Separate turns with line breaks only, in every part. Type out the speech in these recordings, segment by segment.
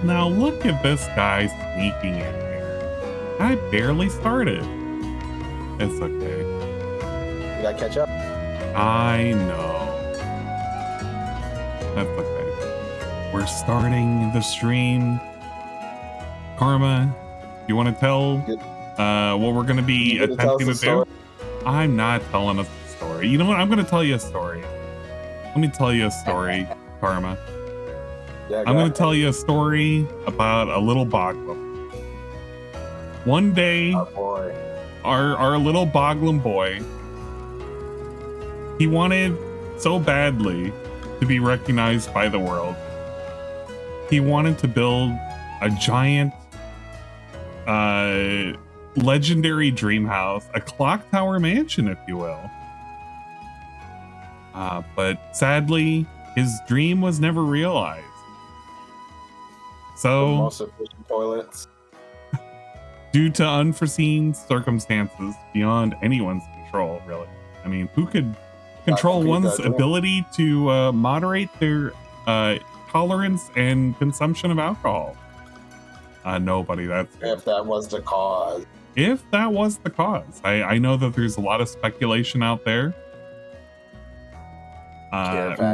Now look at this guy sneaking in here. I barely started. It's okay.
You gotta catch up.
I know. That's okay. We're starting the stream. Karma, you want to tell what we're going to be attempting to do? I'm not telling us a story. You know what? I'm going to tell you a story. Let me tell you a story, Karma.
Yeah,
I'm going to tell you a story about a little boglum. One day, our little boglum boy, he wanted so badly to be recognized by the world. He wanted to build a giant, legendary dream house, a Clocktower mansion, if you will. But sadly, his dream was never realized. So,
most efficient toilets.
Due to unforeseen circumstances beyond anyone's control, really. I mean, who could control one's ability to moderate their tolerance and consumption of alcohol? Nobody. That's
if that was the cause.
If that was the cause. I know that there's a lot of speculation out there.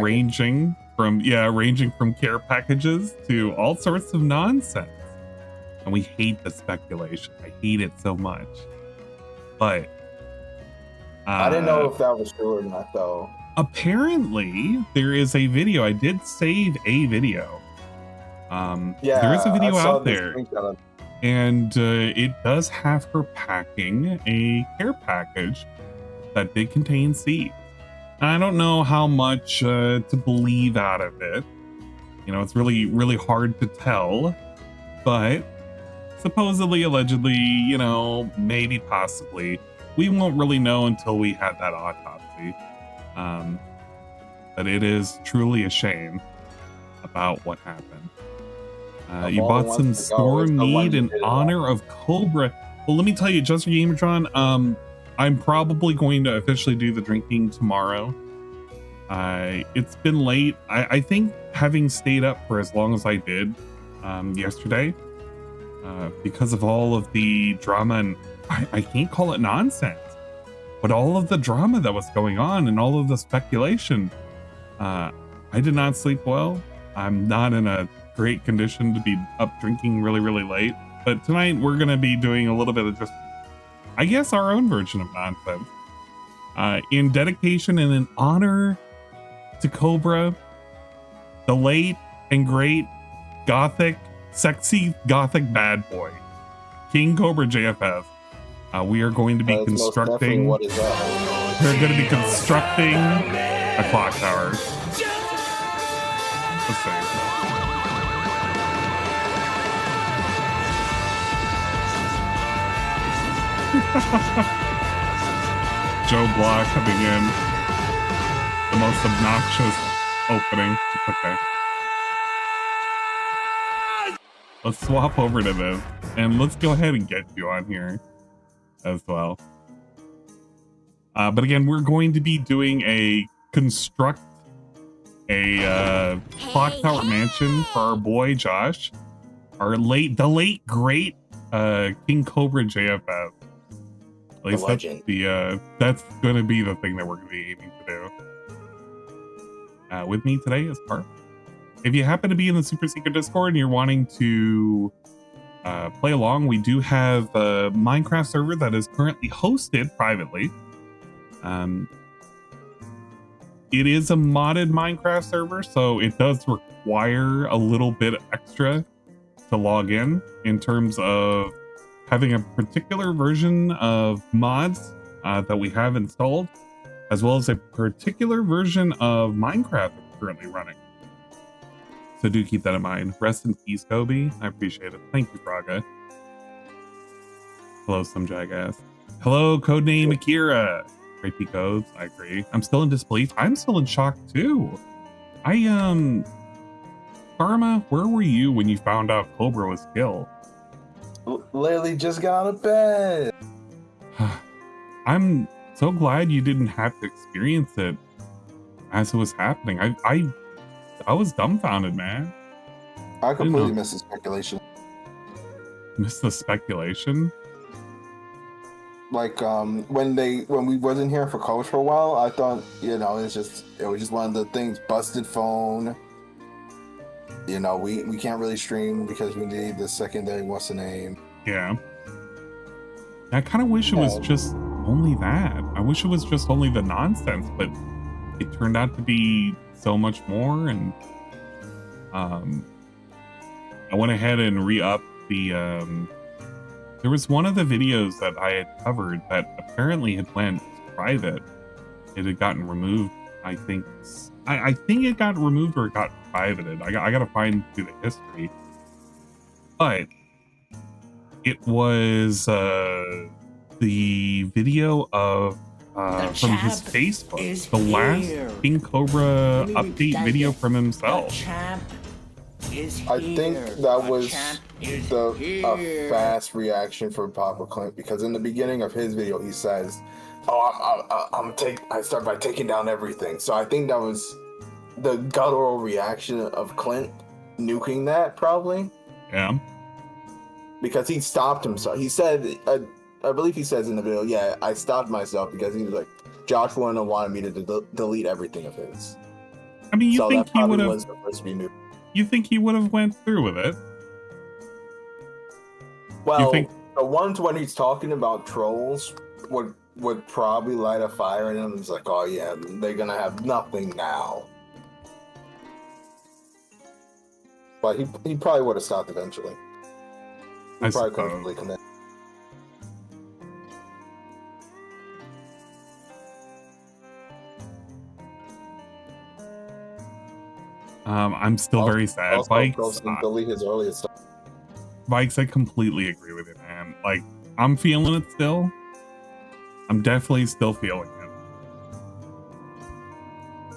Ranging from care packages to all sorts of nonsense. And we hate the speculation. I hate it so much. But
I didn't know if that was true or not, though.
Apparently, there is a video. I did save a video.
Yeah,
there is a video out there. And it does have her packing a care package that did contain seeds. I don't know how much to believe out of it. You know, it's really, really hard to tell. But supposedly, allegedly, you know, maybe, possibly. We won't really know until we have that autopsy. But it is truly a shame about what happened. You bought some storm mead in honor of Cobra. Well, let me tell you, Just for Gamertron, I'm probably going to officially do the drinking tomorrow. It's been late. I think having stayed up for as long as I did yesterday, because of all of the drama, and I can't call it nonsense, but all of the drama that was going on and all of the speculation, I did not sleep well. I'm not in a great condition to be up drinking really, really late. But tonight we're going to be doing a little bit of just, I guess, our own version of nonsense. In dedication and in honor to Cobra, the late and great gothic, sexy gothic bad boy, King Cobra JFS. We are going to be constructing. We're going to be constructing a clock tower. Let's see. Joe Block coming in. The most obnoxious opening. It's okay. Let's swap over to this. And let's go ahead and get you on here as well. But again, we're going to be doing a construct a clock tower mansion for our boy Josh. The late great King Cobra JFS. At least that's going to be the thing that we're going to be aiming to do. With me today is Park. If you happen to be in the super secret Discord and you're wanting to play along, we do have a Minecraft server that is currently hosted privately. It is a modded Minecraft server, so it does require a little bit extra to log in terms of having a particular version of mods that we have installed, as well as a particular version of Minecraft currently running. So do keep that in mind. Rest in peace, Kobe. I appreciate it. Thank you, Fraga. Hello, some jackass. Hello, codename Akira. Great codes. I agree. I'm still in disbelief. I'm still in shock too. Karma, where were you when you found out Cobra was killed?
Lily just got out of bed.
I'm so glad you didn't have to experience it as it was happening. I was dumbfounded, man.
I completely missed the speculation.
Missed the speculation?
Like when we wasn't here for coach for a while, I thought, you know, it was just one of the things. Busted phone. You know, we can't really stream because we need the secondary. What's the name?
Yeah. I kind of wish it was just only that. I wish it was just only the nonsense, but it turned out to be so much more. And I went ahead and re-upped the. There was one of the videos that I had covered that apparently had went private. It had gotten removed. I think it got removed or it got privated. I gotta find through the history. But it was the video of from his Facebook, the last King Cobra update video from himself.
I think that was a fast reaction from Papa Clint, because in the beginning of his video he says, I start by taking down everything. So I think that was the guttural reaction of Clint nuking that, probably.
Yeah.
Because he stopped himself. He said, I believe he says in the video, yeah, I stopped myself because he was like, Josh wouldn't have wanted me to delete everything of his.
I mean, you think he would have?
Was the first we knew.
You think he would have went through with it?
Well, the ones when he's talking about trolls would probably light a fire in him. It's like, oh yeah, they're gonna have nothing now. But he probably would have stopped eventually. He probably couldn't really commit.
I'm still very sad. Vikes,
delete his earliest stuff.
Vikes, I completely agree with you, man. Like, I'm feeling it still. I'm definitely still feeling it.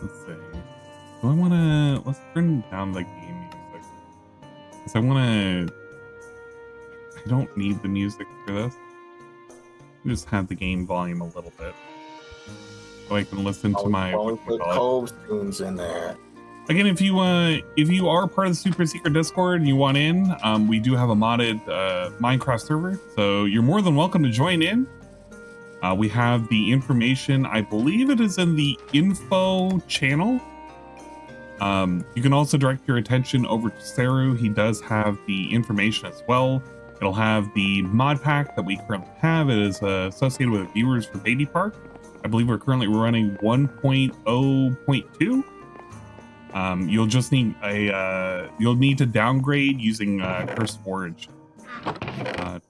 Let's see. Do I want to... Let's turn down the game music. Because I want to... I don't need the music for this. Just have the game volume a little bit. So I can listen to my...
Put Cove's tunes in there.
Again, if you are part of the super secret Discord and you want in, we do have a modded Minecraft server, so you're more than welcome to join in. We have the information, I believe it is in the info channel. You can also direct your attention over to Saru. He does have the information as well. It'll have the mod pack that we currently have. It is associated with viewers for Baby Park. I believe we're currently running 1.0.2. You'll just need you'll need to downgrade using Curse Forge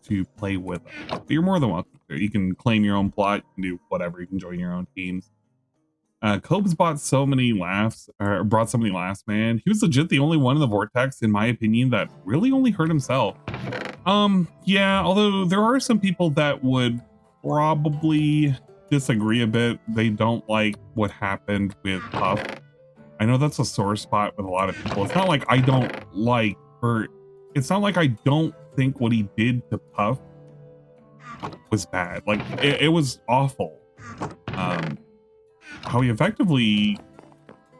to play with us. But you're more than welcome. You can claim your own plot, you can do whatever, you can join your own teams. Cobes brought so many laughs, man. He was legit the only one in the Vortex, in my opinion, that really only hurt himself. Yeah, although there are some people that would probably disagree a bit. They don't like what happened with Puff. I know that's a sore spot with a lot of people. It's not like I don't like, or it's not like I don't think what he did to Puff was bad. Like, it was awful. How he effectively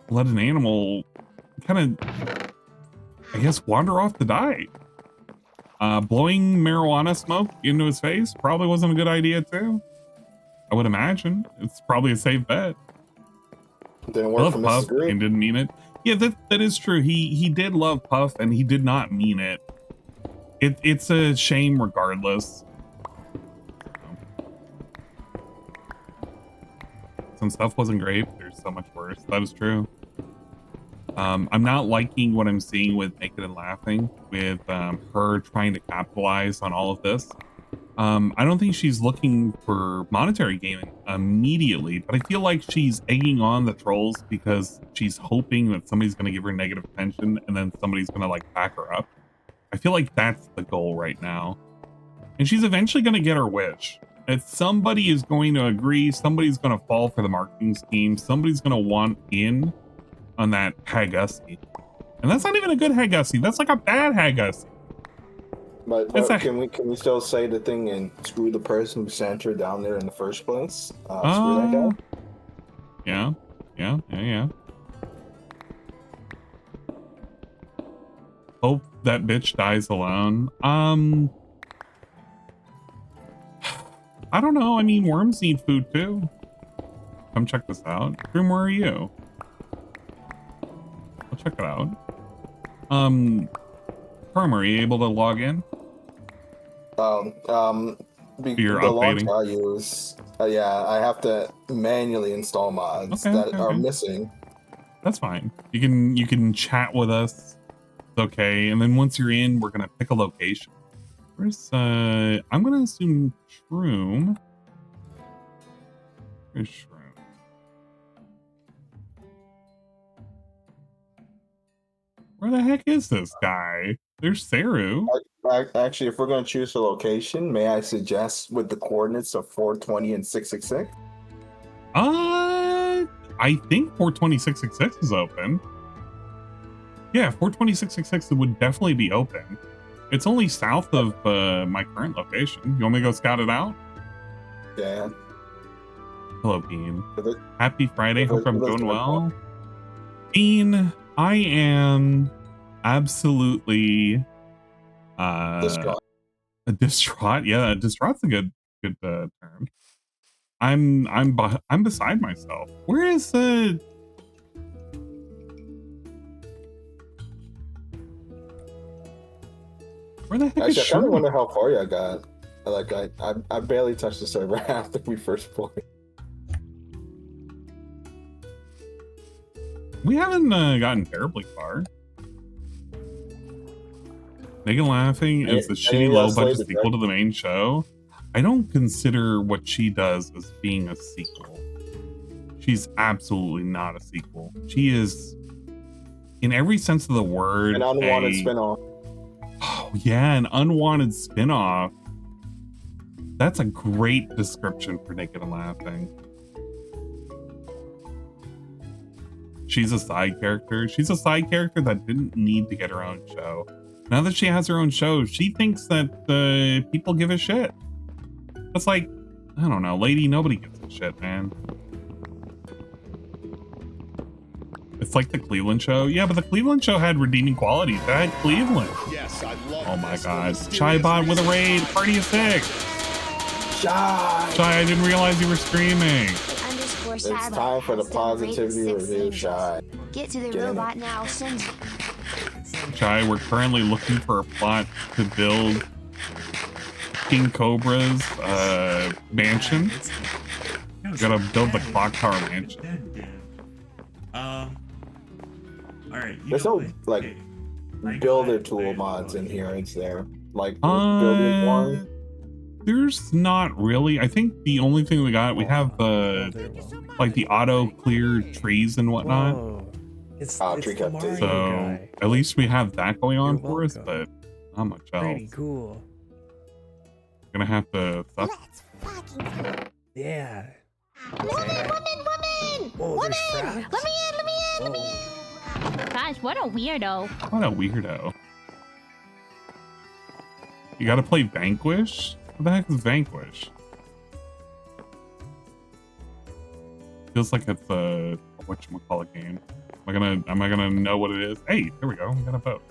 let an animal kind of, I guess, wander off to die. Blowing marijuana smoke into his face probably wasn't a good idea too. I would imagine. It's probably a safe bet.
Didn't work for
Puff
Mrs.
and didn't mean it. Yeah, that is true. He did love Puff and he did not mean it. It's a shame regardless. Some stuff wasn't great, but there's so much worse. That is true. I'm not liking what I'm seeing with Naked and Laughing, with her trying to capitalize on all of this. I don't think she's looking for monetary gain immediately, but I feel like she's egging on the trolls because she's hoping that somebody's going to give her negative attention and then somebody's going to like back her up. I feel like that's the goal right now. And she's eventually going to get her wish. If somebody is going to agree, somebody's going to fall for the marketing scheme, somebody's going to want in on that Hagussi. And that's not even a good Hagussi. That's like a bad Hagussi.
But can we still say the thing and screw the person who sent her down there in the first place? Screw that guy?
Yeah. Hope that bitch dies alone. I don't know. I mean, worms need food too. Come check this out. Grim, where are you? I'll check it out. Perm, are you able to log in?
You're the launch I use. Yeah, I have to manually install mods that are missing.
That's fine. You can chat with us. It's okay. And then once you're in, we're gonna pick a location. Where's I'm gonna assume Shroom. Where's Shroom? Where the heck is this guy? There's Saru.
Actually, if we're going to choose a location, may I suggest with the coordinates of 420 and 666?
I think 420-666 is open. Yeah, 420-666 would definitely be open. It's only south of my current location. You want me to go scout it out?
Yeah.
Hello, Bean. Happy Friday. Hope I'm doing well. Bean, I am absolutely
distraught.
Distraught. Yeah, distraught's a good term. I'm beside myself. Where is where the heck is
I kind of wonder how far you got. Like I barely touched the server after we first played.
We haven't gotten terribly far. Naked Laughing is the shitty low budget sequel to the main show. I don't consider what she does as being a sequel. She's absolutely not a sequel. She is, in every sense of the word,
an unwanted spinoff.
Oh yeah, an unwanted spinoff. That's a great description for Naked and Laughing. She's a side character. She's a side character that didn't need to get her own show. Now that she has her own show, she thinks that people give a shit. That's like, I don't know, lady, nobody gives a shit, man. It's like the Cleveland show. Yeah, but the Cleveland show had redeeming qualities. That had Cleveland. Yes, I love oh my god. Chybot with a raid. Party of 6.
Shy,
I didn't realize you were streaming.
It's time for the positivity review, Shy.
Get to the robot now, send.
Shy, we're currently looking for a plot to build King Cobra's mansion. We gotta build the Clocktower mansion.
Alright.
There's no like builder tool mods in here, is there? Like building one?
There's not really. I think the only thing we got, we have like the auto clear trees and whatnot.
It's
tree cut.
So at least we have that going on for us, but not much else.
Pretty cool.
Gonna have to.
Yeah.
Woman!
Oh,
Woman!
there's
Let me in!
Gosh, what a weirdo.
What a weirdo. You gotta play Vanquish? What the heck is Vanquish? Feels like it's a whatchamacallit game. Am I gonna know what it is? Hey, there we go. We got a boat.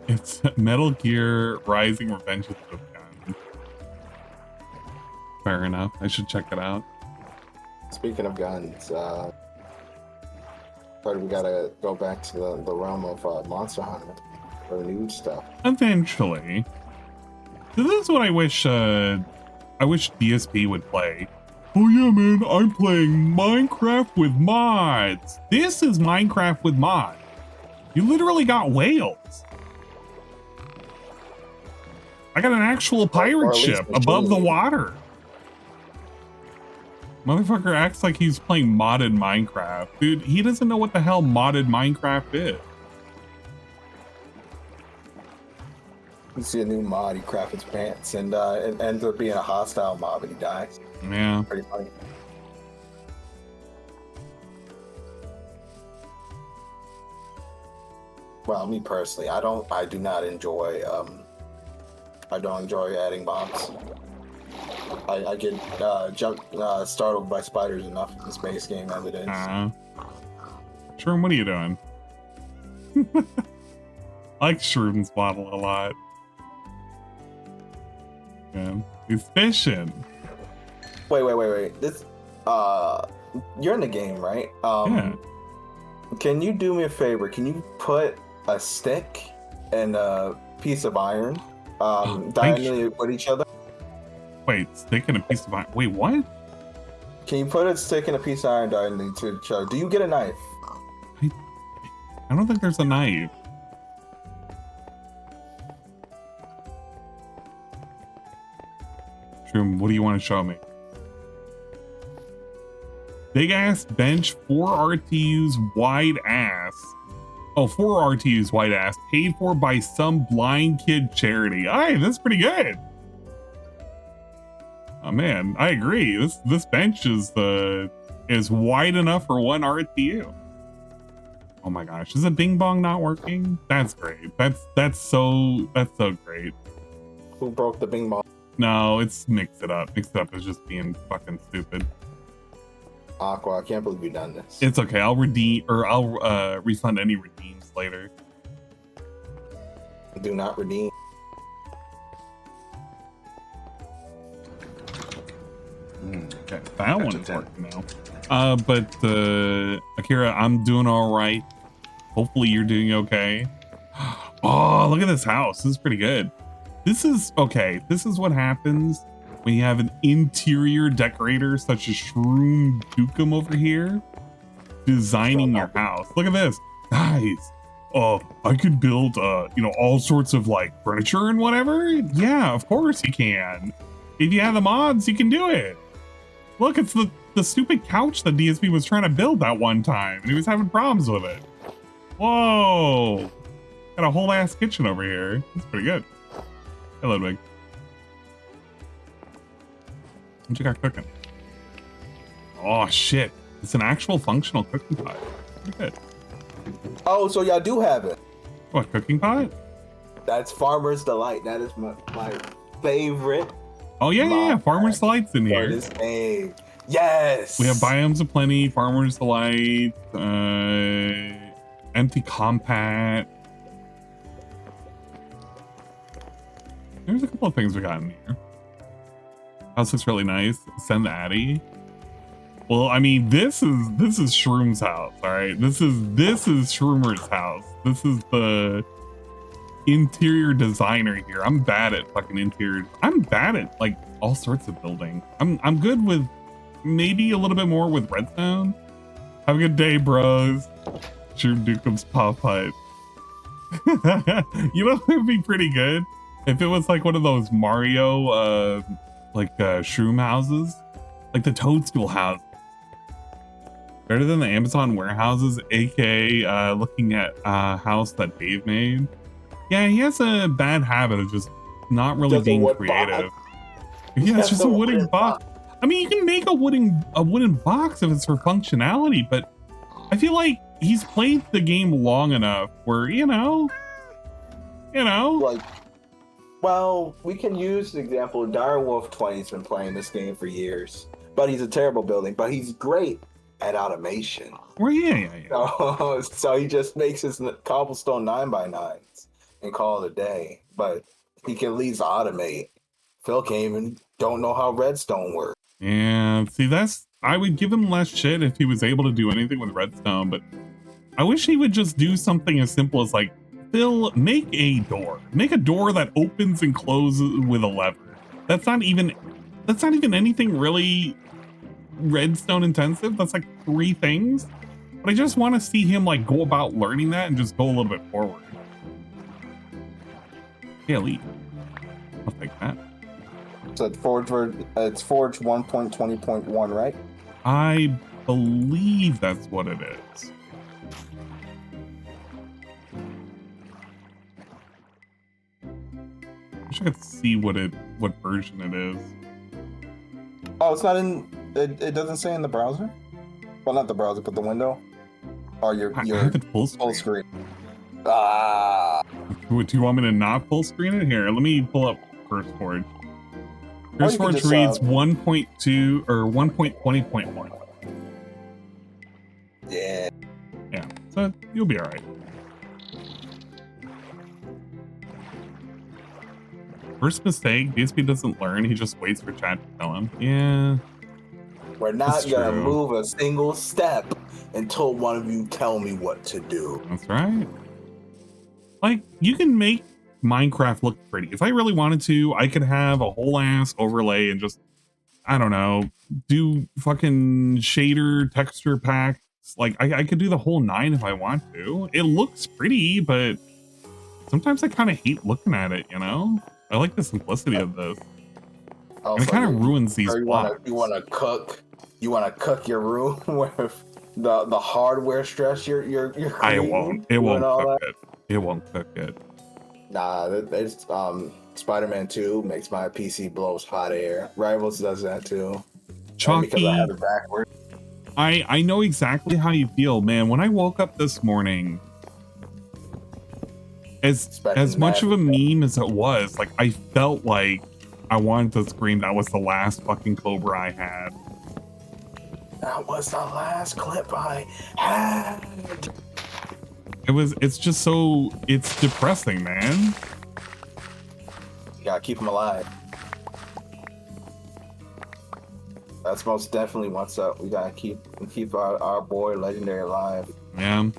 It's Metal Gear Rising Revenge of the Gun. Fair enough. I should check it out.
Speaking of guns, but we gotta go back to the realm of Monster Hunter for new stuff.
Eventually. So this is what I wish DSP would play. Oh yeah, man, I'm playing Minecraft with mods. This is Minecraft with mods. You literally got whales. I got an actual pirate ship above the water. Motherfucker acts like he's playing modded Minecraft. Dude, he doesn't know what the hell modded Minecraft is.
You see a new mod, he craps his pants, and it ends up being a hostile mob, and he dies.
Yeah.
Pretty funny. Well, me personally, I do not enjoy I don't enjoy adding mobs. I get startled by spiders enough in this base game as it is.
Shroom, what are you doing? I like Shroom's model a lot. Yeah, he's fishing.
Wait. This you're in the game, right?
Yeah.
Can you do me a favor? Can you put a stick and a piece of iron diagonally with each other?
Wait, stick and a piece of iron. Wait, what?
Can you put a stick and a piece of iron diagonally to each other? Do you get a knife?
I don't think there's a knife. Shroom, what do you want to show me? Big ass bench, 4 RTUs, wide ass. Oh, 4 RTUs, wide ass, paid for by some blind kid charity. Alright, that's pretty good. Oh man, I agree. This bench is wide enough for 1 RTU. Oh my gosh, is the ding bong not working? That's great. That's so great.
Who broke the bing bong?
No, it's mix it up. Mix it up is just being fucking stupid.
Aqua, I can't believe you've done this.
It's okay. I'll refund any redeems later.
Do not redeem.
Okay, that one's working now. But Akira, I'm doing all right. Hopefully you're doing okay. Oh, look at this house. This is pretty good. This is okay. This is what happens when you have an interior decorator such as Shroom Dukem over here designing your house. Look at this, guys. I could build all sorts of like furniture and whatever. Yeah, of course you can. If you have the mods, you can do it. Look, it's the stupid couch that DSP was trying to build that one time and he was having problems with it. Whoa, got a whole ass kitchen over here. That's pretty good. Hey, Ludwig. What you got cooking? Oh shit, it's an actual functional cooking pot. Pretty good.
Oh, so y'all do have it.
What, cooking pot?
That's Farmer's Delight. That is my favorite.
Oh yeah. Farmer's Delight's in here.
This game. Yes.
We have Biomes of Plenty, Farmer's Delight, Empty Compat. There's a couple of things we got in here. House looks really nice. Send the Addy. Well, I mean, this is Shroom's house, all right? This is Shroomer's house. This is the interior designer here. I'm bad at fucking interior. I'm bad at like all sorts of building. I'm good with maybe a little bit more with redstone. Have a good day, bros. Shroom Dukem's pop pipe. You know what would be pretty good? If it was like one of those Mario Shroom houses, like the Toadstool house. Better than the Amazon warehouses, aka looking at a house that Dave made. Yeah, he has a bad habit of just not really being creative. Yeah, it's just a wooden box. I mean, you can make a wooden box if it's for functionality, but I feel like he's played the game long enough where
like. Well, we can use the example. Direwolf 20's been playing this game for years, but he's a terrible building. But he's great at automation.
Well, yeah.
So he just makes his cobblestone 9x9s and call it a day. But he can at least automate. Phil came and don't know how redstone works.
Yeah, see, I would give him less shit if he was able to do anything with redstone, but I wish he would just do something as simple as like, Phil, make a door. Make a door that opens and closes with a lever. That's not even anything really redstone intensive. That's like 3 things. But I just want to see him like go about learning that and just go a little bit forward. Hey, Elite. I'll take that.
So it's Forge 1.20.1, right?
I believe that's what it is. I wish I could see what version it is.
Oh, it's not in. It doesn't say in the browser. Well, not the browser, but the window. Or your
I have it full screen.
full screen. Ah.
Do you want me to not full screen it? Here, let me pull up First Forge.
Or
First
you could
Forge
just,
reads 1.2 or 1.20.1.
Yeah.
Yeah, so you'll be all right. First mistake, DSP doesn't learn. He just waits for chat to tell him. Yeah.
We're not
That's
gonna
true.
move a single step until one of you tell me what to do.
That's right. Like, you can make Minecraft look pretty. If I really wanted to, I could have a whole ass overlay and just, I don't know, do fucking shader texture packs. Like, I could do the whole 9 if I want to. It looks pretty, but sometimes I kind of hate looking at it, you know? I like the simplicity of this. And it kind of ruins these blocks.
You want to cook? You want to cook your room with the hardware stress you're
I
creating?
won't. It won't
all
cook
that?
it. It won't cook it.
Nah, it's Spider-Man 2 makes my PC blows hot air. Rivals does that too.
Chalky.
Because I have it backwards.
I know exactly how you feel, man. When I woke up this morning, as much of a meme as it was, like, I felt like I wanted to scream that was the last fucking Cobra I had.
That was the last clip I had.
It's just so, it's depressing, man.
You gotta keep him alive. That's most definitely what's up. We gotta keep our boy Legendary alive.
Yeah.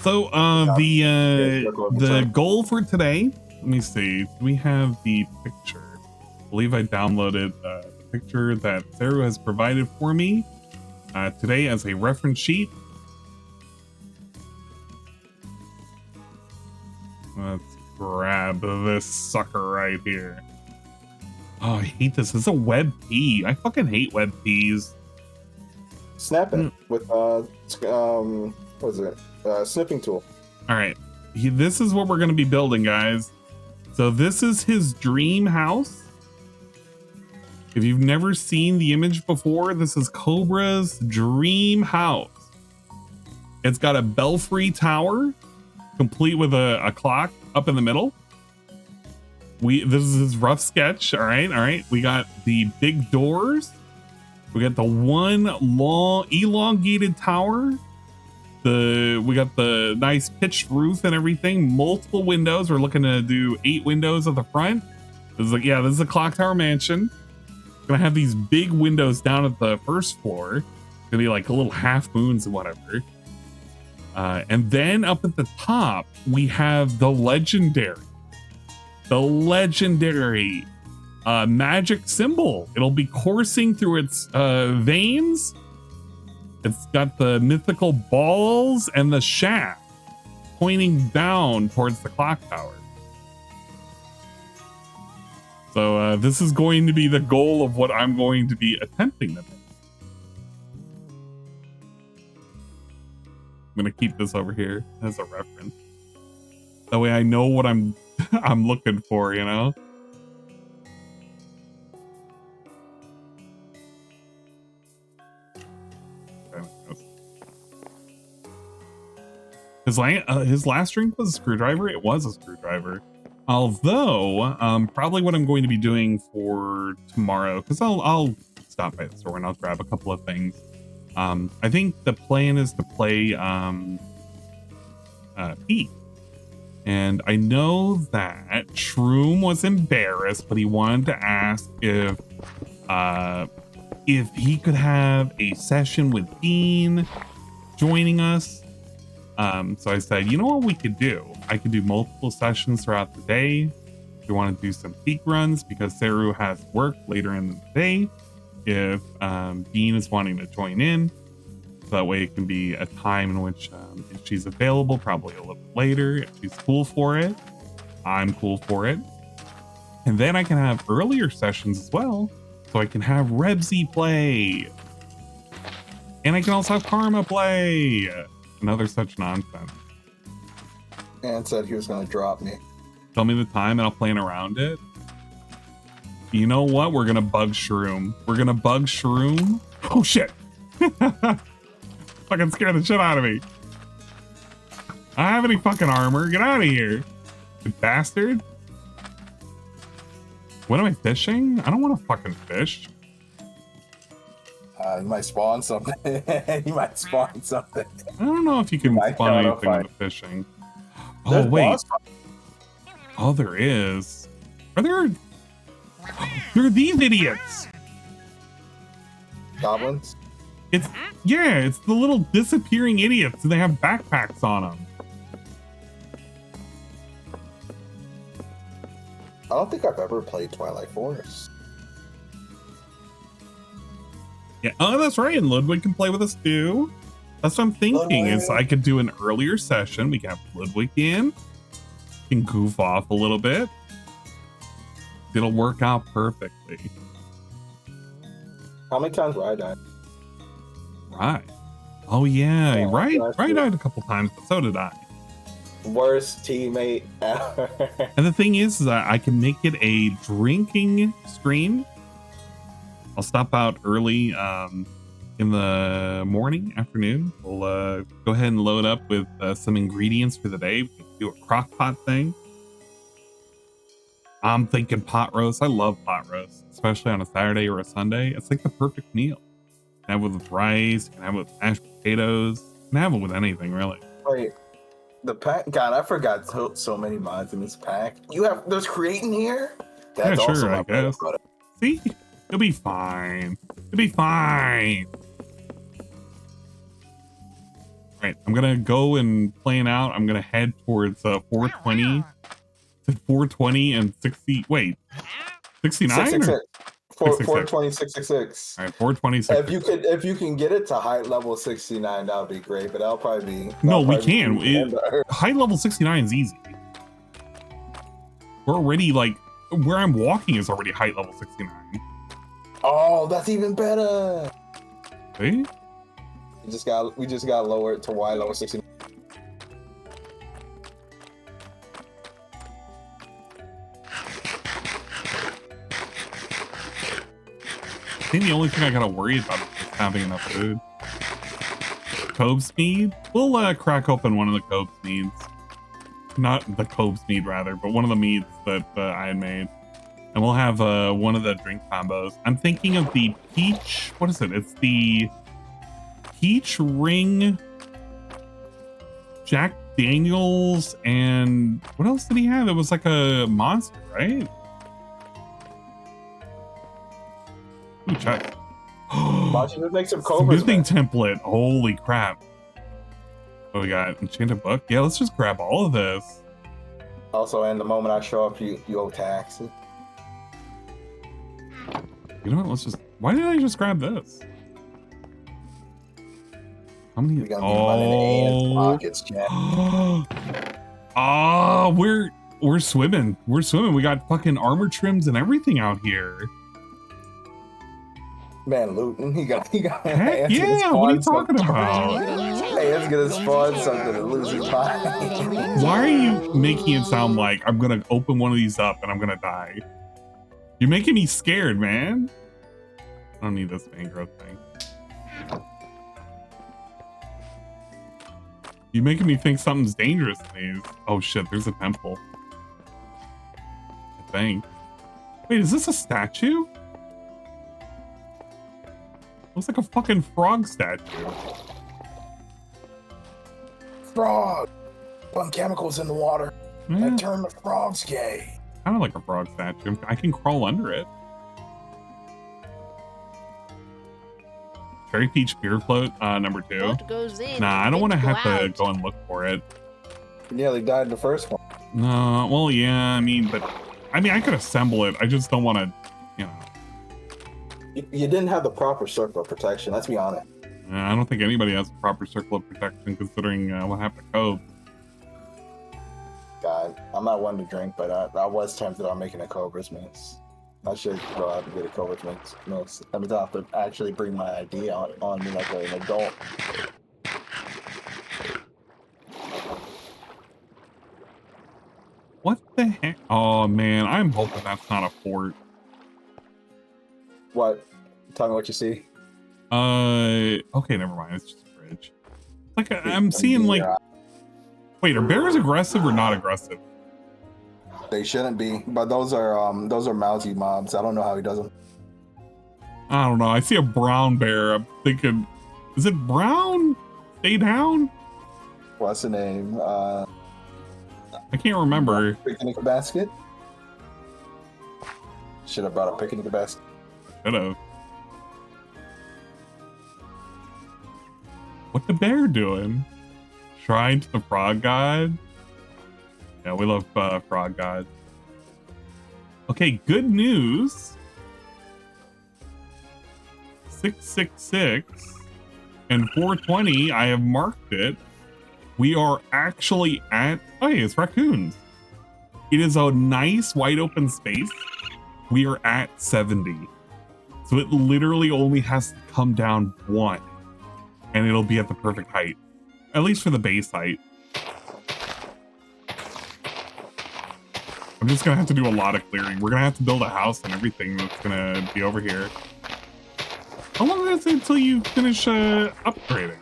So the goal for today, let me see. Do we have the picture? I believe I downloaded the picture that Sarah has provided for me today as a reference sheet. Let's grab this sucker right here. Oh, I hate this. It's a web P. I fucking hate web Ps.
Snap it with what is it? Snipping tool.
All right, this is what we're going to be building, guys. So this is his dream house. If you've never seen the image before, this is Cobra's dream house. It's got a belfry tower, complete with a clock up in the middle. This is his rough sketch. All right. We got the big doors. We got the one long elongated tower. We got the nice pitched roof and everything. Multiple windows. We're looking to do 8 windows at the front. This is a Clocktower mansion. Gonna have these big windows down at the first floor. Gonna be like a little half moons and whatever. And then up at the top, we have the legendary magic symbol. It'll be coursing through its veins. It's got the mythical balls and the shaft pointing down towards the clock tower. So this is going to be the goal of what I'm going to be attempting to make. I'm gonna keep this over here as a reference. That way I know what I'm looking for, you know? His last drink was a screwdriver. It was a screwdriver. Although, probably what I'm going to be doing for tomorrow, because I'll stop by the store and I'll grab a couple of things. I think the plan is to play Pete. And I know that Shroom was embarrassed, but he wanted to ask if he could have a session with Dean joining us. So I said, you know what we could do? I could do multiple sessions throughout the day. If you want to do some peak runs, because Saru has work later in the day. if Dean is wanting to join in. So that way it can be a time in which if she's available, probably a little bit later. If she's cool for it, I'm cool for it. And then I can have earlier sessions as well. So I can have Rebsy play. And I can also have Karma play. Another such nonsense.
And said he was going to drop me.
Tell me the time and I'll plan around it. You know what? We're going to bug Shroom. We're going to bug Shroom. Oh, shit. Fucking scared the shit out of me. I don't have any fucking armor. Get out of here. You bastard. What am I fishing? I don't want to fucking fish.
You might spawn something. You might spawn something.
I don't know if you can spawn anything with fishing. Oh,
There's
wait. Oh, there is. Are there... There are these idiots.
Goblins?
It's the little disappearing idiots and they have backpacks on them.
I don't think I've ever played Twilight Forest.
Yeah, oh, that's right. And Ludwig can play with us too. That's what I'm thinking. Is I could do an earlier session. We can have Ludwig in. Can goof off a little bit. It'll work out perfectly.
How many times have I died?
Right. Oh yeah,
Oh,
right.
that's
Right
good.
died a couple times, but so did I.
Worst teammate ever.
And the thing is that I can make it a drinking stream. I'll stop out early in the morning, afternoon. We'll go ahead and load up with some ingredients for the day. We can do a crock pot thing. I'm thinking pot roast. I love pot roast, especially on a Saturday or a Sunday. It's like the perfect meal. You can have it with rice, you can have it with mashed potatoes, you can have it with anything, really.
Wait, the pack? God, I forgot so many mods in this pack. There's creating here? That's
Yeah, sure,
also
I
my bread and
guess.
butter.
See? It'll be fine. It'll be fine. All right, I'm gonna go and plan out. I'm gonna head towards 420. 420 and 60. Wait, 69 or
666. 420
666. All right, 420.
If you can get it to high level 69, that would be great. But that'll probably be
No, we
that'll probably
can.
be
High level 69 is easy. We're already like where I'm walking is already height level 69.
Oh, that's even better.
See?
We just got lower it to Y level 69.
I think the only thing I gotta worry about is having enough food. Cobes mead? We'll crack open one of the Cobes meads. Not the Cobes mead, rather, but one of the meads that I had made. And we'll have one of the drink combos. I'm thinking of the peach. What is it? It's the peach ring, Jack Daniels, and what else did he have? It was like a monster, right? Ooh, check.
Watch it make some cobras.
Smithing template. Holy crap. What we got? Enchanted book? Yeah, let's just grab all of this.
Also, and the moment I show up, you owe taxes.
You know what? Let's just. Why did I just grab this? How many?
We got money in pockets, chat.
Oh, we're swimming. We're swimming. We got fucking armor trims and everything out here.
Man, looting. He got.
Heck yeah! What are you talking about?
Hey, it's gonna spawn something to lose his mind.
Why are you making it sound like I'm gonna open one of these up and I'm gonna die? You're making me scared, man. I don't need this mangrove thing. You're making me think something's dangerous in these. Oh shit, there's a temple. I think. Wait, is this a statue? Looks like a fucking frog statue.
Frog. Putting chemicals in the water.
Yeah,
And turn the frogs gay.
kind of like a frog statue. I can crawl under it. Cherry peach beer float, number 2.
What goes in?
Nah, I don't want to
things
have
go
to
out.
go and look for it.
You nearly died in the first one.
No, well, yeah, I mean, I could assemble it. I just don't want to, you know.
You didn't have the proper circle of protection. Let's be honest.
I don't think anybody has a proper circle of protection considering what happened to Cove.
God, I'm not one to drink, but I was tempted on making a Cobra's mix. I should go out and get a Cobra's mix. I mean, I have to actually bring my idea on me like an adult.
What the heck? Oh man, I'm hoping that's not a fort.
What? Tell me what you see.
Okay, never mind. It's just a bridge. Like I'm seeing like. Wait, are bears aggressive or not aggressive?
They shouldn't be, but those are mousy mobs. I don't know how he does them.
I don't know. I see a brown bear. I'm thinking, is it brown? Stay down?
What's the name?
I can't remember.
Picnic basket? Should have brought a picnic basket.
Should have. What the bear doing? Shrine to the frog god? Yeah, we love frog god. Okay, good news. 666 and 420, I have marked it. We are actually at, oh hey, it's raccoons. It is a nice wide open space. We are at 70. So it literally only has to come down one and it'll be at the perfect height. At least for the base height. I'm just gonna have to do a lot of clearing. We're gonna have to build a house and everything that's gonna be over here. How long does it until you finish upgrading?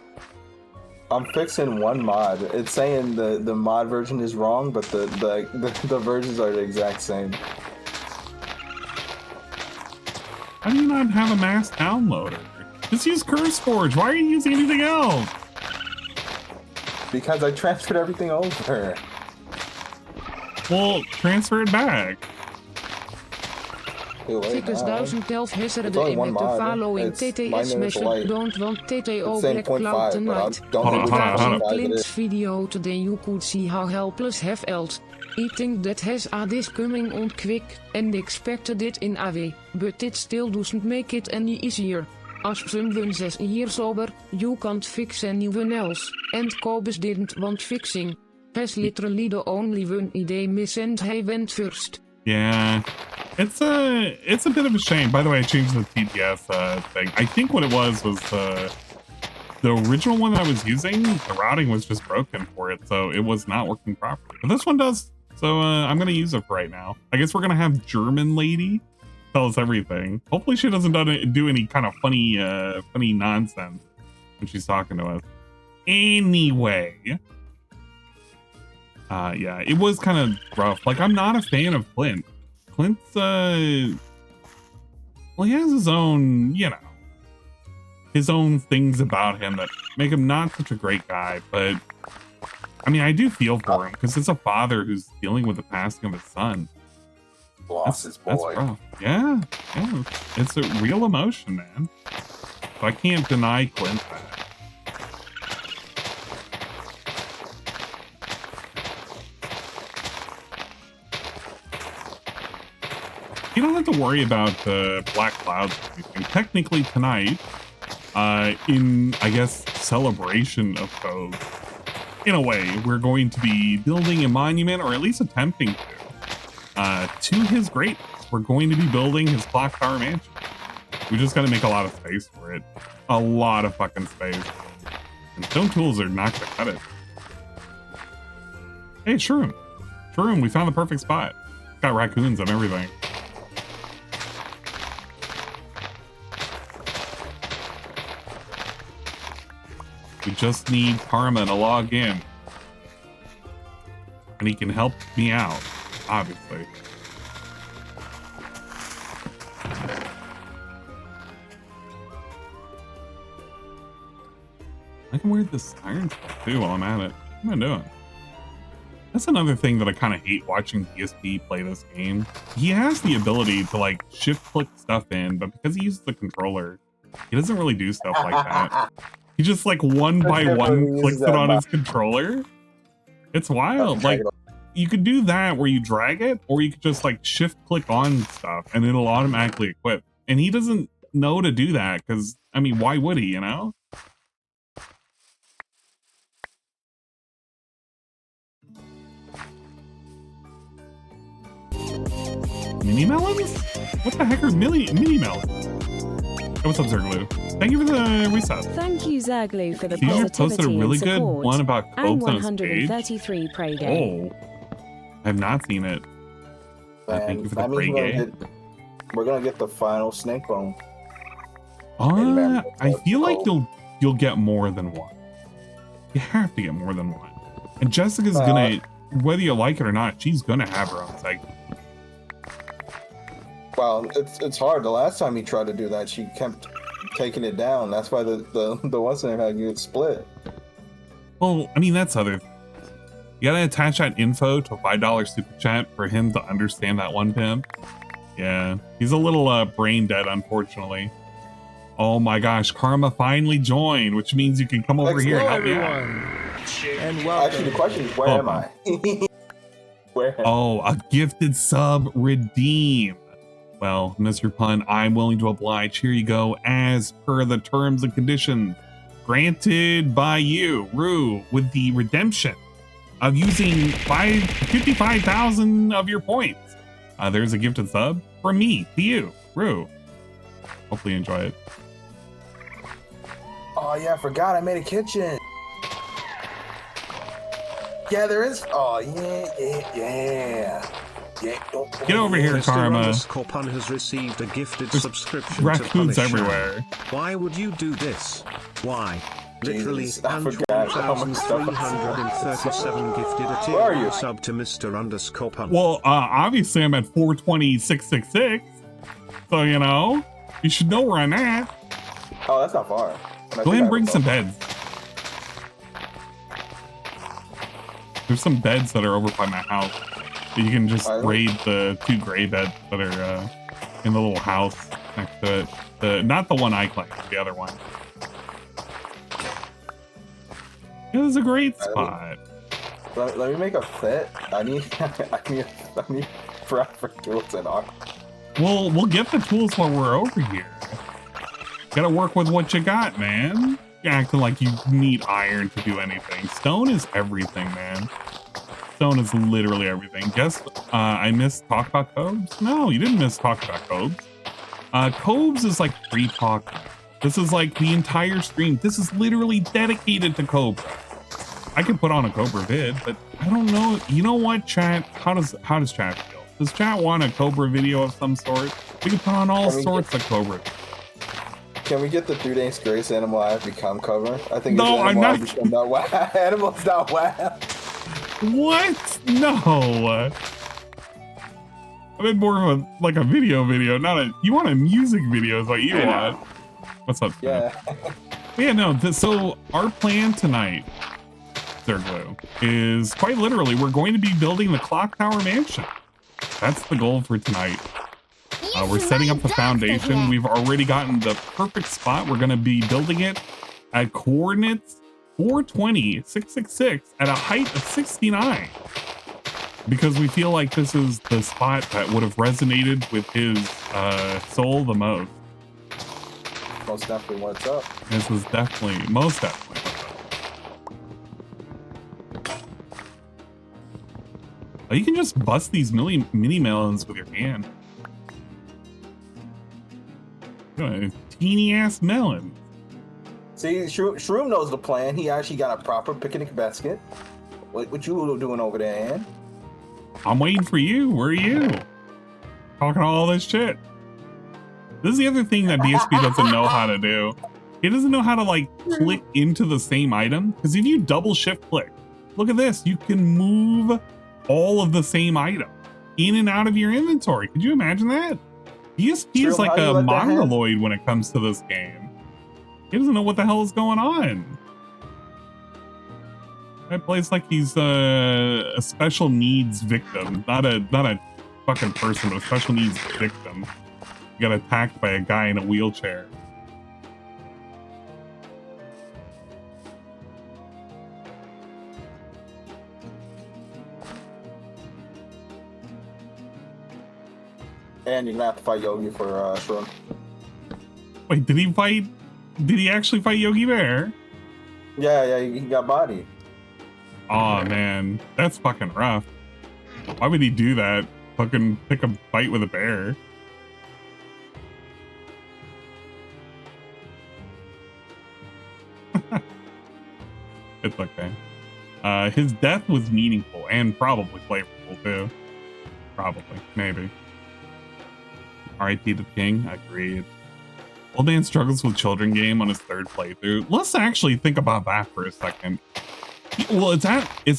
I'm fixing one mod. It's saying the mod version is wrong, but the versions are the exact same.
How do you not have a mass downloader? Just use CurseForge. Why are you using anything else?
Because I transferred everything over.
Well, transfer it back.
Tickets 1011 hisserde
only
in
one
met de
mod.
following
It's-
TTS
mine is
message
light.
don't want TTO
It's saying
Black
0.5,
Cloud
but I
tonight.
don't
Hold
think
on,
it's
hold on, hold on.
0.5 it
Clint's
is.
video today you could see how helpless have felt. I think that has a this coming on quick and expected it in AW, but it still doesn't make it any easier. As someone says here sober, you can't fix anyone else, and Cobus didn't want fixing. Has literally the only one idea miss and he went first.
Yeah, it's a bit of a shame. By the way, I changed the TTS thing. I think what it was the original one that I was using, the routing was just broken for it, so it was not working properly. But this one does, so I'm gonna use it for right now. I guess we're gonna have German lady tell us everything. Hopefully she doesn't do any kind of funny nonsense when she's talking to us. Anyway. Yeah, it was kind of rough. Like, I'm not a fan of Clint. Clint's, well, he has his own, you know, his own things about him that make him not such a great guy. But, I mean, I do feel for him because it's a father who's dealing with the passing of his son.
Lost his boy.
That's rough. Yeah, it's a real emotion, man. So I can't deny Clint that. You don't have to worry about the black clouds or anything. Technically tonight, in, I guess, celebration of Cove, in a way, we're going to be building a monument, or at least attempting to his greatness. We're going to be building his Clocktower mansion. We just got to make a lot of space for it. A lot of fucking space. And stone tools are not going to cut it. Hey, Shroom. Shroom, we found the perfect spot. Got raccoons and everything. We just need Karma to log in. And he can help me out, obviously. I can wear this iron stuff too while I'm at it. What am I doing? That's another thing that I kind of hate watching DSP play this game. He has the ability to like shift click stuff in, but because he uses the controller, he doesn't really do stuff like that. He just like one by one clicks it on his controller. It's wild. Like you could do that where you drag it, or you could just like shift click on stuff and it'll automatically equip. And he doesn't know to do that because, I mean, why would he, you know? Mini melons? What the heck are mini melons? Hey, what's up, Zerglue? Thank you for the resub.
Thank you, Zerglue, for the
Caesar
positivity
posted a really
and
good
support.
one about
And
Copes on his page.
133 pray game.
Oh, I have not seen it. Thank you for the
that means
pray game.
we're gonna get the final snake bone.
I feel like you'll get more than one. You have to get more than one. And Jessica's gonna, whether you like it or not, she's gonna have her own segment.
Well, it's hard. The last time he tried to do that, she kept taking it down. That's why the one thing had to get split.
Well, I mean, that's other. You gotta attach that info to a $5 super chat for him to understand that one pimp. Yeah, he's a little brain dead, unfortunately. Oh my gosh, Karma finally joined, which means you can come over here and help me out.
And welcome.
Actually, the question is, where am I? Where?
Oh, a gifted sub redeem. Well, Mr. Pun, I'm willing to oblige. Here you go, as per the terms and conditions granted by you, Rue, with the redemption of using 55,000 of your points. There's a gifted sub from me to you, Rue. Hopefully you enjoy it.
Oh yeah, I forgot I made a kitchen. Yeah, there is. Oh yeah.
Get over here, Karma.
Pun has received a gifted
There's
subscription
raccoons
to Punisher.
everywhere.
Why would you do this? Why? Literally,
Jesus, I forgot how much stuff I
1,337 gifted a
Where are you?
tier sub to Mr. Pun.
Well, obviously I'm at 420,666. So, you know, you should know where I'm at.
Oh, that's not far.
Go ahead and bring some beds. There's some beds that are over by my house. You can just raid the 2 gray beds that are in the little house next to it. Not the one I claimed, the other one. It was a great spot.
Let me make a fit. I need proper tools and art.
Well, we'll get the tools while we're over here. Gotta work with what you got, man. You're acting like you need iron to do anything. Stone is everything, man. Stone is literally everything. Guess I missed talk about Cobes? No, you didn't miss talk about Cobes. Cobes is like free talk. This is like the entire stream. This is literally dedicated to Cobra. I could put on a Cobra vid, but I don't know. You know what, chat? How does chat feel? Does chat want a Cobra video of some sort? We can put on all sorts of Cobra.
Can we get the 3 Days Grace Animal I've Become cover? I think
no, I'm not.
Animals not wow.
What? No. I meant more of a video, not a. You want a music video is what you want. What's up?
Yeah.
Yeah, no. So our plan tonight, Zerglue, is quite literally we're going to be building the Clocktower mansion. That's the goal for tonight. We're setting up the foundation. We've already gotten the perfect spot. We're going to be building it at coordinates 420,666 at a height of 69. Because we feel like this is the spot that would have resonated with his soul the most.
Most definitely what's up.
This is definitely, most definitely what's up. Oh, you can just bust these mini melons with your hand. Teeny ass melon.
See, Shroom knows the plan. He actually got a proper picnic basket. What you doing over there, Ann?
I'm waiting for you. Where are you? Talking all this shit. This is the other thing that DSP doesn't know how to do. He doesn't know how to like click into the same item. Because if you double shift click, look at this. You can move all of the same item in and out of your inventory. Could you imagine that? DSP is like a mongoloid when it comes to this game. He doesn't know what the hell is going on. That plays like he's a special needs victim, not a fucking person, but a special needs victim. He got attacked by a guy in a wheelchair.
And you're gonna have to fight Yogi for Shroom.
Wait, did he fight? Did he actually fight Yogi Bear?
Yeah, he got bodied.
Oh man, that's fucking rough. Why would he do that? Fucking pick a fight with a bear. It's okay. His death was meaningful and probably flavorful too. Probably, maybe. R.I.P. to the King. Agreed. Old man struggles with children game on his third playthrough. Let's actually think about that for a second. Well, it's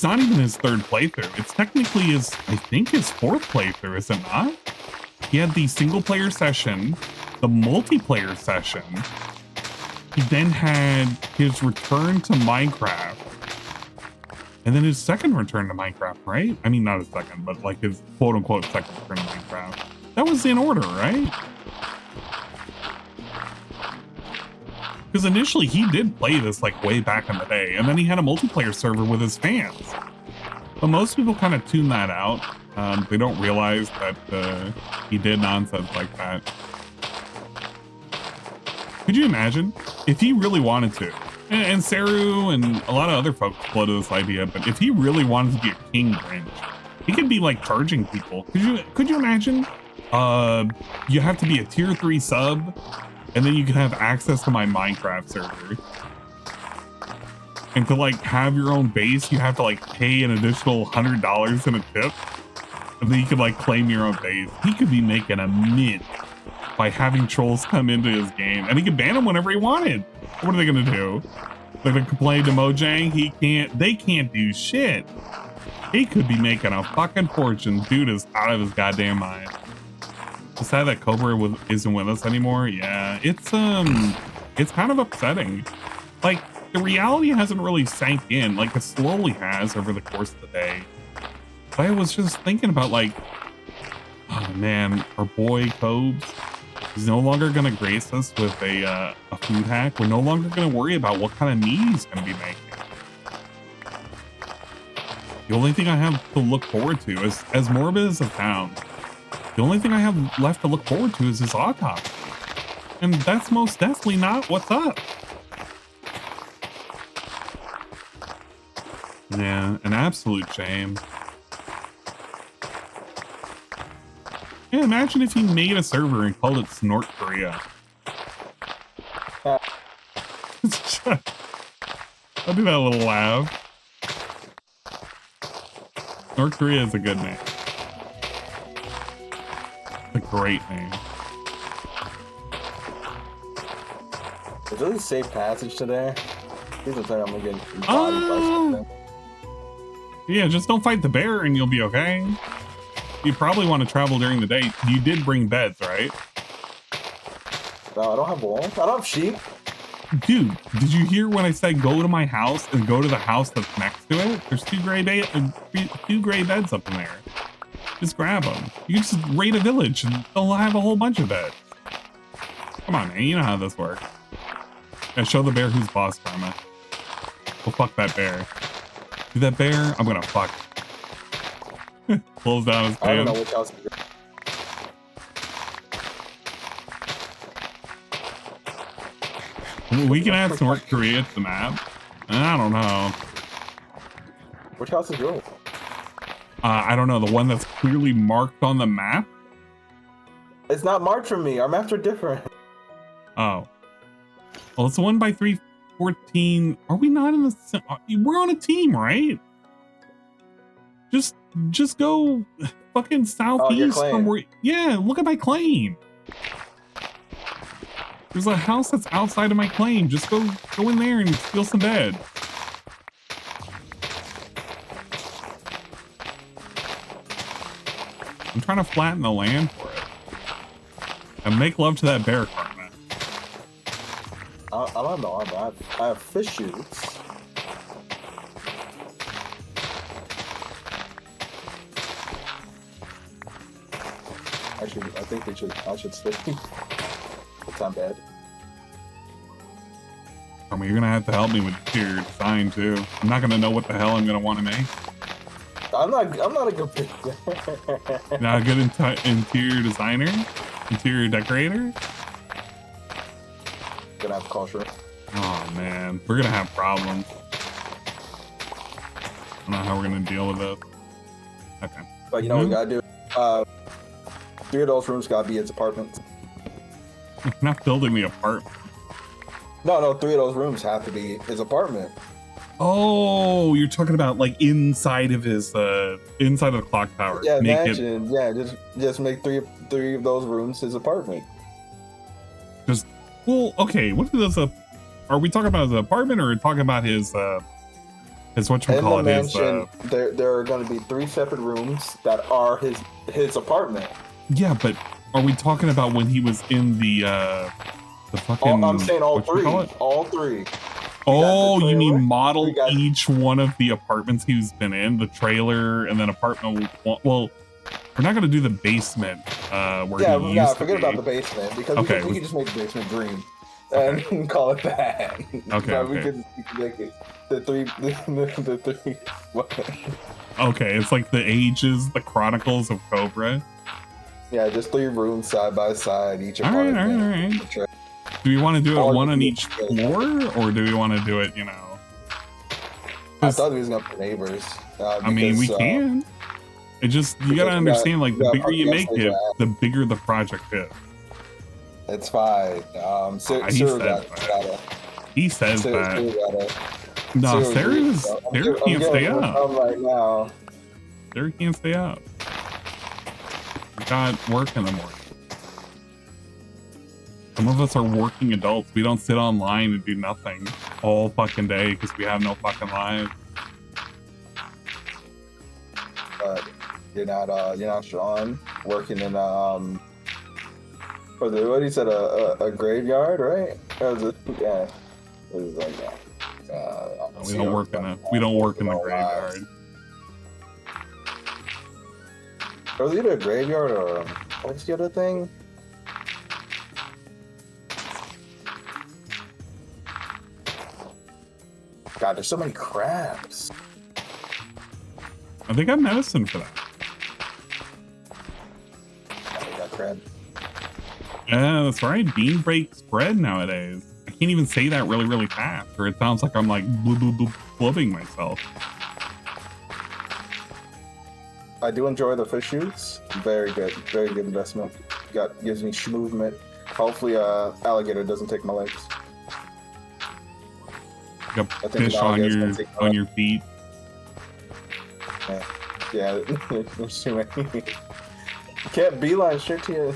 not even his third playthrough. It's technically his, I think, his fourth playthrough, is it not? He had the single player session, the multiplayer session. He then had his return to Minecraft. And then his second return to Minecraft, right? I mean, not his second, but like his quote unquote second return to Minecraft. That was in order, right? Because initially he did play this like way back in the day, and then he had a multiplayer server with his fans. But most people kind of tune that out. They don't realize that he did nonsense like that. Could you imagine if he really wanted to? And Saru and a lot of other folks floated this idea, but if he really wanted to be a king Grinch, he could be like charging people. Could you imagine? You have to be a tier 3 sub, and then you can have access to my Minecraft server. And to like have your own base, you have to like pay an additional $100 in a tip, and then you can like claim your own base. He could be making a mint by having trolls come into his game, and he could ban them whenever he wanted. What are they gonna do? They're gonna complain to Mojang? They can't do shit. He could be making a fucking fortune. Dude is out of his goddamn mind. It's sad that Cobra isn't with us anymore. Yeah, it's kind of upsetting. Like, the reality hasn't really sank in. Like, it slowly has over the course of the day. But I was just thinking about, like, oh man, our boy Cobes, he's no longer gonna grace us with a food hack. We're no longer gonna worry about what kind of meat he's gonna be making. The only thing I have to look forward to is, as morbid as it sounds, the only thing I have left to look forward to is his autopsy. And that's most definitely not what's up. Yeah, an absolute shame. Yeah, imagine if he made a server and called it Snort Korea. I'll do that little laugh. North Korea is a good name. It's a great name.
Is there a safe passage today? Please tell me I'm gonna get bodied by something.
Yeah, just don't fight the bear and you'll be okay. You probably want to travel during the day. You did bring beds, right?
No, I don't have walls. I don't have sheep.
Dude, did you hear when I said go to my house and go to the house that's next to it? There's two gray beds up in there. Just grab them. You can just raid a village and they'll have a whole bunch of beds. Come on, man. You know how this works. And show the bear who's boss, Karma. Well, fuck that bear. Do that bear, I'm gonna fuck. Pulls down his pants.
I don't know which house.
We can add North Korea to the map. I don't know.
Which house is yours?
I don't know. The one that's clearly marked on the map?
It's not marked for me. Our maps are different.
Oh. Well, it's the one by 314. Are we not in the... We're on a team, right? Just go fucking southeast from where... Yeah, look at my claim. There's a house that's outside of my claim. Just go in there and steal some beds. I'm trying to flatten the land for it. And make love to that bear, Karma.
I don't know. I have fish shoots. Actually, I think I should stay. It's not bad.
Karma, you're gonna have to help me with your design too. I'm not gonna know what the hell I'm gonna want to make.
I'm not a good pick.
Not a good interior designer? Interior decorator?
have to call Shrew.
Oh man, we're gonna have problems. I don't know how we're gonna deal with it. Okay.
But you know what we gotta do? 3 of those rooms gotta be his apartment.
We're not building the apartment.
No, 3 of those rooms have to be his apartment.
Oh, you're talking about like inside of his inside of the clock tower.
Yeah,
Make
imagine. Yeah, just make three of those rooms his apartment.
Well, okay. What is this? Are we talking about his apartment, or are we talking about his whatchamacallit?
Mansion, there are going to be 3 separate rooms that are his apartment.
Yeah, but are we talking about when he was in the fucking?
I'm saying all 3. All 3.
Oh, you mean model each one of the apartments he's been in, the trailer, and then apartment one. Well, we're not gonna do the basement where he used to
forget
be.
about the basement because we can just make the basement green and call it that.
Okay,
we can make it the 3.
Okay, it's like the ages, the Chronicles of Cobra.
Yeah, just 3 rooms side by side, each
All right,
apartment.
all right. Do we want to do it one on each floor, or do we want to do it, you know?
I thought he was gonna put neighbors.
I mean, we can. It just, you gotta understand, like, the bigger you make it, the bigger the project is.
It's fine.
He says that. No, Sarah can't stay up.
Right now.
Sarah can't stay up. We got work in the morning. Some of us are working adults. We don't sit online and do nothing all fucking day because we have no fucking lives.
But you're not Sean working in for the what he said a graveyard, right? Yeah. It was like
we don't work in the graveyard.
It was either a graveyard or what's the other thing? God, there's so many crabs.
I think I have medicine for that.
I got crab.
Yeah, that's right. Bean breaks bread nowadays. I can't even say that really, really fast, or it sounds like I'm like blubbing myself.
I do enjoy the fish shoots. Very good investment. Gives me movement. Hopefully, alligator doesn't take my legs.
You got fish on your feet.
Yeah. You can't beeline straight to your.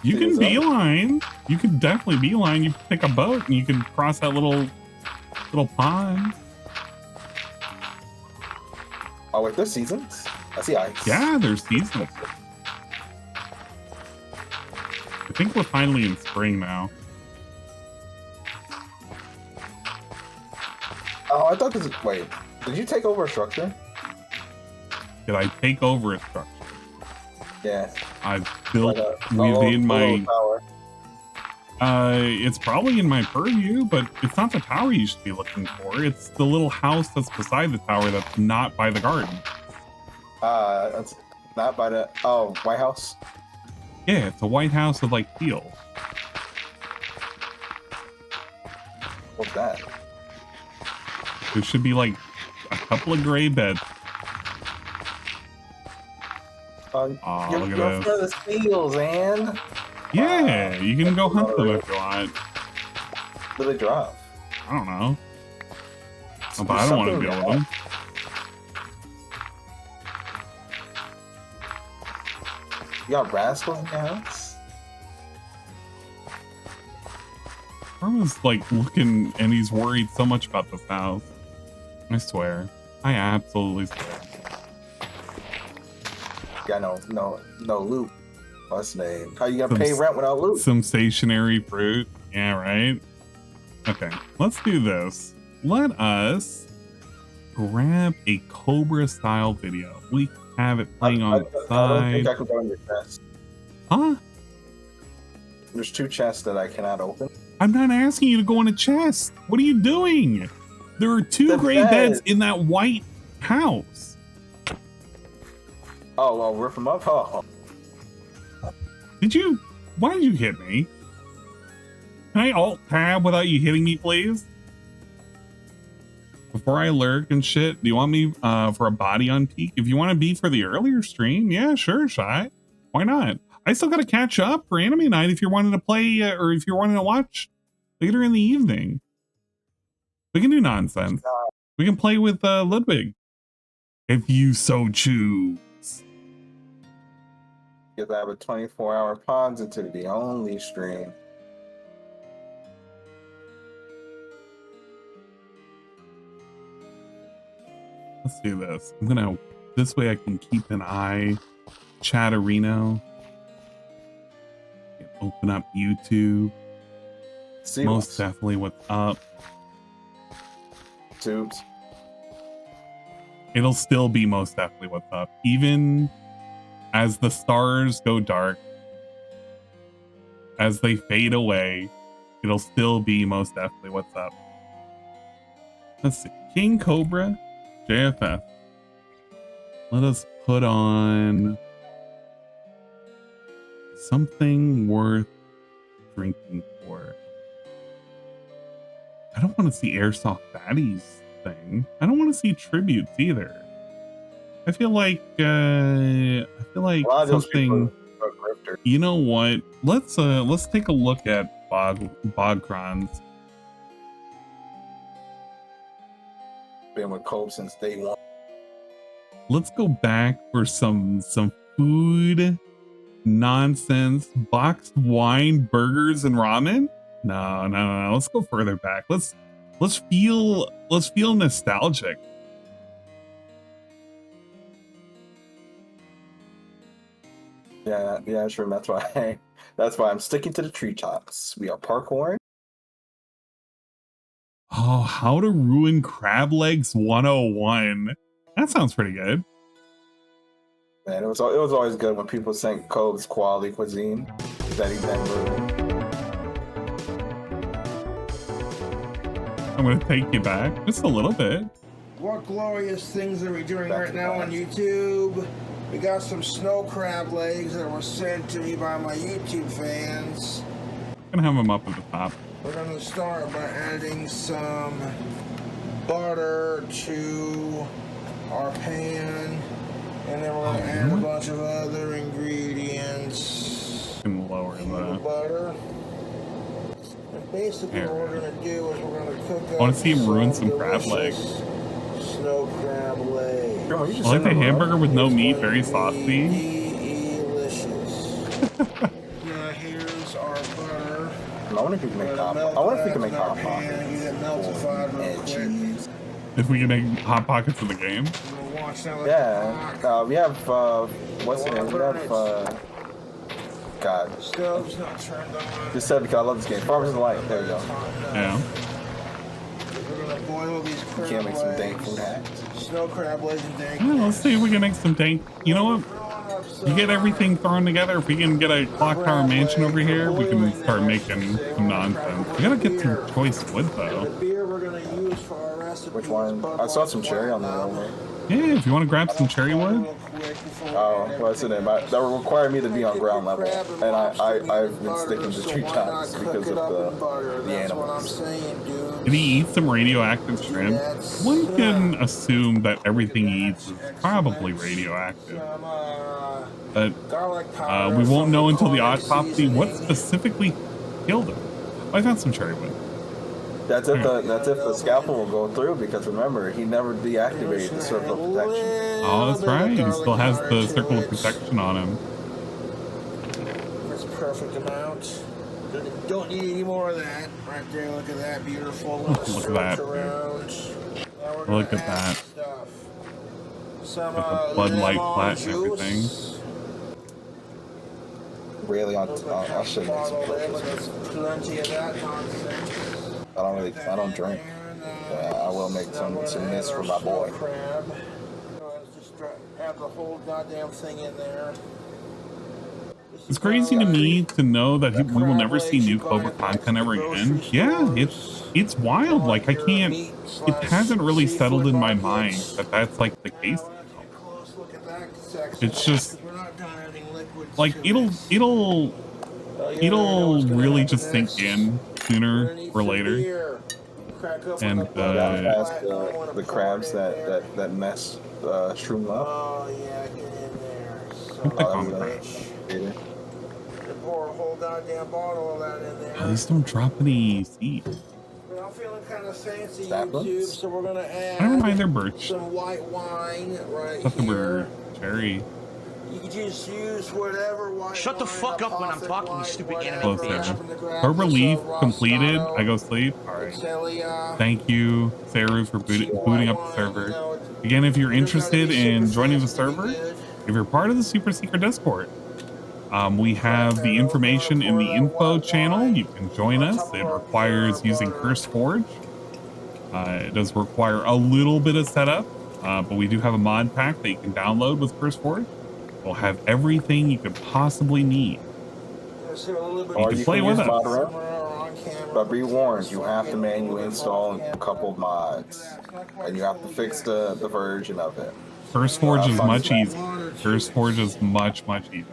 You can beeline. You can definitely beeline. You pick a boat and you can cross that little pond.
Oh wait, there's seasons. I see ice.
Yeah, there's seasons. I think we're finally in spring now.
Oh, I thought this. Wait, did you take over a structure?
Did I take over a structure?
Yeah.
I've built within my. It's probably in my purview, but it's not the tower you should be looking for. It's the little house that's beside the tower that's not by the garden.
That's not by the White House.
Yeah, it's a white house with like fields.
What's that?
There should be like a couple of gray beds.
You're
look
for the seals, man.
Yeah, you can go hunt them if you want.
Where do they drop?
I don't know. But I don't want to deal with them.
You got rascals in your house?
Herman's like looking and he's worried so much about this house. I swear. I absolutely swear.
Got no loot. What's the name? How you gonna pay rent without loot?
Some stationary fruit. Yeah, right? Okay, let's do this. Let us grab a Cobra style video. We have it playing on the side.
I don't think I can go in your chest.
Huh?
There's 2 chests that I cannot open.
I'm not asking you to go in a chest. What are you doing? There are 2 gray beds in that white house.
Oh, well, rip them up? Oh.
Why did you hit me? Can I alt tab without you hitting me, please? Before I lurk and shit, do you want me for a body on peak? If you want to be for the earlier stream, yeah, sure, Shy. Why not? I still got to catch up for anime night if you're wanting to play or if you're wanting to watch later in the evening. We can do nonsense. We can play with Ludwig if you so choose.
Because I have a 24-hour positivity only stream.
Let's do this. This way I can keep an eye. Chatterino. Open up YouTube.
See
Most definitely what's up.
Tubes.
It'll still be most definitely what's up. Even as the stars go dark, as they fade away, it'll still be most definitely what's up. Let's see. King Cobra, JFF. Let us put on something worth drinking for. I don't want to see Airsoft Baddies thing. I don't want to see tributes either. I feel like something. You know what? Let's take a look at Bogcrons.
Been with Cope since day one.
Let's go back for some food nonsense, boxed wine, burgers, and ramen. No. Let's go further back. Let's feel nostalgic.
Yeah, sure. That's why I'm sticking to the treetops. We are parkouring.
Oh, how to ruin crab legs 101. That sounds pretty good.
Man, it was always good when people sang Cobe's quality cuisine that he never.
I'm gonna take you back just a little bit.
What glorious things are we doing right now on YouTube? We got some snow crab legs that were sent to me by my YouTube fans.
I'm gonna have them up at the top.
We're gonna start by adding some butter to our pan, and then we're gonna add a bunch of other ingredients.
And lower the
butter. And basically, what we're gonna do is we're gonna cook up.
I want to see him ruin some crab legs.
Snow crab legs.
I like the hamburger with no meat, very saucy.
Here's our butter.
I wonder if we can make hot pockets. And cheese.
If we can make hot pockets in the game.
Yeah. We have what's the name? We have God.
Stove's not turned on.
Just said because I love this game. Farmers of the Light. There we go.
Yeah.
We're gonna boil these crab
can't make some dank
legs.
food hacks.
Snow crab legs and dank.
Well, let's see if we can make some dank. You know what? You get everything thrown together. If we can get a Clocktower mansion over here, we can start making some nonsense. We gotta get some choice wood though.
Which one? I saw some cherry on the road.
Yeah, if you want to grab some cherry wood.
Oh, what's the name? That would require me to be on ground level, and I've been sticking to treetops because of the animals.
Did he eat some radioactive shrimp? One can assume that everything he eats is probably radioactive. But we won't know until the autopsy what specifically killed him. I found some cherry wood.
That's if the scalpel will go through, because remember, he never deactivated the circle of protection.
Oh, that's right. He still has the circle of protection on him.
That's a perfect amount. Don't need any more of that. Right there, look at that beautiful little
Look at that. Look at that.
Some
With the Bud Light flat and
juice.
everything.
Really, I should make some purchase.
Plenty of that nonsense.
I don't drink. I will make some mist for my boy.
Just have the whole goddamn thing in there.
It's crazy to me to know that we will never see new Cobra content ever again. Yeah, it's wild. Like I can't. It hasn't really settled in my mind that that's like the case. It's just like it'll really just sink in sooner or later. And
the crabs that mess Shroom up.
Oh yeah, get in there.
Click on the crab.
Pour a whole goddamn bottle of that in there.
At least don't drop any seeds.
I'm feeling kind of fancy,
Saplings?
YouTube, so we're gonna add
Never mind, they're birch.
some white wine right
Thought they
here.
were cherry.
You can just use whatever white
Shut the
wine,
fuck up when I'm
apostle
talking, you
white,
stupid
whatever
anime
Close
you
there.
happen to grab.
Cobra
Just
Leaf
a
completed.
Rosado,
I go sleep. Alright.
Excelia,
Thank you, Saru, for booting up the
you
server.
know,
Again, if you're
it doesn't gotta
interested
be super
in joining the
fancy to be
server,
good.
if you're part of the super secret Discord, we have the information in the info channel. You can join us. It requires using Curse Forge. It does require a little bit of setup, but we do have a mod pack that you can download with Curse Forge. We'll have everything you could possibly need.
Or
can
you
play
can
with
use
us.
Modern. But be warned, you have to manually install a couple mods, and you have to fix the version of it.
Curse Forge is much easier. Curse Forge is much easier.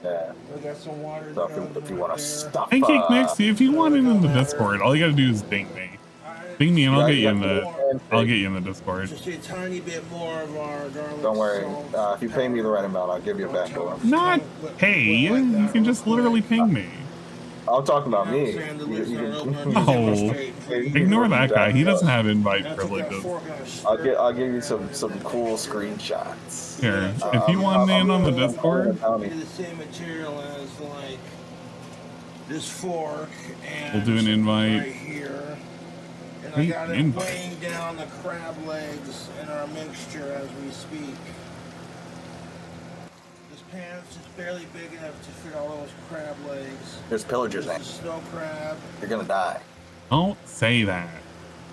Yeah. So if you want to stuff.
Pancake Mix, if you want it in the Discord, all you gotta do is ding me. Ding me and I'll get you in the Discord.
Just a tiny bit more of our garlic
Don't worry.
salt.
If you pay me the right amount, I'll give you a back door.
Not pay, you can just literally ping me.
I'm talking about me.
No, ignore that guy. He doesn't have invite privileges.
I'll give you some cool screenshots.
Here, if you want in on the Discord,
The same material as like this fork and
we'll do an invite.
right here. And I
Hey,
got it
invite.
weighing down the crab legs in our mixture as we speak. This pan's just barely big enough to fit all those crab legs.
There's pillagers
This
in.
is snow crab.
You're gonna die.
Don't say that.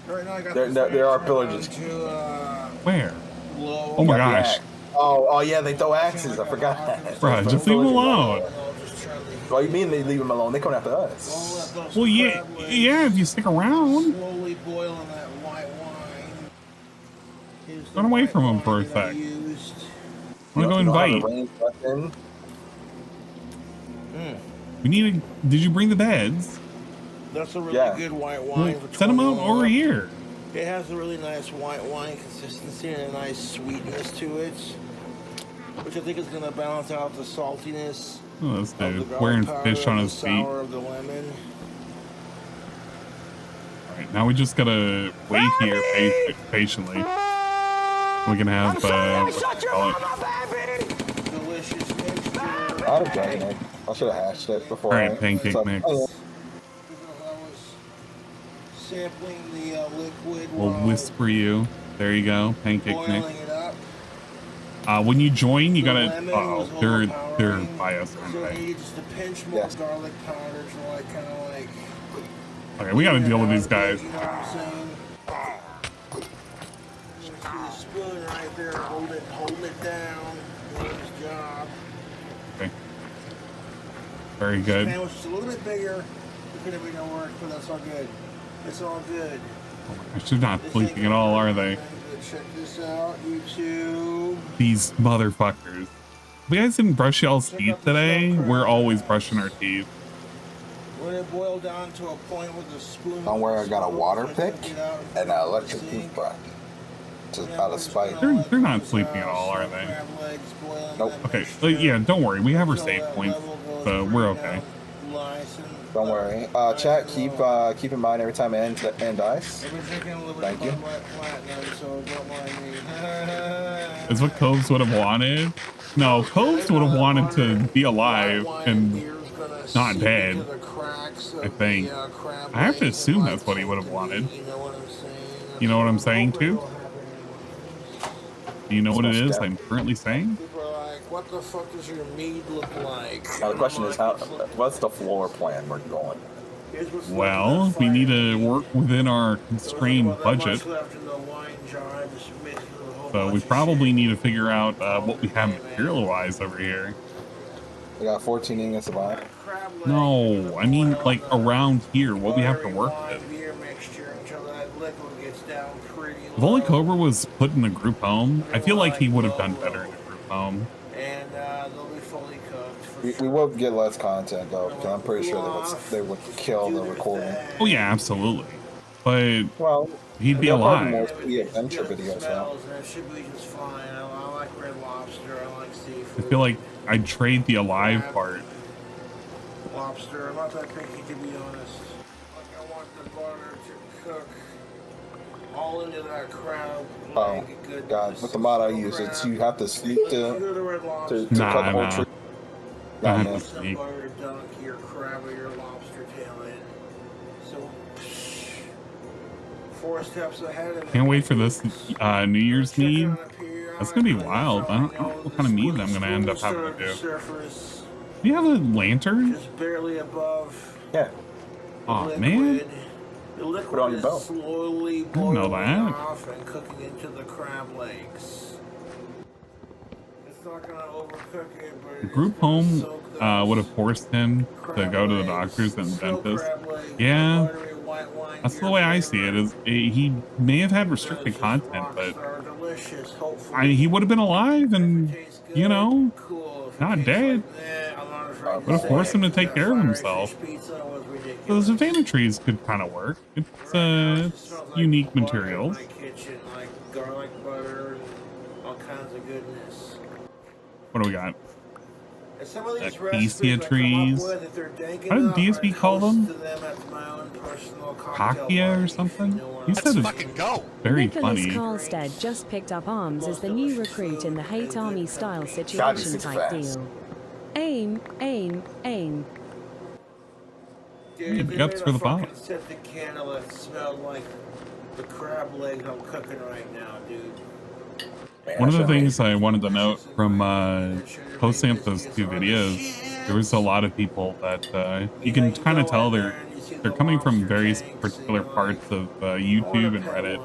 Right now I got
There-
this
there are
pan
pillagers.
to,
Where?
low.
Oh my
Got the
gosh.
axe. Oh yeah, they throw axes. I forgot.
Bruh, just leave him alone.
What do you mean they leave him alone? They coming after us.
Well, yeah, if you stick around.
Slowly boiling that white wine. Here's the
Run away
white
from him for a
wine that I
sec.
used.
I'm gonna go invite. We need to. Did you bring the beds?
That's a really
Yeah.
good white
Well,
wine. For
send them out
21.
over here.
It has a really nice white wine consistency and a nice sweetness to it, which I think is going to balance out the saltiness
Oh, this
of the
dude
garlic
wearing
powder
fish on
and
his
the
feet.
sour of the lemon.
All right, now we just gotta wait here patiently. We can have what you call it.
Delicious mixture.
I'd have done it. I should have hashed it before.
All right, pancake mix.
I was sampling the liquid
We'll
while
whisper you. There you go, pancake mix.
boiling it up.
When you join, you
The
gotta.
lemon
Oh,
was
they're
overpowering,
by us.
So I
Aren't
needed just a pinch more
Yes.
garlic powder to like kind of like.
they? Okay, we gotta deal with these guys.
You know what I'm saying? See the spoon right there, holding it down. Doing his job.
Okay. Very
This
good.
pan was just a little bit bigger. It could have been work, but that's all good. It's all good.
They're not sleeping at all, are they?
Check this out, YouTube.
These motherfuckers. If you guys didn't brush y'all's teeth today, we're always brushing our teeth.
When it boiled down to a point with the spoon.
Don't worry, I got a water pick
Take it out
and an electric
sink.
toothbrush. Just
Yeah,
out
we're
of
just
spite.
gonna
They're not
let this,
sleeping at all, are they?
crab legs boil in
Nope.
that
Okay,
mixture.
yeah, don't worry. We have our
Until
save
that
points,
level goes
so
pretty
we're okay.
down nice and-
Don't worry. Chat, keep in mind every time N dies.
I've been drinking a little bit
Thank
of
you.
Bud Light Platinum, so don't mind me.
Is what Coves would have wanted. No, Coves would have wanted to be alive and not dead. I think. I have to assume that's what he would have wanted. You know what I'm saying too? Do you know what it is I'm currently saying?
People are like, what the fuck does your mead look like?
Now the question is, what's the floor plan we're going?
Here's what's left
Well,
in that
we need
fire.
to work within our
There wasn't
constrained
that much
budget.
left in the wine jar, I just mixed with a whole
So we
bunch of
probably
shit.
need to figure out what we have material-wise over here.
We got 14 ingots of iron.
Crab leg,
No, I mean like around here, what we have to work
wine,
with.
beer mixture until that liquid gets down pretty
If only
low.
Cobra was put in the group home, I feel like he would have done better in a group home.
And they'll be fully cooked for
We will get less content though, because I'm pretty sure they would kill the recording.
Oh yeah, absolutely. But
well,
he'd be alive.
Mostly adventure videos now.
That should be just fine. I like Red Lobster. I like seafood.
I feel like I'd trade the alive part.
Lobster. I'm not that picky, to be honest. Like I want the butter to cook all into that crab.
Oh God! With the mod I use, it's you have to sneak to cut the whole tree.
I have to sneak.
Butter to dunk your crab or your lobster tail in. So 4 steps ahead.
Can't wait for this New Year's mead. That's gonna be wild. I don't know what kind of mead I'm gonna end up having to do. Do you have a lantern?
Just barely above.
Yeah.
Oh man.
The liquid
Put it on your belt.
slowly
I didn't know
boiling
that.
off and cooking into the crab legs. It's not gonna overcook it, but
The group home would have forced him to go to the doctors and dentist. Yeah, that's the way I see it. Is he may have had restricted content, but he would have been alive and you know not dead. Would have forced him to take care of himself. So the savannah trees could kind of work. It's unique materials. What do we got? Acacia trees. How did DSB call them? Kakia or something? You said it's very funny.
Nicholas Carlstead just picked up arms as the new recruit in the hate army style situation type deal. Aim, aim, aim.
Dude, guts for the bomb.
Set the candle that smelled like the crab leg I'm cooking right now, dude.
One of the things I wanted to note from posting up those 2 videos, there was a lot of people that you can kind of tell they're coming from various particular parts of YouTube and Reddit.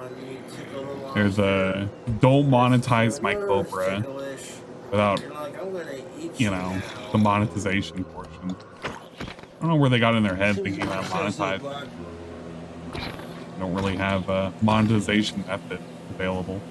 There's a don't monetize my Cobra without, you know, the monetization portion. I don't know where they got in their head thinking about monetize. Don't really have a monetization method available.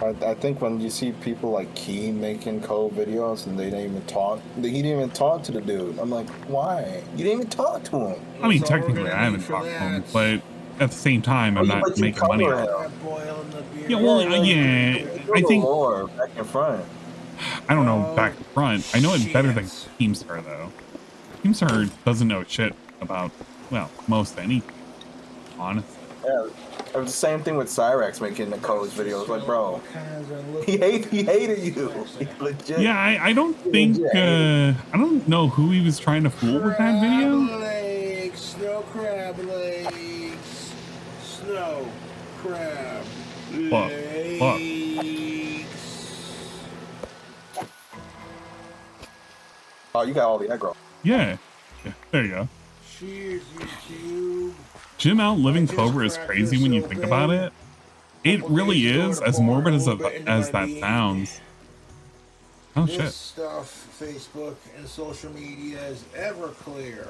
I think when you see people like Key making code videos and they didn't even talk, he didn't even talk to the dude. I'm like, why? You didn't even talk to him.
I mean, technically I haven't talked to him, but at the same time, I'm not making money. Yeah, well, yeah, I think
more back in front.
I don't know back to front. I know it better than Keemstar though. Keemstar doesn't know shit about, well, most anything, honestly.
Yeah, it was the same thing with Cyrex making the codes videos. Like, bro, he hated you. Legit.
Yeah, I don't think I don't know who he was trying to fool with that video.
Legs, snow crab legs, snow crab legs.
Oh, you got all the aggro.
Yeah, there you go.
Cheers, YouTube.
Jim outliving Cobra is crazy when you think about it. It really is, as morbid as that sounds. Oh shit.
This stuff, Facebook and social media is Everclear.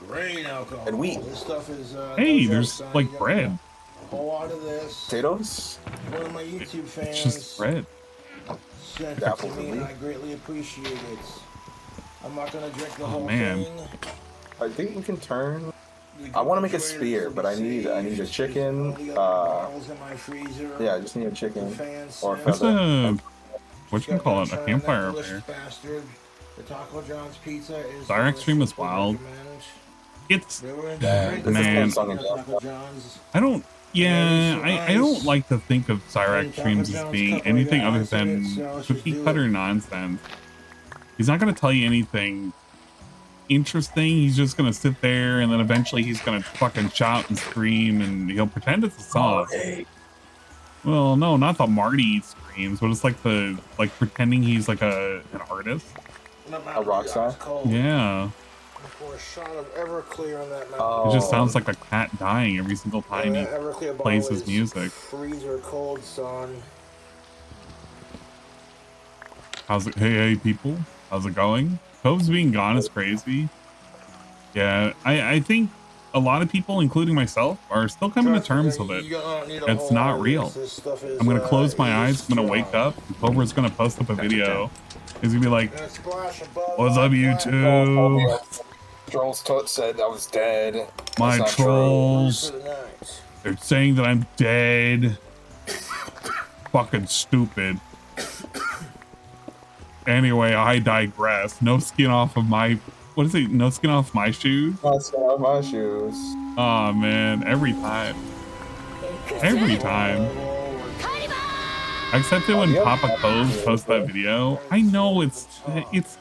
Grain alcohol.
And wheat.
This stuff is
Hey, there's like bread.
A whole lot of this.
Potatoes?
One of my YouTube fans
It's just bread.
sent it to me and I greatly appreciate it. I'm not gonna drink the whole
man.
thing.
I think we can turn. I want to make a spear, but I need a chicken. Yeah, I just need a chicken or a
That's
feather.
what you can call it, a campfire over here.
The Taco John's pizza is
Direct stream is wild. It's
This
man.
is song and
Taco John's.
I don't. Yeah, I don't like to think of Cyrax streams as being anything other than cookie cutter nonsense. He's not gonna tell you anything interesting. He's just gonna sit there and then eventually he's gonna fucking shout and scream and he'll pretend it's a song. Well, no, not the Marty screams, but it's like the pretending he's like an artist.
A rock star?
Yeah.
For a shot of Everclear on that
Oh.
It just sounds like a cat dying every single time he
Everclear
plays
bottle
his
is
music.
freezer cold, son.
How's it? Hey, people. How's it going? Cove's being gone is crazy. Yeah, I think a lot of people, including myself, are still coming to terms with it. It's not real. I'm going to close my eyes. I'm going to wake up. And Cobra's going to post up a video He's gonna be like,
And a splash above
"What's up,
my
YouTube?
Trolls said I was dead.
My
That's not
trolls.
For the night.
They're saying that I'm dead. Fucking stupid." Anyway, I digress. No skin off of my. What is it? No skin off my shoes?
No skin off my shoes.
Oh man, every time. Every time. Except that when Papa Cove posts that video, I know it's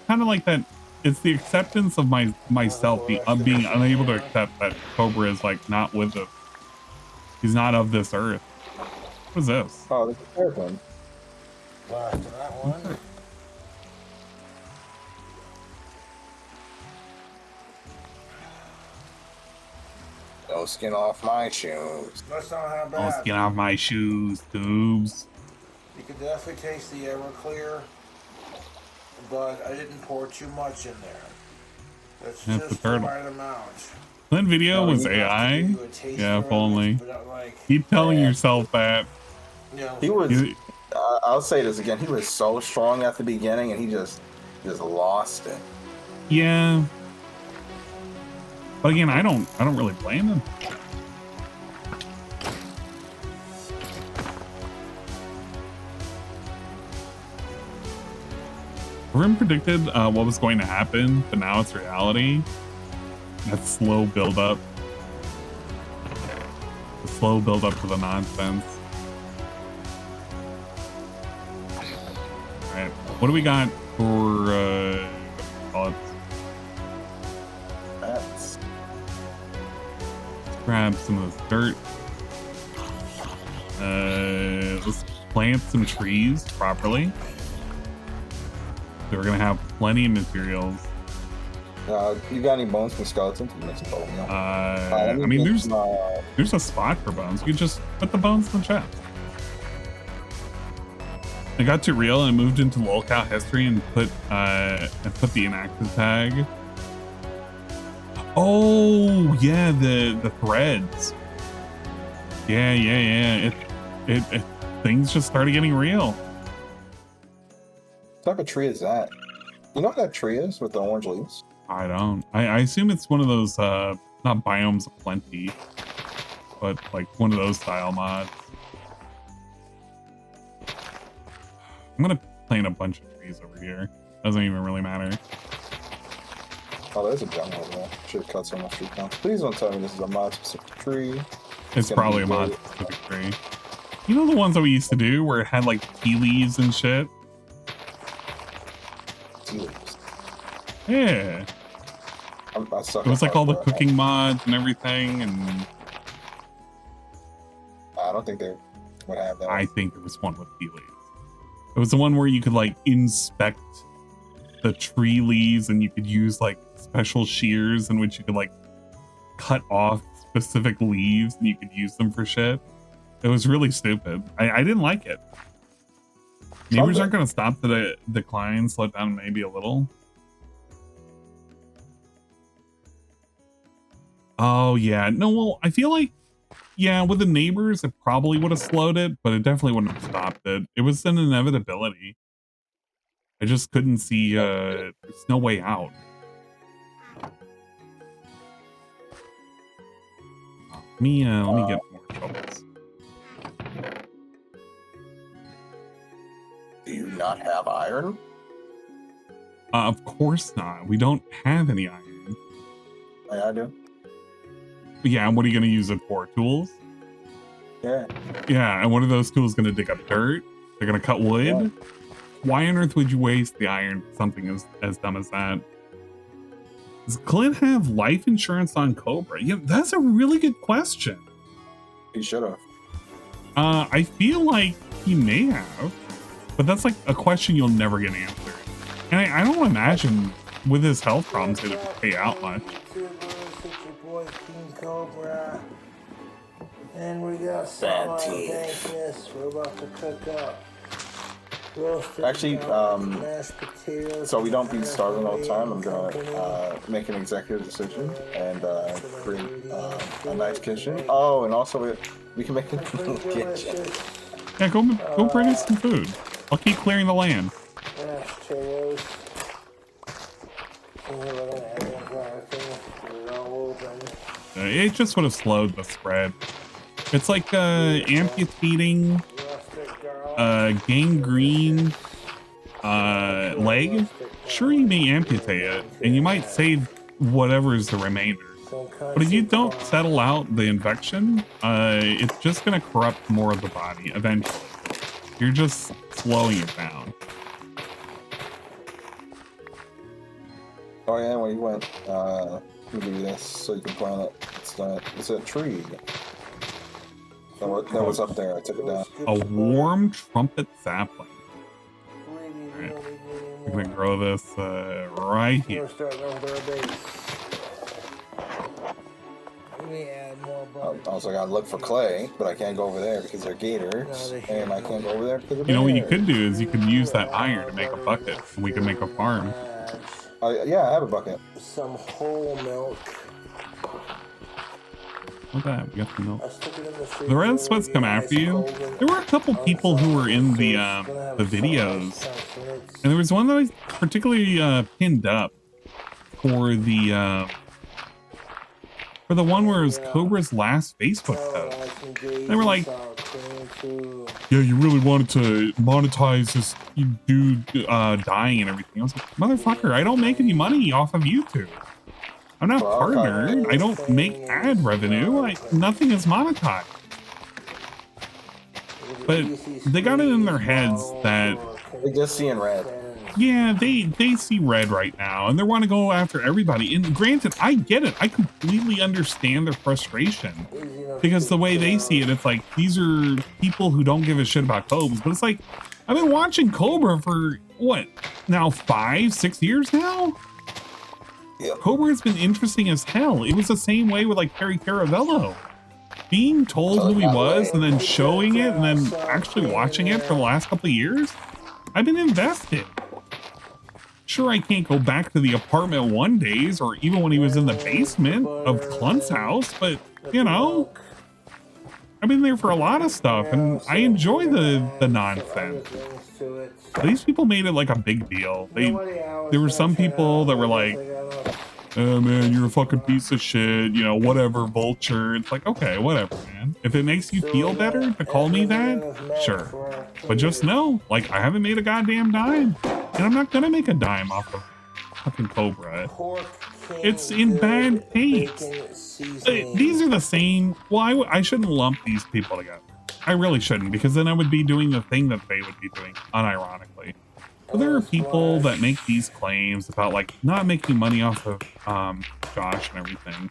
kind of like that. It's the acceptance of myself being unable to accept that Cobra is like not with us. He's not of this earth. What is this?
Oh, this is a third one.
After that one.
No skin off my shoes.
That's not how
No
bad.
skin off my shoes, tubes.
You can definitely taste the Everclear, but I didn't pour too much in there. That's
Yeah, it's
just
the
the
turtle.
right amount.
That video
No,
was
you have
AI.
Give you a taste
Yeah, if
of it,
only.
but not like,
Keep telling
Yeah.
yourself that.
you know,
He was.
You-
I'll say this again. He was so strong at the beginning, and he just lost it.
Yeah. But again, I don't really blame him. Rim predicted what was going to happen, but now it's reality. That slow build up. The slow build up to the nonsense. Alright, what do we got for call it?
That's
Grab some of this dirt. Let's plant some trees properly. So we're gonna have plenty of materials.
you got any bones from skeletons? You make some bone meal.
I mean, there's a spot for bones. You can just put the bones in the chest. I got too real and I moved into lolcow history and put the inactive tag. Oh yeah, the threads. Yeah. It things just started getting real.
What type of tree is that? You know what that tree is with the orange leaves?
I don't. I assume it's one of those not biomes of plenty, but like one of those style mods. I'm gonna plant a bunch of trees over here. Doesn't even really matter.
Oh, there's a jungle over there. Should have cut so much tree down. Please don't tell me this is a mod specific tree.
It's
gonna
probably
be
a mod
great.
specific tree. You know the ones that we used to do where it had like tea leaves and shit?
Tea leaves.
Yeah.
I suck
It was
at
like all the
parkour.
cooking mods and everything, and
I don't think they would have that.
I think there was one with tea leaves. It was the one where you could like inspect the tree leaves and you could use like special shears in which you could like cut off specific leaves and you could use them for shit. It was really stupid. I didn't like it. Neighbors aren't going to stop the decline, slow it down maybe a little. Oh yeah, no, well, I feel like, yeah, with the neighbors, it probably would have slowed it, but it definitely wouldn't have stopped it. It was an inevitability. I just couldn't see, there's no way out. Let me get more troubles.
Do you not have iron?
Of course not. We don't have any iron.
I do.
Yeah, and what are you going to use it for? Tools?
Yeah.
Yeah, and what are those tools going to dig up dirt? They're going to cut wood?
Yeah.
Why on earth would you waste the iron for something as dumb as that? Does Clint have life insurance on Cobra? Yeah, that's a really good question.
He should have.
I feel like he may have, but that's like a question you'll never get answered. And I don't imagine with his health problems it would pay out much.
It's your boy King Cobra. And we got
Bad
some
tea.
dankness we're about to cook up. Roasted
Actually,
mashed potatoes,
so we don't be starving all the time, I'm
company.
gonna make an executive decision and create a nice kitchen. Oh, and also we can make a little kitchen.
Yeah, go produce some food. I'll keep clearing the land.
Ashtrays. And we're gonna add in everything. Get it all open.
It just would have slowed the spread. It's like amputating gangrene leg. Sure, you may amputate it, and you might save whatever is the remainder. But if you don't settle out the infection, it's just going to corrupt more of the body eventually. You're just slowing it down.
Oh yeah, when you went, give you this so you can plant it. It's a tree. That was up there. I took it down.
A warm trumpet sapling. Alright. We're gonna grow this right here.
I also gotta look for clay, but I can't go over there because they're gators, and I can't go over there because
you know what you could do is you could use that iron to make a bucket, and we can make a farm.
Yeah, I have a bucket.
Some whole milk.
Look at that, we got the milk. The red sweats come after you. There were a couple people who were in the videos, and there was one that I particularly pinned up for the one where it was Cobra's last Facebook post. They were like, yeah, you really wanted to monetize this dude dying and everything. I was like, motherfucker, I don't make any money off of YouTube. I'm not partnered. I don't make ad revenue. Nothing is monetized. But they got it in their heads that
They're just seeing red.
yeah, they see red right now, and they want to go after everybody. And granted, I get it. I completely understand their frustration because the way they see it, it's like these are people who don't give a shit about Cobras. But it's like I've been watching Cobra for what now 5-6 years now.
Yep.
Cobra has been interesting as hell. It was the same way with like Perry Caravello. Being told who he was and then showing it and then actually watching it for the last couple of years, I've been invested. Sure, I can't go back to the apartment 1 days or even when he was in the basement of Clunt's house, but you know, I've been there for a lot of stuff and I enjoy the nonsense. These people made it like a big deal. There were some people that were like, oh man, you're a fucking piece of shit, you know, whatever, vulture. It's like, okay, whatever, man. If it makes you feel better to call me that, sure. But just know, like, I haven't made a goddamn dime. And I'm not gonna make a dime off of fucking Cobra. It's in bad taste. These are the same. Well, I shouldn't lump these people together. I really shouldn't, because then I would be doing the thing that they would be doing, unironically. But there are people that make these claims about like not making money off of Josh and everything.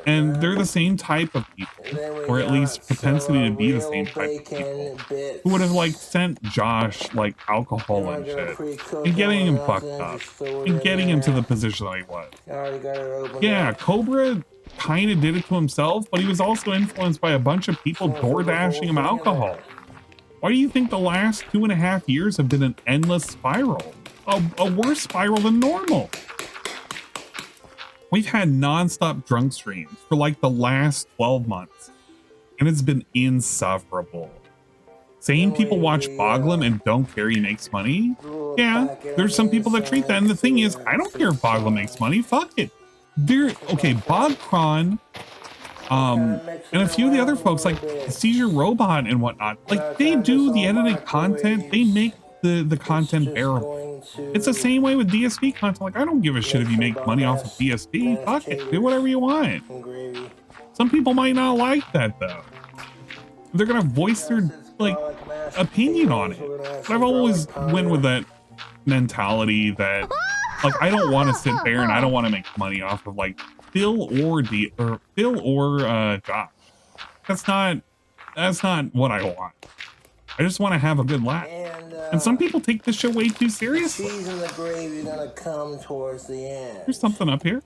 And they're the same type of people, or at least propensity to be the same type of people, who would have like sent Josh like alcohol and shit, and getting him fucked up, and getting him to the position that he was. Yeah, Cobra kind of did it to himself, but he was also influenced by a bunch of people door dashing him alcohol. Why do you think the last 2.5 years have been an endless spiral? A worse spiral than normal. We've had non-stop drunk streams for like the last 12 months, and it's been insufferable. Same people watch Boglum and don't care he makes money. Yeah, there's some people that treat that, and the thing is, I don't care if Boglum makes money. Fuck it. Okay, Bogcron, and a few of the other folks like Seizure Robot and whatnot, like they do the edited content, they make the content bearable. It's the same way with DSP content. Like, I don't give a shit if you make money off of DSP. Fuck it, do whatever you want. Some people might not like that though. They're gonna voice their like opinion on it. But I've always went with that mentality that like I don't want to sit there and I don't want to make money off of like Phil or Josh. That's not what I want. I just want to have a good laugh. And some people take this shit way too seriously.
Season the gravy gonna come towards the end.
There's something up here.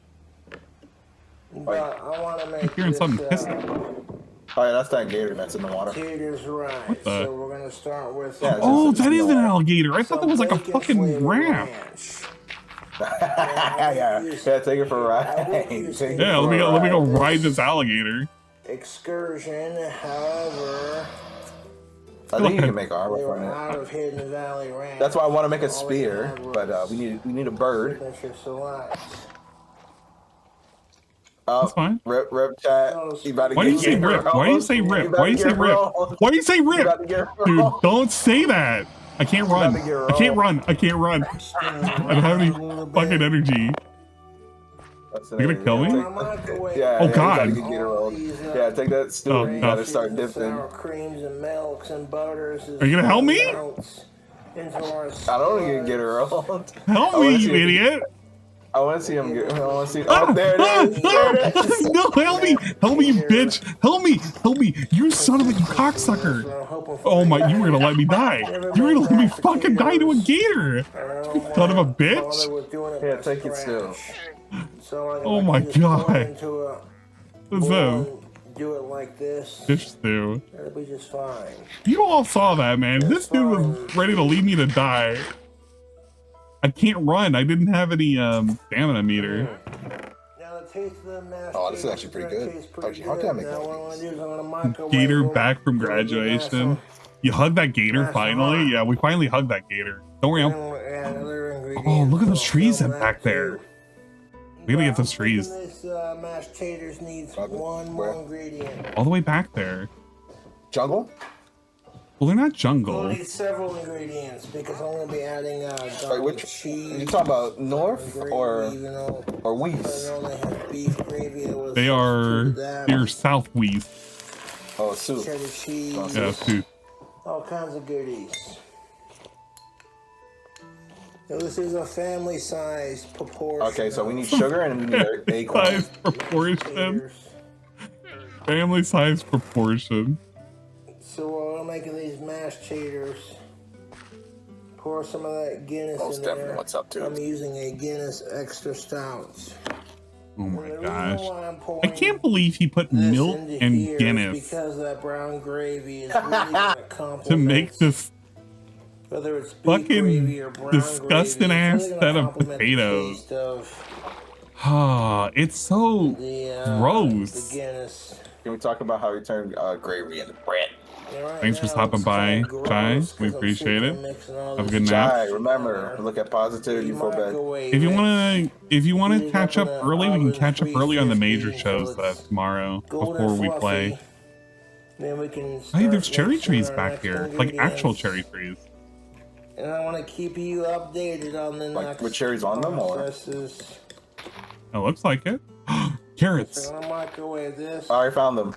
But I want to make
I'm hearing something pissing.
Oh yeah, that's that gator that's in the water.
Gator's right.
What the?
So we're gonna start with.
Oh, that is an alligator. I thought that was like a fucking ram.
yeah, take it for a ride.
Yeah, let me go ride this alligator.
Excursion, however.
I think you can make armor
They were
from
out
it.
of Hidden Valley Ranch.
That's why I want to make a
All they
spear,
had was
but we need a bird.
signature select.
That's fine.
Rip chat. You about to
Why do you
get
say rip? Why do you say rip? Why do you say rip? Why do you say rip? Dude, don't say that. I can't run. I can't run. I can't run. I don't have any fucking energy. You gonna kill me?
Yeah.
Oh God.
Yeah, take that stew.
Oh,
You
no.
gotta start dipping.
Sour creams and milks and butters.
Are you gonna help me?
I don't want to get her old.
Help me, you idiot.
I want to see him get. I want to see. Oh, there it is. There it is.
No, help me. Help me, you bitch. Help me. Help me. You son of a you cocksucker. Oh my, you were gonna let me die. You were gonna let me fucking die to a gator. You son of a bitch.
Yeah, take it still.
Oh my God. What's that?
Do it like this.
Fish stew.
It'll be just fine.
You all saw that, man. This dude was ready to leave me to die. I can't run. I didn't have any stamina meter.
Now the taste of the mashed
Oh, this is actually pretty good. Actually, how can I make that?
Gator back from graduation. You hugged that gator finally? Yeah, we finally hugged that gator. Don't worry. Oh, look at those trees back there. We gotta get those trees.
This mashed taters needs one more ingredient.
All the way back there.
Jungle?
Well, they're not
We'll
jungle.
need several ingredients because I'm gonna be adding
Wait, which?
cheese.
You talking about north
gravy,
or
even though
Weiss?
I only have beef gravy. That was
They are
that.
they're southwest.
Oh, soup.
Cheddar cheese.
Yeah, too.
All kinds of goodies. So this is a family-sized proportion.
Okay, so we need sugar and we need acorn.
Size proportion. Family size proportion.
So while I'm making these mashed taters, pour some of that Guinness
Most
in
definitely
there.
what's up to
I'm
it.
using a Guinness Extra Stout.
Oh my
The reason
gosh.
why I'm
I
pouring
can't believe he put
this
milk
into
and
here is
Guinness
because that brown gravy is really gonna complement
to make this
whether it's beef
fucking
gravy or brown
disgusting
gravy,
ass
it's really
set
gonna
of
complement the
potatoes.
taste of
Ah, it's so
the
gross.
Guinness.
Can we talk about how we turn gravy into bread?
Right
Thanks for
now,
stopping
it's
by,
kinda gross
Jai.
'cause
We
I'm
appreciate
sitting
it.
there mixing all
Have a
this
good nap.
Jai, remember, look at positivity for bed.
microwave
If you
it.
wanna catch up early, we can catch up early on the major shows tomorrow
Golden
before we
fluffy.
play.
Then we can
Hey,
start
there's cherry
mixing
trees
our
back
next
here, like actual
ingredients.
cherry trees.
And I want to keep you updated on the
Like
next
with cherries on them, or?
processes.
It looks like it.
So
Carrots.
I'm gonna microwave this.
I already found them.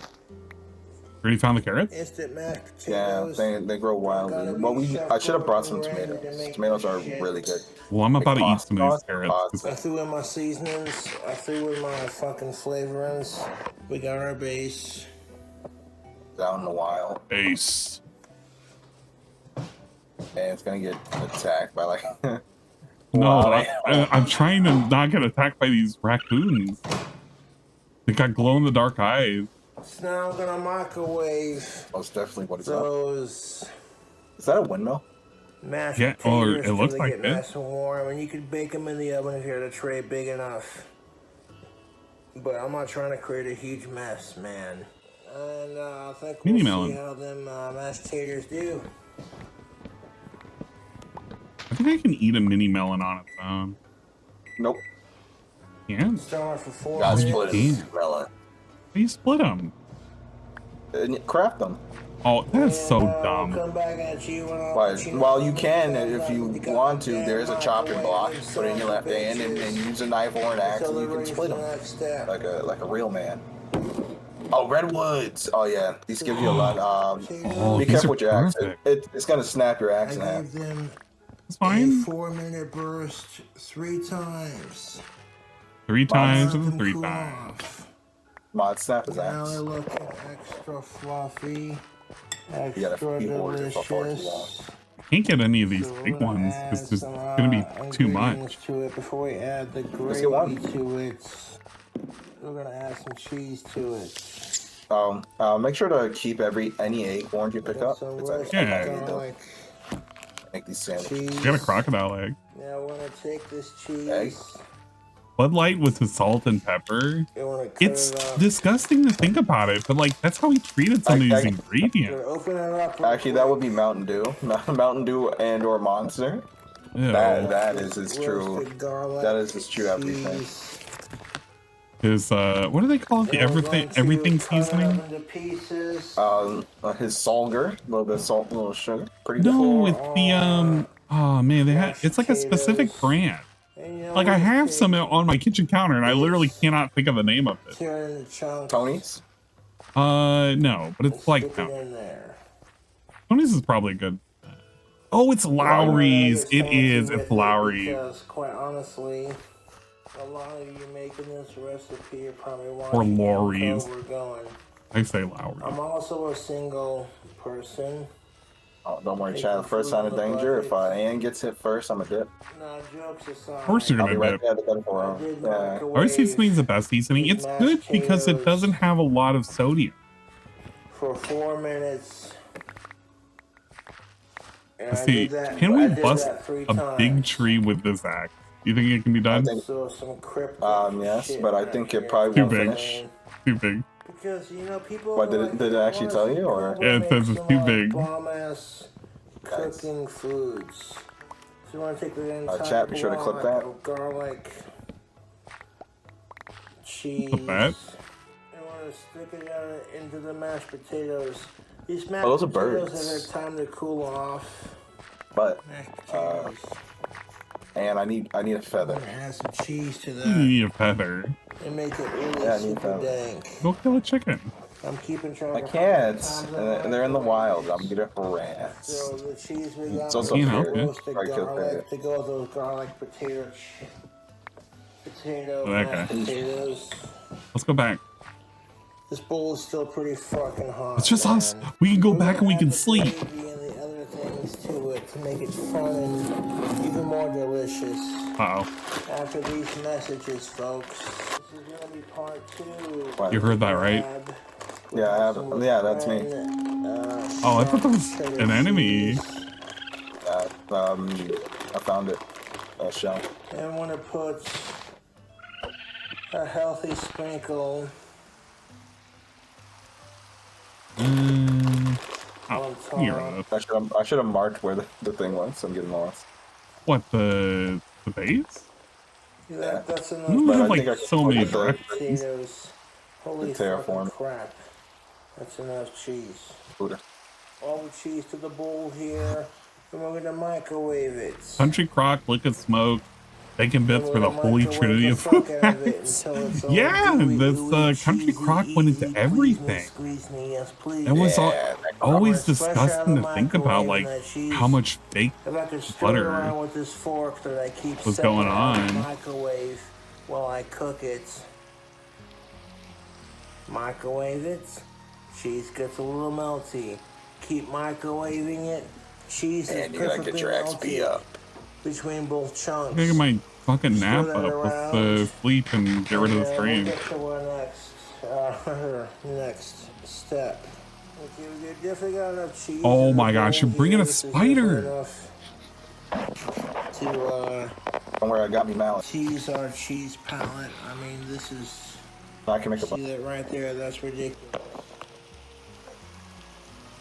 Already found the carrots?
Instant mashed
Yeah,
potatoes.
they grow wildly. Well, I should have brought some tomatoes. Tomatoes are really good.
Well, I'm about to eat some of these
Pasta,
carrots.
pasta.
I threw in my seasonings. I threw in my fucking flavorings. We got our base.
Down in the wild.
Ace.
And it's gonna get attacked by like.
No,
Wow.
I'm trying to not get attacked by these raccoons. They got glow in the dark eyes.
So now I'm gonna microwave
Most definitely what it's up.
those
Is that a windmill?
mashed
Yeah,
potatoes
or it
till
looks
they
like
get
it.
nice and warm, and you could bake them in the oven if you had a tray big enough. But I'm not trying to create a huge mess, man. And I think we'll
Mini
see
melon.
how them mashed taters do.
I think I can eat a mini melon on its own.
Nope.
Yeah.
Start for 4
Gotta
minutes.
split
can.
it. Melon.
How you split them?
And you craft them.
Oh, that's so
I'll
dumb.
come back at you when I'll
Why?
let you know
Well, you
when
can
I'm
if you
done.
want to.
Goddamn
There is a chopping block.
microwave
Put it in your left hand and use a knife or an axe, and you can split them
Next step.
like a real man. Oh, redwoods. Oh yeah, these give you a lot.
Oh,
Be
these
careful
are
with your axe.
perfect.
It's gonna snap your
I
axe in half.
gave them
It's
a
fine.
4-minute burst 3 times.
3 times
Let
and
them
3
cool
times.
off.
Mod snap his
Now
axe.
they're looking extra fluffy,
You gotta
extra
be more than so far as you
delicious.
I can't get any of these
So we're
big
gonna
ones.
add
It's just
some,
gonna be too much.
ingredients to it before we add the
Let's get one.
gravy to it. We're gonna add some cheese to it.
Make sure to keep any acorn you pick up.
Some
It's
roasted
Yeah.
garlic,
Make these sandwiches.
cheese.
I got a crocodile egg.
Now we're gonna take this cheese.
Egg?
Bud Light with the salt and pepper.
You wanna cut
It's
it up.
disgusting to think about it, but like that's how he treated some of these
Gonna
ingredients.
open it up.
Actually, that would be Mountain Dew. Mountain Dew and or Monster.
Ew.
That is his true.
Roasted garlic,
That is his true everything.
cheese.
His what do they call it? The
And we're going to
everything
cut it up
seasoning?
into pieces.
His Solger, a little bit of salt, a little sugar. Pretty
No,
good.
it's the oh man, they had it's like a specific brand.
And, you know,
Like I
we
have
take
some on my kitchen counter and I literally cannot think of the name of it.
tear it into chunks,
Tony's.
No, but it's like
stick it in there.
Tony's is probably good. Oh, it's Lowry's. It is. It's Lowry's.
Because quite honestly, a lot of you making this recipe are probably
Or
watching
Lowry's.
how we're going.
I say Lowry.
I'm also a single person.
Oh, don't worry, Chad. First sign of danger. If Ann gets hit first, I'm a dip.
No, jokes aside.
Of course you're
I'll be
gonna
right
dip.
there at the gun for
I
him.
did
Yeah.
microwave
Our seasoning's the best seasoning. It's good because it doesn't have a lot of sodium.
for 4 minutes. And
Let's
I
see.
did that-
Can
I
we
did
bust
that 3
a big
times.
tree with this axe? You think it can be
I
done?
think,
So some cryptic
yes,
shit
but I
right
think
here.
it probably
Too
won't
big.
finish.
Too big.
Because you know people.
What, did it actually tell you, or?
Yeah, it says it's too big.
Bomb-ass cooking foods. So you want to take the entire
chat, be sure to clip that.
of garlic, cheese.
Clip that.
You want to stick it down into the mashed potatoes. These mashed
those are
potatoes
birds.
have had time to cool off.
But
Mashed potatoes.
and I need a feather.
I'm gonna add some cheese to
You
that
need a feather.
and make it really
Yeah, I need
super
that.
dank.
Go kill a chicken.
I'm keeping track
I
of
can't.
how many times
And they're in the wild. I'm gonna rats.
So the cheese we got
It's also
Can't help
fair.
it.
roasted
Right, kill
garlic
fair.
to go with those garlic potato
Okay.
mashed potatoes.
Let's go back.
This bowl is still pretty fucking hot.
It's just us.
man.
We can go
We're
back
gonna
and we
add
can
the
sleep.
gravy and the other things to it to make it fun and even more delicious.
Uh-oh.
After these messages, folks, this is gonna be part 2.
What?
You heard that, right?
Yeah, I have. Yeah, that's me.
Oh, I thought that was an enemy.
I found it. Shell.
And I want to put a healthy sprinkle
Oh,
on
you're
top.
I should have marked where the thing was. I'm getting lost.
what, the base?
Yeah, that's enough.
We
But
have
I
like
think I
so
can
many
put the-
directions.
Potatoes. Holy
The terraform.
fucking crap. That's enough cheese.
Buddha.
All the cheese to the bowl here. And we're gonna microwave it.
Country crock, liquid smoke, bacon bits
And
for
we're
the
gonna
holy
microwave
trinity
the
of
fuck
food.
out of it until it's all
Yeah,
gooey,
this
gooey,
country
cheesy,
crock went into
squeeze me,
everything.
squeeze me, yes, please.
It was
Yeah,
always
When it's fresh out of
disgusting
the
to think about,
microwave
like
and that cheese-
how much fake
If I could stir it
butter
around with this fork that I keep
was
setting
going
on the
on.
microwave while I cook it. Microwave it. Cheese gets a little melty. Keep microwaving it. Cheese is
And you gotta
perfectly
get your XP
melted
up.
between both chunks.
I'm gonna get my fucking nap
Stir that
up. Let's
around.
sleep and get rid of the
And
stream.
We'll get to our next step. If you definitely got enough cheese.
Oh
in
my
the
gosh,
bowl
you're bringing
here,
a
this is
spider.
enough to
Don't worry, I got me mallet.
tease our cheese palette. I mean, this is,
I can make a.
see that right there? That's ridiculous.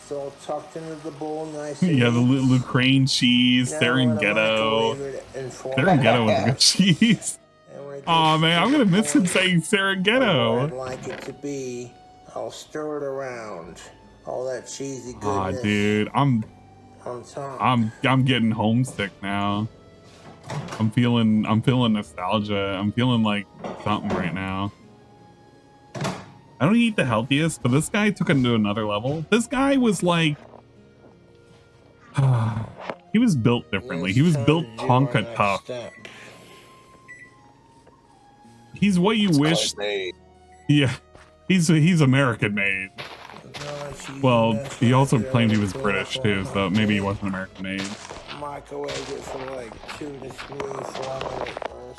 It's all tucked into the bowl, nice. and
Yeah, the
neat.
Lucrane cheese,
Now we're gonna
Serenghetto.
microwave it in 4
Serenghetto
minutes.
was good cheese.
And when it
Aw
gets
man, I'm
to
gonna
the
miss him
point
saying
where I'd
Serenghetto.
like it to be, I'll stir it around. All that cheesy goodness
Aw dude, I'm
on top.
I'm getting homesick now. I'm feeling nostalgia. I'm feeling like something right now. I don't eat the healthiest, but this guy took it to another level. This guy was like he was built differently. He was built Tonka tough. He's what you wish. Yeah, he's American made. Well, he also claimed he was British too, so maybe he wasn't American made.
Microwave it for like 2 to 3, 4 minutes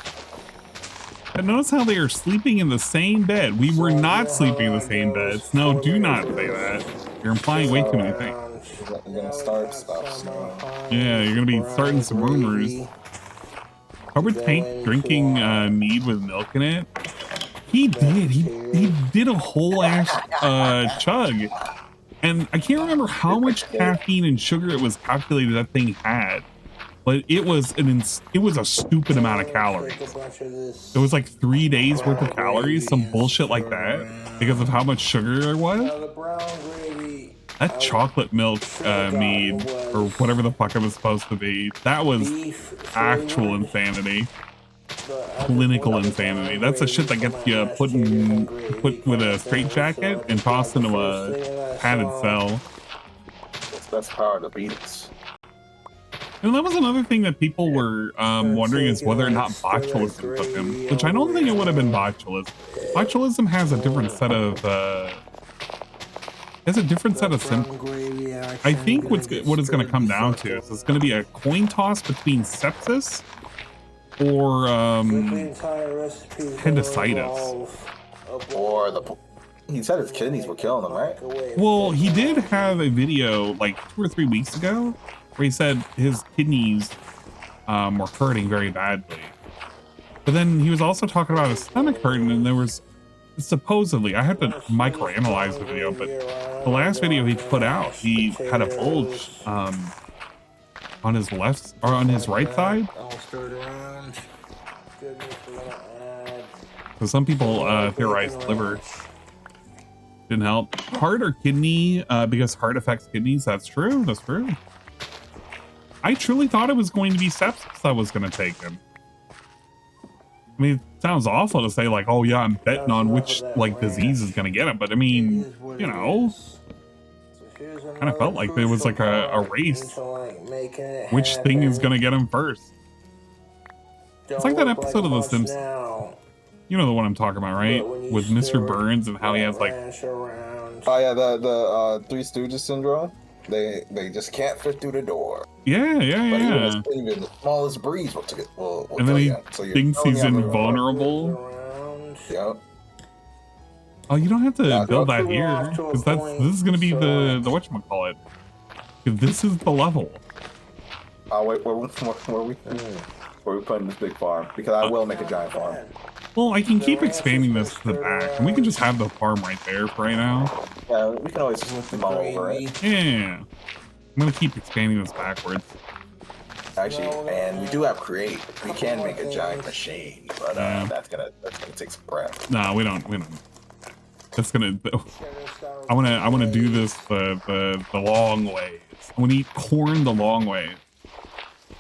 first.
But notice how they are sleeping in the same bed. We were not sleeping in the same bed. No, do not say that. You're implying way too many things.
You're gonna start stuff. So.
Yeah, you're gonna be starting some rumors. Cobra Tank drinking mead with milk in it. He did. He did a whole ass chug. And I can't remember how much caffeine and sugar it was calculated that thing had. But it was a stupid amount of calories. It was like 3 days worth of calories, some bullshit like that, because of how much sugar there was. That chocolate milk mead, or whatever the fuck it was supposed to be, that was actual insanity. Clinical insanity. That's the shit that gets you put with a straitjacket and tossed into a padded cell.
That's power to beat it.
And that was another thing that people were wondering is whether or not botulism took him, which I don't think it would have been botulism. Botulism has a different set of symptoms. I think what it's going to come down to is it's going to be a coin toss between sepsis or appendicitis.
Or he said his kidneys were killing him, right?
Well, he did have a video like 2 or 3 weeks ago where he said his kidneys were hurting very badly. But then he was also talking about his stomach hurting, and there was supposedly, I have to microanalyze the video, but the last video he put out, he had a bulge on his left or on his right side. So some people theorize liver. Didn't help. Heart or kidney, because heart affects kidneys. That's true. That's true. I truly thought it was going to be sepsis that was going to take him. I mean, it sounds awful to say like, oh yeah, I'm betting on which like disease is going to get him. But I mean, you know, kind of felt like there was like a race. Which thing is going to get him first? It's like that episode of The Simpsons. You know the one I'm talking about, right? With Mr. Burns and how he has like...
Oh yeah, the Three Stooges syndrome. They just can't fit through the door.
Yeah.
But even the smallest breeze will
and then he
so
thinks he's invulnerable.
Yep.
Oh, you don't have to build that here, because this is gonna be the whatchamacallit. This is the level.
Oh wait, where we putting this big farm? Because I will make a giant farm.
Well, I can keep expanding this to the back, and we can just have the farm right there for right now.
Yeah, we can always just come over it.
Yeah. I'm gonna keep expanding this backwards.
Actually, and we do have create. We can make a giant machine, but that's gonna take some prep.
No, we don't. That's gonna. I wanna do this the long ways. I wanna eat corn the long way.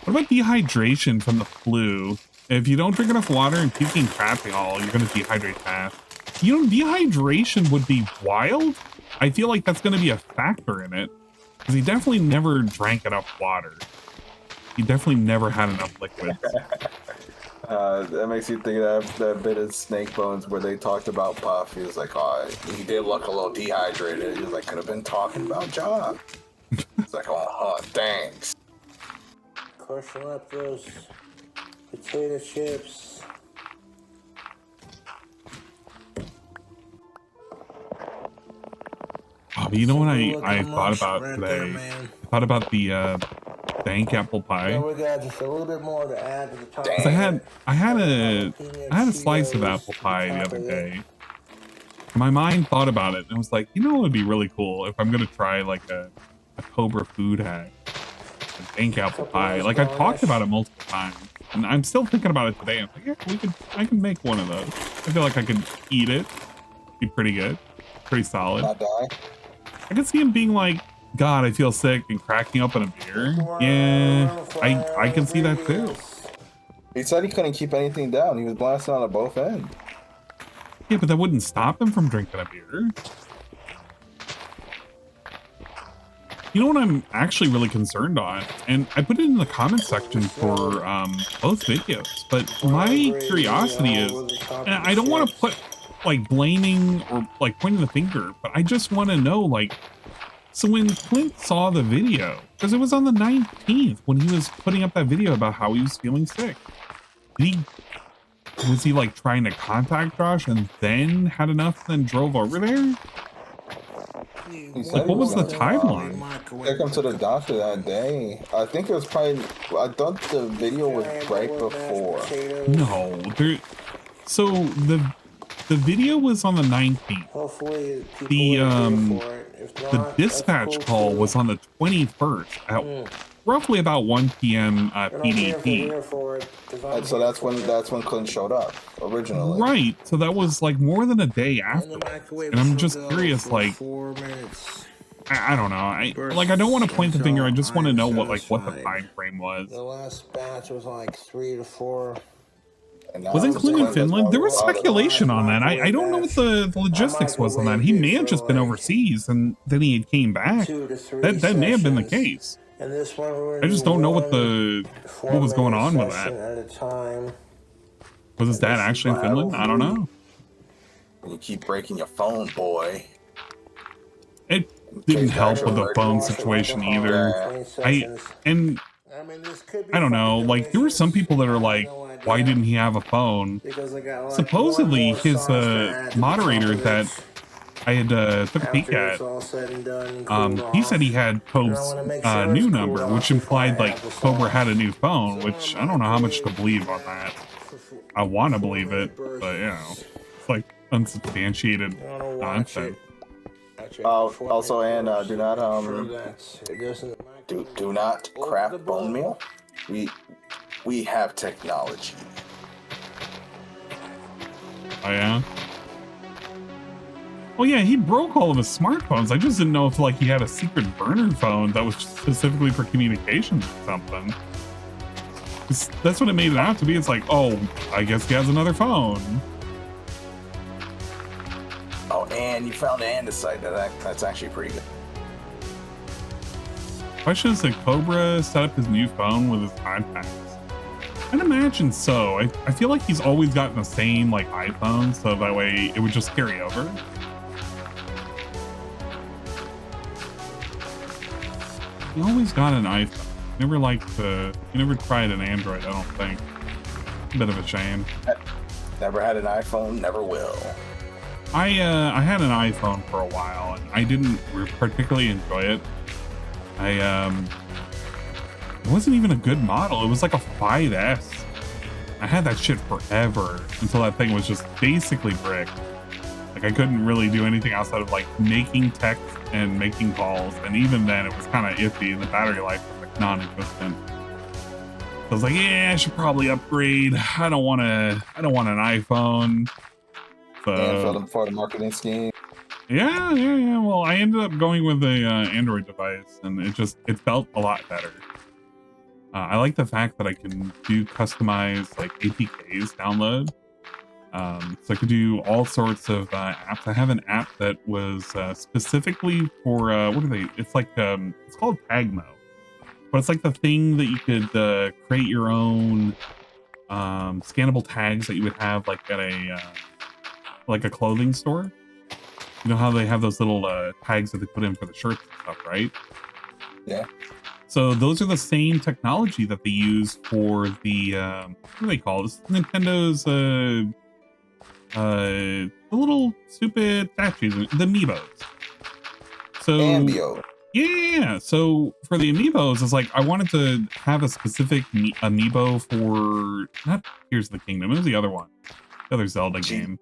What about dehydration from the flu? If you don't drink enough water and puking crapping all, you're gonna dehydrate fast. You know, dehydration would be wild. I feel like that's gonna be a factor in it, because he definitely never drank enough water. He definitely never had enough liquids.
That makes you think of that bit of Snake Bones where they talked about Puff. He was like, oh, he did look a little dehydrated. He was like, could have been talking about John. It's like, oh, thanks.
Crushing up those potato chips.
Oh, but you know what I thought about today? I thought about the dank apple pie.
So we got just a little bit more to add to the top.
'Cause I had a slice of apple pie the other day. My mind thought about it and was like, you know, it would be really cool if I'm gonna try like a Cobra food hack, a dank apple pie. Like I've talked about it multiple times, and I'm still thinking about it today. I'm like, yeah, I can make one of those. I feel like I could eat it. Be pretty good, pretty solid.
Not die.
I could see him being like, God, I feel sick, and cracking up on a beer. Yeah, I can see that too.
He said he couldn't keep anything down. He was blasting on both ends.
Yeah, but that wouldn't stop him from drinking a beer. You know what I'm actually really concerned on? And I put it in the comment section for both videos, but my curiosity is, and I don't want to put like blaming or like pointing the finger, but I just want to know, like, so when Clint saw the video, because it was on the 19th when he was putting up that video about how he was feeling sick, was he like trying to contact Josh and then had enough and then drove over there?
He said
Like, what was the timeline?
Take him to the doctor that day. I think it was probably. I thought the video was right before.
No, so the video was on the 19th.
Hopefully,
The dispatch call was on the 21st at roughly about 1 p.m. PDT.
And so that's when Clint showed up originally.
Right. So that was like more than a day after. And I'm just curious, like, I don't know. I don't want to point the finger. I just want to know what the time frame was.
The last batch was like 3 to 4.
Was it Clint in Finland? There was speculation on that. I don't know what the logistics was on that. He may have just been overseas and then he came back. That may have been the case. I just don't know what was going on with that. Was his dad actually in Finland? I don't know.
You keep breaking your phone, boy.
It didn't help with the phone situation either. I don't know. Like, there were some people that are like, why didn't he have a phone? Supposedly, his moderator that I had took a peek at, he said he had Cobra's new number, which implied like Cobra had a new phone, which I don't know how much to believe on that. I want to believe it, but you know, it's like unsubstantiated nonsense.
Also, and do not craft bone meal. We have technology.
Oh yeah. Oh yeah, he broke all of his smartphones. I just didn't know if like he had a secret burner phone that was specifically for communications or something. That's what it made it out to be. It's like, oh, I guess he has another phone.
Oh, and you found an andesite. That's actually pretty good.
Question is, did Cobra set up his new phone with his contacts? I'd imagine so. I feel like he's always gotten the same like iPhone, so that way it would just carry over. He always got an iPhone. He never tried an Android, I don't think. A bit of a shame.
Never had an iPhone, never will.
I had an iPhone for a while, and I didn't particularly enjoy it. It wasn't even a good model. It was like a 5S. I had that shit forever until that thing was just basically brick. Like I couldn't really do anything outside of like making text and making calls, and even then it was kind of iffy, and the battery life was like non-existent. So I was like, yeah, I should probably upgrade. I don't want an iPhone. So
for the marketing scheme.
Yeah. Well, I ended up going with a Android device, and it felt a lot better. I like the fact that I can do customized like APKs download. So I could do all sorts of apps. I have an app that was specifically for what are they? It's like it's called Tagmo, but it's like the thing that you could create your own scannable tags that you would have like at a clothing store. You know how they have those little tags that they put in for the shirts and stuff, right?
Yeah.
So those are the same technology that they use for the what do they call this? Nintendo's the little stupid statues, the Amiibos. So
Ambio.
Yeah. So for the Amiibos, it's like I wanted to have a specific Amiibo for not Tears of the Kingdom. It was the other one, the other Zelda game.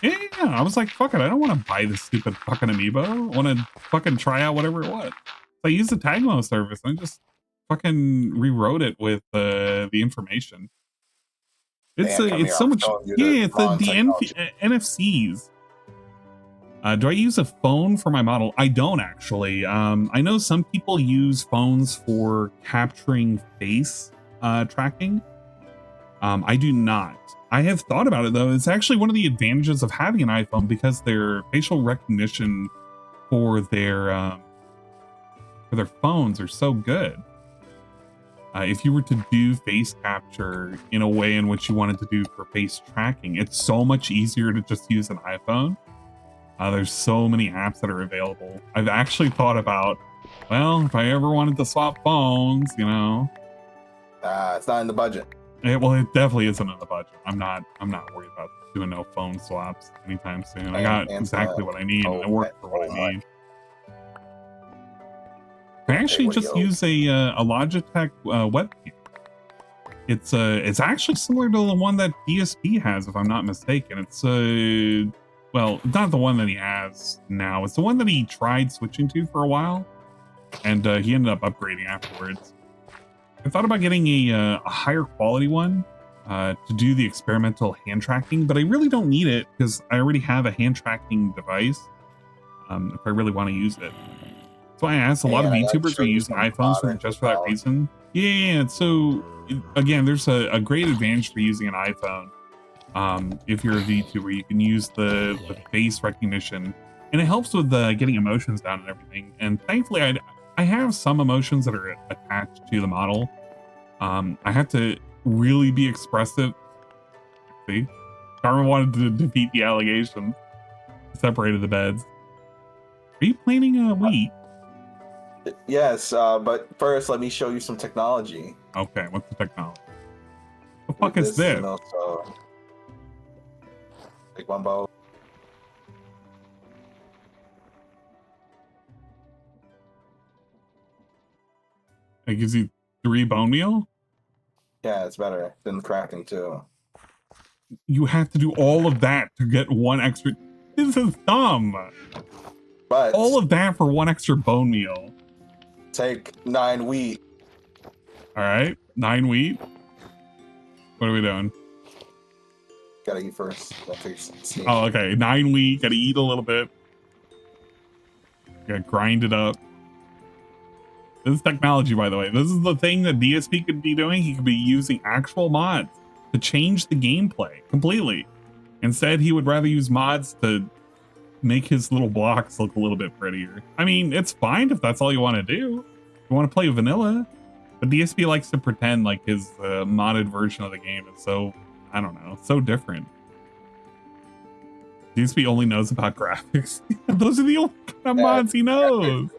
Yeah, I was like, fuck it, I don't want to buy this stupid fucking Amiibo. I want to fucking try out whatever it was. So I used the Tagmo service and I just fucking rewrote it with the information. It's so much. Yeah, it's the NFCs. Do I use a phone for my model? I don't actually. I know some people use phones for capturing face tracking. I do not. I have thought about it though. It's actually one of the advantages of having an iPhone because their facial recognition for their phones are so good. If you were to do face capture in a way in which you wanted to do for face tracking, it's so much easier to just use an iPhone. There's so many apps that are available. I've actually thought about, well, if I ever wanted to swap phones, you know.
It's not in the budget.
Well, it definitely isn't in the budget. I'm not worried about doing no phone swaps anytime soon. I got exactly what I need, and it worked for what I need. I actually just use a Logitech webcam. It's actually similar to the one that DSP has, if I'm not mistaken. It's well, not the one that he has now. It's the one that he tried switching to for a while, and he ended up upgrading afterwards. I thought about getting a higher quality one to do the experimental hand tracking, but I really don't need it because I already have a hand tracking device if I really want to use it. So I asked a lot of YouTubers are using iPhones for just for that reason. Yeah. So again, there's a great advantage for using an iPhone. If you're a VTuber, you can use the face recognition, and it helps with getting emotions down and everything. And thankfully, I have some emotions that are attached to the model. I have to really be expressive. See, Carmen wanted to defeat the allegations. Separated the beds. Are you planning wheat?
Yes, but first let me show you some technology.
Okay, what's the technology? The fuck is this?
Take one bow.
It gives you 3 bone meal?
Yeah, it's better than crafting too.
You have to do all of that to get 1 extra. This is dumb.
But
all of that for 1 extra bone meal.
Take 9 wheat.
All right, 9 wheat. What are we doing?
Gotta eat first.
Oh, okay. 9 wheat. Gotta eat a little bit. Gotta grind it up. This is technology, by the way. This is the thing that DSP could be doing. He could be using actual mods to change the gameplay completely. Instead, he would rather use mods to make his little blocks look a little bit prettier. I mean, it's fine if that's all you want to do. You want to play vanilla, but DSP likes to pretend like his modded version of the game is so, I don't know, so different. DSP only knows about graphics. Those are the only kind of mods he knows.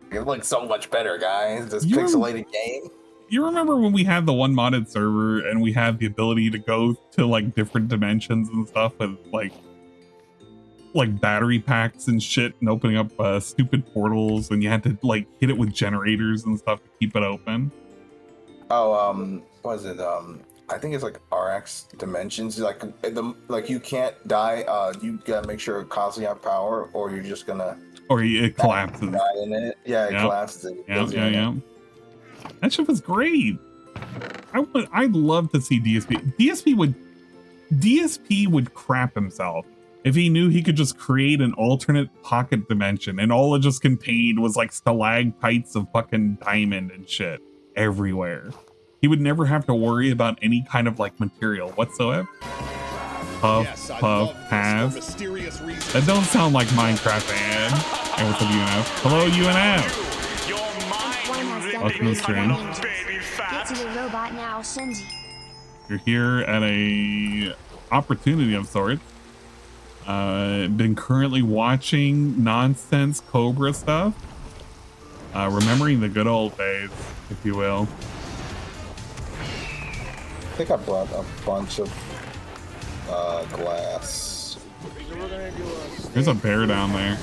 It looks so much better, guys. This pixelated game.
You remember when we had the one modded server and we had the ability to go to like different dimensions and stuff with like battery packs and shit and opening up stupid portals, and you had to like hit it with generators and stuff to keep it open?
Oh, what is it? I think it's like RX dimensions. Like you can't die. You gotta make sure it constantly have power, or you're just gonna. Or it
collapses.
Die in it. Yeah, it collapses.
Yeah. That shit was great. I'd love to see DSP. DSP would crap himself if he knew he could just create an alternate pocket dimension and all it just contained was like stalactites of fucking diamond and shit everywhere. He would never have to worry about any kind of like material whatsoever. Puff, pass. That don't sound like Minecraft, man. Hey, what's up, UNF? Hello, UNF. Welcome to the stream.
Get to the robot now, Senzi.
You're here at a opportunity of sorts. Been currently watching nonsense Cobra stuff. Remembering the good old days, if you will.
I think I brought a bunch of glass.
There's a bear down there.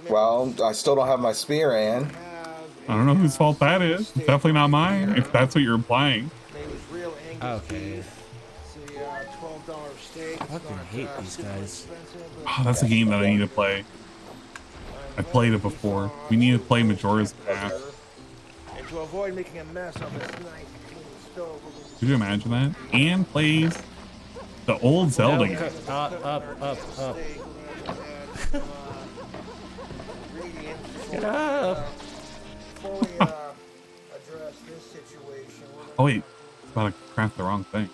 Well, I still don't have my spear, Ann.
I don't know whose fault that is. It's definitely not mine, if that's what you're implying.
Okay. I fucking hate these guys.
Oh, that's a game that I need to play. I played it before. We need to play Majora's Mask.
And to avoid making a mess of this nice clean stove.
Could you imagine that? Anne plays the old Zelda game.
Up. Get up.
Oh wait, it's about to craft the wrong thing.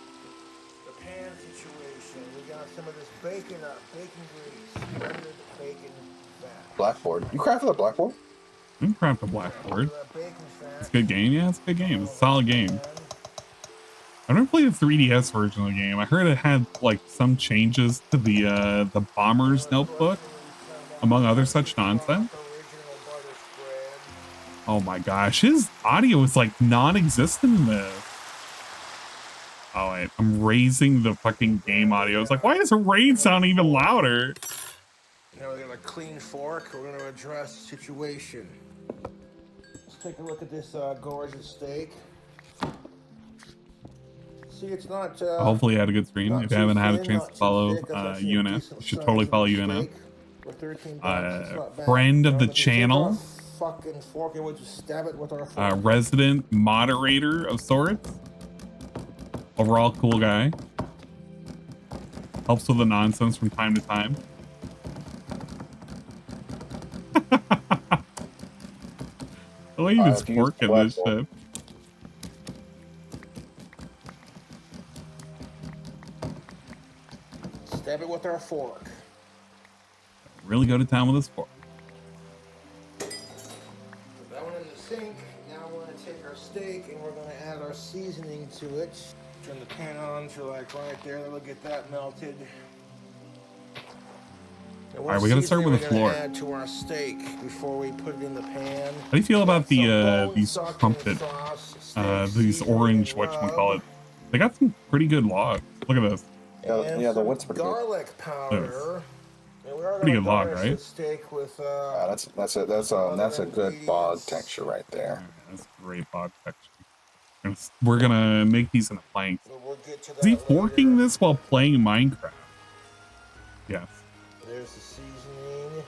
The pan situation. We got some of this bacon grease, rendered bacon fat.
Blackboard. You crafted a blackboard?
You can craft a blackboard. It's a good game. Yeah, it's a good game. It's a solid game. I've never played the 3DS version of the game. I heard it had like some changes to the Bomber's Notebook, among other such nonsense. Oh my gosh, his audio is like non-existent in this. Oh wait, I'm raising the fucking game audio. It's like, why does the raid sound even louder?
Now we got a clean fork. We're gonna address the situation. Let's take a look at this gorgeous steak. See, it's not.
Hopefully, you had a good stream. If you haven't had a chance to follow UNF, you should totally follow UNF. Friend of the channel, resident moderator of sorts. Overall, cool guy. Helps with the nonsense from time to time. The way he's working this shit.
Stab it with our fork.
Really go to town with his fork.
Put that one in the sink. Now we're gonna take our steak and we're gonna add our seasoning to it. Turn the pan on to like right there. Then we'll get that melted.
All right, we're gonna start with the floor.
Add to our steak before we put it in the pan.
How do you feel about the these crumpet, these orange whatchamacallit? They got some pretty good logs. Look at this.
Yeah, the wood's pretty
garlic
good.
powder.
Pretty good log, right?
Steak with,
that's a good bog texture right there.
That's great bog texture. We're gonna make these in a plank. Is he forking this while playing Minecraft? Yes.
There's the seasoning.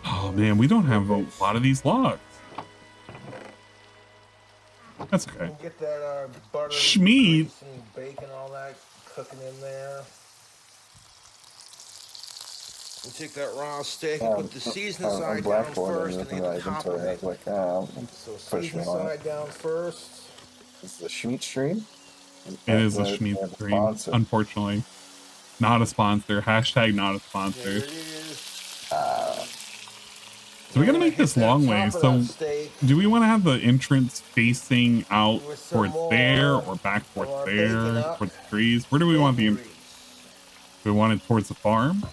Oh man, we don't have a lot of these logs. That's okay.
Get that butter,
Schmeat.
and bacon, all that cooking in there. We take that raw steak and put the seasoning side down first, and then the top of it. So seasoning side down first.
This is a Schmeat stream.
It is a Schmeat stream, unfortunately. Not a sponsor. Hashtag not a sponsor. So we gotta make this long way. So do we want to have the entrance facing out towards there or back towards there, towards the trees? Where do we want the entrance? Do we want it towards the farm?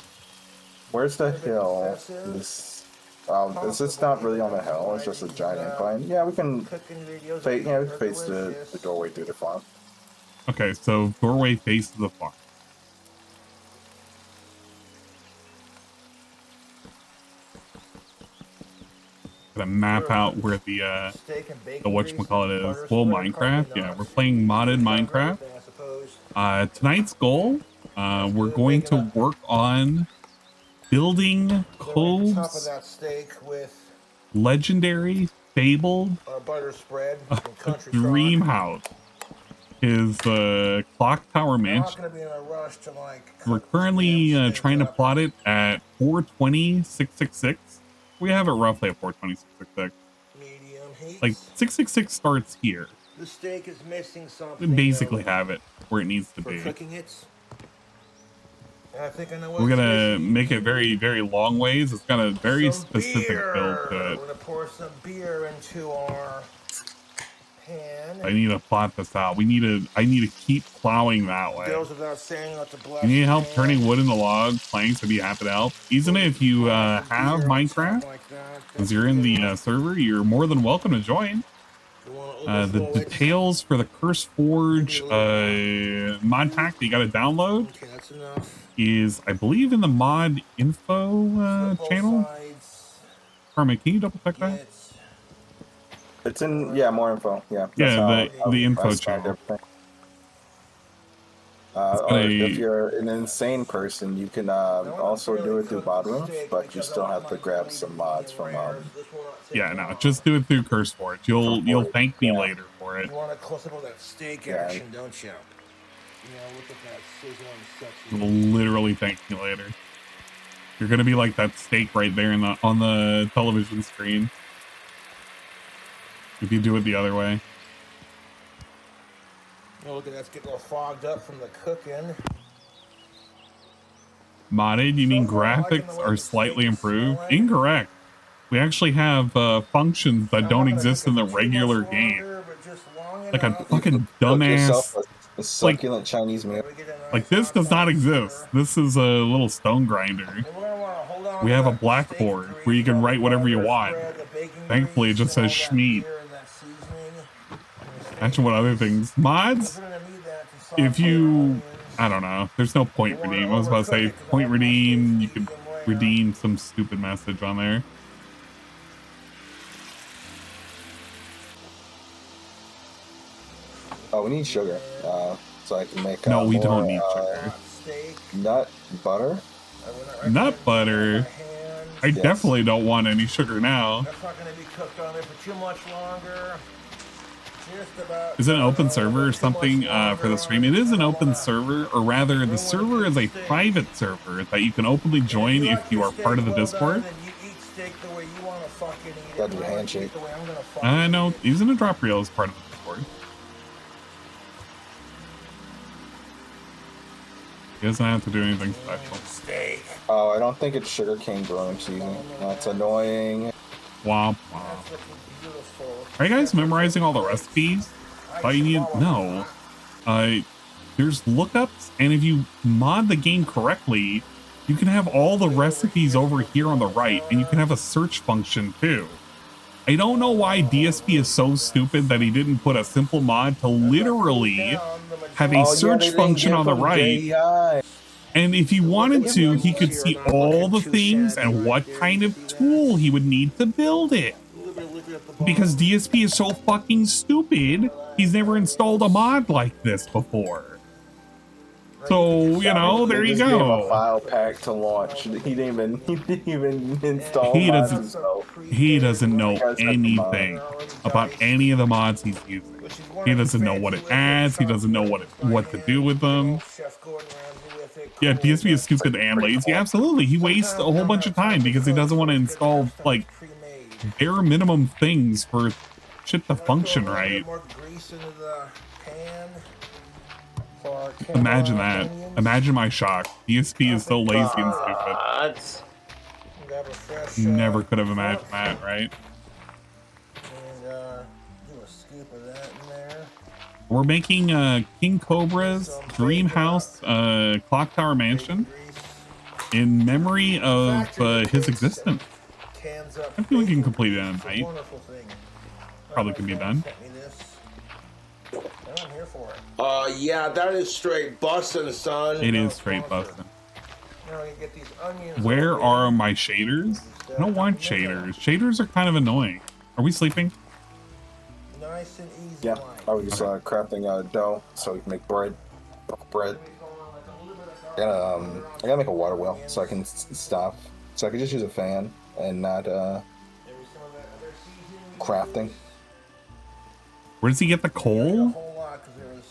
Where's the hill? This it's not really on the hill. It's just a giant incline. Yeah, we can face the doorway through the farm.
Okay, so doorway faces the farm. Gonna map out where the whatchamacallit is. Well, Minecraft, yeah, we're playing modded Minecraft. Tonight's goal, we're going to work on building Cove's legendary, fabled dream house. His Clocktower mansion. We're currently trying to plot it at 420,666. We have it roughly at 420,666. Like 666 starts here.
The steak is missing something.
We basically have it where it needs to be.
Cooking it. I think I know
We're gonna make it very, very long ways. It's got a very specific build to it.
We're gonna pour some beer into our pan.
I need to plot this out. I need to keep plowing that way.
Goes without saying not to bless
You need help turning wood into logs, planks, I'd be happy to help. Even if you have Minecraft, because you're in the server, you're more than welcome to join. The details for the Curse Forge mod pack that you gotta download is, I believe, in the mod info channel. Carmen, can you double check that?
It's in, more info. Yeah.
Yeah, the info channel.
Or if you're an insane person, you can also do it through Bodroom, but you still have to grab some mods from
Yeah, no, just do it through Curse Forge. You'll thank me later for it.
You want to close up on that steak action, don't you? Yeah, look at that sizzling sexy.
You'll literally thank me later. You're gonna be like that steak right there on the television screen. If you do it the other way.
Oh, look at that, it's getting all fogged up from the cooking.
Modded, you mean graphics are slightly improved? Incorrect. We actually have functions that don't exist in the regular game. Like a fucking dumbass.
A succulent Chinese meal.
Like this does not exist. This is a little stone grinder. We have a blackboard where you can write whatever you want. Thankfully, it just says Schmeat. Imagine what other things. Mods? If you... I don't know. There's no point redeem. I was about to say point redeem. You could redeem some stupid message on there.
Oh, we need sugar. So I can make.
No, we
more,
don't need sugar.
Nut butter.
Nut butter. I definitely don't want any sugar now.
That's not going to be cooked on there for too much longer.
Is it an open server or something for the stream? It is an open server, or rather, the server is a private server that you can openly join if you are part of the Discord.
Gotta do a handshake.
No, using a drop reel is part of the Discord. He doesn't have to do anything special.
Oh, I don't think it's sugarcane growing season. That's annoying.
Womp womp. Are you guys memorizing all the recipes? All you need? No. There's lookups, and if you mod the game correctly, you can have all the recipes over here on the right, and you can have a search function too. I don't know why DSP is so stupid that he didn't put a simple mod to literally have a search function on the right. And if he wanted to, he could see all the things and what kind of tool he would need to build it. Because DSP is so fucking stupid, he's never installed a mod like this before. So, you know, there you go.
A file pack to launch. He didn't even install.
He doesn't know anything about any of the mods he's using. He doesn't know what it adds. He doesn't know what to do with them. Yeah, DSP is stupid and lazy. Absolutely, he wastes a whole bunch of time because he doesn't want to install like bare minimum things for shit to function right. Imagine that. Imagine my shock. DSP is so lazy and stupid. Never could have imagined that, right? We're making King Cobra's dream house, Clocktower mansion, in memory of his existence. I think we can complete it in a night. Probably can be done.
Yeah, that is straight bussin', son.
It is straight bussin'. Where are my shaders? I don't want shaders. Shaders are kind of annoying. Are we sleeping?
Yeah, I was crafting dough so we can make bread. I gotta make a water wheel so I can stop. So I can just use a fan and not crafting.
Where does he get the coal?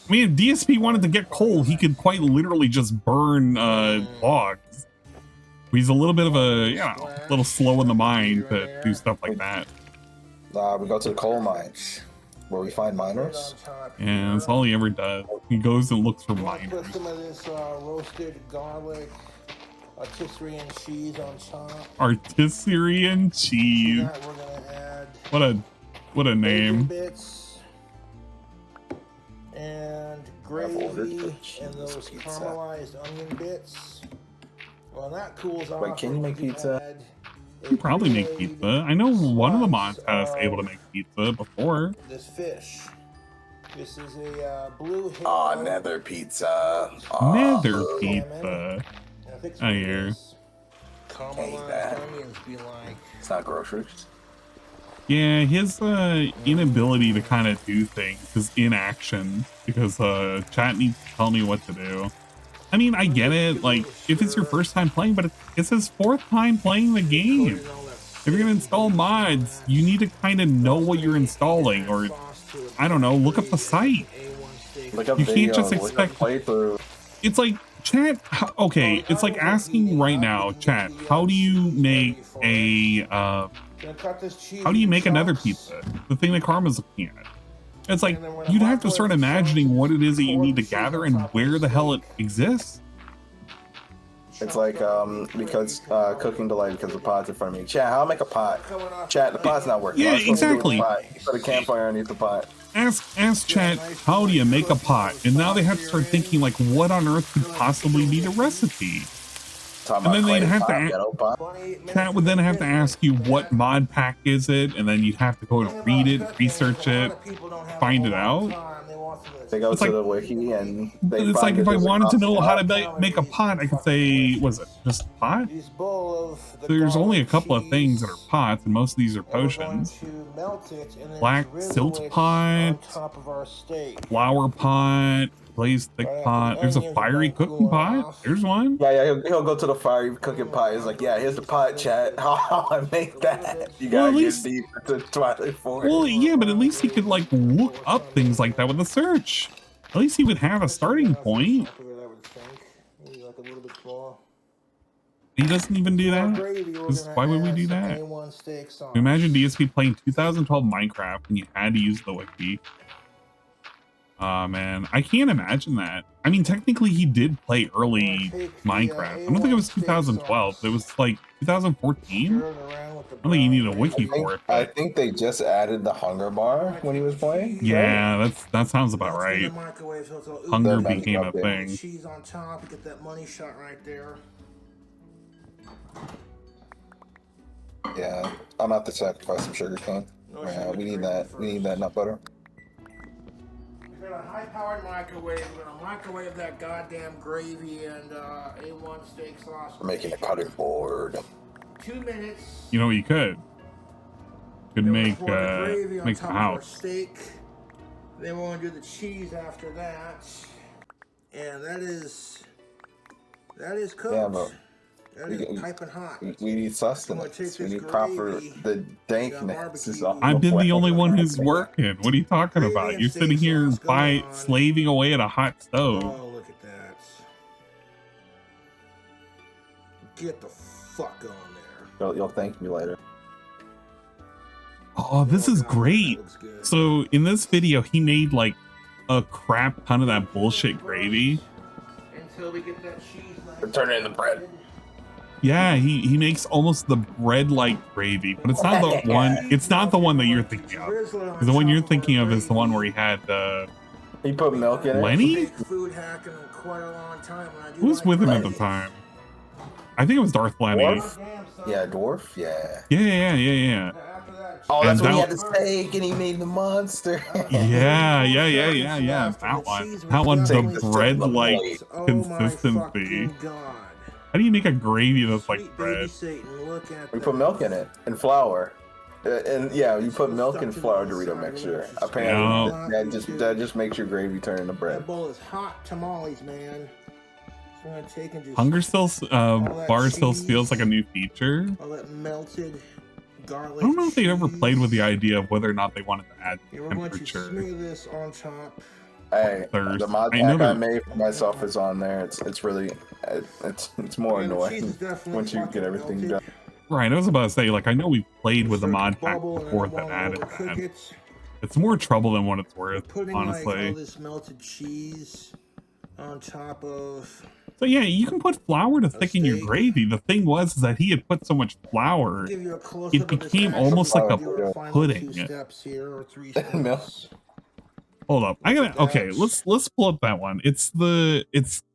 I mean, if DSP wanted to get coal, he could quite literally just burn logs. He's a little bit of a, you know, a little slow in the mind to do stuff like that.
We go to the coal mines where we find miners.
Yeah, that's all he ever does. He goes and looks for miners.
Put some of this roasted garlic, rotisserie cheese on top.
Rotisserie cheese. What a name.
Bits and gravy and those caramelized onion bits. Well, that cools off.
Wait, can you make pizza?
You can probably make pizza. I know one of the mods has able to make pizza before.
This fish. This is a blue.
Nether pizza.
Nether pizza. I hear.
It's not groceries.
Yeah, his inability to kind of do things, his inaction, because chat needs to tell me what to do. I mean, I get it, like, if it's your first time playing, but it's his fourth time playing the game. If you're gonna install mods, you need to kind of know what you're installing, or, I don't know, look up the site. You can't just expect... It's like, chat, okay, it's like asking right now, chat, how do you make a, how do you make another pizza? The thing that Karma's looking at. It's like, you'd have to start imagining what it is that you need to gather and where the hell it exists.
It's like, because cooking delay because the pot's in front of me. Chat, how I make a pot? Chat, the pot's not working.
Yeah, exactly.
Put a campfire underneath the pot.
Ask chat, how do you make a pot? And now they have to start thinking, like, what on earth could possibly be the recipe? And then they'd have to Chat would then have to ask you what mod pack is it, and then you'd have to go and read it, research it, find it out.
They go to the wiki and
it's like if I wanted to know how to make a pot, I could say, was it just pot? There's only a couple of things that are pots, and most of these are potions. Black silt pot, flower pot, glazed thick pot. There's a fiery cooking pot. There's one.
Yeah, he'll go to the fiery cooking pot. He's like, yeah, here's the pot, chat. How I make that? You gotta get deep into Twilight Forest.
Well, yeah, but at least he could like look up things like that with a search. At least he would have a starting point. He doesn't even do that. Why would we do that? Imagine DSP playing 2012 Minecraft and you had to use the wiki. Oh man, I can't imagine that. I mean, technically he did play early Minecraft. I don't think it was 2012. It was like 2014. I don't think you need a wiki for it.
I think they just added the hunger bar when he was playing.
Yeah, that sounds about right. Hunger became a thing.
Cheese on top, get that money shot right there.
Yeah, I'm gonna have to sacrifice some sugar cane. Yeah, we need that. We need that nut butter.
We're gonna high-powered microwave. We're gonna microwave that goddamn gravy and A1 steak sauce.
We're making a cutting board.
2 minutes.
You know what you could make a house.
Steak. Then we're gonna do the cheese after that, and that is cooked.
Yeah, but
that is piping hot.
We need sustenance. We need proper the dankness. Is all
I've been the only one who's working. What are you talking about? You're sitting here slaving away at a hot stove.
Oh, look at that! Get the fuck on there.
You'll thank me later.
Oh, this is great. So in this video, he made like a crap ton of that bullshit gravy.
Until we get that cheese.
Turn it into bread.
Yeah, he makes almost the bread-like gravy, but it's not the one. It's not the one that you're thinking of. The one you're thinking of is the one where he had
he put milk in it.
Lenny? Who was with him at the time? I think it was Darth Lenny.
Dwarf? Yeah, Dwarf. Yeah.
Yeah.
Oh, that's when he had the steak and he made the monster.
Yeah. That one. That one's the bread-like consistency. How do you make a gravy that's like bread?
We put milk in it and flour. And yeah, you put milk and flour Dorito mixture. Apparently, that just makes your gravy turn into bread.
That bowl is hot tamales, man. So I'm gonna take and just
Hunger still bar still feels like a new feature.
All that melted garlic.
I don't know if they ever played with the idea of whether or not they wanted to add temperature.
We're going to smear this on top.
Hey, the mod pack I made for myself is on there. It's really it's more annoying once you get everything done.
Right, I was about to say, like, I know we played with the mod pack before that added that. It's more trouble than what it's worth, honestly.
Like all this melted cheese on top of.
So yeah, you can put flour to thicken your gravy. The thing was that he had put so much flour, it became almost like a pudding. Hold up, let's pull up that one. It's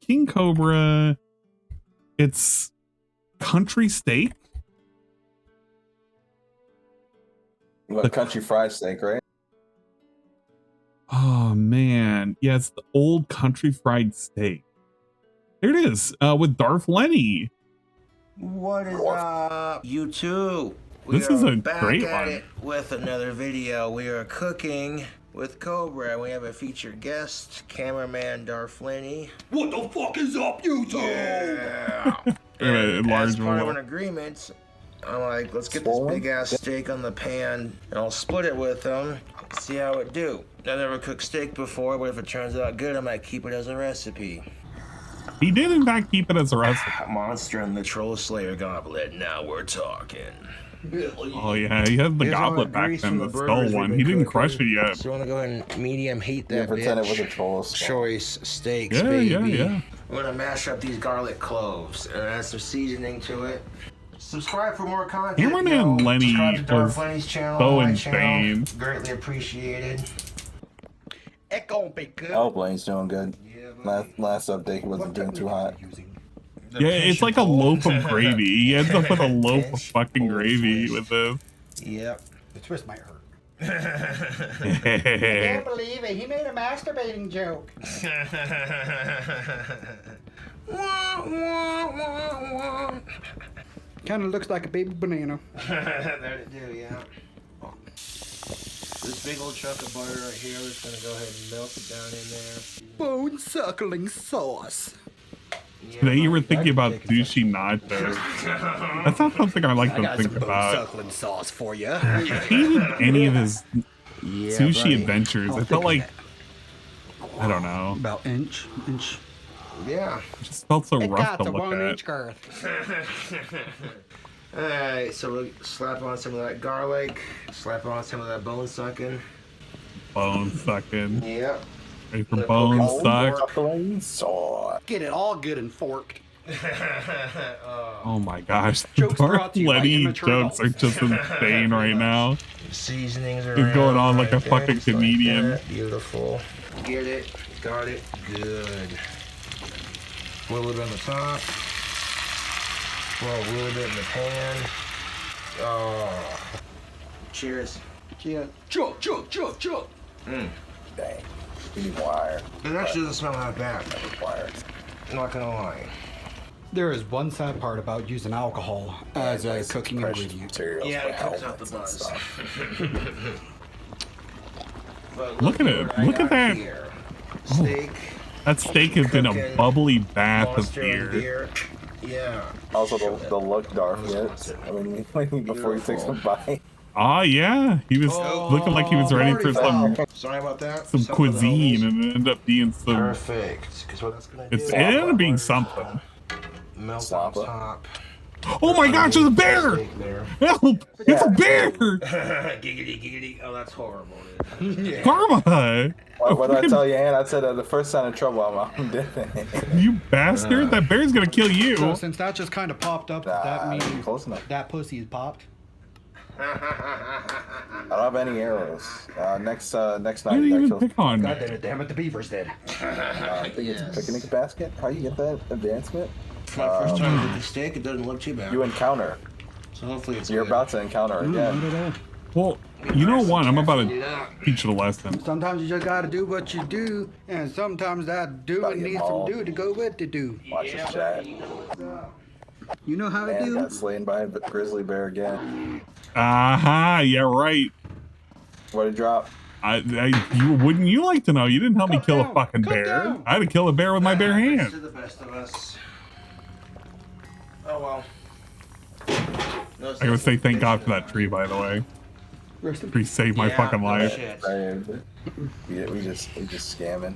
King Cobra. It's country steak.
The country fried steak, right?
Oh man, yeah, it's the old country fried steak. There it is, with Darth Lenny.
What is up, YouTube?
This is a great one.
It with another video. We are cooking with Cobra. We have a featured guest, cameraman Darth Lenny. What the fuck is up, YouTube? Yeah. As part of an agreement, I'm like, let's get this big ass steak on the pan, and I'll split it with them. See how it do. I've never cooked steak before, but if it turns out good, I might keep it as a recipe.
He did in fact keep it as a recipe.
Monster and the Troll Slayer goblet. Now we're talking.
Oh yeah, he had the goblet back then, the skull one. He didn't crush it yet.
So I want to go ahead and medium heat that
pretend it was a troll
choice steaks,
baby.
Yeah. We're gonna mash up these garlic cloves and add some seasoning to it. Subscribe for more content.
Cameraman Lenny was
channel,
so insane.
Greatly appreciated.
Oh, Blaine's doing good. Last update, he wasn't doing too hot.
Yeah, it's like a loaf of gravy. He ends up with a loaf of fucking gravy with this.
Yep.
The twist might hurt.
I can't believe it. He made a masturbating joke.
Kind of looks like a baby banana.
There it do, yeah. This big old chunk of butter right here, we're just gonna go ahead and melt it down in there.
Bone suckling sauce.
Today you were thinking about sushi nachos. That's not something I like to think about.
Suckling sauce for you.
I hated any of his sushi adventures. I felt like, I don't know.
About inch.
Yeah.
It just felt so rough to look at.
Inch girth.
Alright, so we'll slap on some of that garlic, slap on some of that bone sucking.
Bone sucking.
Yep.
Ready for bone suck?
Get it all good and forked.
Oh my gosh.
Jokes
Darth
brought to you by
Lenny
immature
jokes are just insane right now.
Seasonings are
He's going on like a fucking comedian.
Like beautiful. Get it, got it, good. A little bit on the top. Throw a little bit in the pan. Oh. Cheers.
Cheers. Chug.
Mmm.
Dang. We need wire.
It actually doesn't smell that bad.
Wire.
I'm not gonna lie.
There is one sad part about using alcohol as a cooking ingredient.
Yeah, it cooks out the buzz.
Look at it. Look at that.
Steak.
That steak has been a bubbly bath of
Australian
beer.
Yeah.
Also, the look Darth gets. I mean, before he takes a bite.
Ah, yeah. He was looking like he was ready for some
Sorry about that.
some cuisine, and it ended up being some.
Perfect. Because what that's gonna do.
It ended up being something.
Melt on top.
Oh my gosh, there's a bear! Help! It's a bear!
Giggity. Oh, that's horrible.
Yeah.
Karma!
What did I tell you, Ann? I said the first sign of trouble, I'm dead.
You bastard! That bear's gonna kill you!
So since that just kind of popped up, that means
close enough.
that pussy is popped.
I don't have any arrows. Next night.
Why did you even pick on?
God damn it, the beaver's dead.
I think it's a picnic basket. How you get that advancement?
For my first time with the steak, it doesn't look too bad.
You encounter.
So hopefully it's
You're
good.
about to encounter again.
Well, you know what? I'm about to teach you a lesson.
Sometimes you just gotta do what you do, and sometimes that doing needs some do to go with the do.
Watch this chat.
You know how to
Man
do?
got slain by a grizzly bear again.
Aha, yeah, right.
What did drop?
Wouldn't you like to know? You didn't help me kill a fucking bear. I had to kill a bear with my bare hands.
To the best of us. Oh well.
I gotta say thank God for that tree, by the way. Tree saved my fucking life.
We just scamming.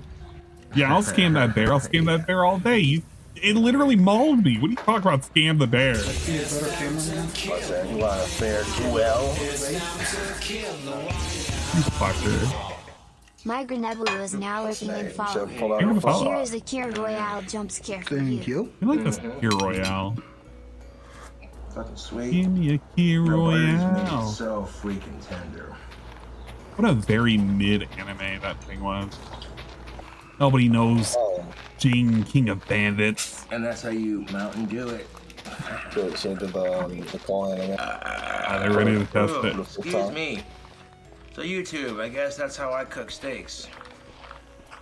Yeah, I'll scam that bear. I'll scam that bear all day. It literally mauled me. What are you talking about? Scam the bear.
What's that? You want a fair duel?
You fucker.
My Grenebulu is now lurking and following. Here is a Cure Royale jump scare for
Thank you.
You like this Cure Royale?
Fucking sweet.
Give me a Cure Royale.
So freaking tender.
What a very mid anime that thing was. Nobody knows Jing, King of Bandits.
And that's how you Mountain Dew it.
Change the call anime.
They're ready to test it.
Excuse me. So YouTube, I guess that's how I cook steaks.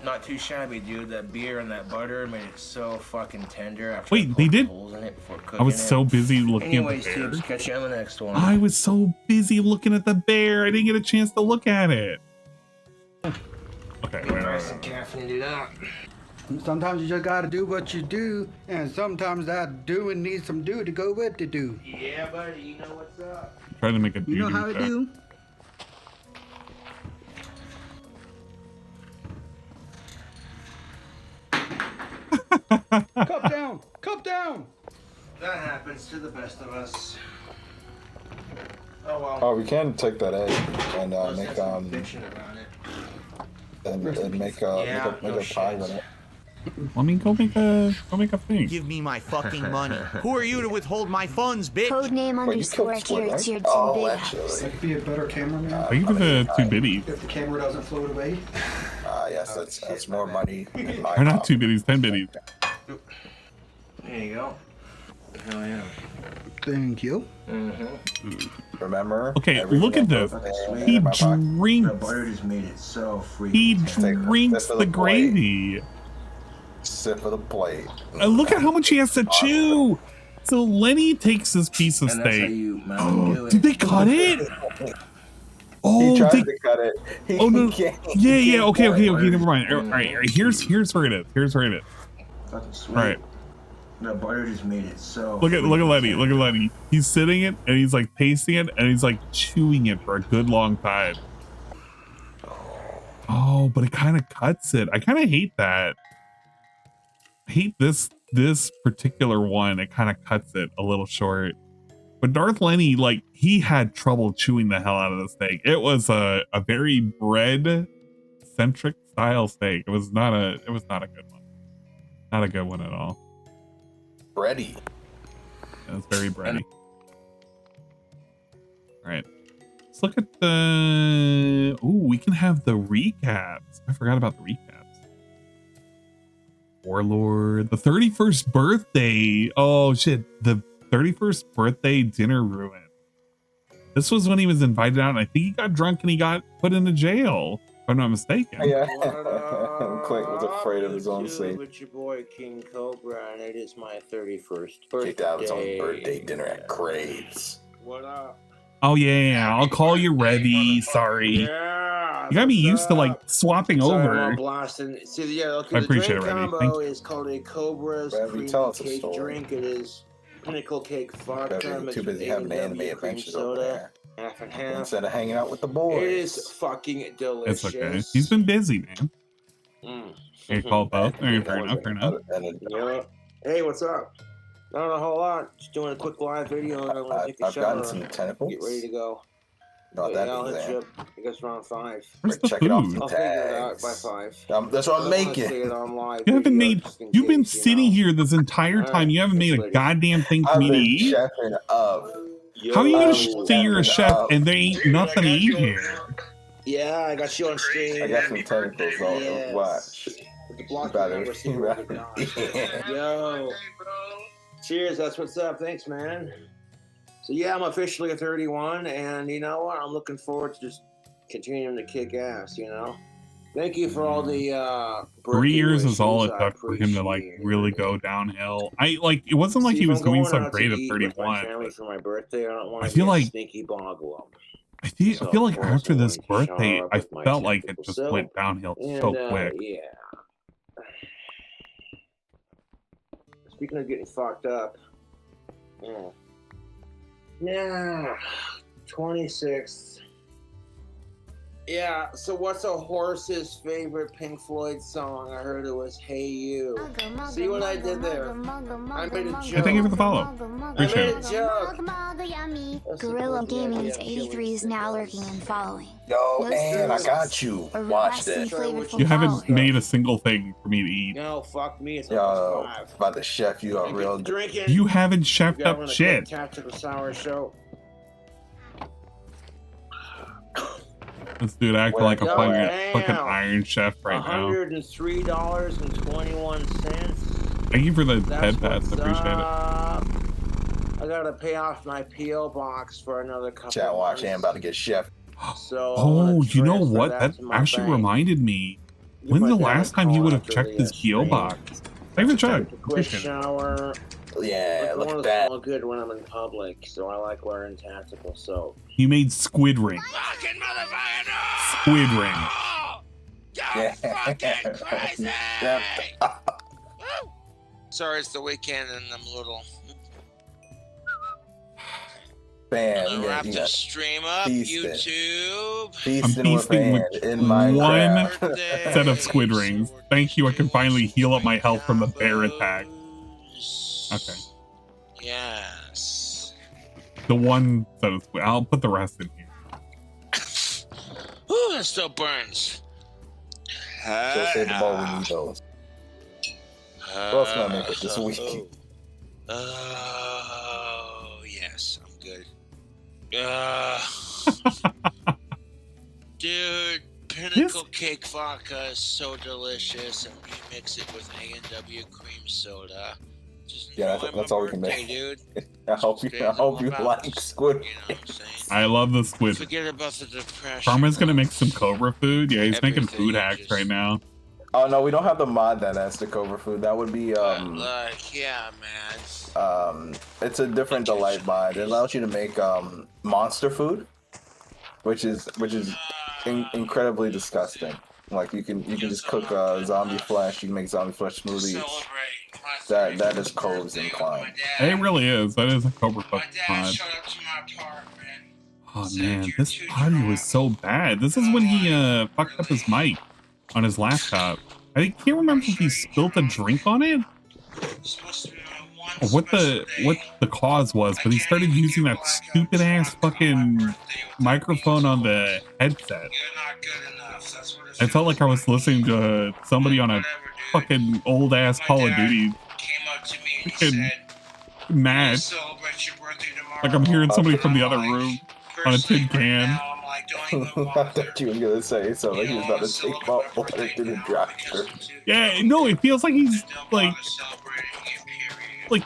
Not too shabby, dude. That beer and that butter made it so fucking tender. After
Wait, they did?
holes in it before cooking
I was
it.
so busy looking
Anyways,
at the bear.
Tubes, catch you on the next one.
I was so busy looking at the bear, I didn't get a chance to look at it. Okay, wait.
Nice and caffeinated it up.
Sometimes you just gotta do what you do, and sometimes that doing needs some do to go with the do.
Yeah, buddy, you know what's up.
Trying to make a
You know how to do? Cup down! Cup down!
That happens to the best of us. Oh well.
Oh, we can take that egg and make
Fiction about it.
and make a pie with it.
Let me go make a thing.
Give me my fucking money. Who are you to withhold my funds, bitch?
Codename underscore carrots here,
Oh,
Big House.
That could be a better cameraman.
I give it the 2 biddies.
If the camera doesn't float away.
Yes, that's more money.
Or not 2 biddies, 10 biddies.
There you go. Hell yeah.
Thank you.
Remember?
Okay, look at this. He drinks.
The butter just made it so freaking.
He drinks the gravy.
Sip of the plate.
And look at how much he has to chew. So Lenny takes this piece of steak. Did they cut it? Oh,
he tried to cut it.
Oh no! Yeah. Okay. Never mind. All right. Here's where it is.
Fucking sweet.
All right.
The butter just made it so.
Look at Lenny. He's sitting it and he's like tasting it and he's like chewing it for a good long time. Oh, but it kind of cuts it. I kind of hate that. I hate this particular one. It kind of cuts it a little short. But Darth Lenny, like, he had trouble chewing the hell out of the steak. It was a very bread-centric style steak. It was not a good one. Not a good one at all.
Bready.
It was very bready. All right. Let's look at the... Ooh, we can have the recaps. I forgot about the recaps. Warlord. The 31st birthday. Oh, shit. The 31st birthday dinner ruin. This was when he was invited out, and I think he got drunk and he got put into jail, if I'm not mistaken.
Yeah. Clint was afraid of his own sleep.
With your boy King Cobra, and it is my 31st birthday.
Kicked out his own birthday dinner at Craves.
What up?
Oh yeah, I'll call you Revy. Sorry.
Yeah.
You got me used to like swapping
Sorry,
over.
I'm blasting. See, yeah, okay,
I appreciate it,
the drink
Revy. Thank
combo
you.
is called a Cobra's
Revy,
cream
tell us a
cake
story.
drink. It is pinnacle cake vodka
Revy,
mixed
too
with
busy having
A&W
anime
cream
adventures over
soda,
there.
half and half.
Instead of hanging out with the boys.
It is fucking delicious.
It's okay. He's been busy, man. Okay, call both. Fair enough.
Yeah. Hey, what's up? Not a whole lot. Just doing a quick live video and I'm gonna take a
I've
shower.
gotten some tentacles.
Get ready to go.
No, that
I'll
means
hit
that.
you up, I guess around 5.
Check it off the
I'll figure it out
tags.
by 5.
That's what I'm making.
You haven't made. You've been sitting here this entire time. You haven't made a goddamn thing for
I've
me to
been
eat.
chefing up.
How are you gonna say you're a chef and there ain't nothing to eat here?
Yeah, I got you on stream.
I got some tentacles on.
Yes.
Watch.
With the block
Better.
number, see what we got. Yo. Cheers, that's what's up. Thanks, man. So yeah, I'm officially a 31, and you know what? I'm looking forward to just continuing to kick ass, you know? Thank you for all the
3 years is all it
wishes.
took for him to like really go downhill. It wasn't like he was doing so great at 31.
Family for my birthday, I don't want
I
to
feel
be a
like
sneaky boggle.
I feel like after this birthday, I felt like it just went downhill so quick.
Yeah. Speaking of getting fucked up, yeah, 26th. Yeah, so what's a horse's favorite Pink Floyd song? I heard it was Hey You. See what I did there? I made a joke.
Hey, thank you for the follow. Appreciate it.
Gorilla Gaming's 83 is now lurking and following.
Yo, and I got you. Watch this.
You haven't made a single thing for me to eat.
No, fuck me. It's
Yo,
5.
about to chef you up real good.
Drinking.
You haven't chefed up shit.
Tactical Sour Show.
This dude acting like a fucking Iron Chef right now.
$103.21.
Thank you for the head pass. I appreciate it.
I gotta pay off my PO box for another couple.
Chat, watch. I'm about to get chef.
So
Oh, you know what? That actually reminded me. When's the last time he would have checked his PO box? Thanks for check.
Quick shower.
Yeah, look at
that. I
that.
smell good when I'm in public, so I like wearing tactical soap.
He made squid ring. Squid ring.
Yeah. Yeah.
Sorry, it's the weekend and I'm a little.
Bam.
Wrap this stream up. YouTube.
I'm feasting with one set of squid rings. Thank you. I can finally heal up my health from the bear attack. Okay.
Yes.
The one set of squid. I'll put the rest in here.
Ooh, it still burns.
Just say the ball we need those. What else can I make it this week?
Oh, yes, I'm good. Dude, Pinnacle Cake Vodka is so delicious, and you mix it with A&W cream soda.
Yeah, that's all we can make. Dude. I hope you like squid.
I love the squid.
Forget about the depression.
Karma's gonna make some Cobra food. Yeah, he's making food hacks right now.
Oh no, we don't have the mod that has the Cobra food. That would be
yeah, man.
It's a different delight mod. It allows you to make monster food, which is incredibly disgusting. Like you can just cook zombie flesh. You can make zombie flesh smoothies. That is Cobra's incline.
It really is. That is a Cobra fucking mod. Oh man, this audio was so bad. This is when he fucked up his mic on his laptop. I can't remember if he spilled a drink on it or what the cause was, but he started using that stupid ass fucking microphone on the headset. I felt like I was listening to somebody on a fucking old ass Call of Duty fucking match. Like I'm hearing somebody from the other room on a tin can.
I thought you were gonna say something. He was about to take off water to the doctor.
Yeah, no, it feels like he's like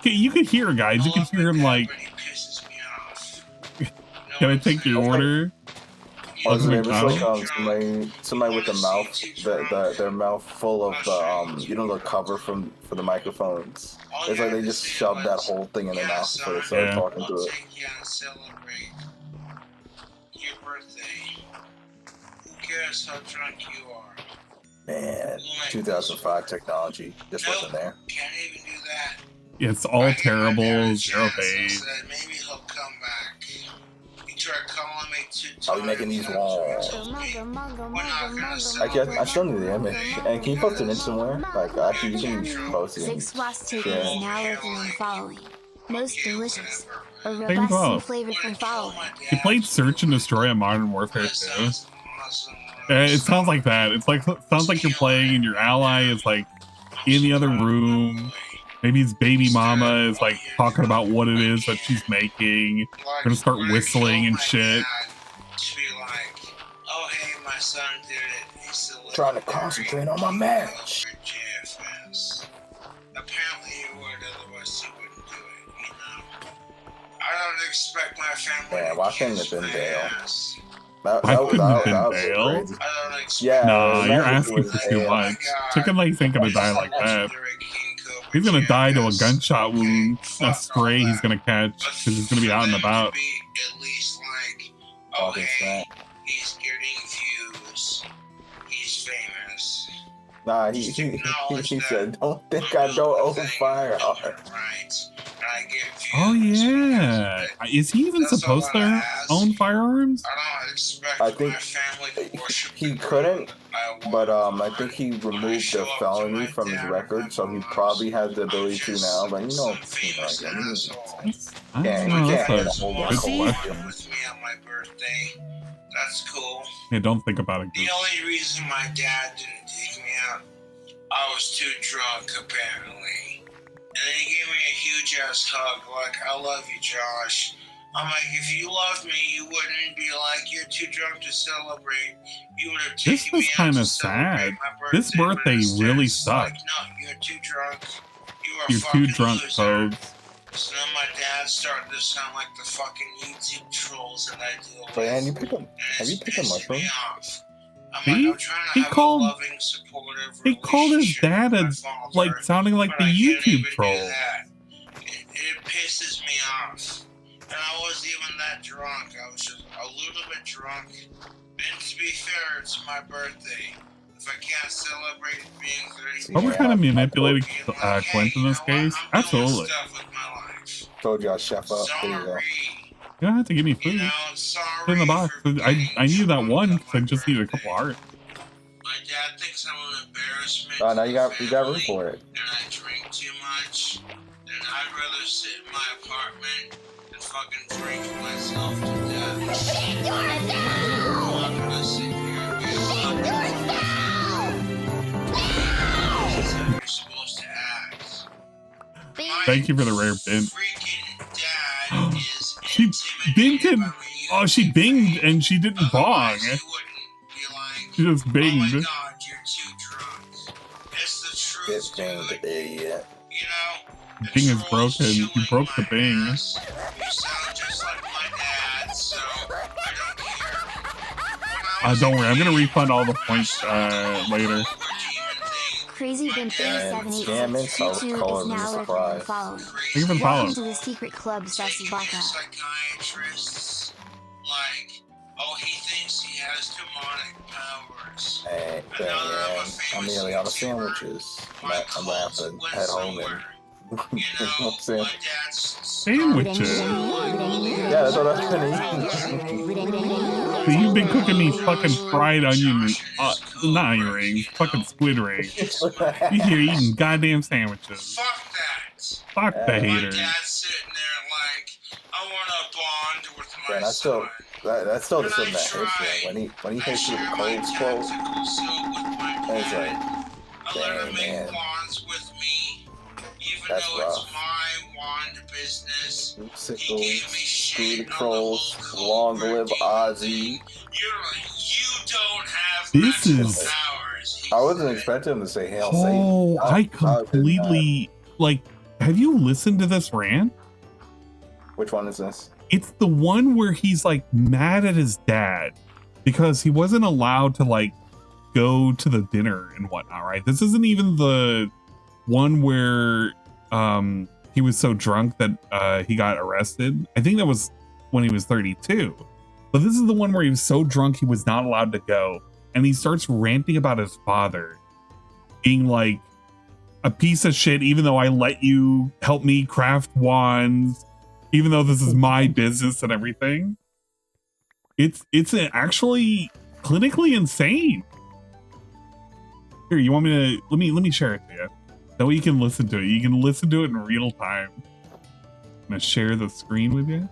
you could hear, guys. You can hear him like, "Can I take your order?"
It's like somebody with the mouth, their mouth full of the cover for the microphones. It's like they just shoved that whole thing in their mouth before they started talking to it.
Your birthday. Who cares how drunk you are?
Man, 2005 technology just wasn't there.
Can't even do that.
It's all terrible, zero phase.
Maybe he'll come back. He tried calling me 2 times.
I'll be making these walls. I still need the image. And can you post it in somewhere? Like, actually, you can post it.
xMortis is now working on following. Most delicious. A robust and flavorful following.
He played Search and Destroy on Modern Warfare 2. It sounds like that. It's like sounds like you're playing and your ally is like in the other room. Maybe his baby mama is like talking about what it is that she's making. They're gonna start whistling and shit.
To be like, oh hey, my son did it. He's still
trying to concentrate on my match.
Apparently you would, otherwise you wouldn't do it, you know. I don't expect my family.
Man, why couldn't it have been Dale?
That was crazy.
Yeah,
nah, you're asking for too much. Chicken Legs ain't gonna die like that. He's gonna die to a gunshot wound, a spray he's gonna catch, because he's gonna be out and about.
At least like, oh hey, he's getting views. He's famous.
Nah, he said, don't think I don't own firearms.
Oh yeah, is he even supposed to own firearms?
I think he couldn't, but I think he removed the felony from his record, so he probably has the ability to now. But you know,
That's cool.
Yeah, don't think about it.
The only reason my dad didn't take me out, I was too drunk apparently. And then he gave me a huge ass hug, like, I love you, Josh. I'm like, if you loved me, you wouldn't be like, you're too drunk to celebrate. You would have taken me out.
This was kind of sad. This birthday really sucked.
Like, no, you're too drunk.
You're too drunk, Codes.
So then my dad started to sound like the fucking YouTube trolls that I deal with.
Man, have you picked a mushroom?
He called his dad like sounding like the YouTube troll.
It pisses me off. And I wasn't even that drunk. I was just a little bit drunk. And to be fair, it's my birthday. If I can't celebrate being 30,
Are we kind of manipulating Clint in this case? Absolutely.
Told y'all, chef up. There you go.
You don't have to give me food. Put in the box. I need that one because I just need a couple hearts.
My dad thinks I'm an embarrassment.
Oh, now you got room for it.
And I drink too much. And I'd rather sit in my apartment and fucking drink myself to death. I'm gonna sit here and be you're supposed to act.
Thank you for the rare bin. She binged. Oh, she binged and she didn't bong. She just binged.
Oh God, you're too drunk. It's the truth, dude.
Idiot.
You know,
Bing is broken. You broke the Bing.
You sound just like my dad, so I don't care.
Don't worry, I'm gonna refund all the points later.
Crazy Bin 378622 is now lurking and following.
You can follow.
Welcome to the secret club, Sassy Baka.
Psychiatrists, like, oh, he thinks he has demonic powers.
Hey, I'm nearly out of sandwiches. I'm gonna have to head home and
sandwiches.
Yeah, that's what I've been eating.
So you've been cooking me fucking fried onion, not onion rings, fucking squid rings. You here eating goddamn sandwiches.
Fuck that.
Fuck the hater.
My dad's sitting there like, I want to bond with my
Man,
son.
that's still the thing that hits me. When he hits you with the cold quote, it's like, damn, man. That's rough. Sickles, screw the trolls, long live Ozzy.
This is.
I wasn't expecting him to say Hail
Satan. Oh, I completely like. Have you listened to this rant?
Which one is this?
It's the one where he's like mad at his dad because he wasn't allowed to like go to the dinner and whatnot, right? This isn't even the one where he was so drunk that he got arrested. I think that was when he was 32. But this is the one where he was so drunk he was not allowed to go. And he starts ranting about his father being like a piece of shit, even though I let you help me craft wands, even though this is my business and everything. It's actually clinically insane. Here, you want me to let me share it to you. That way you can listen to it. You can listen to it in real time. I'm gonna share the screen with you.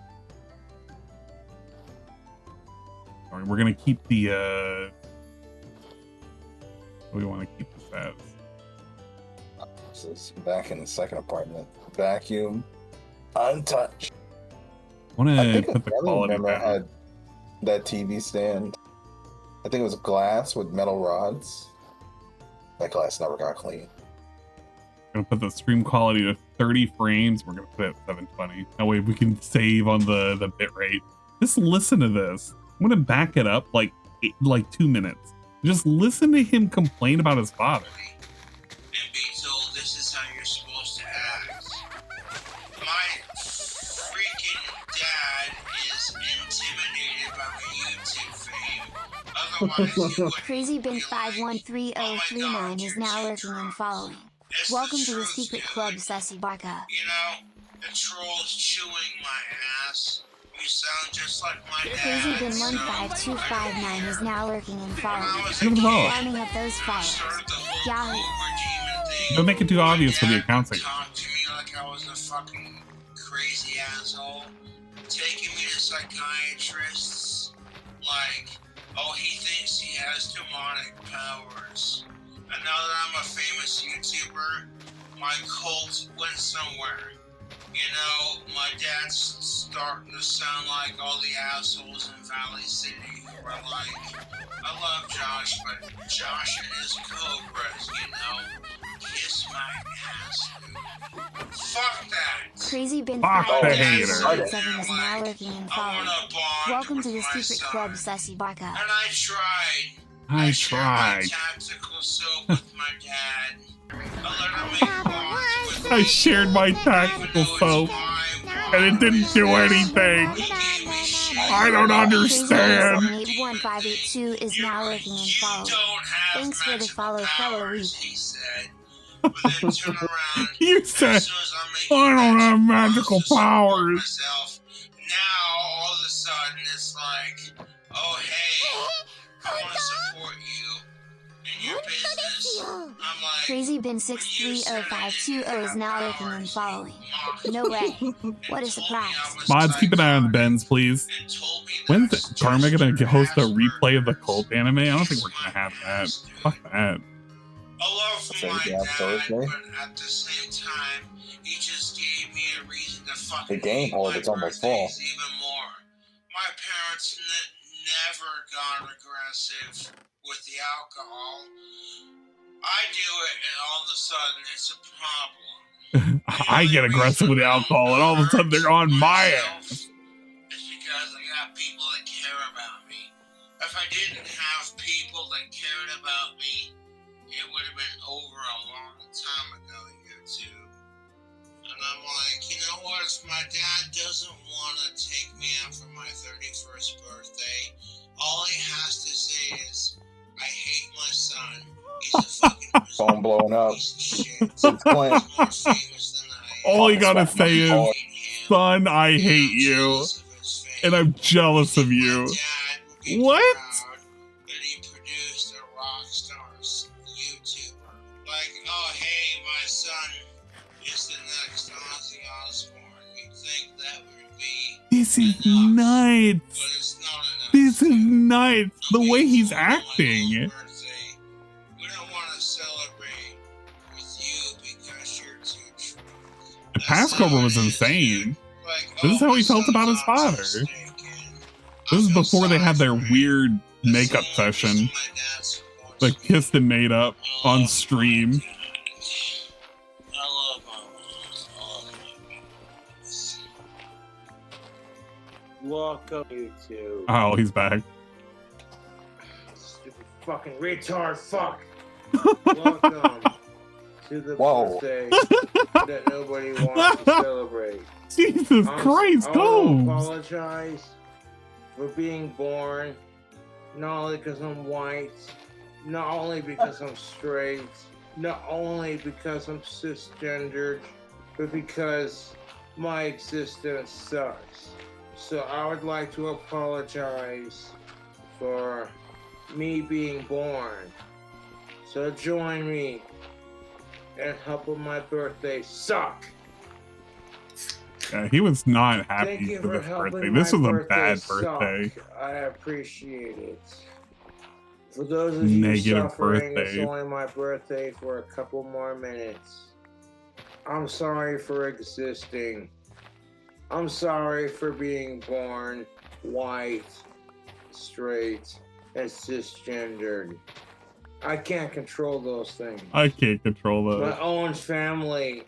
All right, we're gonna keep the what do we want to keep this as?
This is back in the second apartment. Vacuum, untouched.
I want to put the quality
down. Had that TV stand. I think it was glass with metal rods. That glass never got clean.
Gonna put the stream quality to 30 frames. We're gonna put it at 720. That way we can save on the bit rate. Just listen to this. I'm gonna back it up like 2 minutes. Just listen to him complain about his father.
And be told this is how you're supposed to act. My freaking dad is intimidated by my YouTube fame. Otherwise, he would.
Crazy Bin 513039 is now lurking and following. Welcome to the secret club, Sassy Baka.
You know, the troll's chewing my ass. You sound just like my dad.
Crazy Bin 15259 is now lurking and following. Climbing up those files. Yahoo.
Don't make it too obvious for the account thing.
Talk to me like I was a fucking crazy asshole. Taking me to psychiatrists. Like, oh, he thinks he has demonic powers. And now that I'm a famous YouTuber, my cult went somewhere. You know, my dad's starting to sound like all the assholes in Valley City who are like, I love Josh, but Josh and his cobras, you know, kiss my ass, dude. Fuck that.
Crazy Bin
Fuck the hater.
587 is now lurking and following. Welcome to the secret club, Sassy Baka.
And I tried.
I tried.
Tactical soap with my dad.
I shared my tactical soap, and it didn't do anything. I don't understand.
1582 is now lurking and following. Thanks for the follow, fellow Weeb.
You said I don't have magical powers.
Now all of a sudden it's like, oh hey, I want to support you in your business. I'm like,
Crazy Bin 630520 is now lurking and following. No way. What a surprise.
Mods, keep an eye on the Bens, please. When's Karma gonna host a replay of the cult anime? I don't think we're gonna have that. Fuck that.
I love my dad, but at the same time, he just gave me a reason to fucking
the game hold is almost full.
Even more. My parents never got aggressive with the alcohol. I do it, and all of a sudden, it's a problem.
I get aggressive with the alcohol, and all of a sudden they're on my ass.
It's because I got people that care about me. If I didn't have people that cared about me, it would have been over a long time ago, YouTube. And I'm like, you know what? If my dad doesn't want to take me out for my 31st birthday, all he has to say is, I hate my son. He's a fucking
phone blowing up.
All you gotta say is, son, I hate you, and I'm jealous of you. What?
Oh, hey, my son is the next Ozzy Osbourne. You'd think that would be
This is nuts. This is nuts. The way he's acting.
we don't want to celebrate with you because you're too drunk.
The past Cobra was insane. This is how he felt about his father. This is before they had their weird makeup session. Like kissed and made up on stream.
Welcome, YouTube.
Oh, he's back.
Stupid fucking retard fuck. Welcome to the birthday that nobody wants to celebrate.
Jesus Christ,
I
go!
apologize for being born, not only because I'm white, not only because I'm straight, not only because I'm cisgendered, but because my existence sucks. So I would like to apologize for me being born. So join me and help with my birthday suck.
Yeah, he was not happy for this birthday. This was a bad birthday.
I appreciate it. For those of you
Negative
suffering,
birthday.
it's only my birthday for a couple more minutes. I'm sorry for existing. I'm sorry for being born white, straight, and cisgendered. I can't control those things.
I can't control those.
My own family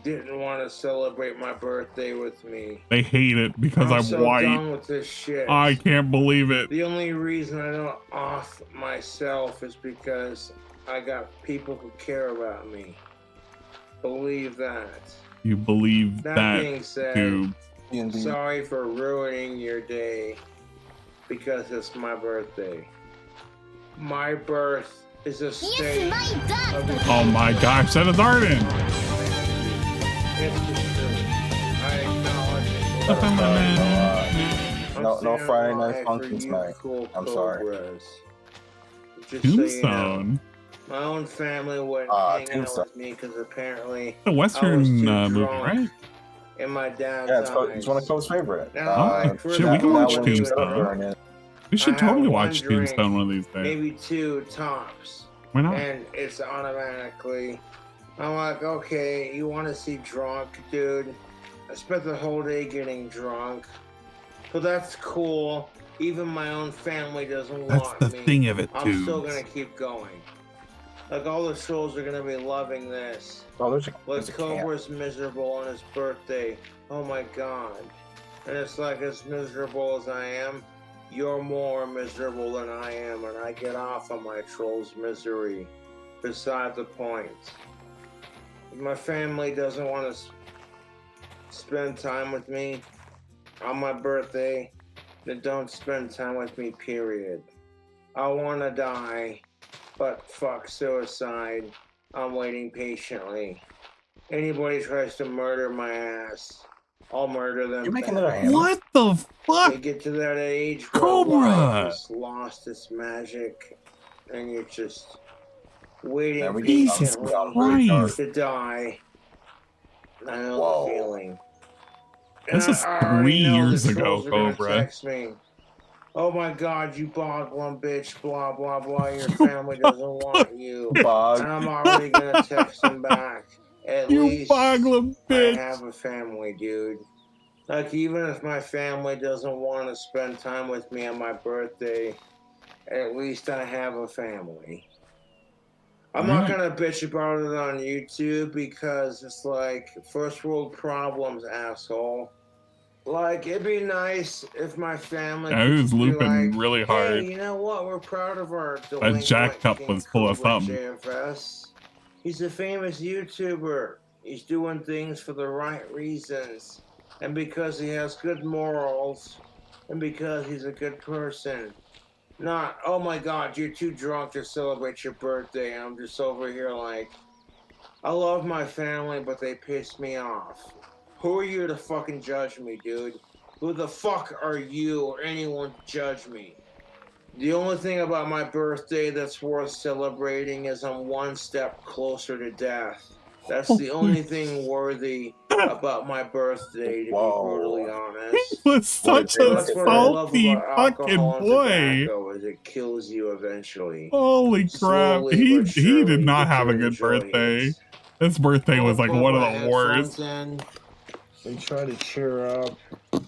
didn't want to celebrate my birthday with me.
They hate it because I'm
so
white.
done with this shit.
I can't believe it.
The only reason I don't off myself is because I got people who care about me. Believe that.
You believe that,
being said,
dude.
Sorry for ruining your day because it's my birthday. My birth is a state of the
Oh my gosh, that is Arden.
It's the truth. I acknowledge it.
No Friday night function tonight. I'm sorry.
Just so you know,
Tombstone.
my own family wouldn't hang out with me because apparently
The Western movie, right?
in my dad's
Yeah,
eyes.
it's one of Cole's favorite.
Shit, we can watch Tombstone. We should totally watch Tombstone one of these days.
Maybe two tops.
Why not?
And it's automatically. I'm like, okay, you want to see drunk, dude? I spent the whole day getting drunk, but that's cool. Even my own family doesn't want me.
That's the thing of it,
I'm still
Tubes.
gonna keep going. Like all the souls are gonna be loving this.
Oh, there's
Like
a
Cobra's miserable on his birthday. Oh my god. And it's like as miserable as I am, you're more miserable than I am, and I get off on my troll's misery. Beside the point. If my family doesn't want to spend time with me on my birthday, then don't spend time with me, period. I want to die, but fuck suicide. I'm waiting patiently. Anybody tries to murder my ass, I'll murder them.
You're making
back.
it a hammer.
What the fuck?
You get to that age where
Cobra!
life has lost its magic, and you're just waiting
Jesus
patiently
Christ.
to die. I know the feeling.
This
And
is
I already
3
know
years
the
ago,
trolls are gonna
Cobra.
text me. Oh my god, you boglum bitch, blah blah blah, your family doesn't want you.
Bog.
And I'm already gonna text them back. At
You
least
boglum bitch.
I have a family, dude. Like, even if my family doesn't want to spend time with me on my birthday, at least I have a family. I'm not gonna bitch about it on YouTube because it's like first world problems, asshole. Like, it'd be nice if my family
Yeah, he was
could be
looping
like,
really hard.
Hey, you know what? We're proud of our
That
delinquent
jacked up
King
was full of
Cobra
something.
JFS. He's a famous YouTuber. He's doing things for the right reasons. And because he has good morals. And because he's a good person. Not, oh my god, you're too drunk to celebrate your birthday. And I'm just over here like, I love my family, but they piss me off. Who are you to fucking judge me, dude? Who the fuck are you or anyone to judge me? The only thing about my birthday that's worth celebrating is I'm one step closer to death. That's the only thing worthy about my birthday, to be brutally honest.
He was such a
That's what I love
salty
about
fucking
alcohol and
boy.
tobacco, is it kills you eventually.
Holy crap.
Slowly
He
but
did
surely,
not
you
have a
can
good
enjoy
birthday.
it.
This birthday was like
Put
one of
my
the worst.
headphones in and try to cheer up.
Let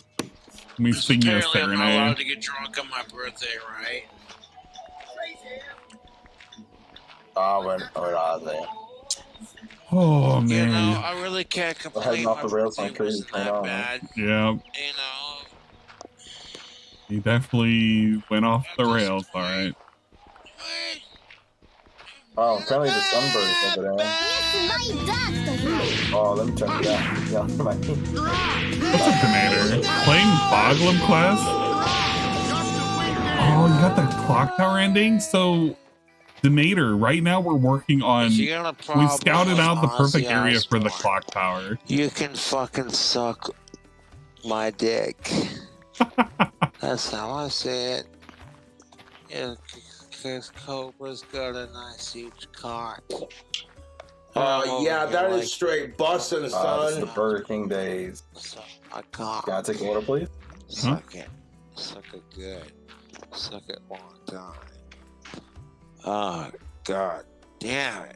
me sing you a
Apparently, I'm not allowed
serenade.
to get drunk on my birthday, right?
We're out there.
Oh,
You know,
man.
I really can't
We're
complain.
heading off
My
the rails
birthday
like crazy.
wasn't that bad.
Yeah.
You know,
He definitely went off the rails, alright.
Oh, apparently the sunbird is over there. Oh, let me turn it down. Yeah, my...
What's a Denator? Playing Boglum Quest? Oh, you got the Clocktower ending? So, Denator, right now we're working on...
if you got a
We've
problem
scouted
with
out the perfect
Ozzy
area for the
Osbourne,
Clocktower.
you can fucking suck my dick. That's how I say it. Yeah, because Cobra's got a nice huge cock.
Yeah, that is straight busting,
This
son.
is the Burger King days.
I can't.
Can I take an order, please?
Suck it. Suck it good. Suck it long time. Oh, god damn it.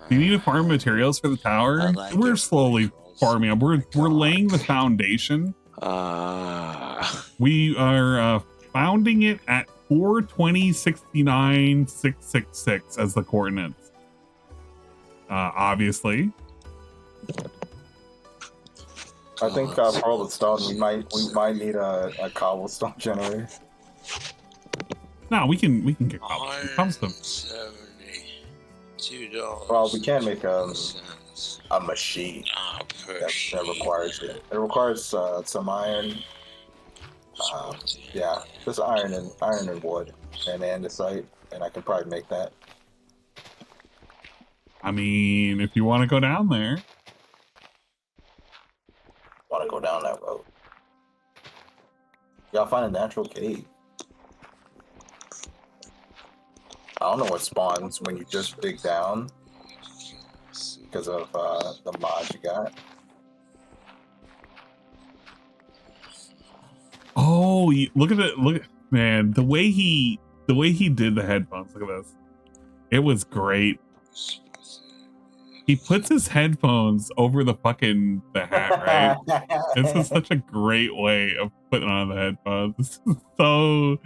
Do you need to farm materials for the tower?
like
We're
it.
slowly farming up. We're laying the foundation. We are founding it at 420.69.666 as the coordinates. Obviously.
I think for all the stone, we might need a cobblestone generator.
No, we can get cobblestone.
$72.
Well, we can make a machine that requires it. It requires some iron. Yeah, just iron and wood and andesite, and I can probably make that.
I mean, if you want to go down there.
Want to go down that road? Y'all find a natural cave. I don't know what spawns when you just dig down because of the mods you got.
Oh, look at it! Look, man, the way he did the headphones. Look at this. It was great. He puts his headphones over the hat, right? This is such a great way of putting on the headphones. This is so.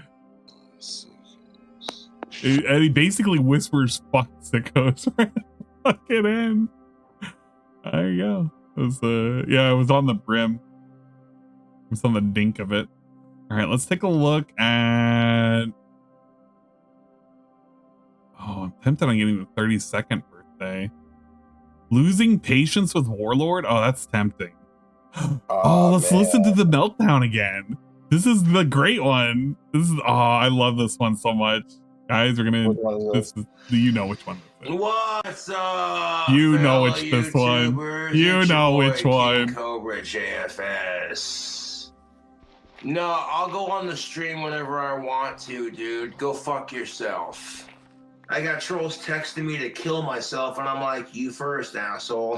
And he basically whispers "fuck sickos" right at the fucking end. There you go. It was yeah, it was on the brim. It was on the dink of it. All right, let's take a look at. Oh, I'm tempted on getting the 32nd birthday. Losing patience with Warlord. Oh, that's tempting. Oh, let's listen to the meltdown again. This is the great one. This is I love this one so much. Guys, we're gonna. This is, you know which one this is.
What's up?
You know which this one. You know which one.
Cobra JFS. No, I'll go on the stream whenever I want to, dude. Go fuck yourself. I got trolls texting me to kill myself, and I'm like, you first, asshole.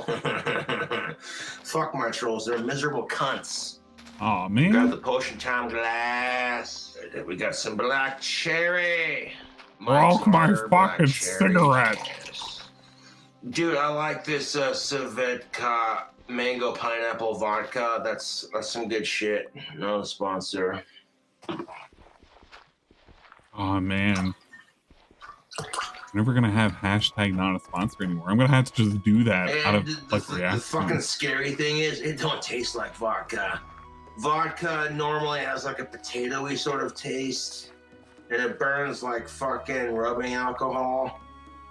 Fuck my trolls. They're miserable cunts.
Oh man.
Got the potion time glass. We got some black cherry.
Smoke my fucking cigarette.
Dude, I like this Savetka mango pineapple vodka. That's some good shit. No sponsor.
Oh man. never gonna have hashtag not a sponsor anymore. I'm gonna have to just do that out of like
the
reaction.
fucking scary thing is, it don't taste like vodka. Vodka normally has like a potatoey sort of taste, and it burns like fucking rubbing alcohol.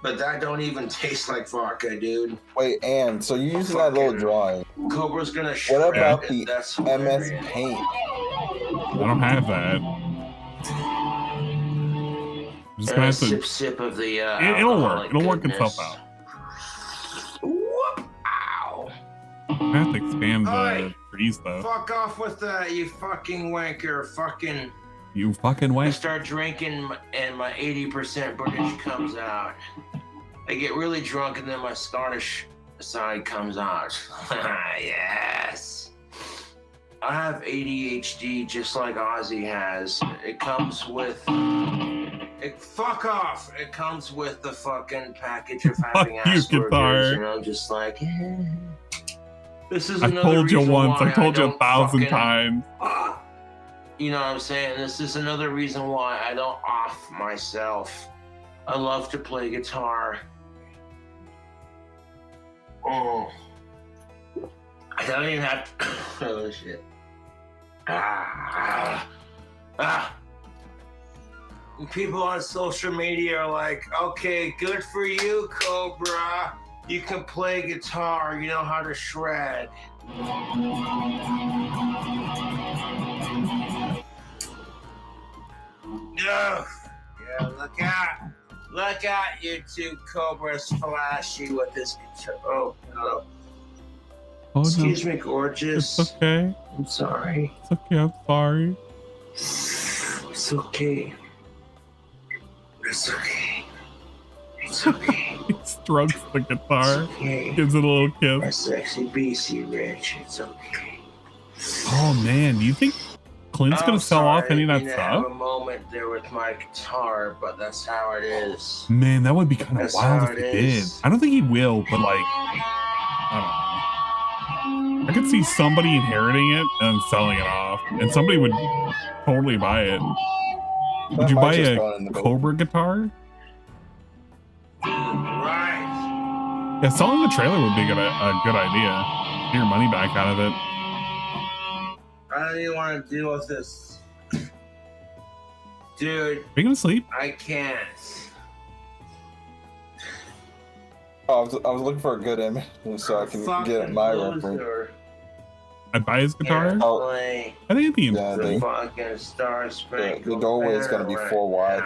But that don't even taste like vodka, dude.
Wait, and so you're using that little drawing.
Cobra's gonna shred
What about
it.
the
That's
MS
hilarious.
Paint?
I don't have that. I'm just gonna have to.
Sip of the.
It'll work. It'll work itself out.
Whoop! Ow!
I have to expand the
Hey,
trees though.
Fuck off with that, you fucking wanker! Fucking.
You fucking
I
wait.
start drinking and my 80% British comes out. I get really drunk and then my Scottish side comes out. Yes. I have ADHD just like Ozzy has. It comes with. Fuck off! It comes with the fucking package of having
Fuck you, guitar.
and I'm just like, this is
I
another
told you
reason
once.
why
I told you
don't
1,000
fucking-
times.
You know what I'm saying? This is another reason why I don't off myself. I love to play guitar. Oh. I don't even have to. Oh shit. People on social media are like, okay, good for you, Cobra. You can play guitar, you know how to shred. Yeah, look out. Look out, you two Cobras flashy with this guitar. Oh, no.
Oh,
Excuse
no.
me, gorgeous.
It's okay.
I'm sorry.
It's okay. I'm sorry.
It's okay. It's okay. It's okay.
He strokes the guitar.
Okay.
Gives it a little
My
kiss.
sexy BC Rich. It's okay.
Oh man, do you think Clint's gonna sell off any of that
I
stuff?
have a moment there with my guitar, but that's how it is.
Man, that would be kind of
That's
wild
how
if
it
he did.
is.
I don't think he will, but like, I don't know. I could see somebody inheriting it and selling it off, and somebody would totally buy it. Would you buy a Cobra guitar?
Right.
Yeah, selling the trailer would be a good idea. Get your money back out of it.
I don't even want to deal with this. Dude.
Are you gonna sleep?
I can't.
Oh, I was looking for a good image so I can get my reference.
I'd buy his guitar.
Oh,
I
think it'd be
the
fucking Star Spangled
doorway is gonna be 4 wide.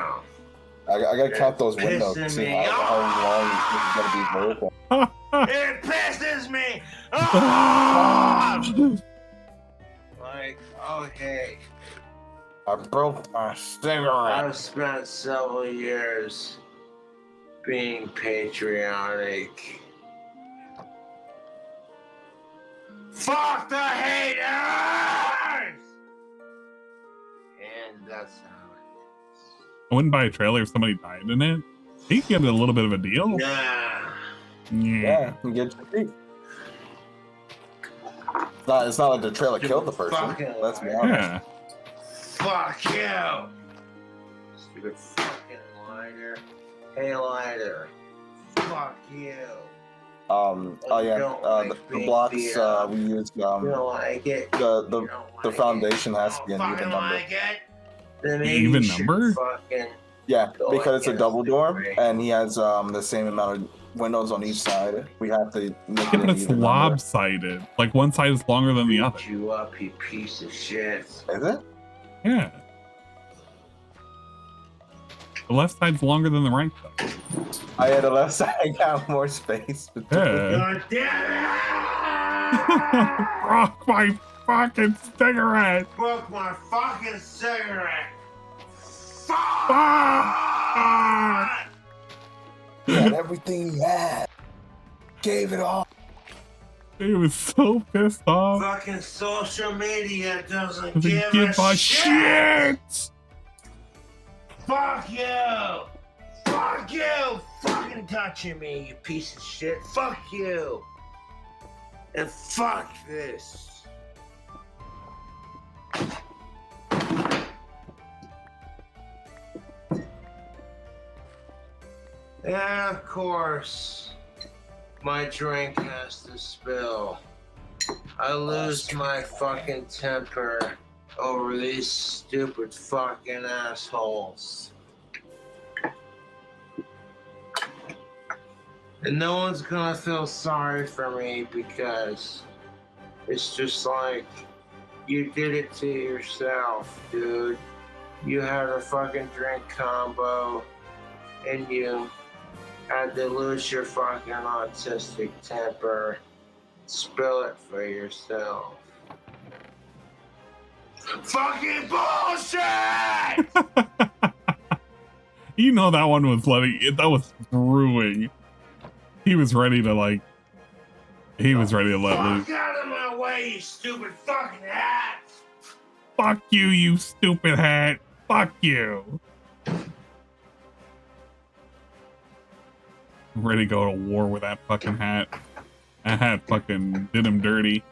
I gotta count those windows to see how long this is gonna be vertical.
It pisses me off! Like, okay.
I broke my cigarette.
I've spent several years being patriotic. Fuck the haters! And that's how
I wouldn't buy a trailer if somebody died in it. He could get a little bit of a deal.
Nah.
Yeah, you get your feet. It's not like the trailer killed the person. Let's be honest.
Yeah.
Fuck you! Stupid fucking lighter. Hey, lighter. Fuck you.
Oh yeah, the blocks we used. The foundation has to be an even number.
Even number?
Yeah, because it's a double door, and he has the same amount of windows on each side. We have to make
Yeah,
it
but
an
it's
even number.
lopsided. Like one side is longer than the other.
You up, you piece of shit.
Is it?
Yeah. The left side's longer than the right side.
I had the left side got more space.
Yeah.
God damn it!
Broke my fucking cigarette.
Broke my fucking cigarette.
He had everything he had. Gave it all.
He was so pissed off.
Fucking social media doesn't
Doesn't
give a
shit.
Fuck you! Fuck you! Fucking touching me, you piece of shit. Fuck you! And fuck this. And of course, my drink has to spill. I lose my fucking temper over these stupid fucking assholes. And no one's gonna feel sorry for me because it's just like, you did it to yourself, dude. You had a fucking drink combo and you had to lose your fucking autistic temper. Spill it for yourself. Fucking bullshit!
You know that one was that was brewing. He was ready to let loose.
Fuck out of my way, you stupid fucking hat!
Fuck you, you stupid hat. Fuck you. I'm ready to go to war with that fucking hat. That hat fucking did him dirty.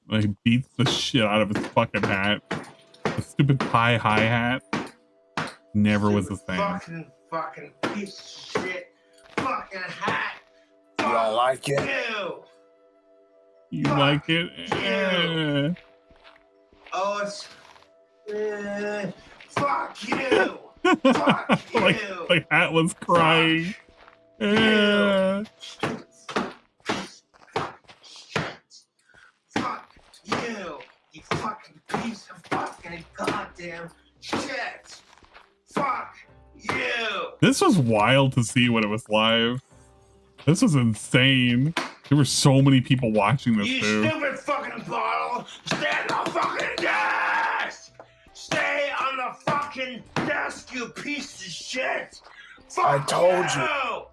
Like, beats the shit out of his fucking hat. The stupid pie high hat never was the same.
Fucking piece of shit. Fucking hat.
You don't like it?
You like it?
You. Oh, it's... fuck you! Fuck you!
Like Hat was crying.
Fuck you! You fucking piece of fucking goddamn shit! Fuck you!
This was wild to see when it was live. This was insane. There were so many people watching this,
you
too.
Stupid fucking bottle! Stay on the fucking desk! Stay on the fucking desk, you piece of shit! Fuck
I told
you!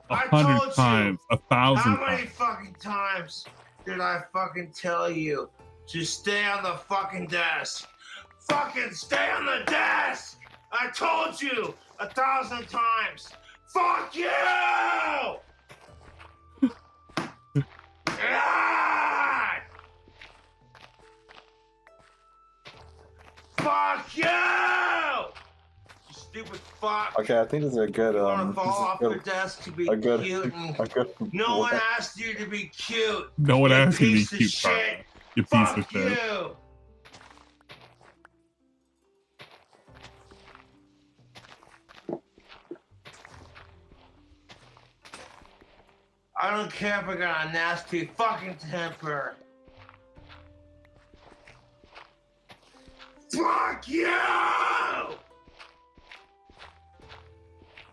100 times, 1,000
How
times.
many fucking times did I fucking tell you to stay on the fucking desk? Fucking stay on the desk! I told you 1,000 times! Fuck you! God! Fuck you! You stupid fuck!
Okay, I think this is a good.
You wanna fall off your desk to be cute? No one asked you to be cute.
No one asked you to be
piece of
cute,
shit.
Carl. You piece of
Fuck
shit.
you! I don't care if I got a nasty fucking temper. Fuck you!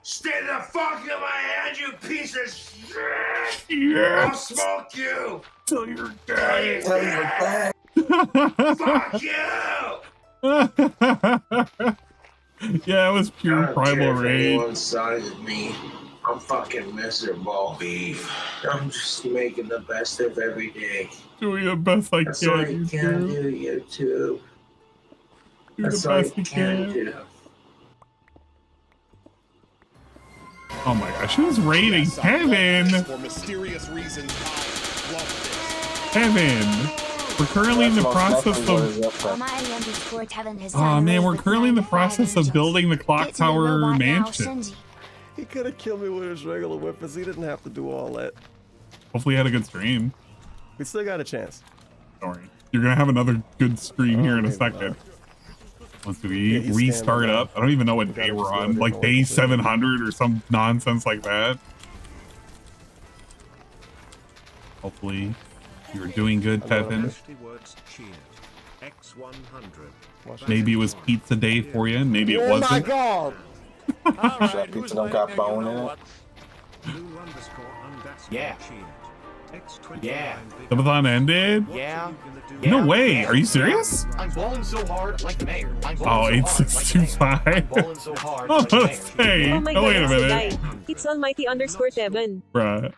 Stay the fuck in my hand, you piece of shit!
Yes.
I'll smoke you!
Till you're dead.
Till you're dead! Fuck you!
Yeah, it was pure primal rage.
One side of me. I'm fucking miserable. Beef. I'm just making the best of every day.
Doing the best I
That's all
can.
you can do, you two.
Do
That's
the
all
best
you
you
can
can.
do.
Oh my gosh, who's raiding Kevin?
For mysterious reasons, I love this.
Kevin. We're currently in the process of. Oh man, we're currently in the process of building the Clocktower mansion.
He could have killed me with his regular weapons. He didn't have to do all that.
Hopefully, you had a good stream.
We still got a chance.
Don't worry. You're gonna have another good stream here in a second. Once we restart up, I don't even know what day we're on. Like day 700 or some nonsense like that. Hopefully, you're doing good, Pevin. Maybe it was pizza day for you, and maybe it wasn't.
Oh my god!
That pizza don't got bone in it.
Yeah. Yeah.
Subathon ended?
Yeah.
No way. Are you serious?
I'm bowling so hard, like the mayor.
Oh, 8625.
So hard,
Oh, let's say.
Oh my
Oh,
god,
wait a
I'm so
minute.
dying. It's almighty_Tevin.
Bruh.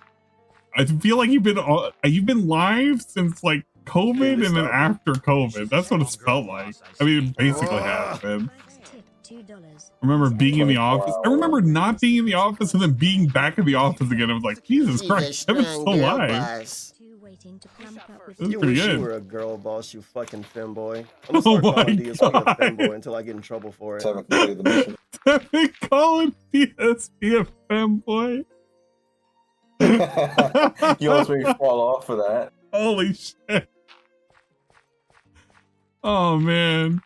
I feel like you've been live since like COVID and then after COVID. That's what it's felt like. I mean, it basically has been. I remember being in the office. I remember not being in the office and then being back in the office again. I was like, Jesus Christ, Kevin's still live.
You
pretty
wish
good.
you were a girl boss, you fucking femboy. I'm gonna start calling DSP a femboy until I get in trouble for it.
Calling DSP a femboy.
You almost made me fall off for that.
Holy shit. Oh man.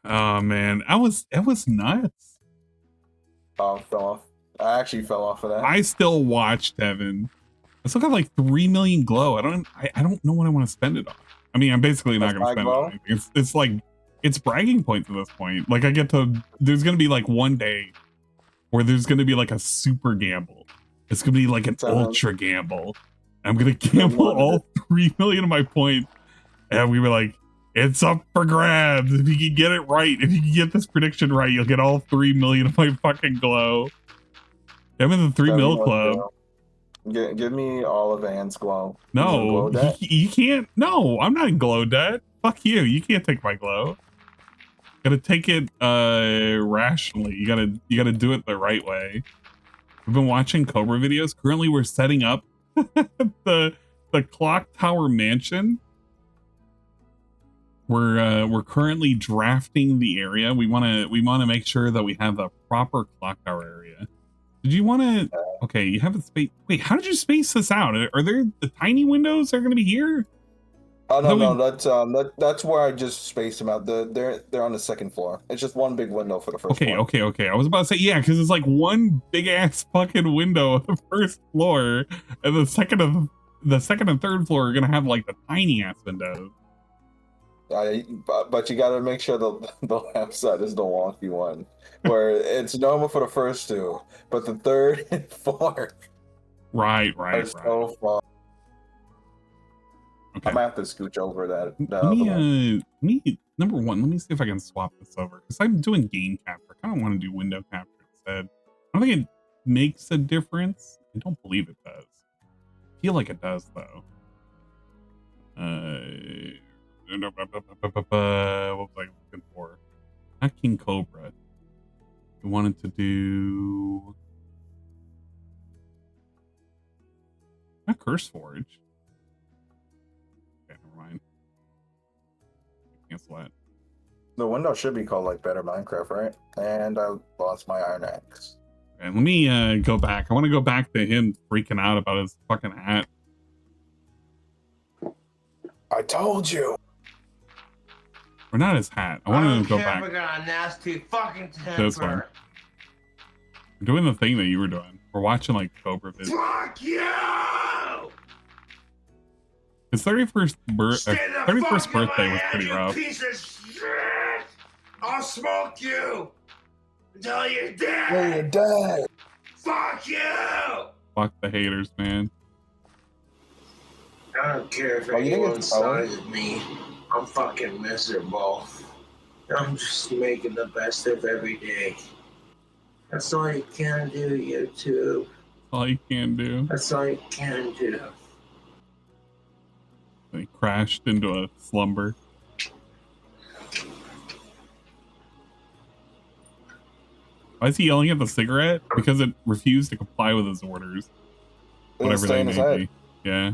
Oh man. It was nuts.
Oh, fell off. I actually fell off of that.
I still watched Evan. I still got like 3 million glow. I don't know what I want to spend it on. I mean, I'm basically not gonna spend it on anything. It's like it's bragging points at this point. Like I get to there's gonna be like one day where there's gonna be like a super gamble. It's gonna be like an ultra gamble. I'm gonna gamble all 3 million of my points. And we were like, it's up for grabs. If you can get it right, if you can get this prediction right, you'll get all 3 million of my fucking glow. I'm in the 3 mil club.
Give me all of Anne's glow.
No, you can't. No, I'm not in glow debt. Fuck you. You can't take my glow. Gotta take it rationally. You gotta do it the right way. We've been watching Cobra videos. Currently, we're setting up the Clocktower mansion. We're currently drafting the area. We wanna make sure that we have the proper Clocktower area. Did you want to? Okay, you have a space. Wait, how did you space this out? Are there the tiny windows that are going to be here?
Oh no, that's where I just spaced them out. They're on the second floor. It's just one big window for the first floor.
Okay. I was about to say yeah, because it's like one big ass fucking window on the first floor, and the second and third floor are gonna have like the tiny ass windows.
But you gotta make sure the left side is the wonky one, where it's normal for the first two, but the third and fourth
right.
So far.
Okay.
I'm gonna have to scooch over that.
Number one, let me see if I can swap this over because I'm doing game capture. I kind of want to do window capture instead. I don't think it makes a difference. I don't believe it does. I feel like it does though. What was I looking for? Not King Cobra. We wanted to do not Curse Forge. Okay, never mind. Cancel that.
The window should be called like Better Minecraft, right? And I lost my iron axe.
Okay, let me go back. I want to go back to him freaking out about his fucking hat.
I told you.
Or not his hat. I want to go back.
I got a nasty fucking temper.
This one. We're doing the thing that you were doing. We're watching like Cobra videos.
Fuck you!
His 31st birthday was pretty rough.
Piece of shit! I'll smoke you until you're dead.
Until you're dead.
Fuck you!
Fuck the haters, man.
I don't care if anyone sided me. I'm fucking miserable. I'm just making the best of every day. That's all you can do, YouTube.
All you can do.
That's all you can do.
He crashed into a slumber. Why is he yelling at the cigarette? Because it refused to comply with his orders. Whatever they may be. Yeah.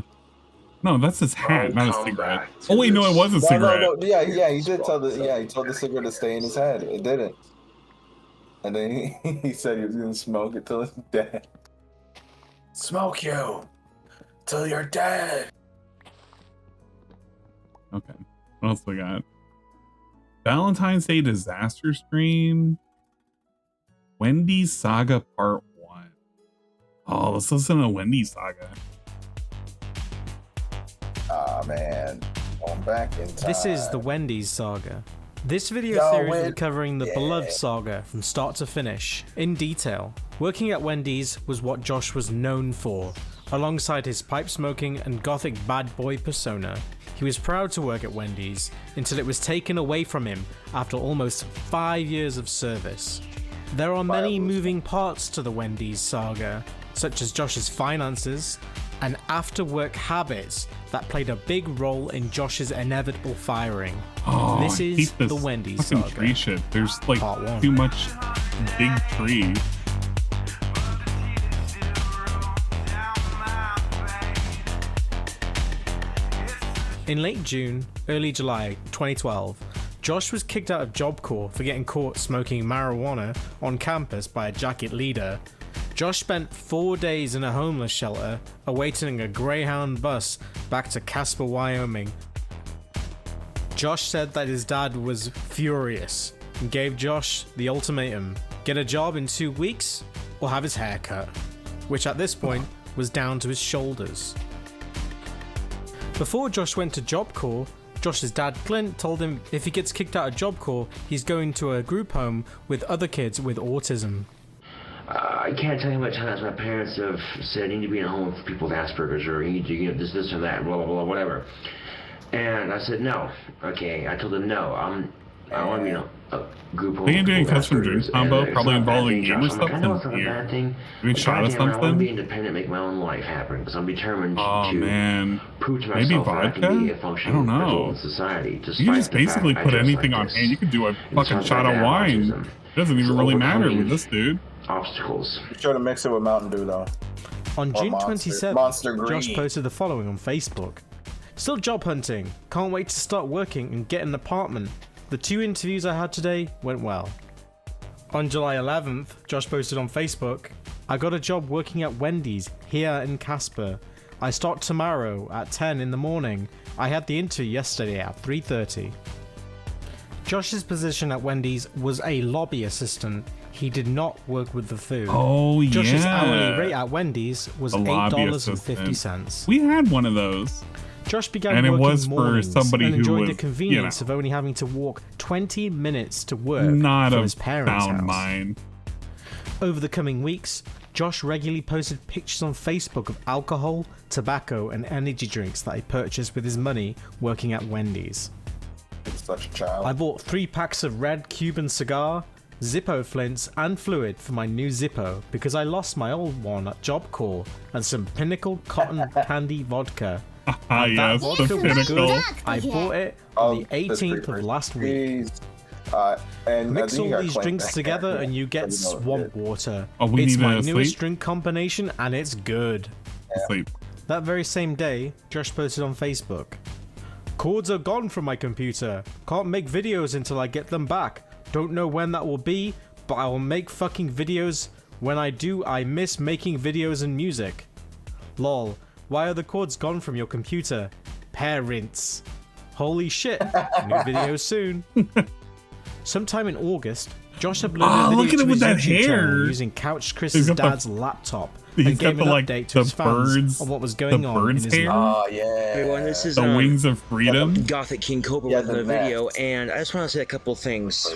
No, that's his hat, not his cigarette. Oh wait, no, it was a cigarette.
No. Yeah, he did tell he told the cigarette to stay in his head. It didn't. And then he said he was gonna smoke it till it's dead. Smoke you till you're dead.
Okay. What else we got? Valentine's Day disaster stream. Wendy's Saga Part 1. Oh, let's listen to Wendy's Saga.
Ah, man. I'm back in time.
This is the Wendy's Saga. This video series is covering the beloved saga from start to finish, in detail. Working at Wendy's was what Josh was known for. Alongside his pipe smoking and gothic bad boy persona, he was proud to work at Wendy's until it was taken away from him after almost 5 years of service. There are many moving parts to the Wendy's saga, such as Josh's finances and after-work habits that played a big role in Josh's inevitable firing.
Oh,
this is the Wendy's saga.
Tree shit. There's like too much big tree.
In late June, early July 2012, Josh was kicked out of Job Corps for getting caught smoking marijuana on campus by a jacket leader. Josh spent 4 days in a homeless shelter, awaiting a Greyhound bus back to Casper, Wyoming. Josh said that his dad was furious and gave Josh the ultimatum: get a job in 2 weeks or have his hair cut, which at this point was down to his shoulders. Before Josh went to Job Corps, Josh's dad Clint told him if he gets kicked out of Job Corps, he's going to a group home with other kids with autism.
I can't tell you how many times my parents have said you need to be in a home with people with Asperger's, or you need to get this or that, blah, blah, blah, whatever. And I said no. Okay, I told them no. I want to be in a group home.
They can do a
with
custom
Asperger's,
dreams combo, probably involving
you
gamer stuff.
I know it's not a bad thing.
Doing shot or
I want to be
something.
independent, make my own life happen, because I'm determined
Oh
to
man,
prove to
maybe
myself that I
vodka?
can be a
I
functioning
don't
adult
know.
in society.
You can
despite
just
the fact
basically
I
put
dress
anything
like
on
this.
hand. You could do a
And
fucking
sometimes
shot
I
of
have
wine.
autism.
It doesn't even
So
really matter
overcoming
with this dude.
obstacles.
Be sure to mix it with Mountain Dew though.
On
Or
June
Monster.
27th,
Monster
Josh
Green.
posted the following on Facebook. Still job hunting. Can't wait to start working and get an apartment. The 2 interviews I had today went well. On July 11th, Josh posted on Facebook, I got a job working at Wendy's here in Casper. I start tomorrow at 10 in the morning. I had the interview yesterday at 3:30. Josh's position at Wendy's was a lobby assistant. He did not work with the food.
Oh,
Josh's
yeah.
hourly rate at Wendy's was
A lobby
$8.50.
We had one of those.
Josh began
And it
working
was for
mornings
somebody
and
who
enjoyed
was,
the convenience
you
of only having to walk 20 minutes to work
Not
from
a
his parents'
sound
house.
mind.
Over the coming weeks, Josh regularly posted pictures on Facebook of alcohol, tobacco, and energy drinks that he purchased with his money working at Wendy's.
It's such a child.
I bought 3 packs of red Cuban cigar, Zippo flints, and fluid for my new Zippo because I lost my old one at Job Corps, and some Pinnacle cotton candy vodka. And that
Yes,
vodka
the
was
Pinnacle.
good. I bought it on the 18th of last week.
And
Mix
I think
all
you got
these
Clint
drinks
back
together
there.
and you get
Doesn't know
swamp
it.
water.
Oh, we
It's
need
my
to
newest
sleep?
drink combination and it's good.
Sleep.
That very same day, Josh posted on Facebook. Cords are gone from my computer. Can't make videos until I get them back. Don't know when that will be, but I will make fucking videos. When I do, I miss making videos and music. Lol. Why are the cords gone from your computer? Parents. Holy shit. New video soon. Sometime in August, Josh uploaded a video
look at
to
him with
his
that
YouTube channel
hair.
using Couch
He's
Chris's
got the-
dad's laptop
he's
and
got
gave
the,
an
like,
update to
the
his fans
birds-
on what was
the
going on in
birds
his
hair?
life.
Oh, yeah.
Everyone, this is
The wings of freedom.
Gothic King Cobra
Yeah,
with
the
the video,
mask.
and I just want to say a couple things.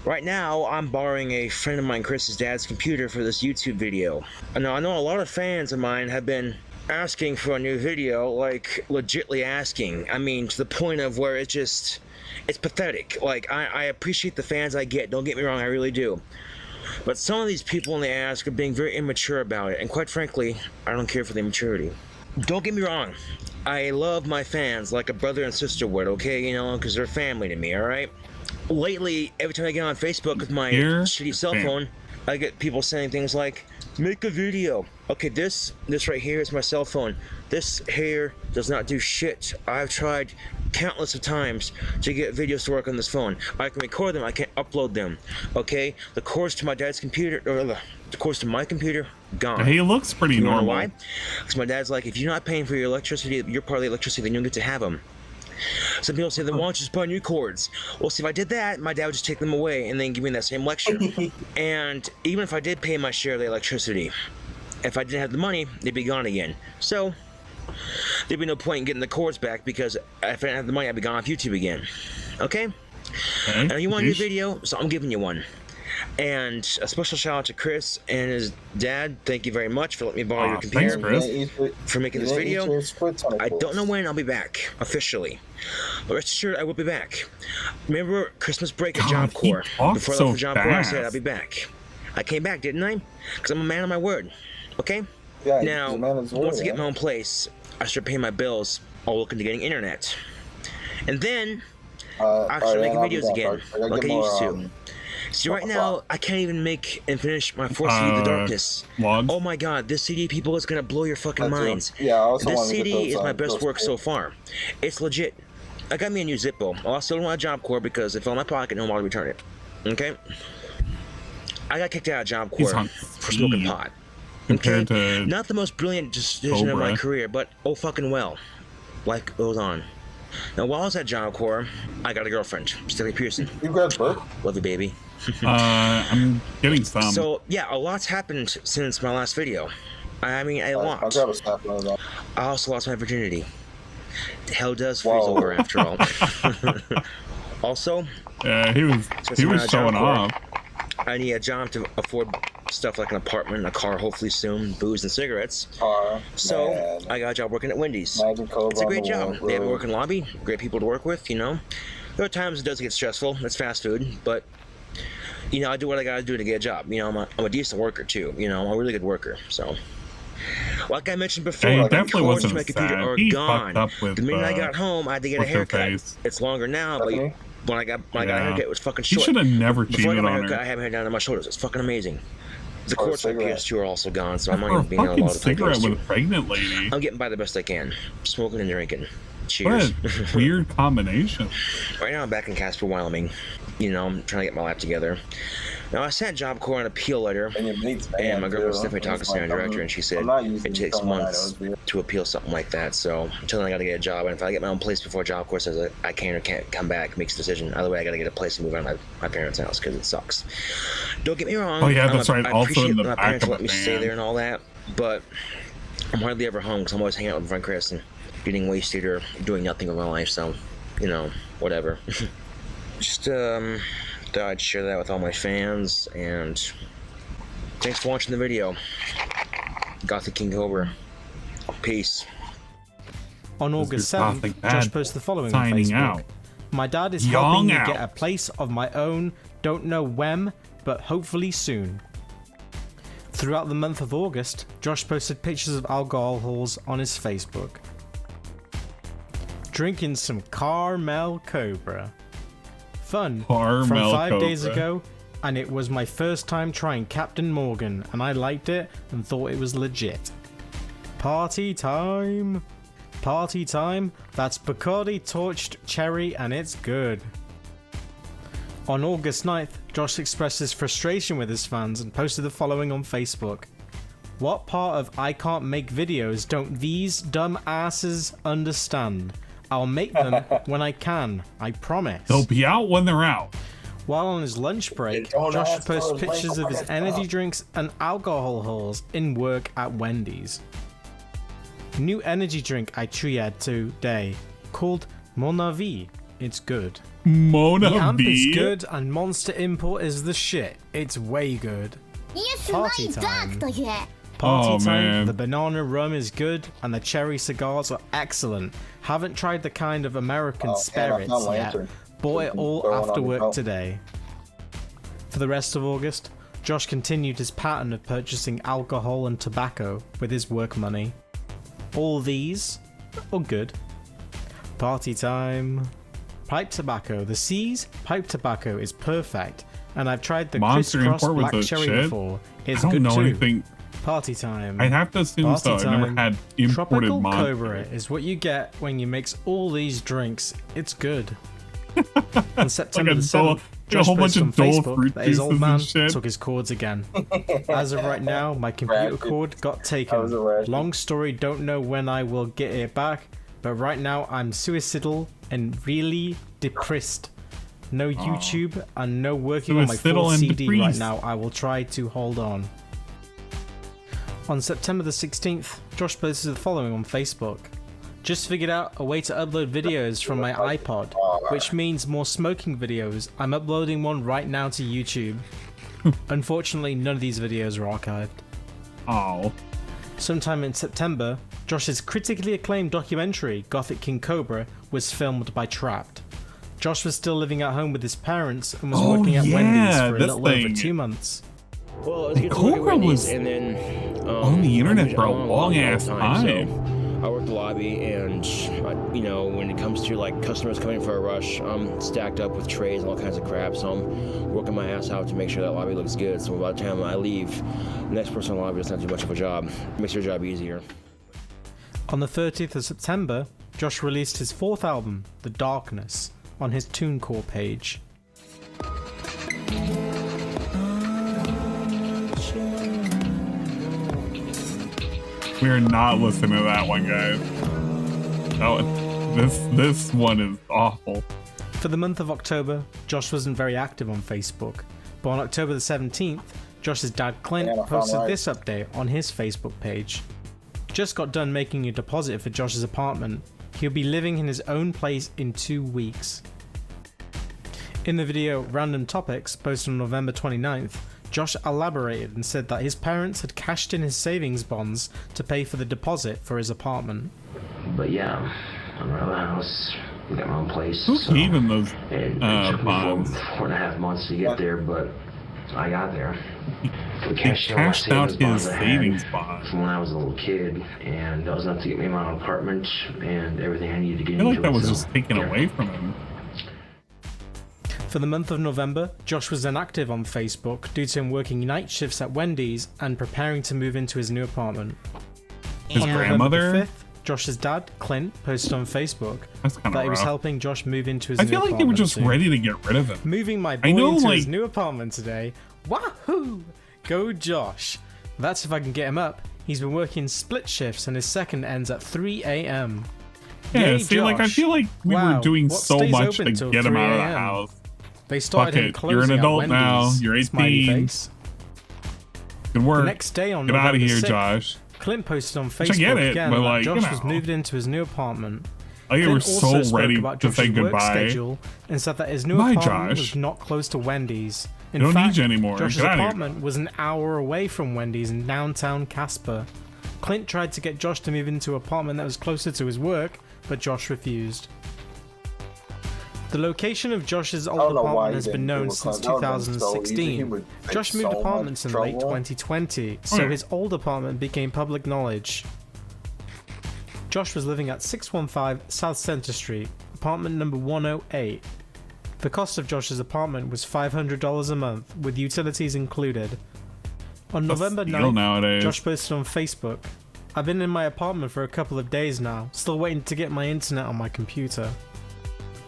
Right now, I'm borrowing a friend of mine, Chris's dad's computer for this YouTube video. Now, I know a lot of fans of mine have been asking for a new video, like legitly asking. I mean, to the point of where it's pathetic. Like, I appreciate the fans I get, don't get me wrong, I really do. But some of these people when they ask are being very immature about it, and quite frankly, I don't care for the immaturity. Don't get me wrong, I love my fans like a brother and sister would, okay, you know, because they're family to me, alright? Lately, every time I get on Facebook with my shitty cell phone, I get people saying things like, make a video. Okay, this right here is my cell phone. This here does not do shit. I've tried countless of times to get videos to work on this phone. I can record them, I can't upload them. Okay, the cords to my dad's computer, or the cords to my computer, gone.
He looks pretty
You wanna know
normal.
why? Because my dad's like, if you're not paying for your electricity, your part of the electricity, then you don't get to have them. Some people say, then why don't you just buy new cords? Well, see, if I did that, my dad would just take them away and then give me that same lecture. And even if I did pay my share of the electricity, if I didn't have the money, they'd be gone again. So, there'd be no point in getting the cords back because if I didn't have the money, I'd be gone off YouTube again. Okay? And you want a new video? So I'm giving you one. And a special shout out to Chris and his dad. Thank you very much for letting me borrow your computer.
Thanks, Chris.
For making this video. I don't know when I'll be back, officially. But rest assured, I will be back. Remember Christmas break at Job Corps? Before I left for Job Corps, I said I'll be back. I came back, didn't I? Because I'm a man of my word. Okay?
Yeah,
now,
he's a man of his word,
once I get
yeah.
my own place, I start paying my bills, all looking to getting internet. And then, I start making videos again, like I used to.
See, right now, I can't even make and finish my fourth CD, The Darkness. Oh my god, this CD, people, is gonna blow your fucking minds.
Yeah, I also
this CD is my best work so far. It's legit. I got me a new Zippo. Oh, I still don't want a Job Corps because it fell in my pocket and no one will return it. Okay? I got kicked out of Job Corps for smoking pot. Okay? Not the most brilliant decision of my career, but oh fucking well. Life goes on. Now, while I was at Job Corps, I got a girlfriend, Stephanie Pearson.
You got her?
Love you, baby.
I'm getting some.
So, yeah, a lot's happened since my last video. I mean, a lot. I also lost my virginity. Hell does freeze over after all. Also,
he was showing off.
I need a job to afford stuff like an apartment, a car, hopefully soon, booze and cigarettes. So I got a job working at Wendy's. It's a great job. They have a working lobby, great people to work with, you know. There are times it does get stressful. It's fast food, but you know, I do what I gotta do to get a job. You know, I'm a decent worker too. You know, I'm a really good worker. So, like I mentioned before,
he
the
definitely
cords
wasn't
to my computer
sad.
are
He
gone.
fucked up with,
The minute I got home, I had to get a haircut. It's longer now, but when I got a haircut, it was fucking short.
He should have never
Before I
cheated
got my
on
haircut,
her.
I have my hair down to my shoulders. It's fucking amazing. The cords to my PS2 are also gone, so I'm not
For a
even being able
fucking
to take those
cigarette
two.
with a pregnant lady.
I'm getting by the best I can, smoking and drinking. Cheers.
What a weird combination.
Right now I'm back in Casper, Wyoming. You know, I'm trying to get my life together. Now I sent Job Corps an appeal letter, and my girlfriend Stephanie talked to the director, and she said it takes months to appeal something like that. So until then I got to get a job, and if I get my own place before Job Corps says I can or can't come back, makes a decision. Either way, I got to get a place and move out of my parents' house because it sucks. Don't get me wrong.
Oh yeah, that's right.
I
Also
appreciate
in the
my
back
parents
of
let
a
me stay
van.
there and all that, but I'm hardly ever home because I'm always hanging out with my friend Chris and getting wasted or doing nothing with my life. So, you know, whatever. Just thought I'd share that with all my fans, and thanks for watching the video. Gothic King Cobra. Peace.
On August 7th, Josh posted the following on
Signing
Facebook.
out.
My dad is
Young
helping me
out.
get a place of my own, don't know when, but hopefully soon. Throughout the month of August, Josh posted pictures of alcohols on his Facebook. Drinking some Caramel Cobra. Fun
Caramel
from 5 days
Cobra.
ago, and it was my first time trying Captain Morgan, and I liked it and thought it was legit. Party time! Party time, that's Bacardi torched cherry and it's good. On August 9th, Josh expressed his frustration with his fans and posted the following on Facebook. What part of I can't make videos don't these dumb asses understand? I'll make them when I can, I promise.
They'll be out when they're out.
While on his lunch break,
Don't
Josh
ask for
posts
his
pictures
link
of his
on
energy
it.
drinks and alcohol hauls in work at Wendy's. New energy drink I tried today, called Mon Avis. It's good.
Mona
The amp is
B.
good and Monster Import is the shit. It's way good. Party time. Party
Oh,
time.
man.
The banana rum is good and the cherry cigars are excellent. Haven't tried the kind of American spirits
found
yet.
Lantern.
Bought it all
Throw one
after
on your
work
belt.
today. For the rest of August, Josh continued his pattern of purchasing alcohol and tobacco with his work money. All these are good. Party time. Pipe tobacco. The C's pipe tobacco is perfect, and I've tried the
Monster
crisscross
Import was
black
the
cherry
shit?
before. It's
I don't
good
know
too.
anything.
Party time.
I'd have to assume
Party
so. I've never
time.
had imported
Tropical
Monster.
Cobra is what you get when you mix all these drinks. It's good. On September the 7th, Josh
whole bunch
posted on
of dull
Facebook
fruit
that his old
juices
man
and shit.
took his cords again. As of right now, my computer cord got taken. Long story, don't know when I will get it back, but right now I'm suicidal and really depressed. No YouTube and no working on my
Suicidal
full
and
CD right
depressed.
now. I will try to hold on. On September the 16th, Josh posted the following on Facebook. Just figured out a way to upload videos from my iPod, which means more smoking videos. I'm uploading one right now to YouTube. Unfortunately, none of these videos are archived.
Oh.
Sometime in September, Josh's critically acclaimed documentary, Gothic King Cobra, was filmed by Trapped. Josh was still living at home with his parents and was working at Wendy's for a little over 2 months.
Well, it's good to
Cobra
work at Wendy's,
was
and then
on the internet
I've
for a
been
long
a
ass
so
time.
I work the lobby, and you know, when it comes to like customers coming for a rush, I'm stacked up with trays and all kinds of crap. So I'm working my ass out to make sure that lobby looks good. So by the time I leave, the next person in the lobby doesn't have to do much of a job. It makes your job easier.
On the 30th of September, Josh released his 4th album, The Darkness, on his TuneCore page.
We are not listening to that one, guys. This one is awful.
For the month of October, Josh wasn't very active on Facebook, but on October the 17th, Josh's dad Clint posted this update on his Facebook page. Just got done making a deposit for Josh's apartment. He'll be living in his own place in 2 weeks. In the video Random Topics, posted on November 29th, Josh elaborated and said that his parents had cashed in his savings bonds to pay for the deposit for his apartment.
But yeah, I'm out of the house, got my own place.
Who gave him those
it took me
bonds?
4.5 months to get there, but I got there.
He cashed out his savings bonds
from when I was a little kid, and that was enough to get me my own apartment and everything I needed to get
I feel
into.
like that was just taken away from him.
For the month of November, Josh was inactive on Facebook due to him working night shifts at Wendy's and preparing to move into his new apartment.
His
on
grandmother?
November 5th, Josh's dad, Clint, posted on Facebook that he was
rough.
helping Josh move into his
I
new
feel like
apartment.
they were just
soon.
ready to get rid of him.
Moving my boy
I know,
into
like,
his new apartment today. Wahoo! Go Josh. That's if I can get him up. He's been working split shifts and his second ends at 3 a.m.
yeah.
Yay,
See, like I
Josh.
feel like we
Wow,
were doing
what
so
stays
much to
open till
get him
3
out of the
a.m.?
house.
They started
Fuck
him
it.
closing
You're an
at
adult now.
Wendy's.
You're
Smiley
18.
face.
Good work.
The next day on
Get out of
November
here,
6th,
Josh.
Clint posted on
Which I
Facebook
get it,
again
but,
that
like, you
Josh was
know.
moved into his new apartment.
Like, they were
Clint also
so
spoke
ready
about
to say
Josh's work
goodbye.
schedule and said that his new
Bye,
apartment
Josh.
was not close to Wendy's. In
They don't
fact,
need you anymore.
Josh's
Get out of here.
apartment was an hour away from Wendy's in downtown Casper. Clint tried to get Josh to move into an apartment that was closer to his work, but Josh refused. The location of Josh's old apartment has been known since 2016. Josh moved apartments in late 2020, so his old apartment became public knowledge. Josh was living at 615 South Center Street, apartment number 108. The cost of Josh's apartment was $500 a month, with utilities included. On November 9th,
nowadays.
Josh posted on Facebook, "I've been in my apartment for a couple of days now, still waiting to get my internet on my computer."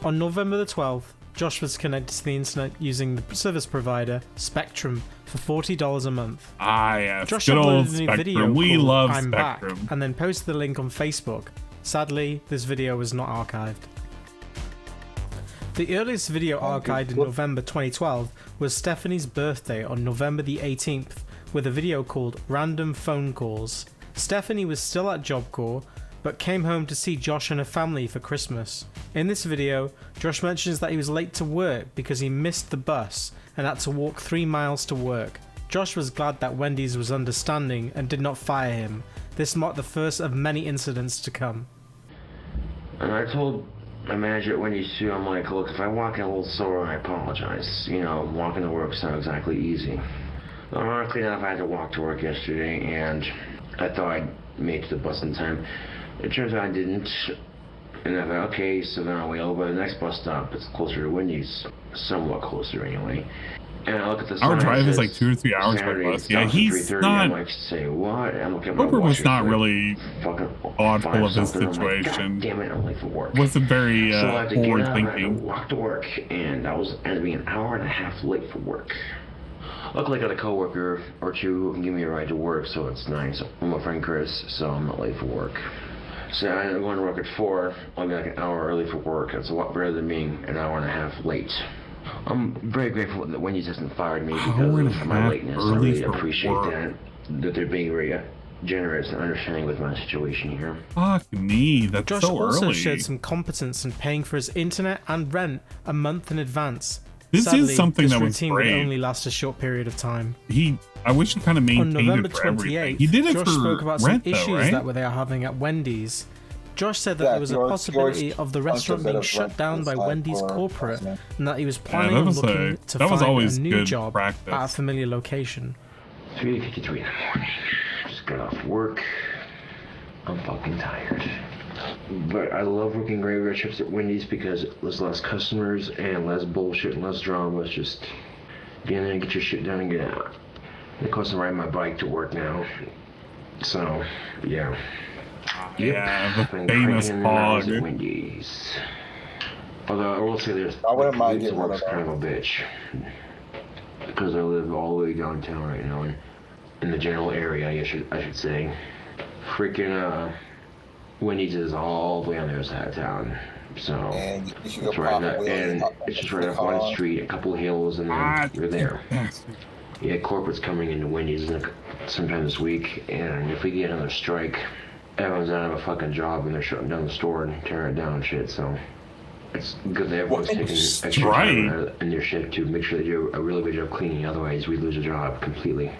On November the 12th, Josh was connected to the internet using the service provider Spectrum for $40 a month.
Ah, yes.
Josh
Good old
uploaded a new video
Spectrum. We
called
love
I'm
Spectrum.
Back, and then posted the link on Facebook. Sadly, this video was not archived. The earliest video archived in November 2012 was Stephanie's birthday on November the 18th, with a video called Random Phone Calls. Stephanie was still at Job Corps, but came home to see Josh and her family for Christmas. In this video, Josh mentions that he was late to work because he missed the bus and had to walk 3 miles to work. Josh was glad that Wendy's was understanding and did not fire him. This marked the first of many incidents to come.
And I told my manager at Wendy's too, I'm like, look, if I walk in a little sore, I apologize. You know, walking to work's not exactly easy. Ironically enough, I had to walk to work yesterday, and I thought I'd made it to the bus in time. It turns out I didn't. And I thought, okay, so then I'll wait over by the next bus stop. It's closer to Wendy's, somewhat closer anyway. And I look at the sign.
Our drive is
it
like
says
2 or 3 hours by
Saturday,
bus. Yeah,
3:30.
he's
I'm
not.
like, say what? I'm looking at my
Cobra
watch.
was not
it's like
really
fucking
thoughtful of his
5 something. I'm like,
situation.
God damn it, I'm late for work.
Wasn't very
So I had to get
forward
up, I had to
thinking.
walk to work, and I was ended up being an hour and a half late for work. Luckily, I got a coworker or two who can give me a ride to work, so it's nice. I'm my friend Chris, so I'm not late for work. So I'm going to work at 4. I'll be like an hour early for work. It's a lot better than being an hour and a half late. I'm very grateful that Wendy's hasn't fired me because of my lateness. I really appreciate that they're being very generous and understanding with my situation here.
Fuck me, that's
Josh
so
also
early.
showed some competence in paying for his internet and rent a month in advance.
This
Sadly,
is something
this
that was
routine would
great.
only last a short period of time.
I wish he kind of
On
maintained
November
it for everything.
28th,
He did it
Josh
for
spoke about
rent,
some
though,
issues
right?
that they are having at Wendy's. Josh said that there was a
George
possibility of the restaurant being shut down by Wendy's corporate, and that he was planning on looking to find a new job at a familiar location.
3:53 in the morning. Just got off work. I'm fucking tired. But I love working graveyard shifts at Wendy's because there's less customers and less bullshit and less drama. It's just get in there and get your shit done and get out. And of course, I'm riding my bike to work now. So, yeah.
Yeah, the famous hog.
At Wendy's. Although I will say this,
I wouldn't mind getting one of
kind of a bitch. Because I live all the way downtown right now, and in the general area, I should say. Freaking, Wendy's is all the way on the other side of town. So, it's right up, and it's just right up one street, a couple hills, and then you're there. Yeah, corporate's coming into Wendy's sometime this week, and if we get another strike, everyone's out of a fucking job, and they're shutting down the store and tearing it down and shit, so it's good that everyone's taking extra time in their shift to make sure they do a really good job cleaning, otherwise we lose a job completely.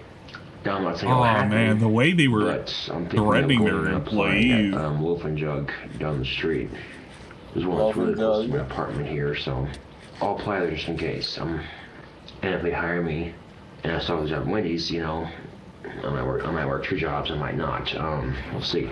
Now, I'm not saying
man, the way they were threatening their employees.
Lofi Girl down the street. There's one that's really close to my apartment here, so I'll apply there just in case. And if they hire me, and I saw the job at Wendy's, you know, I might work 2 jobs, I might not. We'll see.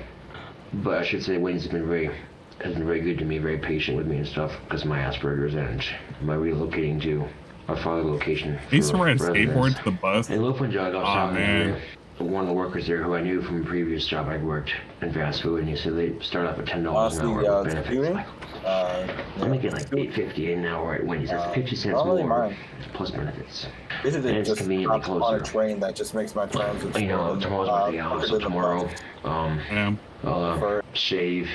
But I should say Wendy's has been very good to me, very patient with me and stuff because of my Asperger's and my relocating to a farther location.
They used to ride a skateboard to the bus.
And Lofi Girl, I was one of the workers there who I knew from a previous job I worked in fast food, and he said they start off at $10 an hour with benefits. I'm making like $8.50 an hour at Wendy's. That's 50 cents more plus benefits.
And it's conveniently closer. On a train that just makes my transit.
You know, tomorrow's my day off, so tomorrow I'll shave,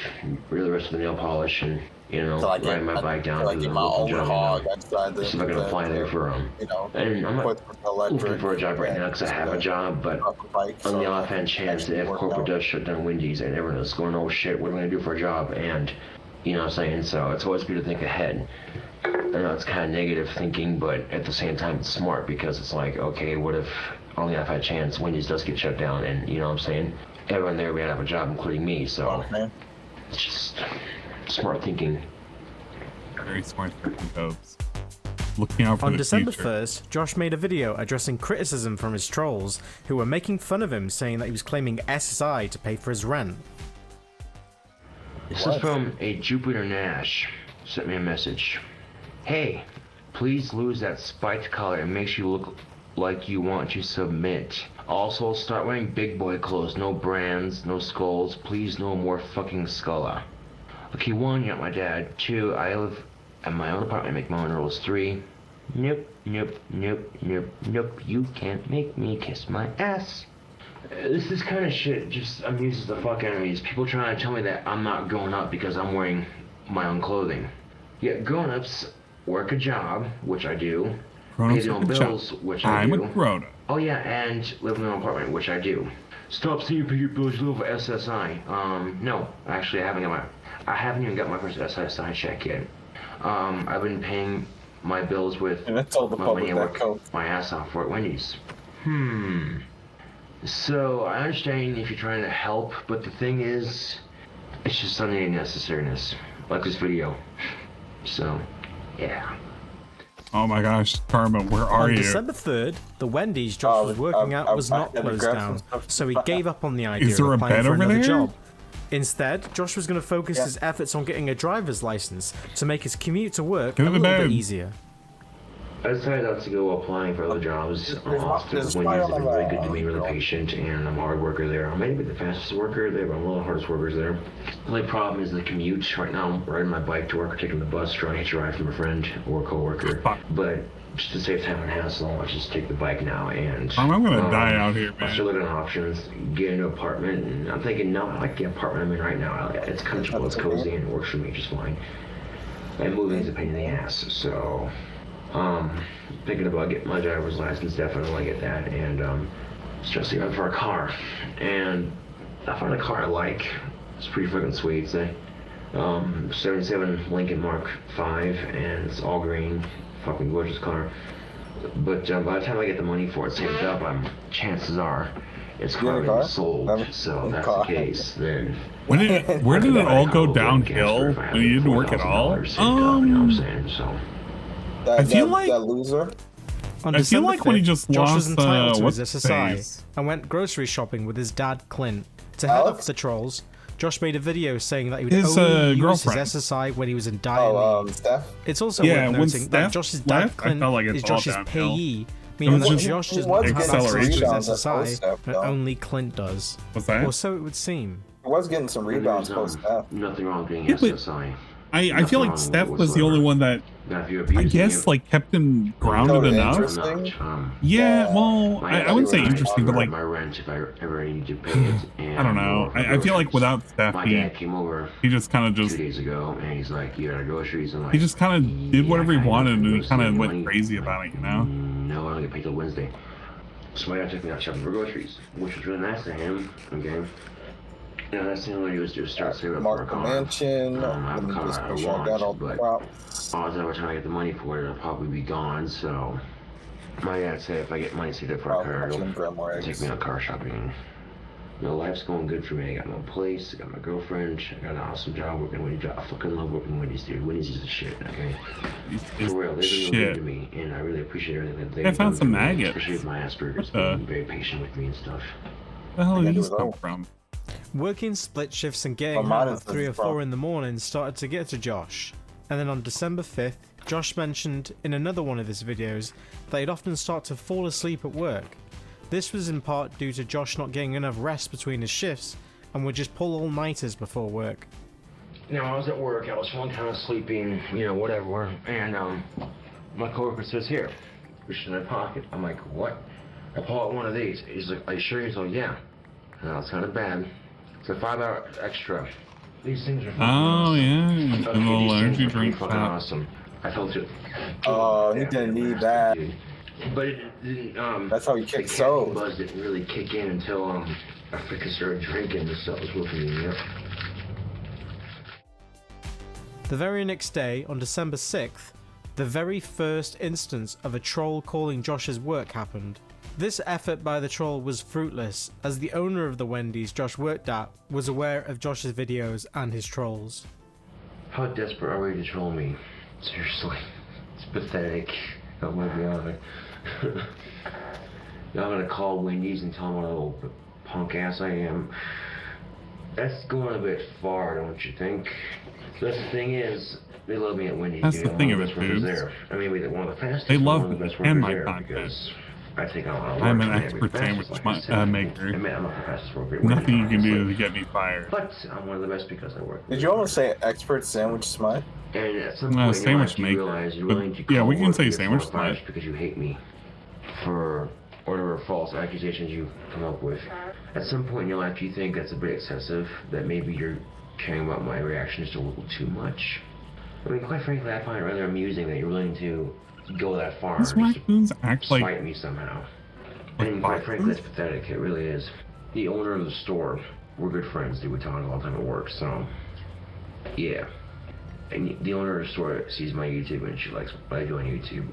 really rest of the nail polish, and you know, riding my bike down to the local job. See if I can apply there for and I'm not looking for a job right now because I have a job, but on the off-hand chance that if corporate does shut down Wendy's and everyone is going, oh shit, what am I going to do for a job? And you know what I'm saying? So it's always good to think ahead. I know it's kind of negative thinking, but at the same time it's smart because it's like, okay, what if on the off-hand chance Wendy's does get shut down, and you know what I'm saying? Everyone there may have a job, including me, so it's just smart thinking.
Very smart thinking, folks. Looking out for
On
the
December
future.
1st, Josh made a video addressing criticism from his trolls who were making fun of him, saying that he was claiming SSI to pay for his rent.
This is from a Jupiter Nash. Sent me a message. Hey, please lose that spiked collar. It makes you look like you want to submit. Also, start wearing big boy clothes. No brands, no skulls. Please, no more fucking skulla. Okay, 1, you're not my dad. 2, I live at my own apartment. I make my own rules. 3, nope, nope, nope, nope, nope. You can't make me kiss my ass. This kind of shit just amuses the fuck out of me. Is people trying to tell me that I'm not growing up because I'm wearing my own clothing. Yeah, grown-ups work a job, which I do. Pay their own bills, which I do.
I'm a grown-up.
Oh yeah, and live in my own apartment, which I do. Stop saying you pay your bills, you live for SSI. No, actually I haven't even got my first SSI check yet. I've been paying my bills with my money I work my ass off for at Wendy's. So I understand if you're trying to help, but the thing is, it's just unnecessariness, like this video. So, yeah.
Oh my gosh, Carmen, where are you?
On December 3rd, the Wendy's Josh was working at was not closed down, so he gave up on the idea of applying for another job. Instead, Josh was going to focus his efforts on getting a driver's license to make his commute to work a little bit easier.
I decided not to go applying for other jobs. Wendy's has been really good to me, really patient, and I'm a hard worker there. I may be the fastest worker there, but I'm one of the hardest workers there. The only problem is the commute. Right now, I'm riding my bike to work or taking the bus, trying to hitch a ride from a friend or a co-worker. But just to save time and hassle, I just take the bike now, and
I'm gonna die out here, man.
I'm still looking at options, get into an apartment, and I'm thinking, no, I like the apartment I'm in right now. It's comfortable, it's cozy, and it works for me just fine. And moving is a pain in the ass, so thinking about getting my driver's license, definitely want to get that, and stressing out for a car. And I found a car I like. It's pretty fucking sweet, say. 77 Lincoln Mark 5, and it's all green. Fucking gorgeous car. But by the time I get the money for it saved up, chances are it's probably sold. So if that's the case, then
where did it all go downhill? When you didn't work at all?
You know what I'm saying? So
I feel like
that loser.
On
I feel like
5th,
when he just
Josh was
lost
entitled to
what's
his
his
SSI
face?
and went grocery shopping with his dad Clint. To head off the trolls, Josh made a video saying that he would
His,
only use
girlfriend.
his SSI when he was in dire need.
Steph?
It's also
Yeah,
worth
when
noting that
Steph
Josh's dad,
left, I
Clint,
felt like it's
is
all
Josh's
downhill.
payee,
It
meaning
was
that
just
Josh doesn't have access to his
rebounds at
SSI,
post-step,
but
though.
only Clint does.
What's that?
Or so it would seem.
He was getting some rebounds post-step.
Nothing wrong with being
Yeah, but
SSI.
I feel like Steph was the only one that I guess like kept him grounded enough. Yeah, well, I wouldn't say interesting, but like
my rent if I ever need to pay it. And
I don't know. I feel like without Steph,
my dad came over
he just kind of
2
just
days ago, and he's like, "You got our groceries?" And like,
he just kind of did whatever he wanted, and he kind of went
money.
crazy about it, you know.
No, I don't get paid till Wednesday. So my dad took me out shopping for groceries, which was really nice of him. Okay. Yeah, that's the only way to do is just start saving up for a
Mark
car.
Mansion.
I have a car I want, but
props.
odds are by the time I get the money for it, it'll probably be gone. So my dad said if I get money saved up for a car, he'll take me out car shopping. You know, life's going good for me. I got my place, I got my girlfriend, I got an awesome job working at Wendy's job. I fucking love working at Wendy's, dude. Wendy's is the shit, okay? For real, they've been really good to me, and I really appreciate everything that they've
I found
done
some
for me,
maggots.
especially with my Asperger's,
What the-
being very patient with me and stuff.
Where the hell did these come from?
Working split shifts and getting
Well,
home
mine
at
is
3 or
from-
4 in the morning started to get to Josh. And then on December 5th, Josh mentioned in another one of his videos that he'd often start to fall asleep at work. This was in part due to Josh not getting enough rest between his shifts and would just pull all-nighters before work.
Now, I was at work, I was feeling kind of sleepy, you know, whatever, and my coworker says, "Here," which is in my pocket. I'm like, "What?" I pull out one of these. He's like, "Are you sure?" He's like, "Yeah." Now, it's not bad. It's a 5-hour extra. These things are fucking
Oh yeah,
awesome.
a little
these
energy
things are
drink
fucking
shot.
awesome. I felt it.
Oh, he didn't need that.
But it didn't,
That's how he
the
kicked
caffeine
soul.
buzz didn't really kick in until I freaking started drinking. This stuff was working me up.
The very next day, on December 6th, the very first instance of a troll calling Josh's work happened. This effort by the troll was fruitless, as the owner of the Wendy's Josh worked at was aware of Josh's videos and his trolls.
How desperate are we to troll me? Seriously. It's pathetic. Oh my god. Y'all gonna call Wendy's and tell them what a little punk ass I am. That's going a bit far, don't you think? That's the thing is, they love me at Wendy's.
That's
dude.
the
I'm
thing
one
of
the
it,
best workers
dudes.
there. I mean, we're one of the fastest.
They
but
love
one of the
me
best
and
workers
my
there
content.
because I think I'm
I'm an expert sandwich maker.
I'm not the fastest worker. at
Nothing you
Wendy's,
can do
obviously.
to get me fired.
But I'm one of the best because I work.
Did you almost say expert sandwich smut?
And at some
No,
point in your life,
sandwich
you
maker.
realize you're
But,
willing to
yeah,
call
we can
work
say
your
sandwich
former fires
smut.
because you hate me for whatever false accusations you come up with. At some point in your life, you think that's a bit excessive, that maybe you're caring about my reaction just a little too much. I mean, quite frankly, I find it rather amusing that you're willing to go that far
These
just to
raccoons act
spite
like
me somehow.
like
And quite frankly,
boxers.
that's pathetic. It really is. The owner of the store, we're good friends, dude. We talk all the time at work, so yeah. And the owner of the store sees my YouTube and she likes what I do on YouTube.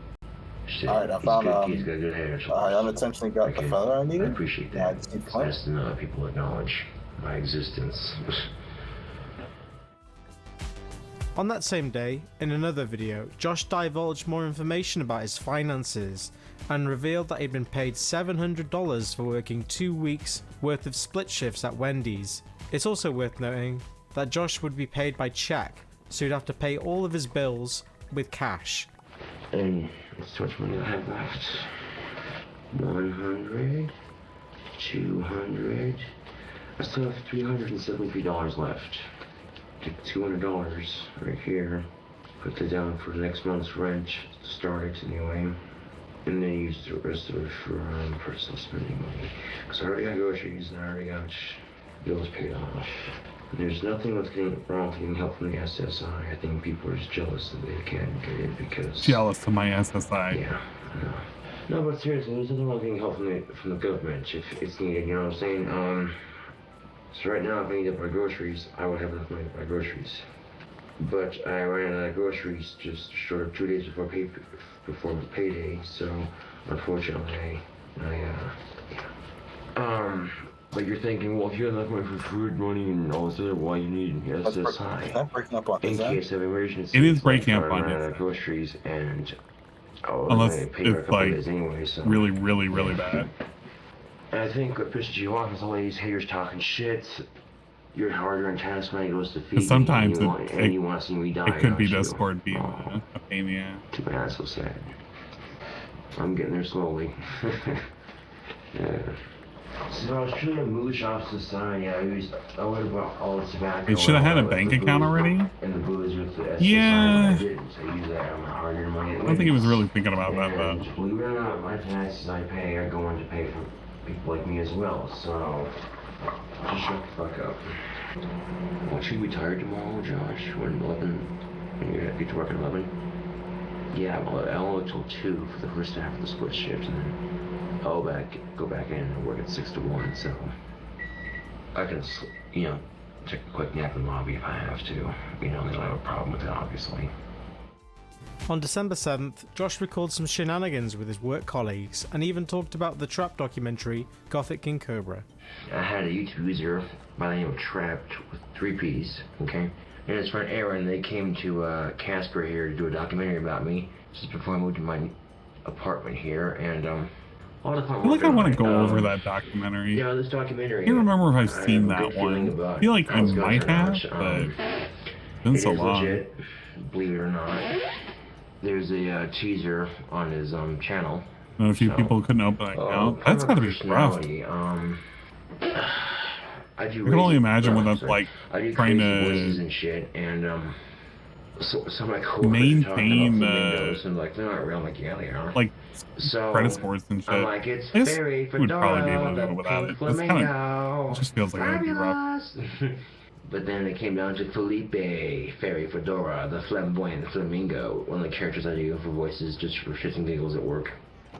She said,
Alright, I
he's
found,
good, he's got good hair.
I unintentionally got the feather I needed.
I appreciate
Yeah, I
that.
just need
It's nice to know that people acknowledge my existence.
On that same day, in another video, Josh divulged more information about his finances and revealed that he'd been paid $700 for working 2 weeks worth of split shifts at Wendy's. It's also worth noting that Josh would be paid by check, so he'd have to pay all of his bills with cash.
And it's too much money I have left. 100, 200. I still have $373 left. Take $200 right here. Put that down for next month's rent to start it anyway. And then use the rest of it for personal spending money. Because I already got groceries and I already got bills paid off. And there's nothing wrong with getting help from the SSI. I think people are just jealous that they can't get it because...
Jealous of my SSI.
Yeah, I know. No, but seriously, there's nothing wrong with getting help from the government if it's needed, you know what I'm saying? So right now, if I need to buy groceries, I would have enough money to buy groceries. But I ran out of groceries just short of 2 days before payday, so unfortunately, but you're thinking, well, if you have enough money for food, money, and all this other, why you need an SSI?
Is that breaking up on
In case of emergency.
It is breaking up on
I ran out
it.
of groceries and
Unless
I paid for a
it's
couple
like
days anyway, so.
really, really, really bad.
And I think what pisses you off is all these haters talking shit Your hard-earned task money goes to feed
sometimes
me, and you want to see me die.
it could be
don't you?
Discord being a pain in the ass.
Too bad, that's so sad. I'm getting there slowly. Yeah. So I was trying to move shops to sign. Yeah, I would have bought all the tobacco.
It should have had a bank account already.
And the booze with the
Yeah.
I didn't, so I use that on my hard-earned money.
I don't think he was really thinking about that, but
Believe it or not, my taxes I pay are going to pay for people like me as well. So just shut the fuck up. Won't you be tired tomorrow, Josh? When you get to work at 11? Yeah, well, I'll work till 2 for the first half of the split shift, and then I'll go back in and work at 6 to 1, so I can, take a quick nap in the lobby if I have to. They don't have a problem with it, obviously.
On December 7th, Josh recalled some shenanigans with his work colleagues and even talked about the Trap documentary Gothic King Cobra.
I had a YouTube user by the name of Trapped with 3 P's, okay? And his friend Aaron, they came to Casper here to do a documentary about me just before I moved to my apartment here, and all the fun.
I feel like I want to go over that documentary.
Yeah, this documentary.
I can't remember if I've seen that one. I feel like I might have, but it's been so long.
Legit, believe it or not. There's a teaser on his channel.
And a few people couldn't open that account. That's gotta be rough. I can only imagine what that's like, trying to
and shit, and so my
maintain
the and like they're not real. I'm like, yeah, they are.
Like
so
credit scores and shit.
I'm like, it's
I guess
very
you would probably be able to do
Fedora,
it without it.
the
It's kind of,
flamingo.
it just feels like it would be rough.
But then it came down to Felipe, Fairy Fedora, the flamboyant flamingo. One of the characters I do for voices just for shits and giggles at work.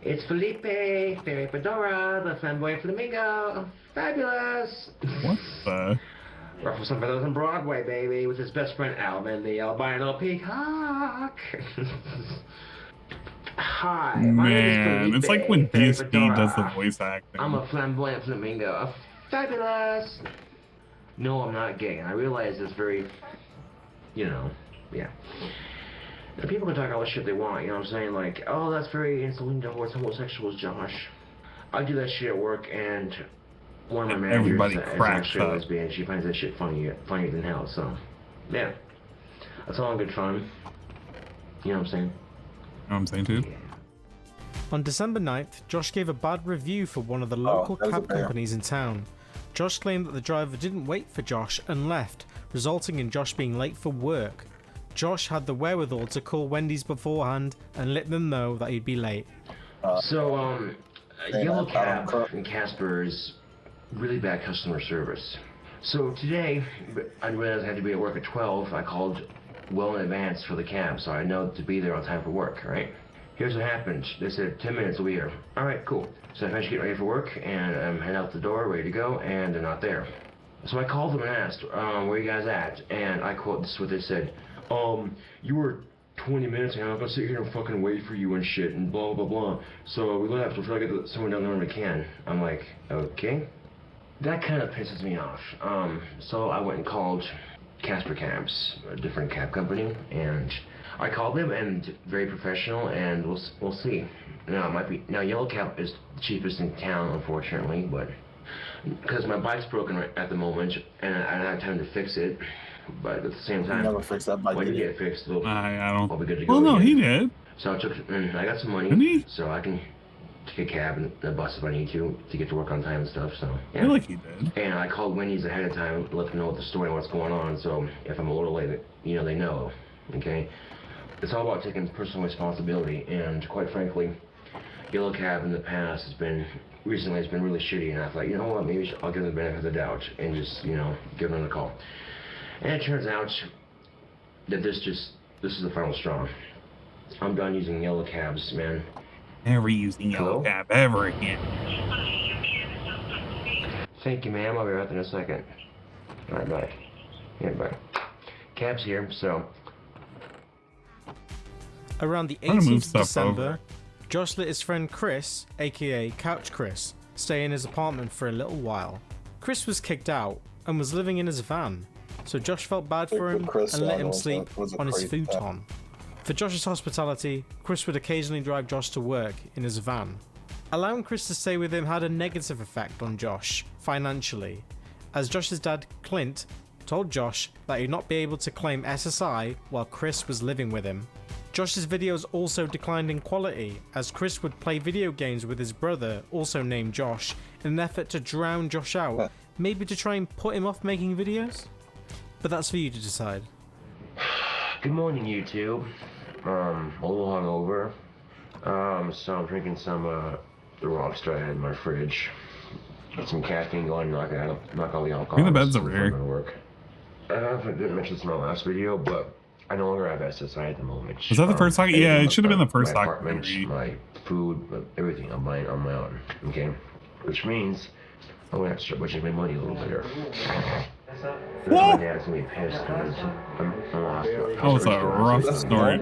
It's Felipe, Fairy Fedora, the flamboyant flamingo. Fabulous!
What the?
Ruffle some feathers on Broadway, baby, with his best friend Alvin, the albino peacock. Hi, my name is
Man,
Felipe,
it's like when
Fairy
DSP
Fedora.
does the voice acting.
I'm a flamboyant flamingo. Fabulous! No, I'm not gay, and I realize it's very, yeah. And people can talk all the shit they want, you know what I'm saying? Like, oh, that's very insulting towards homosexuals, Josh. I do that shit at work, and one of my managers
Everybody
is
cracks
actually a
up.
lesbian. She finds that shit funnier than hell, so, yeah. That's all in good fun. You know what I'm saying?
You know what I'm saying, too?
On December 9th, Josh gave a bad review for one of the local cab companies in town. Josh claimed that the driver didn't wait for Josh and left, resulting in Josh being late for work. Josh had the wherewithal to call Wendy's beforehand and let them know that he'd be late.
Yellow Cab in Casper is really bad customer service. So today, I realized I had to be at work at 12. I called well in advance for the cab, so I know to be there on time for work, right? Here's what happened. They said 10 minutes will be here. All right, cool. So I finished getting ready for work, and I'm heading out the door, ready to go, and they're not there. So I called them and asked, where are you guys at? And I quote, this is what they said. You were 20 minutes and I'm not gonna sit here and fucking wait for you and shit and blah, blah, blah. So we left. We'll try to get someone down there when we can. I'm like, okay. That kind of pisses me off. So I went and called Casper Cabs, a different cab company, and I called them and very professional, and we'll see. Now it might be Yellow Cab is the cheapest in town, unfortunately, but because my bike's broken right at the moment and I don't have time to fix it. But at the same time,
never fix that bike.
When you get it fixed, I'll be good to go.
Well, no,
again.
he did.
So I got some money,
Didn't he?
so I can take a cab and a bus if I need to get to work on time and stuff. So yeah.
I feel like he did.
And I called Wendy's ahead of time, let them know what the story and what's going on. So if I'm a little late, they know. Okay. It's all about taking personal responsibility, and quite frankly, Yellow Cab in the past has been really shitty, and I thought, you know what, maybe I'll give them the benefit of the doubt and just give them a call. And it turns out that this is the final straw. I'm done using Yellow Cabs, man.
Never using Yellow Cab ever again.
Thank you, ma'am. I'll be right there in a second. All right, bye. Yeah, bye. Cab's here, so.
Around the 18th of December, Josh let his friend Chris, aka Couch Chris, stay in his apartment for a little while. Chris was kicked out and was living in his van, so Josh felt bad for him and let him sleep on his futon. For Josh's hospitality, Chris would occasionally drive Josh to work in his van. Allowing Chris to stay with him had a negative effect on Josh, financially. as Josh's dad, Clint, told Josh that he'd not be able to claim SSI while Chris was living with him. Josh's videos also declined in quality, as Chris would play video games with his brother, also named Josh, in an effort to drown Josh out, maybe to try and put him off making videos? But that's for you to decide.
Good morning, YouTube. A little hungover. So I'm drinking some the Rockstar I had in my fridge. Got some caffeine going, knock all the alcohol.
I think the bed's over here.
Work. I don't know if I didn't mention this in my last video, but I no longer have SSI at the moment.
Was that the first doc? Yeah, it should have been the first
my apartment, my food, everything I'm buying on my own. Okay, which means I'm gonna have to start budgeting my money a little better. My dad's gonna be pissed because I'm off.
That was a rough snort.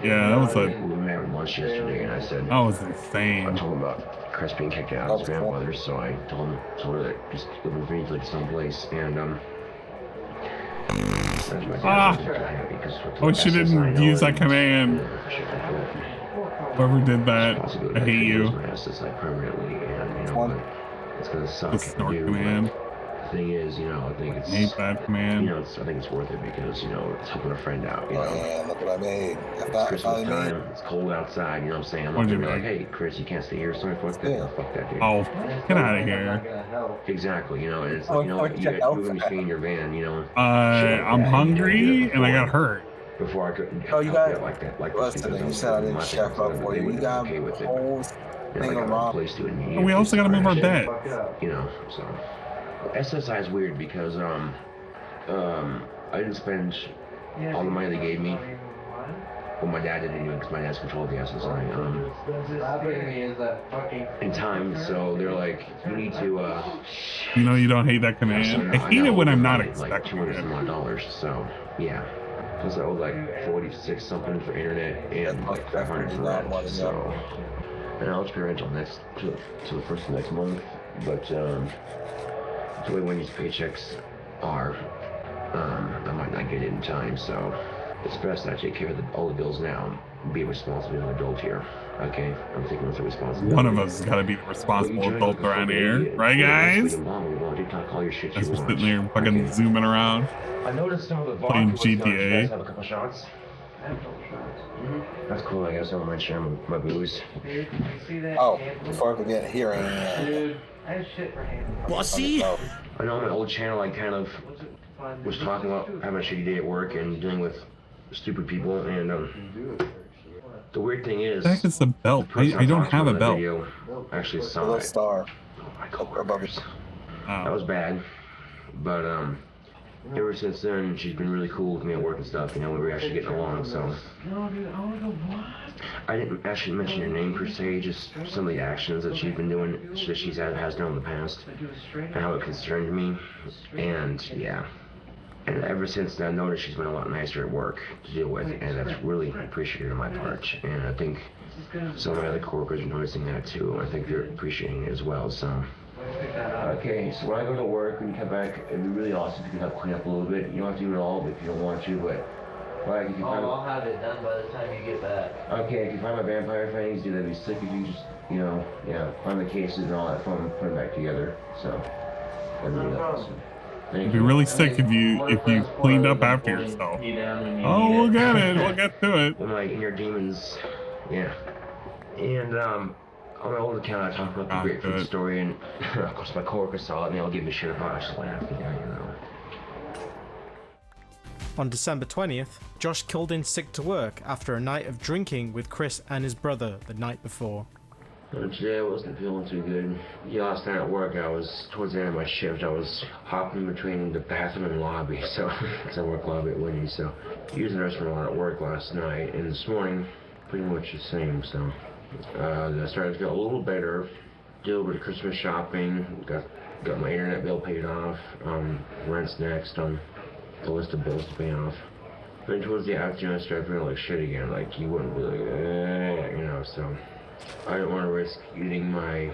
Yeah, that was
We were having lunch yesterday, and I said
that was insane.
I told him about Chris being kicked out of his grandmother, so I told her that just live with me like someplace, and
oh, she didn't use that command. Whoever did that, I hate you.
It's gonna suck.
The snort command.
The thing is, I think it's
hate that command.
I think it's worth it because it's helping a friend out.
Man, look what I made.
Christmas time, it's cold outside. You know what I'm saying? I'm not gonna be like, hey, Chris, you can't stay here. Sorry, fuck that. No, fuck that, dude.
Oh, get out of here.
Exactly. And it's like, you're gonna be staying in your van.
I'm hungry and I got hurt.
Before I couldn't.
Oh, you got
like that. Like
listen, you said I didn't chef up for you. We got a whole thing of raw.
And we also gotta move our bed.
So SSI is weird because I didn't spend all the money they gave me. Well, my dad didn't even because my dad's controlled the SSI in time. So they're like, you need to.
You don't hate that command. I hate it when I'm not expecting
like $200 So yeah. Plus I owed like 46 something for internet and like 500 for rent. So and I'll just pay rent till to the first of next month. But the way Wendy's paychecks are, I might not get it in time. So it's best that I take care of all the bills now. Be a responsible adult here. Okay, I'm taking this responsibility.
One of us has got to be the responsible adult around here, right, guys? That's just sitting there fucking zooming around.
I noticed some of the
playing GTA.
Have a couple shots. That's cool. I guess I might share my booze.
Oh, before I forget, here I am.
Bossy. I know on my old channel I kind of was talking about having a shitty day at work and dealing with stupid people, and the weird thing is,
that is the belt. I don't have a belt.
Actually saw it.
Star.
That was bad, but ever since then she's been really cool with me at work and stuff. We were actually getting along. So I didn't actually mention your name per se, just some of the actions that she's been doing, that she has done in the past, and how it concerned me, and yeah. And ever since then, I noticed she's been a lot nicer at work to deal with, and that's really appreciated on my part. And I think some of my other coworkers are noticing that too. I think they're appreciating it as well. So, okay, so when I go to work, when you come back, it'd be really awesome if you could help clean up a little bit. You don't have to do it all if you don't want to, but like if you find
I'll have it done by the time you get back.
Okay, if you find my vampire fangs, dude, that'd be sick if you just, find the cases and all that fun, put them back together. So, that'd be really awesome.
It'd be really sick if you cleaned up after yourself. Oh, we'll get it. We'll get to it.
My inner demons, yeah. And on my old account, I talked about the grapefruit story, and of course my coworkers saw it, and they all give me shit about it. I just laughed,
On December 20th, Josh called in sick to work after a night of drinking with Chris and his brother the night before.
Today I wasn't feeling too good. Last night at work, towards the end of my shift, I was hopping between the bathroom and lobby, so it's a work lobby at Wendy's, so using the restroom a lot at work last night, and this morning, pretty much the same, so I started to feel a little better, did a little bit of Christmas shopping, got my internet bill paid off, rent's next on the list of bills to pay off. Then towards the afternoon, I started feeling like shit again, like you wouldn't be like, so I didn't want to risk getting my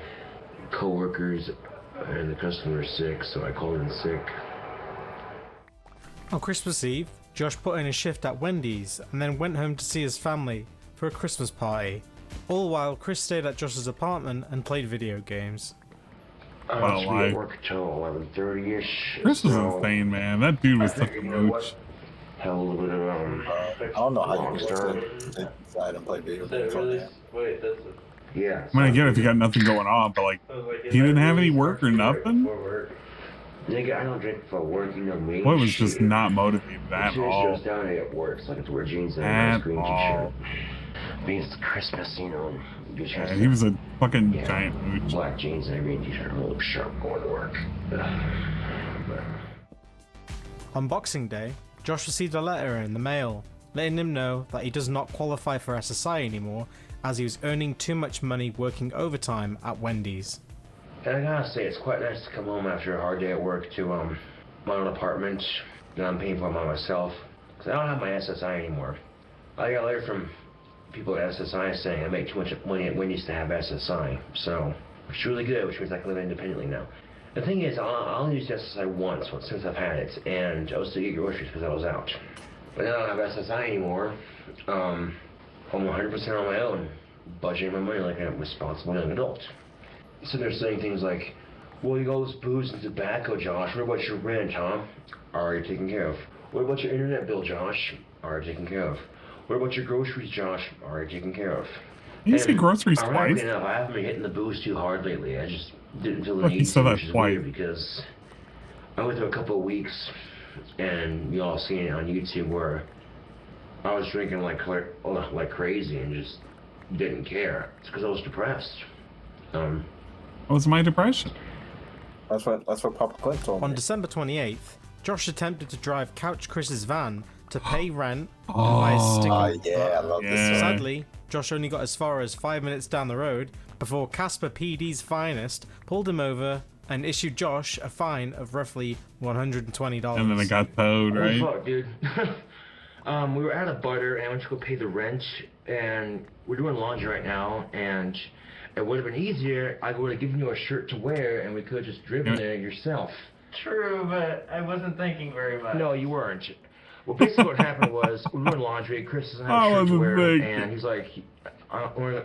co-workers and the customers sick, so I called in sick.
On Christmas Eve, Josh put in a shift at Wendy's and then went home to see his family for a Christmas party, all while Chris stayed at Josh's apartment and played video games.
I
What a
was at
life.
work till 11:30ish.
Chris was
so
insane, man. That dude was
I
such a
figured, you know what?
mooch.
Have a little bit of
I don't know how you can
Rockstar.
sit inside and play video games all day.
Yeah.
I mean, I get it if you got nothing going on, but like, he didn't have any work or nothing.
Nigga, I don't drink for work, you know me.
Boy was just not motivated at all.
Just down at work, so I get to wear jeans and a
At
nice green
all.
t-shirt. Being it's Christmas, you know.
Yeah, he was a fucking giant mooch.
Black jeans and a green t-shirt, a little sharp going to work.
On Boxing Day, Josh received a letter in the mail letting him know that he does not qualify for SSI anymore as he was earning too much money working overtime at Wendy's.
And I gotta say, it's quite nice to come home after a hard day at work to my own apartment that I'm paying for by myself. Because I don't have my SSI anymore. I got a letter from people at SSI saying I make too much money at Wendy's to have SSI. So it's really good, which means I can live independently now. The thing is, I only used SSI once since I've had it, and I was to get groceries because I was out. But now I don't have SSI anymore. I'm 100% on my own, budgeting my money like a responsible young adult. So they're saying things like, well, you got all this booze and tobacco, Josh. What about your rent, huh? Already taken care of. What about your internet bill, Josh? Already taken care of. What about your groceries, Josh? Already taken care of.
You say groceries
ironically
twice?
enough, I haven't been hitting the booze too hard lately. I just didn't feel the
Oh,
need
you said
to,
that
which is
twice.
weird because I went through a couple of weeks, and you all seen it on YouTube where I was drinking like crazy and just didn't care. It's because I was depressed.
What was my depression?
That's what Papa Clint told me.
On December 28th, Josh attempted to drive Couch Chris's van to pay rent and
Oh,
buy a sticker.
Yeah, I love this song.
Sadly, Josh only got as far as 5 minutes down the road before Casper PD's finest pulled him over and issued Josh a fine of roughly $120.
And then it got towed,
Oh,
right?
fuck, dude. We were out of butter and I went to go pay the rent, and we're doing laundry right now, and it would have been easier. I would have given you a shirt to wear and we could have just driven there yourself.
True, but I wasn't thinking very much.
No, you weren't. Well, basically what happened was we were doing laundry. Chris doesn't have
I
a shirt to
wasn't
wear,
thinking.
and he's like, he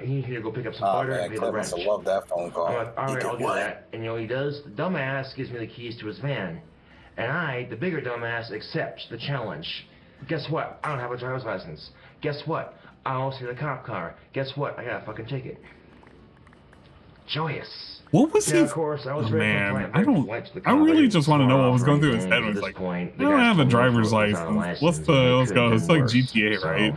needed to go pick up some
Oh
butter
man,
and pay the
Clint
rent.
must have loved that phone call.
I'm like, all
He
right,
did
I'll do
what?
that. And you know what he does? The dumbass gives me the keys to his van. And I, the bigger dumbass, accept the challenge. Guess what? I don't have a driver's license. Guess what? I almost hit a cop car. Guess what? I got a fucking ticket. Joyous.
What was
Now,
he?
of course, I was
Oh,
very
man,
compliant,
I
very
don't.
polite to the
I
cop.
really
didn't
just want to know
smile
what was
or
going through his
anything.
head. It
At
was
this
like,
point,
I
the
don't
guy
have a
told me
driver's
before I was on a
license. What's
license,
the?
and
Let's
he
go.
couldn't
It's like
worse,
GTA,
so-
right?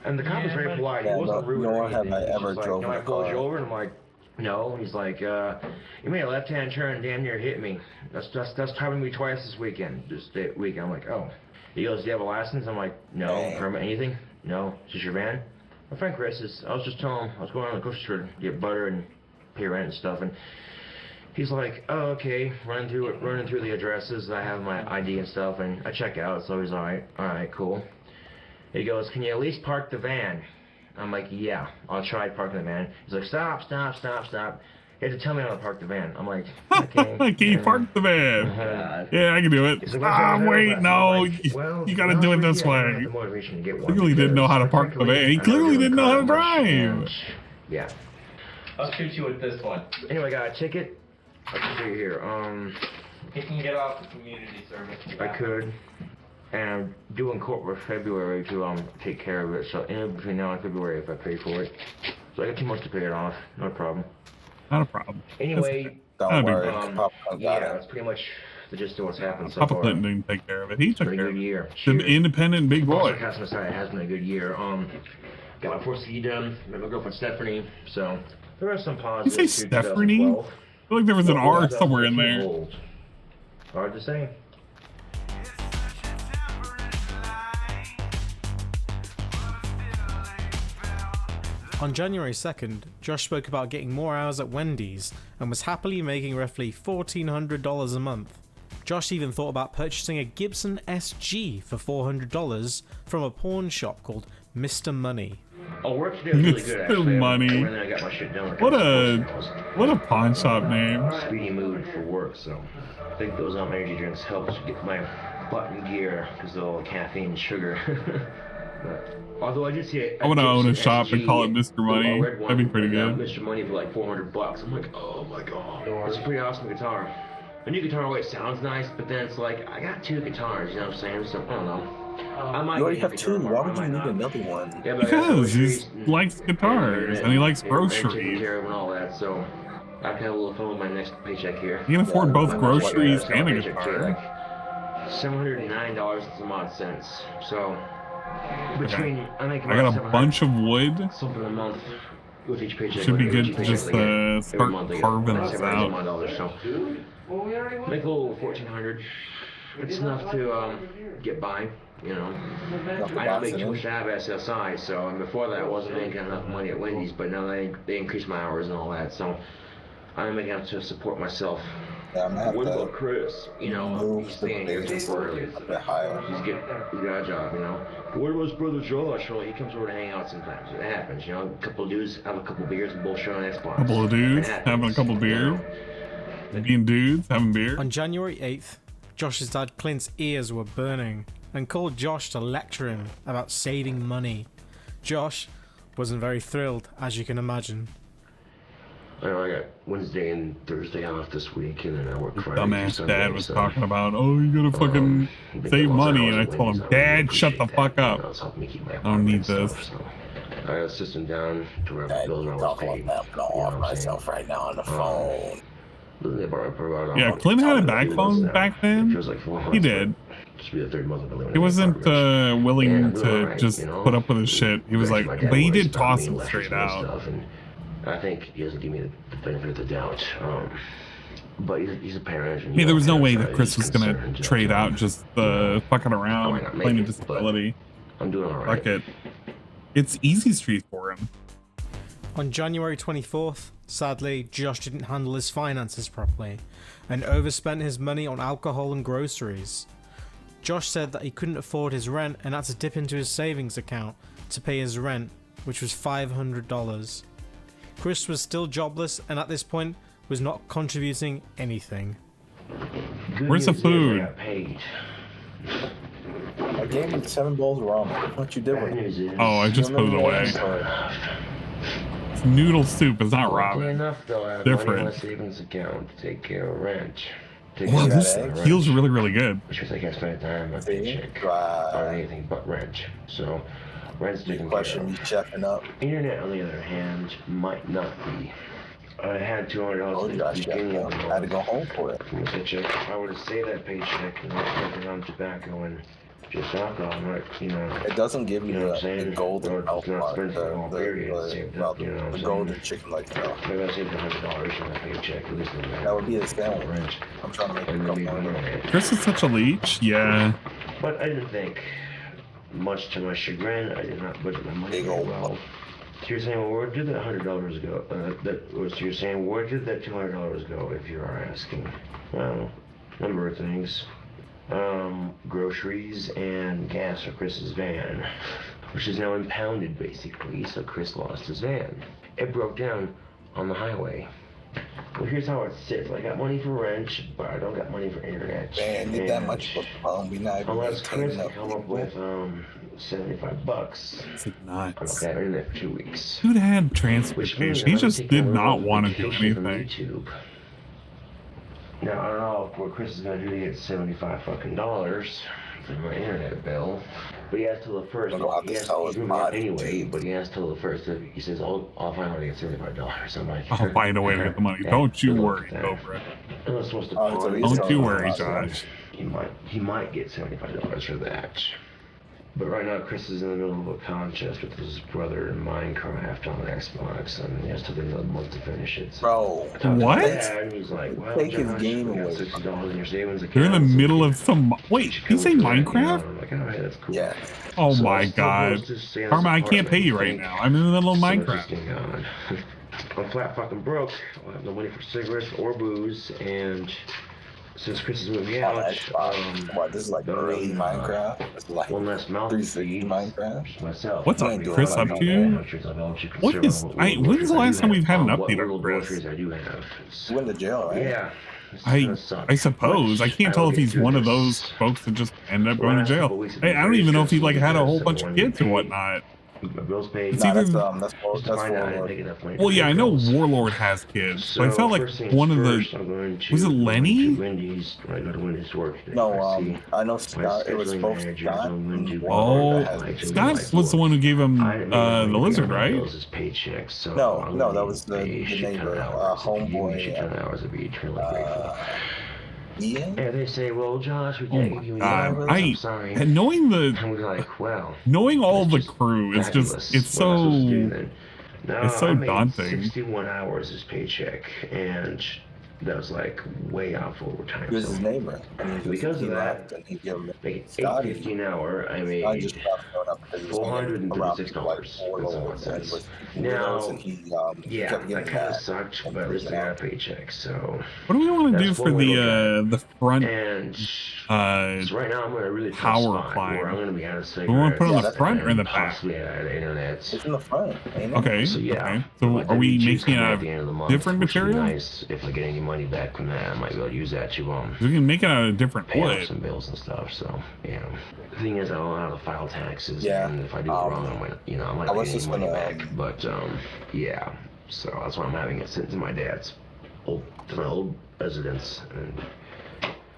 And the cop was very polite.
Yeah,
He wasn't rude
no
or
one have
anything.
I
He's
ever
just like,
drove
you know,
in
I
a
pulled
car.
you over, and I'm like, no. He's like, you made a left-hand turn and damn near hit me. That's happened to me twice this weekend. This weekend. I'm like, oh. He goes, do you have a license? I'm like, no. Permit, anything? No. Is this your van? My friend Chris is. I was just telling him I was going on the grocery store to get butter and pay rent and stuff, and he's like, oh, okay. Running through the addresses. I have my ID and stuff, and I check out. So he's all right, cool. He goes, can you at least park the van? I'm like, yeah, I'll try parking the van. He's like, stop. He had to tell me how to park the van. I'm like, okay.
Can you park the van? Yeah, I can do it.
He's like,
Ah, wait, no.
well,
You gotta do it this
yeah, I don't
way.
have the motivation to get one
Clearly didn't know how to park the van. He clearly didn't know how to drive.
Yeah.
I'll shoot you with this one.
Anyway, I got a ticket. I can see here.
You can get off the community service.
I could. And I'm doing court for February to take care of it. So in between now and February, if I pay for it, so I got 2 months to pay it off. No problem.
Not a problem.
Anyway,
Don't worry, Papa got
yeah,
it.
that's pretty much the gist of what's happened so
Papa
far.
Clinton didn't take care of it. He took
Been a
care
good
of it.
year.
He's an independent big boy.
Casting aside, it has been a good year. Got my 4C done. Met my girlfriend Stephanie. So there are some
You
positives.
say
to
Stephanie? I
2012.
feel like there was an
Well,
R
2012
somewhere in
was
there.
old. Hard to say.
On January 2nd, Josh spoke about getting more hours at Wendy's and was happily making roughly $1,400 a month. Josh even thought about purchasing a Gibson SG for $400 from a pawn shop called Mr. Money.
Oh, work today was really good, actually.
Money.
I got my shit done.
What a pawn shop name.
Speedy mood for work, so I think those energy drinks helped get my butt in gear because of all the caffeine and sugar. Although I did see it.
I want to own a shop and call it Mr. Money. That'd be pretty good.
Mr. Money for like $400. I'm like, oh my god, it's a pretty awesome guitar. A new guitar always sounds nice, but then it's like, I got 2 guitars, you know what I'm saying? So I don't know. I might
you already have 2. Why would you need another one?
Yeah,
because he likes guitars and he likes groceries.
And all that, so I can have a little fun with my next paycheck here.
You can afford both groceries and a guitar.
$709 and some odd cents. So between I make
I got a bunch of wood.
Something a month with each paycheck.
Should be good to just start carving this out.
So make a little $1,400. It's enough to get by. You know, I don't make too much to have SSI, so and before that I wasn't making enough money at Wendy's, but now they increased my hours and all that, so I'm making enough to support myself.
Yeah,
what about Chris? You know, he's staying here temporarily. He's got a job, you know. But what about his brother Josh? Well, he comes over to hang out sometimes. It happens, you know. A couple of dudes have a couple of beers and bullshit on Xbox.
Couple of dudes having a couple of beers. Being dudes having beer.
On January 8th, Josh's dad Clint's ears were burning and called Josh to lecture him about saving money. Josh wasn't very thrilled, as you can imagine.
I know I got Wednesday and Thursday off this week, and then I work Friday.
Dumbass dad was talking about, oh, you gotta fucking save money, and I told him, Dad, shut the fuck up. I don't need this.
I got a system down to where my bills are always paid.
Myself right now on the phone.
Yeah, Clint had a backbone back then. He did. He wasn't willing to just put up with his shit. He was like, but he did toss him straight out.
I think he doesn't give me the benefit of the doubt. But he's a parent.
Hey, there was no way that Chris was gonna trade out just fucking around, playing a disability.
I'm doing all right.
Fuck it. It's easy street for him.
On January 24th, sadly, Josh didn't handle his finances properly and overspent his money on alcohol and groceries. Josh said that he couldn't afford his rent and had to dip into his savings account to pay his rent, which was $500. Chris was still jobless and at this point was not contributing anything.
Where's the food?
I gave you 7 bowls of ramen. What you did with it?
Oh, I just put it away. It's noodle soup. It's not ramen.
Enough though. I have
different.
money in my savings account to take care of rent.
Wow, this feels really, really good.
Which means I can't spend time on my paycheck on anything but rent. So rent's taken care of.
Me checking up.
Internet, on the other hand, might not be. I had $200 at the beginning of the month.
I had to go home for it.
I would have saved that paycheck and I spent it on tobacco and just alcohol. I'm not, you know.
It doesn't give you the golden
health part, the
golden chicken like that.
Maybe I saved $100 from that paycheck. At least
that would be a scam. I'm trying to make a couple more.
Chris is such a leech. Yeah.
But I didn't think, much to my chagrin, I did not budget my money very well. So you're saying, well, where did that $100 go? So you're saying, where did that $200 go, if you are asking? Well, number of things. Groceries and gas for Chris's van, which is now impounded basically, so Chris lost his van. It broke down on the highway. Well, here's how it sits. I got money for rent, but I don't got money for internet.
Man, need that much for phone. We not even
unless Chris can come up with $75.
It's nuts.
Okay, internet for 2 weeks.
Dude had transportation. He just did not want to do anything.
Now, I don't know what Chris is going to do to get $75 fucking for my internet bill. But he has till the first. He has anyway, but he has till the first. He says, I'll find a way to get $75. I'm like,
I'll find a way to get the money. Don't you worry, Cobra. Don't you worry, Josh.
He might get $75 for that. But right now, Chris is in the middle of a contest with his brother in Minecraft on Xbox, and he has to wait another month to finish it.
Bro,
what?
And he's like, well,
take
Josh,
his game away.
$60 in your savings account.
You're in the middle of some. Wait, you say Minecraft?
I'm like, all right, that's cool.
Yeah.
Oh my God, Karma, I can't pay you right now. I'm in the middle of Minecraft.
I'm flat fucking broke. I have no money for cigarettes or booze, and since Chris is moving out,
what, this is like early Minecraft? It's like 360 Minecraft?
Myself.
What's up, Chris up to? What is, when's the last time we've had an update on Chris?
He went to jail, right?
Yeah.
I suppose. I can't tell if he's one of those folks that just ended up going to jail. I don't even know if he like had a whole bunch of kids or whatnot. It's either,
that's Warlord.
well, yeah, I know Warlord has kids, but I felt like one of the, was it Lenny?
No, I know Scott. It was both Scott.
Oh, Scott was the one who gave him the lizard, right?
No, that was the neighbor, homeboy.
Yeah, they say, well, Josh, we can't give you I'm sorry.
Knowing knowing all the
just
crew is just, it's so daunting.
61 hours is paycheck, and that was like way off overtime.
He was his neighbor.
Because of that, like $8.50 an hour, I made $436. Now, yeah, that kind of sucked, but at least I got a paycheck. So,
what do we want to do for the front
so right now I'm in a really tough
power
spot
climb?
where I'm going to be out of cigarettes.
We want to put it on the front or in the back?
Possibly out of the internet.
It's in the front.
Okay.
So, yeah.
Okay. So are we making it out of different material?
Nice. If I get any money back from that, I might be able to use that to
we can make it out of different
pay
wood.
off some bills and stuff. So yeah. The thing is, I don't know how to file taxes.
Yeah.
And if I do it wrong, I might, I might not get any money back. But yeah. So that's why I'm having it sent to my dad's old residence. And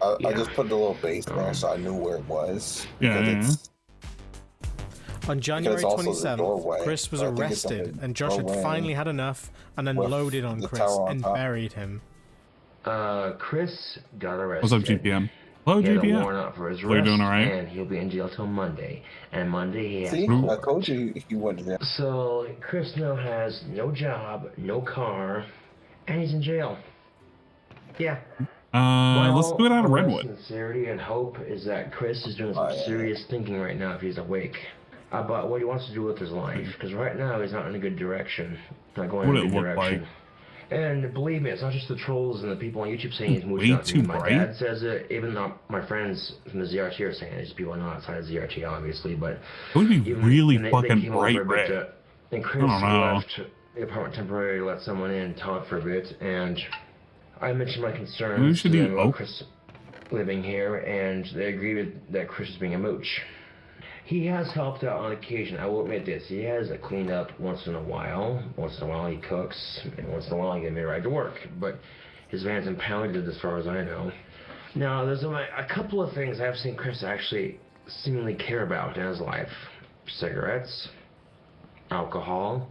I just put the little base there so I knew where it was.
Yeah.
On January 27th, Chris was arrested, and Josh had finally had enough and unloaded on Chris and buried him.
Chris got arrested.
What's up, GPM? Hello,
He had a
GPM.
warrant out for his
Are you doing all right?
And he'll be in jail till Monday. And Monday he has.
See, I told you he went there.
So Chris now has no job, no car, and he's in jail. Yeah.
Let's do it out of
my
Redwood.
Sincerity and hope is that Chris is doing some serious thinking right now if he's awake about what he wants to do with his life. Because right now he's not in a good direction. Not going in a good direction. And believe me, it's not just the trolls and the people on YouTube saying he's moving up. My dad says it, even though my friends from the ZRT are saying it. There's people not outside of ZRT, obviously, but
it would be really fucking bright red.
And Chris left the apartment temporarily, let someone in, talk for a bit, and I mentioned my concerns.
We should do
Chris living here, and they agreed that Chris is being a mooch. He has helped out on occasion. I will admit this. He has cleaned up once in a while. Once in a while he cooks, and once in a while he gets me a ride to work. But his van's impounded as far as I know. Now, there's a couple of things I've seen Chris actually seemingly care about in his life. Cigarettes, alcohol,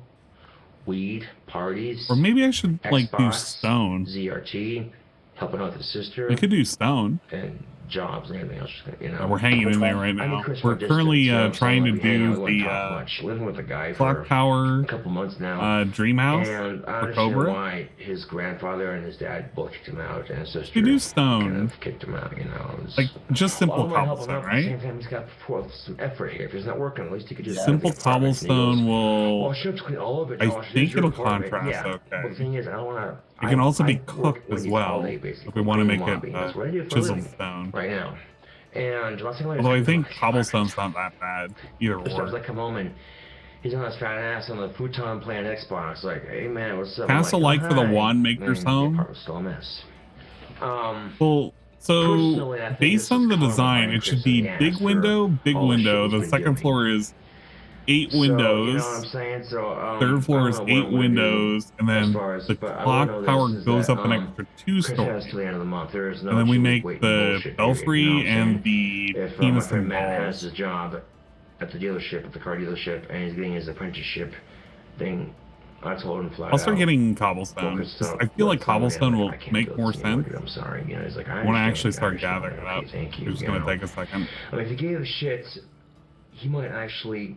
weed, parties.
Or maybe I should
Xbox,
like do stone.
ZRT, helping out with his sister.
We could do stone.
And jobs and everything else,
We're hanging in there right now. We're currently trying to do the
living with a guy for
Clocktower,
a couple months now.
Dream House
and I
for
understand
Cobra.
why his grandfather and his dad both kicked him out, and his sister
We do stone.
kind of kicked him out.
Like just simple cobblestone, right?
At the same time, he's got to pour some effort here. If it's not working, at least he could just
simple cobblestone will.
Well, sure, clean all of it.
I think it'll contrast okay.
But the thing is, I don't want to.
It can also be cooked as well if we want to make it chiseled stone.
Right now. And
although I think cobblestone's not that bad either or.
Sometimes I come home and he's on his fat ass on the futon playing Xbox, like, hey man, what's up?
Castle like for the wand maker's home.
Still a mess.
Well, so based on the design, it should be big window. The second floor is 8 windows.
You know what I'm saying? So,
third floor is 8 windows, and then the clock tower goes up an extra 2 stories. And then we make the belfry and the penis and
man has
balls.
his job at the dealership, at the car dealership, and he's getting his apprenticeship thing. I told him flat
I'll start
out,
getting cobblestone. I feel like cobblestone will make more sense.
I'm sorry, you know, he's like, I
when I
understand,
actually start
I
gathering it up.
thank you,
It's
you
gonna
know.
take a second.
I mean, if he gave a shit, he might actually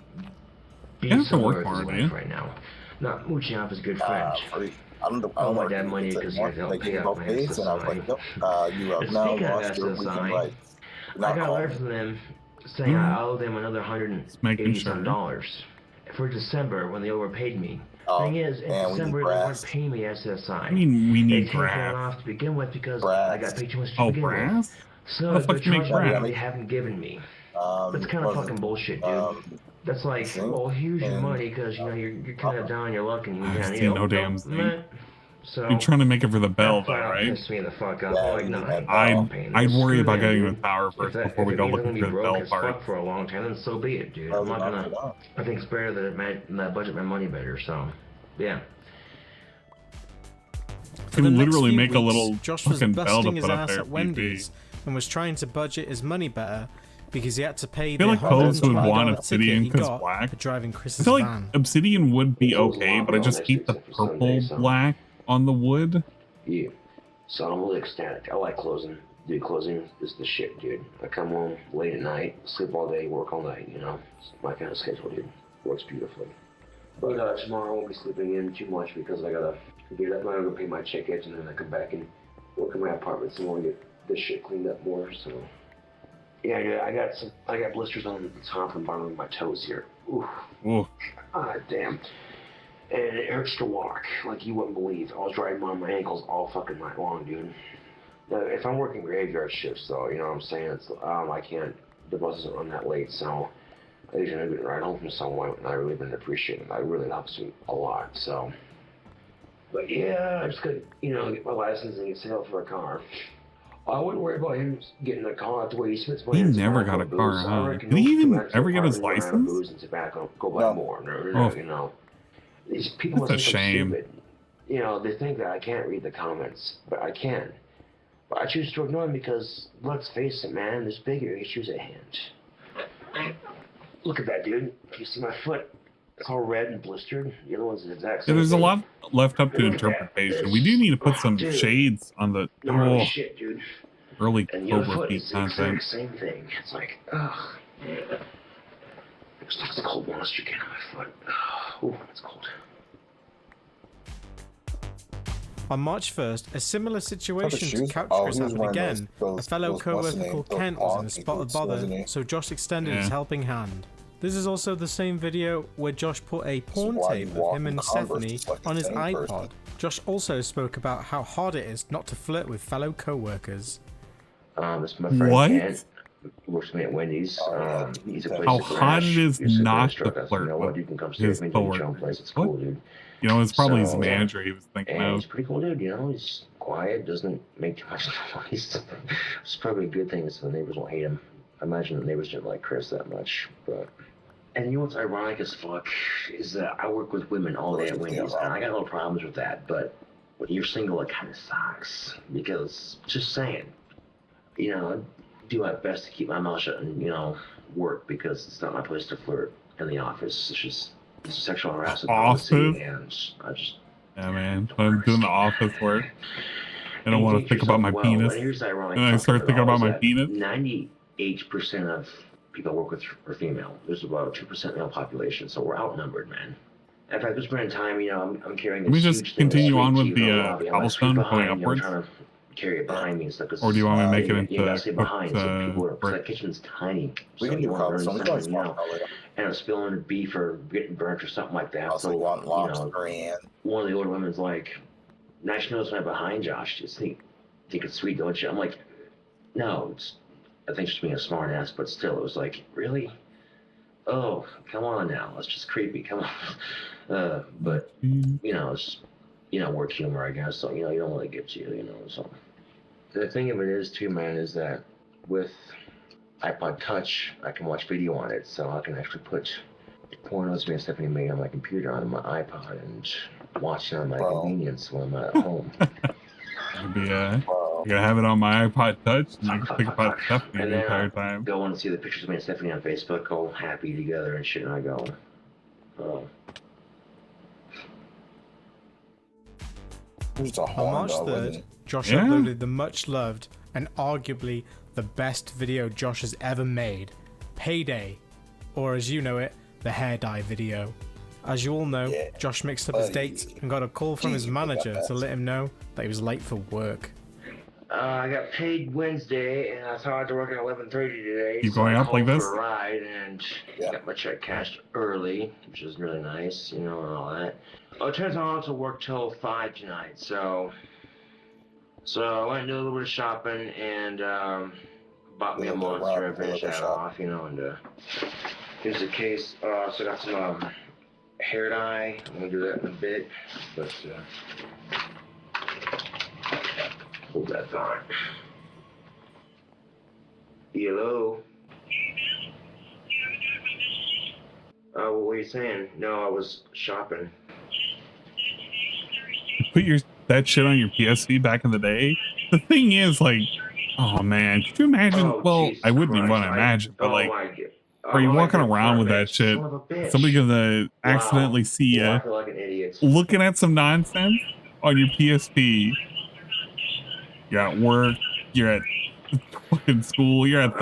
be
You have to work
somewhere with his
more, do you?
life right now. Not mooching off his good friend.
I don't
my dad money because he had to help pay off my
and I was like, nope, you have
And
now
speaking of
lost your weekend
SSI,
rights.
I got a letter from them saying I owe them another $180 some dollars. for December when they overpaid me. Thing is, in December they weren't paying me SSI.
I mean, we need
they
brass.
off to begin with because I got paid too much to begin
brass?
with. So
the fuck you make brass?
they haven't given me. That's kind of fucking bullshit, dude. That's like, well, here's your money because you know you're kind of down on your luck and you're down.
You no damn thing.
So
you're trying to make it for the bell, though, right?
Pissed me the fuck up.
I'd worry about getting the power first before we go looking for the bell part.
For a long time, then so be it, dude. I'm not gonna. I think it's better that I budget my money better. So, yeah.
For literally make
weeks,
a little
Josh was
fucking bell to
busting his
put up
ass
there.
at Wendy's and was trying to budget his money better because he had to pay
I feel
the
like Codes would want
$120 ticket
Obsidian
he
because
got
black.
for driving
I
Chris's
feel like
van.
Obsidian would be okay, but I just keep the purple black on the wood.
Yeah. So I'm really ecstatic. I like closing. Dude, closing is the shit, dude. I come home late at night, sleep all day, work all night, you know? It's my kind of schedule, dude. Works beautifully. But tomorrow I won't be sleeping in too much because I gotta get up, I gotta go pay my tickets, and then I come back and work in my apartment some more and get this shit cleaned up more, so. Yeah, I got blisters on the top and bottom of my toes here. Oof.
Ooh.
Ah, damn. And it hurts to walk, like you wouldn't believe. I was riding on my ankles all fucking night long, dude. Now, if I'm working graveyard shifts, though, you know what I'm saying? It's, I can't, the bus doesn't run that late, so I usually get right home from somewhere, and I really been appreciating it. It really helps me a lot, so. But yeah, I just gotta, you know, get my license and get set up for a car. I wouldn't worry about him getting a car the way he spends money.
He never got a car, huh? Did he even ever get his license?
Booze and tobacco, go buy more, you know. These people
That's a shame.
Stupid. You know, they think that I can't read the comments, but I can. But I choose to ignore them because, let's face it, man, there's bigger issues at hand. Look at that, dude. You see my foot? It's all red and blistered. The other one's the exact same.
Yeah, there's
thing.
a lot left up to interpretation. We do need to put some shades on the
shit, dude.
early
And your
Cobra
foot
Feet
is the exact
content.
same thing. It's like, ugh. It's like the cold monster getting on my foot. Ooh, it's cold.
On March 1st, a similar situation to Couch Chris happened again. A fellow co-worker called Kent was in a spot of bother, so Josh extended his helping hand. This is also the same video where Josh put a porn tape of him and Stephanie on his iPod. Josh also spoke about how hard it is not to flirt with fellow co-workers.
This is my friend Kent. Works with me at Wendy's. He's a place
How
to
hot it is not to
flirt
flirt
you know what,
with
you can come
his
stay with me,
coworker.
place. It's cool, dude.
You know, it's probably his
So,
manager he was thinking
and
of.
he's a pretty cool dude, you know. He's quiet, doesn't make too much noise. It's probably a good thing so the neighbors won't hate him. I imagine the neighbors didn't like Chris that much, but. And you know what's ironic as fuck is that I work with women all day at Wendy's, and I got no problems with that. But when you're single, it kind of sucks because just saying, you know, I do my best to keep my mouth shut and you know work because it's not my place to flirt in the office. It's just sexual harassment policy, and I just.
Yeah, man. When I'm doing the office work, I don't want to think about my penis. And I start thinking about my penis.
98% of people I work with are female. There's about 2% male population, so we're outnumbered, man. In fact, this point in time, you know, I'm carrying this.
Let me just
huge thing
continue
that's
on
way
with
too
the
lobby. I'm
cobblestone
like,
going
behind, you know,
upwards.
trying to carry it behind me and stuff.
Or do you want me to make it into
you gotta stay behind,
cooked,
so people are,
brick?
that kitchen's tiny.
We
so
can
you
do
wanna burn
cobblestone. We
something,
can
you know, and I'm spilling beef or getting burnt or something like that.
Also,
So,
want
you
lobster
know,
and
one of the older women's like, nice to know it's right behind Josh. Just think it's sweet, don't you? I'm like, no, it's. I think she's being a smart ass, but still, it was like, really? Oh, come on now, that's just creepy. Come on, but you know, it's work humor, I guess. So you know, you don't want to get you, you know. So the thing of it is, too, man, is that with iPod Touch, I can watch video on it, so I can actually put pornos me and Stephanie made on my computer on my iPod and watch it on my convenience when I'm at home.
It'd be, you're gonna have it on my iPod Touch, and you can think about Stephanie
And
the
then
entire time.
go and see the pictures of me and Stephanie on Facebook, all happy together and shit, and I go, oh.
On March 3rd, Josh uploaded the much-loved and arguably the best video Josh has ever made, Payday, or as you know it, the hair dye video. As you all know, Josh mixed up his dates and got a call from his manager to let him know that he was late for work.
I got paid Wednesday, and I thought I had to work at 11:30 today.
Keep
so
going
I
up like
called
this?
for a ride, and got my check cashed early, which is really nice, and all that. Well, it turns out I also work till 5 tonight, so I went and did a little bit of shopping, and bought me a monster and finished that off, and here's the case. So I got some hair dye. I'm gonna do that in a bit, but hold that thought. Hello? What were you saying? No, I was shopping.
Put that shit on your PSP back in the day. The thing is, like, oh man, could you imagine? I wouldn't even want to imagine, but like, are you walking around with that shit? Somebody gonna accidentally see you looking at some nonsense on your PSP. You're at work. You're at fucking school. You're at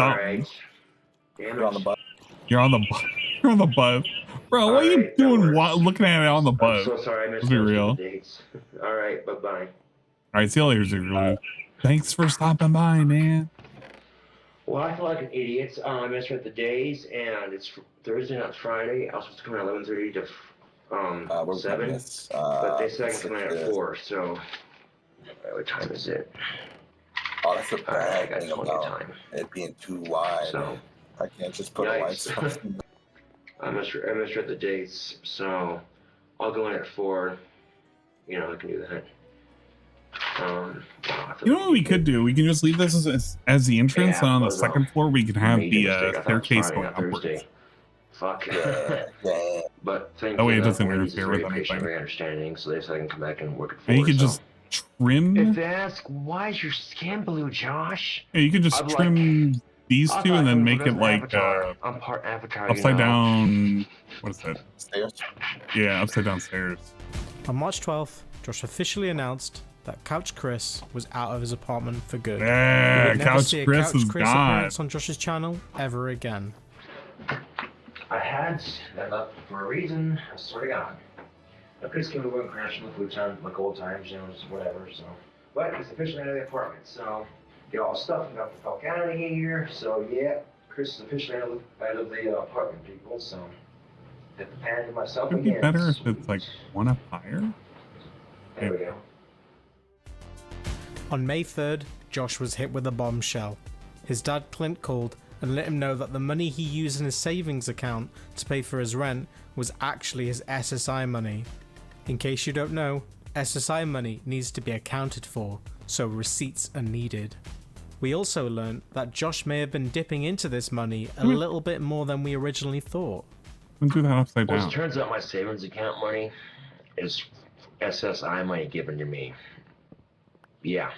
You're on the bus.
You're on the bus. You're on the bus. Bro, what are you doing looking at it on the bus?
I'm so sorry, I missed
Let's be real.
the dates. All right, bye-bye.
All right, see you later, Ziggy. Thanks for stopping by, man.
Well, I feel like an idiot. I misread the days, and it's Thursday, not Friday. I was supposed to come in at 11:30 to 7, but they said I can come in at 4, so what time is it?
Oh, that's a bad
I
thing
got plenty of
about
time.
it being too wide.
So,
I can't just put a light source.
I misread the dates, so I'll go in at 4. I can do that.
You know what we could do? We can just leave this as the entrance, and on the second floor we can have the staircase going upwards.
Fuck. But thank
that way it
you,
doesn't
Wendy's
interfere
is
with
very patient,
anything.
very understanding, so they said I can come back and work at 4.
And you could just trim.
If they ask, why is your skin blue, Josh?
Yeah, you could just trim these two and then make it like
I'm part Avatar,
upside down. What is that?
Stairs?
Yeah, upside down stairs.
On March 12th, Josh officially announced that Couch Chris was out of his apartment for good.
Yeah,
You would never
Couch
see a
Chris is
Chris
gone.
appearance on Josh's channel ever again.
I had that up for a reason. I swear to God. I Chris came over and crashed in the futon like old times, just whatever. So, but he's officially out of the apartment. So, get all stuff and got the fuck out of here. So yeah, Chris is officially out of the apartment, people. So, hit the pan to myself
It'd be
again.
better if it's like one up higher.
There we go.
On May 3rd, Josh was hit with a bombshell. His dad Clint called and let him know that the money he used in his savings account to pay for his rent was actually his SSI money. In case you don't know, SSI money needs to be accounted for, so receipts are needed. We also learned that Josh may have been dipping into this money a little bit more than we originally thought.
Let's do that upside
Well,
down.
it turns out my savings account money is SSI money given to me. Yeah.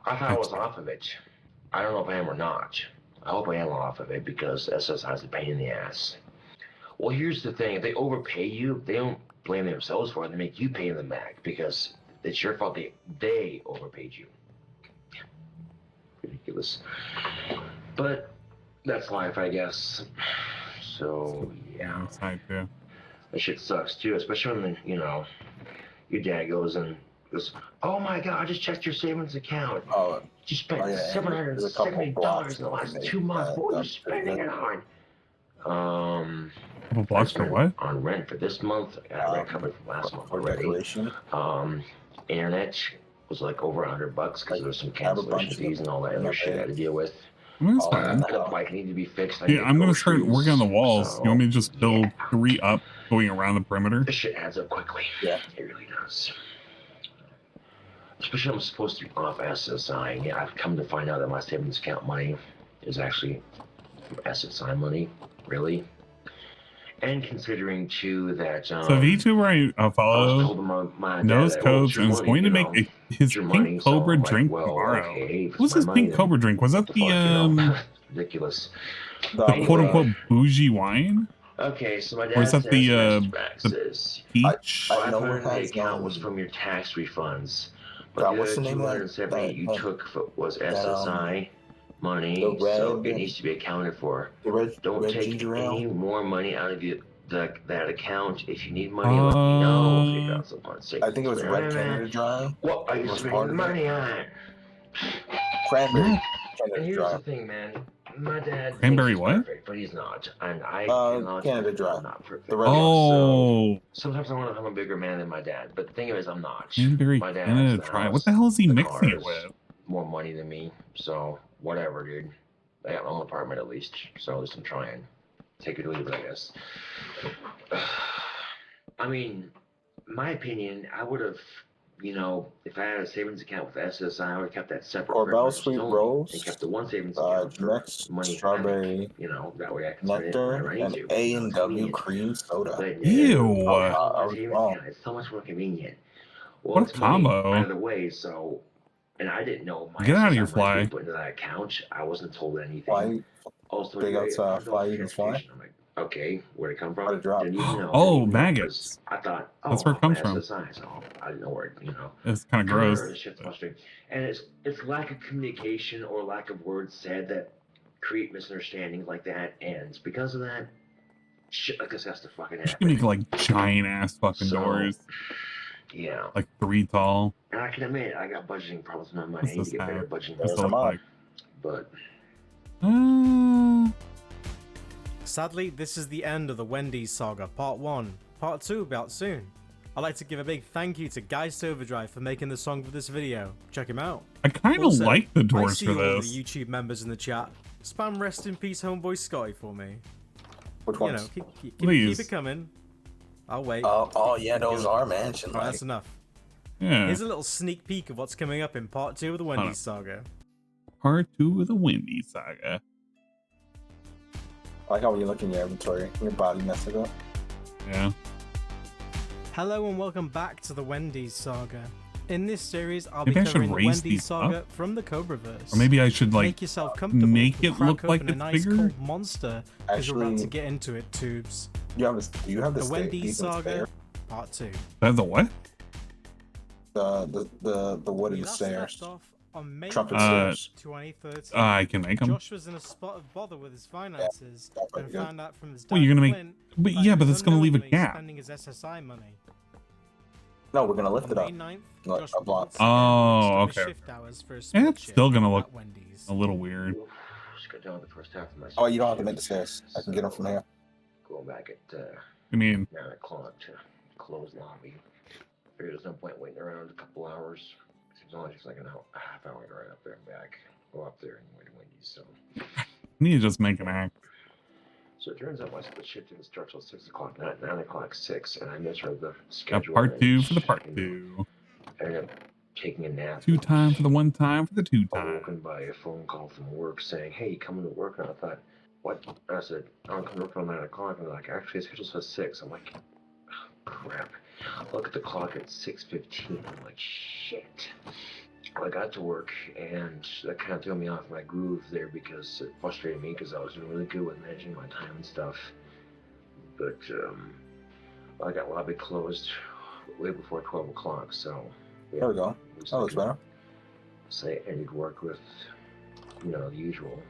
I thought I was off of it. I don't know if I am or not. I hope I am off of it because SSI is a pain in the ass. Well, here's the thing. If they overpay you, they don't blame themselves for it. They make you pay them back because it's your fault they overpaid you. Ridiculous. But that's life, I guess. So, yeah. That shit sucks, too. Especially when, your dad goes and goes, oh my God, I just checked your savings account. You spent $770 in the last 2 months. What were you spending it on?
Couple blocks for what?
On rent for this month. I got rent covered from last month already. Internet was like over $100 because there was some cancellation fees and all that other shit I had to deal with.
That's fine.
The bike needed to be fixed.
Yeah, I'm gonna start working on the walls. You want me to just build 3 up going around the perimeter?
This shit adds up quickly. Yeah, it really does. Especially I'm supposed to be off SSI. Yeah, I've come to find out that my savings account money is actually SSI money. Really? And considering too that
So VTuber I follow knows codes and is going to make his Pink Cobra drink tomorrow. What's his Pink Cobra drink? Was that the
ridiculous?
The quote unquote bougie wine?
Okay, so my dad
or is that
says
the peach?
$500 account was from your tax refunds. But the other $270 you took was SSI money, so it needs to be accounted for. Don't take any more money out of that account. If you need money, let me know. If you got some fun sick.
I think it was Red Canada Dry.
What are you spending money on?
Cranberry
And
Canada
here's
Dry.
the thing, man. My dad
Cranberry
thinks he's
what?
perfect, but he's not. And I
Canada Dry.
I'm not perfect.
The red
Oh,
So sometimes I want to. I'm a bigger man than my dad, but the thing is, I'm not.
Cranberry
My dad
Canada
has the
Dry.
house,
What the hell is he
the
mixing it
cars,
with?
more money than me, so whatever, dude. I got my own apartment at least, so at least I'm trying. Take it or leave it, I guess. I mean, my opinion, I would have, you know, if I had a savings account with SSI, I would have kept that separate.
Corbel Sweet Rose.
And kept the one savings account for
Next
money.
Strawberry
You know, that way I can spend it
Nectar
whenever I need
and
to.
A&W Cream Soda.
But,
Ew.
I was wrong.
It's so much more convenient. Well,
What a
it's money
combo.
out of the way, so, and I didn't know my
Get out of
SSI
your
money
fly.
was put into that account. I wasn't told anything.
Fly,
Also,
big outside, fly even fly.
I'm like, okay, where'd it come from?
Where'd it drop?
Didn't even know.
Oh,
Didn't even know,
maggots.
'cause I thought,
That's where it comes from.
SSI, so I didn't know where it, you know.
It's kind of gross.
This shit's frustrating. And it's lack of communication or lack of words said that create misunderstandings like that, and because of that, shit like this has to fucking
You should
happen.
make like giant ass fucking
So,
doors,
Yeah.
like 3 tall.
And I can admit, I got budgeting problems in my mind.
What's
I need
this
to get better
have?
budgeting.
What's it look like?
But
Sadly, this is the end of the Wendy's saga, part 1. Part 2 about soon. I'd like to give a big thank you to Geist Overdrive for making the song for this video. Check him out.
I kind of
Also,
like the
I
doors
see
for
all
this.
the YouTube members in the chat. Spam rest in peace, homeboy Scotty for me.
Which
You
ones?
know, keep
Please.
it coming. I'll wait.
Oh yeah, those are mansion.
Alright, that's enough.
Yeah.
Here's a little sneak peek of what's coming up in part 2 of the Wendy's saga.
Part 2 of the Wendy saga.
I like how when you look in your inventory, your body messes up.
Yeah.
Hello and welcome back to the Wendy's saga. In this series, I'll
Maybe I
be
should
covering the
raise
Wendy's
these
saga
up.
from the Cobraverse.
Or maybe I should like
Make yourself comfortable.
make it
crack
look like
open a
it's
nice
bigger.
cold monster because you're about
Actually,
to get into it, tubes.
Do you have the
The Wendy's
stair?
saga, part 2.
That's the what?
The wooden
Last
stairs.
left off on May
Trumpet
1st,
stairs.
2013.
I can make them.
Josh was in a spot of bother with his finances and
good.
found out from his dad.
Well, you're gonna make,
Flynn
but
that
yeah,
he
but
was
that's gonna leave a
unknowingly
gap.
spending his SSI money.
No, we're gonna lift
On
it up.
May 9th,
Like
Josh
a block.
Oh,
reached his
okay.
shift hours for a
And
split
it's
shift
still gonna look
at Wendy's.
a little weird.
just got done with the first half of my.
Oh, you don't have to make the stairs. I can get them from here.
Going back at
I mean,
9 o'clock to close lobby. Figured there's no point waiting around a couple hours. It's only just like a half hour to ride up there and back. Go up there and wait at Wendy's. So.
I need to just make an act.
So it turns out my split shift didn't start till 6 o'clock, not 9 o'clock 6, and I misread the
Got
schedule.
part 2 for the part
and
2.
I ended up taking a nap.
2 time for the 1 time for the 2 time.
Woken by a phone call from work saying, "Hey, you coming to work?" And I thought, "What?" I said, "I'm coming to work till 9 o'clock." And they're like, "Actually, the schedule says 6." I'm like, oh, crap. I look at the clock at 6:15. I'm like, shit. I got to work, and that kind of threw me off my groove there because it frustrated me because I was doing really good with managing my time and stuff. But I got lobby closed way before 12 o'clock, so... Yeah,
There we go. That looks better.
So I ended work with, you know, the usual.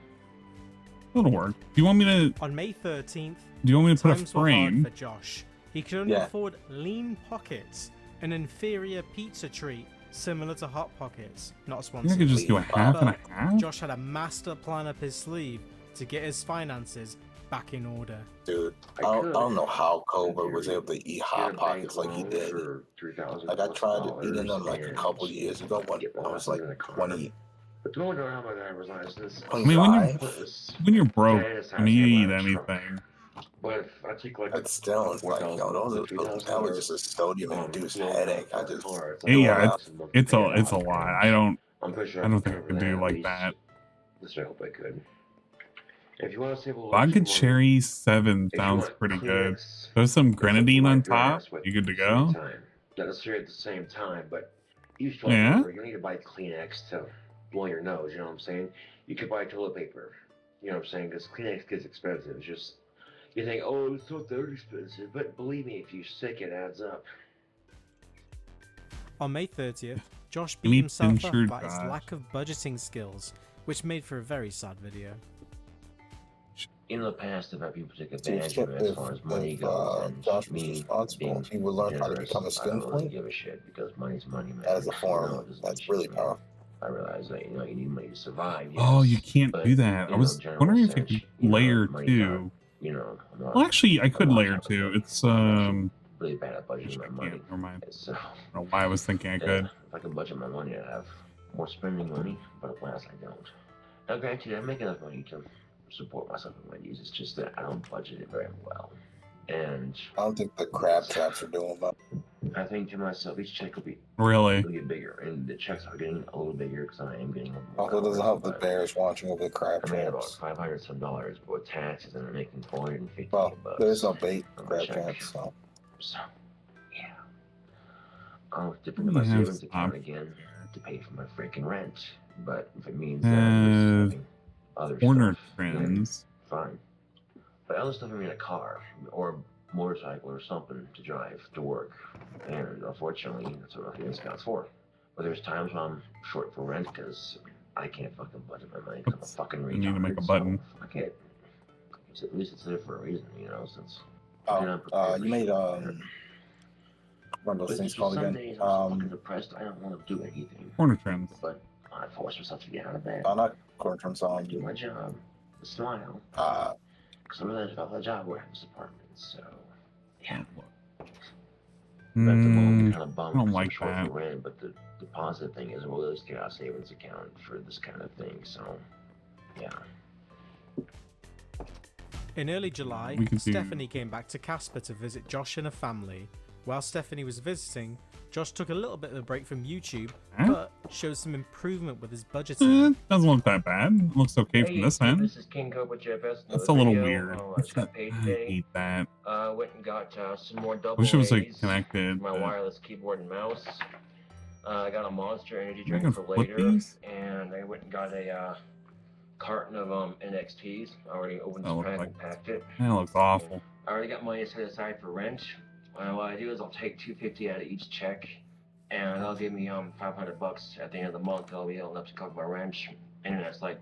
That'll work. Do you want me to?
On May 13th,
Do you want me to put a
times were hard
frame?
for Josh. He could only afford lean pockets, an inferior pizza treat similar to Hot Pockets. Not sponsored.
I could just do a half and a
But
half?
Josh had a master plan up his sleeve to get his finances back in order.
Dude, I don't know how Cobra was able to eat Hot Pockets like he did. Like, I tried eating them like a couple years ago when I was like 20.
But the moment I have my driver's license,
I mean, when you're broke, I mean, you eat anything.
but if I take like
But still, it's like, yo, that was just a sodium-induced headache. I just...
Yeah, it's a lot. I don't
pretty sure
think I could do like that.
This I hope I could. If you want to save a little
Vodka
money,
Cherry 7 sounds pretty good. There's some grenadine on top. You good to go?
Not necessarily at the same time, but you still
Yeah?
you need to buy Kleenex to blow your nose, you know what I'm saying? You could buy toilet paper, you know what I'm saying? Because Kleenex gets expensive. It's just, you think, oh, it's not that expensive, but believe me, if you're sick, it adds up.
On May 30th, Josh
Give
beat
me
himself up
pincher
about his
Josh.
lack of budgeting skills, which made for a very sad video.
in the past, I've had people take advantage of it as far as money goes, and
Josh was
me
responsible,
being
he would learn how to
generous,
become a
I
skin
don't really
flint.
give a shit because money's money, man.
That is a
You
form
know, it doesn't
that's
mean
really
shit, man.
powerful.
I realize that, you know, you need money to survive, yes,
Oh, you can't
but
do that. I
in
was
a general
wondering if you
sense,
could
you know,
layer
money's
two.
not, you know, I'm not,
Well, actually, I could
I'm not
layer
talking
two.
about
It's
really bad at budgeting my money.
Never mind.
So,
I don't know why I was thinking I
yeah,
could.
if I could budget my money, I'd have more spending money, but alas, I don't. Now, granted, I make enough money to support myself and my needs. It's just that I don't budget it very well. And
I don't think the crab traps are doing much.
I think to myself, each check will be
Really?
will get bigger, and the checks are getting a little bigger because I am getting a little more.
Also, doesn't help the
but
bears watching over the crab
I made about
traps.
$500 some, but with taxes, and I'm making $450
Well,
bucks.
there's no bait
on my
crab
check.
traps, so.
So, yeah. I'll dip into my savings account again to pay for my freaking rent. But if it means that I'm just having other
corner
stuff,
trends.
then fine. But other stuff, I mean a car or a motorcycle or something to drive to work. And unfortunately, that's what the discount's for. But there's times when I'm short for rent because I can't fucking budget my money because I'm a fucking retard.
You need to make a button.
So fuck it. So at least it's there for a reason, you know, since
You made, what are those things called
some
again?
days I'm so fucking depressed, I don't want to do anything.
Corner trends.
But I force myself to get out of bed.
Not corner trends,
do my job, smile. Because I realized about the job where I have this apartment, so yeah. At the moment, kind of bummed
I don't
because I'm
like
short
that.
for rent, but the positive thing is we'll at least get our savings account for this kind of thing, so yeah.
In early July,
We can see-
Stephanie came back to Casper to visit Josh and her family. While Stephanie was visiting, Josh took a little bit of a break from YouTube, but showed some improvement with his budgeting.
Doesn't look that bad. It looks okay from this end.
This is King Cobra JFS.
That's a little weird.
I just got paid today.
I hate that.
Went and got some more double
Wish it was like
A's
connected.
for my
but-
wireless keyboard and mouse. I got a Monster Energy
Am I
drink
gonna
for
flip
later,
these?
and I went and got a carton of NXTs. I already opened
That
this
looks
pack
like-
and packed it.
That looks awful.
I already got money set aside for rent. What I do is I'll take $250 out of each check, and that'll give me $500 at the end of the month. I'll be able to cover my rent, and that's like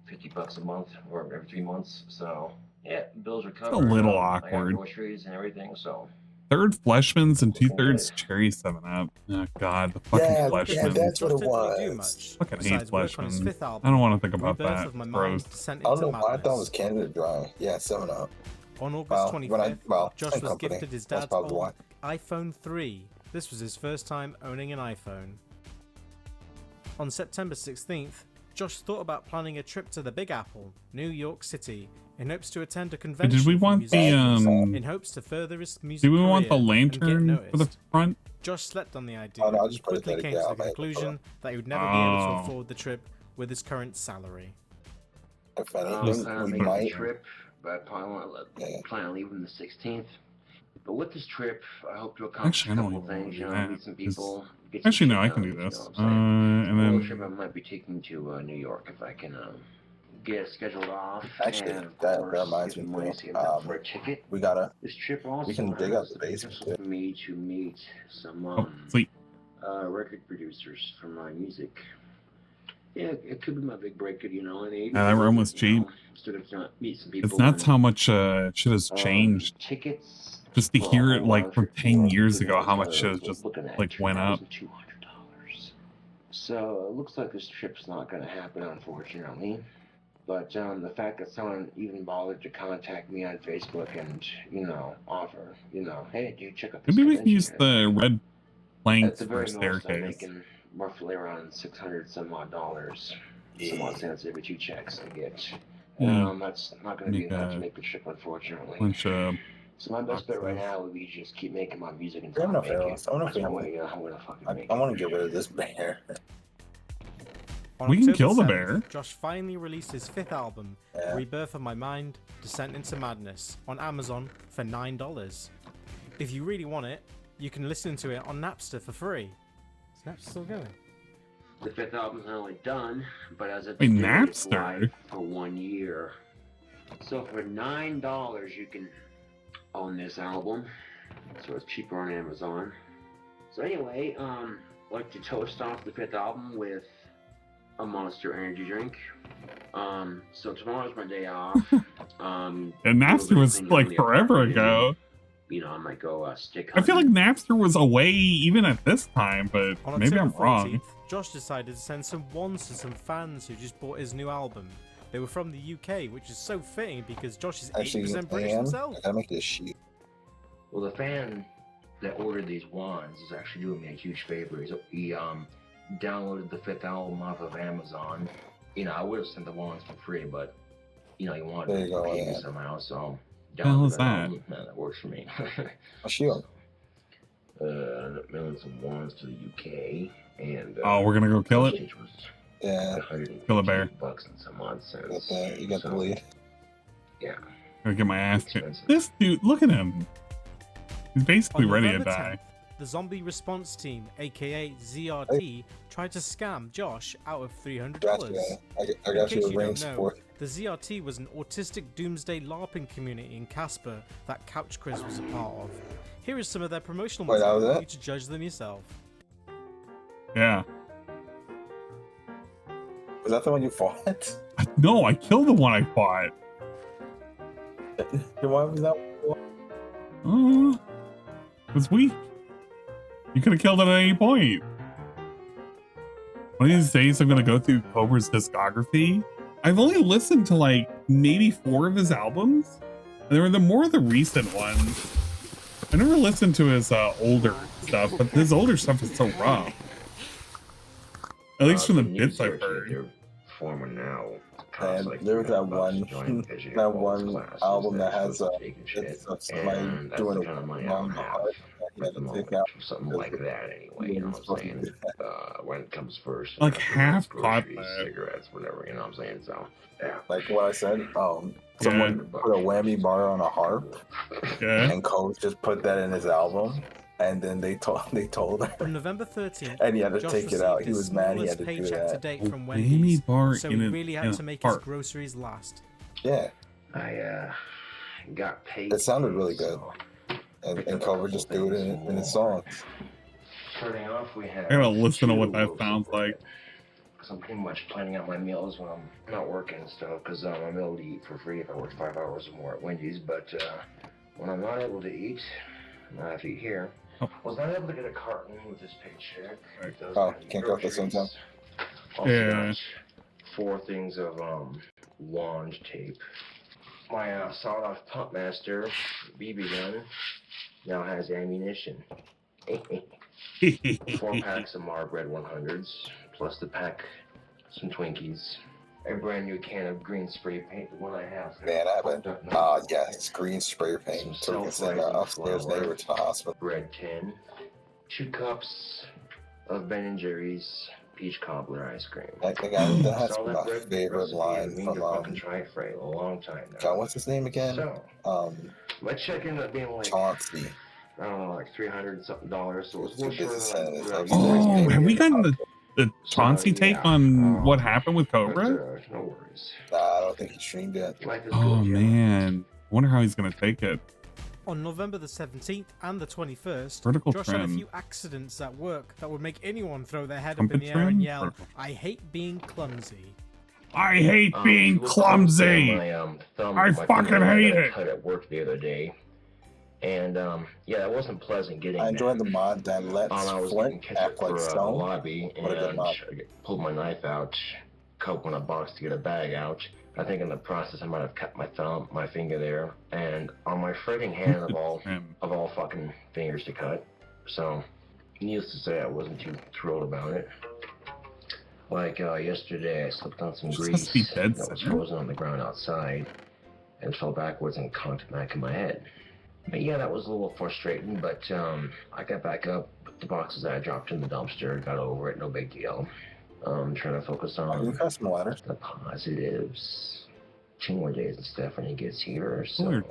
$50 a month or every 3 months. So yeah, bills are covered.
little
I got
awkward.
groceries and everything. So
Third Fleshman's and 2/3 Cherry 7-Up. Oh god, the fucking Fleshman.
that's what it
Josh didn't really do
was.
much,
Fucking hate
besides work on his
Fleshman.
fifth
I
album,
don't want to think about
Rebirth
that.
of My
It's
Mind,
gross.
Descent
I don't
into
know why I thought it
Madness.
was Canada Dry. Yeah, 7-Up.
On August
Well,
25th, Josh
same
was
company.
gifted his
That's
dad's
probably
old
why.
iPhone 3. This was his first time owning an iPhone. On September 16th, Josh thought about planning a trip to the Big Apple, New York City, in hopes to attend a convention.
Did we
for
want the
musicians, in hopes to further his music
Do we want the
career and get
lantern for the
noticed.
front?
Josh slept on the idea,
Oh, no, I'll
and
just put it
quickly
there
came to
again.
the
I'll make it
conclusion that he would never be able to
Oh.
afford the trip with his current salary.
If
I was
anything,
planning on
we
making
might.
a trip, but I probably want to plan on leaving the 16th. But with this trip, I hope to accomplish
Actually, I
a
don't
couple
even
things.
do
You know,
that,
meet some
'cause-
people. Get some
Actually, no,
shit
I can
done,
do
if
this.
You know what I'm saying?
And
Another
then
trip I might be taking to New York if I can get it scheduled off.
Actually,
and of
that
course,
reminds
get
me,
money
Bill.
saved up for a ticket.
We gotta.
This trip also
We can dig up
has
the basement
potential for me to meet some
sleep.
record producers for my music. Yeah, it could be my big break, you know. And
that room was cheap.
Still got to meet some people.
It's nuts how much shit has changed.
Tickets.
Just to
for a
hear it
whole
like
round
from
trip
10
Europe
years
could
ago,
be
how much shit has just
looking at
like went up.
$2,200. So it looks like this trip's not going to happen, unfortunately. But the fact that someone even bothered to contact me on Facebook and, you know, offer, you know, hey, dude, check out this
Maybe we can
convention
use the red
At
planks
the
for
very most, I'm
staircase.
making roughly around $600 some odd, some odd cents every 2 checks I get. That's not going to be
Make
enough to
a
make the trip, unfortunately.
bunch of
So my best bet right
boxes.
now would be just keep making my music
We
until
have
I
enough
make
arrows.
it.
I wonder
That's
if
the
we
way I'm gonna fucking make
I
it.
want to get rid of this bear.
On
We can
October
kill the
7th,
bear.
Josh finally released his 5th album, Rebirth of My Mind, Descent into Madness, on Amazon for $9. If you really want it, you can listen to it on Napster for free. Is Napster still going?
The 5th album's not only done, but as of
Wait,
today, it's
Napster?
live for 1 year. So for $9, you can own this album. So it's cheaper on Amazon. So anyway, I'd like to toast off the 5th album with a Monster energy drink. So tomorrow's my day off.
And Napster was like forever ago.
You know, I might go stick.
I feel like Napster was away even at this time, but
On
maybe I'm
October
wrong.
14th, Josh decided to send some wands to some fans who just bought his new album. They were from the UK, which is so fitting because Josh is 80% British himself.
I gotta make this sheet.
Well, the fan that ordered these wands is actually doing me a huge favor. He downloaded the 5th album off of Amazon. You know, I would have sent the wands for free, but you know, he wanted to pay me somehow, so
the hell is that?
That works for me.
A shield.
Mailing some wands to the UK, and
oh, we're gonna go kill it.
Yeah,
kill a bear.
$100 and some odd cents.
You got the lead.
Yeah.
I'm gonna get my ass kicked. This dude, look at him. He's basically ready to die.
The zombie response team, aka ZRT, tried to scam Josh out of $300.
I got you a range support.
The ZRT was an autistic doomsday LARPing community in Casper that Couch Chris was a part of. Here is some of their promotional material for you to judge them yourself.
Yeah.
Was that the one you fought?
No, I killed the one I fought.
Why was that
one? It was weak. You could have killed it at any point. One of these days, I'm gonna go through Cobra's discography. I've only listened to like maybe 4 of his albums, and they were the more of the recent ones. I never listened to his older stuff, but his older stuff is so rough. At least from the bits I've heard.
Former now.
And there was that one album that has somebody doing it on the heart.
Something like that anyway, you know what I'm saying? When it comes first.
Like half caught
cigarettes, whatever, you know what I'm saying? So, yeah.
Like what I said, someone put a whammy bar on a harp, and Coach just put that in his album, and then they told her.
On November 13th,
and he had to
Josh
take it out. He was mad he had to do
paycheck to
that.
date from Wendy's, so he really had to make his groceries last.
Yeah.
I got paid.
It sounded really good. And Cobra just do it in his songs.
Starting off, we had.
I gotta listen to what that sounds like.
Because I'm pretty much planning out my meals when I'm not working and stuff. Because I'm able to eat for free if I work 5 hours or more at Wendy's. But when I'm not able to eat, I have to eat here. I was not able to get a carton with this paycheck.
Oh, can't go at the same time.
Yeah.
4 things of wand tape. My sawed-off pump master BB gun now has ammunition. 4 packs of Marb Red 100s, plus the pack some Twinkies. A brand new can of green spray paint, the one I have.
Man, I haven't. Yes, green spray paint. So we can send our upstairs neighbor to the hospital.
Bread tin. 2 cups of Ben & Jerry's peach cobbler ice cream.
I think that's my favorite line from
try it for a long time now.
John, what's his name again?
So, my check ended up being like
Chauncey.
I don't know, like $300 something. So it was more
Oh, have we gotten the Chauncey take on what happened with Cobra?
No worries.
Nah, I don't think he streamed it.
Oh man, I wonder how he's gonna take it.
On November the 17th and the 21st,
Vertical
Josh had a
trim.
few accidents at work that would make anyone throw their head
Trumpet
up in the air and
trim?
yell, "I hate being clumsy."
I hate being clumsy. I fucking hate it.
Cut at work the other day, and yeah, it wasn't pleasant getting.
I enjoyed the mod that lets
I was
Flint act like
the
stone.
lobby, and I pulled my knife out, opened a box to get a bag out. I think in the process I might have cut my finger there, and on my fretting hand of all fucking fingers to cut. So, needless to say, I wasn't too thrilled about it. Like yesterday, I slipped on some grease that was frozen on the ground outside, and fell backwards and conked back in my head. But yeah, that was a little frustrating. But I got back up, put the boxes that I dropped in the dumpster, got over it, no big deal. Trying to focus on the positives. 2 more days and Stephanie gets here, so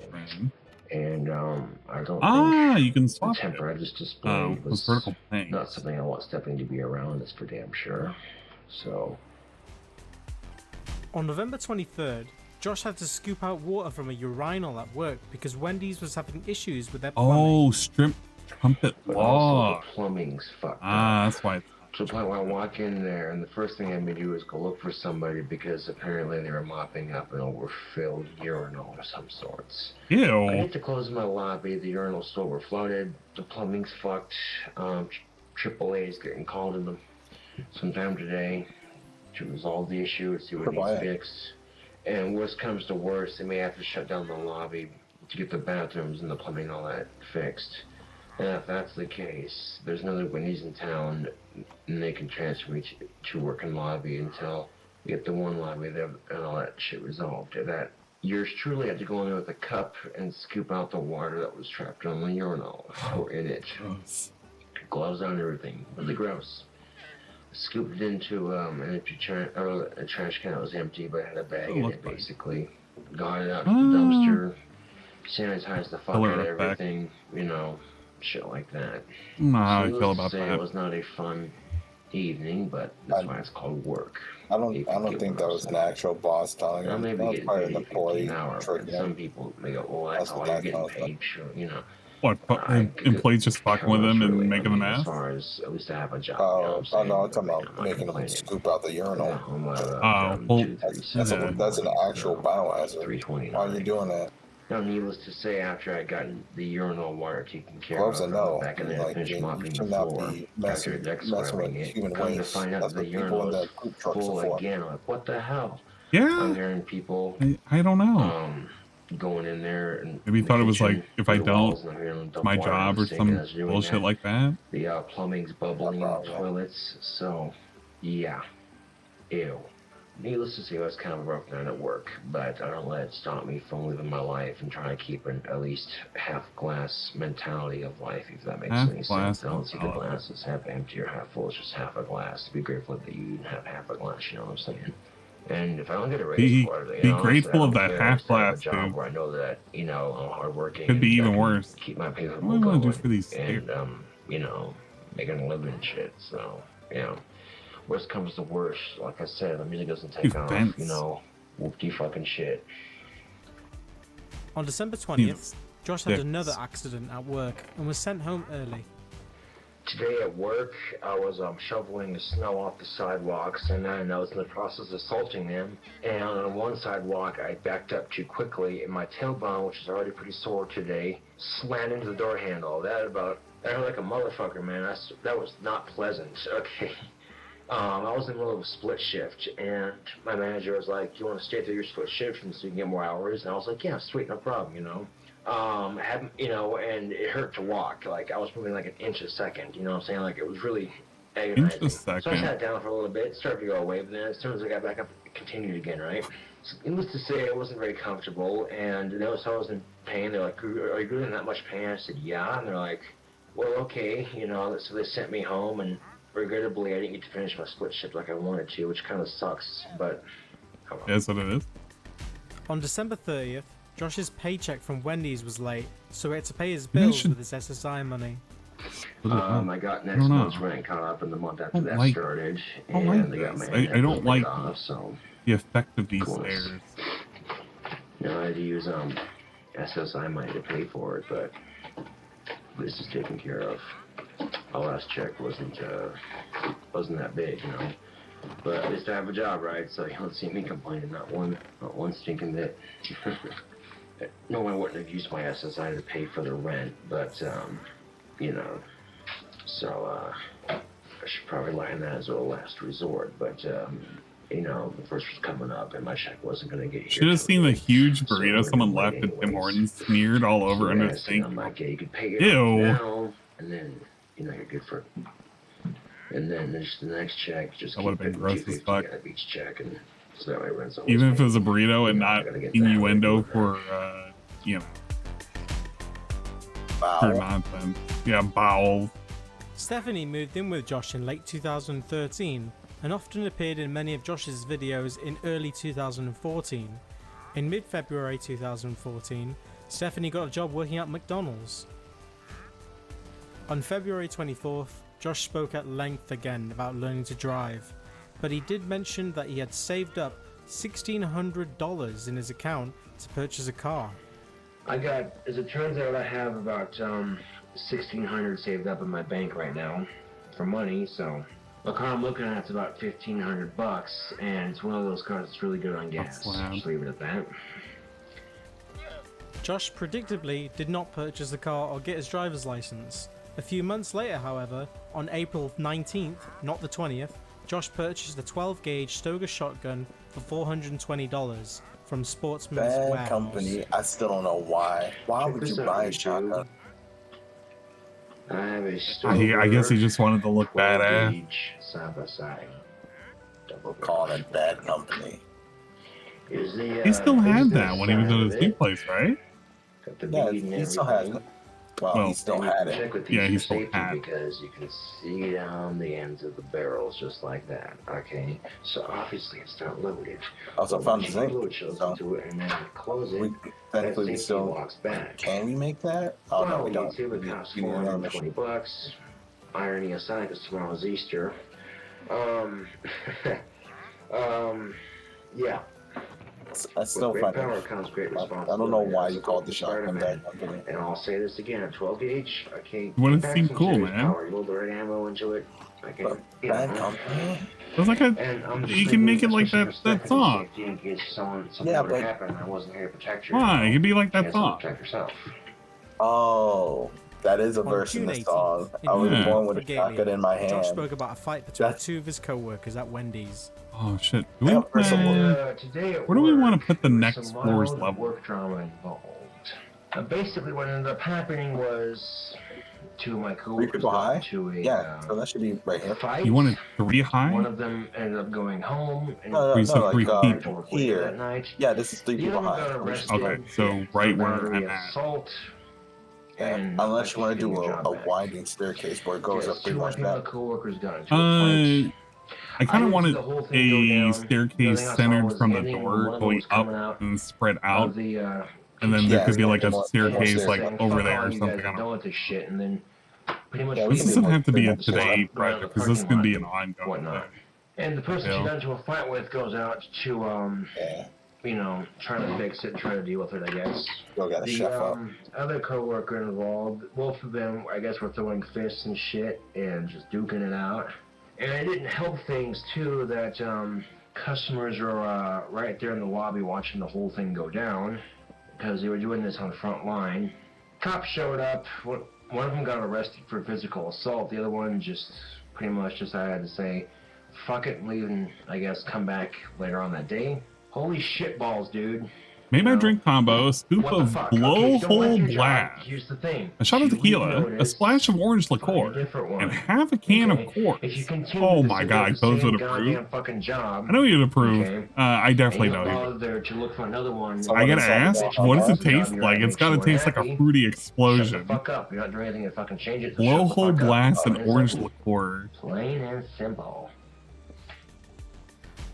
and I don't think
you can swap
the temper I just displayed was
vertical paint.
Not something I want Stephanie to be around, that's for damn sure. So
on November 23rd, Josh had to scoop out water from a urinal at work because Wendy's was having issues with their plumbing.
Oh, strip trumpet law.
the plumbing's fucked
that's why.
To the point where I walk in there, and the first thing I had me do is go look for somebody because apparently they were mopping up an overfilled urinal of some sorts.
Ew.
I get to close my lobby, the urinal's still overflooded, the plumbing's fucked, AAA's getting called in sometime today to resolve the issue and see what needs fixed. And worst comes to worst, they may have to shut down the lobby to get the bathrooms and the plumbing and all that fixed. And if that's the case, there's another Wendy's in town, and they can transfer me to work in lobby until we get the one lobby there and all that shit resolved. That yours truly had to go in there with a cup and scoop out the water that was trapped on the urinal or in it. Gloves on and everything. Really gross. Scooped it into an empty a trash can that was empty, but had a bag in it basically. Got it out to the dumpster. Sanitized the fuck out of everything, you know. Shit like that.
No, how I feel about that.
It was not a fun evening, but that's why it's called work.
I don't think that was an actual boss telling him. That was probably an employee.
Some people they go, "Oh, that's all you're getting paid." Sure, you know.
What? Employees just fucking with him and making them ask?
As far as at least I have a job.
No, I'm talking about making them scoop out the urinal. That's an actual biohazard. Why are you doing that?
Now, needless to say, after I got the urinal water taken care of, I went back in there and finished mopping the floor. After excavating it, come to find out the urinal was full again. I'm like, what the hell?
Yeah.
I'm hearing people.
I don't know.
Going in there and
maybe thought it was like if I don't, my job or some bullshit like that.
The plumbing's bubbling in the toilets, so yeah, ew. Needless to say, I was kind of a rough night at work, but I don't let it stop me from living my life and trying to keep an at least half-glass mentality of life, if that makes any sense. I don't see the glass as half empty or half full, it's just half a glass. Be grateful that you have half a glass, you know what I'm saying? And if I don't get a raise for it,
be grateful of that half glass, dude.
Where I know that, you know, I'm hardworking.
Could be even worse.
Keep my payment
going. What do I do for these
and, you know, making a living and shit, so, you know. Worst comes to worst, like I said, the music doesn't take off, you know, whoopty fucking shit.
On December 20th, Josh had another accident at work and was sent home early.
Today at work, I was shoveling the snow off the sidewalks, and then I was in the process of salting them. And on one sidewalk, I backed up too quickly, and my tailbone, which is already pretty sore today, slammed into the door handle. That hurt like a motherfucker, man. That was not pleasant. Okay. I was in the middle of a split shift, and my manager was like, "Do you want to stay through your split shift so you can get more hours?" And I was like, "Yeah, sweet, no problem," you know. You know, and it hurt to walk. Like, I was moving like an inch a second, you know what I'm saying? Like, it was really agonizing. So I sat down for a little bit, started to go away, but then as soon as I got back up, it continued again, right? So, needless to say, I wasn't very comfortable, and they noticed I was in pain. They're like, "Are you really in that much pain?" I said, "Yeah," and they're like, "Well, okay," you know, so they sent me home, and regrettably, I didn't get to finish my split shift like I wanted to, which kind of sucks, but...
That's what it is.
On December 30th, Josh's paycheck from Wendy's was late, so he had to pay his bills with his SSI money.
I got next month's rent caught up in the month after that started, and they got my
I don't like
off, so...
the effect of these stairs.
You know, I had to use SSI money to pay for it, but this is taken care of. My last check wasn't that big, you know. But at least I have a job, right? So you don't see me complaining, not one stinking bit. No, I wouldn't have used my SSI to pay for the rent, but you know. So I should probably line that as a last resort. But you know, the first was coming up, and my check wasn't going to get here.
Should have seen the huge burrito someone left at Tim Hortons smeared all over under the sink.
I'm like, yeah, you could pay it
Ew.
now, and then. You know, you're good for it. And then there's the next check. Just
that would have been gross as fuck.
Each check, and so that way rent's
even if it was a burrito and not innuendo for, you know, for nonsense. Yeah, bowel.
Stephanie moved in with Josh in late 2013 and often appeared in many of Josh's videos in early 2014. In mid-February 2014, Stephanie got a job working at McDonald's. On February 24th, Josh spoke at length again about learning to drive, but he did mention that he had saved up $1,600 in his account to purchase a car.
As it turns out, I have about $1,600 saved up in my bank right now for money, so The car I'm looking at is about $1,500, and it's one of those cars that's really good on gas. Just leave it at that.
Josh predictably did not purchase the car or get his driver's license. A few months later, however, on April 19th, not the 20th, Josh purchased a 12-gauge Stoger shotgun for $420 from Sportsman's Warehouse.
Bad company. I still don't know why. Why would you buy a shotgun?
I guess he just wanted to look badass.
Side by side.
Calling it bad company.
He still had that when he was at his new place, right?
Yeah, he still has it. Well, he still had it.
Yeah, he still had it.
Because you can see down the ends of the barrels just like that. Okay, so obviously it's not loaded.
Also found the zinc.
So, and then close it.
Technically, we still
walks back.
Can we make that? Oh no, we don't.
It costs $420. Irony aside, because tomorrow's Easter. Yeah.
I still find it. I don't know why you called the shotgun bad company.
And I'll say this again: a 12 gauge. Okay.
You want it to seem cool, man.
Power, load the right ammo into it. Okay.
Bad company.
It's like you can make it like that song.
Yeah, but
I wasn't here to protect you.
Why? It could be like that song.
Protect yourself.
Oh, that is a verse in the song. I was born with a shotgun in my hand.
Josh spoke about a fight between two of his co-workers at Wendy's.
Oh shit! Where do we want to put the next floor's level?
Work drama involved. Basically, what ended up happening was two of my coworkers got to a
so that should be right here.
Fight.
You wanted 3 high?
One of them ended up going home. And
No,
three people
here.
That night.
Yeah, this is 3 people high.
Okay, so right where I'm at.
Assault.
Yeah, unless you want to do a winding staircase where it goes up pretty much that.
I kind of wanted a staircase centered from the door, going up and spread out, and then there could be like a staircase like over there or something. I don't know. This doesn't have to be a today project because this can be an ongoing thing.
And the person she got into a fight with goes out to, you know, try to fix it, try to deal with it, I guess. The other co-worker involved, both of them, I guess, were throwing fists and shit and just duking it out. And it didn't help things, too, that customers were right there in the lobby watching the whole thing go down because they were doing this on the front line. Cops showed up. One of them got arrested for physical assault. The other one just pretty much decided to say, fuck it, and leave and, I guess, come back later on that day. Holy shit balls, dude.
Made my drink combo, a scoop of blowhole blast, a shot of tequila, a splash of orange liqueur, and half a can of quartz. Oh my god, those would approve. I know you'd approve. I definitely know you. I gotta ask, what does it taste like? It's gotta taste like a fruity explosion. Blowhole blast and orange liqueur.
Plain and simple.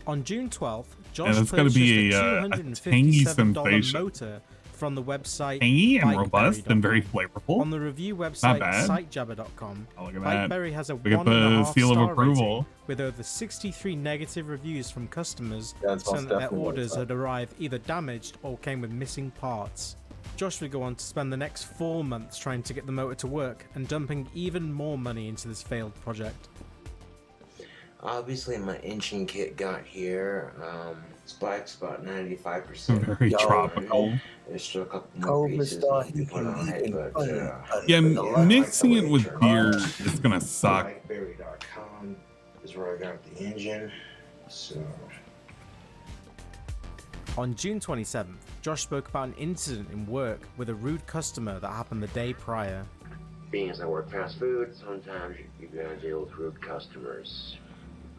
On June 12th, Josh
that's got to be a tangy sensation.
Motor from the website
tangy and robust and very flavorful.
On the review website sitejabber.com, Bikeberry has a 1.5
seal of
star
approval
rating with over 63 negative reviews from customers saying that their orders had arrived either damaged or came with missing parts. Josh would go on to spend the next 4 months trying to get the motor to work and dumping even more money into this failed project.
Obviously, my engine kit got here. Spike's about 95%.
Very tropical.
There's still a couple more pieces to put on it, but
yeah, mixing it with beer is gonna suck.
Bikeberry.com is where I got the engine. So.
On June 27th, Josh spoke about an incident in work with a rude customer that happened the day prior.
Being as I work fast food, sometimes you're gonna deal with rude customers.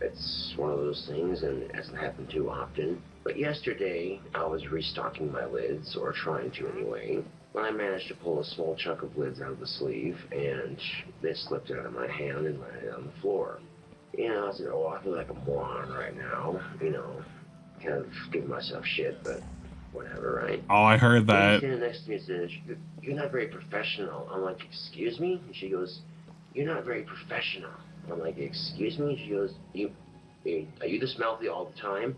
It's one of those things, and it hasn't happened too often. But yesterday, I was restocking my lids, or trying to anyway, when I managed to pull a small chunk of lids out of the sleeve, and they slipped out of my hand and landed on the floor. You know, I said, oh, I feel like a moron right now. You know, kind of giving myself shit, but whatever, right?
Oh, I heard that.
Standing next to me says, you're not very professional. I'm like, excuse me? And she goes, you're not very professional. I'm like, excuse me? She goes, are you this mouthy all the time?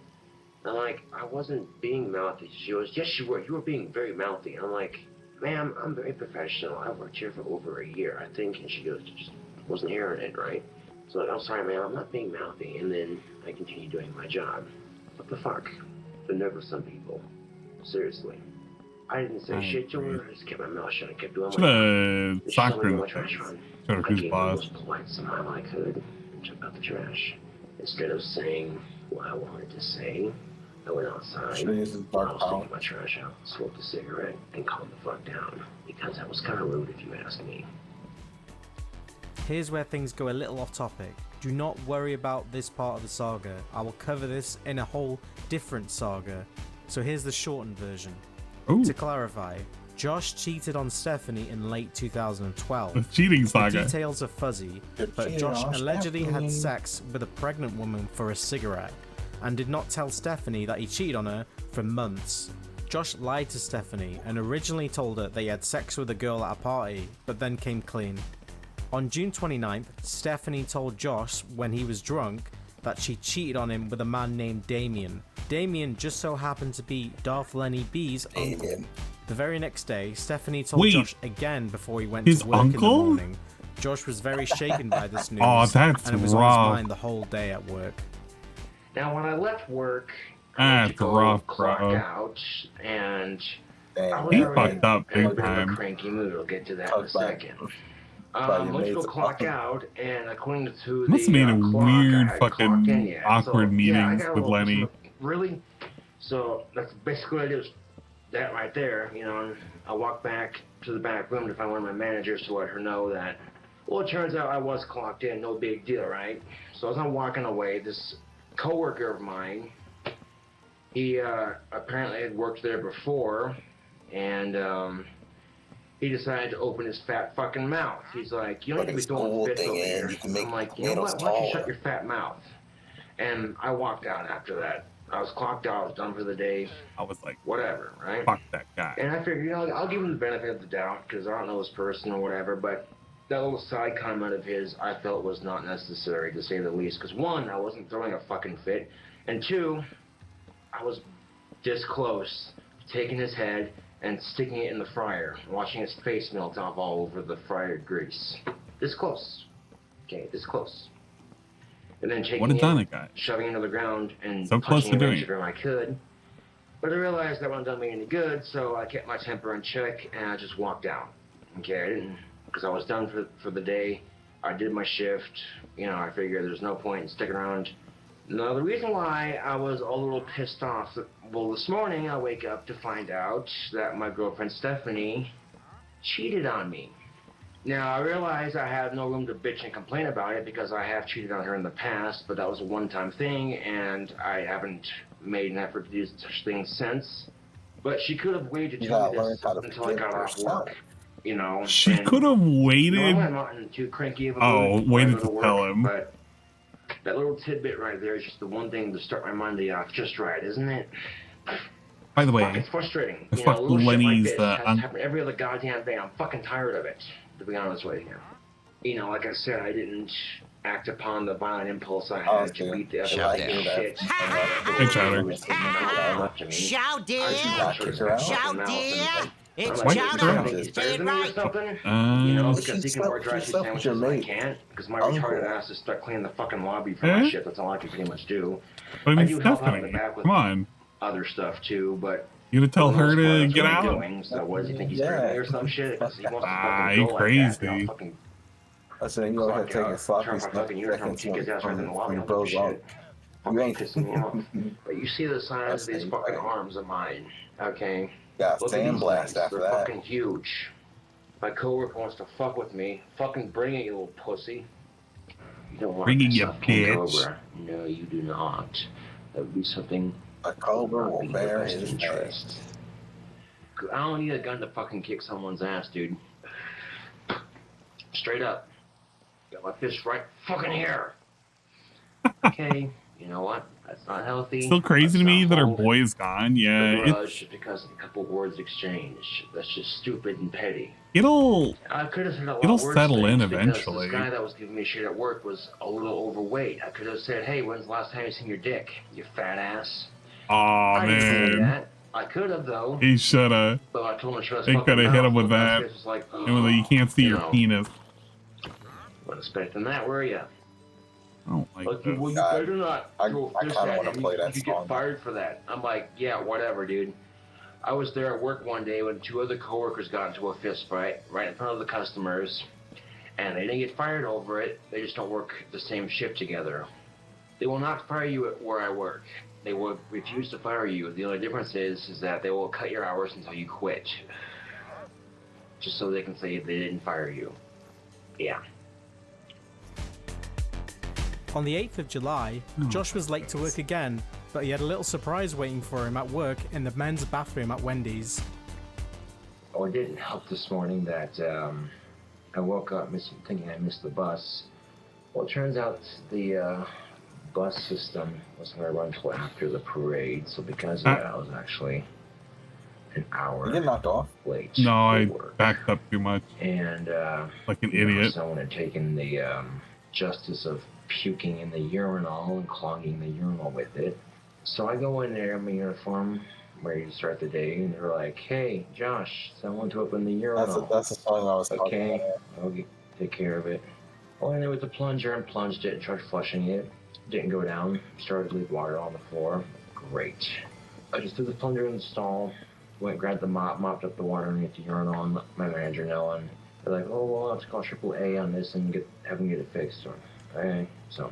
I'm like, I wasn't being mouthy. She goes, yes, you were. You were being very mouthy. I'm like, ma'am, I'm very professional. I worked here for over a year, I think. And she goes, just wasn't hearing it, right? So like, I'm sorry, man, I'm not being mouthy. And then I continued doing my job. What the fuck? The nerve of some people. Seriously. I didn't say shit to her. I just kept my mouth shut and kept doing my job.
Soccer in the
trash run.
I gave
the most polite smile I could and took out the trash. Instead of saying what I wanted to say, I went outside. I was taking my trash out, smoked a cigarette, and calmed the fuck down. Because that was kind of rude if you ask me.
Here's where things go a little off topic. Do not worry about this part of the saga. I will cover this in a whole different saga. So here's the shortened version.
Ooh.
To clarify, Josh cheated on Stephanie in late 2012.
The cheating saga.
The details are fuzzy, but Josh allegedly had sex with a pregnant woman for a cigarette and did not tell Stephanie that he cheated on her for months. Josh lied to Stephanie and originally told her they had sex with a girl at a party, but then came clean. On June 29th, Stephanie told Josh when he was drunk that she cheated on him with a man named Damien. Damien just so happened to be Darth Lenny B's uncle. The very next day, Stephanie told Josh again before he went to work in the morning. Josh was very shaken by this news, and it was on his mind the whole day at work.
Now, when I left work, I went to go clock out, and I was already
fucked up
in a
big
bit of a
time.
cranky mood. I'll get to that in a second. Went to go clock out, and according to
Must
the
have made a
clock,
weird
I clocked in
fucking
yet.
awkward
I
meetings
got a
with
little
Lenny.
Really? So that's basically what I did. Was that right there, you know, and I walked back to the back room to find one of my managers to let her know that, well, it turns out I was clocked in, no big deal, right? So as I'm walking away, this coworker of mine, he apparently had worked there before, and he decided to open his fat fucking mouth. He's like, you don't need to be throwing fits over here. I'm like, you know what, why don't you shut your fat mouth? And I walked out after that. I was clocked out, I was done for the day.
I was like,
whatever, right?
Fuck that guy.
And I figured, you know, I'll give him the benefit of the doubt because I don't know this person or whatever, but that little side comment of his I felt was not necessary, to say the least. Because one, I wasn't throwing a fucking fit, and two, I was this close to taking his head and sticking it in the fryer, watching his face melt off all over the fryer grease. This close. Okay, this close. And then taking it, shoving it into the ground, and
so close
punching
to
him
doing
every time I could. But I realized that wasn't done me any good, so I kept my temper in check, and I just walked out. Okay, I didn't, because I was done for the day. I did my shift. You know, I figured there's no point in sticking around. Now, the reason why I was a little pissed off, well, this morning I wake up to find out that my girlfriend Stephanie cheated on me. Now, I realize I have no room to bitch and complain about it because I have cheated on her in the past, but that was a one-time thing, and I haven't made an effort to do such things since. But she could have waited to tell me this until I got off work, you know.
She could have waited.
Normally I'm not in too cranky of a mood
waited
when I
to
go
tell
work,
him.
But that little tidbit right there is just the one thing to start my Monday off just right, isn't it?
By the way,
it's frustrating.
I
You know,
fucked
little shit
Lenny's
like this has to happen every other goddamn day. I'm fucking tired of it, to be honest with you. You know, like I said, I didn't act upon the violent impulse I had to beat the other shit.
Hey, Tyler.
Shout dear! Shout dear! It's
What?
shout out! Say it right!
You know, because he can order dry cheese sandwiches I can't, because my retarded ass is stuck cleaning the fucking lobby for my shit. That's all I can pretty much do.
But I mean,
do help out in the
Stephanie,
back with
come on.
other stuff too, but
You gonna tell
for the
her
most part,
to
that's
get
what I'm
out?
doing. So what does he think he's crazy or some shit? Because he wants to
Ah,
fucking
you
go like
crazy.
that. You know, fucking
I said, you go ahead and take a sloppy
turn my fucking uniform and kick his ass right in the lobby.
when bros out.
You ain't pissing me off. But you see the size of these fucking arms of mine, okay?
Yeah,
Look at these
sandblast
things.
after
They're
that.
fucking huge. My coworker wants to fuck with me. Fucking bring it, you little pussy. You don't want
Bring it, you
yourself, King
bitch.
Cobra. No, you do not. That would be something.
A cobra will
in your
bear
best
his
interest. I don't need a gun to fucking kick someone's ass, dude. Straight up. Got my fist right fucking here. Okay, you know what? That's not healthy.
Still crazy to me that her boy is gone. Yeah,
Just because of a couple words exchanged. That's just stupid and petty.
it'll
I could have said a lot
it'll
worse
settle in
things because
eventually.
This guy that was giving me shit at work was a little overweight. I could have said, "Hey, when's the last time you seen your dick, you fat ass?"
Aw,
I didn't say
man.
that. I could have though.
He shoulda.
But I told him to shut his
They
fucking
could have hit
mouth,
him with
but
that.
my face was like,
And with the, you can't see
you
your
know.
penis.
Wasn't expecting that, were you?
I don't like this.
Well, you better not throw
I
fists
kind of
at
want to
him.
play that
You get
song.
fired for that. I'm like, yeah, whatever, dude. I was there at work one day when 2 other coworkers got into a fist fight right in front of the customers, and they didn't get fired over it. They just don't work the same shift together. They will not fire you at where I work. They will refuse to fire you. The only difference is that they will cut your hours until you quit, just so they can say they didn't fire you. Yeah.
On the 8th of July, Josh was late to work again, but he had a little surprise waiting for him at work in the men's bathroom at Wendy's.
Oh, it didn't help this morning that I woke up thinking I missed the bus. Well, it turns out the bus system wasn't going to run until after the parade, so because of that, I was actually an hour
You get knocked off?
late.
No, I
work.
backed up too much.
And
like an
you know,
idiot.
someone had taken the justice of puking in the urinal and clogging the urinal with it. So I go in there in my uniform, ready to start the day, and they're like, "Hey, Josh, someone to open the urinal."
That's the song I was talking
Okay,
about.
I'll take care of it. I went in there with the plunger and plunged it and tried flushing it. Didn't go down. Started to leave water on the floor. Great. I just threw the plunger in the stall, went, grabbed the mop, mopped up the water underneath the urinal, and let my manager know. And they're like, "Oh, well, I'll have to call AAA on this and have them get it fixed." So, okay. So,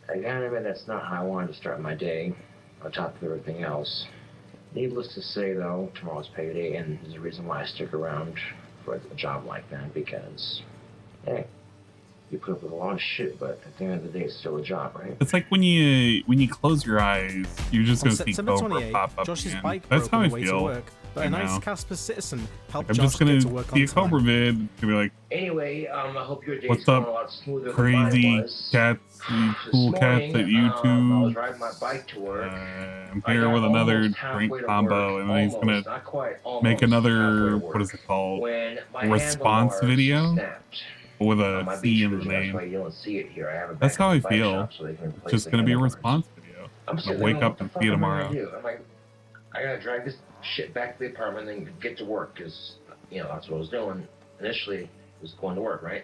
I gotta admit, that's not how I wanted to start my day, on top of everything else. Needless to say, though, tomorrow's payday, and there's a reason why I stick around for a job like that, because, hey, you put up with a lot of shit, but at the end of the day, it's still a job, right?
It's like when you close your eyes, you're just
On
gonna see
September
Cobra
28th,
pop up
Josh's
again.
bike
That's
broke
how
on
I
the way to
feel.
work, but a
right
nice
now.
Casper citizen helped
I'm
Josh
just gonna
get to work
see
on
a
time.
Cobra vid and be like,
Anyway, I hope your day's
"What's
going
up,
a lot smoother than
crazy
mine was.
cats, you cool
This
cats
morning,
at
I was
YouTube?
riding my bike to work.
I'm
I
here
got
with another
almost halfway
drink
to
combo,
work.
and then he's
Almost,
gonna
not quite, almost
make
halfway
another
to
what is it called?
when my
Response
handlebars
video
snapped.
with
On my
a
beach
C in the
cruiser, that's
name.
why you don't see it here. I have it
That's
back
how
at
I
the bike
feel.
shop so they can
It's
replace
just
the
gonna be a
handlebars.
response video.
I'm
I'm
sitting
gonna wake
there,
up
what the
and
fuck
see it
am I gonna
tomorrow.
do? I'm like, I gotta drag this shit back to the apartment and then get to work, because, you know, that's what I was doing. Initially, was going to work, right?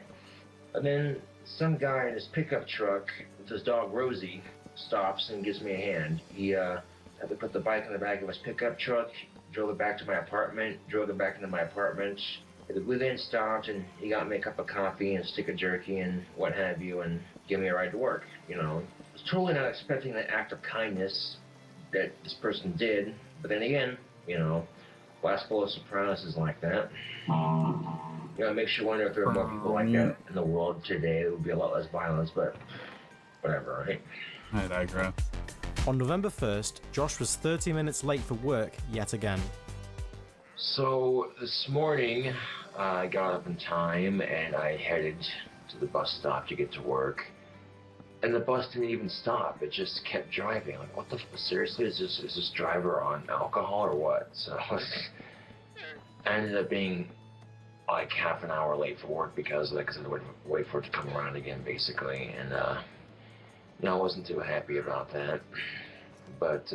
And then some guy in his pickup truck with his dog Rosie stops and gives me a hand. He had to put the bike in the back of his pickup truck, drove it back to my apartment, drove it back into my apartment. We then stopped and he got me a cup of coffee and a stick of jerky and what have you, and gave me a ride to work, you know. I was totally not expecting that act of kindness that this person did, but then again, you know, last full of surprises like that. You know, it makes you wonder if there are more people like that in the world today. It would be a lot less violence, but whatever, right?
I digress.
On November 1st, Josh was 30 minutes late for work yet again.
So this morning, I got up in time and I headed to the bus stop to get to work. And the bus didn't even stop. It just kept driving. Like, what the seriously? Is this driver on alcohol or what? So I ended up being like half an hour late for work because of that, because I had to wait for it to come around again, basically. And you know, I wasn't too happy about that. But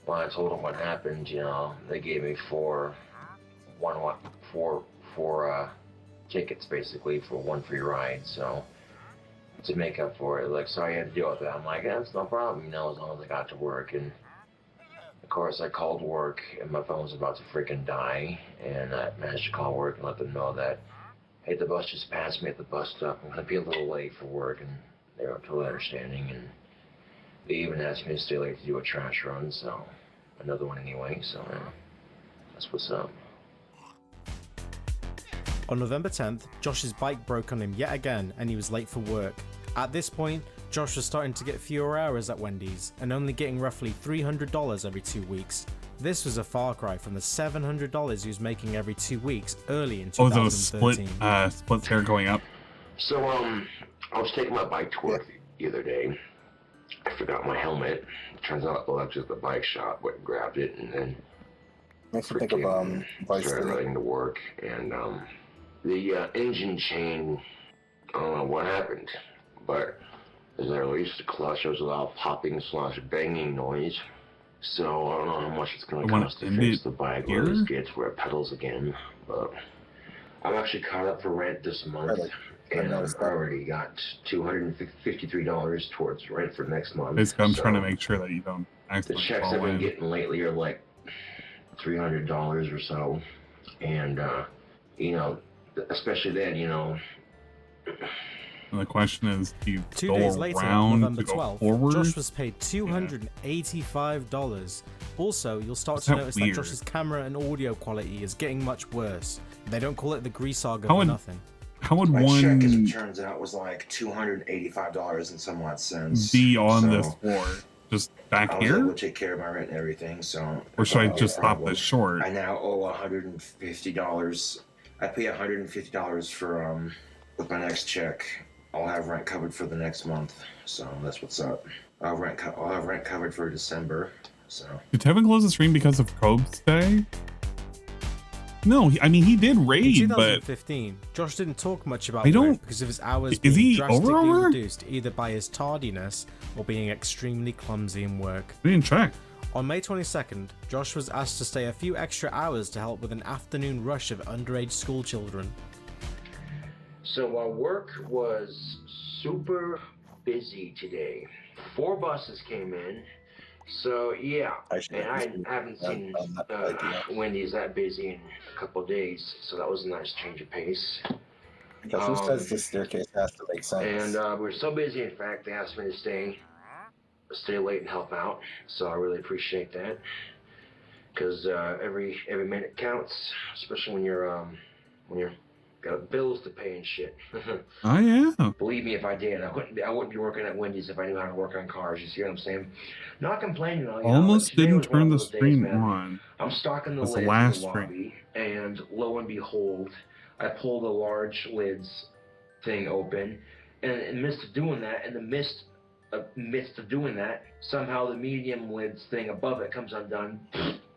when I told them what happened, you know, they gave me four tickets basically for one free ride. So to make up for it, like, sorry I had to deal with that. I'm like, that's no problem, you know, as long as I got to work. And of course, I called work and my phone was about to freaking die. And I managed to call work and let them know that, hey, the bus just passed me at the bus stop. I'm gonna be a little late for work, and they were totally understanding. And they even asked me to stay late to do a trash run, so another one anyway. So that's what's up.
On November 10th, Josh's bike broke on him yet again and he was late for work. At this point, Josh was starting to get fewer hours at Wendy's and only getting roughly $300 every 2 weeks. This was a far cry from the $700 he was making every 2 weeks early in 2013.
Oh, is it a split hair going up?
So I was taking my bike to work the other day. I forgot my helmet. Turns out I left it at the bike shop, went and grabbed it, and then
makes me think of
started riding to work. And the engine chain, I don't know what happened, but as I released the clutch, there was a lot of popping/banging noise. So I don't know how much it's going to cost to fix the bike or at least get to where it pedals again. But I'm actually caught up for rent this month, and I've already got $253 towards rent for next month.
Basically, I'm trying to make sure that you don't
The
accidentally
checks
fall
I've been
in.
getting lately are like $300 or so, and you know, especially then, you know.
And the question is, do you
2
go
days later,
around
November
to go
12th,
forward?
Josh was paid $285. Also, you'll start
Is
to
that
notice
weird?
that Josh's camera and audio quality is getting much worse. They don't call it the Grease Saga
How
for
would-
nothing.
How would
My check, as it
one
turns out, was like $285 and some odd cents.
be on
so
this floor? Just back
I was able
here?
to take care of my rent and everything, so.
Or should I
no
just stop
problem.
this short?
I now owe $150. I pay $150 for with my next check. I'll have rent covered for the next month, so that's what's up. I'll have rent covered for December, so.
Did Tevin close the stream because of Cobe's Day? No, I mean he did
In
raid, but
2015, Josh didn't talk much about
I don't-
work because of his hours
Is
being
he
drastically
over?
reduced either by his tardiness or being extremely clumsy in work.
I didn't check.
On May 22nd, Josh was asked to stay a few extra hours to help with an afternoon rush of underage school children.
So while work was super busy today, 4 buses came in. So yeah, and I haven't seen Wendy's that busy in a couple of days, so that was a nice change of pace.
Because who says the staircase has to make sense?
And we were so busy, in fact, they asked me to stay late and help out. So I really appreciate that, because every minute counts, especially when you're got bills to pay and shit.
Oh yeah.
Believe me, if I did, I wouldn't be working at Wendy's if I knew how to work on cars. You see what I'm saying? Not complaining though.
Almost
today
didn't
was one
turn
of
the
those days,
stream
man.
on.
I'm stocking the
That's the
lids
last
in the
stream.
lobby, and lo and behold, I pull the large lids thing open, and in the midst of doing that, somehow the medium lids thing above it comes undone,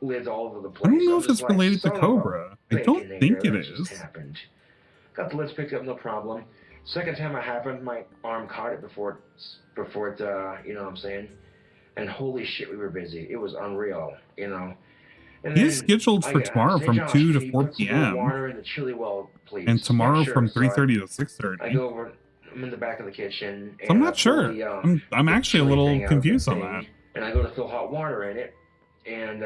lids all over the place.
I don't know
I'm
if
just
it's related to
son of a
Cobra. I don't
bacon
think
egg,
it
that just
is.
happened. Got the lids picked up, no problem. Second time it happened, my arm caught it before it, you know what I'm saying? And holy shit, we were busy. It was unreal, you know. And
He is scheduled for tomorrow from 2 to 4 p.m.
Water in the chili well, please.
and tomorrow
Yeah, sure.
from
So
3:30 to
I
6:30.
go over. I'm in the back of the kitchen.
So I'm
and I
not
pull
sure.
the,
I'm
the
actually a
chili
little
thing out of the
confused on
thing,
that.
And I go to fill hot water in it, and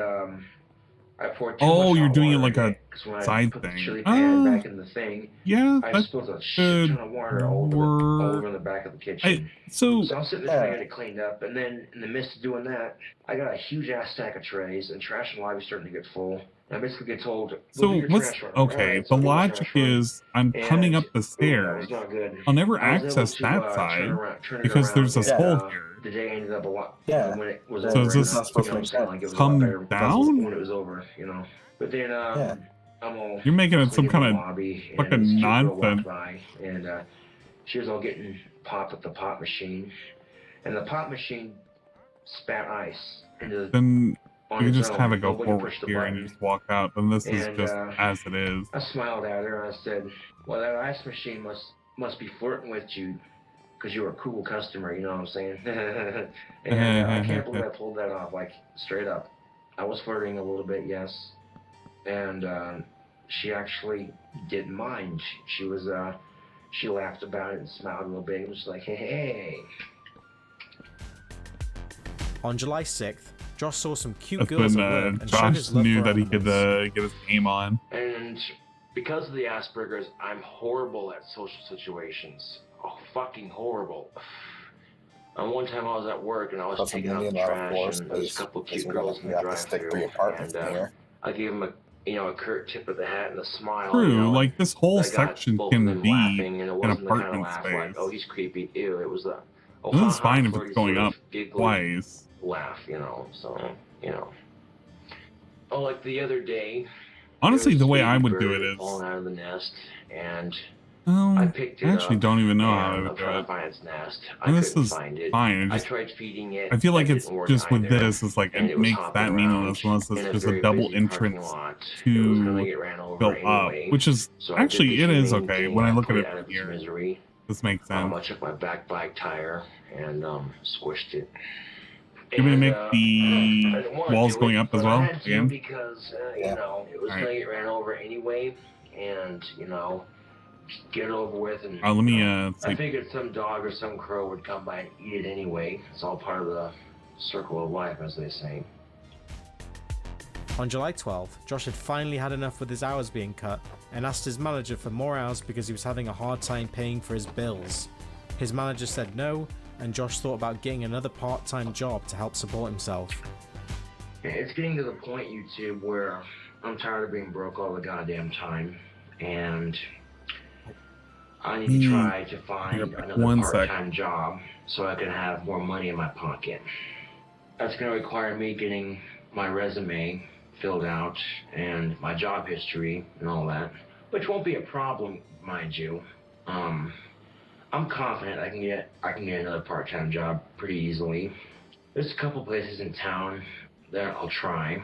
I pour too
Oh,
much
you're
hot
doing it
water
like
in
a
it, 'cause when I
side
put the
thing.
chili pan
Oh,
back in the thing,
yeah,
I
that
spilled a shit ton of water all over in the back of the kitchen.
So
I'm sitting there trying to get it cleaned up, and then in the midst of doing that, I got a huge ass stack of trays, and trash in the lobby starting to get full. And I basically get told, "Go
So
do your
what's
trash run."
okay?
Alright,
The
so I do my
logic
trash run,
is I'm
and
coming up the
ooh, that
stairs.
was not good.
I'll never
I was able
access
to,
that
turn
side
it
because
around,
there's this
and,
hole here.
The day ended up a lot.
Yeah.
When it was
So
over,
is this
and, you know what I'm saying? Like, it was a lot
come
better
down?
when it was over, you know. But then I'm all
You're making it some
cleaning
kind
the
of
lobby, and
fucking
this cute girl walked
nonsense.
by, and she was all getting popped at the pop machine, and the pop machine spat ice into
Then
on
you
its
just
own.
have it go
Nobody
forward
pushed the
here and you
button.
just walk out. Then this is
And,
just as it is.
I smiled at her and I said, "Well, that ice machine must be flirting with you, because you're a cool customer." You know what I'm saying? And I can't believe I pulled that off, like straight up. I was flirting a little bit, yes, and she actually didn't mind. She was she laughed about it and smiled a little bit. It was like, hey.
On July 6th, Josh saw some cute
That's
girls
when
at work and showed
Josh
his love
knew
for
that he could
animals.
get his name on.
And because of the Asperger's, I'm horrible at social situations. Oh, fucking horrible. One time I was at work and I was taking out the trash, and there was a couple of cute girls in the drive-thru, and I gave them a curt tip of the hat and a smile.
True,
you know,
like this whole
I got
section
both of
can
them
be
laughing, and it
an
wasn't the kind of
apartment
laugh
space.
like, oh, he's creepy, ew. It was the, oh,
This is
ha-ha,
fine if
flirty
it's going
sort
up
of giggly
twice.
laugh, you know, so, you know. Oh, like the other day,
Honestly,
there
the
was
way
a
I
baby
would do
bird
it is,
falling out of the nest, and
oh,
I picked it
I actually
up,
don't even know how I
and
would
I'm
do
trying
it.
to find its nest.
And
I
this
couldn't
is
find it.
fine. It
I
just,
tried feeding it.
I feel like
That
it's
didn't work
just with
either,
this, it's like
and
it
was
makes
hopping
that
around
meaningless unless
in
it's
a
just a
very
double
busy
entrance
parking lot. It was gonna
to
get ran over
built up,
anyway,
which is
so I did
actually
the
it is
humane
okay
thing,
when I
and
look at
put
it
out
from
of its
here.
misery.
This makes sense.
I took my back bike tire and squished it.
You want me to make
I
the
didn't wanna
walls
do
going
it,
up as
but I
well
had to
again?
because you know, it was
Alright.
gonna get ran over anyway, and you know, get it over with. And
let me
I figured some dog or some crow would come by and eat it anyway. It's all part of the circle of life, as they say.
On July 12th, Josh had finally had enough with his hours being cut and asked his manager for more hours because he was having a hard time paying for his bills. His manager said no, and Josh thought about getting another part-time job to help support himself.
It's getting to the point, YouTube, where I'm tired of being broke all the goddamn time, and I need to try to find another part-time job so I can have more money in my pocket. That's going to require me getting my resume filled out and my job history and all that, which won't be a problem, mind you. I'm confident I can get another part-time job pretty easily. There's a couple places in town that I'll try,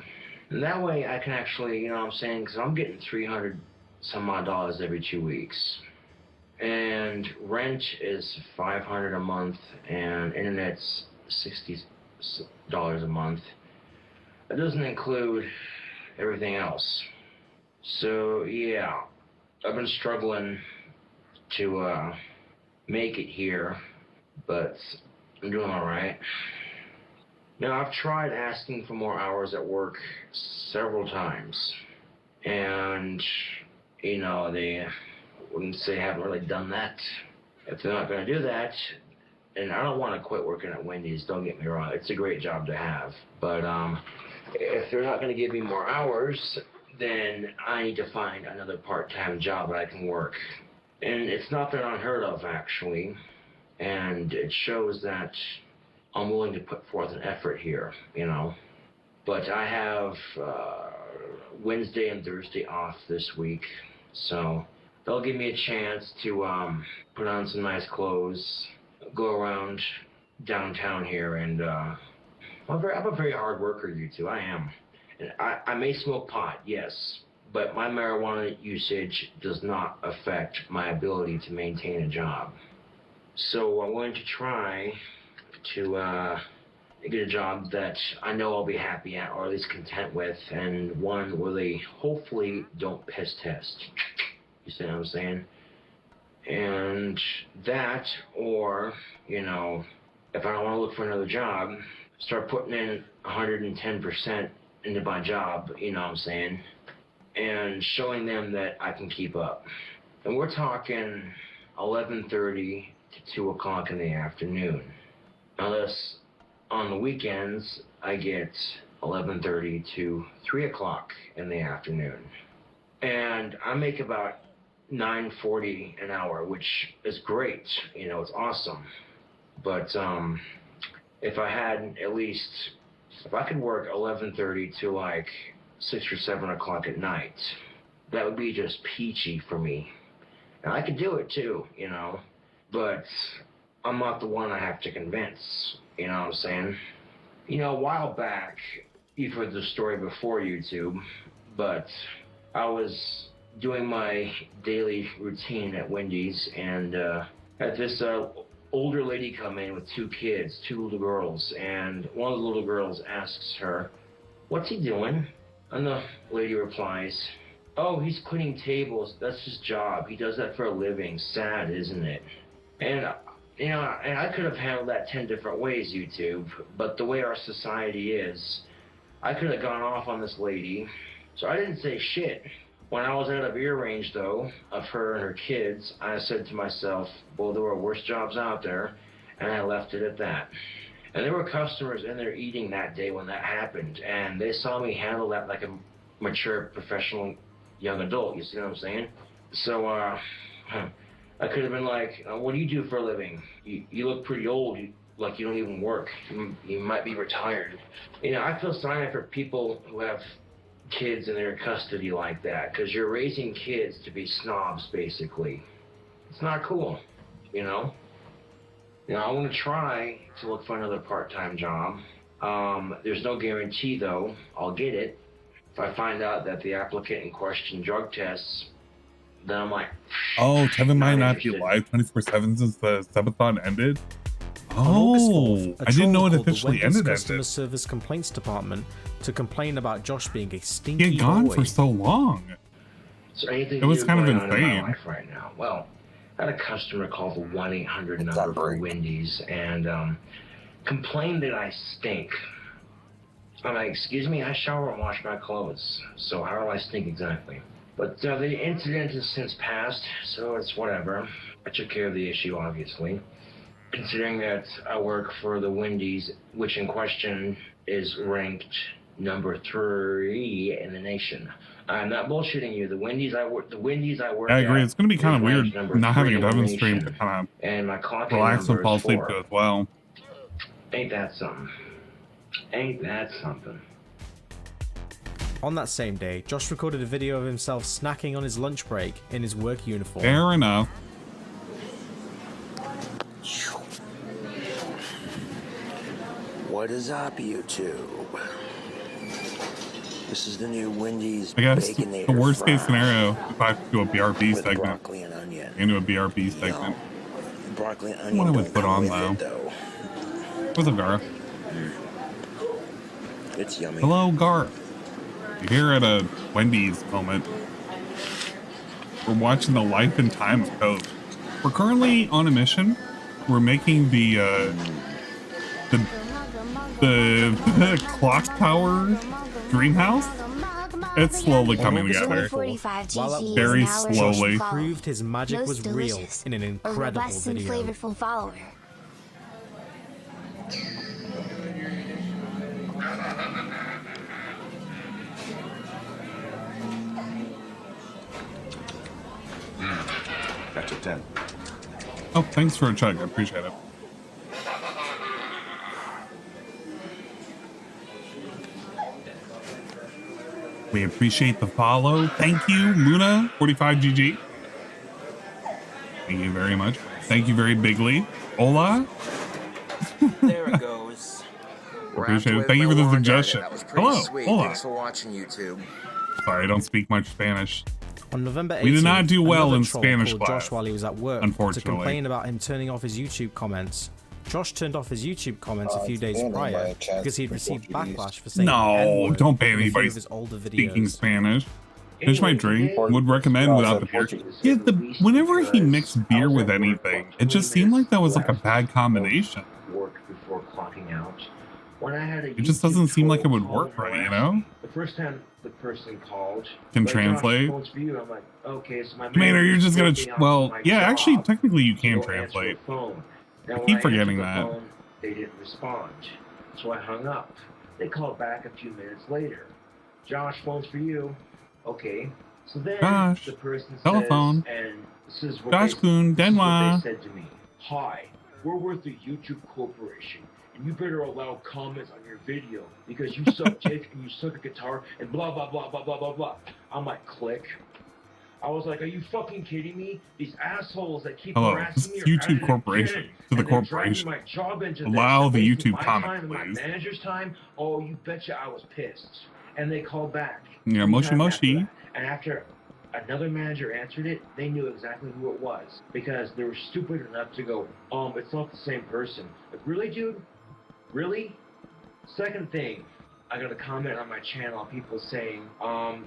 and that way I can actually, you know what I'm saying, because I'm getting $300 some odd every 2 weeks, and rent is $500 a month, and internet's $60 a month. That doesn't include everything else. So yeah, I've been struggling to make it here, but I'm doing all right. Now, I've tried asking for more hours at work several times, and you know, they wouldn't say haven't really done that. If they're not going to do that, and I don't want to quit working at Wendy's, don't get me wrong, it's a great job to have, but if they're not going to give me more hours, then I need to find another part-time job that I can work. And it's not that unheard of, actually, and it shows that I'm willing to put forth an effort here, you know. But I have Wednesday and Thursday off this week, so they'll give me a chance to put on some nice clothes, go around downtown here, and I'm a very hard worker, you two. I am. And I may smoke pot, yes, but my marijuana usage does not affect my ability to maintain a job. So I'm going to try to get a job that I know I'll be happy at, or at least content with, and one where they hopefully don't piss test. You see what I'm saying? And that, or, you know, if I don't want to look for another job, start putting in 110% into my job, you know what I'm saying, and showing them that I can keep up. And we're talking 11:30 to 2 o'clock in the afternoon. Unless on the weekends, I get 11:30 to 3 o'clock in the afternoon. And I make about $9.40 an hour, which is great, you know, it's awesome. But if I had at least, if I could work 11:30 to like 6 or 7 o'clock at night, that would be just peachy for me. And I could do it too, you know, but I'm not the one I have to convince, you know what I'm saying? You know, a while back, you've heard the story before, YouTube, but I was doing my daily routine at Wendy's, and had this older lady come in with 2 kids, 2 little girls, and one of the little girls asks her, "What's he doing?" And the lady replies, "Oh, he's cleaning tables. That's his job. He does that for a living. Sad, isn't it?" And you know, and I could have handled that 10 different ways, YouTube, but the way our society is, I could have gone off on this lady, so I didn't say shit. When I was out of ear range, though, of her and her kids, I said to myself, well, there were worse jobs out there, and I left it at that. And there were customers in there eating that day when that happened, and they saw me handle that like a mature, professional young adult, you see what I'm saying? So, I could have been like, what do you do for a living? You look pretty old, like you don't even work. You might be retired. You know, I feel sorry for people who have kids in their custody like that, because you're raising kids to be snobs, basically. It's not cool, you know? You know, I want to try to look for another part-time job. There's no guarantee, though, I'll get it. If I find out that the applicant in question drug tests, then I'm like,
oh, Kevin might not be live 24/7 since the subathon ended. Oh, I didn't know it officially ended.
Customer service complaints department to complain about Josh being a stinky
he had gone
boy.
for so long.
So anything
It was
new
kind of
going on in my
insane.
life right now? Well, I had a customer call the 1-800 number for Wendy's and complained that I stink. I'm like, excuse me, I shower and wash my clothes, so how do I stink exactly? But the incident has since passed, so it's whatever. I took care of the issue, obviously. Considering that I work for the Wendy's, which in question is ranked number 3 in the nation. I'm not bullshitting you. The Wendy's I work
I agree. It's going to be kind of
is
weird
ranked number
not having
3
a
in the
Devon stream to
nation.
kind
And my
of
clock
relax
number
and fall
is
asleep
4.
to as well.
Ain't that something? Ain't that something?
On that same day, Josh recorded a video of himself snacking on his lunch break in his work uniform.
Fair enough.
What is up, YouTube? This is the new Wendy's
I guess the
Baconator
worst case
fry
scenario, if I have to do a BRB
with
segment,
broccoli and onion.
into a BRB segment.
Broccoli and
What
onion
I would
don't
put
come
on
with
though.
it, though.
What's up, Garth?
It's yummy.
Hello, Garth. You're here at a Wendy's moment. We're watching the life and times code. We're currently on a mission. We're making the Clocktower dream house. It's slowly coming together. Very slowly.
Proved his magic
Most
was real
delicious,
in an
a
incredible
robust and
video.
flavorful follower.
That's a 10.
Oh, thanks for a chug. I appreciate it. We appreciate the follow. Thank you, Luna 45GG. Thank you very much. Thank you very bigly. Hola.
There it goes.
Appreciate it. Thank you for the suggestion.
That was pretty
Hello.
sweet.
Hola.
Thanks for watching, YouTube.
Sorry, I don't speak much Spanish.
On November 18th,
We did not do well
another
in
troll
Spanish
called
class,
Josh while he was at work to
unfortunately.
complain about him turning off his YouTube comments. Josh turned off his YouTube comments a few days prior because he'd received backlash for saying
No,
N-word
don't ban
in a few
anybody
of his older
speaking
videos.
Spanish. Finish my drink. Would recommend without the beer. Yeah, whenever he mixed beer with anything, it just seemed like that was like a bad combination.
Work before clocking out. When I had a
It just doesn't seem like it would work right, you know?
The first time the person called,
Can
like,
translate.
Josh, phone's for you. I'm like, okay, so my
Commander, you're just gonna.
manager's
Well,
my
yeah,
job
actually, technically, you
to
can
go answer
translate.
the phone. Now,
I
when
keep
answered
forgetting
the
that.
phone, they didn't respond, so I hung up. They called back a few minutes later. Josh, phone's for you. Okay. So then
Josh,
the person
telephone.
says, and this is what
Josh
they,
Kuhn,
this is what
Denwa.
they said to me. Hi, we're with the YouTube Corporation, and you better allow comments on your video because you suck dick and you suck a guitar and blah blah blah blah blah blah blah. I'm like, click. I was like, are you fucking kidding me? These assholes that keep
Hello,
harassing me
this
are
is
at it
YouTube Corporation.
again,
To the
and they're dragging
corporation.
my job into this,
Allow the
wasting
YouTube
my
comment,
time and my
please.
manager's time. Oh, you betcha I was pissed. And they called back.
Yeah,
3
moshi
times after
moshi.
that. And after another manager answered it, they knew exactly who it was because they were stupid enough to go, it's not the same person. Like, really, dude? Really? Second thing, I got a comment on my channel, people saying,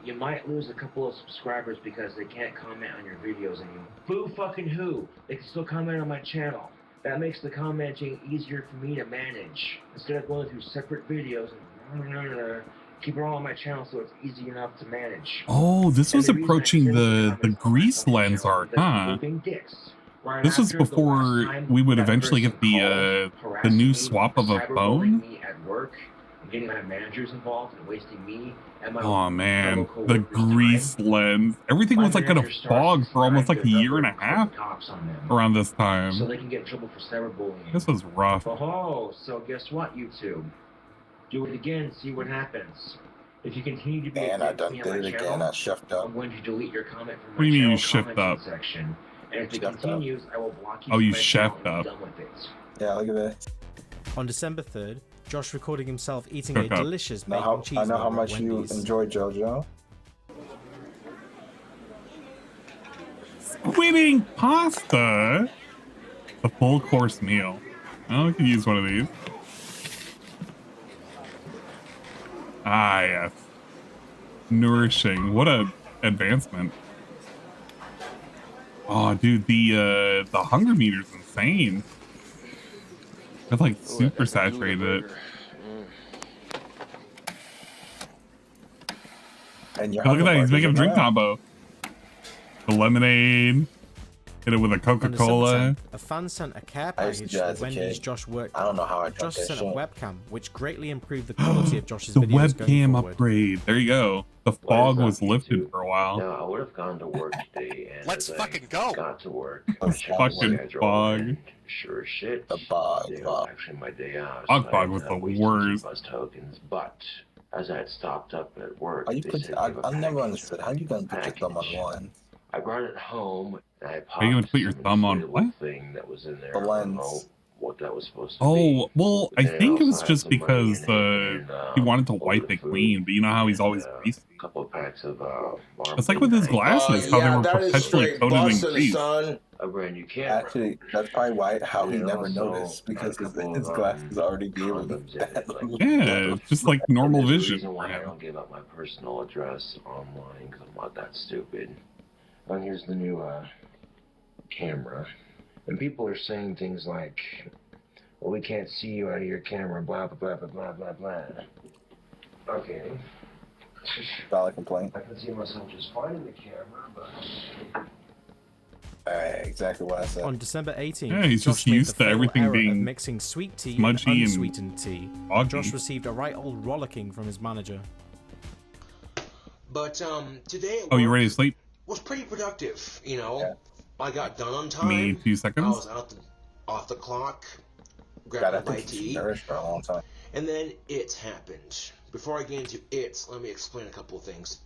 you might lose a couple of subscribers because they can't comment on your videos anymore. Boo fucking who? They can still comment on my channel. That makes the commenting easier for me to manage. Instead of going through separate videos and keep it all on my channel so it's easy enough to manage.
Oh, this
And
was
the reason I
approaching
said
the grease lens art, huh?
being dicks. Right
This was
after the
before
last time
we would
that
eventually
person
get the
harassing
new
me,
swap of a
cyberbullying
phone.
me at work, and getting my managers involved and wasting me and my
Oh man,
fellow
the
coworkers'
grease lens. Everything
My
was like in a
manager starts
fog for almost like a
subscribing
year and a
to
half
cops on them,
around this
so
time.
they can get in trouble for cyberbullying.
This was rough.
Oh, so guess what, YouTube? Do it again, see what happens. If you continue to be
And I done
on
did
my
it again.
channel,
I shuffed up.
I'm going to delete your comment from my
What do you mean
channel
you shift
commenting
up?
section. And if it
Shift up.
continues, I will block you
Oh,
from
you
my channel
chefed
and
up.
be done with it.
Yeah, look at this.
On December 3rd, Josh recording himself eating
Cook
a
up.
delicious
I
bacon
know
cheeseburger
how
at
much you
Wendy's.
enjoy JoJo.
Squidding pasta. A full course meal. Oh, I could use one of these. Ah, yes. Nourishing. What a advancement. Oh, dude, the hunger meter's insane. It's like super saturated.
And
Look at that, he's making a drink combo. The lemonade. Hit it with a Coca-Cola.
A fan sent a care package to the Wendy's Josh worked.
I don't know how I
Josh sent a
shit.
webcam, which greatly improved the quality of Josh's
The
videos
webcam
going forward.
upgrade. There you go. The fog was lifted for a while.
No, I would have gone to work today, and
Let's
as
fucking
I
go.
got to work.
Fucking fog.
Sure as shit.
The fog.
Actually, my day out.
Fog was the worst.
Buzz tokens, but as I had stopped up at work,
How you
they
put?
said
I
give a
never
package
understood. How you gonna put your thumb on one?
I brought it home, and I popped
Are you gonna put your
some
thumb on
inflatable
what?
thing that was in there.
The
I don't
lens.
know what that was supposed to be.
Oh, well, I
But then
think it was
also had
just
some money
because
in it, and,
he wanted to wipe
the
it
food,
clean, but you know how he's always
and,
greasy.
a couple of packs of
It's like with his glasses, how they were
that is
perpetually
straight
coated in
busting,
grease.
son.
a brand new camera.
Actually, that's probably why how he
And
never
also
noticed because
a couple
his
of,
glasses already gave him
condoms in
that.
it, like,
Yeah, it's just like normal
There's a
vision
reason
for
why I
him.
don't give up my personal address online because I'm not that stupid. And here's the new camera. And people are saying things like, well, we can't see you out of your camera, blah, blah, blah, blah, blah, blah, blah. Okay.
Valid complaint.
I can see myself just fine in the camera, but...
Exactly what I said.
On December 18th,
Yeah, he's
Josh
just
made
used
the
to
fatal
everything
error of
being
mixing sweet tea and
smudgy and
unsweetened tea.
foggy.
Josh received a right old rollicking from his manager.
But today
Oh, you ready to sleep?
was pretty productive. You know,
Yeah.
I got done on time.
Me 2
I
seconds.
was off the clock,
God,
grabbed
I
a bite
think
to
he's
eat,
nourished for a long time.
and then it happened. Before I get into it, let me explain a couple of things.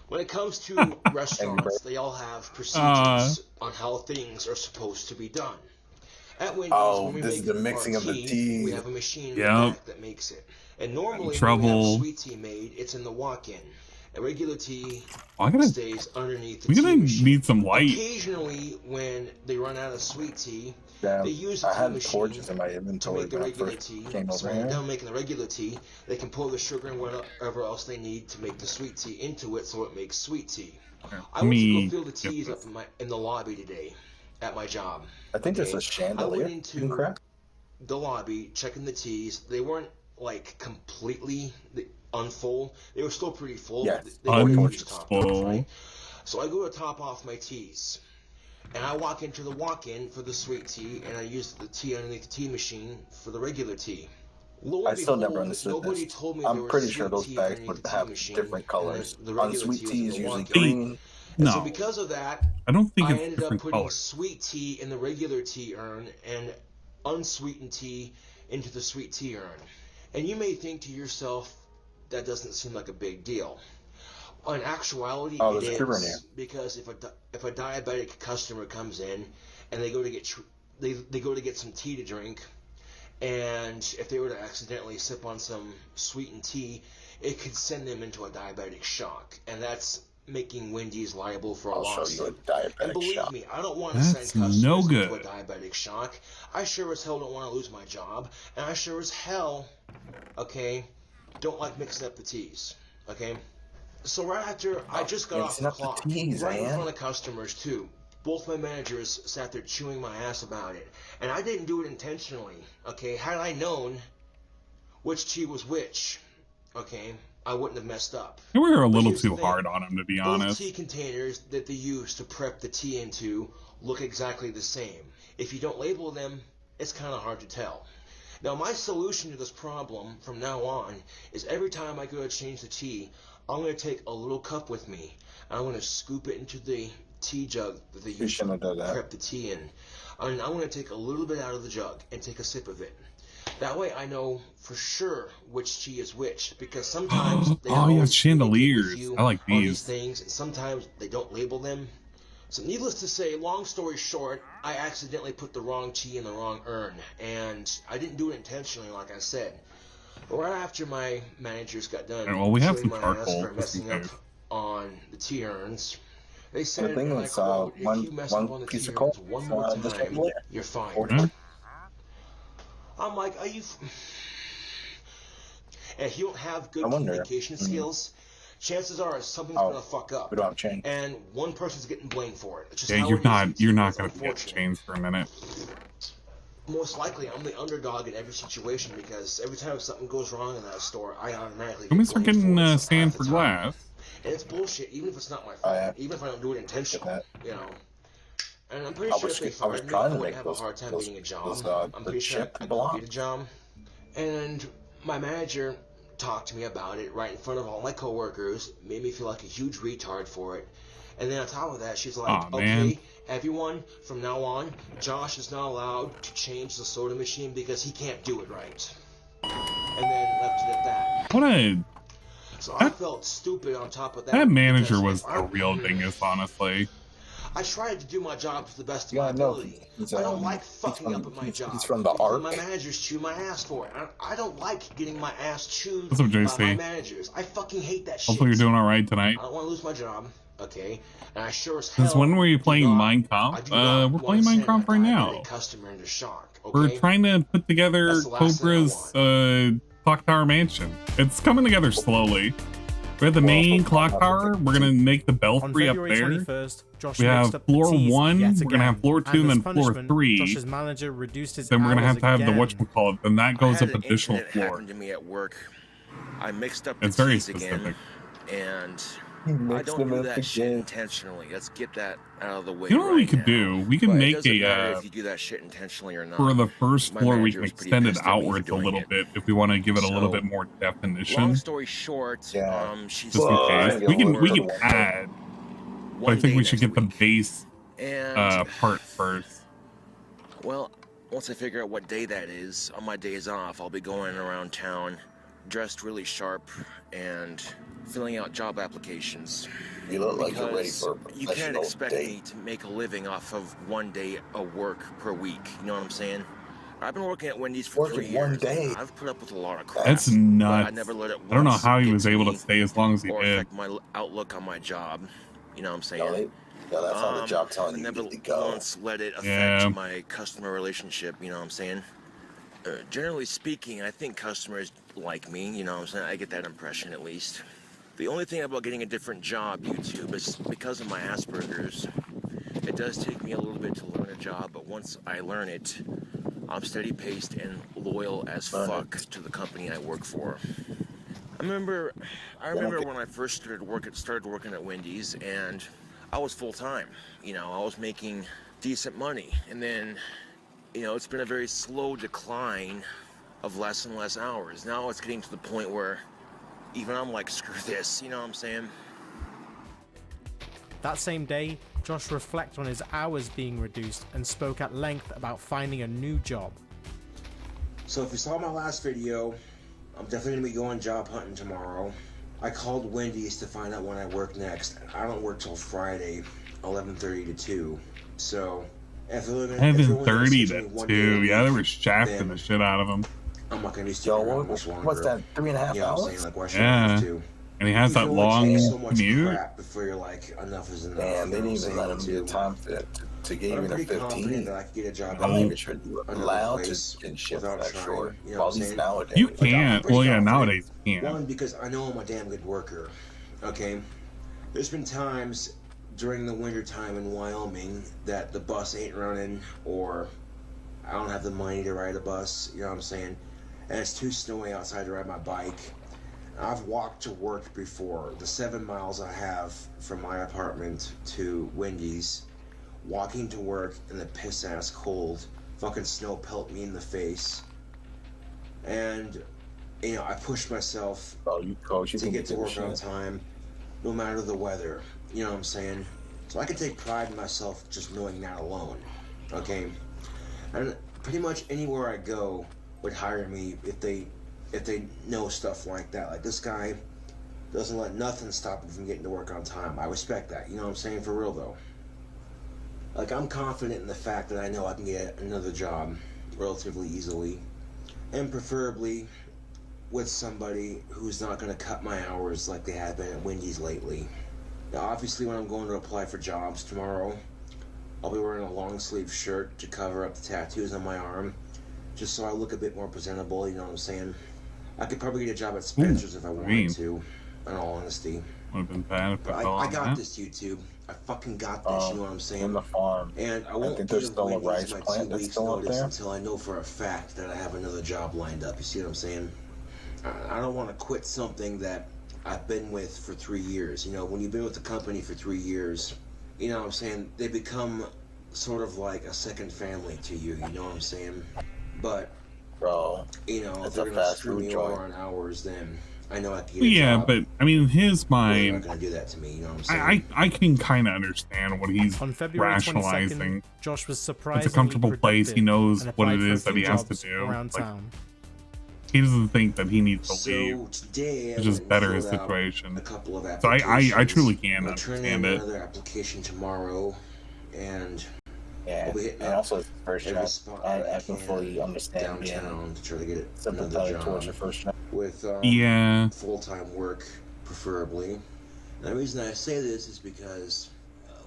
When it comes to restaurants, they all have procedures on how things are supposed to be done. At Wendy's,
Oh,
when we
this
make
is the mixing
our
of the
tea,
tea.
we have a machine in
Yep.
the back that makes it. And normally, when we
Trouble.
have sweet tea made, it's in the walk-in. A regular tea
Oh, I gotta,
stays underneath the
we're
tea
gonna
machine.
need some light.
Occasionally, when they run out of sweet tea,
Damn,
they use the
I
tea
had
machine
torches in my
to
inventory
make the
when I
regular
first
tea.
came
So
over
when they're
here.
done making the regular tea, they can pour the sugar and whatever else they need to make the sweet tea into it, so it makes sweet tea. I went to go fill the teas up in the lobby today at my job.
I think there's a
I
chandelier
went
in
into
crap.
the lobby checking the teas. They weren't like completely unfull. They were still pretty full.
Yes,
They were just topped off,
unfull.
right? So I go to top off my teas. And I walk into the walk-in for the sweet tea, and I use the tea underneath the tea machine for the regular tea. Lo and
I still never
behold,
understood
nobody
this.
told me there
I'm
was
pretty
sweet
sure those
tea
bags
underneath
would
the tea
have
machine,
different
and
colors.
the regular
Unsweet
tea was
tea
in
is
the
usually
walk-in.
green.
And so
No.
because of that,
I don't think
I
it's
ended up
different
putting
colors.
sweet tea in the regular tea urn and unsweetened tea into the sweet tea urn. And you may think to yourself, that doesn't seem like a big deal. In actuality,
Oh,
it
there's sugar in here.
is, because if a diabetic customer comes in and they go to get they go to get some tea to drink, and if they were to accidentally sip on some sweetened tea, it could send them into a diabetic shock, and that's making Wendy's liable for a
I'll show
lawsuit.
you a diabetic
And believe
shock.
me, I don't want to
That's
send customers
no
into
good.
a diabetic shock. I sure as hell don't want to lose my job, and I sure as hell, okay, don't like mixing up the teas, okay? So right after I just got off
mixing
the
up the
clock,
teas,
right in
man.
front of customers too. Both my managers sat there chewing my ass about it, and I didn't do it intentionally, okay? Had I known which tea was which, okay, I wouldn't have messed up.
We were a
But
little
here's the
too
thing.
hard on him, to be
Both
honest.
tea containers that they use to prep the tea into look exactly the same. If you don't label them, it's kind of hard to tell. Now, my solution to this problem from now on is every time I go to change the tea, I'm going to take a little cup with me, and I'm going to scoop it into the tea jug that they use to prep the tea in. And I'm going to take a little bit out of the jug and take a sip of it. That way I know for sure which tea is which, because sometimes they
Oh, you have
always communicate with
chandeliers.
you
I like
on these
these.
things, and sometimes they don't label them. So needless to say, long story short, I accidentally put the wrong tea in the wrong urn, and I didn't do it intentionally, like I said. But right after my managers got done
Well, we have
chewing
some
my ass
charcoal,
for
just in
messing up
case.
on the tea urns, they said,
The thing
and I
is,
quote, if
one
you mess up on
one
the
piece
tea
of coal.
urns one more
This
time,
chandelier.
you're fired.
Mhm.
I'm like, are you... And if you don't have good
I wonder.
communication skills,
chances are something's gonna fuck up.
We don't have chains.
And one person's getting blamed for it. It's just
Yeah,
how
you're
it
not
is.
you're not
It's
gonna get
unfortunate.
chains for a minute.
Most likely, I'm the underdog in every situation because every time something goes wrong in that store, I automatically
Let me
get
start
blamed
getting
for it
sand
half
for
the
glass.
time. And it's bullshit, even if it's not my fault, even if I don't do it intentionally, you know. And I'm pretty sure if they fired me, I wouldn't have a hard time getting a job. I'm pretty sure I could get a job. And my manager talked to me about it right in front of all my coworkers, made me feel like a huge retard for it. And then on top of that, she's like,
Aw, man.
okay, everyone, from now on, Josh is not allowed to change the soda machine because he can't do it right. And then left it at that.
What a
So I felt stupid on top of that.
that manager
because
was
if I-
a real dingus, honestly.
I tried to do my job to the best of my ability. I don't like fucking up at my job.
He's from the Ark.
My managers chew my ass for it. I don't like getting my ass chewed
What's up,
by
JC?
my managers. I fucking hate that shit.
Hopefully you're doing alright tonight.
I don't want to lose my job, okay? And I sure as hell
Since when were you playing Minecraft? We're playing Minecraft right now.
customer into shock,
We're
okay?
trying to put together
That's the last thing I
Cobra's Clocktower mansion. It's coming together slowly. We have the main clock tower. We're gonna make the belfry up
February
there.
21st, Josh
We have
mixed up the
floor
teas
1.
yet
We're gonna have
again,
floor 2, and
as
then floor
punishment,
3.
Josh's manager reduced his
Then we're gonna
hours
have the
again.
whatchamacallit. Then that goes
I had
up
an
additional
incident
floor.
happen to me at work. I mixed up
It's
the
very
keys again,
specific.
and
He
I
mixed
don't
them
do
up
that shit
again.
intentionally. Let's get that out of the way.
You know what we
right
could
now.
do? We can
But it
make
doesn't matter
a
if you do that shit intentionally or not.
for the first
My
floor we
manager
can
was pretty
extend it
pissed at me for
outwards a
doing
little
it.
bit if we want to give it a little
So,
bit more
Long
definition.
story short, she's
Just in case. We can add, but I think we should get the base
And
part first.
well, once I figure out what day that is, on my days off, I'll be going around town, dressed really sharp, and filling out job applications.
You look like you're ready
Because
for a
you can't
professional
expect
date.
me to make a living off of one day of work per week. You know what I'm saying? I've been working at Wendy's for 3 years.
one day.
I've put up with a lot of crap.
That's
but
nuts.
I never let it
I don't know
once
how he
get
was
to
able
me
to stay as long as he
or
did.
affect my outlook on my job. You know what I'm saying?
Yeah, that's on the job telling
I
you
never
to go.
once let it affect
Yeah.
my customer relationship. You know what I'm saying? Generally speaking, I think customers like me. You know what I'm saying? I get that impression at least. The only thing about getting a different job, YouTube, is because of my Asperger's. It does take me a little bit to learn a job, but once I learn it, I'm steady-paced and loyal as fuck to the company I work for. I remember when I first started working at Wendy's, and I was full-time. You know, I was making decent money, and then, you know, it's been a very slow decline of less and less hours. Now it's getting to the point where even I'm like, screw this, you know what I'm saying?
That same day, Josh reflected on his hours being reduced and spoke at length about finding a new job.
So if you saw my last video, I'm definitely gonna be going job hunting tomorrow. I called Wendy's to find out when I work next. I don't work till Friday, 11:30 to 2. So if they're gonna,
11:30 to 2. Yeah, they were shafting the shit out of him.
I'm not gonna be sticking around much longer.
What's that, 3.5
You know what I'm
hours?
saying? Like, why should I have
Yeah.
to?
And he has that long
So much
commute.
crap before you're like, enough is enough.
Man, they
you know
didn't
what
even
I'm
let him
saying,
get time to get
But I'm
even a
pretty
15.
confident that I could get a job
I don't
at
even should be allowed
place
to ship
without
that
trying,
short.
you know
Well,
what
at
I'm
least
saying?
nowadays.
You
Like, I'm
can't.
pretty
Well, yeah,
confident.
nowadays you can't.
One, because I know I'm a damn good worker. Okay? There's been times during the winter time in Wyoming that the bus ain't running, or I don't have the money to ride a bus, you know what I'm saying? And it's too snowy outside to ride my bike. I've walked to work before. The 7 miles I have from my apartment to Wendy's, walking to work in the piss ass cold, fucking snow pelt me in the face. And, you know, I pushed myself to get to work on time, no matter the weather. You know what I'm saying? So I can take pride in myself just knowing that alone. Okay? And pretty much anywhere I go would hire me if they know stuff like that. Like, this guy doesn't let nothing stop him from getting to work on time. I respect that. You know what I'm saying? For real, though. Like, I'm confident in the fact that I know I can get another job relatively easily, and preferably with somebody who's not going to cut my hours like they have been at Wendy's lately. Now, obviously, when I'm going to apply for jobs tomorrow, I'll be wearing a long sleeve shirt to cover up the tattoos on my arm, just so I look a bit more presentable, you know what I'm saying? I could probably get a job at Spencer's if I wanted to. in all honesty.
Would have been bad if
But I got this, YouTube. I fucking got this, you know what I'm saying?
In the farm.
And I won't
think there's
give
still a
Wendy's
rice
my
plant
2
that's
weeks
still up
notice
there.
until I know for a fact that I have another job lined up. You see what I'm saying? I don't want to quit something that I've been with for 3 years. You know, when you've been with the company for 3 years, you know what I'm saying? They become sort of like a second family to you, you know what I'm saying? But,
bro,
you know, if
it's
they're
a
gonna
fast
screw
food
me
joint.
over on hours, then I know I can get a
Yeah,
job.
but I mean, in his
They're not
mind,
gonna do that to me, you know what I'm saying?
I can kind of understand what he's
On February 22nd,
rationalizing.
Josh was
It's
surprisingly
a comfortable place. He
productive
knows
and
what
applied
it
for a
is that
few
he has to
jobs
do.
around
Like,
town.
he doesn't think that he needs to leave.
Today,
It's just better his situation.
a couple of
So I truly can
I'll turn in
understand it.
another application tomorrow, and
Yeah,
I'll be hitting
and
up
also it's the first
every
job.
spot
I
I
can
can
fully understand being
downtown to try to get another
sympathetic towards
job
your first job.
with
Yeah.
full-time work, preferably. And the reason I say this is because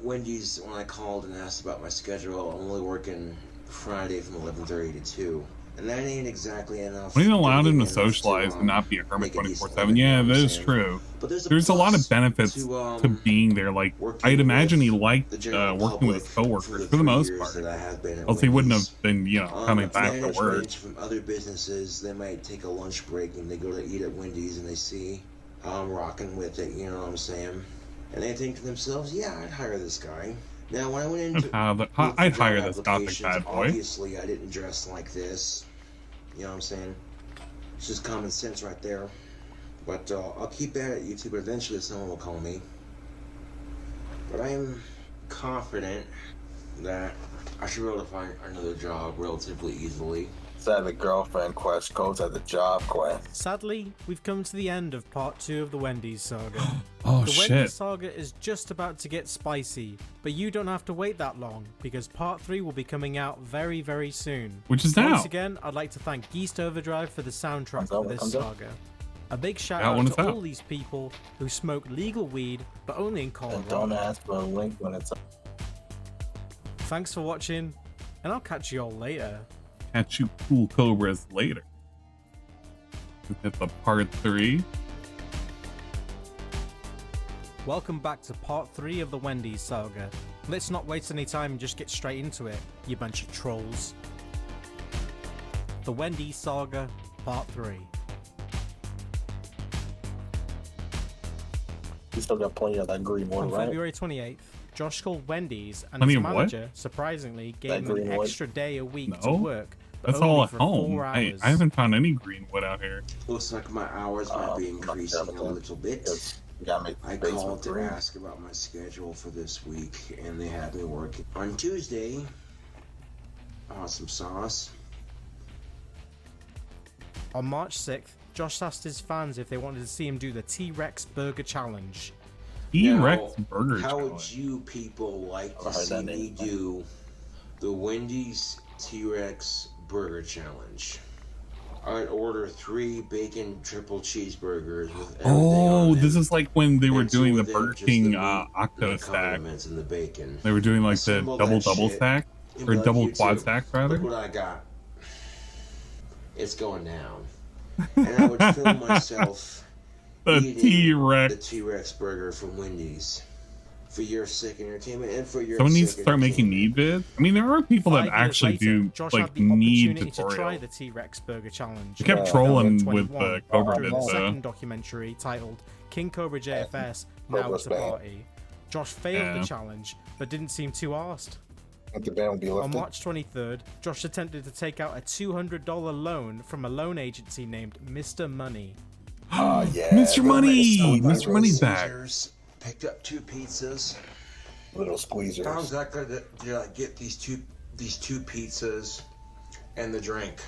Wendy's, when I called and asked about my schedule, I'm only working Friday from 11:30 to 2. And that ain't exactly enough.
When he allowed him to
enough
socialize and not be a hermit
make a decent
24/7, yeah, that is true.
But
There's a lot of benefits
to,
to being there. Like, I'd imagine he liked working with his coworkers for the most part. Else he wouldn't have been, you know, coming back to work.
Management from other businesses, they might take a lunch break and they go to eat at Wendy's and they see how I'm rocking with it, you know what I'm saying? And they think to themselves, yeah, I'd hire this guy. Now, when I went into
I'd hire this gothic
applications,
bad boy.
obviously I didn't dress like this. You know what I'm saying? It's just common sense right there. But I'll keep at it, YouTube. Eventually someone will call me. But I am confident that I should be able to find another job relatively easily.
Said the girlfriend quest goes at the job quest.
Sadly, we've come to the end of part 2 of the Wendy's saga.
Oh,
the
shit.
Wendy's saga is just about to get spicy, but you don't have to wait that long because part 3 will be coming out very, very soon.
Which is now.
Once again, I'd like to thank Geist Overdrive for the soundtrack for this saga. A big shout
That
out
one
to
is out.
all these people who smoke legal weed, but only in Colorado.
And don't ask for a link when it's up.
Thanks for watching, and I'll catch you all later.
Catch you cool cobras later. Hit the part 3.
Welcome back to part 3 of the Wendy's saga. Let's not waste any time and just get straight into it, you bunch of trolls. The Wendy's saga, part 3.
You still got plenty of that green wood,
On
right?
February 28th, Josh called Wendy's and
Plenty
his
of what?
manager surprisingly gave him an
green wood?
extra day a week to
No,
work, but
that's
only
all at
for
home.
4
Hey,
hours.
I haven't found any greenwood out here.
Looks like my hours might be increasing a little bit. I called to ask about my schedule for this week, and they had me working. On Tuesday, awesome sauce.
On March 6th, Josh asked his fans if they wanted to see him do the T-Rex Burger Challenge.
T-Rex
Now,
Burger
How
Challenge.
would you people like to
heard
see
that
me
name.
do the Wendy's T-Rex Burger Challenge? I'd order 3 bacon triple cheeseburgers with everything
Oh,
on them,
this is like when they were
and
doing
2
the
of them
Burger
just
King
the meat and
Octo
the
stack.
condiments and the bacon.
They were doing like the
Assemble that
double
shit
stack
and
or
be like,
double
"You
quad
two,
stack rather.
Look what I got. It's going down. And I would film myself
The
eating
T-Rex.
the T-Rex burger from Wendy's for your sick entertainment and for your
Someone needs to
sick
start making need vids. I mean, there are people that
5 years
actually
later,
do
Josh
like
had the
need
opportunity to try
tutorials.
the T-Rex Burger Challenge.
We kept
in
trolling
2021
with the Cobra
during the
bits, though.
second documentary titled King Cobra JFS, Now It's a Party. Josh failed
Yeah.
the challenge, but didn't seem too arsed.
The ban will be
On
lifted.
March 23rd, Josh attempted to take out a $200 loan from a loan agency named Mr. Money.
Yeah.
Mr. Money!
So
Mr. Money's back.
Caesars, picked up 2 pizzas.
Little squeezers.
How was that good to get these two pizzas and the drink,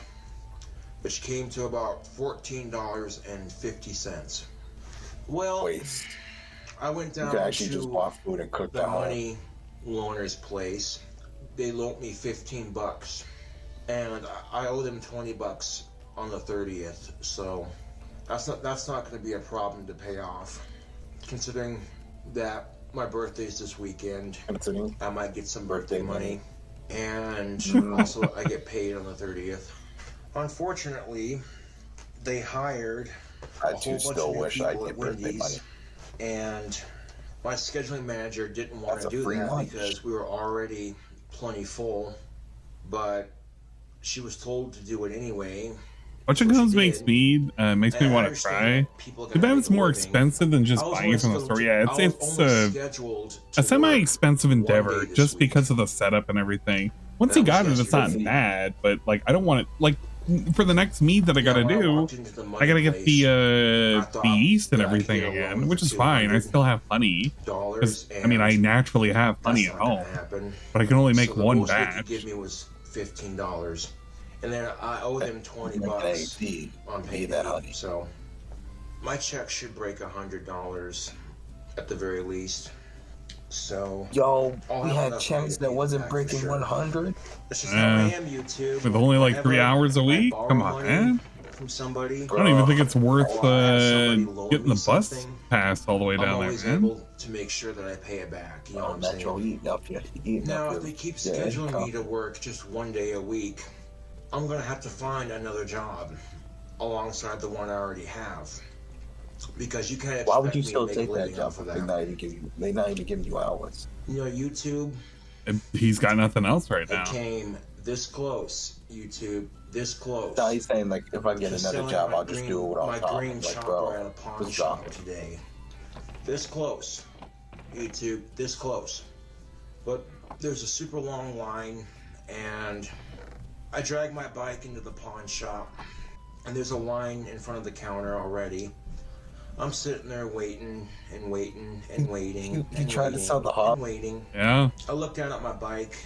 which came to about $14.50. Well,
Waste.
I went
You
down
could actually just
to
buy food and cook
the
that home.
money loaner's place. They loaned me $15, and I owe them $20 on the 30th. So that's not going to be a problem to pay off, considering that my birthday's this weekend. I might get some birthday money, and also I get paid on the 30th. Unfortunately, they hired
I do still wish I could birthday money.
And my scheduling manager didn't want to do that because we were already plenty full, but she was told to do it anyway.
Watching those makes me want to try. Too bad it's more expensive than just buying it from the store. Yeah, it's a semi-expensive endeavor just because of the setup and everything. Once you got it, it's not bad, but like I don't want it like for the next meet that I gotta do. I gotta get the yeast and everything again, which is fine. I still have honey. I mean, I naturally have honey at home, but I can only make one batch.
Give me was $15. And then I owe them $20 on payday. So my check should break $100 at the very least. So
yo, we had checks that wasn't breaking 100.
This is how I am, YouTube.
With only like 3 hours a week? Come on, man.
From somebody,
I don't even think it's worth getting the bus pass all the way down there, man.
Able to make sure that I pay it back. You know what I'm saying? Now, if they keep scheduling me to work just 1 day a week, I'm gonna have to find another job alongside the one I already have, because you can't.
Why would you still take that job if they're not even giving you hours?
You know, YouTube.
He's got nothing else right now.
It came this close, YouTube. This close.
No, he's saying like if I get another job, I'll just do it on top.
My green chopper at a pawn shop today. This close, YouTube. This close, but there's a super long line, and I drag my bike into the pawn shop, and there's a line in front of the counter already. I'm sitting there waiting and waiting and waiting.
You tried to sell the hub?
Waiting.
Yeah.
I look down at my bike.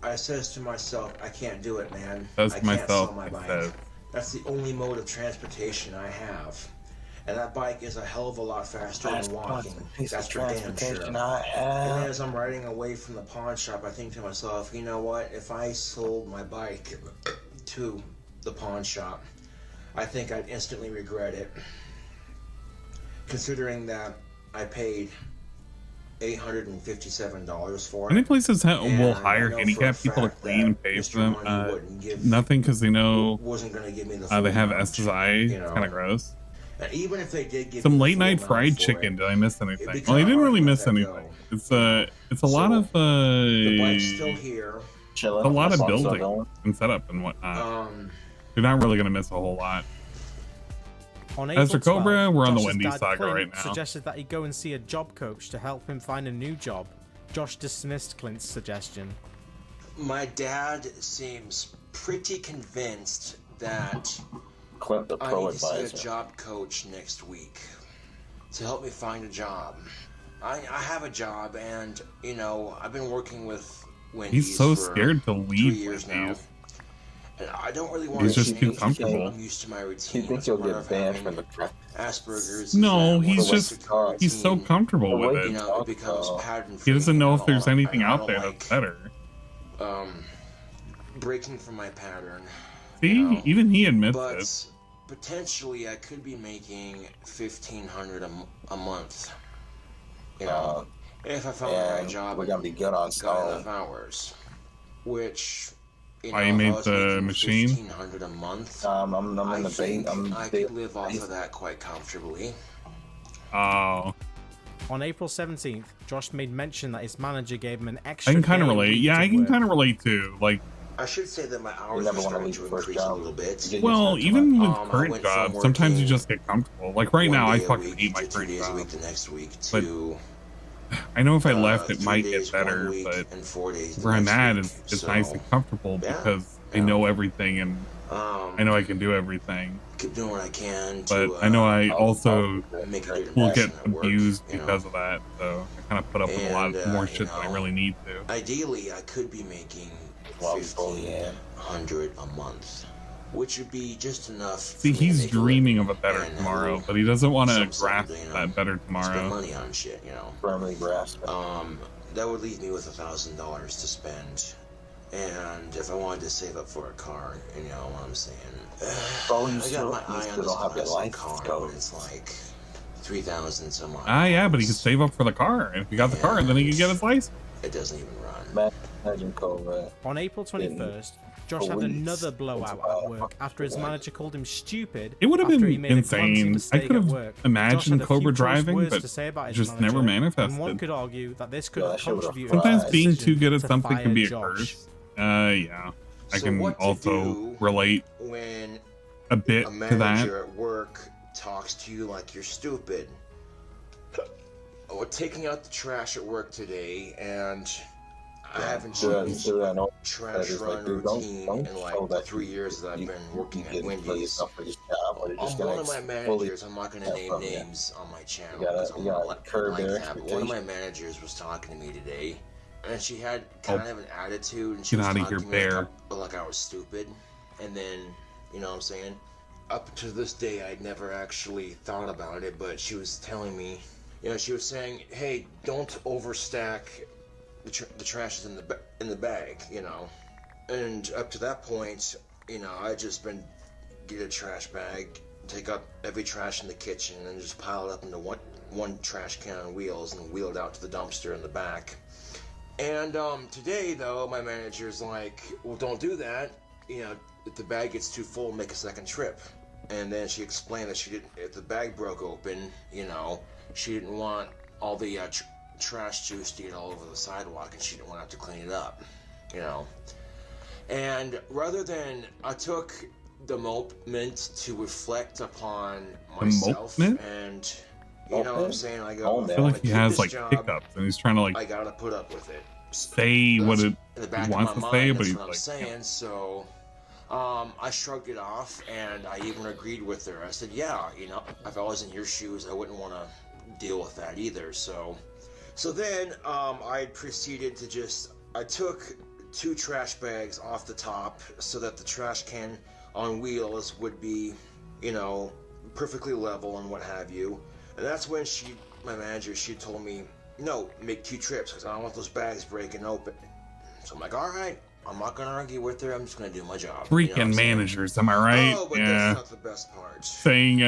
I says to myself, I can't do it, man.
That's
I can't sell my bike. That's the only mode of transportation I have. And that bike is a hell of a lot faster than walking. That's for damn sure. And as I'm riding away from the pawn shop, I think to myself, you know what? If I sold my bike to the pawn shop, I think I'd instantly regret it. Considering that I paid $857 for it.
Many places will hire handicapped people to clean and pay for them. Nothing because they know they have SSI. It's kind of gross.
And even if they did give
some late night fried chicken. Did I miss anything? Well, I didn't really miss anything. It's a lot of
the bike's still here.
A lot of building and setup and whatnot. You're not really gonna miss a whole lot. As for Cobra, we're on the Wendy's saga
Clint
right now.
Suggested that he go and see a job coach to help him find a new job. Josh dismissed Clint's suggestion.
My dad seems pretty convinced that
Clint, the
I
pro
need to see
advisor.
a job coach next week to help me find a job. I have a job, and you know I've been working with Wendy's.
He's so
for
scared to
3
leave
years now.
Wendy's.
And I don't really want
He's
to
just too comfortable.
I'm used to my routine.
He thinks you'll get banned from the
Asperger's.
No, he's so comfortable with it.
You know, it becomes pattern.
He doesn't know if there's anything out there that's better.
Breaking from my pattern.
See,
you know,
even he admits
but
it.
Potentially, I could be making $1,500 a month. You know, if I found the right job,
we're gonna be good on
got enough hours, which. You know,
You made the machine?
$1,500 a month.
I'm in the bait.
I could live off of that quite comfortably.
Oh.
On April 17th, Josh made mention that his manager gave him an extra.
I can kind of relate. Yeah, I can kind of relate too. Like,
I should say that my hours are starting to increase a little bit.
well, even with current jobs, sometimes you just get comfortable. Like right now, I fucking hate my current job. But I know if I left, it might get better. But where I'm at is nice and comfortable because I know everything and I know I can do everything.
Keep doing what I can.
But I know I also will get abused because of that. So I kind of put up with a lot more shit than I really need to.
Ideally, I could be making $1,500 a month, which would be just enough.
See, he's dreaming of a better tomorrow, but he doesn't want to grasp that better tomorrow.
Spend money on shit, you know.
Firmly grasp it.
That would leave me with $1,000 to spend. And if I wanted to save up for a car, you know what I'm saying? I got my eye on this classic car, but it's like $3,000 some odd.
Ah, yeah, but he could save up for the car, and if he got the car, then he could get his license.
It doesn't even run.
On April 21st, Josh had another blowout at work after his manager called him stupid.
It would have
after
been
he made a clumsy
insane. I
mistake
could
at
have
work.
imagined
Josh had a
Cobra
few choice
driving,
words
but
to say about his
just
manager,
never manifested.
And one could argue that this could have contributed.
Sometimes
to
being
his
too good at
decision to
something can
fire
be a
Josh.
curse. Yeah. I can also relate
when
a bit
a
to that.
manager at work talks to you like you're stupid. We're taking out the trash at work today, and I haven't changed trash run routine in like 3 years that I've been working at Wendy's. On one of my managers, I'm not going to name names on my channel because I'm not like that, but one of my managers was talking to me today, and she had kind of an attitude, and she was talking to me like I was stupid, and then, you know what I'm saying? Up to this day, I'd never actually thought about it, but she was telling me, you know, she was saying, hey, don't overstack the trash is in the bag, you know. And up to that point, you know, I just been get a trash bag, take up every trash in the kitchen, and just pile it up into one trash can on wheels and wheel it out to the dumpster in the back. And today, though, my manager's like, well, don't do that. You know, if the bag gets too full, make a second trip. And then she explained that she didn't, if the bag broke open, you know, she didn't want all the trash juice to get all over the sidewalk, and she didn't want to have to clean it up, you know. And rather than, I took the moment to reflect upon myself, and you know what I'm saying, I go,
I feel like he has like hiccups and he's trying to like
I gotta put up with it,
say what it wants to say, but he's
what I'm
like
saying. So I shrugged it off, and I even agreed with her. I said, yeah, you know, if I was in your shoes, I wouldn't want to deal with that either. So then I proceeded to just, I took 2 trash bags off the top so that the trash can on wheels would be, you know, perfectly level and what have you. And that's when my manager, she told me, no, make 2 trips because I don't want those bags breaking open. So I'm like, all right, I'm not going to argue with her. I'm just going to do my job.
freaking managers, am I right?
Oh, but
yeah.
that's not the best part.
Saying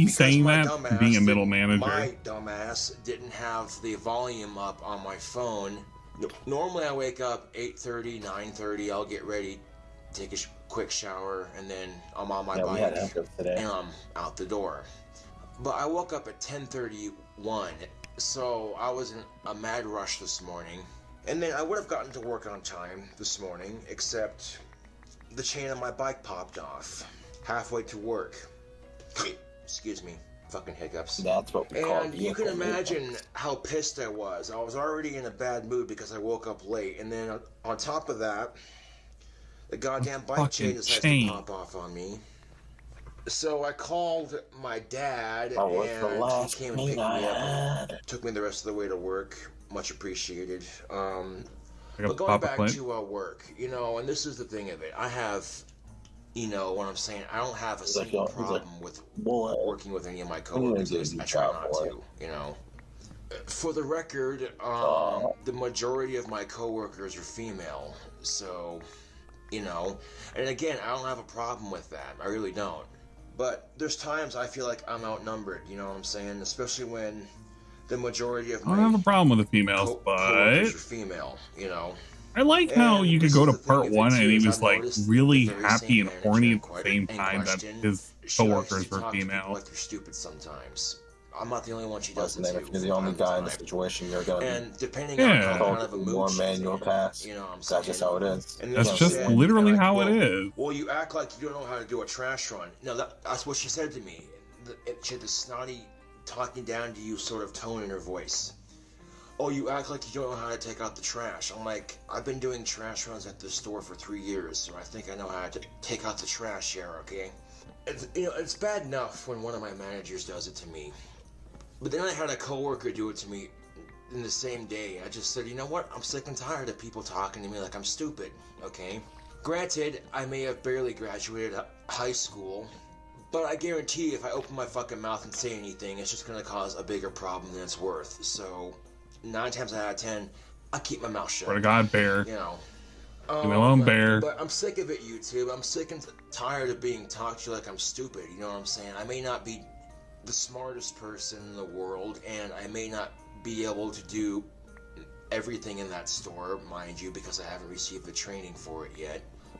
saying that, being a middle manager.
My dumbass didn't have the volume up on my phone. Normally I wake up 8:30, 9:30, I'll get ready, take a quick shower, and then I'm on my bike and I'm out the door. But I woke up at 10:31, so I was in a mad rush this morning. And then I would have gotten to work on time this morning, except the chain on my bike popped off halfway to work. Excuse me, fucking hiccups.
That's what we call.
And you can imagine how pissed I was. I was already in a bad mood because I woke up late, and then on top of that, the goddamn bike chain decides to pop off on me. So I called my dad, and he came and picked me up, and took me the rest of the way to work. Much appreciated. But going back to work, you know, and this is the thing of it. I have, you know, what I'm saying, I don't have a single problem with working with any of my coworkers. I try not to, you know. For the record, the majority of my coworkers are female, so, you know, and again, I don't have a problem with that. I really don't. But there's times I feel like I'm outnumbered, you know what I'm saying? Especially when the majority of my
I don't have a problem with the females, but
are female, you know.
I like how you could go to part 1 and he was like really happy and horny at the same time that his coworkers were female.
Like you're stupid sometimes. I'm not the only one she does it to.
If you're the only guy in the situation, you're gonna
and depending on how kind of a mood
more manual pass.
You know what I'm
saying? That's just how it is.
And
that's just literally how it is.
Well, you act like you don't know how to do a trash run. No, that's what she said to me. She had this snotty, talking down to you sort of tone in her voice. Oh, you act like you don't know how to take out the trash. I'm like, I've been doing trash runs at this store for 3 years, so I think I know how to take out the trash here, okay? You know, it's bad enough when one of my managers does it to me. But then I had a coworker do it to me in the same day. I just said, you know what? I'm sick and tired of people talking to me like I'm stupid, okay? Granted, I may have barely graduated high school, but I guarantee if I open my fucking mouth and say anything, it's just gonna cause a bigger problem than it's worth. So, 9 times out of 10, I keep my mouth shut.
Swear to God, Bear.
You know.
Leave me alone, Bear.
But I'm sick of it, YouTube. I'm sick and tired of being talked to like I'm stupid. You know what I'm saying? I may not be the smartest person in the world, and I may not be able to do everything in that store, mind you, because I haven't received the training for it yet.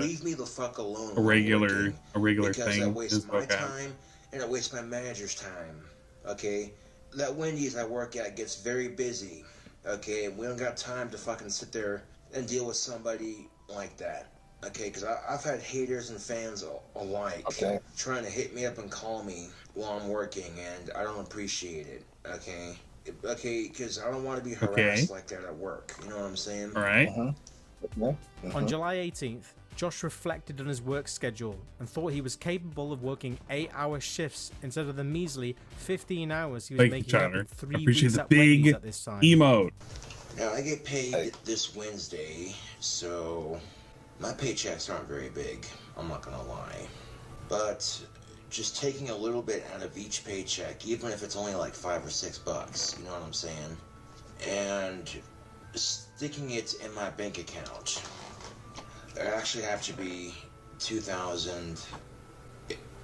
leave me the fuck alone.
a regular
because
thing.
That wastes
Is
my
like
time and it wastes my manager's time. Okay, that Wendy's I work at gets very busy. Okay, we don't got time to fucking sit there and deal with somebody like that. Okay, because I've had haters and fans alike trying to hit me up and call me while I'm working, and I don't appreciate it. Okay, because I don't want to be harassed like that at work. You know what I'm saying?
All right.
On July 18th, Josh reflected on his work schedule and thought he was capable of working 8-hour shifts instead of the measly 15 hours he was making up in 3 weeks at Wendy's at this time.
Emote.
Now, I get paid this Wednesday, so my paychecks aren't very big, I'm not gonna lie. But just taking a little bit out of each paycheck, even if it's only like $5 or $6, you know what I'm saying? And sticking it in my bank account. It actually have to be $2,000,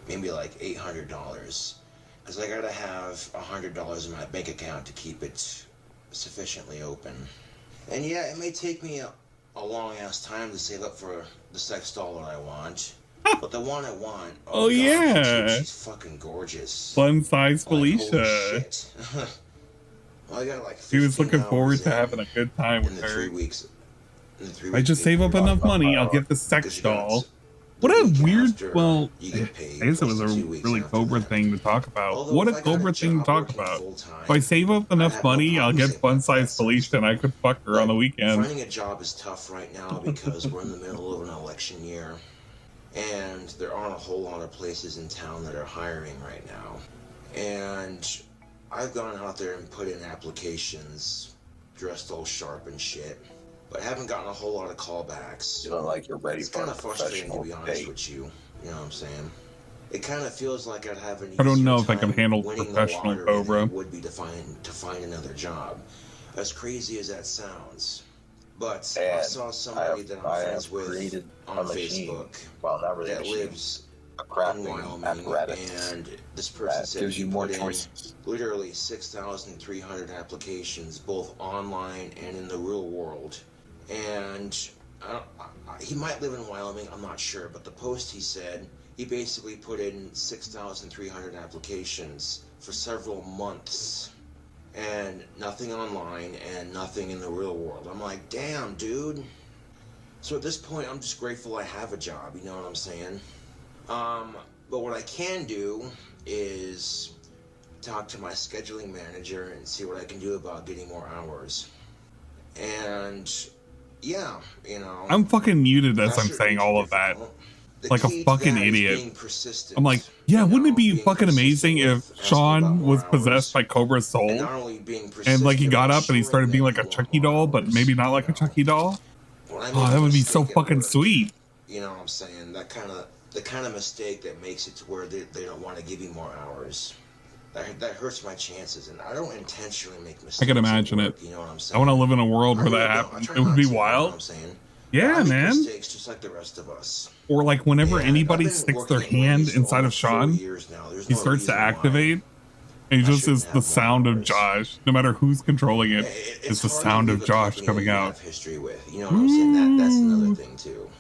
maybe like $800, because I gotta have $100 in my bank account to keep it sufficiently open. And yeah, it may take me a long ass time to save up for the sex doll that I want, but the one I want,
oh
God,
yeah,
she's fucking gorgeous.
Fun size Felicia.
Holy shit. Well, I got like
he was looking forward to having a good time with her.
3 weeks.
I just save up enough money, I'll get the sex doll. What a weird, well, I guess it was a really Cobra thing to talk about. What a Cobra thing to talk about. If I save up enough money, I'll get fun size Felicia and I could fuck her on the weekend.
Finding a job is tough right now because we're in the middle of an election year. And there aren't a whole lot of places in town that are hiring right now. And I've gone out there and put in applications, dressed all sharp and shit, but I haven't gotten a whole lot of callbacks.
You don't like you're ready
it's
for
kind
a
of frustrating, to be honest
date.
with you. You know what I'm saying? It kind of feels like I'd have an
I don't know if I
easier
can handle
time winning
professional
the lottery than
Cobra.
it would be to find another job. As crazy as that sounds. But I saw somebody that I'm friends with on Facebook that lives in Wyoming, and this person said he put in literally 6,300 applications, both online and in the real world. And he might live in Wyoming, I'm not sure, but the post he said, he basically put in 6,300 applications for several months. And nothing online and nothing in the real world. I'm like, damn, dude. So at this point, I'm just grateful I have a job, you know what I'm saying? But what I can do is talk to my scheduling manager and see what I can do about getting more hours. And yeah, you know.
I'm fucking muted as I'm saying all of that. Like a fucking idiot. I'm like, yeah, wouldn't it be fucking amazing if Sean was possessed by Cobra's soul? And like he got up and he started being like a Chucky doll, but maybe not like a Chucky doll? Oh, that would be so fucking sweet.
You know what I'm saying? The kind of mistake that makes it to where they don't want to give you more hours. That hurts my chances, and I don't intentionally make mistakes.
I can imagine it.
You know what I'm saying?
I want to live in a world where that happens. It would be wild. Yeah, man.
Mistakes just like the rest of us.
Or like whenever anybody sticks their hand inside of Sean, he starts to activate. And it just is the sound of Josh. No matter who's controlling it, it's the sound of Josh coming out.
History with, you know what I'm saying? That's another thing too.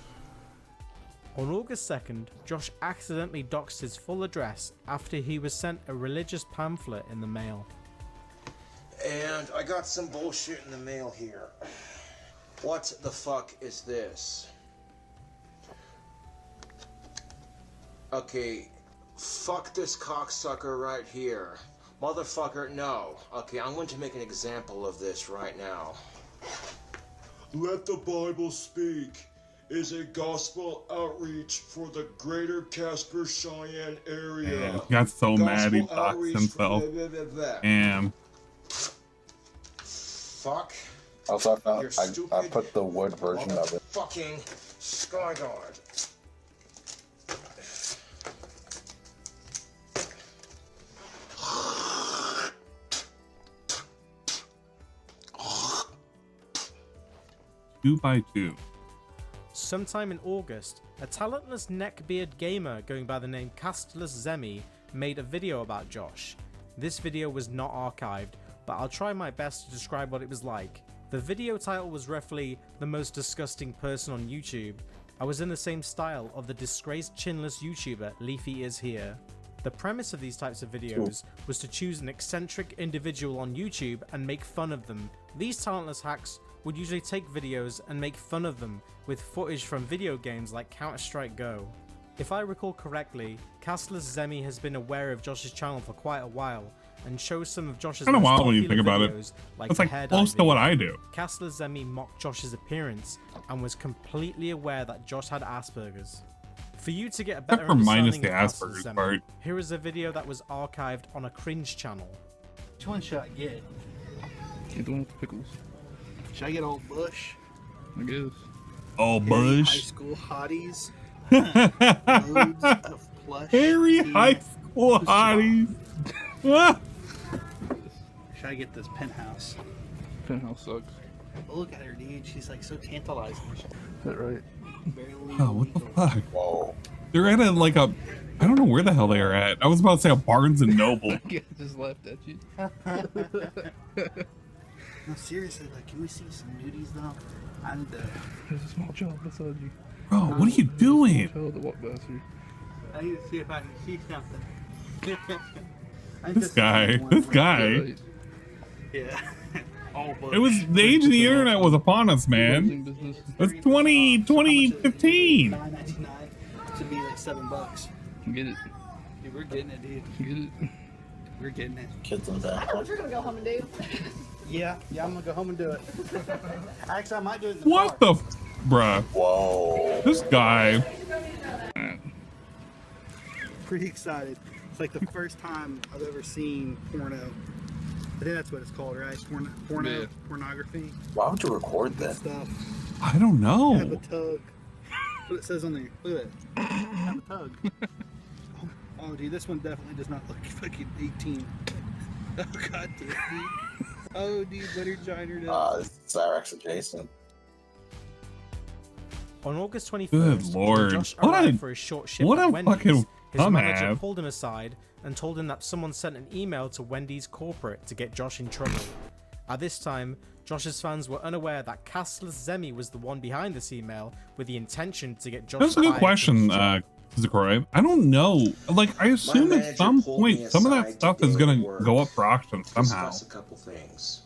On August 2nd, Josh accidentally doxed his full address after he was sent a religious pamphlet in the mail.
And I got some bullshit in the mail here. What the fuck is this? Okay, fuck this cocksucker right here. Motherfucker, no. Okay, I'm going to make an example of this right now. Let the Bible speak is a gospel outreach for the greater Casper Cheyenne area.
Man, he got so mad he doxed himself. Damn.
Fuck.
Also, I put the wood version of it.
Fucking Skyguard.
Two by two.
Sometime in August, a talentless neckbeard gamer going by the name Castless Zemi made a video about Josh. This video was not archived, but I'll try my best to describe what it was like. The video title was roughly "The Most Disgusting Person on YouTube." I was in the same style of the disgraced chinless YouTuber Leafy Is Here. The premise of these types of videos was to choose an eccentric individual on YouTube and make fun of them. These talentless hacks would usually take videos and make fun of them with footage from video games like Counter-Strike Go. If I recall correctly, Castless Zemi has been aware of Josh's channel for quite a while and shows some of Josh's
Kind of
most
wild when you
popular
think about it.
videos,
That's like close to what I do.
Castless Zemi mocked Josh's appearance and was completely aware that Josh had Asperger's. For you to get a better
Except for minus
understanding
the
of
Asperger's
Castless Zemi,
part.
here is a video that was archived on a cringe channel.
Which one should I get?
Get the one with the pickles.
Should I get Old Bush?
I guess.
Oh,
Harry
Bush.
High School Hotties. Loads of plush.
Harry High School Hotties.
Should I get this penthouse?
Penthouse sucks.
Oh, look at her, dude. She's like so tantalizing.
Is that right?
Barely
Oh, what the fuck?
Whoa.
They're at a, like a, I don't know where the hell they are at. I was about to say a Barnes and Noble.
I just laughed at you.
No, seriously, like, can we see some nudies though? I need to.
There's a small child beside you.
Bro, what are you doing?
Child that walked past you.
I need to see if I can see something.
This guy.
Yeah. All
It was the age of the internet was upon us, man. It's 2015.
$9.99 to be like $7.
Get it.
Dude, we're getting it, dude.
Get it.
We're getting it.
Kids in the
I
back.
know what you're gonna go home and do.
Yeah, I'm gonna go home and do it. Actually, I might do it in the
What
car.
the, bruh?
Whoa.
This guy.
Pretty excited. It's like the first time I've ever seen porno. I think that's what it's called, right? Porno,
Yeah.
pornography.
Why would you record that?
Stuff.
I don't
I have a
know.
tug. What it says on there. Look at that. I have a tug. Oh, dude, this one definitely does not look fucking 18. Oh, god damn. Oh, dude, butter giant does.
Cyrex adjacent.
On August 21st,
Good lord.
Josh
What
arrived
a-
for his short shift
what
at
a
Wendy's.
fucking
His manager
dumbass.
pulled him aside and told him that someone sent an email to Wendy's corporate to get Josh in trouble. At this time, Josh's fans were unaware that Castless Zemi was the one behind this email with the intention to get Josh
That's a good
fired from
question,
his job.
Zakoroy. I don't know. Like, I assume at some point some of that stuff is gonna go up for auction somehow.
Discuss a couple things.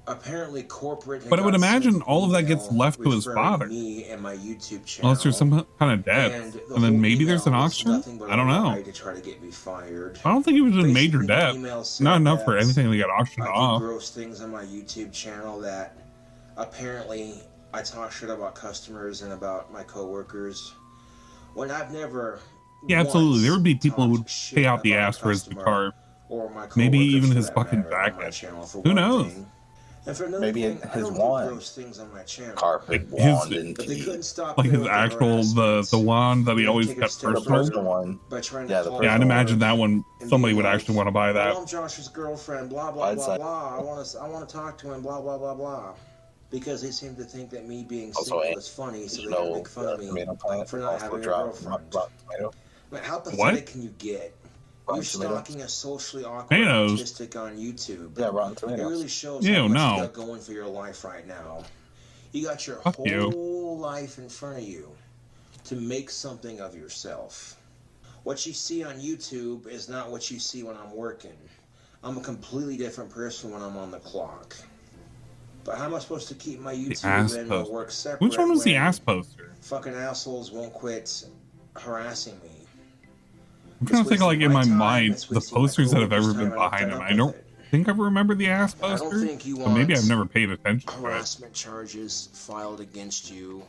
Apparently, corporate. had
But I would
got
imagine
sent
all of that gets
email
left to his
referring
father.
Me and my YouTube channel.
Unless there's some kind of debt.
And the
And then
whole
maybe there's an
email was
auction?
nothing but
I don't
a
know.
lie to try to get me fired.
I don't think he was in major
Basically, the
debt.
email said
Not enough for
that
anything to get auctioned
I
off.
do gross things on my YouTube channel that apparently I talk shit about customers and about my coworkers when I've never.
Yeah, absolutely. There would be people who would
talked
pay
shit
out the
about a
ass for his
customer
guitar.
or my
Maybe
coworkers
even
for
his
that
fucking
matter on my
jacket.
channel for
Who
one
knows?
thing. And for another
Maybe
thing, I
his
don't do
wand.
gross things on my channel.
Carpet
His-
wand and
But they couldn't stop
Like
me
his
with
actual, the wand that he always
Take a
kept
step
personal.
further
one.
by trying to
Yeah, the
call
Yeah, I'd
me
imagine that one,
and
somebody
being
would
like,
actually want to buy that.
"Well, I'm Josh's girlfriend, blah blah
I'd
blah
say-
blah. I want to talk to him, blah blah blah blah." Because they seem to think that me being
Also,
single is funny, so they can make fun of me
tomato plant
for not
also
having a
drop
girlfriend.
tomato.
But how
What?
pathetic can you get? You're
Rotten tomato.
stalking a socially awkward
Tomatoes.
autistic on YouTube.
Yeah, rotten
It
tomatoes.
really shows
Ew,
how much
no.
you got going for your life right now. You got your
Fuck
whole
you.
life in front of you to make something of yourself. What you see on YouTube is not what you see when I'm working. I'm a completely different person when I'm on the clock. But how am I supposed to keep my
The
YouTube
ass
and my
poster.
work separate?
Which one was the
when
ass poster?
Fucking assholes won't quit harassing me.
I'm trying to think, like, in my mind,
It's
the
wasting my
posters that have ever
coworkers'
been
time, and I'm
behind
fed
him.
up
I
with
don't
it.
think I remember the ass
I don't
poster.
think you
But maybe
want
I've never paid attention to it.
harassment charges filed against you.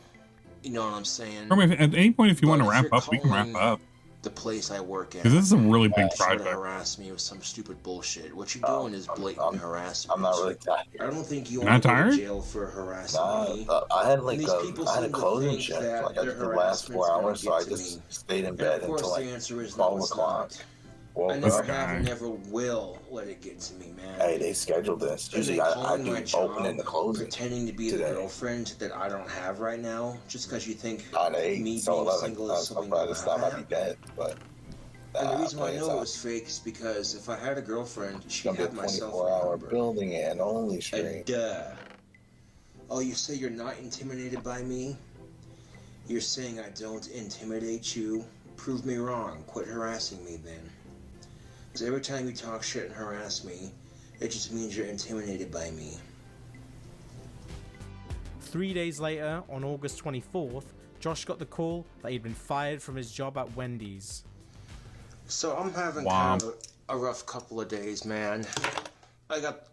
You know what I'm saying?
Or maybe at any point, if you want to
But if
wrap
you're
up, we can wrap
calling
up.
The place I work at.
Because this is a really big
try to
project.
harass me with some stupid bullshit. What you're doing is blatant harassment.
I'm not really tired.
I don't think you
Not
want to go
tired?
to jail for harassing me.
I had
And these people
I had a
seem to
closing
think
shift.
that
Like I
their
did the last 4
harassment's gonna
hours, so I
get to
just
me.
stayed in
And
bed
of course,
until
the
like
answer is
12
no, it's
o'clock.
not.
Woke
I
up.
never
guy.
have and never will let it get to me, man.
Hey, they scheduled this.
And
Usually
they
I
calling
do
my job,
open and the closing.
pretending to be the
today.
girlfriend that I don't have right now, just because you think
9 to 8,
me
so
being
11.
single is
So
something
by
that
this
I
time I'd
have.
be dead. But
And the reason why I
play it
know it
out.
was fake is because if I had a girlfriend,
It's
she'd
gonna be a
have my cell
24-hour
phone number.
building and only
And
stream.
Oh, you say you're not intimidated by me? You're saying I don't intimidate you? Prove me wrong. Quit harassing me then. So every time you talk shit and harass me, it just means you're intimidated by me.
3 days later, on August 24th, Josh got the call that he'd been fired from his job at Wendy's.
So I'm having kind of a rough couple of days, man. I got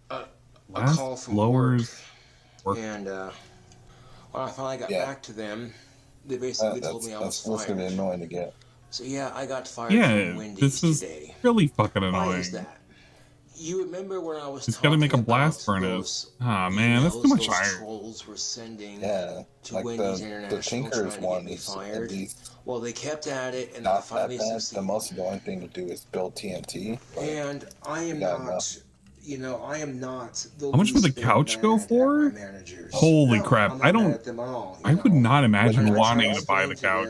a call from work. And when I finally got back to them, they basically told me I was fired.
That's gonna be annoying to get.
So yeah, I got fired from Wendy's today.
This is really fucking annoying.
Why is that? You remember when I was
He's gotta make a blast furnace. Ah, man, that's too much iron.
Trolls were sending
to
like
Wendy's the Tinker's one is
fired.
at least
Well, they kept at it, and
not
finally
that bad.
succeeded.
The most annoying thing to do is build TNT.
And I am not, you know, I am not the
How much would the couch go for? Holy crap! I would not imagine wanting to buy the couch.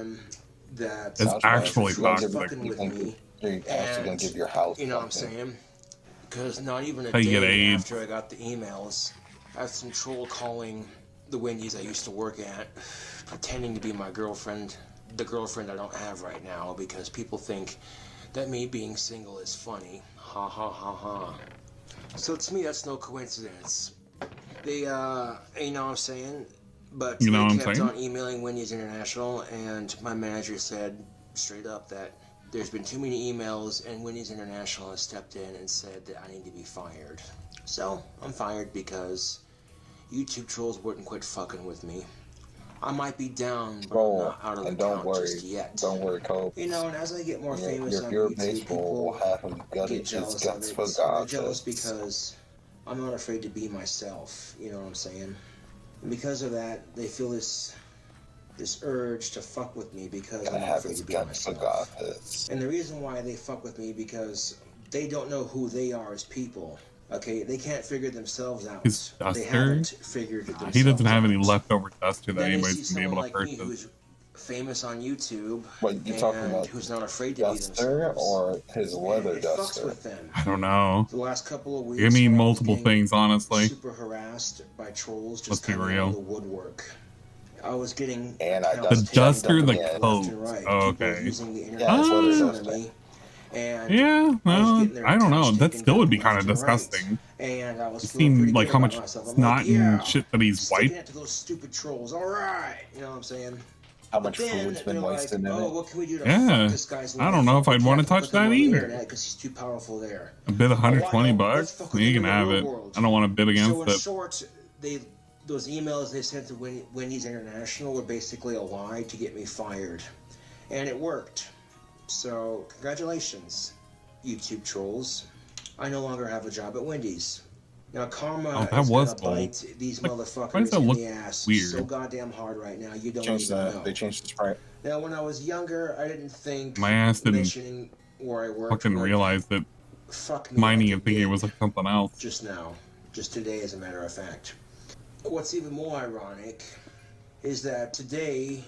That's
actually toxic.
You're actually gonna give your house.
You know what I'm saying? Because not even a
How you get
day
AIDS.
after I got the emails, I had some troll calling the Wendy's I used to work at, pretending to be my girlfriend, the girlfriend I don't have right now, because people think that me being single is funny. Ha ha ha ha. So to me, that's no coincidence. They, you know what I'm saying? But
You know
they
what I'm
kept
saying?
on emailing Wendy's International, and my manager said straight up that there's been too many emails, and Wendy's International has stepped in and said that I need to be fired. So I'm fired because YouTube trolls wouldn't quit fucking with me. I might be down, but I'm not out of the count just yet.
Don't worry, Cole.
You know, and as I get more famous on
your
YouTube,
baseball will have him gutted his
jealous
guts
of
for
it. I'm
God.
jealous because I'm not afraid to be myself. You know what I'm saying? And because of that, they feel this urge to fuck with me because I'm not afraid to be myself. And the reason why they fuck with me because they don't know who they are as people. Okay, they can't figure themselves out.
His
They
duster?
haven't figured it themselves
He doesn't have any
out.
leftover duster that
Then they
anybody's
see
gonna be able
someone
to
like me
purchase.
who's famous on YouTube
What you talking about?
who's not afraid to be
Duster
themselves.
or his leather
It fucks
duster?
with them.
I don't know.
The last couple of weeks,
You mean
when I was
multiple
getting
things, honestly.
super harassed by trolls just
Let's be
coming out of the
real.
woodwork. I was getting
The duster, the coat. Oh, okay. Yeah, well, I don't know. That still would be kind of disgusting.
And I was
You've seen like how much snot and shit that he's
sticking
wiped.
it to those stupid trolls. All right, you know what I'm saying?
How much
But then
food's been
they're
wasted in
oh,
it?
what can we do to
Yeah,
fuck this guy's
I don't know if I'd want to touch that either.
Because he's too powerful there.
A bid $120, you can have it. I don't want to bid against
So in
it.
short, those emails they sent to Wendy's International were basically a lie to get me fired, and it worked. So congratulations, YouTube trolls. I no longer have a job at Wendy's. Now karma is gonna bite these motherfuckers in the ass so goddamn hard right now. You don't even know.
They changed the sprite.
Now when I was younger, I didn't think
My ass didn't
mentioning where I worked
fucking
would
realize that
fuck me
mining
like
and thinking it was like something else.
just now, just today as a matter of fact. What's even more ironic is that today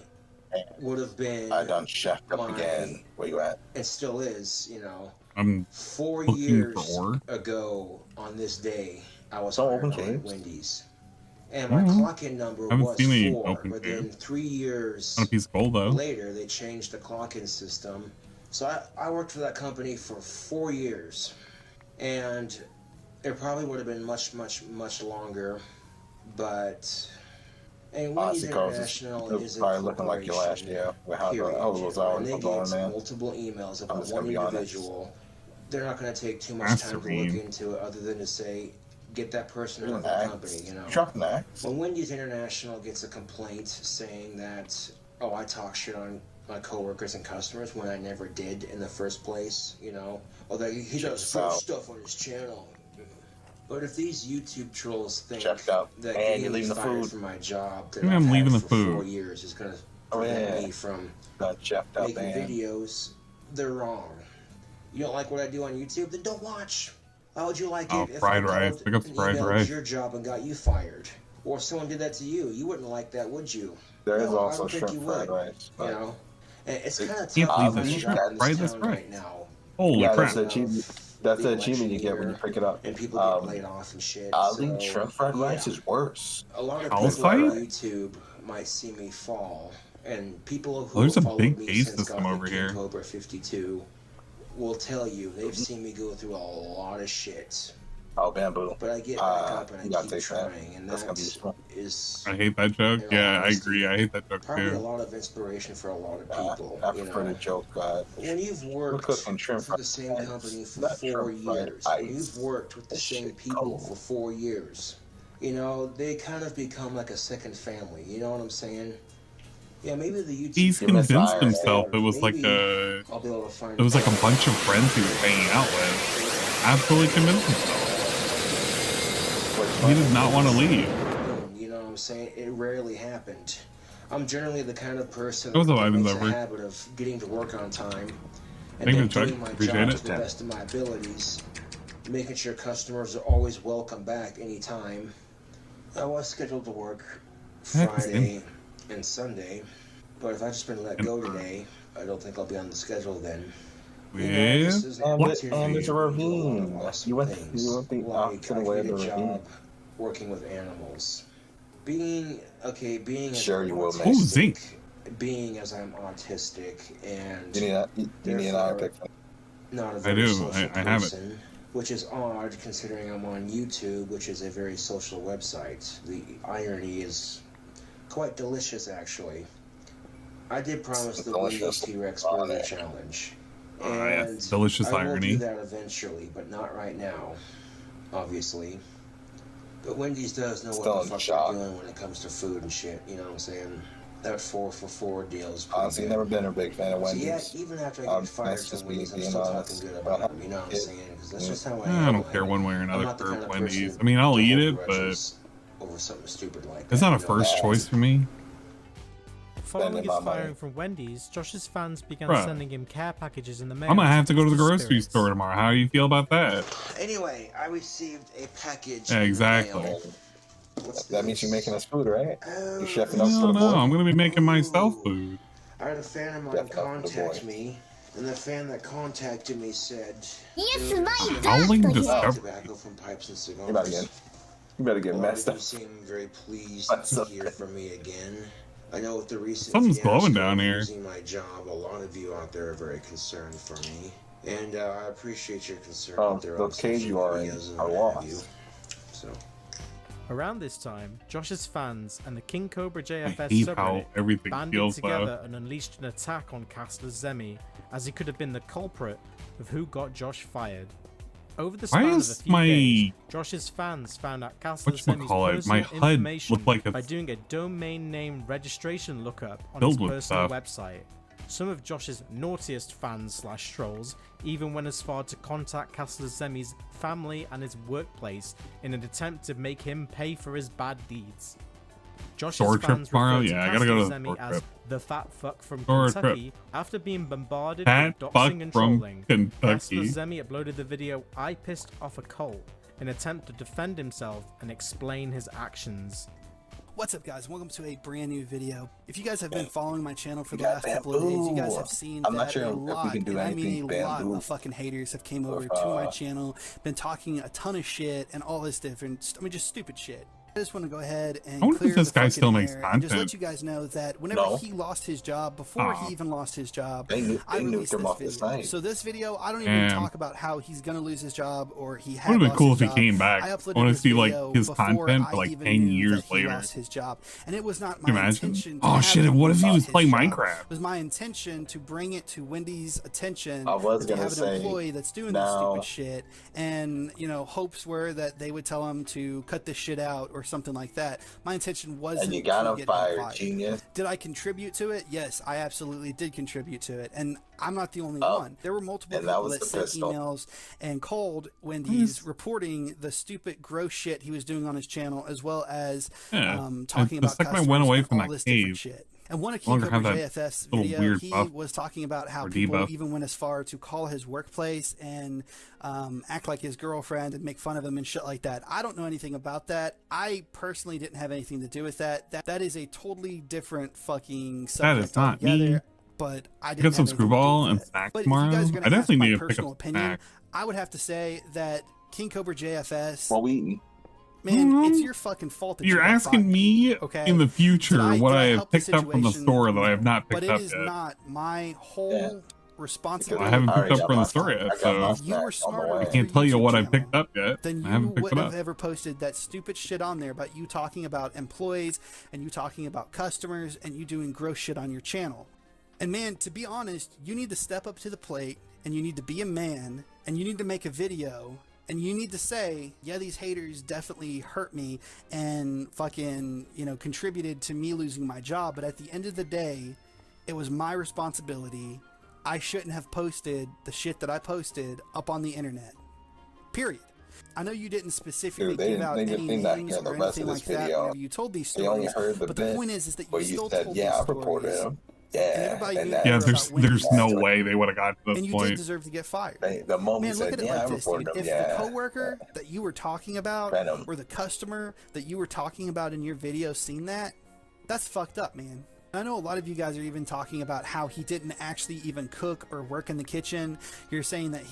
would have been
I done chefed up again. Where you at?
It still is, you know.
I'm
4
looking
years
for ore.
ago on this day, I was
open
hired at
caves?
Wendy's. And my clock-in number
Haven't
was
seen any
4,
open
but then
caves.
3 years
On a piece of gold though.
later, they changed the clock-in system. So I worked for that company for 4 years. And it probably would have been much, much, much longer. But and Wendy's International is a
probably looking like your last year. With how
period.
those hours
And they
were going,
get
man.
multiple emails
I'm
about
just
one
gonna be honest.
individual. They're not going to take too much
That's
time to
serene.
look into it other than to say, get that person out
You're
of the
an axe.
company, you know.
Dropping an axe.
When Wendy's International gets a complaint saying that, oh, I talk shit on my coworkers and customers when I never did in the first place, you know. Oh, that he does fake stuff on his channel. But if these YouTube trolls think that
And you're
getting
leaving the
fired
food.
from my job that
Yeah,
I've
I'm leaving
had
the
for 4
food.
years is going to
Oh,
prevent
yeah.
me from
Done chefed up,
making
man.
videos, they're wrong. You don't like what I do on YouTube? Then don't watch. How would you like
Oh,
it if
fried
I
rice.
called
Pick up
and
fried
emailed
rice.
your job and got you fired? Or if someone did that to you, you wouldn't like that, would you?
There is
No, I
also
don't think
shrimp
you
fried
would.
rice.
You know? And it's kind of
Can't
tough
believe
to
that
find a job in
fried
this
this
town
rice.
right now.
Holy
Yeah,
crap.
that's the achievement. That's the achievement you get when you pick it up.
And people get laid off and shit.
I
so,
think shrimp fried rice
yeah.
is worse.
A lot of
I'll
people on
fight?
YouTube might see me fall, and people who
There's a
have followed
big
me
cave
since
system
Gothic
over
King
here.
Cobra 52 will tell you they've seen me go through a lot of shit.
Oh, bamboo.
But I get back up and I keep trying, and
that's gonna be
is
I hate that joke. Yeah, I agree. I hate that joke
probably a
too.
lot of inspiration for a lot of people.
I prefer the joke, God.
When you've worked for the same company for 4 years, when you've worked with the same people for 4 years, you know, they kind of become like a second family. You know what I'm saying? Yeah, maybe the YouTube.
He's convinced himself it was like a bunch of friends he was hanging out with. Absolutely convinced himself. He did not want to leave.
You know what I'm saying? It rarely happened. I'm generally the kind of person
That was
that makes a
over.
habit of getting to work on time and
Thank
then
you, Chuck.
doing my
Appreciate
job
it.
to the best of my abilities, making sure customers are always welcome back anytime. I was scheduled to work Friday and Sunday, but if I've just been let go today, I don't think I'll be on the schedule then. You know, this is an opportunity
And there's a
to do
ravine.
awesome
You went
things,
the
like
opposite
I
way of
get
the
a
ravine.
job working with animals. Being
Sure you will, man.
Zinc.
Being as I'm autistic and
You need an eye picture.
not a
I
very
do.
social
I have it.
person, which is odd considering I'm on YouTube, which is a very social website. The irony is quite delicious, actually. I did promise the Wendy's T-Rex Burger Challenge. And
yes. Delicious
I will
irony.
do that eventually, but not right now, obviously. But Wendy's does know what the fuck they're doing when it comes to food and shit, you know what I'm saying? That 4 for $4 deal is pretty
Honestly,
good.
never been a big fan of Wendy's.
So yeah, even after I get fired from Wendy's, I'm still talking good about them, you know what I'm saying? Because that's just how I am.
I don't care one way or
I'm
another
not the
for
kind of
Wendy's.
person
I mean, I'll
to
eat
hold
it, but
grudges over something stupid like
it's
that,
not a
you know?
first choice for me.
Following his firing from Wendy's, Josh's fans began
Bruh.
sending him care packages in the mail.
I'm gonna have to go to the
boost his
grocery
spirits.
store tomorrow. How do you feel about that?
Anyway, I received a package.
Yeah, exactly.
That means you're making us food, right? You're chefing
I
up for the
don't know.
boy.
I'm gonna be making myself food.
I had a fan of mine contact me, and the fan that contacted me said,
Yes, my
Howling
doctor.
Discovery.
tobacco from pipes and cigars.
You better get messed up.
You seem very pleased to hear from me again. I know with the recent
Something's glowing
fiasco
down
of
here.
losing my job, a lot of you out there are very concerned for me, and I appreciate your concern.
Oh,
out there
the
on
cage
social
you are in
medias and
are
what have
lost.
you. So.
Around this time, Josh's fans and the King Cobra
I
JFS
hate how
subreddit
everything
banded
feels
together
loud.
and unleashed an attack on Castler Zemi, as he could have been the culprit of who got Josh fired. Over the
Why
span of a
is
few
my-
days, Josh's fans found out Castler Zemi's
Whatchamacallit, my
personal
HUD
information
looked like a
by doing a domain name registration lookup on
filled
his
with
personal
stuff.
website. Some of Josh's naughtiest fans/trolls even went as far to contact Castler Zemi's family and his workplace in an attempt to make him pay for his bad deeds. Josh's
Store trip
fans
tomorrow?
referred to
Yeah, I gotta go to
Castler
the
Zemi
store
as
trip.
the fat fuck from
Store
Kentucky after being bombarded
Fat
with
fuck
doxing and
from
trolling.
Kentucky.
Castler Zemi uploaded the video "I pissed off a cult" in an attempt to defend himself and explain his actions.
What's up, guys? Welcome to a brand new video. If you guys have been following my channel for the last couple of days, you guys have seen
I'm not
that
sure
a
if we
lot,
can do
and I mean
anything
a lot
bamboo.
of fucking haters have came over to my channel, been talking a ton of shit and all this different, I mean, just stupid shit. I just want to go ahead and
I wonder if
clear
this
the
guy
fucking
still makes
air and just let
content.
you guys know that whenever he lost his job, before
Aw.
he even lost his job,
They
I
nuked
released
him
this
off the
video.
site.
So this video, I don't even
Damn.
talk about how he's gonna lose his job or he had
Would've been
lost
cool
his
if he
job.
came back.
I
I
uploaded
wanna
this
see, like,
video
his
before
content
I
for, like,
even
10
knew
years
that he
later.
lost his job, and it was not
Can you
my
imagine?
intention to
Oh
have
shit,
him
what if he
lose
was
his
playing
job.
Minecraft?
It was my intention to bring it to Wendy's attention
I was
that they
gonna
have an
say,
employee that's doing
now-
this stupid shit, and you know, hopes were that they would tell him to cut this shit out or something like that. My intention wasn't
And you got
to
him
get
fired, genius.
Did I contribute to it? Yes, I absolutely did contribute to it, and I'm not the only
Oh,
one. There were multiple
and that
people
was
that
the
sent
pistol.
emails and called Wendy's reporting the stupid, gross shit he was doing on his channel, as well as
Yeah.
talking
And the
about
second I
customers
went away
and
from
all
that
this different
cave,
shit. And one of
no longer
King Cobra
have that
JFS
little
video,
weird
he
buff
was talking about how
or
people
debuff.
even went as far to call his workplace and act like his girlfriend and make fun of him and shit like that. I don't know anything about that. I personally didn't have anything to do with that. That is a totally different fucking subject
That is not
altogether.
me.
But I
Get
didn't
some
have anything to do
screwball
with
and
it.
snacks
But
tomorrow.
if you guys are
I
gonna ask
definitely
my
need to pick
personal
up
opinion,
snacks.
I would have to say that King Cobra JFS.
What we eating?
Man, it's your fucking fault that
You're
you got
asking
fired,
me
okay?
in the future
Did
what
did
I have
help the
picked up from the
situation?
store that I have not
But
picked
it
up
is
yet.
not my whole
responsibility.
I haven't picked up from the store yet, so
you were smarter.
I can't tell you what I picked up yet.
Then
I
you
haven't picked it
wouldn't
up.
have ever posted that stupid shit on there about you talking about employees and you talking about customers and you doing gross shit on your channel. And man, to be honest, you need to step up to the plate and you need to be a man and you need to make a video and you need to say, yeah, these haters definitely hurt me and fucking, you know, contributed to me losing my job. But at the end of the day, it was my responsibility. I shouldn't have posted the shit that I posted up on the internet. Period. I know you didn't specifically give out any names or anything like that whenever you told these stories, but the point is that you still told these stories.
Yeah, there's no way they would have got to this
and you
point.
did deserve to get fired.
The moment
Man, look
said,
at it like this, dude. If
yeah.
the coworker that you were talking about or the customer that you were talking about in your video seen that, that's fucked up, man. I know a lot of you guys are even talking about how he didn't actually even cook or work in the kitchen. You're saying that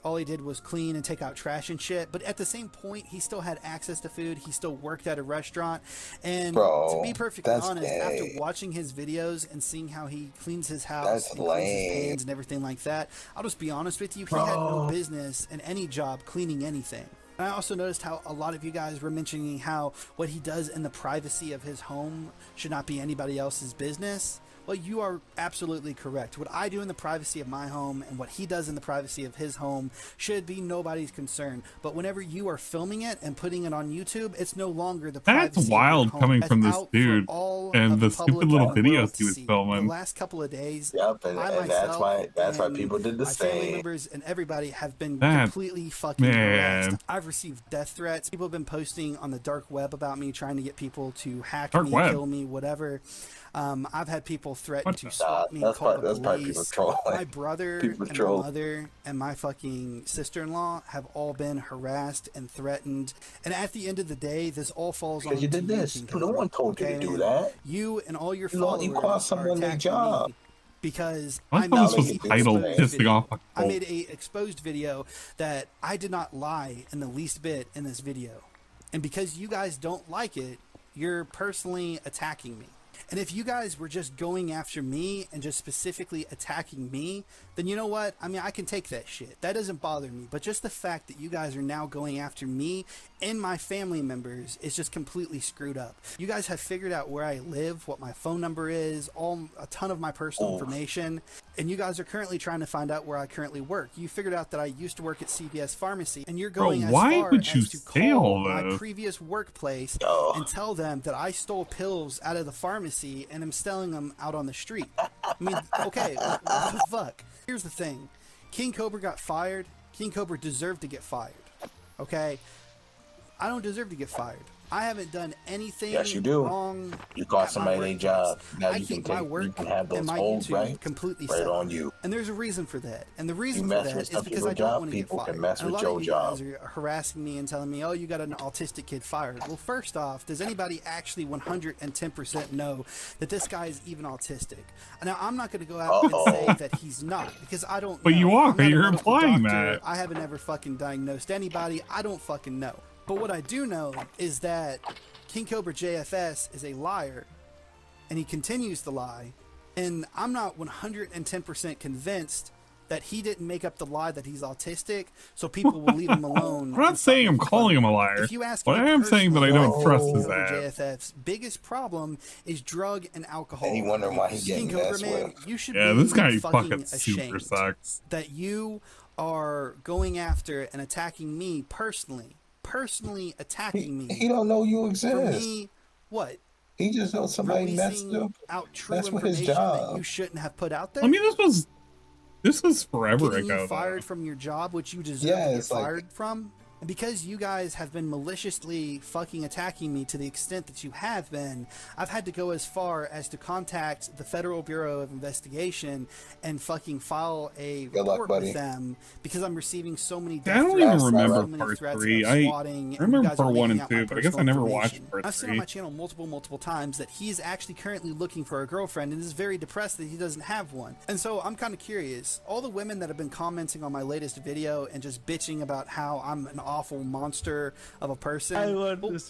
all he did was clean and take out trash and shit. But at the same point, he still had access to food. He still worked at a restaurant. And to be perfectly honest, after watching his videos and seeing how he cleans his house and cleans his pans and everything like that, I'll just be honest with you, he had no business in any job cleaning anything. And I also noticed how a lot of you guys were mentioning how what he does in the privacy of his home should not be anybody else's business. Well, you are absolutely correct. What I do in the privacy of my home and what he does in the privacy of his home should be nobody's concern. But whenever you are filming it and putting it on YouTube, it's no longer the privacy
That's wild
of your home.
coming
That's
from this
out
dude
for
and the stupid little videos he was
the
filming.
last couple of days,
and that's why people did the
my family
same.
members and everybody have been
That-
completely fucking harassed. I've received death threats. People have been posting on the dark web about me, trying to get people to hack
Dark
me,
web?
kill me, whatever. I've had people threaten to swap me,
That's
call
probably
the
people
police.
trolling.
My brother
People
and
troll.
my mother and my fucking sister-in-law have all been harassed and threatened. And at the end of the day, this all falls on
Because you did this. No one told you to do that.
You and all your
You
followers
cost someone
are
their
attacking
job.
me because
I thought this was titled Pissing Off a
I
Cult.
made a exposed video that I did not lie in the least bit in this video. And because you guys don't like it, you're personally attacking me. And if you guys were just going after me and just specifically attacking me, then you know what? I mean, I can take that shit. That doesn't bother me. But just the fact that you guys are now going after me and my family members is just completely screwed up. You guys have figured out where I live, what my phone number is, a ton of my personal information. And you guys are currently trying to find out where I currently work. You figured out that I used to work at CVS Pharmacy, and you're going as
why
far
would you
as to
say
call
all
my
this?
previous workplace and tell them that I stole pills out of the pharmacy and I'm selling them out on the street. I mean, okay, what the fuck? Here's the thing. King Cobra got fired. King Cobra deserved to get fired. Okay? I don't deserve to get fired. I haven't done anything
Yes, you do.
wrong.
You cost somebody their job. Now
I
you can
keep my
take.
work
You can have those
and my
holes
YouTube
right
completely
right
separate.
on you.
And there's a reason for that. And the
You
reason for
mess
that
with
is
some
because
people's
I don't
job,
want to get
people
fired.
can mess
And a
with
lot
your
of you
job.
guys are harassing me and telling me, oh, you got an autistic kid fired. Well, first off, does anybody actually 110% know that this guy is even autistic? Now, I'm not going to go out and say that he's not, because I don't
But
know.
you are.
I'm not a
You're
medical
implying
doctor.
that.
I haven't ever fucking diagnosed anybody. I don't fucking know. But what I do know is that King Cobra JFS is a liar, and he continues to lie, and I'm not 110% convinced that he didn't make up the lie that he's autistic, so people will leave him alone.
I'm not saying I'm calling him a liar,
If you ask
but
me
I am saying that I
personally,
don't trust
King
his
Cobra
ass.
JFF's biggest problem is drug and alcohol.
And he wondering why he
King
getting
Cobra,
messed
man,
with.
you should
Yeah,
be
this guy
fucking
fucking super
ashamed
sucks.
that you are going after and attacking me personally attacking me.
He don't know you exist.
For me, what?
He just knows somebody messed
Releasing
up.
out true
That's what his
information that
job.
you shouldn't have put out there.
I mean, this was forever
Getting
ago.
you fired
though.
from your job, which you deserve
Yeah,
to get
it's like-
fired from. And because you guys have been maliciously fucking attacking me to the extent that you have been, I've had to go as far as to contact the Federal Bureau of Investigation and fucking file a
Good luck,
report
buddy.
with them because I'm receiving so many
I
death
don't
threats,
even
so
remember
many
part
threats
3.
of
I
swatting, and you
remember
guys are
part 1
leaking
and
out my
2, but I guess I
personal
never
information.
watched part
I've said
3.
on my channel multiple times that he is actually currently looking for a girlfriend and is very depressed that he doesn't have one. And so I'm kind of curious, all the women that have been commenting on my latest video and just bitching about how I'm an awful monster of a person.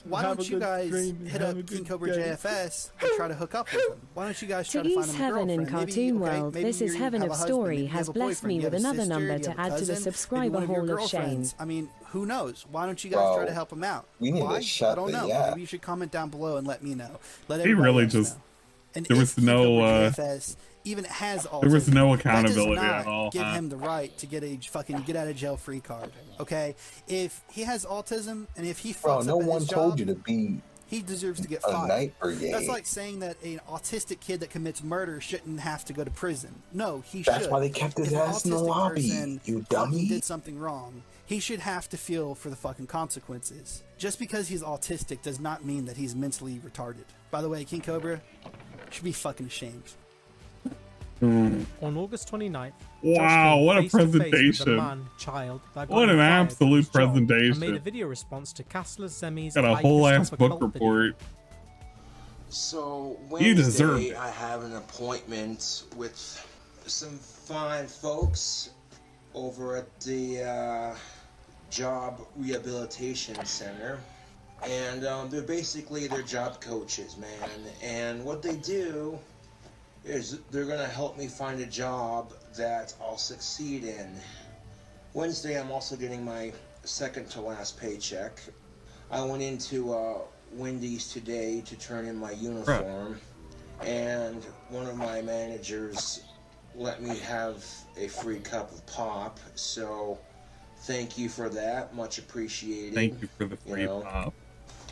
Why
Have
don't
a
you
good
guys
stream.
hit
Have
up
a good
King Cobra
day.
JFS and try to hook up with him? Why don't you guys try
To
to find
use
him a
heaven in
girlfriend?
cartoon world,
maybe
this is
you
heaven
have
of
a husband,
story
maybe you
has
have a
blessed
boyfriend,
me
you have
with
a
another
sister,
number
you
to
have a
add to the
cousin,
subscriber
maybe one
hall
your
of shame.
girlfriends. I mean, who knows? Why don't you guys try to help him out?
we need to
Why?
shut
I don't
the
know.
app.
Maybe you should comment down below and let me know. Let
He
everybody
really
else
just
know. And
there was
if King
no
Cobra JFS even has autism,
there was no
that does
accountability
not
at all.
give
huh?
him the right to get a fucking get out of jail free card. Okay, if he has autism and if he
Bro,
fucks
no
up at
one
his
told
job,
you to be
he deserves to get
a
fired.
night brigade.
That's like saying that an autistic kid that commits murder shouldn't have to go to prison. No, he
That's
should.
why they kept his
If an
ass in the
autistic
lobby,
person
you
fucking
dummy.
did something wrong, he should have to feel for the fucking consequences. Just because he's autistic does not mean that he's mentally retarded. By the way, King Cobra should be fucking ashamed.
On August 29th,
Wow,
Josh
what a
came face-to-face with
presentation.
the man, child, that got
What
him
an
fired from
absolute
his job
presentation.
And made a video response to Castler's Zemi's
Got a
I
whole
Can
ass
Stop a
book
Cult video.
report.
So
You deserve
Wednesday,
it.
I have an appointment with some fine folks over at the Job Rehabilitation Center, and they're job coaches, man. And what they do is they're gonna help me find a job that I'll succeed in. Wednesday, I'm also getting my second to last paycheck. I went into Wendy's today to turn in my uniform, and one of my managers let me have a free cup of pop, so thank you for that, much appreciated.
Thank you for the free pop.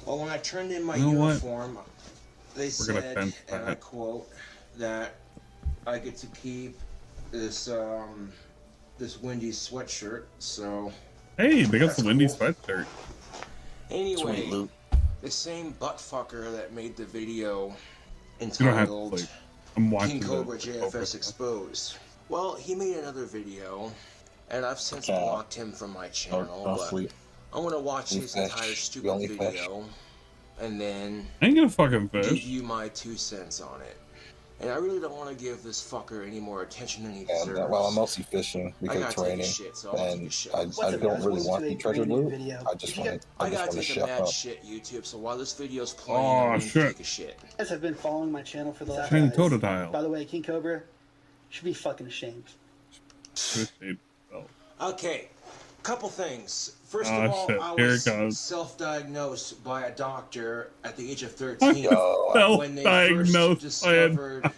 Well, when I turned in my
You know what?
uniform, they
We're gonna
said,
fence
and I
that.
quote, that I get to keep this this Wendy's sweatshirt, so
Hey, they got
that's
the Wendy
cool.
sweatshirt.
Anyway, the same buttfucker that made the video
You don't have to
entitled
like. I'm watching
King Cobra
the
JFS Exposed. Well, he made another video, and I've since blocked him from my channel,
don't
but
sleep.
I'm gonna watch
You
his
fish.
entire
You
stupid
only fish.
video, and then
I ain't gonna fucking
give
fish.
you my 2 cents on it. And I really don't want to give this fucker any more attention than he
And,
deserves.
well, I'm mostly fishing because
I
it's
gotta take a
raining,
shit, so I'll take a
and
shit.
I don't really want the treasure loot. I just want
I gotta
to
take a
chef
mad
up.
shit, YouTube, so while this video's playing,
Oh,
I'm gonna
shit.
take a shit.
You guys have been following my channel for the last
Shiny
guys.
Totodile.
By the way, King Cobra should be fucking ashamed.
Okay, couple things. First
Oh,
of all,
shit.
I
Here
was
it goes.
self-diagnosed by a doctor at the age of 13
Yo,
when they first
self-diagnosed by a
discovered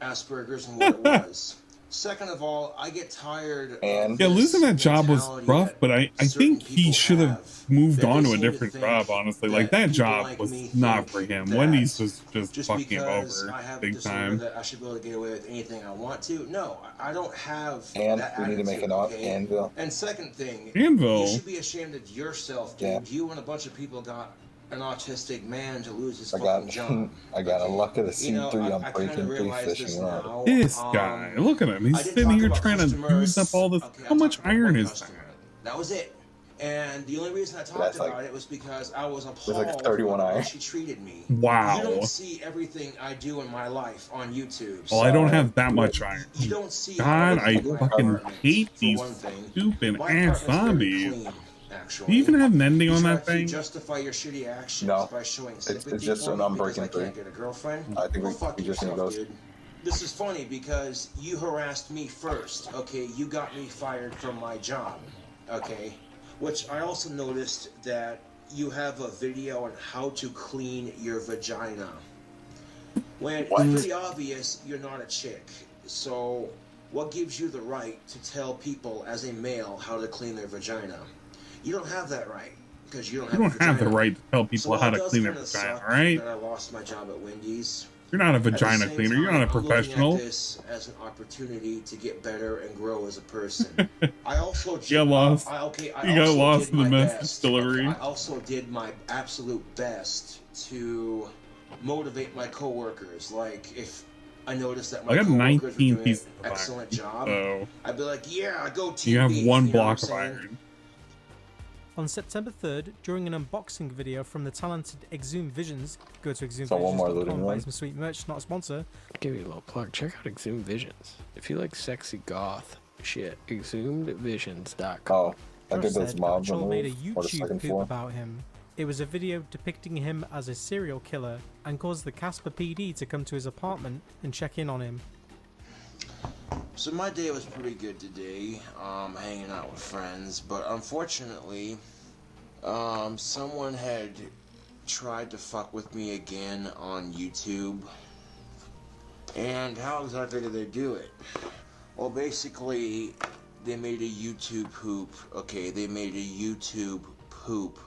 Asperger's and what it was. Second of all, I get tired.
Yeah, losing that job was rough, but I think he should have moved on to a different job, honestly. Like, that job was not for him. Wendy's was just fucking him
because
over
I have a
big
disorder
time.
that I should be able to get away with anything I want to. No, I don't have
And
that
we need to make
attitude,
an
okay?
anvil.
And second thing,
Anvil?
you should be ashamed of yourself, dude.
Yeah.
You and a bunch of people got an autistic man to lose his
I
fucking
got
job.
I got a luck of the
You know,
C3.
I
I'm
kinda
breaking 3
realize this
fishing
now.
rods.
This guy, look at him. He's sitting here trying to use up all this. How much iron is that?
That was it. And the only reason I talked
That's
about
like-
it was because I was
like
appalled
31
with how
iron.
she treated me.
Wow.
You don't see everything I do in my life on YouTube.
Well, I don't have that much iron.
You don't see
God, I
everything in my
fucking
apartment,
hate
for
these
one thing.
stupid
My
ass
apartment's very
zombies.
clean, actually.
Do you even have an ending
You
on
try
that
to
thing?
justify your shitty actions
No.
by showing
It's
sympathy
just
for
an
me
unbreaking
because I
3.
can't get a girlfriend.
I think
Go fuck
we just need
yourself,
those.
dude. This is funny because you harassed me first, okay? You got me fired from my job, okay? Which I also noticed that you have a video on how to clean your vagina. When it's pretty obvious you're not a chick. So what gives you the right to tell people as a male how to clean their vagina? You don't have that right because you don't have
You
a
don't have the
vagina.
right to tell
So
people
while
how
it
to
does
clean their
kinda
vagina,
suck
right?
that I lost my job at Wendy's.
You're not a
At the
vagina
same
cleaner. You're
time,
not a
I'm looking at
professional.
this as an opportunity to get better and grow as a person. I also
You got lost.
I
You got
also
lost
did
in the
my
message
best.
delivery.
I also did my absolute best to motivate my coworkers. Like if I noticed that my
I got
coworkers
19
were doing
pieces
an
of
excellent
iron,
job,
so
I'd be like, yeah, go team
you have
beef,
one
you know
block
what
of
I'm saying?
iron.
On September 3rd, during an unboxing video from the talented Exhumed Visions, go to
So one more looting
exhumevisions.com, buy
room.
some sweet merch, not a sponsor.
Give you a little plug. Check out Exhumed Visions. If you like sexy goth shit, exhumedvisions.com.
Josh
did
said
those
that
mobs
Joel made a
remove for the
YouTube
second
poop
floor.
about him. It was a video depicting him as a serial killer and caused the Casper PD to come to his apartment and check in on him.
So my day was pretty good today, hanging out with friends, but unfortunately, someone had tried to fuck with me again on YouTube. And how exactly did they do it? Well, basically, they made a YouTube poop. Okay, they made a YouTube poop.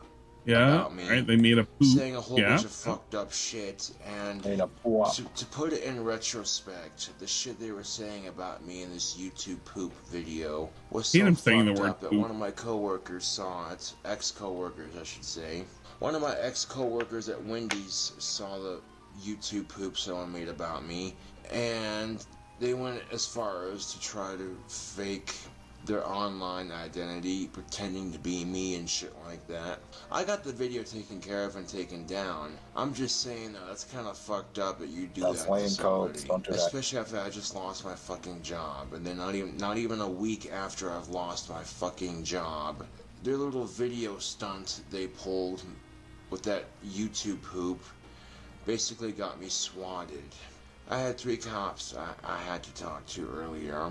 Yeah,
about me,
right. They made a poop.
saying a whole bunch of fucked up shit, and to put it in retrospect, the shit they were saying about me in this YouTube poop video was so
him saying the
fucked
word
up that
poop.
one of my coworkers saw it, ex-coworkers I should say. One of my ex-coworkers at Wendy's saw the YouTube poop someone made about me, and they went as far as to try to fake their online identity, pretending to be me and shit like that. I got the video taken care of and taken down. I'm just saying though, that's kind of fucked up that you do
That's
that to
lame,
somebody.
Codes. Don't do that.
Especially after I just lost my fucking job, and then not even a week after I've lost my fucking job. Their little video stunt they pulled with that YouTube poop basically got me swatted. I had 3 cops I had to talk to earlier,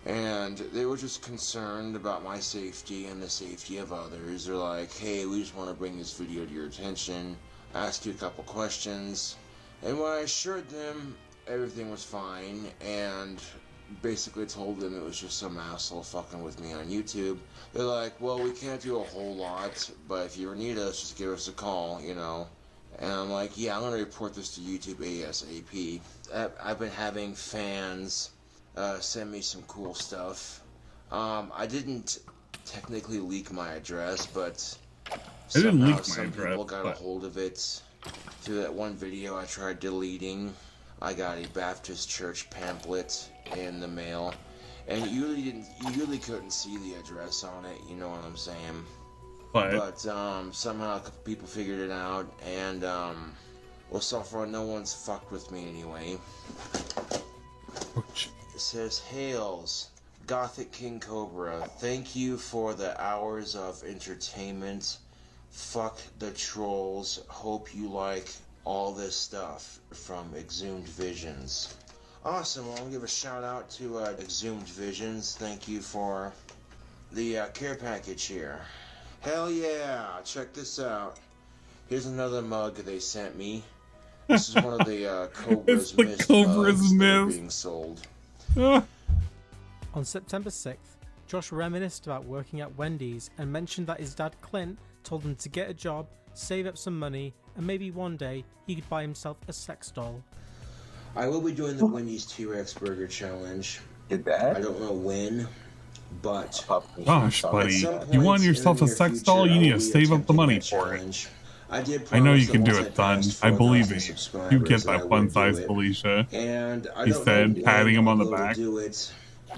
and they were just concerned about my safety and the safety of others. They're like, hey, we just want to bring this video to your attention, ask you a couple questions. And when I assured them everything was fine, and basically told them it was just some asshole fucking with me on YouTube, they're like, well, we can't do a whole lot, but if you need us, just give us a call, you know. And I'm like, yeah, I'm going to report this to YouTube ASAP. I've been having fans send me some cool stuff. I didn't technically leak my address, but somehow some people got a hold of it through that one video I tried deleting. I got a Baptist church pamphlet in the mail, and you really couldn't see the address on it, you know what I'm saying? But somehow a couple people figured it out, and well, so far no one's fucked with me anyway. It says, Hails, Gothic King Cobra, thank you for the hours of entertainment. Fuck the trolls. Hope you like all this stuff from Exhumed Visions. Awesome, well, I'll give a shout out to Exhumed Visions. Thank you for the care package here. Hell yeah, check this out. Here's another mug they sent me. This is one of the Cobra's Mist mugs that are being sold.
On September 6th, Josh reminisced about working at Wendy's and mentioned that his dad Clint told him to get a job, save up some money, and maybe one day he could buy himself a sex doll.
I will be doing the Wendy's T-Rex Burger Challenge.
Did that?
I don't know when, but
gosh, buddy, you want yourself a sex doll? You need to save up the money for it. I know you can do it, son. I believe in you. You get that fun size, Felicia. He said, patting him on the back.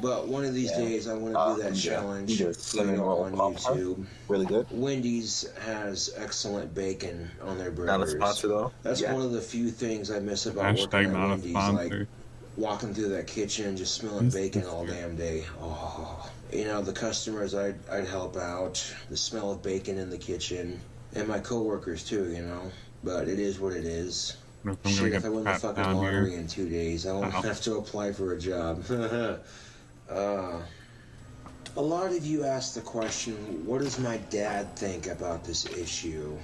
But one of these days, I want to do that challenge on YouTube.
Really good.
Wendy's has excellent bacon on their burgers.
Not a sponsor though.
That's one of the few things I miss about working at Wendy's. Like walking through that kitchen, just smelling bacon all damn day. Oh, you know, the customers I'd help out, the smell of bacon in the kitchen, and my coworkers too. You know, but it is what it is. Shit, if I win the fucking lottery in 2 days, I won't have to apply for a job. A lot of you asked the question, what does my dad think about this issue?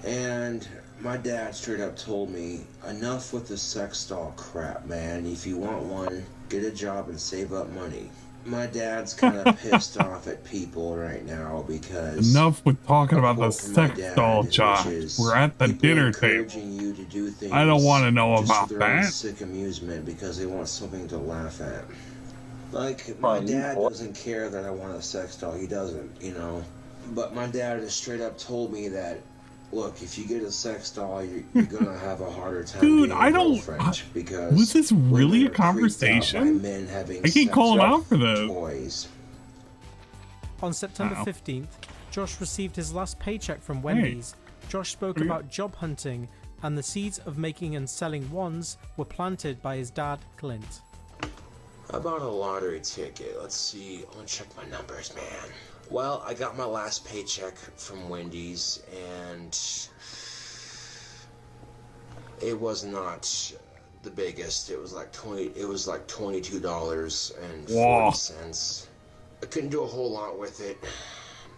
And my dad straight up told me, enough with the sex doll crap, man. If you want one, get a job and save up money. My dad's kind of pissed off at people right now because...
Enough with talking about the sex doll, Josh. We're at the dinner table.
You to do things
I don't want to know about
for their own
that.
sick amusement because they want something to laugh at. Like, my dad doesn't care that I want a sex doll. He doesn't, you know. But my dad has straight up told me that, look, if you get a sex doll, you're gonna have a harder time
Dude,
getting
I
a
don't.
girlfriend because
Was this really a
women are creeped out by
conversation?
men having
I can't call him
sex
out for this.
toys.
On September 15th, Josh received his last paycheck from Wendy's. Josh spoke about job hunting, and the seeds of making and selling wands were planted by his dad, Clint.
I bought a lottery ticket. Let's see. I want to check my numbers, man.
Well, I got my last paycheck from Wendy's, and it was not the biggest. It was like $22.40. I couldn't do a whole lot with it,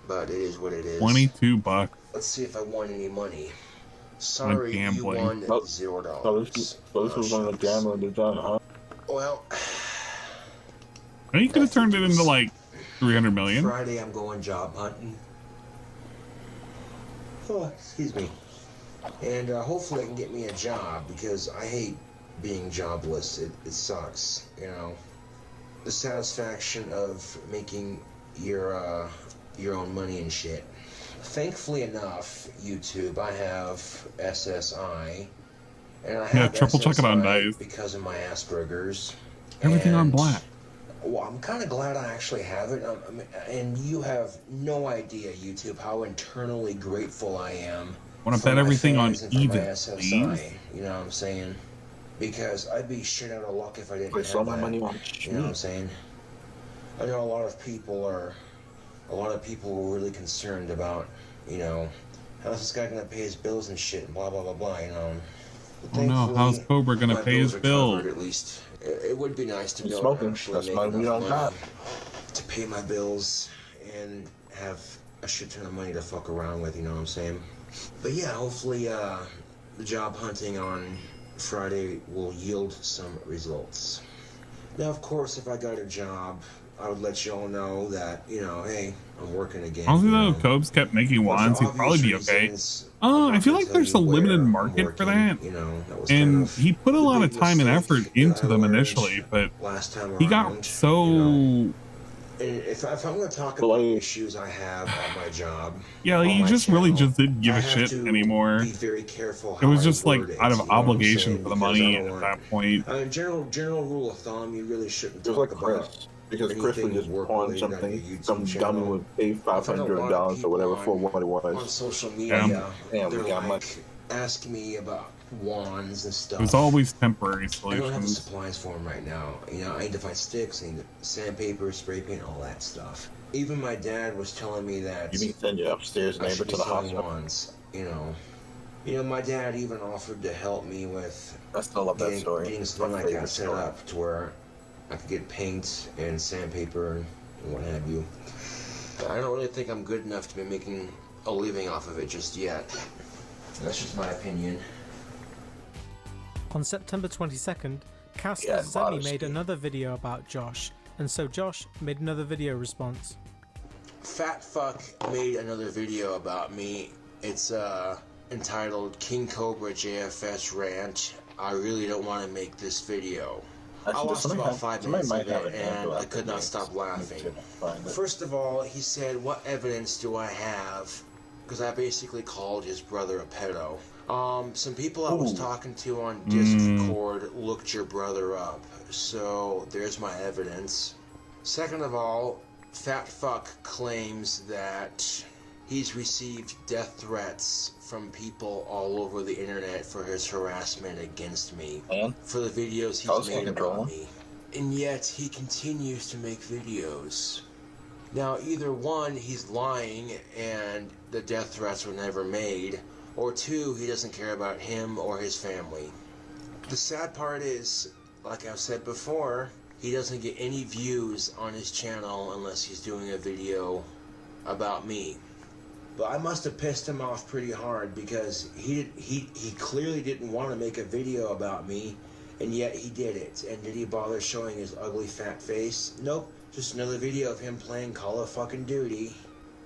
but it is what it is.
$22.
Let's see if I won any money. Sorry, you won $0.
So this was one of the gambling they've done, huh?
Well,
I think you could have turned it into like 300 million.
Friday, I'm going job hunting. Oh, excuse me. And hopefully I can get me a job, because I hate being jobless. It sucks, you know. The satisfaction of making your own money and shit. Thankfully enough, YouTube, I have SSI, and I have
triple check it on
SSI
Dice
because of my Asperger's.
Everything on black.
Well, I'm kind of glad I actually have it, and you have no idea, YouTube, how internally grateful I am.
Want to bet everything on even,
SSI,
please?
you know what I'm saying? Because I'd be shit out of luck if I didn't
Wait,
have
my
that.
money on
You know what I'm saying? I know a lot of people were really concerned about, you know, how's this guy gonna pay his bills and shit, and blah blah blah blah, you know.
Oh no, how's Cobra gonna pay his bill?
At least it would be nice to be able
smoking.
to actually
That's
make
money we
enough
don't
money
got.
to pay my bills and have a shit ton of money to fuck around with, you know what I'm saying? But yeah, hopefully the job hunting on Friday will yield some results. Now, of course, if I got a job, I would let y'all know that, you know, hey, I'm working again.
Honestly though, if Cobes kept making wands, he'd probably be okay. I feel like there's a limited market for that.
You know,
and he put a lot of time and effort into them initially, but he got so...
If I'm going to talk about issues I have at my job,
yeah, he just really just didn't give a shit anymore.
Be very careful.
It was just like out of
you know
obligation for the money at that point.
General rule of thumb, you really shouldn't.
It was like Chris, because Chris would just pawn something. Some dummy would pay $500 or whatever for what it was.
On social media,
Damn,
they're
we got
like,
much.
ask me about wands and stuff.
It was always temporary
I don't have the
solutions.
supplies for them right now. You know, I need to find sticks, I need sandpaper, spray paint, all that stuff. Even my dad was telling me that
You need to send your upstairs
I
neighbor
should
to
be
the
selling
hospital.
wands. You know, my dad even offered to help me with
I still love that story.
getting
It's
something
my
like that
favorite
set
story.
up to where I could get paint and sandpaper and what have you. But I don't really think I'm good enough to be making a living off of it just yet. That's just my opinion.
On September 22nd, Caster
Yeah,
Ziggy
modesty.
made another video about Josh, and so Josh made another video response.
Fat Fuck made another video about me. It's entitled King Cobra JFS Rant. I really don't want to make this video. I watched about 5 minutes of it and I could not stop laughing. First of all, he said, what evidence do I have? Because I basically called his brother a pedo. Some people I was talking to on Discord looked your brother up, so there's my evidence. Second of all, Fat Fuck claims that he's received death threats from people all over the internet for his harassment against me, for the videos he's made about me. And yet, he continues to make videos. Now, either one, he's lying and the death threats were never made, or two, he doesn't care about him or his family. The sad part is, like I've said before, he doesn't get any views on his channel unless he's doing a video about me. But I must have pissed him off pretty hard because he clearly didn't want to make a video about me, and yet he did it. And did he bother showing his ugly fat face? Nope. Just another video of him playing Call of fucking Duty,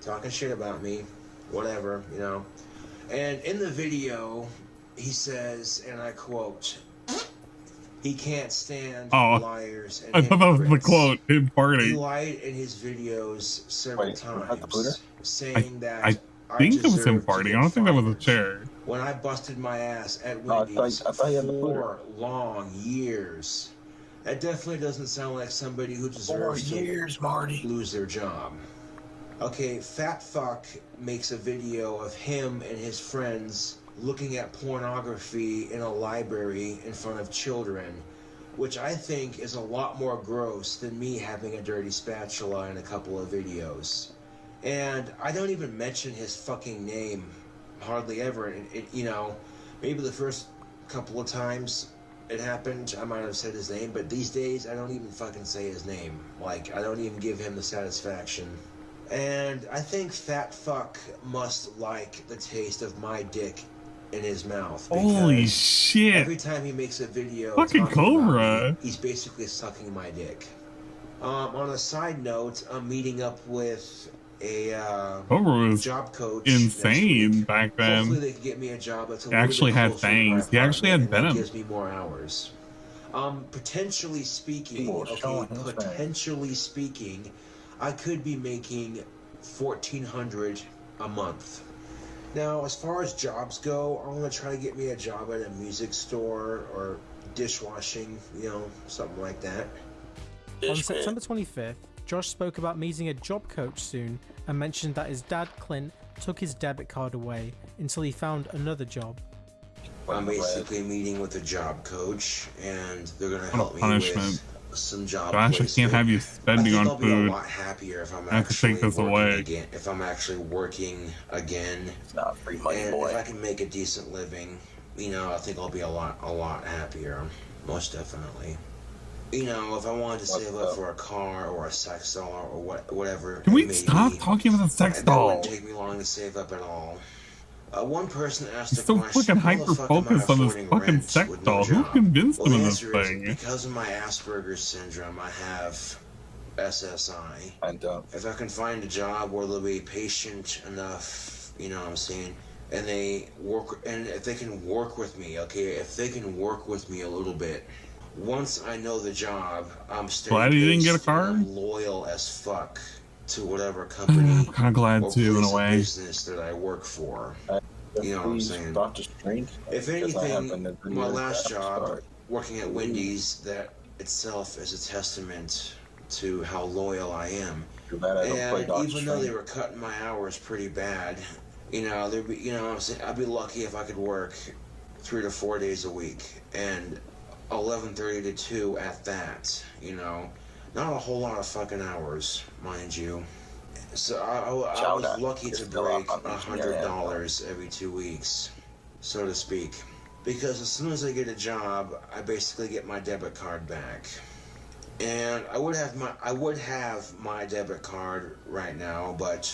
talking shit about me, whatever, you know. And in the video, he says, and I quote, he can't stand liars and
I thought that was the
hypocrites.
quote, him
He
farting.
lied in his videos several times, saying that
I think it was him
deserve to
farting.
get
I don't think that was a
fired.
chair.
When I busted my ass at Wendy's
I thought you had the
for long years, that definitely doesn't sound like somebody who deserves to lose their job. Okay, Fat Fuck makes a video of him and his friends looking at pornography in a library in front of children, which I think is a lot more gross than me having a dirty spatula in a couple of videos. And I don't even mention his fucking name hardly ever. And you know, maybe the first couple of times it happened, I might have said his name, but these days I don't even fucking say his name. Like, I don't even give him the satisfaction. And I think fat fuck must like the taste of my dick in his mouth.
Holy shit.
Every time he makes a video
fucking Cobra,
me, he's basically sucking my dick. On a side note, I'm meeting up with a
Cobra was
job coach
insane back then.
Hopefully they can get me a job that's a
He actually had fangs. He actually had venom.
Gives me more hours. Potentially speaking, potentially speaking, I could be making $1,400 a month. Now, as far as jobs go, I'm gonna try to get me a job at a music store or dishwashing, you know, something like that.
On September 25th, Josh spoke about meeting a job coach soon and mentioned that his dad, Clint, took his debit card away until he found another job.
I'm basically meeting with a job coach, and they're going to help me with some job
Josh, I can't have you spending on
I'll
food.
be a lot happier if I'm
I have to take this away.
again, if I'm actually working again. It's
not free money,
and
boy.
if I can make a decent living, you know, I think I'll be a lot happier. Most definitely. You know, if I wanted to save up for a car or a sex doll or whatever.
Can we stop talking about the sex doll?
That wouldn't take me long to save up at all. One person asked
He's so fucking hyper-focused on this fucking sex doll. Who convinced him of this thing?
Because of my Asperger's syndrome, I have SSI. If I can find a job where they'll be patient enough, you know what I'm saying, and if they can work with me, okay, if they can work with me a little bit. Once I know the job, I'm
glad he didn't get a car.
I'm loyal as fuck to whatever company
I'm kind of glad too, in a way.
Business that I work for. You know what I'm saying? If anything, my last job, working at Wendy's, that itself is a testament to how loyal I am. And even though they were cutting my hours pretty bad, you know, there'd be, you know what I'm saying, I'd be lucky if I could work 3 to 4 days a week, and 11:30 to 2 at that, you know. Not a whole lot of fucking hours, mind you. So I was lucky to break $100 every 2 weeks, so to speak. Because as soon as I get a job, I basically get my debit card back. And I would have my debit card right now, but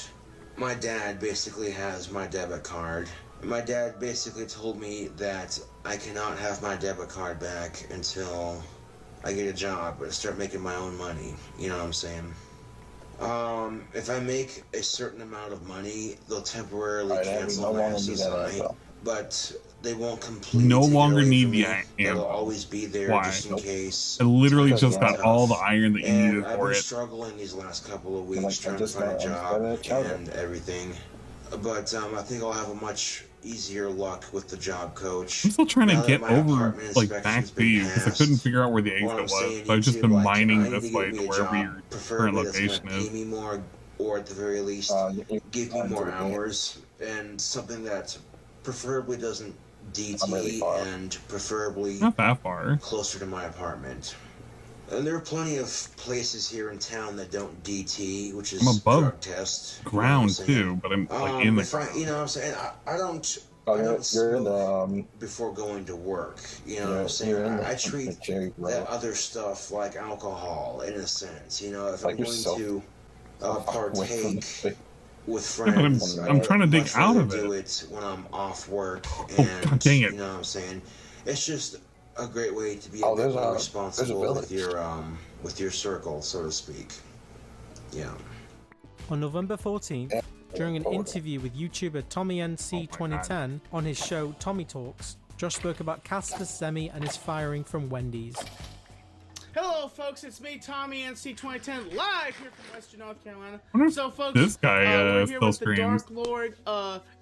my dad basically has my debit card. My dad basically told me that I cannot have my debit card back until I get a job and start making my own money. You know what I'm saying? If I make a certain amount of money, they'll temporarily cancel my SSI, but they won't completely
No
take it
longer
away
need
from
the
me.
ammo.
It'll always be there
Why?
just in case.
It literally just
something
got
comes
all
off.
the iron that you needed
I've
for
been
it.
struggling these last couple of weeks trying to find a job and everything, but I think I'll have a much easier luck with the job coach.
I'm still trying
Now
to
that
get
my
over
apartment
like
inspection's
back to
been
you because I
passed,
couldn't figure out where the exit
what I'm
was.
saying
So I've just
YouTube,
been
like,
mining
I need
this
to get
way
me
to
a
wherever
job,
your current
preferably that's gonna
location
pay
is.
me more, or at the very least give me more hours, and something that preferably doesn't DT and preferably
Not that far.
closer to my apartment. And there are plenty of places here in town that don't DT, which is
I'm above
drug test.
ground too, but I'm like in the ground.
You know what I'm saying? I don't
You're in
smoke
the
before going to work. You know what I'm saying? I treat that other stuff like alcohol in a sense. You know, if I'm going to partake with friends,
I'm trying to dig
much
out
rather
of
do
it.
it when I'm off work.
Oh, God dang it.
You know what I'm saying? It's just a great way to be
there's
more
a
responsible
village.
with your circle, so to speak. Yeah.
On November 14th, during an interview with YouTuber TommyNC2010 on his show Tommy Talks, Josh spoke about Casper Semi and his firing from Wendy's.
Hello, folks. It's me, Tommy NC2010, live here from Western North Carolina.
wonder if
So, folks,
this guy
we're here
still
with
streams.
the Dark Lord,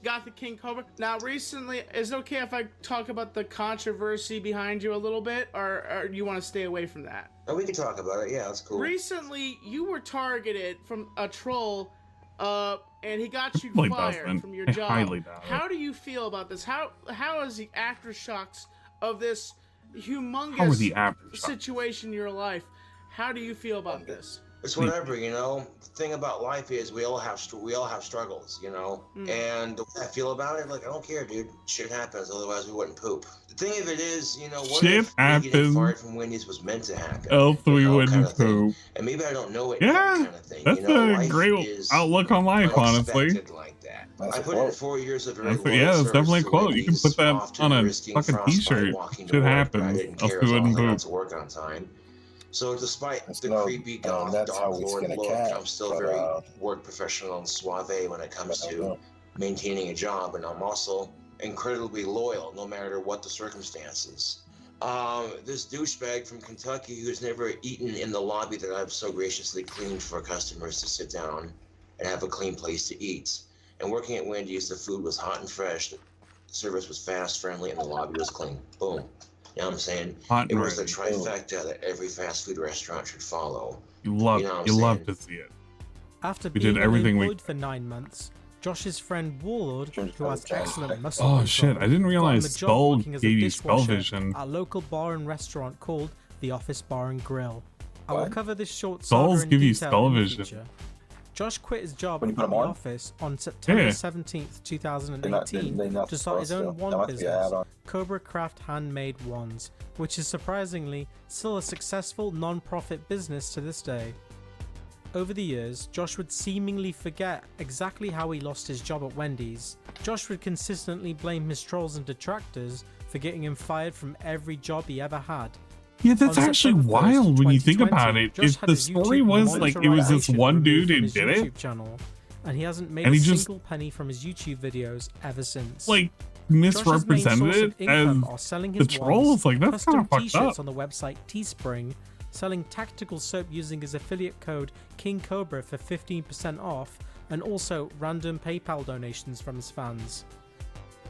Gothic King Cobra. Now, recently, is it okay if I talk about the controversy behind you a little bit, or you want to stay away from that?
Oh, we can talk about it. Yeah, that's cool.
Recently, you were targeted from a troll, and he got you
Highly
fired
doubt it.
from your
I
job.
highly doubt it.
How do you feel about this? How is the aftershocks of this
How were
humongous
the aftershocks?
situation in your life? How do you feel about this?
It's whatever, you know. The thing about life is we all have struggles, you know. And the way I feel about it, like, I don't care, dude. Shit happens, otherwise we wouldn't poop. The thing of it is, you know, what if me getting fired from Wendy's was meant to happen?
Else we wouldn't poop.
And maybe I don't know it.
Yeah,
kind of thing.
that's
you know,
a great outlook on life, honestly.
Like that. I put in 4 years of very
Yeah, that's definitely a quote. You can put that on a fucking t-shirt. Shit happens. Else we wouldn't poop.
To work on time. So despite the creepy dog lord look, I'm still very work professional and suave when it comes to maintaining a job, and I'm also incredibly loyal no matter what the circumstances. This douchebag from Kentucky who's never eaten in the lobby that I've so graciously cleaned for customers to sit down and have a clean place to eat. And working at Wendy's, the food was hot and fresh, the service was fast, friendly, and the lobby was clean. Boom. You know what I'm saying? It was the trifecta that every fast food restaurant should follow.
You love to see it.
After
We
being
did everything
unemployed for 9 months, Josh's friend Warlord, who has excellent muscle
Oh
control,
shit, I didn't
got him
realize
a job
Skull
working as a
gave you Skull
dishwasher
Vision.
at a local bar and restaurant called the Office Bar and Grill. I will
What?
cover this short
Skulls
saga in
give you
detail
Skull
in the
Vision.
future. Josh quit his job
When
at
you
the
put 'em on?
office on September
Yeah.
17th,
They're
2018
not
to start his
supposed
own
to.
wand
That must be an
business,
add-on.
Cobra Craft Handmade Wands, which is surprisingly still a successful non-profit business to this day. Over the years, Josh would seemingly forget exactly how he lost his job at Wendy's. Josh would consistently blame his trolls and detractors for getting him fired from every job he ever had.
Yeah, that's
On
actually
September 1st,
wild when you think
2020,
about it.
Josh
If
had
the
his
story
YouTube
was like it was this
monetization
one
removed
dude
from
who
his
did
YouTube
it,
channel, and he hasn't made
and
a
he just,
single penny from his YouTube videos ever since.
like
Josh's main
misrepresented
source
it
of income are
as
selling
the
his
trolls,
wands,
like that's
custom
kind of fucked
t-shirts
up.
on the website Teespring, selling tactical soap using his affiliate code King Cobra for 15% off, and also random PayPal donations from his fans.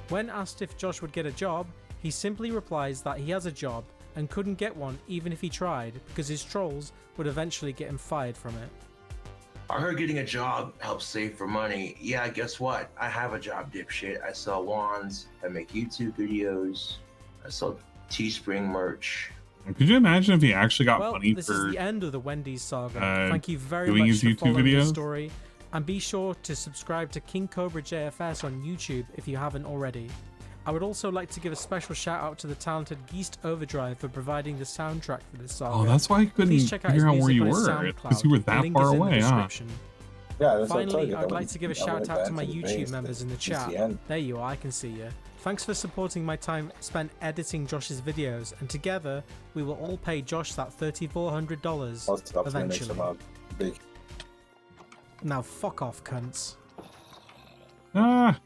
When asked if Josh would get a job, he simply replies that he has a job and couldn't get one even if he tried because his trolls would eventually get him fired from it.
I heard getting a job helps save for money. Yeah, guess what? I have a job, dipshit. I sell wands, I make YouTube videos, I sell Teespring merch.
Could you imagine if he actually got
Well,
money
this
for
is the end of the Wendy's saga. Thank you very
doing
much
his
for
YouTube
following
videos?
the story, and be sure to subscribe to King Cobra JFS on YouTube if you haven't already. I would also like to give a special shout out to the talented Geist Overdrive for providing the soundtrack for this saga.
Oh, that's why I couldn't
Please check out his
figure out where
music
you
on his
were,
SoundCloud.
because you were
The
that
link
far
is in the
away, huh?
description.
Yeah, that's what I told
Finally,
you.
I'd like to give a shout out to my
advance of the
YouTube
base,
members in the
it's the
chat.
end.
There you are, I can see you. Thanks for supporting my time spent editing Josh's videos, and together we will all pay Josh that $3,400 eventually. Now fuck off, cunts.
Ah.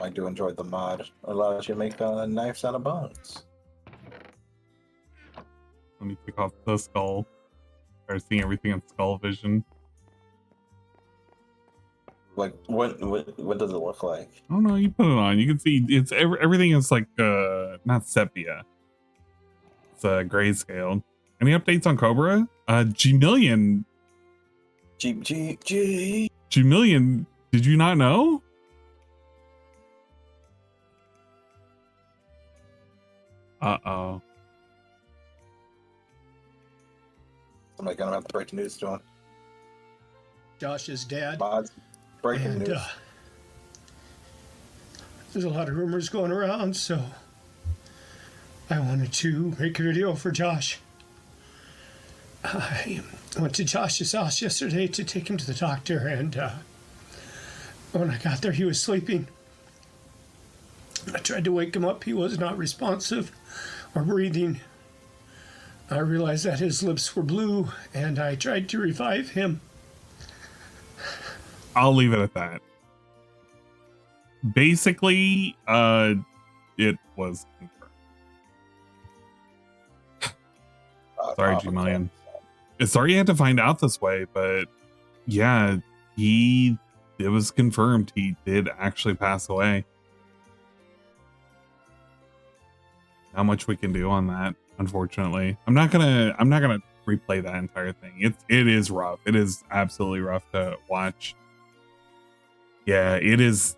I do enjoy the mod. It allows you to make knives out of bones.
Let me pick off the skull. Start seeing everything in skull vision.
Like, what does it look like?
Oh no, you put it on. You can see it's everything is like not sepia. It's grayscale. Any updates on Cobra? G-Million. G-Million. Did you not know? Uh-oh.
Somebody gonna have to break the news to him.
Josh is dead.
Mods, breaking
And,
news.
There's a lot of rumors going around, so I wanted to make a video for Josh. I went to Josh's house yesterday to take him to the doctor, and when I got there, he was sleeping. I tried to wake him up. He was not responsive or breathing. I realized that his lips were blue, and I tried to revive him.
I'll leave it at that. Basically, it was confirmed. Sorry, G-Million. Sorry you had to find out this way, but yeah, it was confirmed he did actually pass away. Not much we can do on that, unfortunately. I'm not gonna replay that entire thing. It is rough. It is absolutely rough to watch. Yeah, it is.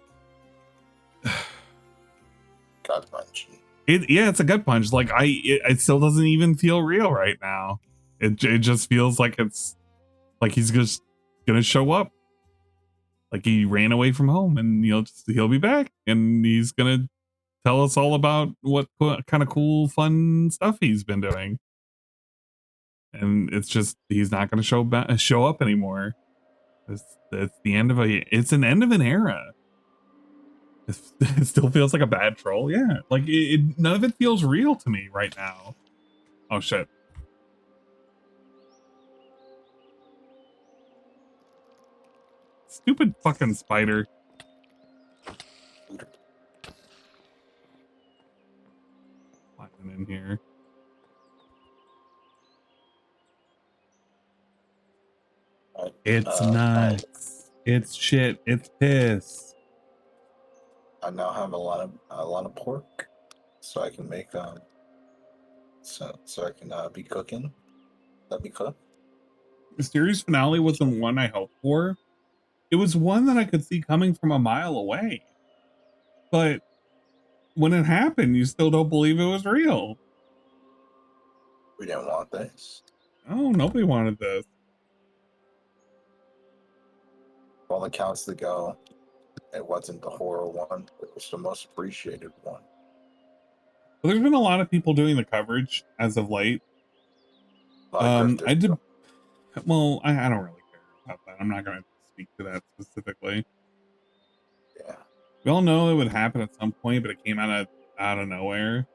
Gut punch.
Yeah, it's a gut punch. Like it still doesn't even feel real right now. It just feels like it's like he's just gonna show up. Like he ran away from home, and he'll be back, and he's gonna tell us all about what kind of cool, fun stuff he's been doing. And it's just he's not gonna show up anymore. It's the end of an end of an era. It still feels like a bad troll. Yeah, like none of it feels real to me right now. Oh shit. Stupid fucking spider. Climbing in here. It's nuts. It's shit. It's piss.
I now have a lot of pork, so I can make so I can be cooking. Let me cook.
The series finale wasn't one I hoped for. It was one that I could see coming from a mile away. But when it happened, you still don't believe it was real.
We didn't want this.
Oh, nobody wanted this.
All accounts to go, it wasn't the horror one. It was the most appreciated one.
Well, there's been a lot of people doing the coverage as of late. I did. Well, I don't really care about that. I'm not going to speak to that specifically.
Yeah.
We all know it would happen at some point, but it came out of nowhere.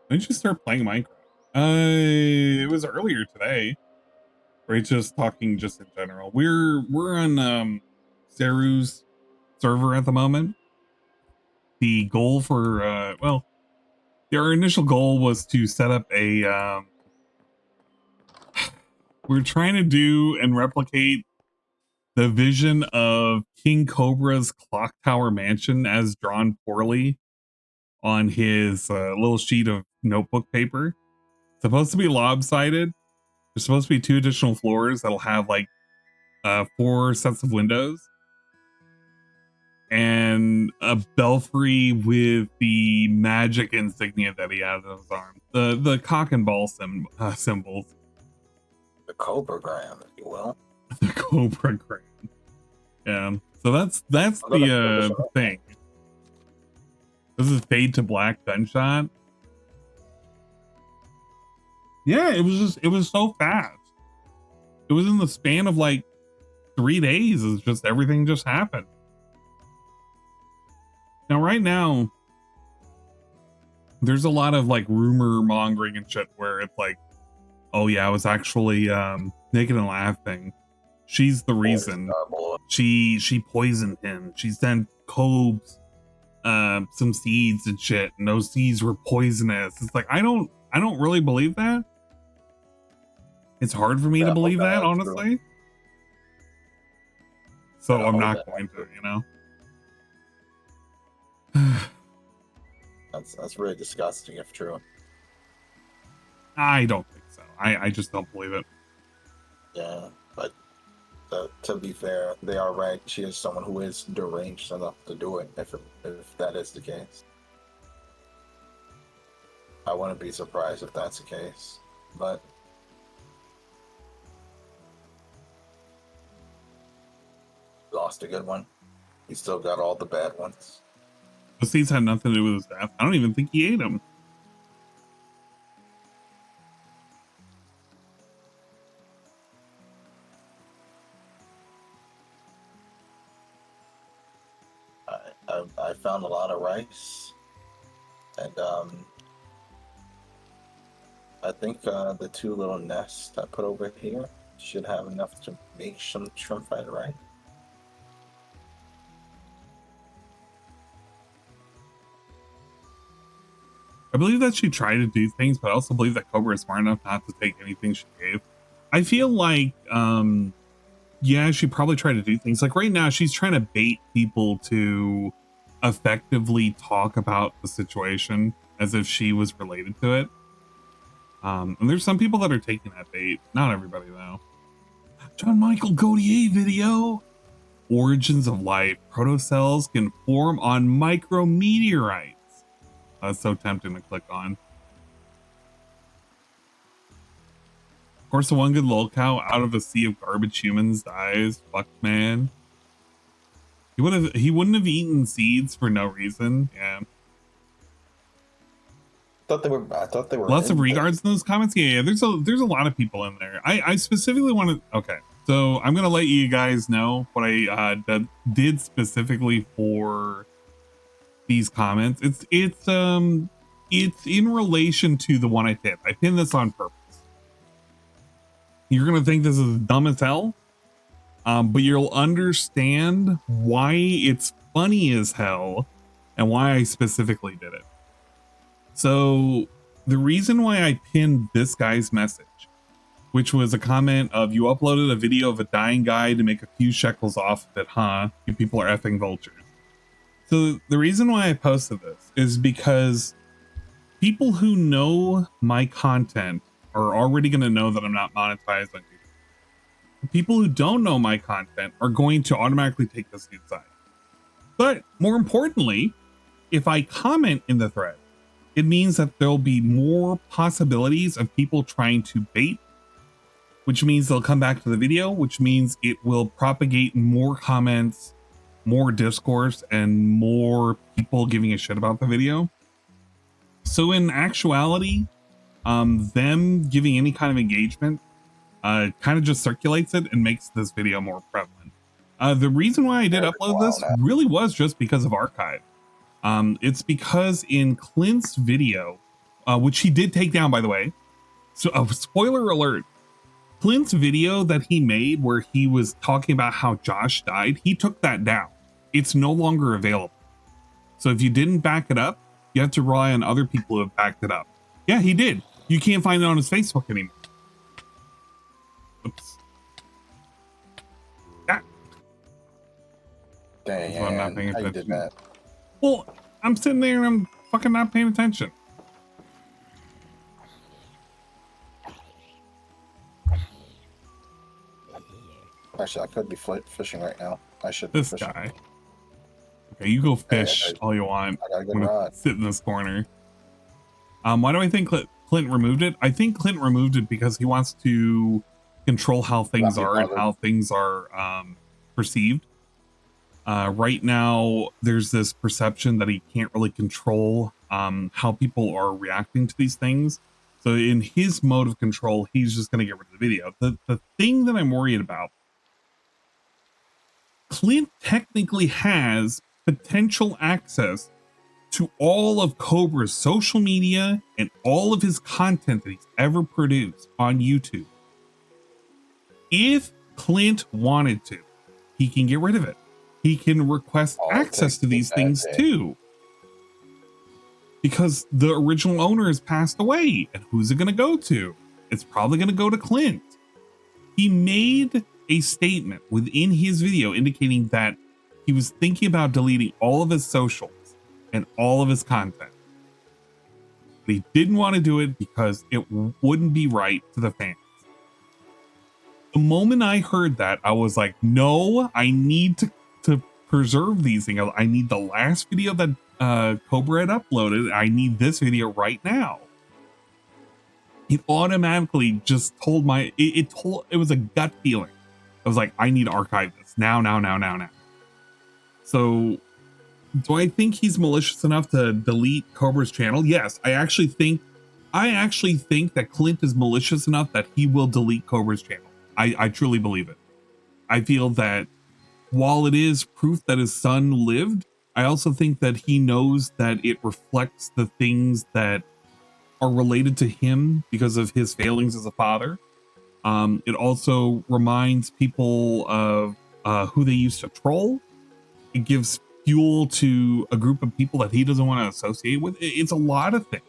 When did you start playing Minecraft? It was earlier today. Right, just talking just in general. We're on Saru's server at the moment. The goal for our initial goal was to set up a we're trying to do and replicate the vision of King Cobra's Clocktower mansion as drawn poorly on his little sheet of notebook paper. It's supposed to be lopsided. There's supposed to be 2 additional floors that'll have like 4 sets of windows and a belfry with the magic insignia that he has on his arm. The cock and ball symbols.
The Cobragram, if you will.
The Cobragram. Yeah. So that's the thing. This is Fade to Black Gunshot. Yeah, it was so fast. It was in the span of like 3 days. It's just everything just happened. Now, right now, there's a lot of like rumor mongering and shit where it's like, oh yeah, I was actually naked and laughing. She's the reason. She poisoned him. She sent Cobes some seeds and shit, and those seeds were poisonous. It's like I don't really believe that. It's hard for me to believe that, honestly. So I'm not going to, you know.
That's really disgusting if true.
I don't think so. I just don't believe it.
Yeah, but to be fair, they are right. She is someone who is deranged enough to do it, if that is the case. I wouldn't be surprised if that's the case, but lost a good one. He still got all the bad ones.
Those seeds had nothing to do with his death. I don't even think he ate them.
I found a lot of rice, and I think the 2 little nests I put over here should have enough to make some shrimp fried rice.
I believe that she tried to do things, but I also believe that Cobra is smart enough not to take anything she gave. I feel like, yeah, she probably tried to do things. Like right now, she's trying to bait people to effectively talk about the situation as if she was related to it. And there's some people that are taking that bait. Not everybody, though. John Michael Gaudier video. origins of life. Protocells can form on micrometeorites. That's so tempting to click on. Of course, the one good lolcow out of a sea of garbage humans dies. Fuck, man. He wouldn't have eaten seeds for no reason. Yeah.
I thought they were
Lots of regards in those comments. Yeah, there's a lot of people in there. I specifically want to. Okay, so I'm gonna let you guys know what I did specifically for these comments. It's in relation to the one I pinned. I pinned this on purpose. You're gonna think this is dumb as hell, but you'll understand why it's funny as hell and why I specifically did it. So the reason why I pinned this guy's message, which was a comment of, you uploaded a video of a dying guy to make a few shekels off of it, huh? You people are effing vultures. So the reason why I posted this is because people who know my content are already going to know that I'm not monetized on YouTube. People who don't know my content are going to automatically take this side. But more importantly, if I comment in the thread, it means that there'll be more possibilities of people trying to bait, which means they'll come back to the video, which means it will propagate more comments, more discourse, and more people giving a shit about the video. So in actuality, them giving any kind of engagement kind of just circulates it and makes this video more prevalent. The reason why I did upload this really was just because of archive. It's because in Clint's video, which he did take down, by the way. So spoiler alert, Clint's video that he made where he was talking about how Josh died, he took that down. It's no longer available. So if you didn't back it up, you have to rely on other people who have backed it up. Yeah, he did. You can't find it on his Facebook anymore. Oops. Yeah.
Dang,
I'm not paying
how you
attention.
did that?
Well, I'm sitting there and I'm fucking not paying attention.
Actually, I could be fishing right now. I should
This
be fishing.
guy. Okay, you go fish all you want.
I got a good
I'm gonna
rod.
sit in this corner. Why do I think Clint removed it? I think Clint removed it because he wants to control how things are and how things are perceived. Right now, there's this perception that he can't really control how people are reacting to these things. So in his mode of control, he's just going to get rid of the video. The thing that I'm worried about, Clint technically has potential access to all of Cobra's social media and all of his content that he's ever produced on YouTube. If Clint wanted to, he can get rid of it. He can request access to these things too. Because the original owner has passed away. And who's it going to go to? It's probably going to go to Clint. He made a statement within his video indicating that he was thinking about deleting all of his socials and all of his content. But he didn't want to do it because it wouldn't be right to the fans. The moment I heard that, I was like, no, I need to preserve these things. I need the last video that Cobra had uploaded. I need this video right now. It automatically just told it was a gut feeling. I was like, I need to archive this now. So do I think he's malicious enough to delete Cobra's channel? Yes, I actually think that Clint is malicious enough that he will delete Cobra's channel. I truly believe it. I feel that while it is proof that his son lived, I also think that he knows that it reflects the things that are related to him because of his failings as a father. It also reminds people of who they used to troll. It gives fuel to a group of people that he doesn't want to associate with. It's a lot of things.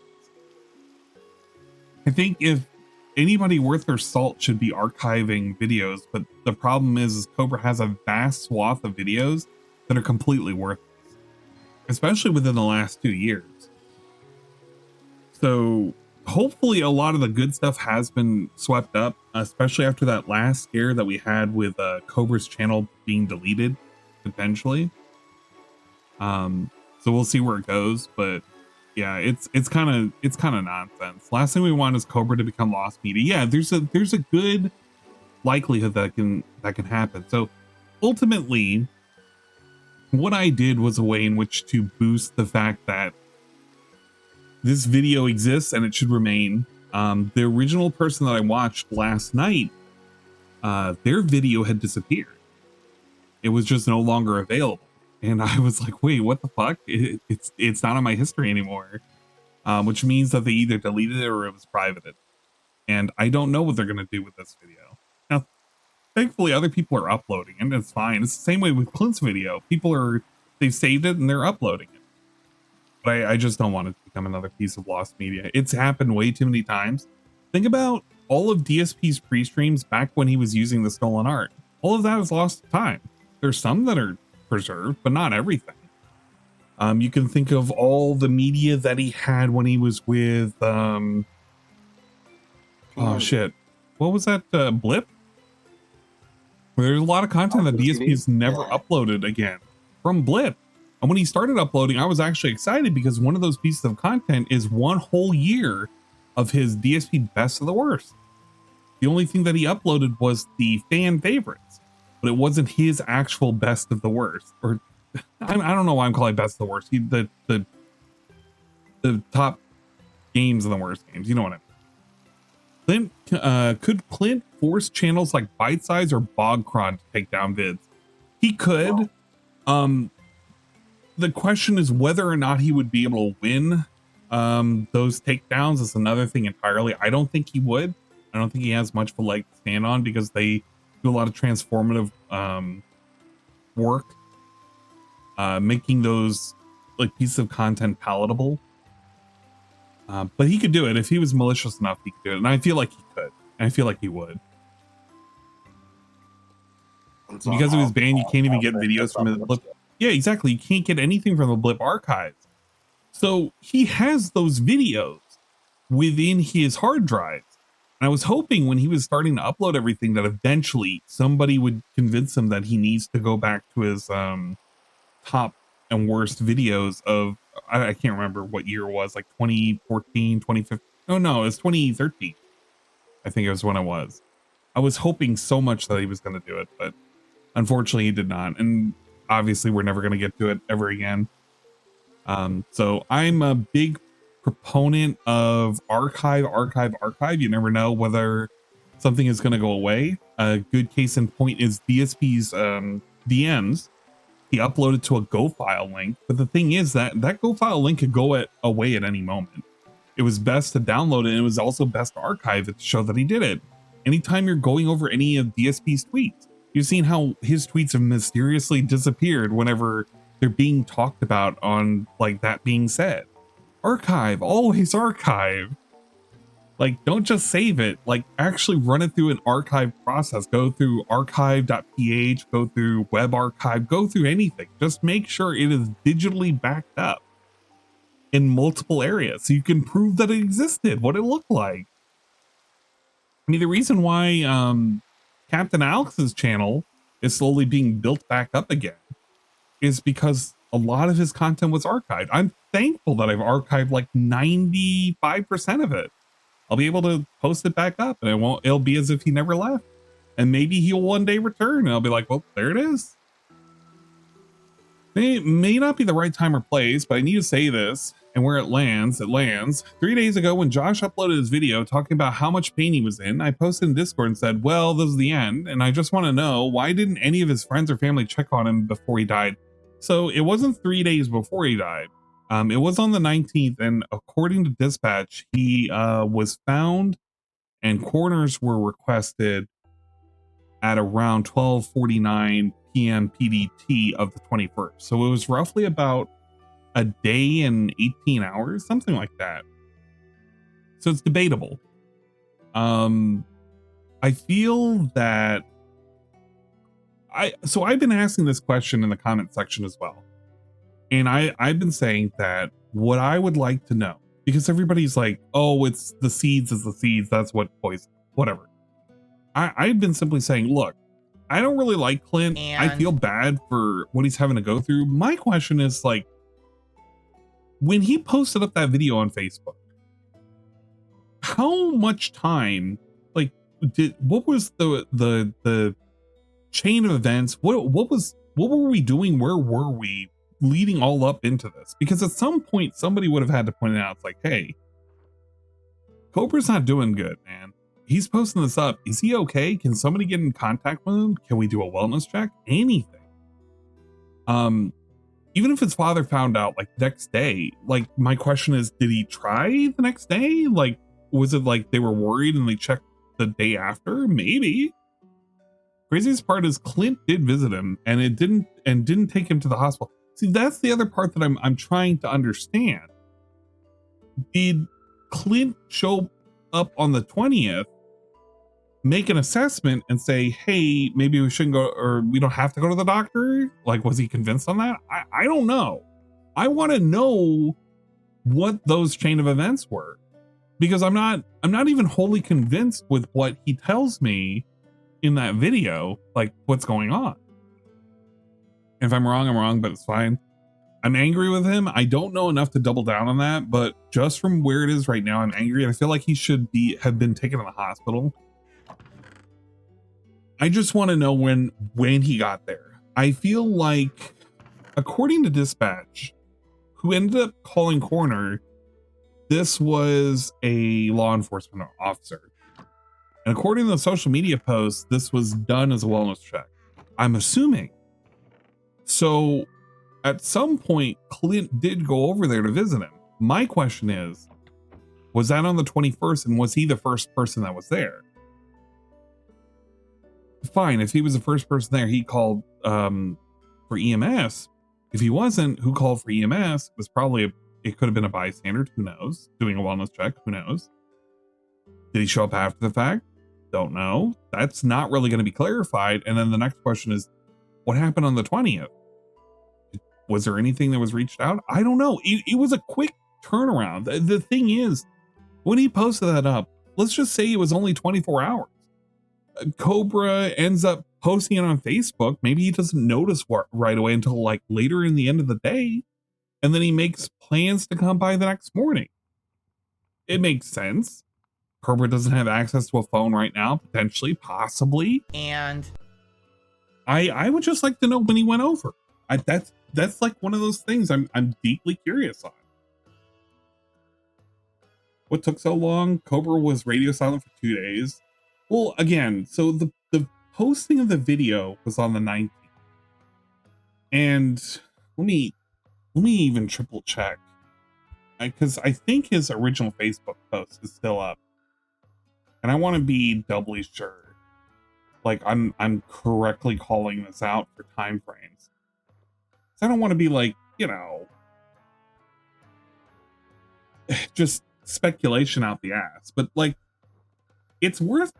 I think if anybody worth their salt should be archiving videos, but the problem is Cobra has a vast swath of videos that are completely worthless, especially within the last 2 years. So hopefully a lot of the good stuff has been swept up, especially after that last scare that we had with Cobra's channel being deleted. potentially. So we'll see where it goes, but yeah, it's kind of nonsense. Last thing we want is Cobra to become lost media. Yeah, there's a good likelihood that can happen. So ultimately, what I did was a way in which to boost the fact that this video exists and it should remain. The original person that I watched last night, their video had disappeared. It was just no longer available. And I was like, wait, what the fuck? It's not on my history anymore. Which means that they either deleted it or it was privated. And I don't know what they're going to do with this video. Now, thankfully, other people are uploading and it's fine. It's the same way with Clint's video. They've saved it and they're uploading it. But I just don't want it to become another piece of lost media. It's happened way too many times. Think about all of DSP's pre-streams back when he was using the stolen art. All of that is lost to time. There's some that are preserved, but not everything. You can think of all the media that he had when he was with oh shit, what was that, Blip? There's a lot of content that DSP has never uploaded again from Blip. And when he started uploading, I was actually excited because one of those pieces of content is one whole year of his DSP best of the worst. The only thing that he uploaded was the fan favorites, but it wasn't his actual best of the worst. Or I don't know why I'm calling it best of the worst. The top games and the worst games. You know what I mean? Clint, could Clint force channels like Bite Size or Bogcron to take down vids? He could. The question is whether or not he would be able to win those takedowns is another thing entirely. I don't think he would. I don't think he has much of a leg to stand on because they do a lot of transformative work, making those like pieces of content palatable. But he could do it if he was malicious enough. He could do it, and I feel like he could. And I feel like he would. Because of his ban, you can't even get videos from his Blip. Yeah, exactly. You can't get anything from the Blip archives. So he has those videos within his hard drives. And I was hoping when he was starting to upload everything that eventually somebody would convince him that he needs to go back to his top and worst videos of, I can't remember what year it was, like 2014, 2015. Oh no, it was 2013. I think it was when it was. I was hoping so much that he was going to do it, but unfortunately he did not. And obviously we're never going to get to it ever again. So I'm a big proponent of archive. You never know whether something is going to go away. A good case in point is DSP's DMs. He uploaded to a Go file link, but the thing is that Go file link could go away at any moment. It was best to download it, and it was also best to archive it to show that he did it. Anytime you're going over any of DSP's tweets, you've seen how his tweets have mysteriously disappeared whenever they're being talked about on like that being said. Archive, always archive. Like, don't just save it, like actually run it through an archive process. Go through archive.ph, go through web archive, go through anything. Just make sure it is digitally backed up in multiple areas so you can prove that it existed, what it looked like. I mean, the reason why Captain Alex's channel is slowly being built back up again is because a lot of his content was archived. I'm thankful that I've archived like 95% of it. I'll be able to post it back up and it'll be as if he never left. And maybe he'll one day return and I'll be like, well, there it is. It may not be the right time or place, but I need to say this, and where it lands, it lands. 3 days ago when Josh uploaded his video talking about how much pain he was in, I posted in Discord and said, well, this is the end, and I just want to know, why didn't any of his friends or family check on him before he died? So it wasn't 3 days before he died. It was on the 19th, and according to dispatch, he was found and coroners were requested at around 12:49 p.m. PDT of the 21st. So it was roughly about a day and 18 hours, something like that. So it's debatable. I feel that I've been asking this question in the comment section as well. And I've been saying that what I would like to know, because everybody's like, oh, it's the seeds, that's what poison, whatever. I've been simply saying, look, I don't really like Clint. I feel bad for what he's having to go through. My question is, like, when he posted up that video on Facebook, how much time, like, what was the chain of events? What were we doing? Where were we leading all up into this? Because at some point somebody would have had to point it out. It's like, hey, Cobra's not doing good, man. He's posting this up. Is he okay? Can somebody get in contact with him? Can we do a wellness check? Anything. Even if his father found out like next day, like my question is, did he try the next day? Like, was it like they were worried and they checked the day after? Maybe. Craziest part is Clint did visit him and it didn't take him to the hospital. See, that's the other part that I'm trying to understand. Did Clint show up on the 20th, make an assessment and say, hey, maybe we shouldn't go, or we don't have to go to the doctor? Like, was he convinced on that? I don't know. I want to know what those chain of events were, because I'm not even wholly convinced with what he tells me in that video, like what's going on. If I'm wrong, I'm wrong, but it's fine. I'm angry with him. I don't know enough to double down on that, but just from where it is right now, I'm angry. And I feel like he should have been taken to the hospital. I just want to know when he got there. I feel like, according to dispatch, who ended up calling coroner, this was a law enforcement officer. And according to the social media posts, this was done as a wellness check, I'm assuming. So at some point, Clint did go over there to visit him. My question is, was that on the 21st, and was he the first person that was there? Fine, if he was the first person there, he called for EMS. If he wasn't, who called for EMS? It was probably it could have been a bystander, who knows? Doing a wellness check, who knows? Did he show up after the fact? Don't know. That's not really going to be clarified. And then the next question is, what happened on the 20th? Was there anything that was reached out? I don't know. It was a quick turnaround. The thing is, when he posted that up, let's just say it was only 24 hours. Cobra ends up posting it on Facebook. Maybe he doesn't notice right away until like later in the end of the day. And then he makes plans to come by the next morning. It makes sense. Cobra doesn't have access to a phone right now, potentially, possibly.
And
I would just like to know when he went over. That's like one of those things I'm deeply curious on. What took so long? Cobra was radio silent for 2 days. Well, again, so the posting of the video was on the 19th. And let me even triple check, because I think his original Facebook post is still up. And I want to be doubly sure, like I'm correctly calling this out for time frames. I don't want to be like, you know, just speculation out the ass, but like it's worth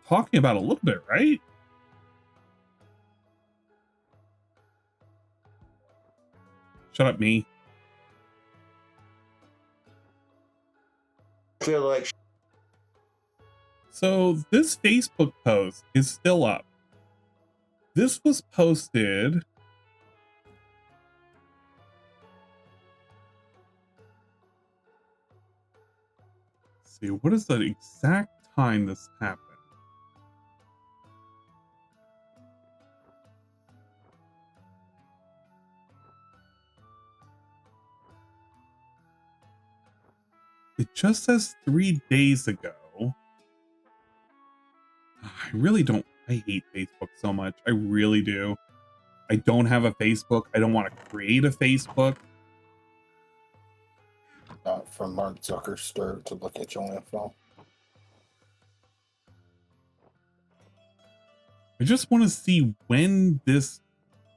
talking about a little bit, right? Shut up, me.
Feel like.
So this Facebook post is still up. This was posted. Let's see, what is the exact time this happened? It just says 3 days ago. I really don't. I hate Facebook so much. I really do. I don't have a Facebook. I don't want to create a Facebook.
From Mark Zuckerberg to look at your info.
I just want to see when this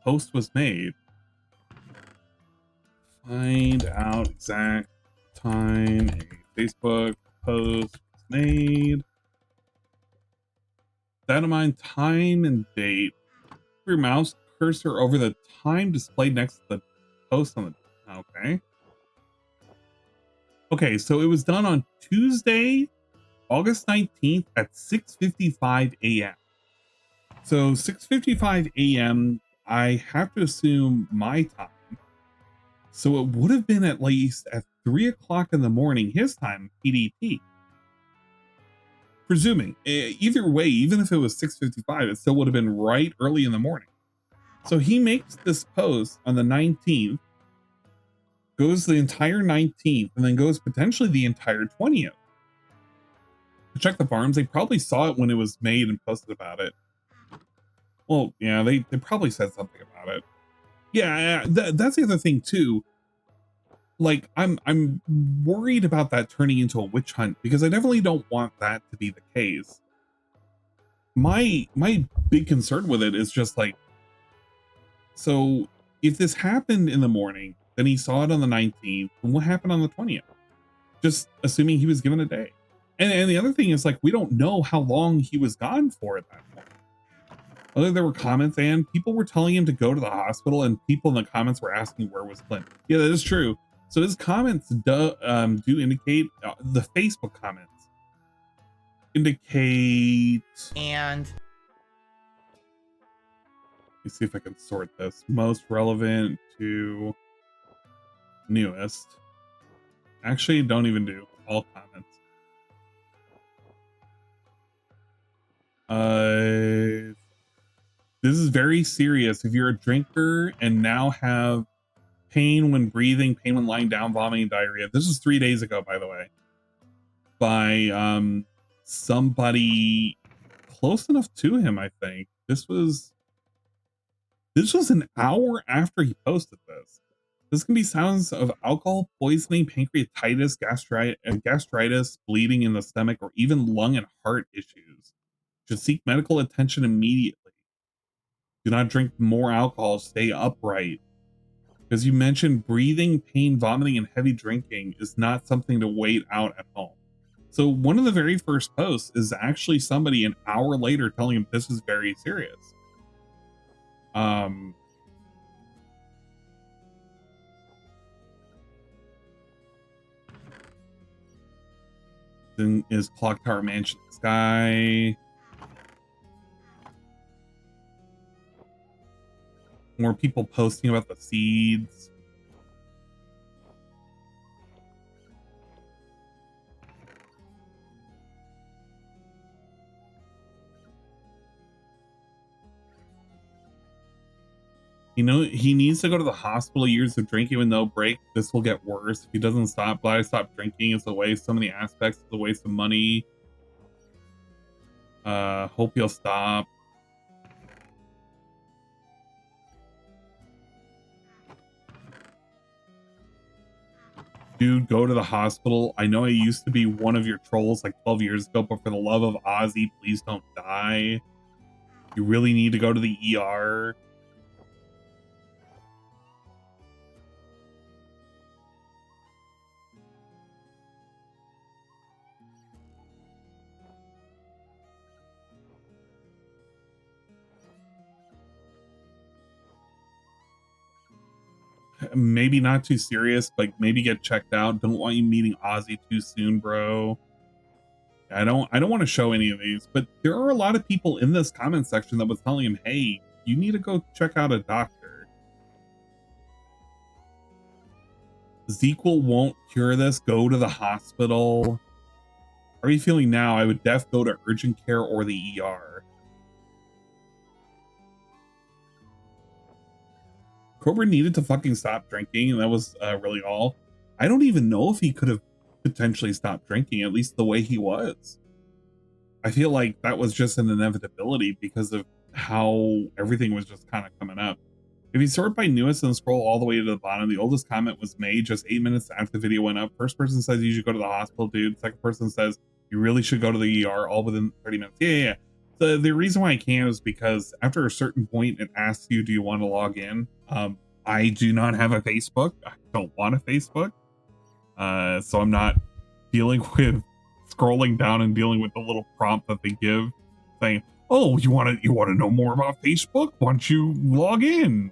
post was made. Find out exact time a Facebook post was made. Determine time and date. Put your mouse cursor over the time displayed next to the post on the. Okay. Okay, so it was done on Tuesday, August 19th at 6:55 a.m. So 6:55 a.m. I have to assume my time. So it would have been at least at 3 o'clock in the morning his time, PDT. Presuming. Either way, even if it was 6:55, it still would have been right early in the morning. So he makes this post on the 19th, goes the entire 19th, and then goes potentially the entire 20th. To check the farms, they probably saw it when it was made and posted about it. Well, yeah, they probably said something about it. Yeah, that's the other thing too. Like, I'm worried about that turning into a witch hunt because I definitely don't want that to be the case. My big concern with it is just like, so if this happened in the morning, then he saw it on the 19th, and what happened on the 20th? Just assuming he was given a day. And the other thing is, like, we don't know how long he was gone for at that point. Although there were comments and people were telling him to go to the hospital, and people in the comments were asking where was Clint. Yeah, that is true. So his comments do indicate, the Facebook comments indicate,
and
let me see if I can sort this. Most relevant to newest. Actually, don't even do all comments. This is very serious. If you're a drinker and now have pain when breathing, pain when lying down, vomiting, diarrhea. This was 3 days ago, by the way, by somebody close enough to him. I think this was an hour after he posted this. This can be sounds of alcohol poisoning, pancreatitis, gastritis, bleeding in the stomach, or even lung and heart issues. Should seek medical attention immediately. Do not drink more alcohol. Stay upright. Because you mentioned breathing, pain, vomiting, and heavy drinking is not something to wait out at home. So one of the very first posts is actually somebody an hour later telling him this is very serious. Then is Clocktower Mansion in the sky? More people posting about the seeds. You know, he needs to go to the hospital. Years of drinking with no break. This will get worse. If he doesn't stop, but I stop drinking. It's a waste. So many aspects. It's a waste of money. Hope he'll stop. Dude, go to the hospital. I know I used to be one of your trolls like 12 years ago, but for the love of Ozzy, please don't die. You really need to go to the ER. Maybe not too serious, but maybe get checked out. Don't want you meeting Ozzy too soon, bro. I don't want to show any of these, but there are a lot of people in this comment section that was telling him, hey, you need to go check out a doctor. Zequel won't cure this. Go to the hospital. How are you feeling now? I would go to urgent care or the ER. Cobra needed to fucking stop drinking, and that was really all. I don't even know if he could have potentially stopped drinking, at least the way he was. I feel like that was just an inevitability because of how everything was just kind of coming up. If you sort by newest and scroll all the way to the bottom, the oldest comment was made just 8 minutes after the video went up. First person says you should go to the hospital, dude. Second person says you really should go to the ER, all within 30 minutes. Yeah. The reason why I can't is because after a certain point, it asks you, do you want to log in? I do not have a Facebook. I don't want a Facebook. So I'm not dealing with scrolling down and dealing with the little prompt that they give saying, oh, you want to know more about Facebook? Why don't you log in?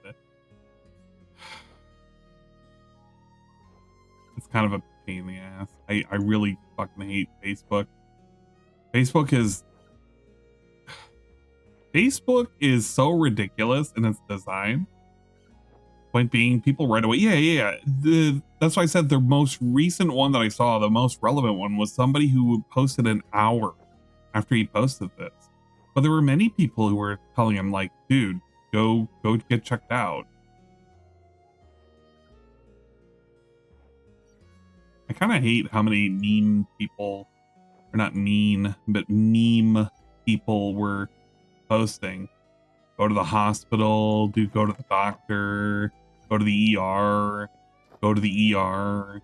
It's kind of a pain in the ass. I really fucking hate Facebook. Facebook Facebook is so ridiculous in its design. Point being, people right away, that's why I said the most recent one that I saw, the most relevant one, was somebody who posted an hour after he posted this. But there were many people who were telling him, like, dude, go get checked out. I kind of hate how many meme people, or not mean, but meme people were posting. Go to the hospital, go to the doctor, go to the ER, go to the ER.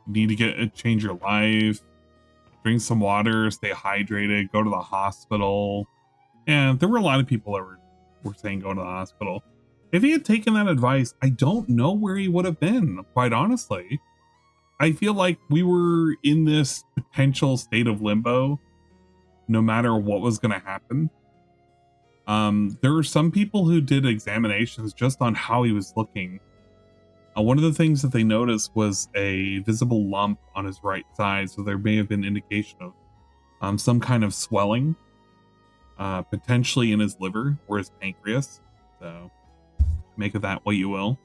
You need to change your life, drink some water, stay hydrated, go to the hospital. And there were a lot of people that were saying go to the hospital. If he had taken that advice, I don't know where he would have been, quite honestly. I feel like we were in this potential state of limbo no matter what was going to happen. There were some people who did examinations just on how he was looking. One of the things that they noticed was a visible lump on his right side, so there may have been indication of some kind of swelling, potentially in his liver or his pancreas. So make of that what you will.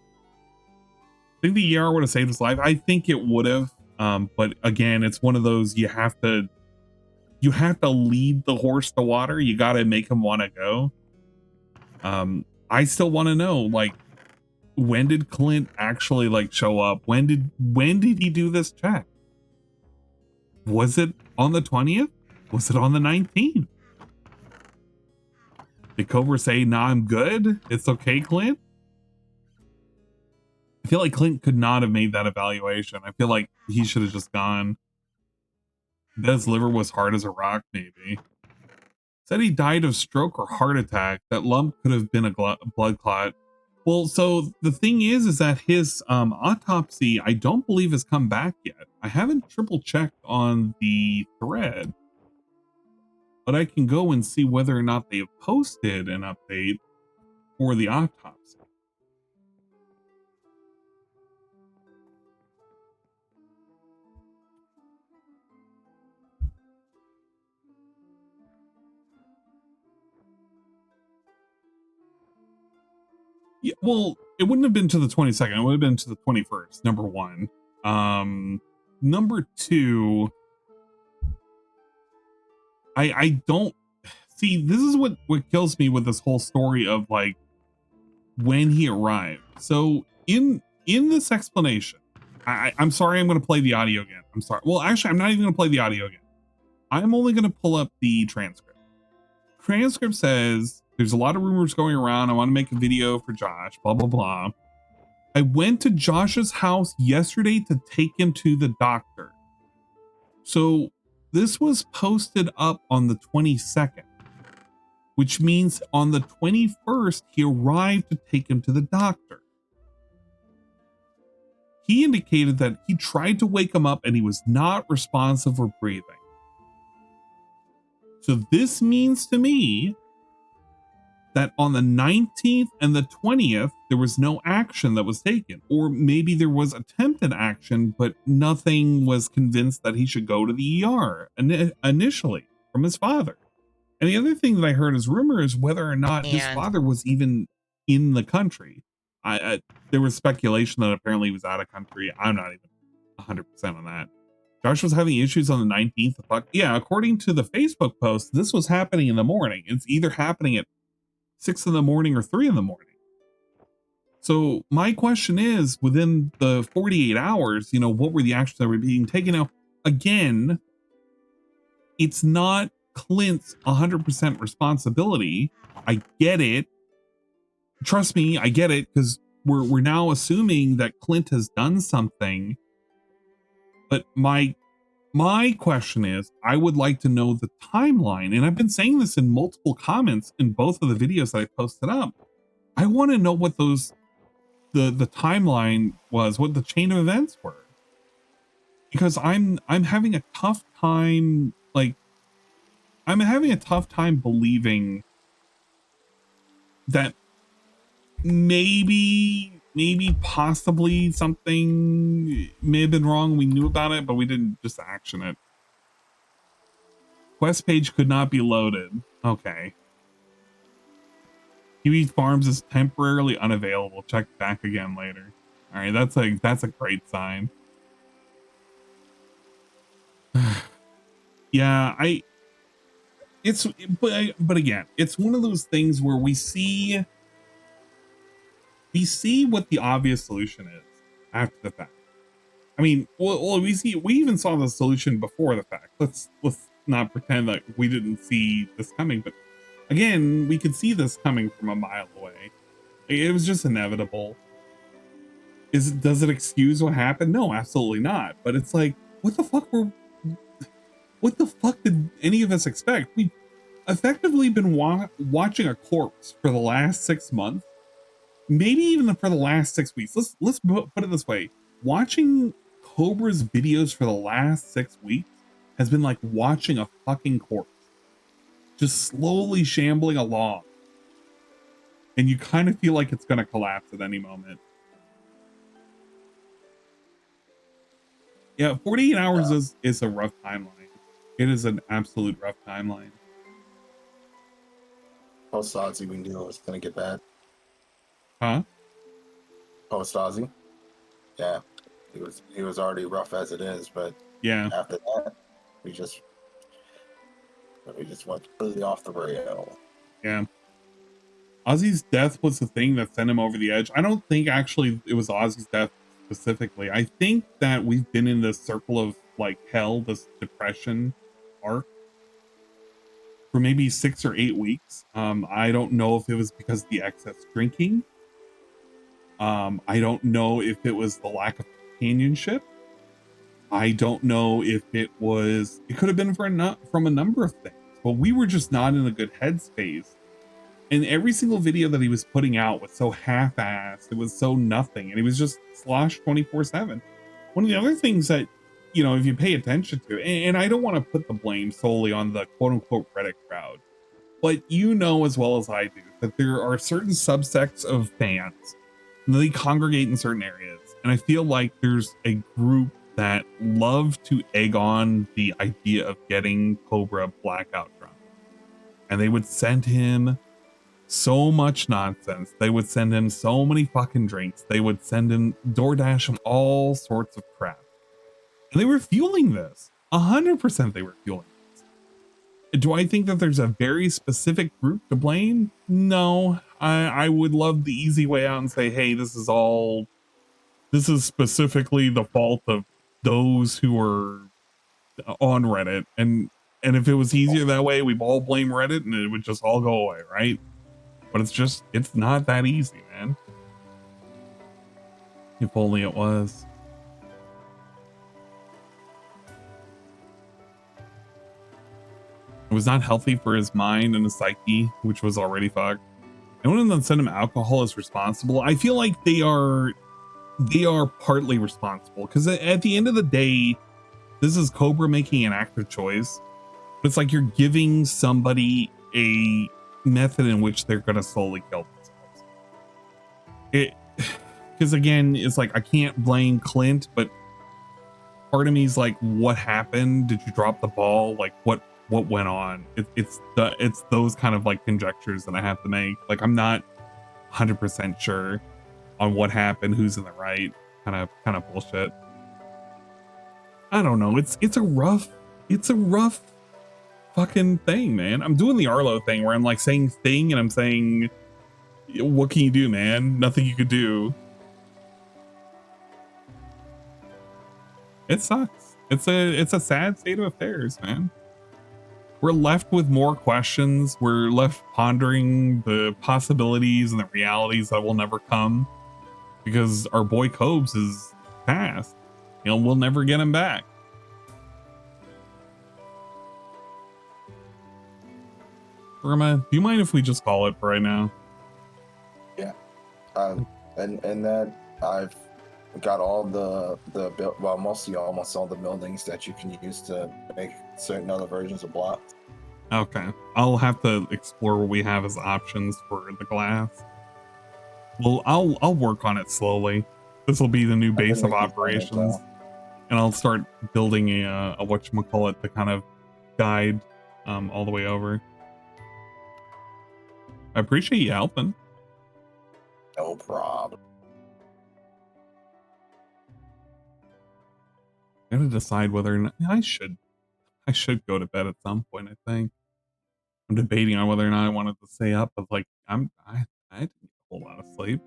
I think the ER would have saved his life. I think it would have, but again, it's one of those you have to lead the horse to water. You got to make him want to go. I still want to know, like, when did Clint actually like show up? When did he do this check? Was it on the 20th? Was it on the 19th? Did Cobra say, "Nah, I'm good. It's okay, Clint"? I feel like Clint could not have made that evaluation. I feel like he should have just gone. His liver was hard as a rock, maybe. Said he died of stroke or heart attack. That lump could have been a blood clot. Well, so the thing is that his autopsy, I don't believe, has come back yet. I haven't triple checked on the thread, but I can go and see whether or not they have posted an update for the autopsy. Yeah, well, it wouldn't have been to the 22nd. It would have been to the 21st, number one. Number two, I don't see, this is what kills me with this whole story of like when he arrived. So in this explanation, I'm sorry, I'm going to play the audio again. I'm sorry. Well, actually, I'm not even going to play the audio again. I'm only going to pull up the transcript. Transcript says, "There's a lot of rumors going around. I want to make a video for Josh, blah, blah, blah. I went to Josh's house yesterday to take him to the doctor." So this was posted up on the 22nd, which means on the 21st, he arrived to take him to the doctor. He indicated that he tried to wake him up and he was not responsive or breathing. So this means to me that on the 19th and the 20th, there was no action that was taken. Or maybe there was attempted action, but nothing was convinced that he should go to the ER initially from his father. And the other thing that I heard as rumor is whether or not his father was even in the country. There was speculation that apparently he was out of country. I'm not even 100% on that. Josh was having issues on the 19th. Yeah, according to the Facebook post, this was happening in the morning. It's either happening at 6 in the morning or 3 in the morning. So my question is, within the 48 hours, what were the actions that were being taken? Now, again, it's not Clint's 100% responsibility. I get it. Trust me, I get it, because we're now assuming that Clint has done something. But my question is, I would like to know the timeline. And I've been saying this in multiple comments in both of the videos that I posted up. I want to know what the timeline was, what the chain of events were. Because I'm having a tough time, believing that maybe maybe possibly something may have been wrong. We knew about it, but we didn't just action it. Quest page could not be loaded. Okay. Kiwi Farms is temporarily unavailable. Check back again later. All right, that's a great sign. Yeah, but again, it's one of those things where we see what the obvious solution is after the fact. I mean, well, we even saw the solution before the fact. Let's not pretend that we didn't see this coming, but again, we could see this coming from a mile away. It was just inevitable. Does it excuse what happened? No, absolutely not. But it's like, what the fuck did any of us expect? We've effectively been watching a corpse for the last 6 months, maybe even for the last 6 weeks. Let's put it this way: watching Cobra's videos for the last 6 weeks has been like watching a fucking corpse, just slowly shambling along, and you kind of feel like it's going to collapse at any moment. Yeah, 48 hours is a rough timeline. It is an absolute rough timeline.
Post Ozzy, we knew it was gonna get bad.
Huh?
Post Ozzy. Yeah, he was already rough as it is, but
yeah,
after that, we just went completely off the rail.
Yeah. Ozzy's death was the thing that sent him over the edge. I don't think actually it was Ozzy's death specifically. I think that we've been in this circle of like hell, this depression arc, for maybe 6 or 8 weeks. I don't know if it was because of the excess drinking. I don't know if it was the lack of companionship. I don't know if it could have been from a number of things, but we were just not in a good headspace. And every single video that he was putting out was so half-assed. It was so nothing. And he was just sloshed 24/7. One of the other things that, you know, if you pay attention to, and I don't want to put the blame solely on the quote-unquote Reddit crowd, but you know as well as I do that there are certain subsects of fans, and they congregate in certain areas. And I feel like there's a group that love to egg on the idea of getting Cobra blackout drunk. And they would send him so much nonsense. They would send him so many fucking drinks. They would send him, DoorDash him all sorts of crap. And they were fueling this. 100% they were fueling this. Do I think that there's a very specific group to blame? No. I would love the easy way out and say, hey, this is specifically the fault of those who are on Reddit. And if it was easier that way, we'd all blame Reddit and it would just all go away, right? But it's not that easy, man. If only it was. It was not healthy for his mind and his psyche, which was already fucked. And when they send him alcohol is responsible, I feel like they are partly responsible, because at the end of the day, this is Cobra making an active choice. But it's like you're giving somebody a method in which they're going to slowly kill themselves. Because again, it's like I can't blame Clint, but part of me is like, what happened? Did you drop the ball? Like what went on? It's those kind of like conjectures that I have to make. Like I'm not 100% sure on what happened, who's in the right, kind of bullshit. I don't know. It's a rough fucking thing, man. I'm doing the Arlo thing where I'm like saying thing and I'm saying, what can you do, man? Nothing you could do. It sucks. It's a sad state of affairs, man. We're left with more questions. We're left pondering the possibilities and the realities that will never come, because our boy Cobes is passed. You know, we'll never get him back. Irma, do you mind if we just call it for right now?
Yeah. And that I've got all well, mostly almost all the buildings that you can use to make certain other versions of blocks.
Okay. I'll have to explore what we have as options for the glass. Well, I'll work on it slowly. This will be the new base of operations, and I'll start building a whatchamacallit, the kind of guide all the way over. I appreciate you helping.
No problem.
I gotta decide whether or not I should go to bed at some point. I think I'm debating on whether or not I wanted to stay up, but like I didn't get a whole lot of sleep.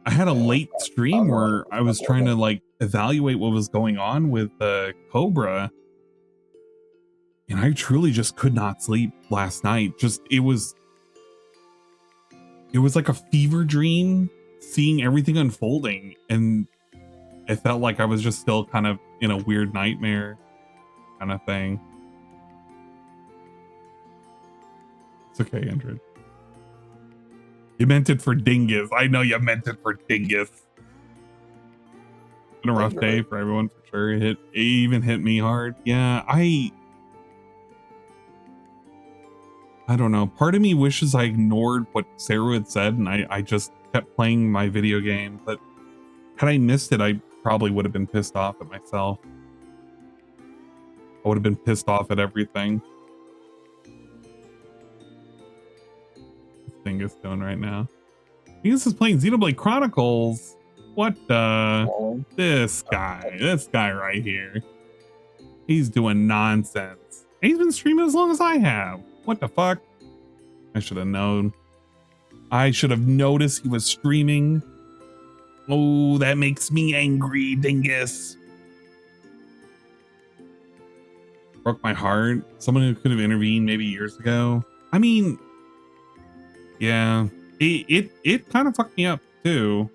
I had a late stream where I was trying to like evaluate what was going on with Cobra, and I truly just could not sleep last night. Just it was like a fever dream, seeing everything unfolding, and it felt like I was just still kind of in a weird nightmare kind of thing. It's okay, Andrew. You meant it for dingus. I know you meant it for dingus. Been a rough day for everyone for sure. It even hit me hard. Yeah, I don't know. Part of me wishes I ignored what Sarah had said and I just kept playing my video game. But had I missed it, I probably would have been pissed off at myself. I would have been pissed off at everything. What's Dingus doing right now? Dingus is playing Xenoblade Chronicles. What the? This guy right here. He's doing nonsense. And he's been streaming as long as I have. What the fuck? I should have known. I should have noticed he was streaming. Oh, that makes me angry, Dingus. Broke my heart. Someone who could have intervened maybe years ago. I mean, yeah, it kind of fucked me up too.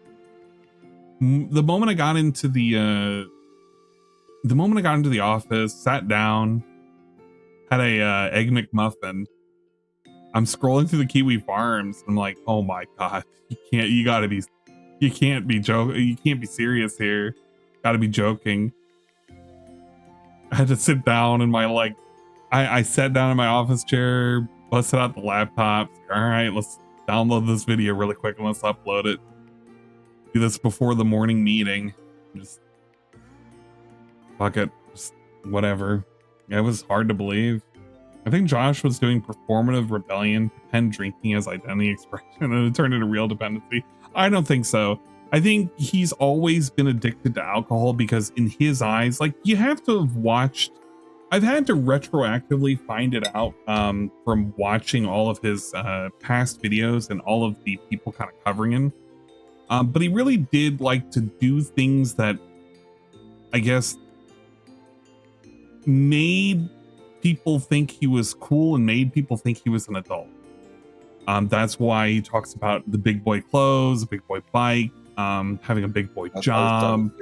The moment I got into the office, sat down, had a Egg McMuffin. I'm scrolling through the Kiwi Farms. I'm like, oh my god, you can't be joking. You can't be serious here. Gotta be joking. I had to sit down in my I sat down in my office chair, busted out the laptop. All right, let's download this video really quick and let's upload it. Do this before the morning meeting. Just fuck it. Just whatever. It was hard to believe. I think Josh was doing performative rebellion, pretend drinking as identity expression, and it turned into real dependency. I don't think so. I think he's always been addicted to alcohol because in his eyes, like you have to have watched, I've had to retroactively find it out from watching all of his past videos and all of the people kind of covering him. But he really did like to do things that I guess made people think he was cool and made people think he was an adult. That's why he talks about the big boy clothes, the big boy bike, having a big boy job.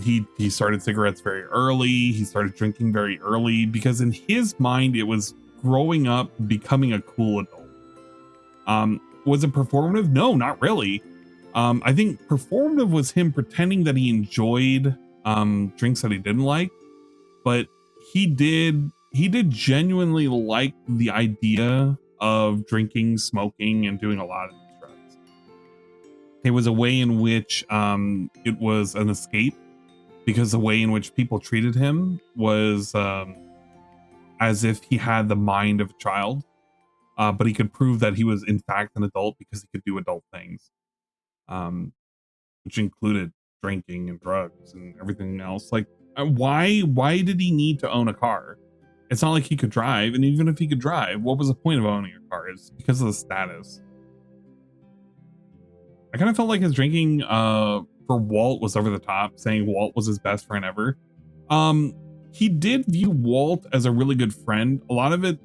He started cigarettes very early. He started drinking very early because in his mind it was growing up, becoming a cool adult. Was it performative? No, not really. I think performative was him pretending that he enjoyed drinks that he didn't like, but he did genuinely like the idea of drinking, smoking, and doing a lot of these drugs. It was a way in which it was an escape, because the way in which people treated him was as if he had the mind of a child, but he could prove that he was in fact an adult because he could do adult things, which included drinking and drugs and everything else. Like, why did he need to own a car? It's not like he could drive, and even if he could drive, what was the point of owning a car? It's because of the status. I kind of felt like his drinking for Walt was over the top, saying Walt was his best friend ever. He did view Walt as a really good friend. A lot of it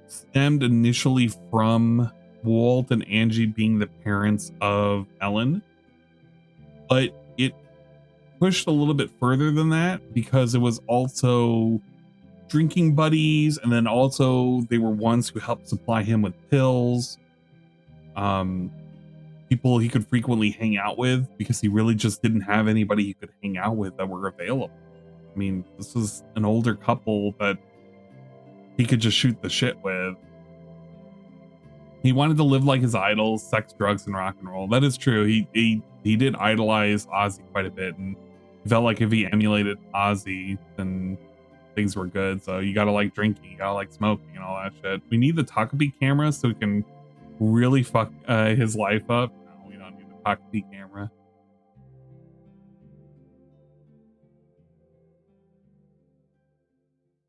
stemmed initially from Walt and Angie being the parents of Ellen, but it pushed a little bit further than that because it was also drinking buddies, and then also they were ones who helped supply him with pills, people he could frequently hang out with because he really just didn't have anybody he could hang out with that were available. I mean, this was an older couple that he could just shoot the shit with. He wanted to live like his idols, sex, drugs, and rock and roll. That is true. He did idolize Ozzy quite a bit, and felt like if he emulated Ozzy, then things were good. So you gotta like drinking, you gotta like smoking, and all that shit. We need the Takapee camera so we can really fuck his life up. No, we don't need the Takapee camera.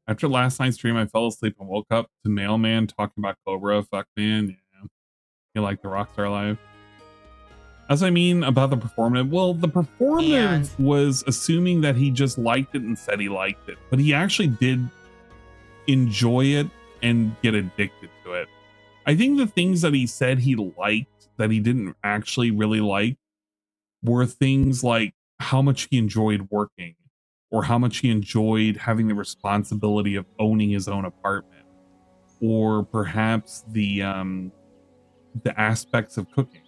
After last night's stream, I fell asleep and woke up to Mailman talking about Cobra. Fuck, man. Yeah. You like the Rockstar Life. As I mean about the performative, well, the performative was assuming that he just liked it and said he liked it, but he actually did enjoy it and get addicted to it. I think the things that he said he liked that he didn't actually really like were things like how much he enjoyed working, or how much he enjoyed having the responsibility of owning his own apartment, or perhaps the aspects of cooking.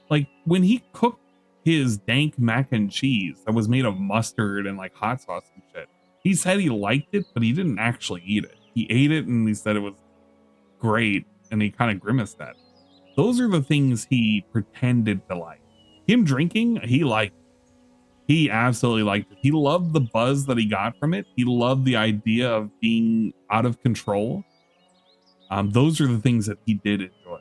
Like when he cooked his dank mac and cheese that was made of mustard and like hot sauce and shit, he said he liked it, but he didn't actually eat it. He ate it and he said it was great, and he kind of grimaced at it. Those are the things he pretended to like. Him drinking, he liked it. He absolutely liked it. He loved the buzz that he got from it. He loved the idea of being out of control. Those are the things that he did enjoy.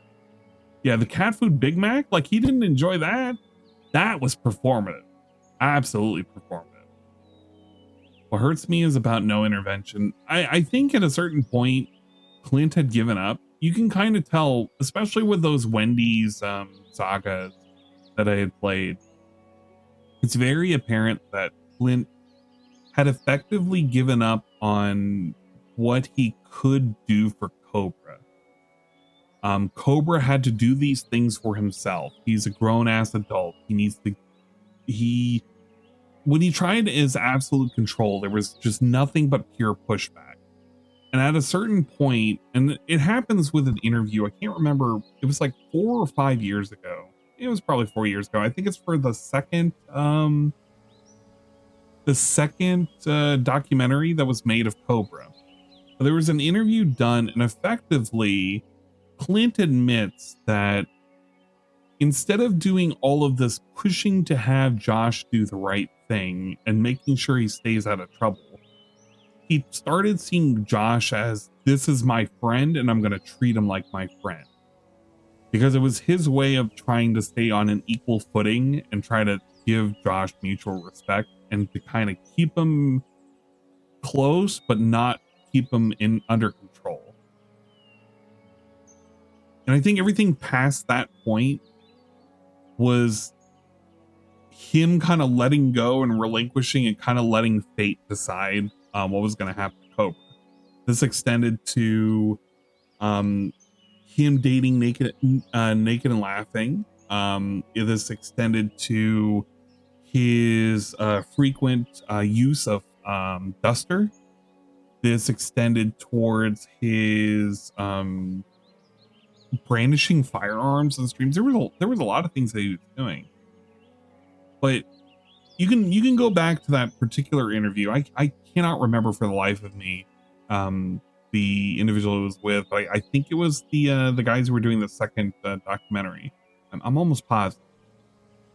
Yeah, the cat food Big Mac, like he didn't enjoy that. That was performative. Absolutely performative. What hurts me is about no intervention. I think at a certain point, Clint had given up. You can kind of tell, especially with those Wendy's sagas that I had played. It's very apparent that Clint had effectively given up on what he could do for Cobra. Cobra had to do these things for himself. He's a grown-ass adult. He needs to... When he tried his absolute control, there was just nothing but pure pushback. And at a certain point, and it happens with an interview, I can't remember, it was like 4 or 5 years ago. It was probably 4 years ago. I think it's for the second documentary that was made of Cobra. There was an interview done, and effectively Clint admits that instead of doing all of this pushing to have Josh do the right thing and making sure he stays out of trouble, he started seeing Josh as, this is my friend and I'm going to treat him like my friend. Because it was his way of trying to stay on an equal footing and try to give Josh mutual respect and to kind of keep him close, but not keep him under control. And I think everything past that point was him kind of letting go and relinquishing and kind of letting fate decide what was going to happen to Cobra. This extended to him dating Naked and Laughing. This extended to his frequent use of Duster. This extended towards his brandishing firearms on streams. There was a lot of things that he was doing, but you can go back to that particular interview. I cannot remember for the life of me the individual who was with. I think it was the guys who were doing the second documentary. I'm almost positive.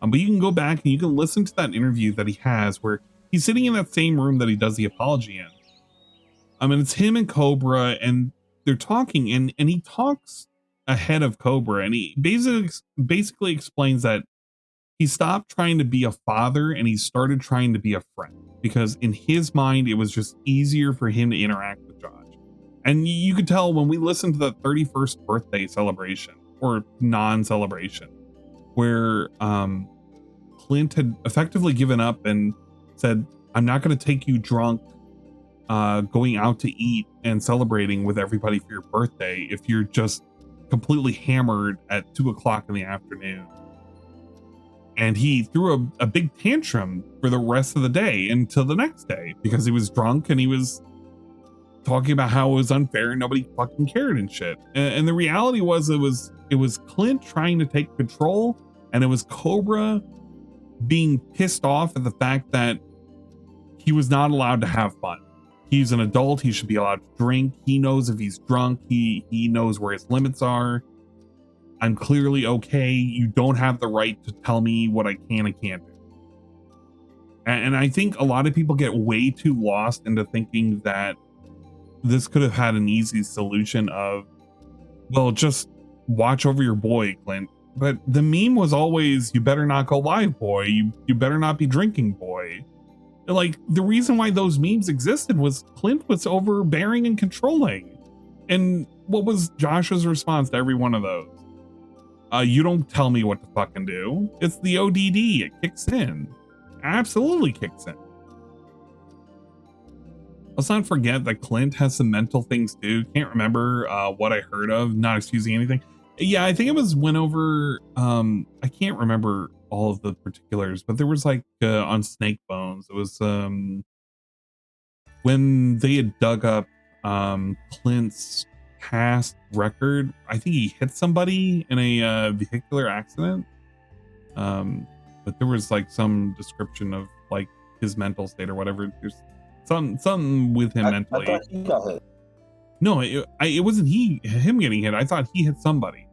But you can go back and you can listen to that interview that he has where he's sitting in that same room that he does the apology in. And it's him and Cobra, and they're talking, and he talks ahead of Cobra, and he basically explains that he stopped trying to be a father and he started trying to be a friend, because in his mind it was just easier for him to interact with Josh. And you could tell when we listened to the 31st birthday celebration or non-celebration where Clint had effectively given up and said, I'm not going to take you drunk going out to eat and celebrating with everybody for your birthday if you're just completely hammered at 2 o'clock in the afternoon. And he threw a big tantrum for the rest of the day until the next day because he was drunk and he was talking about how it was unfair and nobody fucking cared and shit. And the reality was it was Clint trying to take control, and it was Cobra being pissed off at the fact that he was not allowed to have fun. He's an adult. He should be allowed to drink. He knows if he's drunk, he knows where his limits are. I'm clearly okay. You don't have the right to tell me what I can and can't do. And I think a lot of people get way too lost into thinking that this could have had an easy solution of, well, just watch over your boy, Clint. But the meme was always, you better not go live, boy. You better not be drinking, boy. Like, the reason why those memes existed was Clint was overbearing and controlling. And what was Josh's response to every one of those? You don't tell me what to fucking do. It's the ODD. It kicks in. Absolutely kicks in. Let's not forget that Clint has some mental things too. Can't remember what I heard of. Not excusing anything. Yeah, I think it was went over. I can't remember all of the particulars, but there was like on Snake Bones. It was when they had dug up Clint's past record. I think he hit somebody in a vehicular accident. But there was like some description of like his mental state or whatever. There's something with him mentally.
I thought he got hit.
No, it wasn't him getting hit. I thought he hit somebody.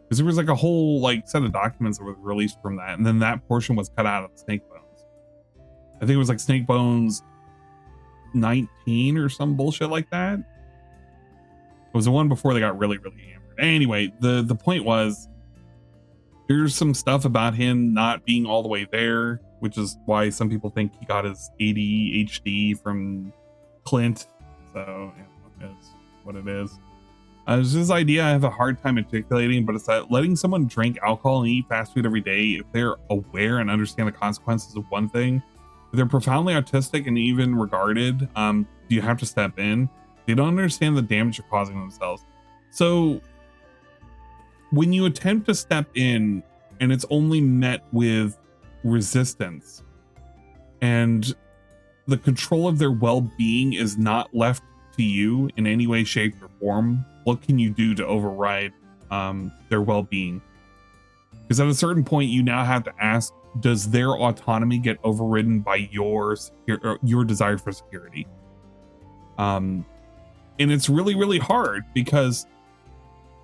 Because there was like a whole like set of documents that were released from that, and then that portion was cut out of Snake Bones. I think it was like Snake Bones 19 or some bullshit like that. It was the one before they got really, really hammered. Anyway, the point was, there's some stuff about him not being all the way there, which is why some people think he got his ADHD from Clint. So yeah, it's what it is. It's this idea I have a hard time articulating, but it's that letting someone drink alcohol and eat fast food every day, if they're aware and understand the consequences of one thing, if they're profoundly autistic and even regarded, you have to step in. They don't understand the damage they're causing themselves. So when you attempt to step in and it's only met with resistance and the control of their well-being is not left to you in any way, shape, or form, what can you do to override their well-being? Because at a certain point, you now have to ask, does their autonomy get overridden by your desire for security? And it's really, really hard because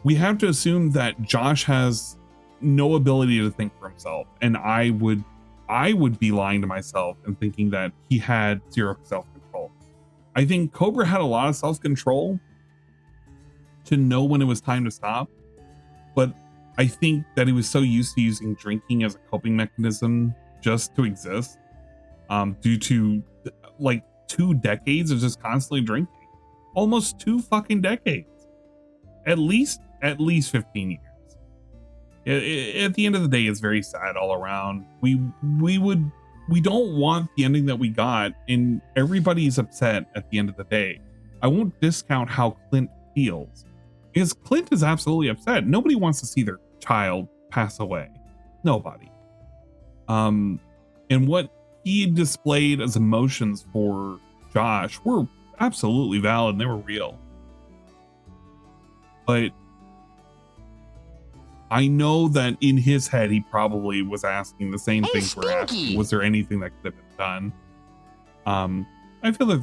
we have to assume that Josh has no ability to think for himself. And I would be lying to myself and thinking that he had zero self-control. I think Cobra had a lot of self-control to know when it was time to stop. But I think that he was so used to using drinking as a coping mechanism just to exist, due to like 2 decades of just constantly drinking. Almost 2 fucking decades. At least 15 years. At the end of the day, it's very sad all around. We don't want the ending that we got, and everybody's upset at the end of the day. I won't discount how Clint feels, because Clint is absolutely upset. Nobody wants to see their child pass away. Nobody. And what he displayed as emotions for Josh were absolutely valid and they were real. But I know that in his head, he probably was asking the same things we're asking. Was there anything that could have been done? I feel that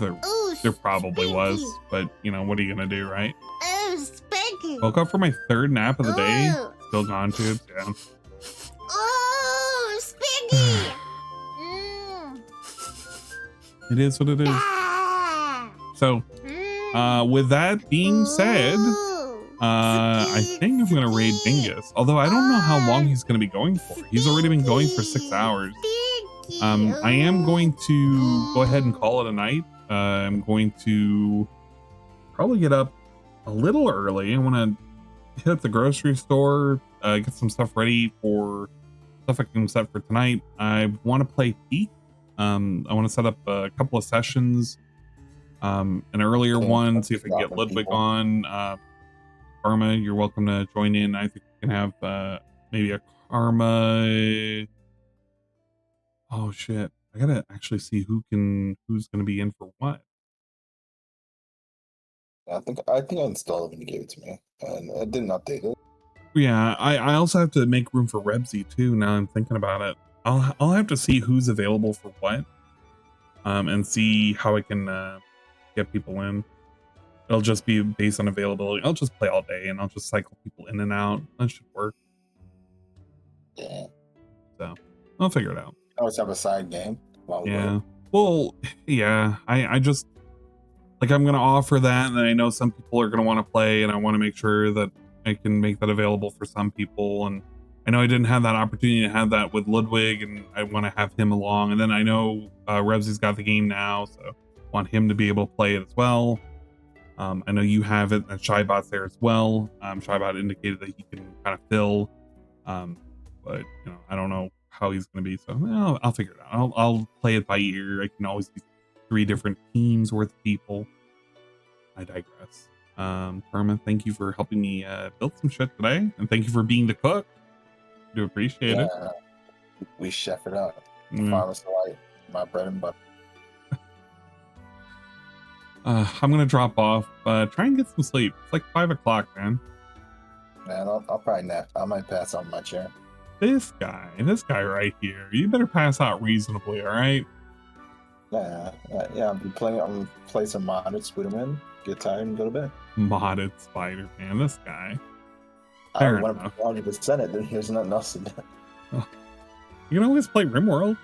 there probably was, but you know, what are you gonna do, right?
Oh, Spanky.
Woke up for my 3rd nap of the day. Still gone tubes, yeah.
Oh, Spanky.
It is what it is. So, with that being said, I think I'm going to raid Dingus. Although I don't know how long he's going to be going for. He's already been going for 6 hours. I am going to go ahead and call it a night. I'm going to probably get up a little early. I want to hit up the grocery store, get some stuff ready for stuff I can set for tonight. I want to play Peak. I want to set up a couple of sessions. An earlier one, see if I can get Ludwig on. Karma, you're welcome to join in. I think we can have maybe a Karma. Oh shit! I gotta actually see who's gonna be in for what.
I think I installed it when you gave it to me, and I didn't update it.
Yeah, I also have to make room for Rebsy too. Now I'm thinking about it. I'll have to see who's available for what, and see how I can get people in. It'll just be based on availability. I'll just play all day and I'll just cycle people in and out. That should work.
Yeah.
So I'll figure it out.
I always have a side game while we
Yeah.
wait.
Well, yeah. I just like I'm gonna offer that, and then I know some people are gonna want to play, and I want to make sure that I can make that available for some people. And I know I didn't have that opportunity to have that with Ludwig, and I want to have him along. And then I know Rebsy's got the game now, so I want him to be able to play it as well. I know you have it, and Shybot's there as well. Shybot indicated that he can kind of fill, but you know, I don't know how he's going to be, so I'll figure it out. I'll play it by ear. I can always do 3 different teams worth of people. I digress. Karma, thank you for helping me build some shit today, and thank you for being the cook. I do appreciate it.
We chef it up.
Mm.
Farmers Delight, my bread and butter.
I'm gonna drop off. Try and get some sleep. It's like 5 o'clock, man.
Man, I'll probably nap. I might pass on my chair.
This guy right here. You better pass out reasonably, all right?
Yeah. I'm play some modded Spider-Man, get tired and go to bed.
Modded Spider-Man, this guy.
I
Fair
want
enough.
100% it, then there's nothing else to do.
You can always play RimWorld.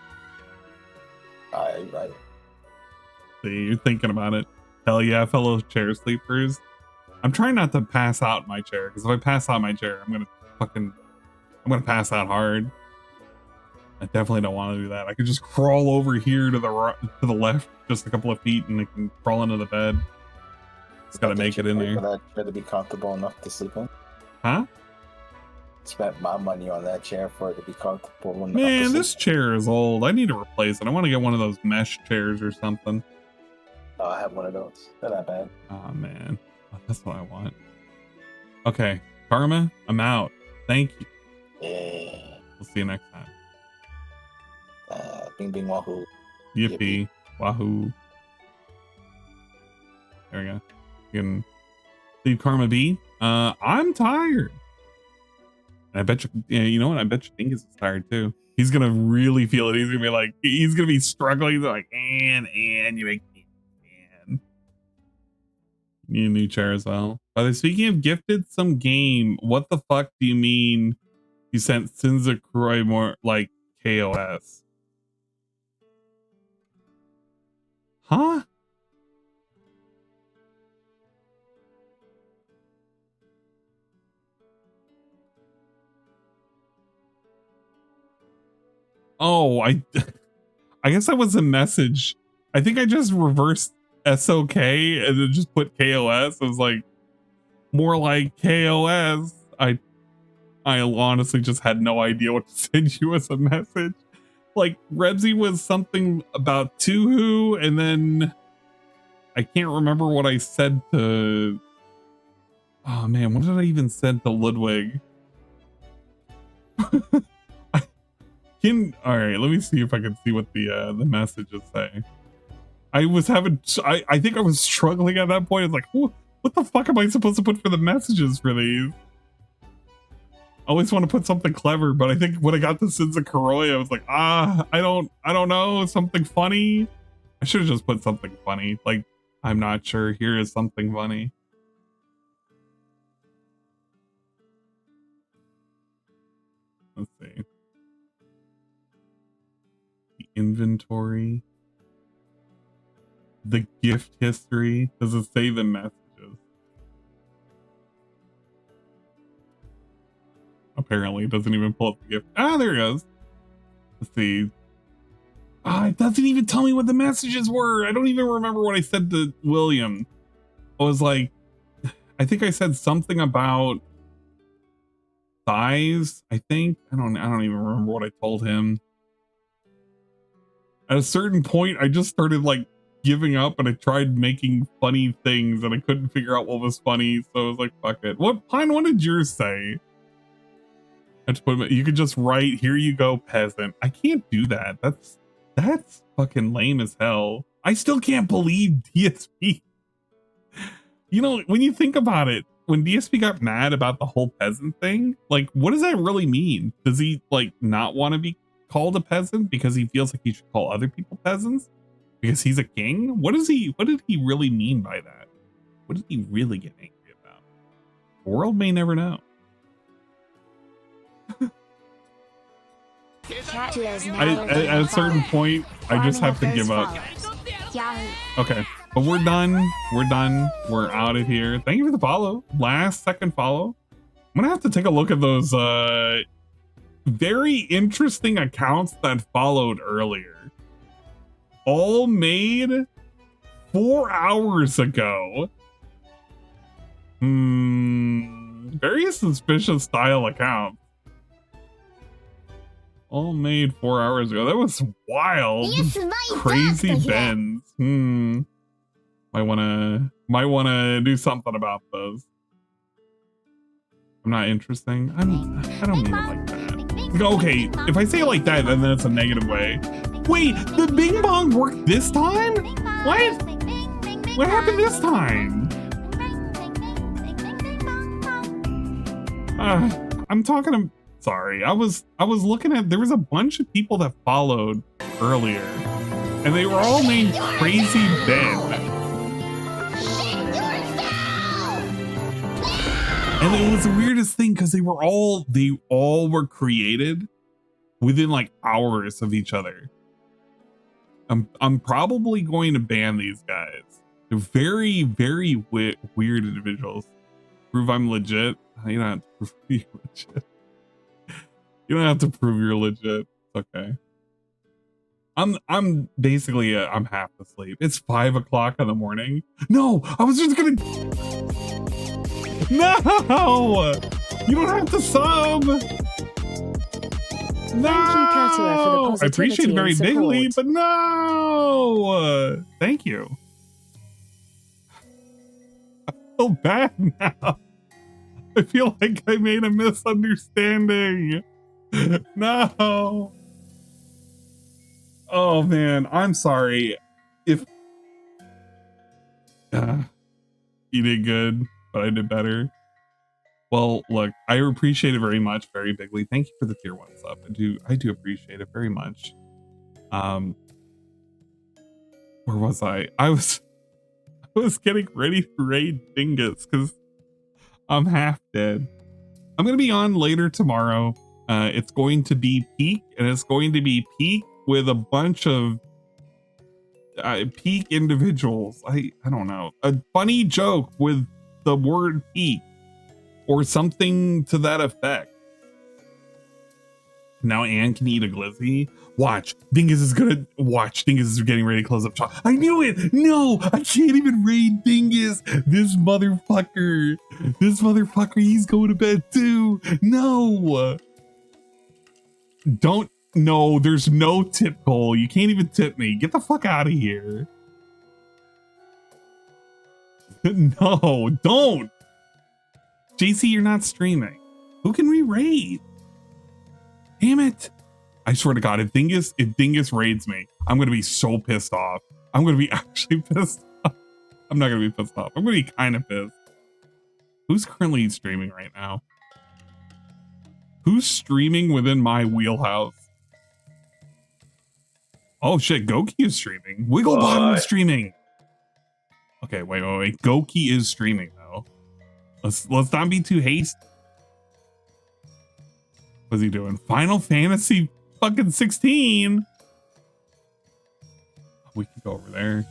Right.
See, you're thinking about it. Hell yeah, fellow chair sleepers. I'm trying not to pass out in my chair, because if I pass out in my chair, I'm gonna pass out hard. I definitely don't want to do that. I could just crawl over here to the left, just a couple of feet, and I can crawl into the bed. Just gotta make it in there.
For that chair to be comfortable enough to sleep in.
Huh?
Spent my money on that chair for it to be comfortable enough to
Man,
sleep.
this chair is old. I need to replace it. I want to get one of those mesh chairs or something.
Oh, I have one of those. They're not bad.
Oh man, that's what I want. Okay, Karma, I'm out. Thank you.
Yeah.
We'll see you next time.
Bing bing wahoo.
Yippee. Wahoo. There we go. You can leave Karma be. I'm tired. And I bet you know what? I bet you Dingus is tired too. He's gonna really feel it. He's gonna be like, he's gonna be struggling. He's like, and you make me, and need a new chair as well. By the way, speaking of gifted some game, what the fuck do you mean you sent Sinza Croy more like KOS? Huh? Oh, I guess that was a message. I think I just reversed SOK and then just put KOS. I was like, more like KOS. I honestly just had no idea what to send you as a message. Like, Rebsy was something about Tuhu, and then I can't remember what I said to... Oh man, what did I even send to Ludwig? All right, let me see if I can see what the messages say. I think I was struggling at that point. It's like, what the fuck am I supposed to put for the messages for these? I always want to put something clever, but I think when I got to Sinza Karoi, I was like, I don't know, something funny. I should have just put something funny. Like, I'm not sure. Here is something funny. Let's see. The inventory. The gift history. Does it say the messages? Apparently, it doesn't even pull up the gift. Ah, there it goes. Let's see. Ah, it doesn't even tell me what the messages were. I don't even remember what I said to William. I was like, I think I said something about size. I think I don't even remember what I told him. At a certain point, I just started like giving up, and I tried making funny things, and I couldn't figure out what was funny. So I was like, fuck it. What Pine? What did yours say? I just put, you could just write, "Here you go, peasant." I can't do that. That's fucking lame as hell. I still can't believe DSP. You know, when you think about it, when DSP got mad about the whole peasant thing, like, what does that really mean? Does he like not want to be called a peasant because he feels like he should call other people peasants because he's a king? What did he really mean by that? What did he really get angry about? The world may never know. At a certain point, I just have to give up. Okay, but we're done. We're done. We're out of here. Thank you for the follow. Last second follow. I'm gonna have to take a look at those very interesting accounts that followed earlier. All made 4 hours ago. Very suspicious style account. All made 4 hours ago. That was wild. Crazy bends. Might wanna do something about those. I'm not interesting. I don't mean it like that. Okay, if I say it like that, then it's a negative way. Wait, the Bing Bong worked this time? What? What happened this time? I'm talking to. Sorry, I was looking at. There was a bunch of people that followed earlier, and they were all named Crazy Ben. And it was the weirdest thing because they all were created within like hours of each other. I'm probably going to ban these guys. They're very, very weird individuals. Prove I'm legit. You don't have to prove you're legit. You don't have to prove you're legit. It's okay. I'm basically I'm half asleep. It's 5 o'clock in the morning. No, I was just gonna. No, you don't have to sub. No, I appreciate it very bigly, but no. Thank you. I feel bad now. I feel like I made a misunderstanding. No. Oh man, I'm sorry. If you did good, but I did better. Well, look, I appreciate it very much, very bigly. Thank you for the tier 1 sub. I do appreciate it very much. Where was I? I was getting ready to raid Dingus because I'm half dead. I'm gonna be on later tomorrow. It's going to be peak, and it's going to be peak with a bunch of peak individuals. I don't know, a funny joke with the word peak or something to that effect. Now Anne can eat a glizzy. Watch, Dingus is gonna watch. Dingus is getting ready to close up shop. I knew it. No, I can't even raid Dingus. This motherfucker, he's going to bed too. No, don't. No, there's no tip goal. You can't even tip me. Get the fuck out of here. No, don't. JC, you're not streaming. Who can we raid? Damn it. I swear to God, if Dingus raids me, I'm going to be so pissed off. I'm going to be actually pissed off. I'm not going to be pissed off. I'm going to be kind of pissed. Who's currently streaming right now? Who's streaming within my wheelhouse? Oh shit, Goki is streaming. Wigglebottom is streaming. Okay, wait. Goki is streaming though. Let's not be too hasty. What's he doing? Final Fantasy fucking 16. We can go over there.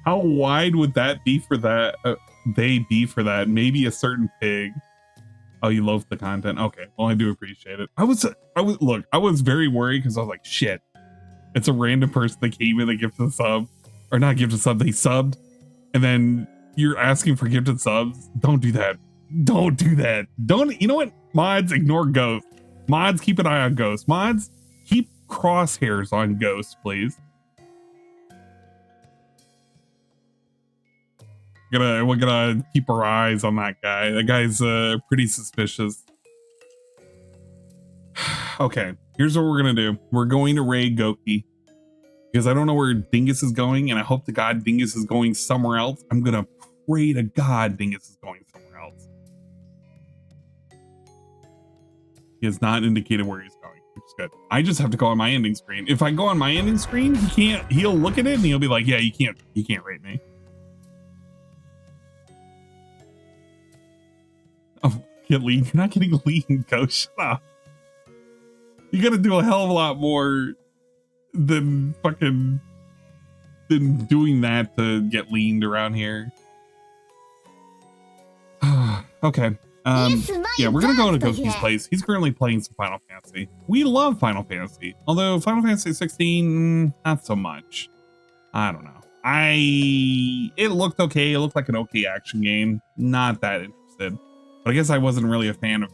How wide would that be for that? They be for that? Maybe a certain pig. Oh, you love the content. Okay, well, I do appreciate it. I was very worried because I was like, shit, it's a random person that came in, they gifted a sub, or not gifted a sub, they subbed, and then you're asking for gifted subs. Don't do that. Don't do that. Don't. You know what? Mods, ignore Ghost. Mods, keep an eye on Ghost. Mods, keep crosshairs on Ghost, please. We're gonna keep our eyes on that guy. That guy's pretty suspicious. Okay, here's what we're gonna do. We're going to raid Goki because I don't know where Dingus is going, and I hope to God Dingus is going somewhere else. I'm gonna pray to God Dingus is going somewhere else. He has not indicated where he's going, which is good. I just have to go on my ending screen. If I go on my ending screen, he'll look at it and he'll be like, yeah, you can't rate me. Oh, get lean. You're not getting lean, go shut up. You gotta do a hell of a lot more than doing that to get leaned around here. Okay. Yeah, we're gonna go to Goku's place. He's currently playing some Final Fantasy. We love Final Fantasy, although Final Fantasy 16, not so much. I don't know. It looked okay. It looked like an okay action game. Not that interested. But I guess I wasn't really a fan of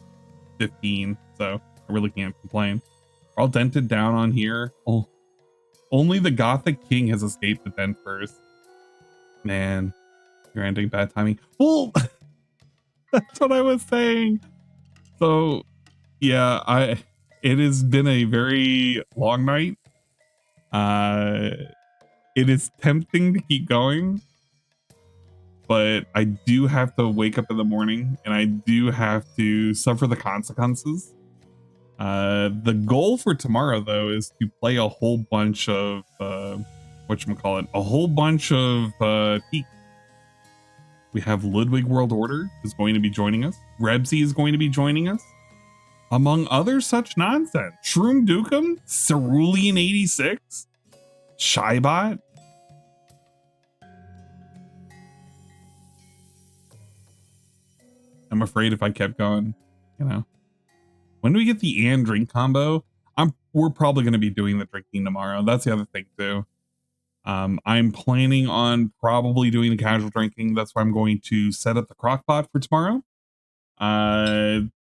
15, so I really can't complain. We're all dented down on here. Oh, only the Gothic King has escaped the dent first. Man, you're ending bad timing. Well, that's what I was saying. So, yeah, it has been a very long night. It is tempting to keep going, but I do have to wake up in the morning and I do have to suffer the consequences. The goal for tomorrow, though, is to play a whole bunch of whatchamacallit, a whole bunch of Teak. We have Ludwig World Order is going to be joining us. Rebsy is going to be joining us. Among other such nonsense. Shroom Dukem, Cerulean 86, Shybot. I'm afraid if I kept going, you know. When do we get the and drink combo? We're probably going to be doing the drinking tomorrow. That's the other thing too. I'm planning on probably doing the casual drinking. That's why I'm going to set up the crock pot for tomorrow.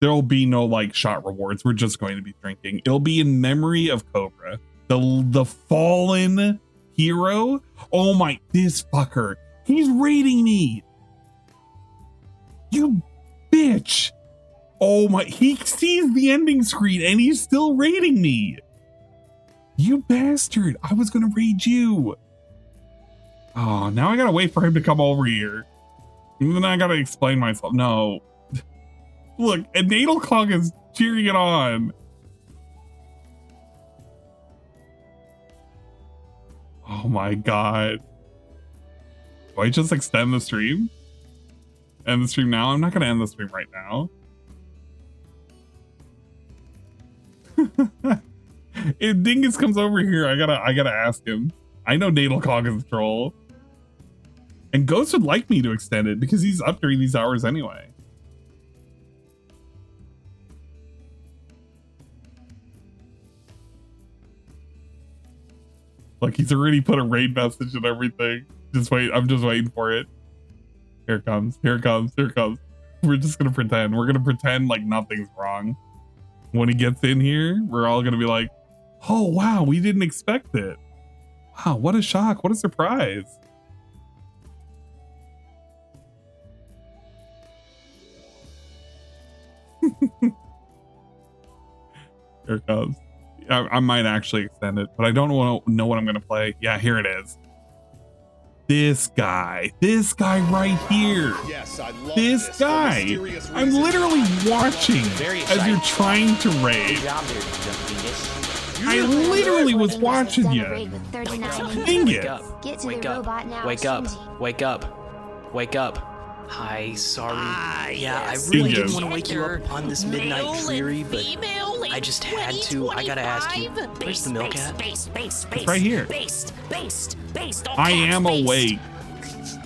There'll be no like shot rewards. We're just going to be drinking. It'll be in memory of Cobra, the fallen hero. Oh my, this fucker. He's raiding me. You bitch. Oh my, he sees the ending screen and he's still raiding me. You bastard. I was going to raid you. Oh, now I gotta wait for him to come over here. And then I gotta explain myself. No. Look, and Nadelcog is cheering it on. Oh my god. Do I just extend the stream? End the stream now? I'm not gonna end the stream right now. If Dingus comes over here, I gotta ask him. I know Nadelcog is a troll. And Ghost would like me to extend it because he's up during these hours anyway. Look, he's already put a raid message and everything. Just wait, I'm just waiting for it. Here it comes, here it comes, here it comes. We're just gonna pretend. We're gonna pretend like nothing's wrong. When he gets in here, we're all gonna be like, oh wow, we didn't expect it. Wow, what a shock, what a surprise. Here it comes. I might actually extend it, but I don't know what I'm going to play. Yeah, here it is. This guy right here.
Yes, I love
this guy. I'm literally watching as you're trying to raid. I literally was watching you. Dingus.
Wake up. Wake up. Wake up. Wake up. Hi, sorry. Yeah, I really didn't want to wake you up on this midnight dreary, but I just had to. I gotta ask you, where's the milk at?
It's right here. I am awake.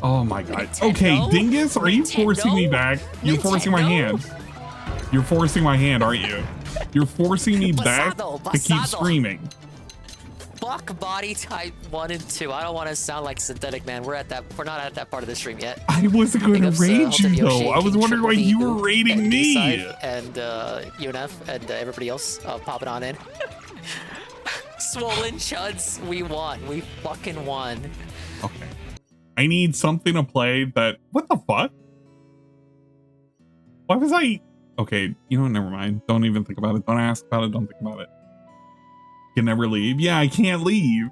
Oh my god. Okay, Dingus, are you forcing me back? You're forcing my hand. You're forcing my hand, aren't you? You're forcing me back to keep screaming.
Fuck body type 1 and 2. I don't want to sound like synthetic, man. We're not at that part of the stream yet.
I wasn't going to raid you though. I was wondering why you were raiding me.
And UNF and everybody else popping on in. Swollen chuds, we won. We fucking won.
Okay. I need something to play that. What the fuck? Why was I? Okay, you know what? Never mind. Don't even think about it. Don't ask about it. Don't think about it. Can never leave. Yeah, I can't leave.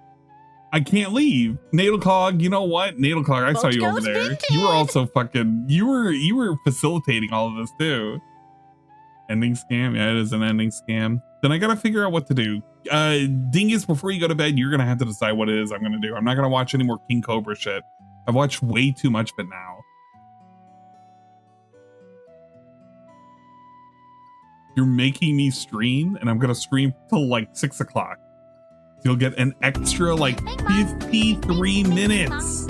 I can't leave. Nadelcog, you know what? Nadelcog, I saw you over there. You were also fucking. You were facilitating all of this too. Ending scam? Yeah, it is an ending scam. Then I gotta figure out what to do. Dingus, before you go to bed, you're gonna have to decide what it is I'm gonna do. I'm not gonna watch any more King Cobra shit. I've watched way too much of it now. You're making me stream, and I'm gonna stream till like 6 o'clock. You'll get an extra like 53 minutes.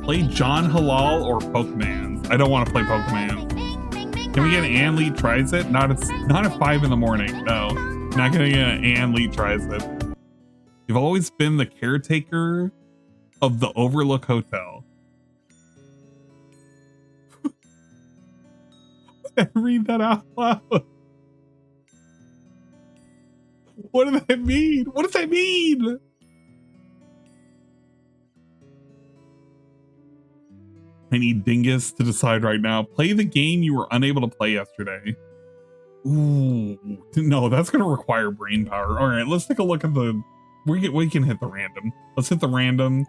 Play John Halal or Pokemans. I don't want to play Pokemon. Can we get Ann Lee tries it? Not at 5 in the morning. No, not gonna get Ann Lee tries it. You've always been the caretaker of the Overlook Hotel. Read that out loud. What does that mean? What does that mean? I need Dingus to decide right now. Play the game you were unable to play yesterday. Ooh, no, that's going to require brain power. All right, let's take a look at the... We can hit the random. Let's hit the random.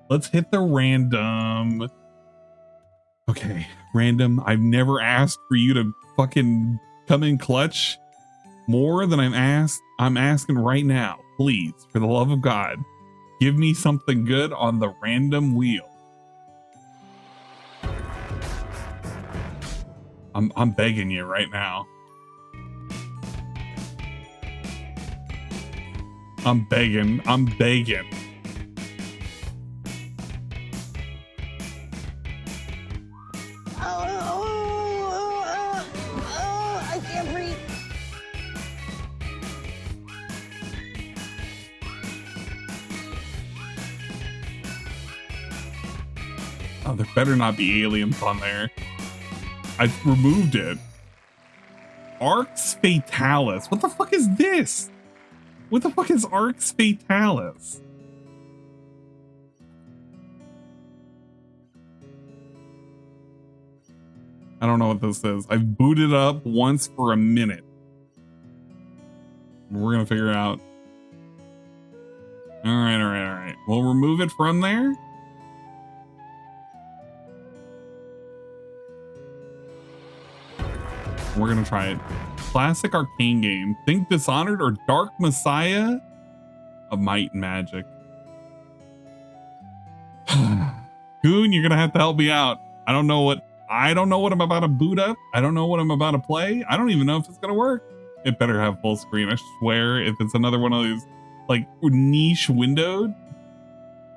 Let's hit the random. Okay, random. I've never asked for you to fucking come in clutch more than I'm asking right now. Please, for the love of God, give me something good on the random wheel. I'm begging you right now. I'm begging.
I can't breathe.
Oh, there better not be aliens on there. I removed it. Arx Fatalis. What the fuck is this? What the fuck is Arx Fatalis? I don't know what this is. I've booted up once for a minute. We're gonna figure it out. All right. We'll remove it from there. We're gonna try it. Classic arcane game. Think Dishonored or Dark Messiah of Might and Magic. Goon, you're gonna have to help me out. I don't know what I'm about to boot up. I don't know what I'm about to play. I don't even know if it's gonna work. It better have full screen. I swear, if it's another one of these like niche windowed.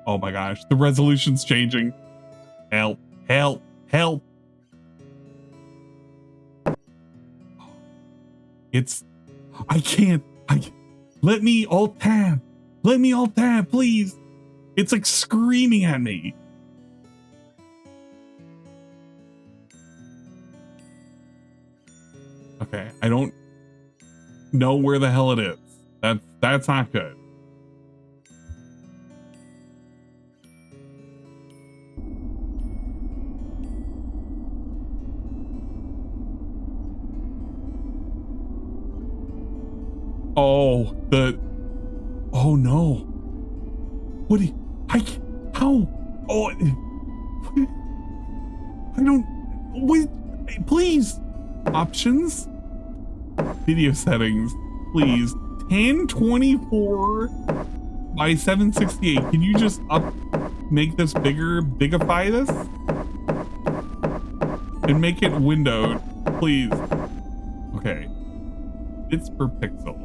Oh my gosh, the resolution's changing. Help. Let me alt tab, please. It's like screaming at me. Okay, I don't know where the hell it is. That's not good. Oh no. What do you, how? Oh, I don't, wait, please. Options, video settings, please. 1024 by 768. Can you just make this bigify this? And make it windowed, please. Okay. Bits per pixel.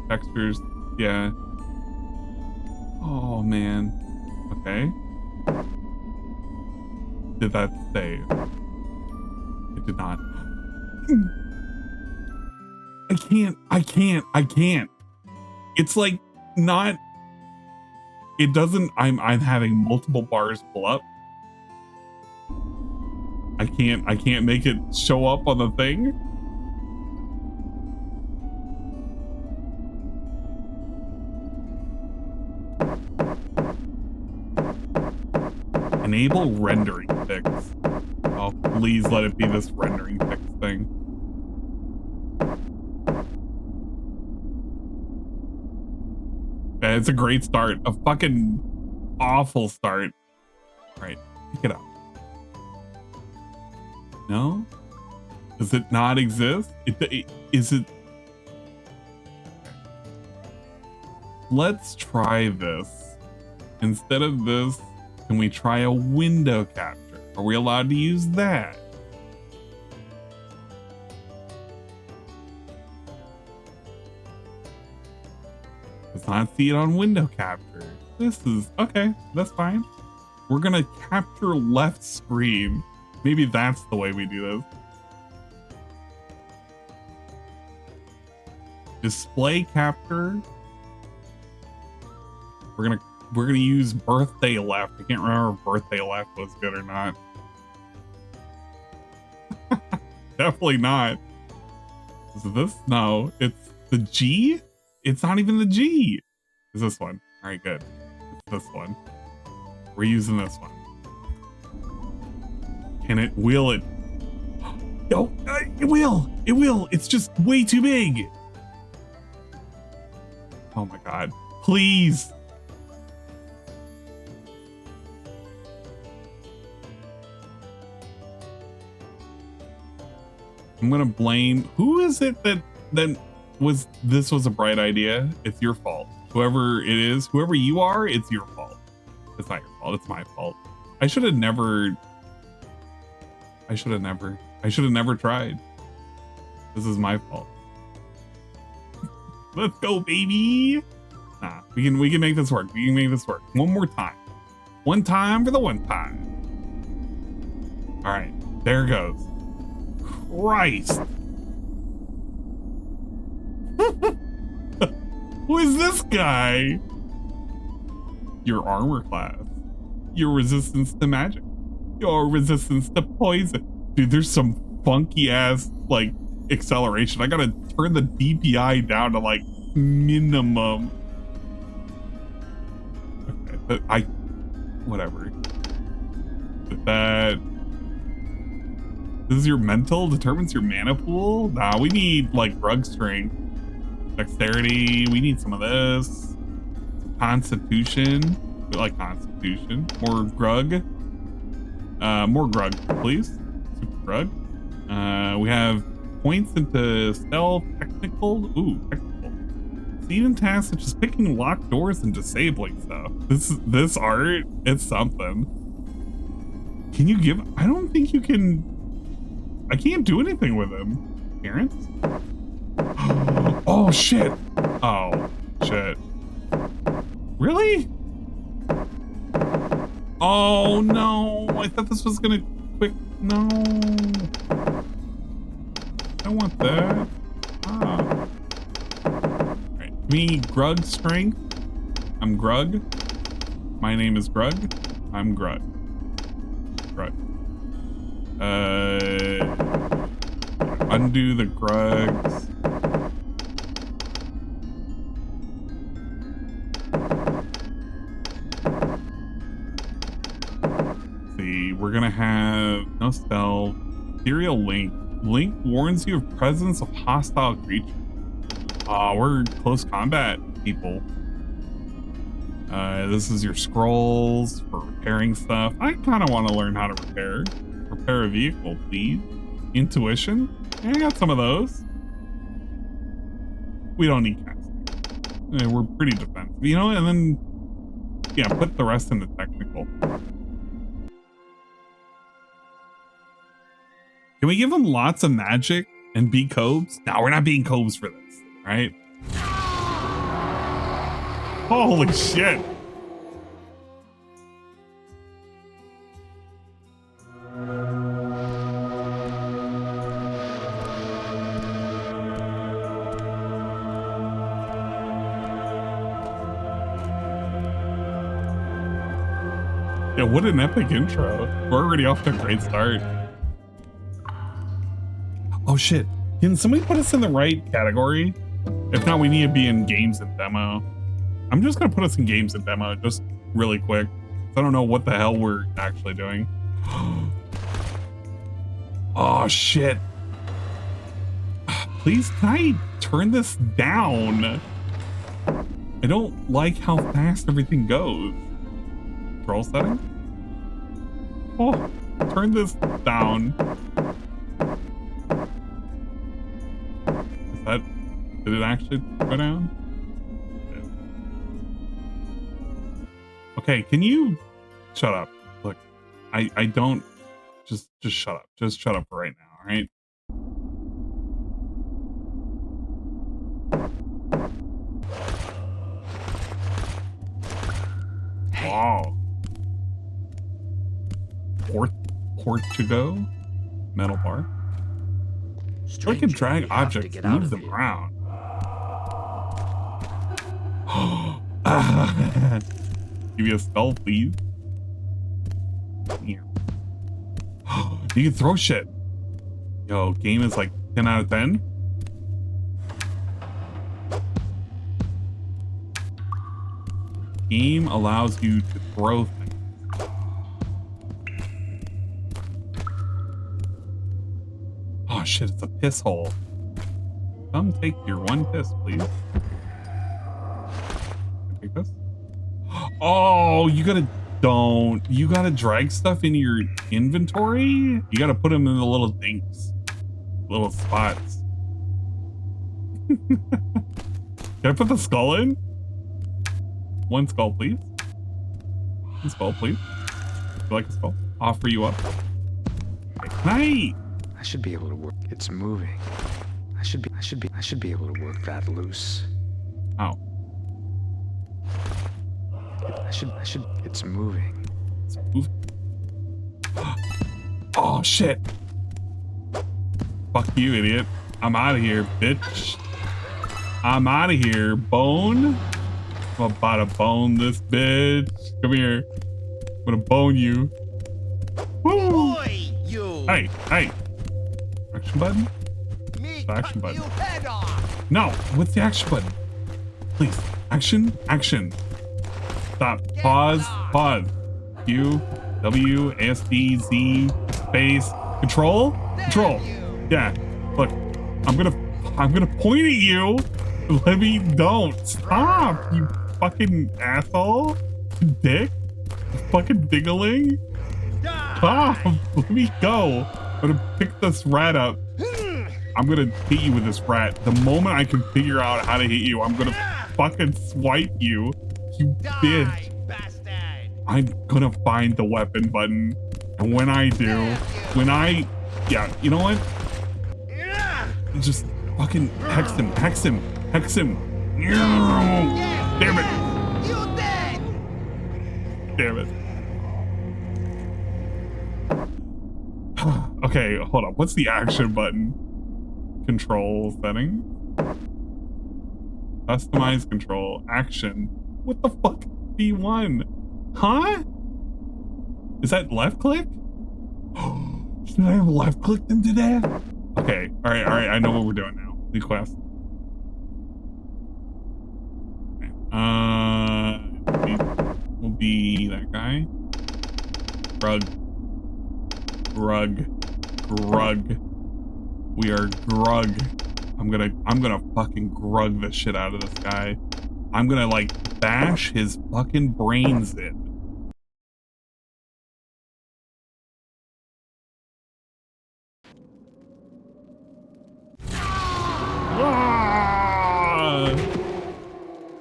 Textures, yeah. Oh man. Okay. Did that save? It did not. I can't. It's like not. It doesn't. I'm having multiple bars pull up. I can't make it show up on the thing. Enable rendering fix. Oh, please let it be this rendering fix thing. Yeah, it's a great start. A fucking awful start. All right, pick it up. No? Does it not exist? Is it? Let's try this. Instead of this, can we try a window capture? Are we allowed to use that? Let's not see it on window capture. This is okay. That's fine. We're gonna capture left screen. Maybe that's the way we do this. Display capture. We're gonna use birthday left. I can't remember if birthday left was good or not. Definitely not. Is it this? No, it's the G. It's not even the G. It's this one. All right, good. It's this one. We're using this one. Can it? Will it? No, it will. It will. It's just way too big. Oh my God! Please. I'm gonna blame. Who is it that was? This was a bright idea. It's your fault. Whoever it is, whoever you are, it's your fault. It's not your fault. It's my fault. I should have never tried. This is my fault. Let's go, baby. Nah, we can make this work. We can make this work. One more time. One time for the one time. All right, there it goes. Christ. Who is this guy? Your armor class. Your resistance to magic. Your resistance to poison. Dude, there's some funky ass like acceleration. I gotta turn the DPI down to like minimum. Okay, but whatever. That this is your mental determines your mana pool. Nah, we need like rug strength, dexterity. We need some of this. Constitution. We like constitution. More grug. More grug, please. Super grug. We have points into stealth, technical. Ooh, technical. Even tasks such as picking locked doors and disabling stuff. This art, it's something. Can you give? I don't think you can. I can't do anything with him. Parents? Oh shit! Oh shit! Really? Oh no! I thought this was gonna quick. No. I want that. Ah. Alright. Me, Grug strength. I'm Grug. My name is Grug. I'm Grug. Grug. Undo the Grugs. See, we're gonna have no stealth. Serial link. Link warns you of presence of hostile creatures. We're close combat people. This is your scrolls for repairing stuff. I kind of want to learn how to repair a vehicle, please. Intuition. Yeah, I got some of those. We don't need casting. Yeah, we're pretty defensive, you know. And then, yeah, put the rest in the technical. Can we give them lots of magic and be cobes? No, we're not being cobes for this, right? Holy shit. Yeah, what an epic intro. We're already off to a great start. Oh shit, can somebody put us in the right category? If not, we need to be in games and demo. I'm just gonna put us in games and demo just really quick. I don't know what the hell we're actually doing. Oh shit. Please, can I turn this down? I don't like how fast everything goes. Control setting? Oh, turn this down. Did it actually go down? Okay, can you shut up? Look, I don't just shut up. Just shut up right now, all right? Wow. Portugal metal bar. So I can drag objects, move them around. Give me a skull, please. Here. You can throw shit. Yo, game is like 10 out of 10. Game allows you to throw things. Oh shit, it's a piss hole. Come take your one piss, please. Take this. Oh, you gotta drag stuff in your inventory? You gotta put them in the little dinks. Little spots. Can I put the skull in? One skull, please. One skull, please. You like a skull? Offer you up. Okay.
I should be able to work. It's moving. I should be able to work that loose.
How?
It's moving.
It's moving. Oh shit. Fuck you, idiot. I'm out of here, bitch. I'm out of here, bone. I'm about to bone this bitch. Come here. I'm gonna bone you. Woo!
Boy, you.
Hey. Action button?
Me
the action button.
You head off.
No, what's the action button? Please, action. Stop. Pause. Q, W, S, D, Z, space, control. Yeah. Look, I'm gonna point at you. Let me. Don't stop, you fucking asshole, dick, fucking dingling. Stop. Let me go. I'm gonna pick this rat up. I'm gonna hit you with this rat. The moment I can figure out how to hit you, I'm gonna fucking swipe you. You bitch. I'm gonna find the weapon button. And when I do, yeah, you know what? Just fucking hex him. Damn it. Okay, hold on. What's the action button? Control settings. Customize control. Action. What the fuck? B1. Huh? Is that left click? Should I have left clicked into that? Okay. All right. I know what we're doing now. New quest. Okay. We'll be that guy. Grug. We are Grug. I'm gonna fucking Grug the shit out of this guy. I'm gonna like bash his fucking brains in.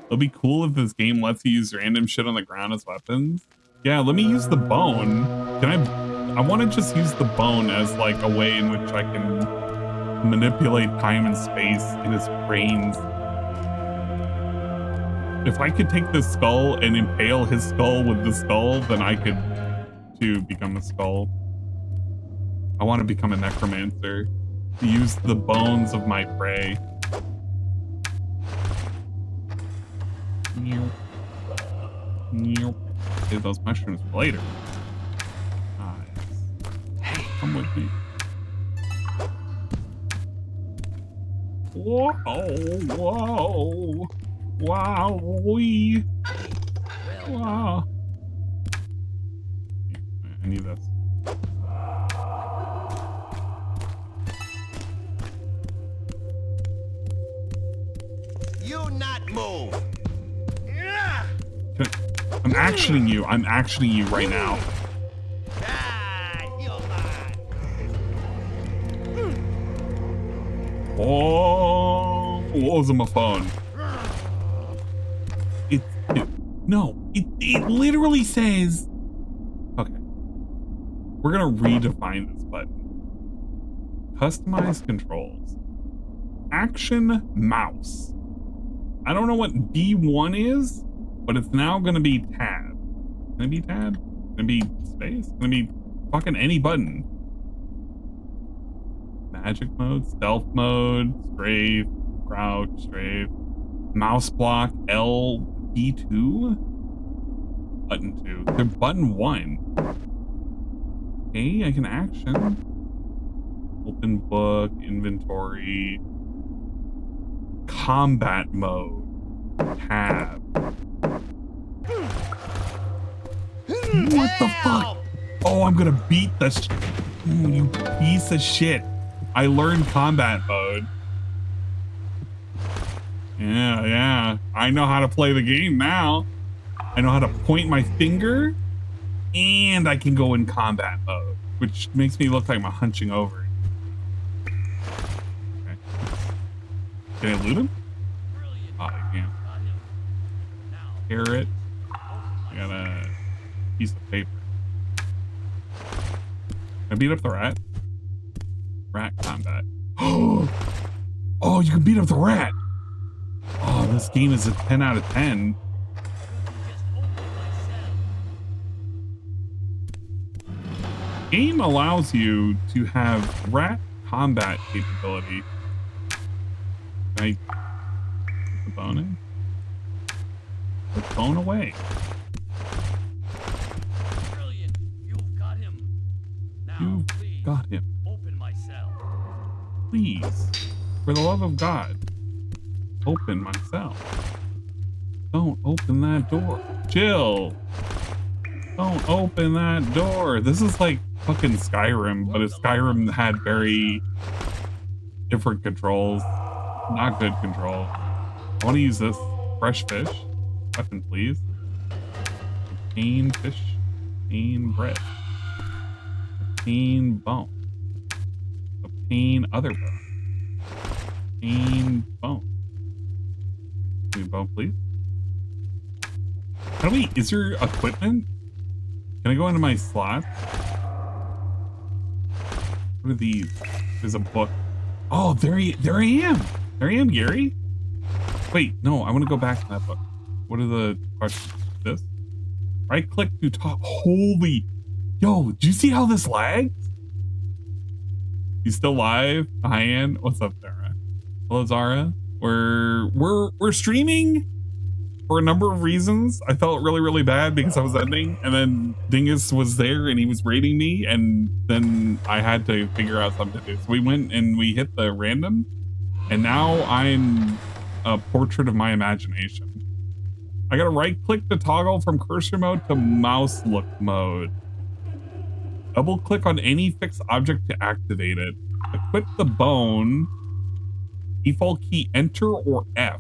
It'll be cool if this game lets you use random shit on the ground as weapons. Yeah, let me use the bone. I want to just use the bone as like a way in which I can manipulate time and space in his brains. If I could take this skull and impale his skull with the skull, then I could too become a skull. I want to become a necromancer. Use the bones of my prey. Save those mushrooms for later. Nice. Hey, come with me. Whoa! Wow! Wow! I need this.
You not move.
I'm actioning you right now. Oh! was on my phone. It literally says, okay, we're gonna redefine this button. Customize controls. Action mouse. I don't know what B1 is, but it's now gonna be tab. Gonna be tab? Gonna be space? Gonna be fucking any button. Magic mode, stealth mode, strafe, crouch, strafe, mouse block, L, B2, button 2. They're button 1. Okay, I can action. Open book, inventory, combat mode, tab. What the fuck? Oh, I'm gonna beat this. You piece of shit. I learned combat mode. Yeah. I know how to play the game now. I know how to point my finger, and I can go in combat mode, which makes me look like I'm hunching over. Okay. Can I loot him? Oh, I can't. Carrot. I got a piece of paper. Can I beat up the rat? Rat combat. Oh, you can beat up the rat. Oh, this game is a 10 out of 10. Game allows you to have rat combat capability. Can I put the bone in? Put the bone away.
Brilliant. You've got him. Now,
You've got him.
open my cell.
Please, for the love of God, open my cell. Don't open that door. Chill. Don't open that door. This is like fucking Skyrim, but if Skyrim had very different controls, not good control. I want to use this fresh fish. Weapon, please. Pain fish. Pain bread. Pain bone. A pain other bone. Pain bone. Give me bone, please. How do we, is there equipment? Can I go into my slot? What are these? There's a book. Oh, there I am. There I am, Gary. Wait, no, I want to go back to that book. What are the questions? This? Right click to talk. Holy. Yo, do you see how this lags? You still live? Hi, Ann. What's up, Zara? Hello, Zara. We're streaming for a number of reasons. I felt really, really bad because I was ending, and then Dingus was there and he was raiding me, and then I had to figure out something to do. So we went and we hit the random, and now I'm a portrait of my imagination. I gotta right click to toggle from cursor mode to mouse look mode. Double click on any fixed object to activate it. Equip the bone. Default key enter or F.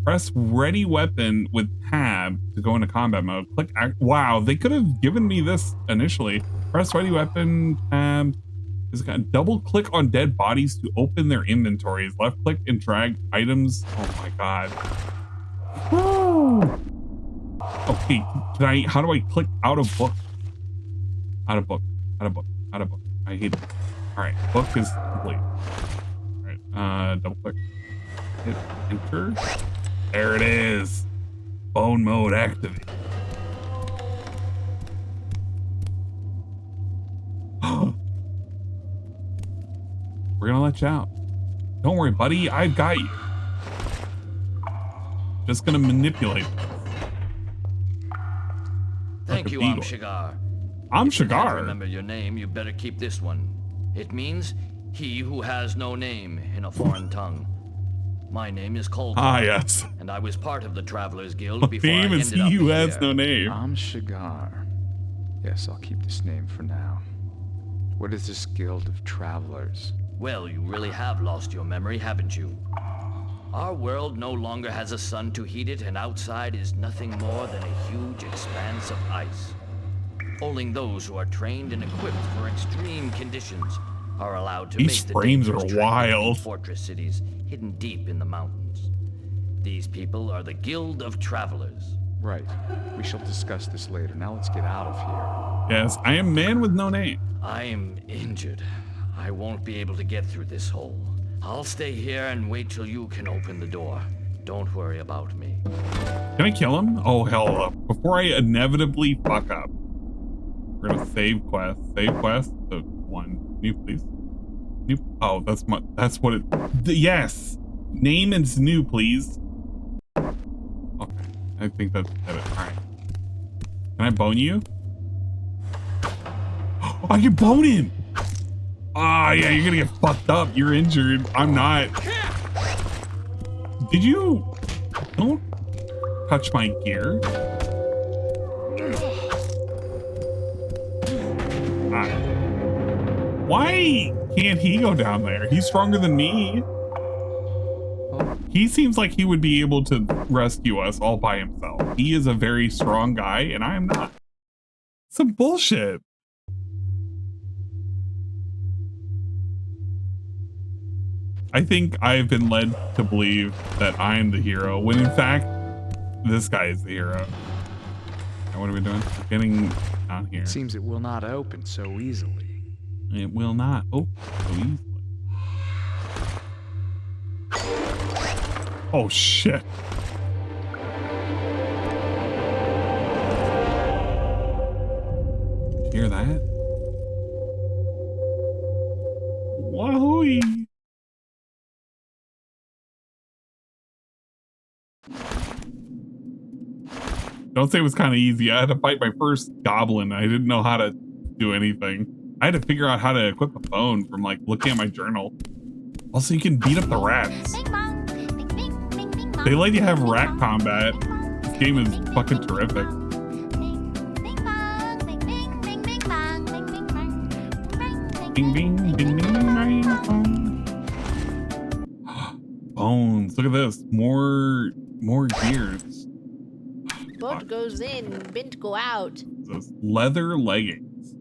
Press ready weapon with tab to go into combat mode. Click act. Wow, they could have given me this initially. Press ready weapon tab. Double click on dead bodies to open their inventories. Left click and drag items. Oh my god. Woo! Okay, how do I click out of book? Out of book. Out of book. Out of book. I hate it. Alright, book is complete. Alright, double click. Hit enter. There it is. Bone mode activate. We're gonna let you out. Don't worry, buddy. I've got you. Just gonna manipulate this.
Thank you, Amshigar.
Amshigar?
Remember your name, you better keep this one. It means he who has no name in a foreign tongue. My name is Clocktower.
Ah, yes.
And I was part of the Travelers Guild before
name
I
is
ended up
he who
here.
has no name.
Amshigar. Yes, I'll keep this name for now. What is this guild of travelers?
Well, you really have lost your memory, haven't you? Our world no longer has a sun to heat it, and outside is nothing more than a huge expanse of ice. Only those who are trained and equipped for extreme conditions are allowed to
These
make
frames
the
are
dangerous trek
wild.
between fortress cities hidden deep in the mountains. These people are the Guild of Travelers.
Right. We shall discuss this later. Now let's get out of here.
Yes, I am man with no name.
I am injured. I won't be able to get through this hole. I'll stay here and wait till you can open the door. Don't worry about me.
Can I kill him? Oh, hell no. Before I inevitably fuck up. We're gonna save quest. Save quest. The one. New, please. New. Oh, that's what it. Yes! Name is new, please. Okay. I think that's it. Alright. Can I bone you? I can bone him! Ah, yeah, you're gonna get fucked up. You're injured. I'm not. Did you? Don't touch my gear. Why can't he go down there? He's stronger than me. He seems like he would be able to rescue us all by himself. He is a very strong guy, and I am not. Some bullshit. I think I've been led to believe that I'm the hero, when in fact, this guy is the hero. Now, what are we doing? Getting down here.
It seems it will not open so easily.
It will not open so easily. Oh, shit. Hear that? Wahoo! Don't say it was kind of easy. I had to fight my first goblin. I didn't know how to do anything. I had to figure out how to equip a phone from like looking at my journal. Also, you can beat up the rats. They let you have rat combat. This game is fucking terrific. Bing, bing, bing, bing, bing, bing. Bones. Look at this. More gears.
Boat goes in, bint go out.
Those leather leggings.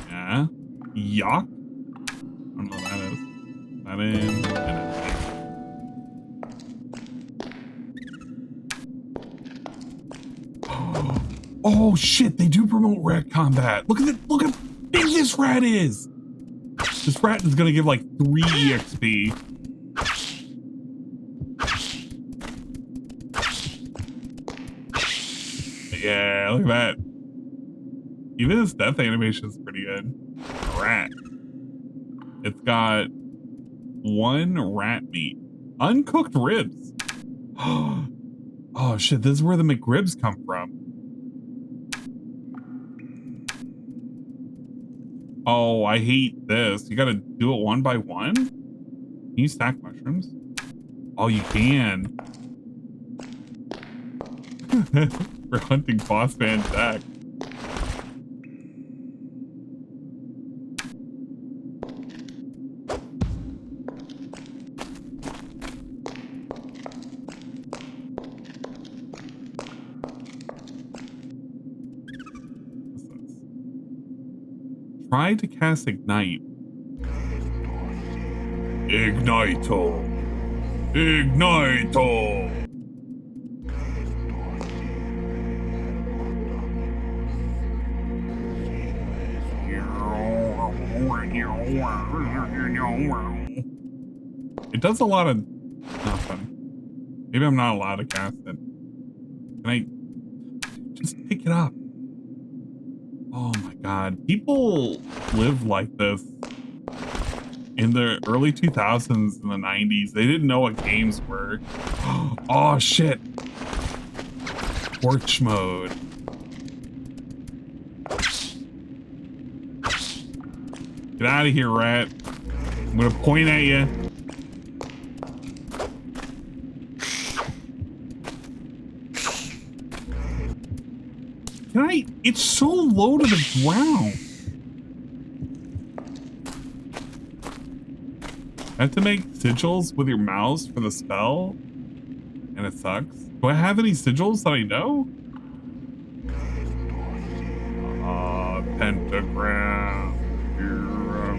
Yeah. Yuck. I don't know what that is. That in. Oh shit! They do promote rat combat. Look at it. Look how big this rat is. This rat is gonna give like 3 EXP. Yeah, look at that. Even his death animation is pretty good. Rat. It's got 1 rat meat. Uncooked ribs. Oh shit, this is where the McRibs come from. Oh, I hate this. You gotta do it 1 by 1? Can you stack mushrooms? Oh, you can. We're hunting boss man Jack. Try to cast Ignite. Ignito. Ignito. It does a lot of nothing. Maybe I'm not allowed to cast it. Can I just pick it up? Oh my god. People live like this in the early 2000s and the 90s. They didn't know what games were. Oh shit. Torch mode. Get out of here, rat. I'm gonna point at you. Can I? It's so low to the ground. I have to make sigils with your mouse for the spell, and it sucks. Do I have any sigils that I know? Pentagram. Hero.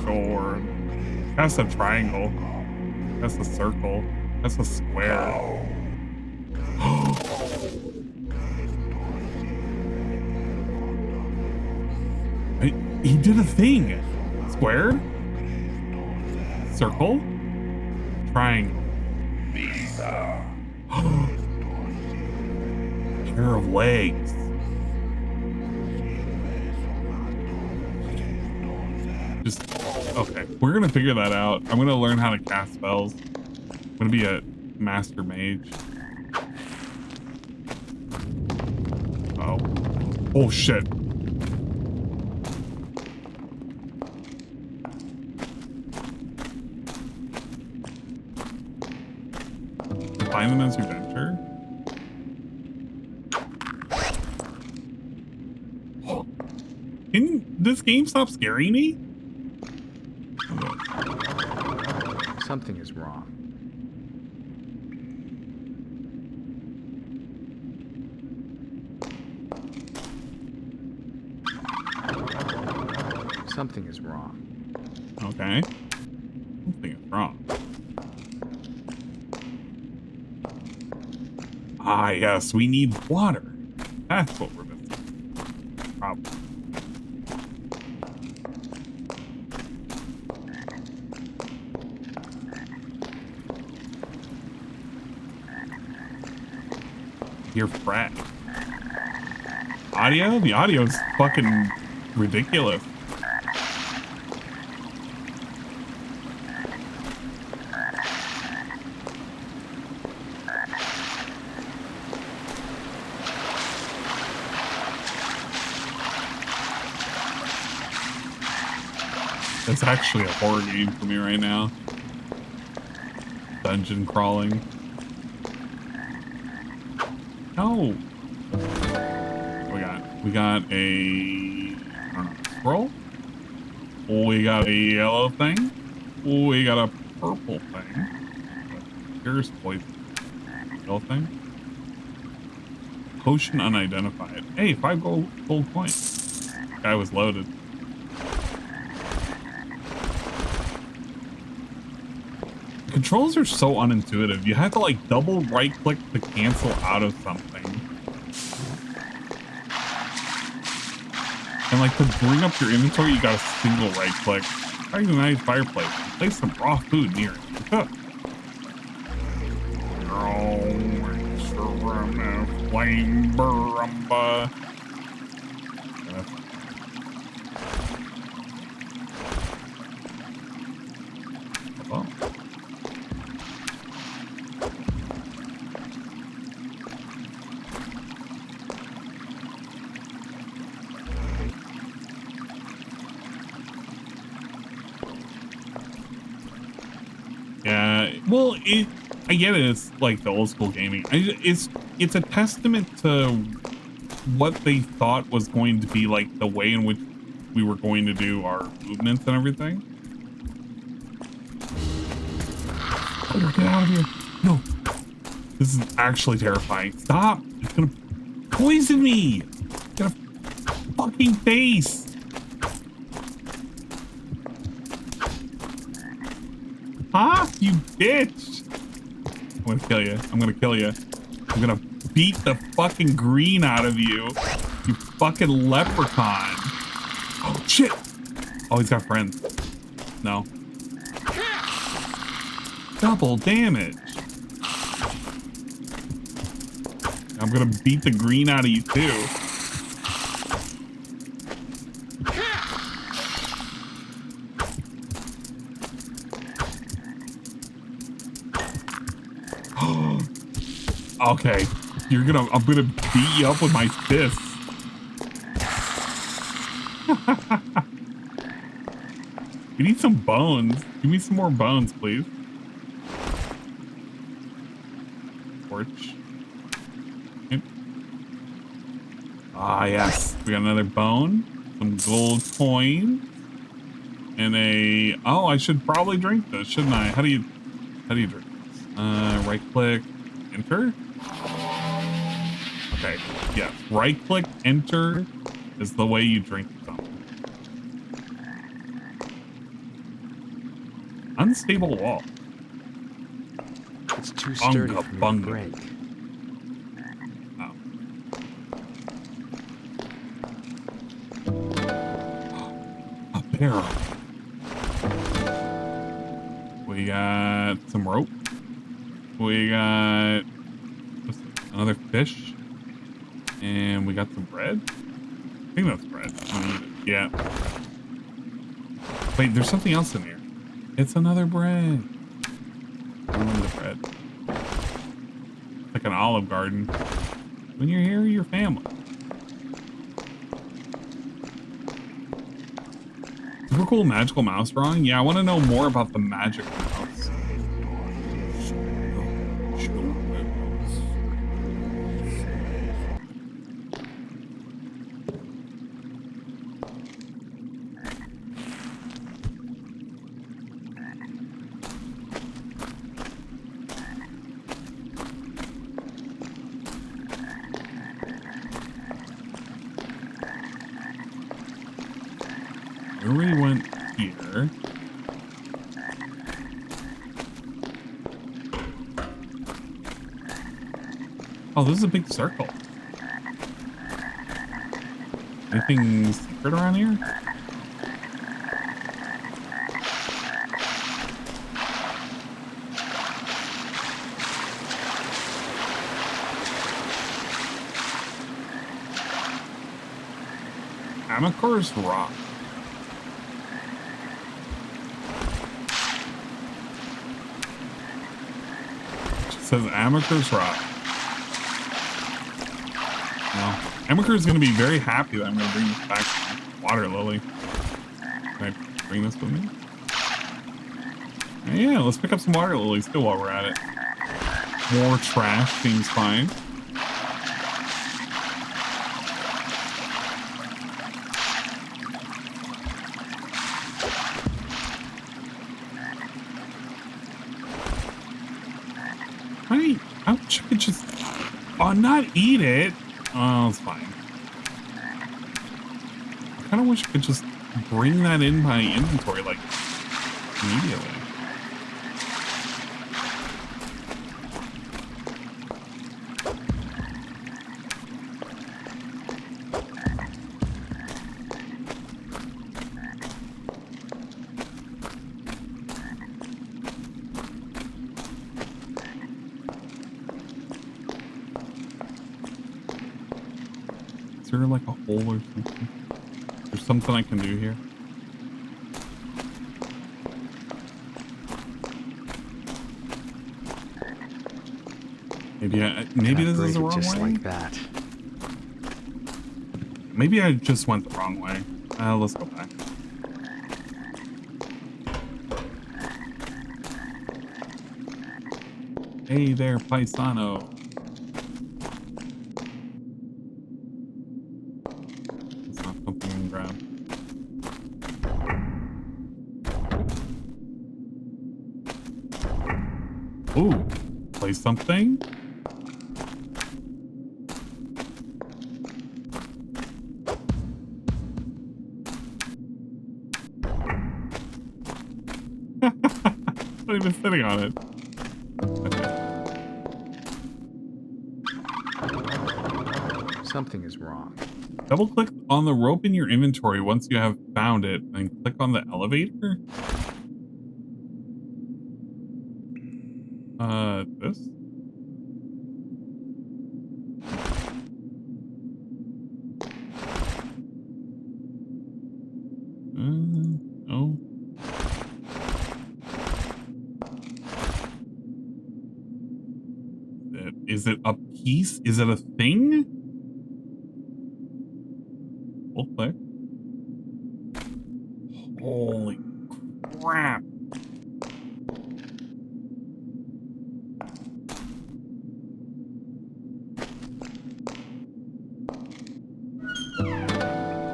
sword. That's a triangle. That's a circle. That's a square. He did a thing. Square. Circle. Triangle. Pair of legs. Just okay. We're gonna figure that out. I'm gonna learn how to cast spells. I'm gonna be a master mage. Oh. Oh shit. Find them as you venture. Can this game stop scaring me?
Something is wrong. Something is wrong.
Okay. Something is wrong. Ah, yes, we need water. That's what we're missing. Probably. Your frat. Audio? The audio's fucking ridiculous. It's actually a horror game for me right now. Dungeon crawling. No. We got a scroll. We got a yellow thing. We got a purple thing. Here's poison. Yellow thing. Potion unidentified. Hey, 5 gold coins. Guy was loaded. The controls are so unintuitive. You have to like double right click to cancel out of something. And like to bring up your inventory, you got a single right click. Find a nice fireplace. Place some raw food near it. Cook. Flame barumba. Oh. Yeah, well, I get it. It's like the old school gaming. It's a testament to what they thought was going to be like the way in which we were going to do our movements and everything. Oh, get out of here! No, this is actually terrifying. Stop! It's gonna poison me. Get a fucking face. Huh? You bitch! I'm gonna kill you. I'm gonna kill you. I'm gonna beat the fucking green out of you. You fucking leprechaun. Oh, shit! Oh, he's got friends. No. Double damage. I'm gonna beat the green out of you, too. Okay, I'm gonna beat you up with my fists. We need some bones. Give me some more bones, please. Torch. Okay. Ah, yes. We got another bone, some gold coins, and a. Oh, I should probably drink this, shouldn't I? How do you drink this? Right click, enter. Okay, yes. Right click, enter is the way you drink something. Unstable wall.
It's too sturdy for me to break.
A barrel. We got some rope. We got another fish. And we got some bread. I think that's bread. Yeah. Wait, there's something else in here. It's another bread. Another bread. It's like an Olive Garden. When you're here, you're family. Super cool magical mouse drawing. Yeah, I want to know more about the magic mouse. We already went here. Oh, this is a big circle. Anything secret around here? Amacor's Rock. Says Amaker's Rock. Well, Amaker is going to be very happy that I'm going to bring this back to Water Lily. Can I bring this with me? Yeah, let's pick up some Water Lilies too while we're at it. More trash seems fine. I wish I could just, not eat it. Oh, it's fine. I kind of wish I could just bring that in my inventory, like, immediately. Is there like a hole or something? There's something I can do here. Maybe this is the wrong
just
way.
Like that.
Maybe I just went the wrong way. Let's go back. Hey there, Paisano. Ooh, play something. Not even sitting on it.
Something is wrong.
Double click on the rope in your inventory once you have found it, and click on the elevator. This? No. Is it a piece? Is it a thing? We'll click. Holy crap.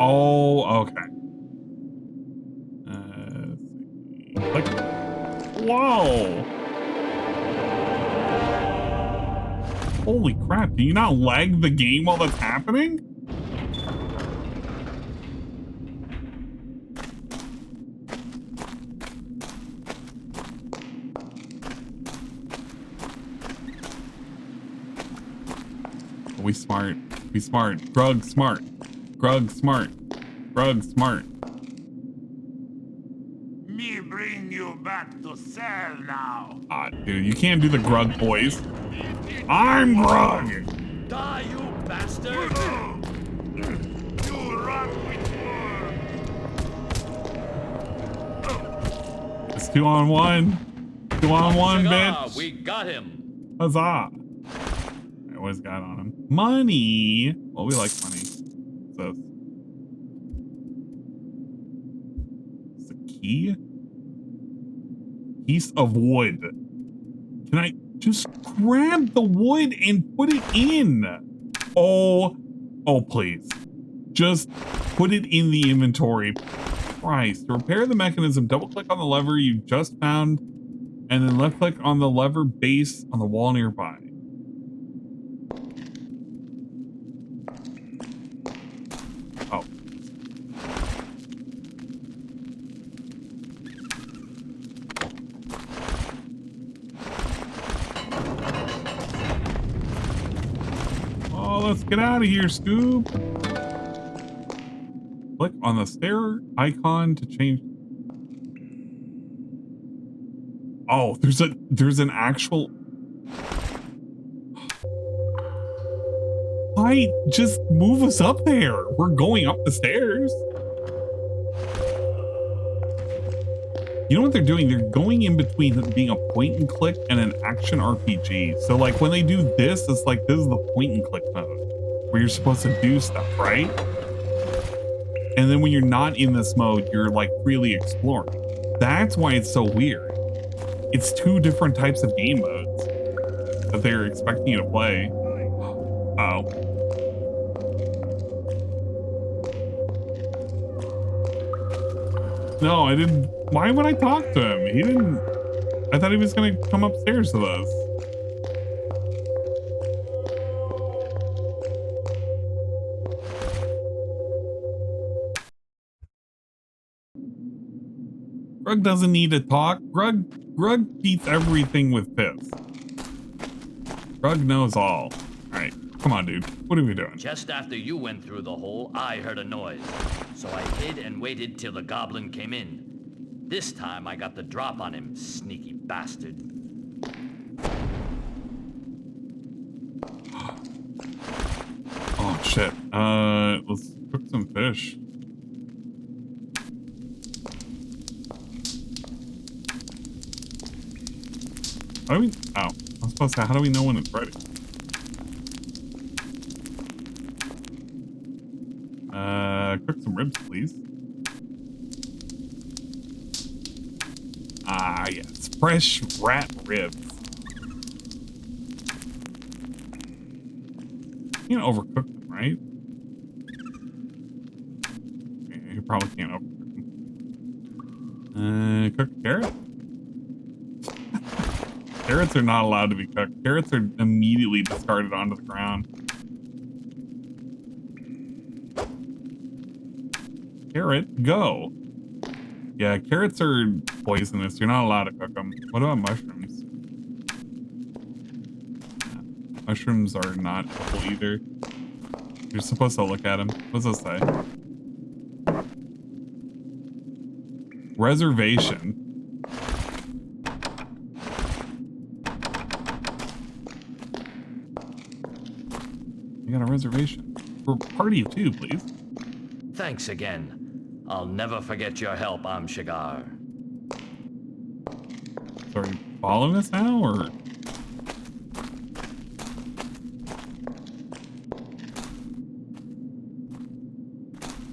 Oh, okay. Let's see. Like, whoa! Holy crap! Can you not lag the game while that's happening? We smart. We smart. Grug smart. Grug smart. Grug smart.
Me bring you back to cell now.
Ah, dude, you can't do the Grug voice. I'm Grug.
Die, you bastard! You run with more.
It's 2-on-1. 2-on-1, bitch.
We got him.
Huzzah. Alright, what's got on him? Money. Well, we like money. So, it's a key. Piece of wood. Can I just grab the wood and put it in? Oh, please. Just put it in the inventory. Christ. To repair the mechanism, double click on the lever you just found and then left click on the lever base on the wall nearby. Oh. Oh, let's get out of here, Scoob. Click on the stair icon to change. Oh, there's an actual. Why just move us up there? We're going up the stairs. You know what they're doing? They're going in between being a point and click and an action RPG. So like when they do this, it's like this is the point and click mode where you're supposed to do stuff, right? And then when you're not in this mode, you're like really exploring. That's why it's so weird. It's two different types of game modes that they're expecting you to play. Oh. No, I didn't. Why would I talk to him? He didn't. I thought he was going to come upstairs with us. Grug doesn't need to talk. Grug beats everything with fists. Grug knows all. Alright, come on, dude. What are we doing?
Just after you went through the hole, I heard a noise. So I hid and waited till the goblin came in. This time I got the drop on him, sneaky bastard.
Oh, shit. Let's cook some fish. How do we? Oh, I was supposed to say, how do we know when it's ready? Cook some ribs, please. Ah, yes, fresh rat ribs. You can't overcook them, right? Yeah, you probably can't overcook them. Cook a carrot. Carrots are not allowed to be cooked. Carrots are immediately discarded onto the ground. Carrot, go. Yeah, carrots are poisonous. You're not allowed to cook them. What about mushrooms? Yeah, mushrooms are not edible either. You're supposed to look at them. What does this say? Reservation. You got a reservation for party of two, please.
Thanks again. I'll never forget your help, Shigar.
So are you following us now, or?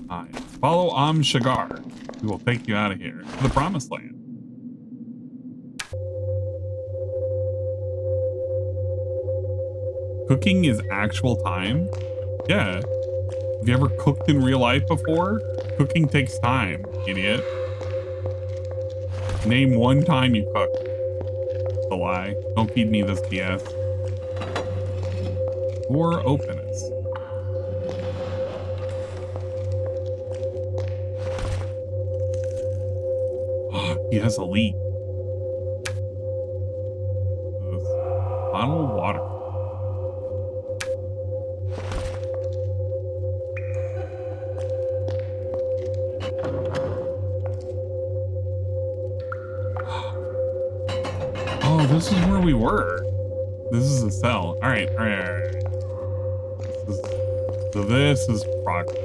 Yes. Follow Shigar. We will take you out of here to the promised land. Cooking is actual time? Yeah. Have you ever cooked in real life before? Cooking takes time, idiot. Name one time you cooked. It's a lie. Don't feed me this BS. Or openness. He has a leak. Bottle of water. where we were. This is a cell. All right. This is progress.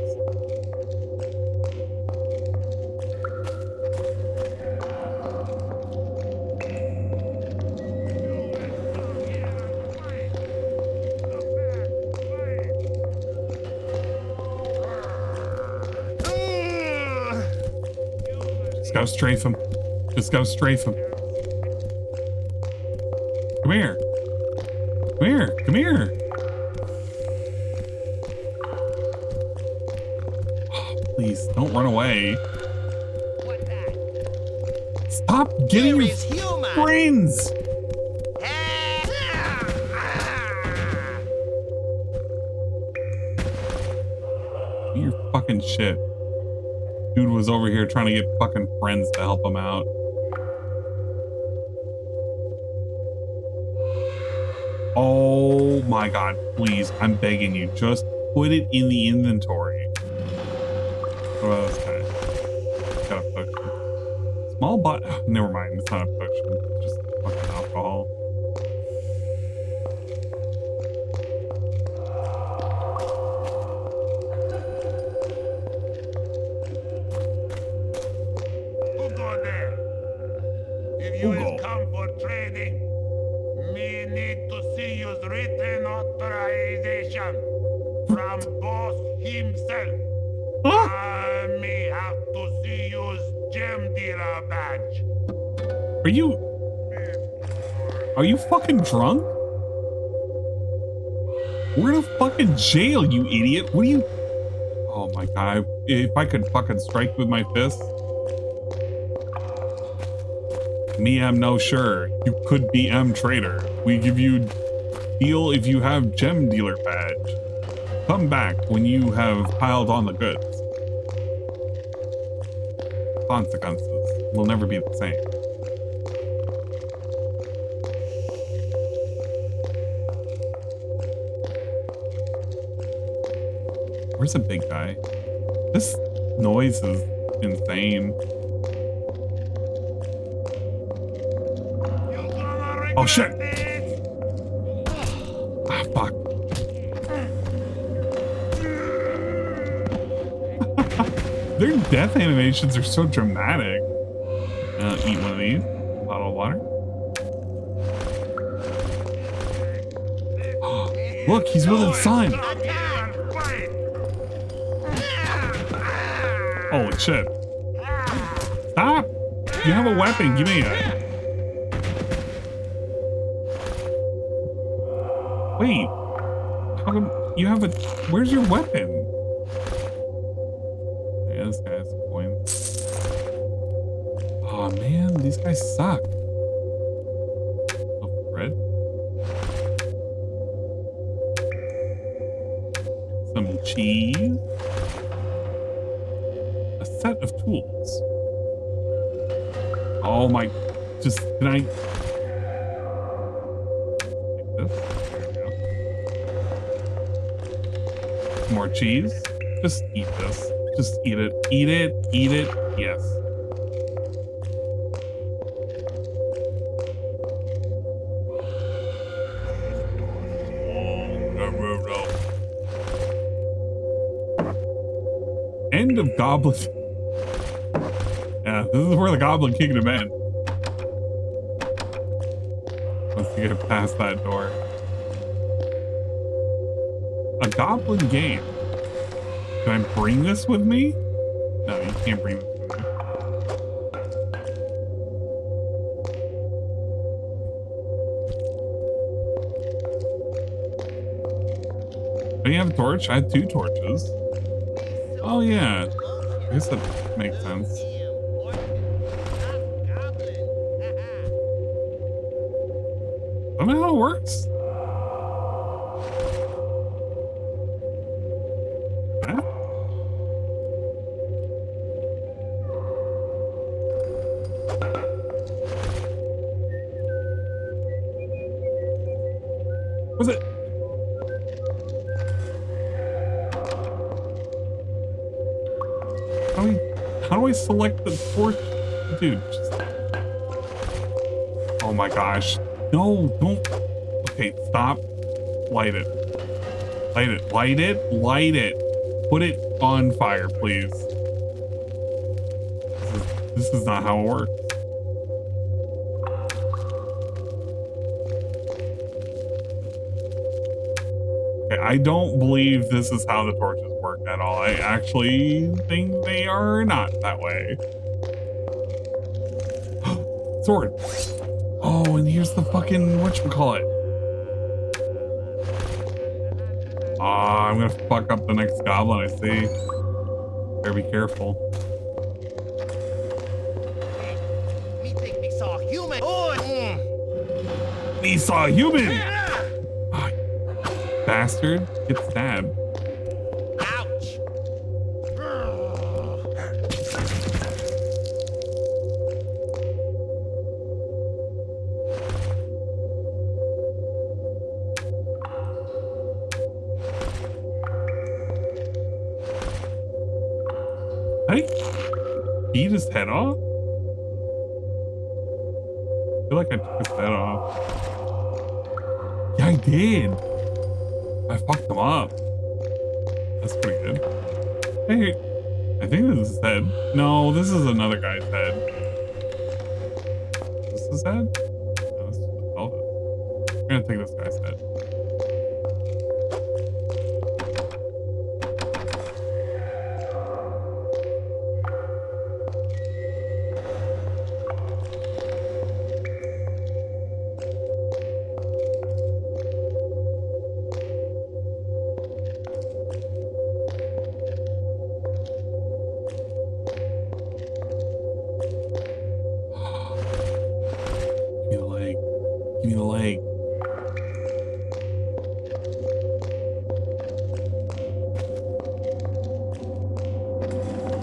Just go strafe him. Just go strafe him. Come here. Come here. Come here. Oh, please, don't run away. Stop getting your friends. Eat your fucking shit. Dude was over here trying to get fucking friends to help him out. Oh my god, please, I'm begging you, just put it in the inventory. What about this guy? Got a potion. Small bot. Never mind, it's not a potion. It's just fucking alcohol.
Who go there? If you is come for trading, me need to see your written authorization from boss himself. Me have to see your gem dealer badge.
Are you fucking drunk? We're in a fucking jail, you idiot. What are you? Oh my god, if I could fucking strike with my fist. Me am no sure. You could be trader. We give you deal if you have gem dealer badge. Come back when you have piled on the goods. Consequences will never be the same. Where's the big guy? This noise is insane. Oh shit! Ah, fuck. Their death animations are so dramatic. Eat one of these. Bottle of water. Look, he's with his son. Holy shit. Stop! You have a weapon, give me it. Wait, how come you have a, where's your weapon? Yeah, this guy's a coin. Oh man, these guys suck. Oh, bread. Some cheese. A set of tools. Oh my, just, can I? Like this? More cheese. Just eat this. Just eat it. Eat it. Eat it. Yes. End of Goblin. Yeah, this is where the Goblin Kingdom ends. Once you get past that door. A goblin game. Can I bring this with me? No, you can't bring this with me. Do you have a torch? I have 2 torches. Oh yeah. I guess that makes sense. I don't know how it works. Was it? How do I select the torch? Dude, just... Oh my gosh. No, don't. Okay, stop. Light it. Light it. Light it. Light it. Put it on fire, please. This is not how it works. Okay, I don't believe this is how the torches work at all. I actually think they are not that way. Sword. Oh, and here's the fucking whatchamacallit. Ah, I'm gonna fuck up the next goblin I see. Better be careful.
Me think me saw a human.
Me saw a human! Ah, bastard. Get stabbed.
Ouch!
Did I beat his head off? I feel like I took his head off. Yeah, I did. I fucked him up. That's pretty good. Hey, I think this is his head. No, this is another guy's head. Is this his head? No, this is Elvis. I'm gonna take this guy's head. Give me the leg.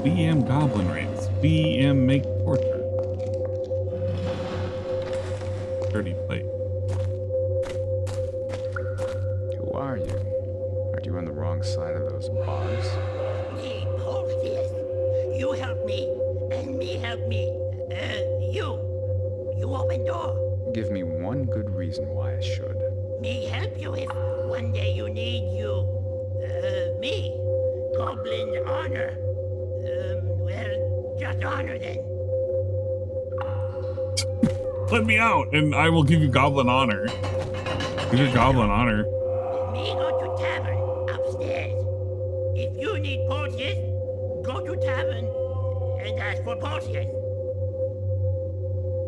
We am goblin race. We am make torture. Dirty plate.
Who are you? Are you on the wrong side of those bars?
Me, Porteous. You help me, and me help me. You open door.
Give me one good reason why I should.
Me help you if one day you need you. Me, Goblin honor. Well, just honor then.
Let me out, and I will give you goblin honor. Here's your goblin honor.
Me go to tavern upstairs. If you need Porteous, go to tavern and ask for Porteous.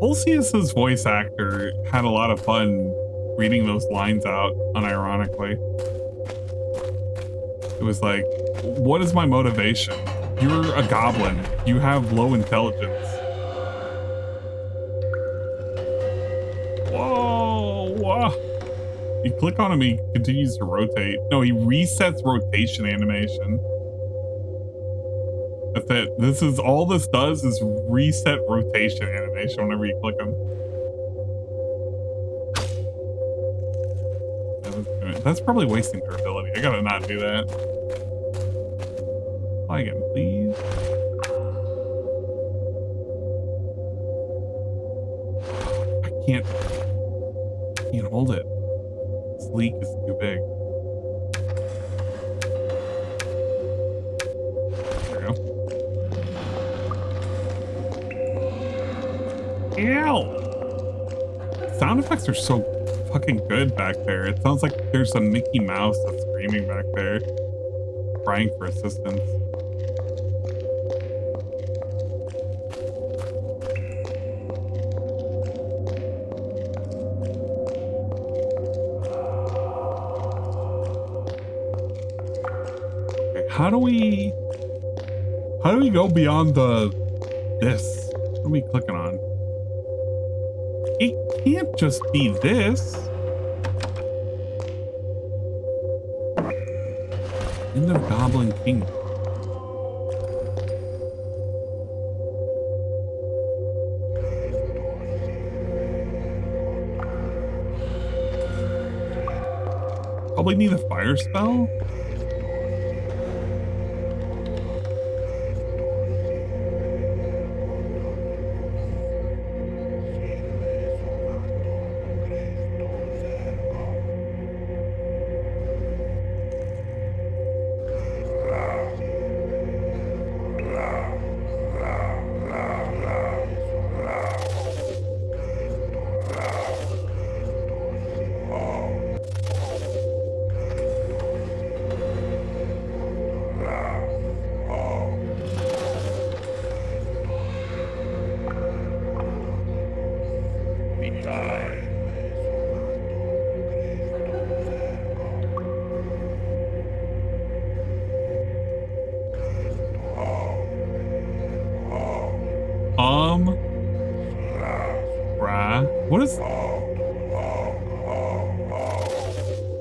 Olsius's voice actor had a lot of fun reading those lines out unironically. It was like, what is my motivation? You're a goblin. You have low intelligence. Whoa, whoa. You click on him, he continues to rotate. No, he resets rotation animation. That's it. This is all this does is reset rotation animation whenever you click him. That's probably wasting durability. I gotta not do that. Fly again, please. I can't hold it. This leak is too big. There we go. Ow! Sound effects are so fucking good back there. It sounds like there's a Mickey Mouse that's screaming back there, crying for assistance. Okay, how do we go beyond this? What are we clicking on? It can't just be this. End of Goblin King. Probably need a fire spell.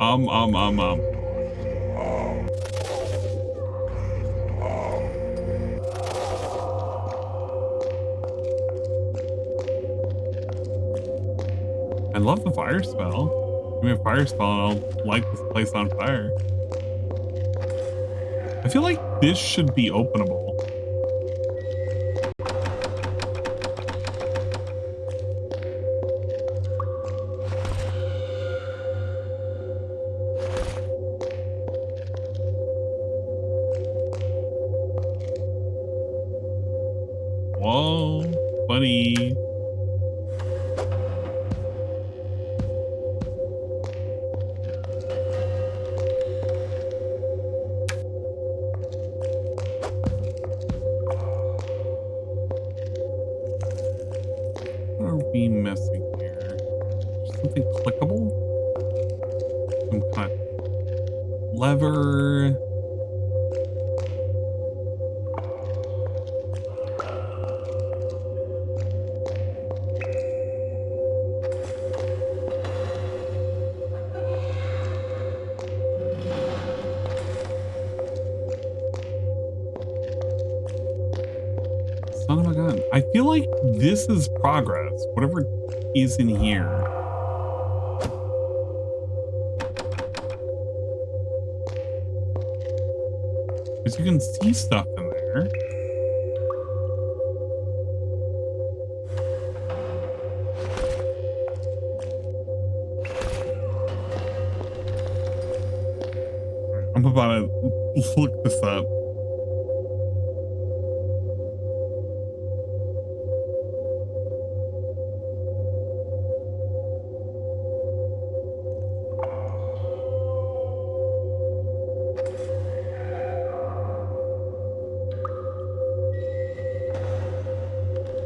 I love the fire spell. Give me a fire spell and I'll light this place on fire. I feel like this should be openable. Whoa, buddy. What are we missing here? Something clickable? Some kind of lever. Son of a gun. I feel like this is progress. Whatever is in here. Because you can see stuff in there. I'm about to look this up.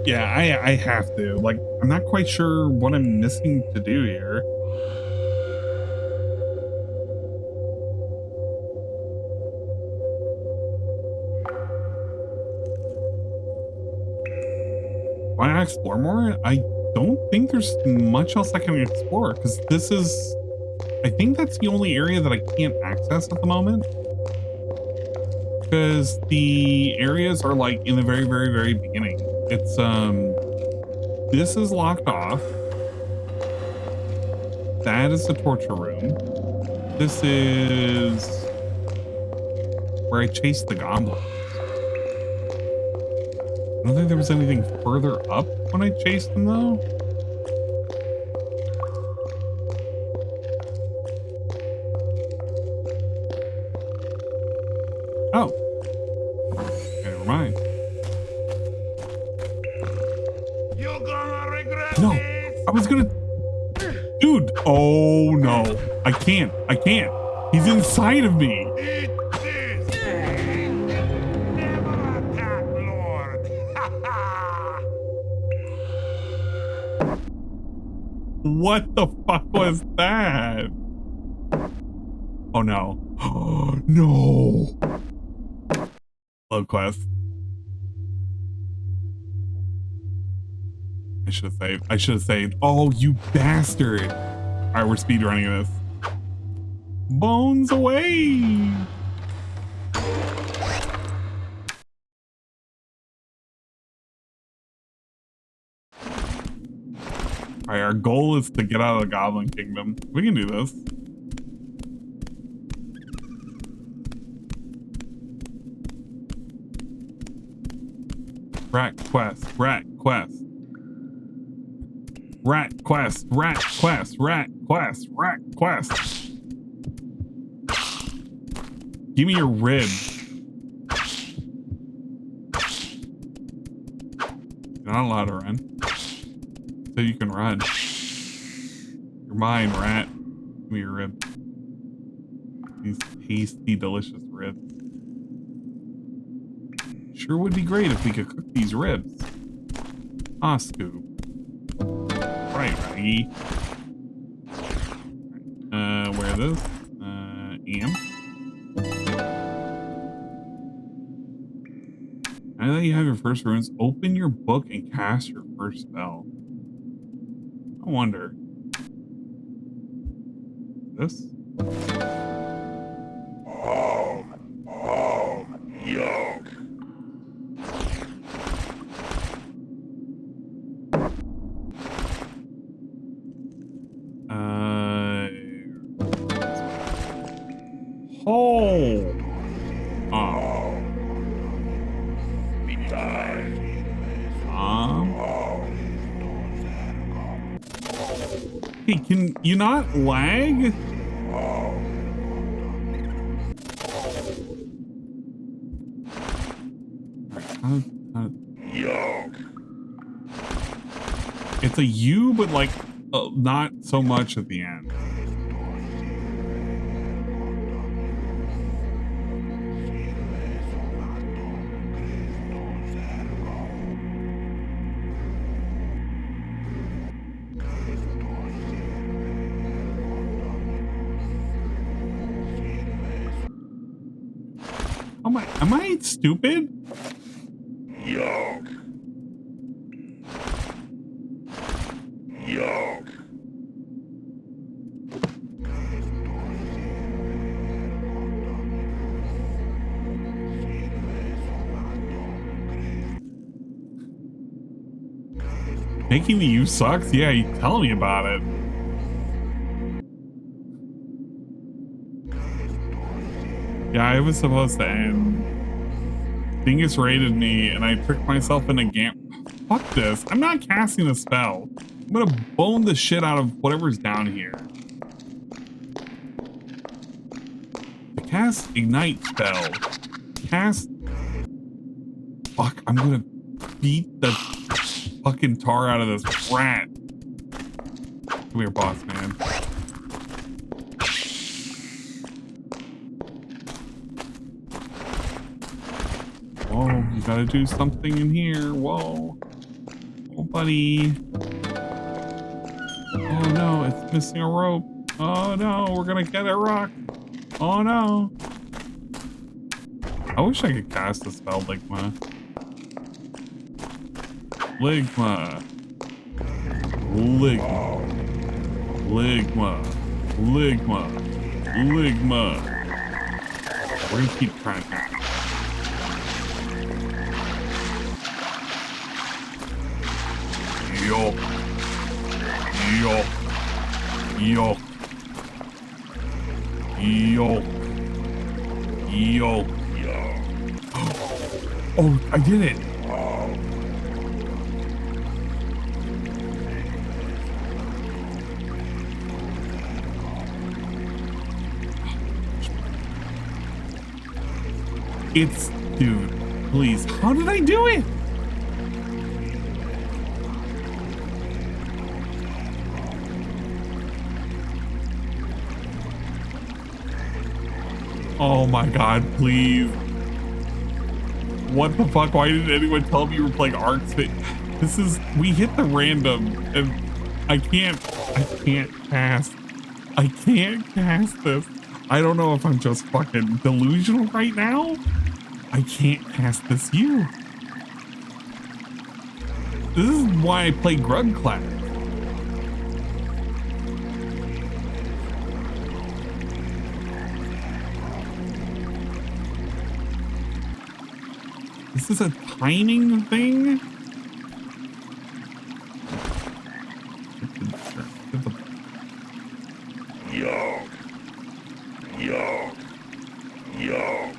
Yeah, I have to. Like, I'm not quite sure what I'm missing to do here. Want to explore more? I don't think there's much else I can explore because this is, I think that's the only area that I can't access at the moment. Because the areas are like in the very, very, very beginning. It's, this is locked off. That is the torture room. This is where I chased the goblins. I don't think there was anything further up when I chased them though. Oh. Okay, never mind.
You're gonna regret
No, I was gonna... Dude, oh no. I can't. He's inside of me. What the fuck was that? Oh no. Oh no. Love quest. I should have saved. Oh, you bastard. Alright, we're speedrunning this. Bones away. Alright, our goal is to get out of the Goblin Kingdom. We can do this. Rat quest. Give me your rib. You're not allowed to run. So you can run. You're mine, rat. Give me your rib. These tasty, delicious ribs. Sure would be great if we could cook these ribs. Ah, Scoob. Right, Raggy. Where are those? Am. Now that you have your first runes, open your book and cast your first spell. I wonder. This? Hey, can you not lag? It's a U, but like not so much at the end. Am I stupid? Making the U sucks? Yeah, you tell me about it. Yeah, I was supposed to end. Dingus raided me and I tricked myself into Fuck this. I'm not casting a spell. I'm gonna bone the shit out of whatever's down here. The cast ignite spell. Cast. Fuck, I'm gonna beat the fucking tar out of this rat. Come here, boss man. Whoa, you gotta do something in here. Whoa. Oh, buddy. Oh no, it's missing a rope. Oh no, we're gonna get it rocked. Oh no. I wish I could cast a spell Ligma. Ligma. Ligma. Ligma. Ligma. Ligma. We're gonna keep trying. Yo. Yo. Yo. Yo. Yo. Oh, I did it. It's, dude, please. How did I do it? Oh my god, please. What the fuck? Why didn't anyone tell me you were playing Arcs? This is, we hit the random and I can't cast. I can't cast this. I don't know if I'm just fucking delusional right now. I can't cast this U. This is why I play Grug Class. This is a timing thing? Yo. Yo. Yo.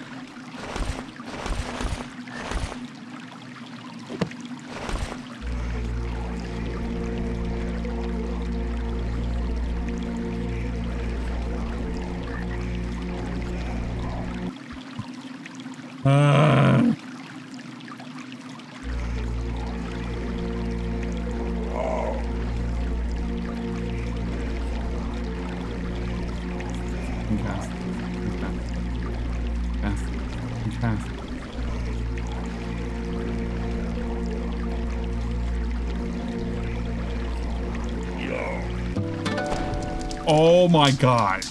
Oh my god.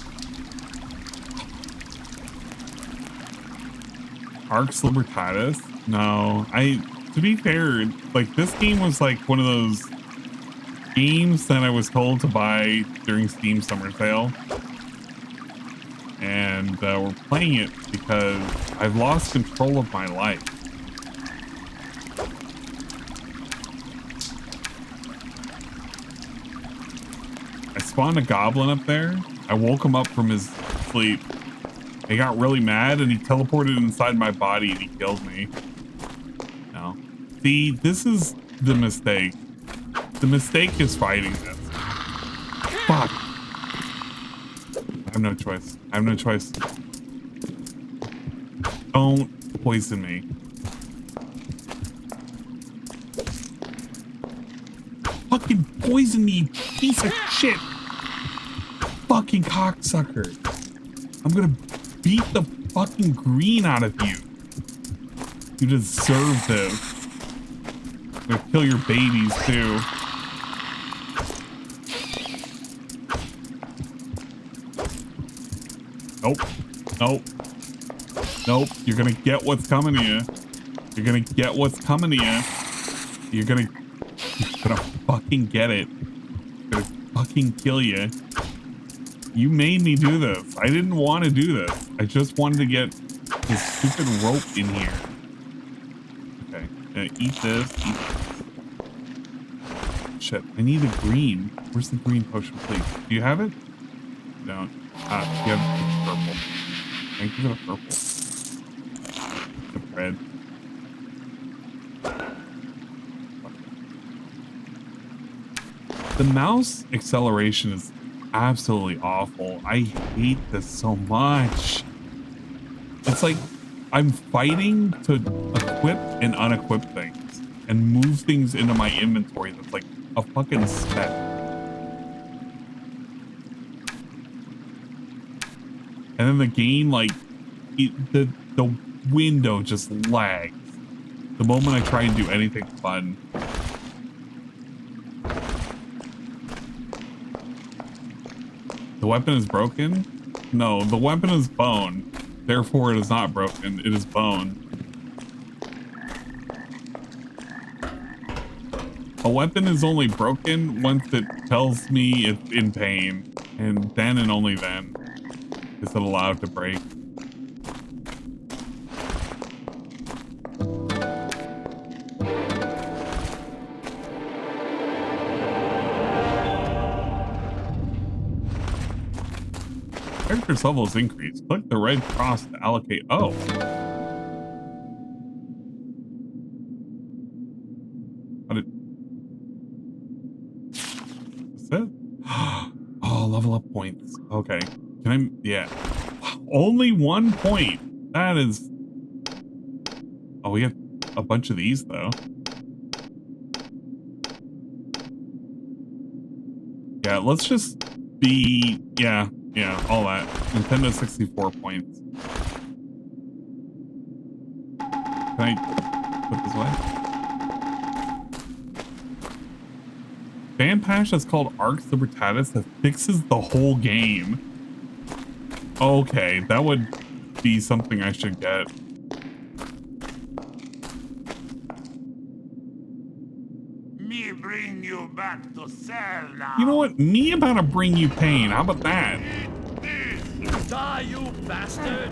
Arcs Libertatis? No, to be fair, like this game was like one of those games that I was told to buy during Steam Summer Sale. And we're playing it because I've lost control of my life. I spawned a goblin up there. I woke him up from his sleep. He got really mad and he teleported inside my body and he killed me. No. See, this is the mistake. The mistake is fighting this. Fuck. I have no choice. I have no choice. Don't poison me. Fucking poison me, piece of shit. Fucking cocksucker. I'm gonna beat the fucking green out of you. You deserve this. I'm gonna kill your babies too. Nope. Nope. Nope. You're gonna get what's coming to you. You're gonna get what's coming to you. You're gonna fucking get it. I'm gonna fucking kill you. You made me do this. I didn't want to do this. I just wanted to get this stupid rope in here. Okay. Eat this. Eat this. Shit. I need a green. Where's the green potion, please? Do you have it? No. You have purple. Thank you for the purple. The red. The mouse acceleration is absolutely awful. I hate this so much. It's like I'm fighting to equip and unequip things and move things into my inventory that's like a fucking step. And then the game, like, the window just lags the moment I try and do anything fun. The weapon is broken? No, the weapon is bone. Therefore, it is not broken. It is bone. A weapon is only broken once it tells me it's in pain. And then and only then is it allowed to break. Character's level is increased. Click the red cross to allocate. Oh. How did... Is it? Oh, level up points. Okay. Can I... Yeah. Only 1 point. That is... Oh, we have a bunch of these, though. Yeah, let's just be... Yeah. Yeah, all that. Nintendo 64 points. Can I put this away? Fan patch that's called Arc Libertatis that fixes the whole game. Okay, that would be something I should get.
Me bring you back to cell now.
You know what? Me about to bring you pain. How about that?
Die, you bastard!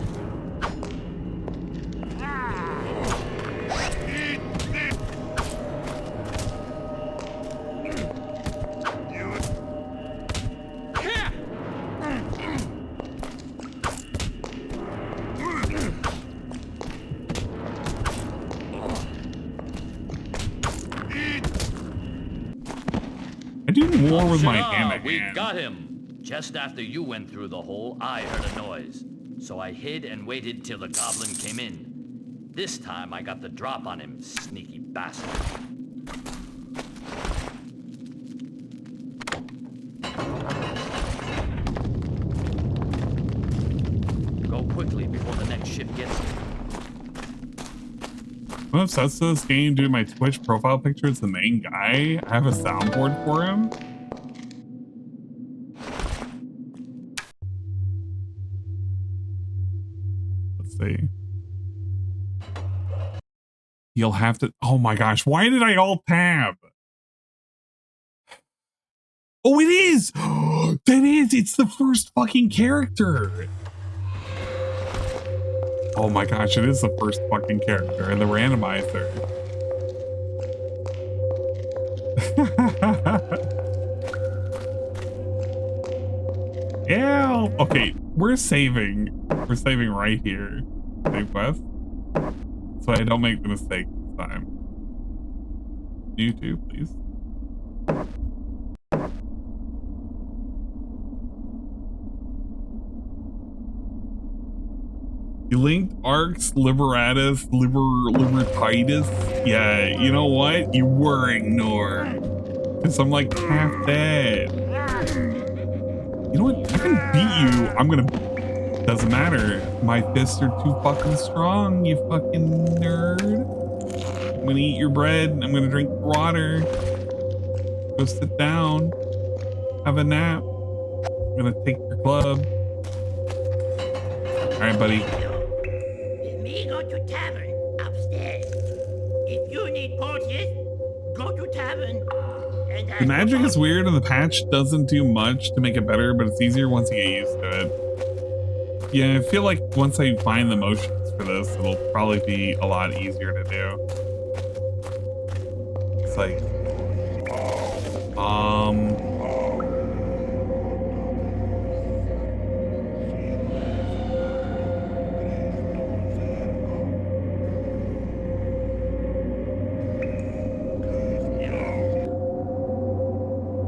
I do more with my hammer.
We got him. Just after you went through the hole, I heard a noise. So I hid and waited till the goblin came in. This time I got the drop on him, sneaky bastard. Go quickly before the next ship gets here.
I'm obsessed with this game. Dude, my Twitch profile picture is the main guy. I have a soundboard for him. See. You'll have to... Oh my gosh, why did I alt tab? Oh, it is! That is! It's the first fucking character! Oh my gosh, it is the first fucking character in the randomizer. Yeah. Okay, we're saving. We're saving right here. Save quest. So I don't make the mistake this time. YouTube, please. You linked arcs, liberatus, libertitis. Yeah, you know what? You were ignored. Cause I'm like half dead. You know what? I can beat you. I'm gonna. Doesn't matter. My fists are too fucking strong, you fucking nerd. I'm gonna eat your bread. I'm gonna drink your water. Go sit down. Have a nap. I'm gonna take your club. Alright, buddy.
Me go to tavern upstairs. If you need potions, go to tavern. And
The magic is weird and the patch doesn't do much to make it better, but it's easier once you get used to it. Yeah, I feel like once I find the motions for this, it'll probably be a lot easier to do. It's like,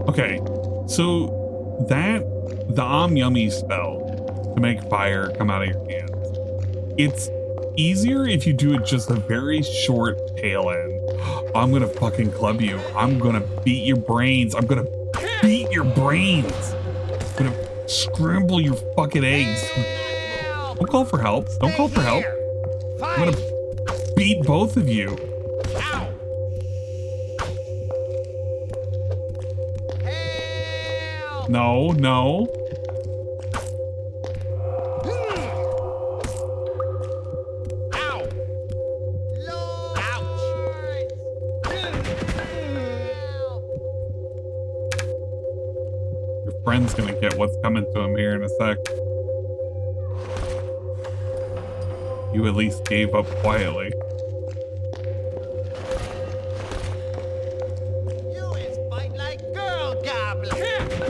okay, so that, the Yummy spell to make fire come out of your hands, it's easier if you do it just a very short tail end. I'm gonna fucking club you. I'm gonna beat your brains. I'm gonna beat your brains. I'm gonna scramble your fucking eggs. Don't call for help. Don't call for help. I'm gonna beat both of you. No, no. Your friend's gonna get what's coming to him here in a sec. You at least gave up quietly.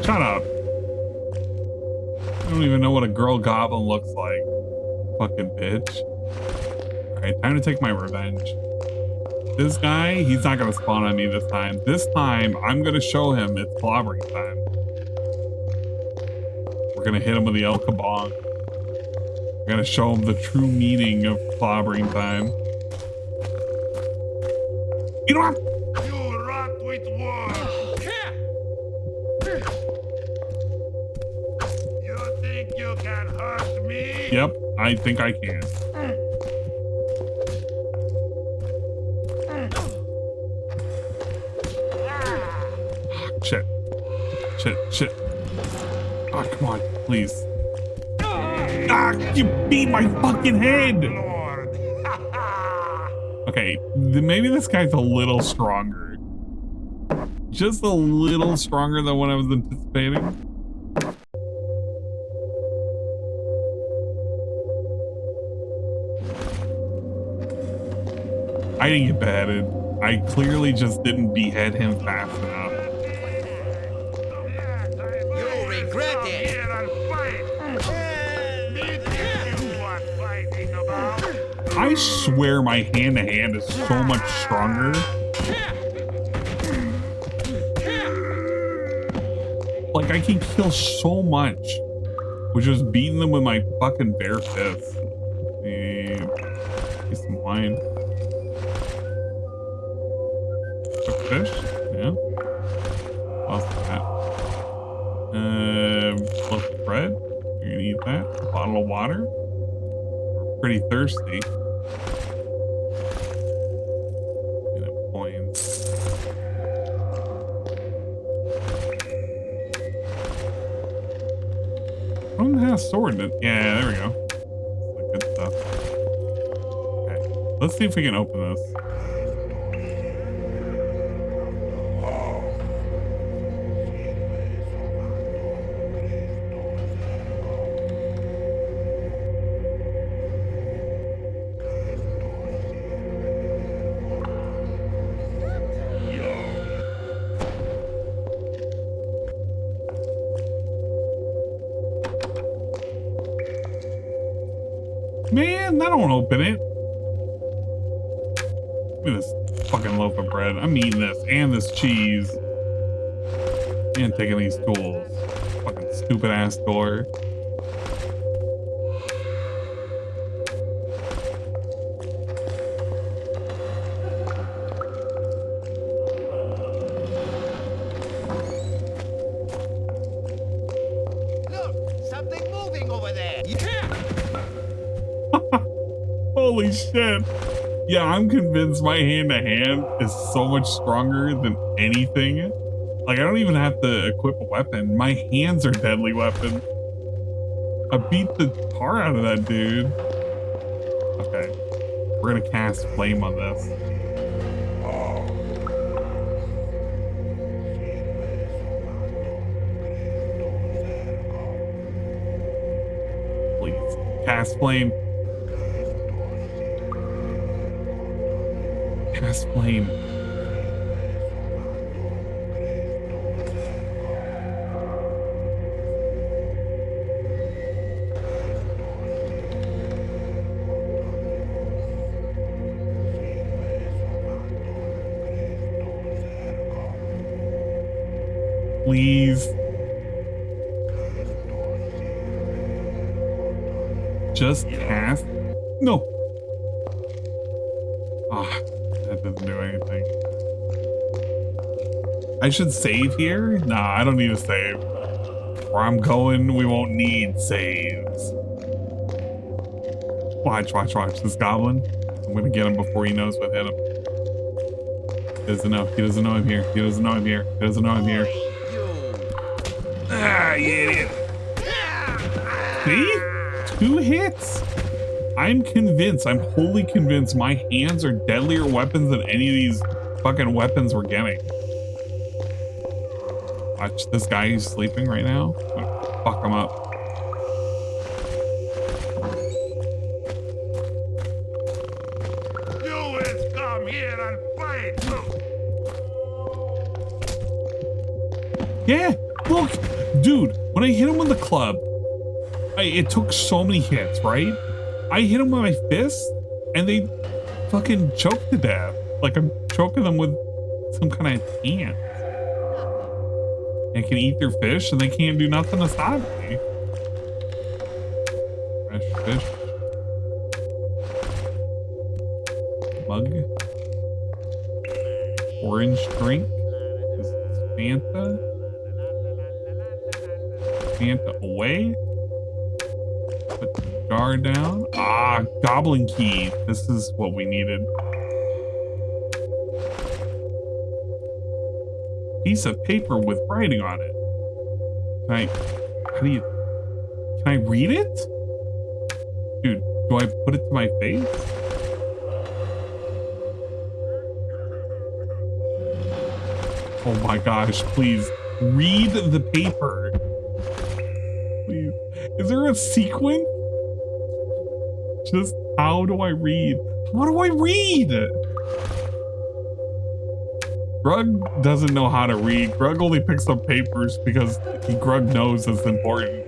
Shut up. I don't even know what a girl goblin looks like. Fucking bitch. Alright, time to take my revenge. This guy, he's not gonna spawn on me this time. This time, I'm gonna show him it's clobbering time. We're gonna hit him with the El Kabong. We're gonna show him the true meaning of clobbering time. You don't have
You rot with words. You think you can hurt me?
Yep, I think I can. Shit. Shit, shit. Oh, come on, please. Ah, you beat my fucking head! Okay, maybe this guy's a little stronger. Just a little stronger than what I was anticipating. I didn't get beheaded. I clearly just didn't behead him fast enough.
You'll regret it.
I swear my hand-to-hand is so much stronger. Like, I can kill so much with just beating them with my fucking bare fists. Get some wine. Fish? Yeah. What's that? Loaf of bread. You're gonna eat that. A bottle of water. We're pretty thirsty. Get coins. I don't have a sword in it. Yeah, there we go. That's good stuff. Okay. Let's see if we can open this. Man, I don't open it. Look at this fucking loaf of bread. I'm eating this and this cheese. And taking these tools. Fucking stupid ass door. Holy shit. Yeah, I'm convinced my hand-to-hand is so much stronger than anything. Like, I don't even have to equip a weapon. My hands are deadly weapon. I beat the tar out of that dude. Okay. We're gonna cast flame on this. Please. Cast flame. Cast flame. Please. Just cast. No. Ah. That doesn't do anything. I should save here? Nah, I don't need to save. Where I'm going, we won't need saves. Watch, watch, watch. This goblin. I'm gonna get him before he knows what hit him. He doesn't know. He doesn't know I'm here. He doesn't know I'm here. He doesn't know I'm here. Ah, you idiot. See? 2 hits. I'm convinced, I'm wholly convinced my hands are deadlier weapons than any of these fucking weapons we're getting. Watch this guy who's sleeping right now. I'm gonna fuck him up.
You is come here and fight.
Yeah, look, dude, when I hit him with the club, it took so many hits, right? I hit them with my fist, and they fucking choke to death. Like I'm choking them with some kind of ant. I can eat their fish, and they can't do nothing to stop me. Fresh fish. Mug. Orange drink. This is Fanta. Fanta away. Put the jar down. Ah, goblin key. This is what we needed. Piece of paper with writing on it. Can I read it? Dude, do I put it to my face? Oh my gosh, please read the paper. Please. Is there a sequence? Just how do I read? How do I read? Grug doesn't know how to read. Grug only picks up papers because Grug knows it's important.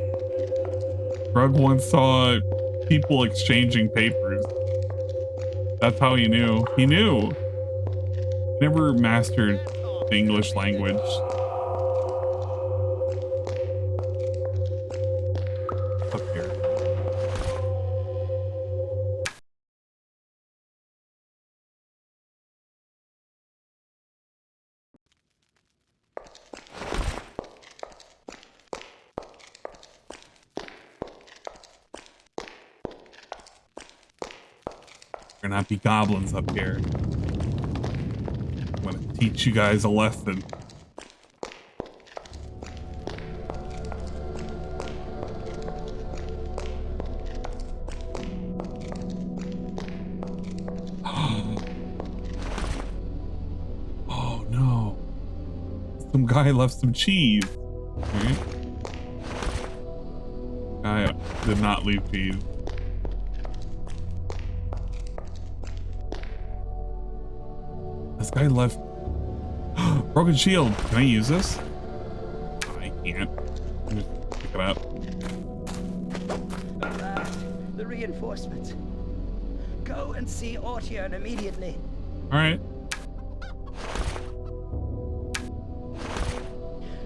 Grug once saw people exchanging papers. That's how he knew. He knew. He never mastered the English language. Up here. There not be goblins up here. I'm gonna teach you guys a lesson. Oh no. Some guy left some cheese. Okay. Guy did not leave cheese. This guy left broken shield. Can I use this? I can't. Just pick it up.
The
reinforcements. Go and see Ortian immediately.
All right.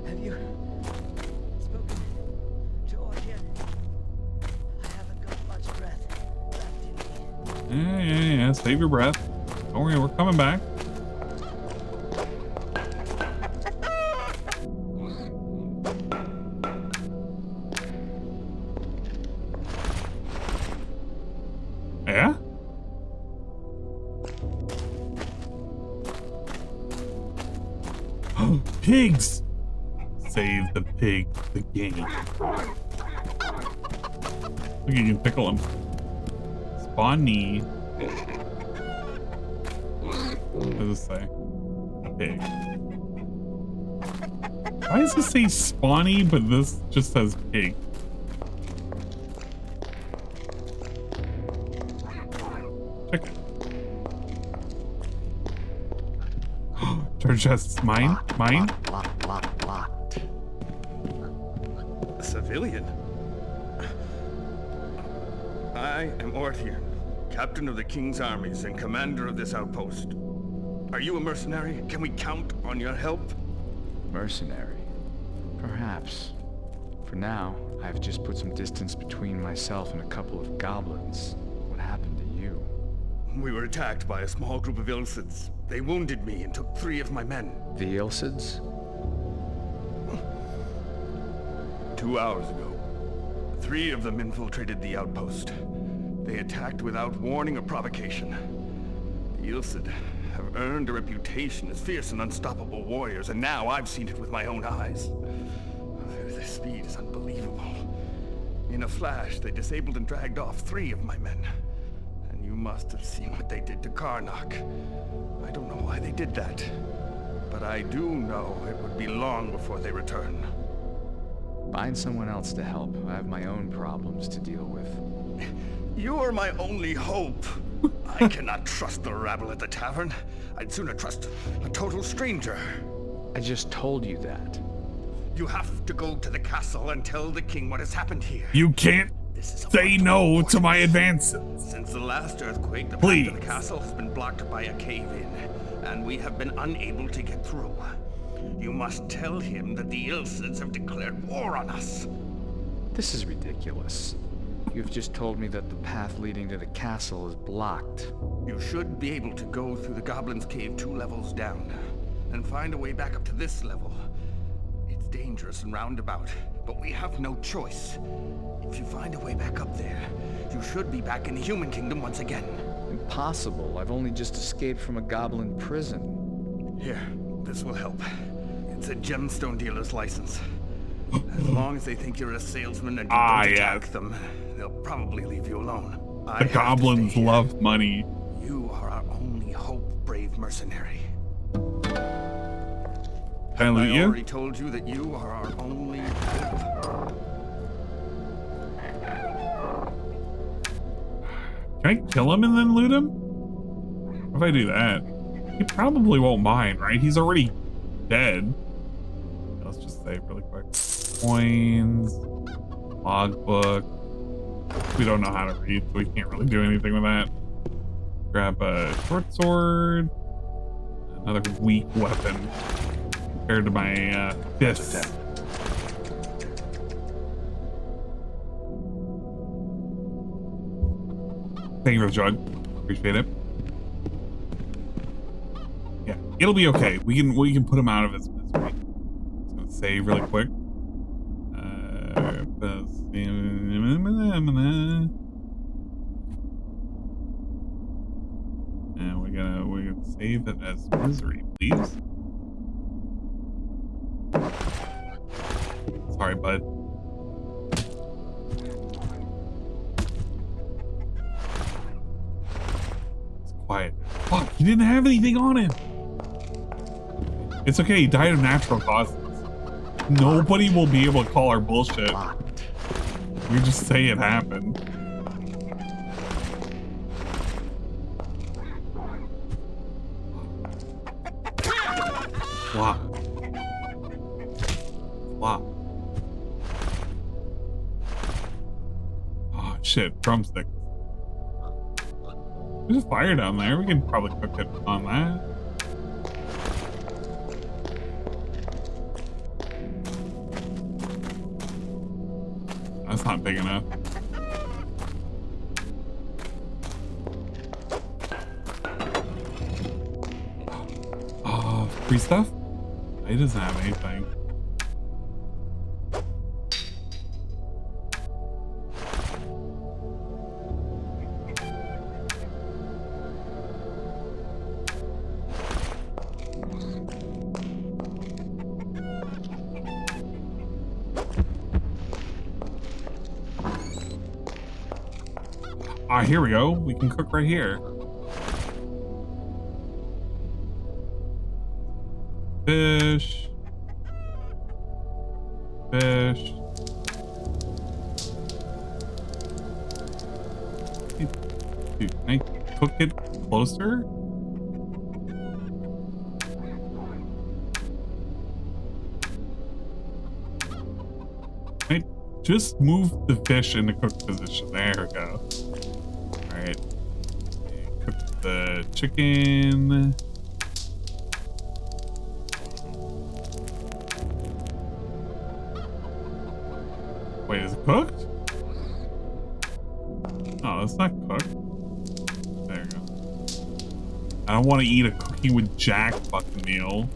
Have you spoken to Ortian? I haven't got much breath left in me.
Yeah. Save your breath. Don't worry, we're coming back. Yeah? Pigs! Save the pig, the game. Look, you can pickle him. Spawn need. What does it say? Pig. Why does it say spawny, but this just says pig? Check it. They're just mine? Mine?
A civilian? I am Ortian, captain of the King's armies and commander of this outpost. Are you a mercenary? Can we count on your help?
Mercenary? Perhaps. For now, I've just put some distance between myself and a couple of goblins. What happened to you?
We were attacked by a small group of Ilsids. They wounded me and took 3 of my men.
The Ilsids?
2 hours ago, 3 of them infiltrated the outpost. They attacked without warning or provocation. The Ilsid have earned a reputation as fierce and unstoppable warriors, and now I've seen it with my own eyes. Their speed is unbelievable. In a flash, they disabled and dragged off 3 of my men. And you must have seen what they did to Karnak. I don't know why they did that, but I do know it would be long before they return.
Find someone else to help. I have my own problems to deal with.
You're my only hope. I cannot trust the rabble at the tavern. I'd sooner trust a total stranger.
I just told you that.
You have to go to the castle and tell the king what has happened here.
You can't say no to my advances.
Since the last earthquake, the path
Please.
to the castle has been blocked by a cave-in, and we have been unable to get through. You must tell him that the Ilsids have declared war on us.
This is ridiculous. You've just told me that the path leading to the castle is blocked.
You should be able to go through the Goblin's Cave 2 levels down, and find a way back up to this level. It's dangerous and roundabout, but we have no choice. If you find a way back up there, you should be back in the human kingdom once again.
Impossible. I've only just escaped from a goblin prison.
Here, this will help. It's a gemstone dealer's license. As long as they think you're a salesman and you don't attack them, they'll probably leave you alone.
The goblins love money.
You are our only hope, brave mercenary.
Can I loot
I
you?
already told you that you are our only hope.
Can I kill him and then loot him? What if I do that? He probably won't mind, right? He's already dead. Let's just save really quick. Coins, logbook. We don't know how to read, so we can't really do anything with that. Grab a short sword. Another weak weapon compared to my fists. Thank you for the jug. Appreciate it. Yeah, it'll be okay. We can put him out of his misery. Just gonna save really quick. And we're gonna save it as misery, please. Sorry, bud. It's quiet. Fuck, he didn't have anything on him. It's okay, he died of natural causes. Nobody will be able to call our bullshit. We just say it happened. Wow. Wow. Oh shit, drumsticks. There's a fire down there. We can probably cook it on that. That's not big enough. Free stuff? He doesn't have anything. Ah, here we go. We can cook right here. Fish. Fish. Dude, can I cook it closer? Can I just move the fish into cook position? There we go. Alright. Cook the chicken. Wait, is it cooked? Oh, it's not cooked. There you go. I don't want to eat a cookie with Jack fucking meal.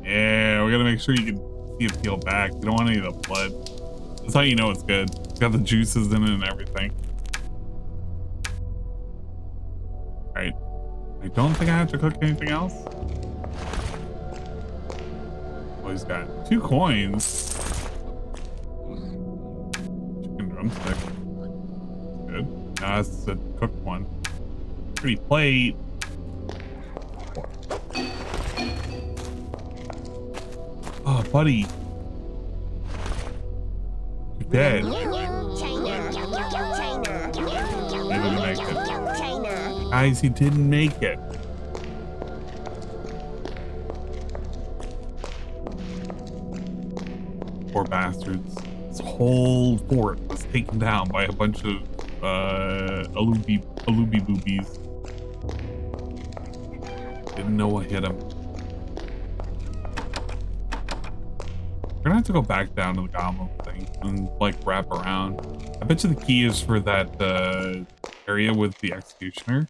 Yeah, we gotta make sure you can see it peel back. You don't want any of the blood. That's how you know it's good. It's got the juices in it and everything. Alright. I don't think I have to cook anything else. Oh, he's got 2 coins. Drumstick. Good. No, that's the cooked one. Pretty plate. Oh, buddy. You're dead. He didn't make it. Guys, he didn't make it. Poor bastards. This whole fort was taken down by a bunch of alubi boobies. Didn't know what hit him. We're gonna have to go back down to the goblin thing and like wrap around. I bet you the key is for that area with the executioner.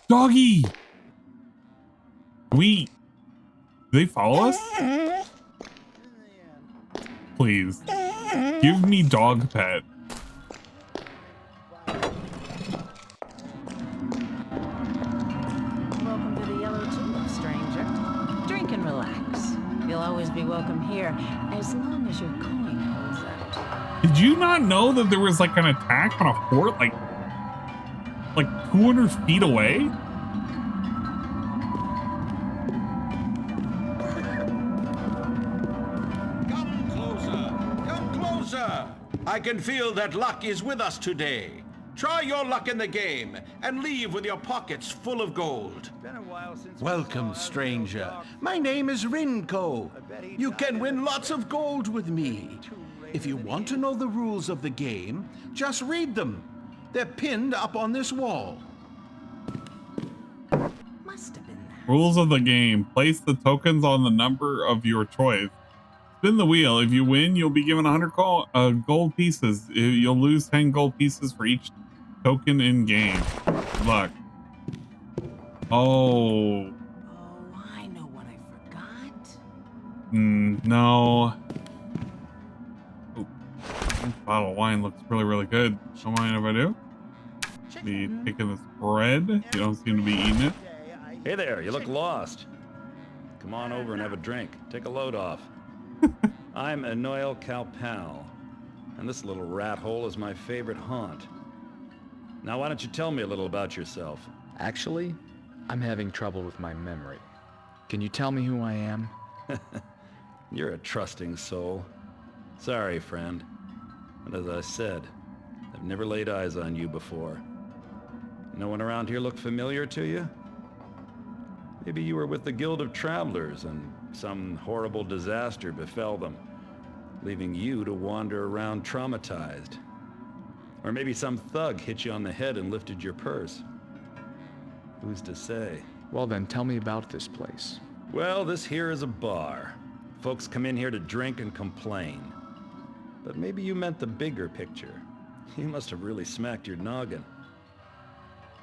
Doggy! Do they follow us? Please. Give me dog pet.
Welcome to the Yellow Tulip, stranger. Drink and relax. You'll always be welcome here, as long as your coin holds out.
Did you not know that there was like an attack on a fort like 200 feet away?
I can feel that luck is with us today. Try your luck in the game and leave with your pockets full of gold. Welcome, stranger. My name is Rinko. You can win lots of gold with me. If you want to know the rules of the game, just read them. They're pinned up on this wall.
Rules of the game. Place the tokens on the number of your choice. Spin the wheel. If you win, you'll be given 100 gold pieces. You'll lose 10 gold pieces for each token in game. Good luck. Oh.
I know what I forgot.
No. Ooh, this bottle of wine looks really, really good. Don't mind if I do. Be taking this bread. You don't seem to be eating it.
Hey there, you look lost. Come on over and have a drink. Take a load off. I'm Anoil Kalpal, and this little rat hole is my favorite haunt. Now why don't you tell me a little about yourself?
Actually, I'm having trouble with my memory. Can you tell me who I am?
You're a trusting soul. Sorry, friend. But as I said, I've never laid eyes on you before. No one around here look familiar to you? Maybe you were with the Guild of Travelers and some horrible disaster befell them, leaving you to wander around traumatized. Or maybe some thug hit you on the head and lifted your purse. Who's to say?
Well then, tell me about this place.
Well, this here is a bar. Folks come in here to drink and complain. But maybe you meant the bigger picture. You must have really smacked your noggin.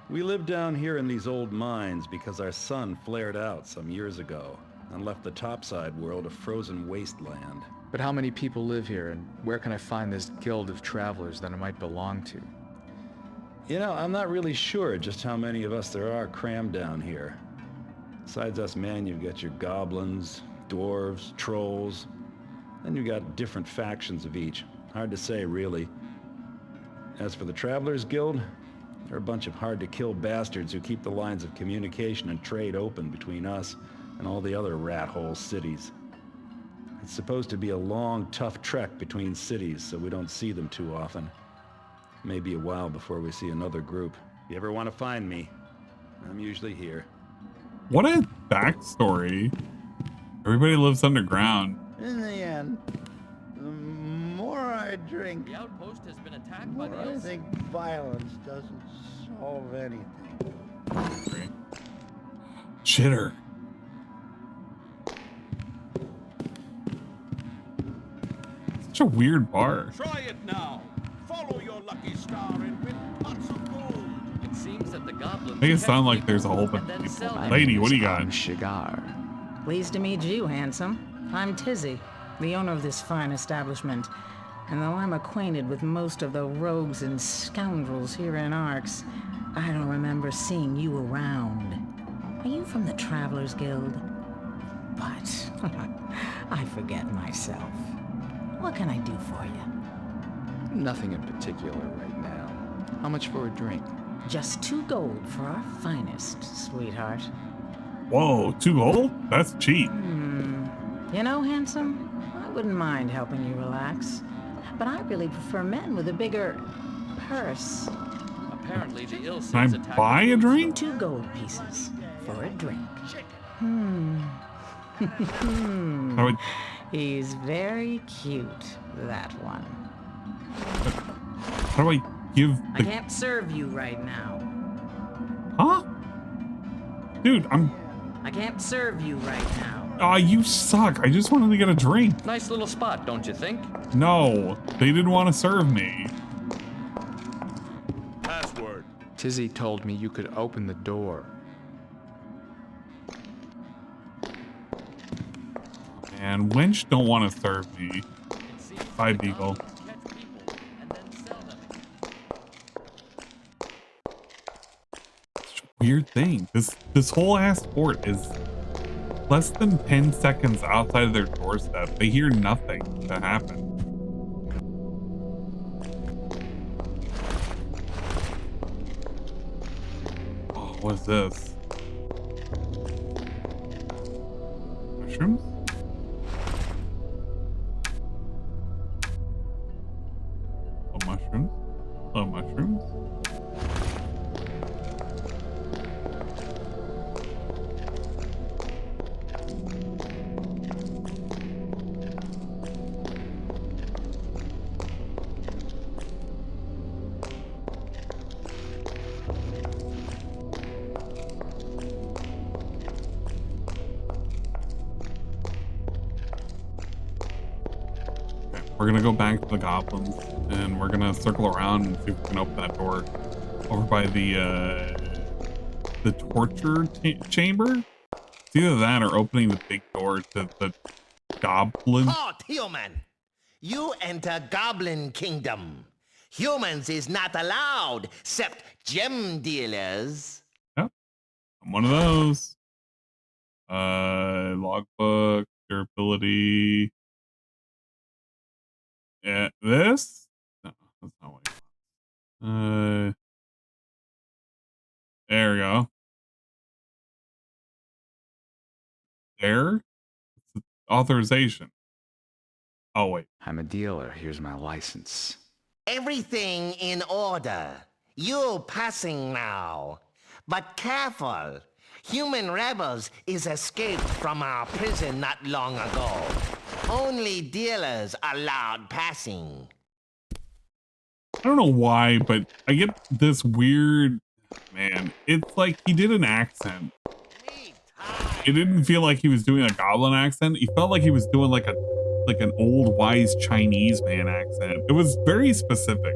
We live down here in these old mines because our sun flared out some years ago and left the topside world a frozen wasteland.
But how many people live here, and where can I find this guild of travelers that I might belong to?
You know, I'm not really sure just how many of us there are crammed down here. Besides us men, you've got your goblins, dwarves, trolls, then you've got different factions of each. Hard to say, really. As for the Travelers Guild, they're a bunch of hard-to-kill bastards who keep the lines of communication and trade open between us and all the other rat-hole cities. It's supposed to be a long, tough trek between cities, so we don't see them too often. Maybe a while before we see another group. If you ever want to find me, I'm usually here.
What a backstory. Everybody lives underground.
In the end, the more I drink,
The outpost has been attacked
the
by
more
the
I
elves.
think violence doesn't solve anything.
Chitter. Such a weird bar.
Try it now. Follow your lucky star and win pots of gold.
It seems that the goblins
Make it
catch
sound like
people
there's a whole
and
bunch of
then sell
people.
them.
Lady, what do you got?
I'm Shigar.
Pleased to meet you, handsome. I'm Tizzy, the owner of this fine establishment. And though I'm acquainted with most of the rogues and scoundrels here in Arx, I don't remember seeing you around. Are you from the Travelers Guild? But I forget myself. What can I do for you?
Nothing in particular right now. How much for a drink?
Just 2 gold for our finest, sweetheart.
Whoa, 2 gold? That's cheap.
You know, handsome, I wouldn't mind helping you relax. But I really prefer men with a bigger purse.
Apparently the ill
Can I buy a drink?
2 gold pieces for a drink.
How would-
He's very cute, that one.
How do I give
I
the...
can't serve you right now.
Huh? Dude,
I can't serve you right now.
Aw, you suck. I just wanted to get a drink.
Nice little spot, don't you think?
No, they didn't want to serve me.
Password.
Tizzy told me you could open the door.
Man, wench don't want to serve me. Bye, Beagle. Such a weird thing. This whole ass fort is less than 10 seconds outside of their doorstep. They hear nothing to happen. Oh, what is this? Mushrooms? Oh, mushrooms? Oh, mushrooms? We're gonna go back to the goblins and we're gonna circle around and see if we can open that door over by the torture chamber. It's either that or opening the big door to the goblin.
Halt, human! You enter Goblin Kingdom. Humans is not allowed, except gem dealers.
Yep, I'm one of those. Logbook, durability. Yeah, this? No, that's not what he wants. There we go. There? Authorization. Oh, wait.
I'm a dealer. Here's my license.
Everything in order. You passing now. But careful. Human rebels is escaped from our prison not long ago. Only dealers allowed passing.
I don't know why, but I get this weird, man, it's like he did an accent. It didn't feel like he was doing a goblin accent. He felt like he was doing like an old wise Chinese man accent. It was very specific.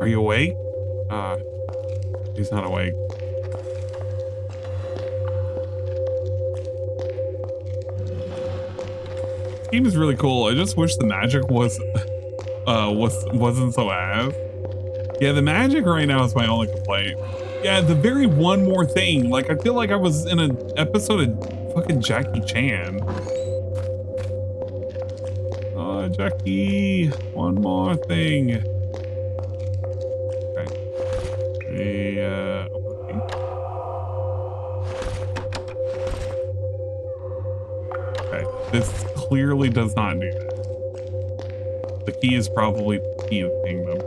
Are you awake? He's not awake. This game is really cool. I just wish the magic wasn't so ass. Yeah, the magic right now is my only complaint. Yeah, the very one more thing. Like, I feel like I was in an episode of fucking Jackie Chan. Oh, Jackie, one more thing. Okay. Okay, this clearly does not do that. The key is probably the key of the kingdom.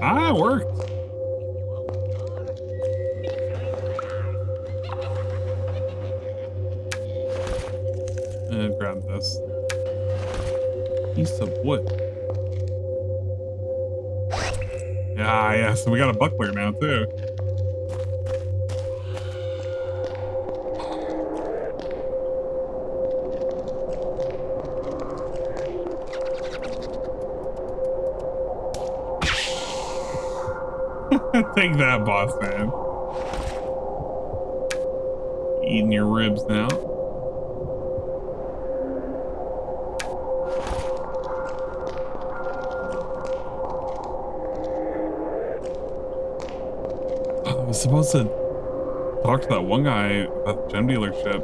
Ah, it worked. And grab this piece of wood. Yeah, so we got a buckler now too. Take that, boss man. Eating your ribs now. I was supposed to talk to that one guy about the gem dealership.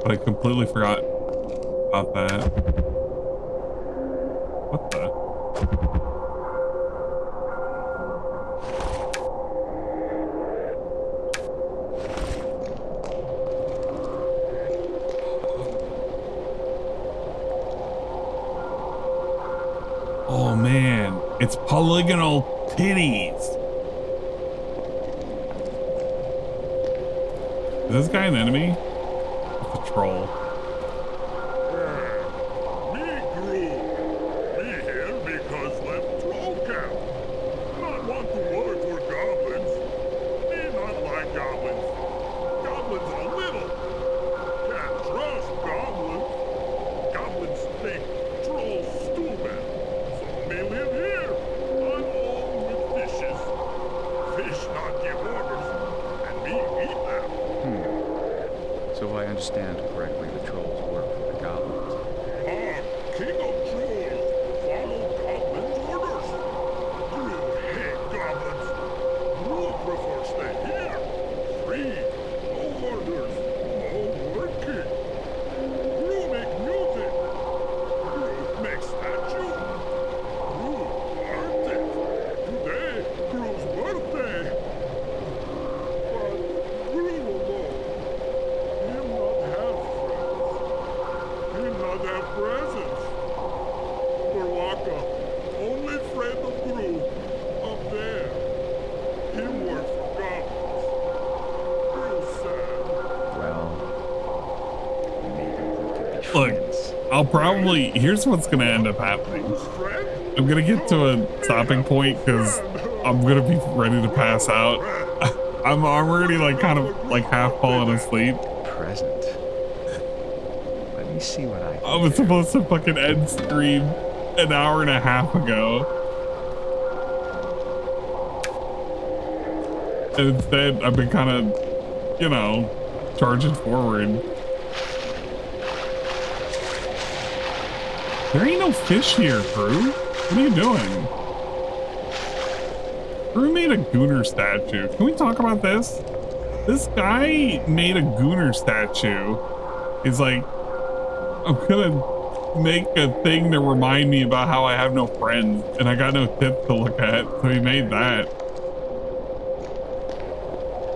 But I completely forgot about that. What the? Oh man, it's polygonal titties. Is this guy an enemy? It's a troll. Probably, here's what's gonna end up happening. I'm gonna get to a stopping point because I'm gonna be ready to pass out. I'm already like kind of like half falling asleep.
Present. Let me see what I
was supposed to fucking end stream an hour and a half ago. And instead I've been kind of, you know, charging forward. There ain't no fish here, Drew. What are you doing? Drew made a Gooner statue. Can we talk about this? This guy made a Gooner statue. He's like, I'm gonna make a thing to remind me about how I have no friends and I got no tits to look at. So he made that.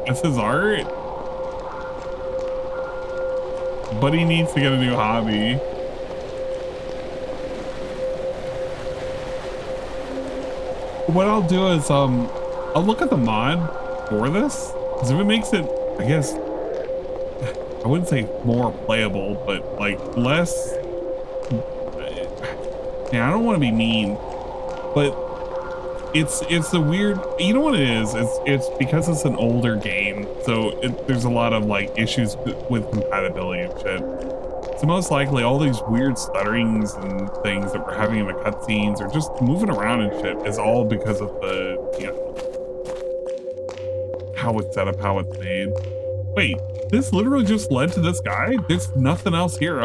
That's his art. Buddy needs to get a new hobby. What I'll do is I'll look at the mod for this, because if it makes it, I guess, I wouldn't say more playable, but like less. Yeah, I don't want to be mean, but it's a weird. You know what it is? It's because it's an older game, so there's a lot of like issues with compatibility and shit. So most likely all these weird stutterings and things that we're having in the cutscenes or just moving around and shit is all because of the, you know, how it's set up, how it's made. Wait, this literally just led to this guy? There's nothing else here.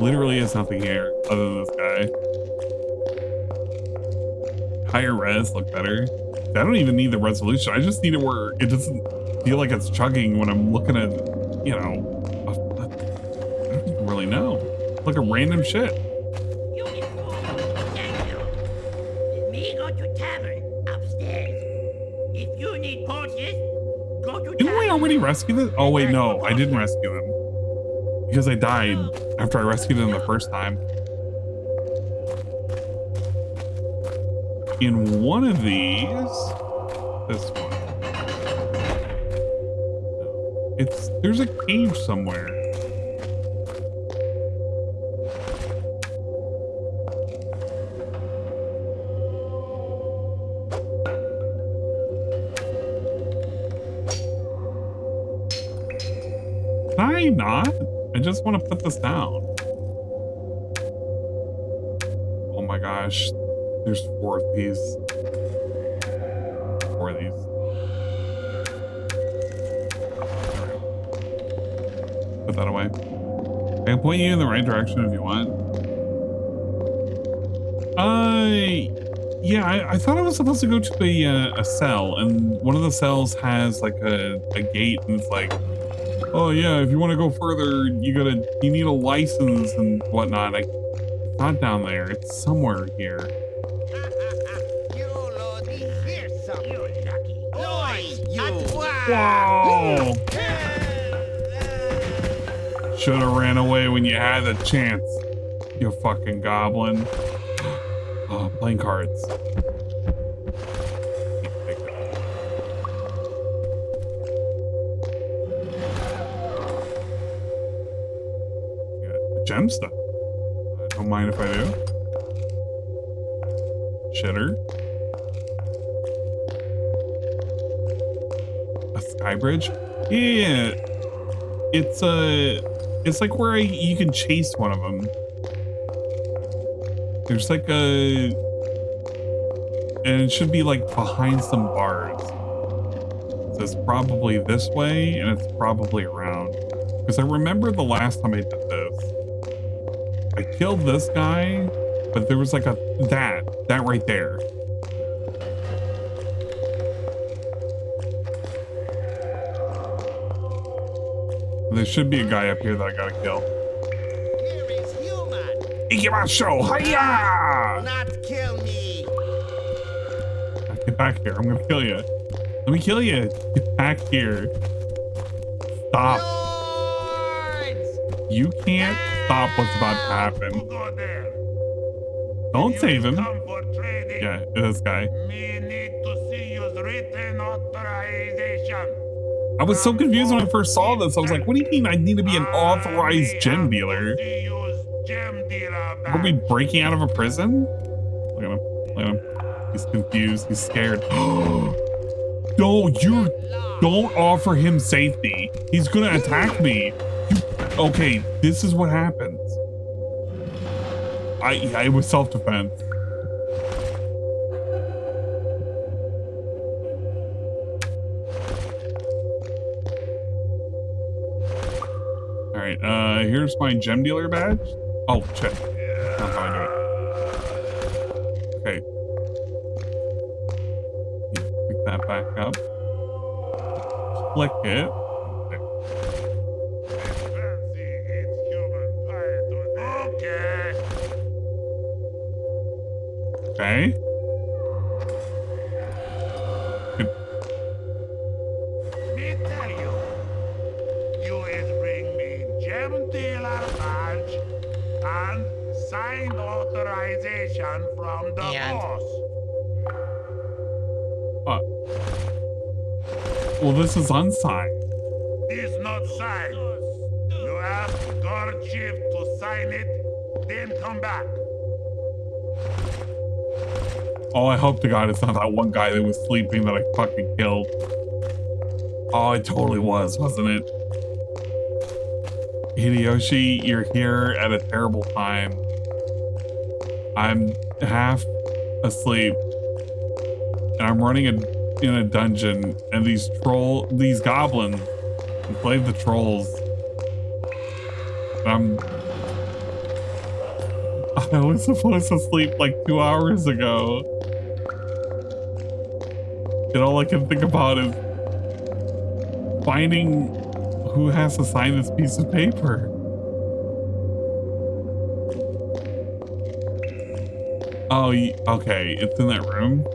Literally is nothing here other than this guy. Higher res look better. I don't even need the resolution. I just need it where it doesn't feel like it's chugging when I'm looking at, you know, I don't even really know. Like a random shit.
Let me go to tavern upstairs. If you need purchase, go to
Didn't we already rescue this? Oh wait, no, I didn't rescue him. Because I died after I rescued him the first time. In one of these, this one. There's a cage somewhere. Can I not? I just want to put this down. Oh my gosh. There's 4 of these. 4 of these. Put that away. I can point you in the right direction if you want. Yeah, I thought I was supposed to go to a cell, and one of the cells has like a gate, and it's like, oh yeah, if you want to go further, you need a license and whatnot. It's not down there. It's somewhere here. Whoa! Should have ran away when you had the chance, you fucking goblin. Oh, playing cards. Gem stuff. I don't mind if I do. Shitter. A sky bridge? Yeah. It's like where you can chase one of them. There's like and it should be like behind some bars. So it's probably this way and it's probably around. Because I remember the last time I did this. I killed this guy, but there was like that right there. There should be a guy up here that I gotta kill.
Here is human.
Ikimasho! Hiya!
Not kill me.
Get back here. I'm gonna kill you. Let me kill you. Get back here. Stop. Lords! You can't stop what's about to happen. Don't save him. Yeah, this guy.
Me need to see your written authorization.
I was so confused when I first saw this. I was like, what do you mean I need to be an authorized gem dealer? Are we breaking out of a prison? Look at him. Look at him. He's confused. He's scared. Don't offer him safety. He's gonna attack me. Okay, this is what happens. I was self-defense. Alright, here's my gem dealer badge. Oh, shit. That's not how I do it. Okay. Pick that back up. Click it. Okay.
Me tell you, you is bring me signed authorization from the boss.
Well, this is unsigned.
It's not signed. You ask guard chief to sign it, then come back.
Oh, I hope to God it's not that one guy that was sleeping that I fucking killed. Oh, it totally was, wasn't it? Hideyoshi, you're here at a terrible time. I'm half asleep, and I'm running in a dungeon, and these goblins enslaved the trolls. I was supposed to sleep like 2 hours ago. And all I can think about is finding who has to sign this piece of paper. Oh, okay. It's in that room.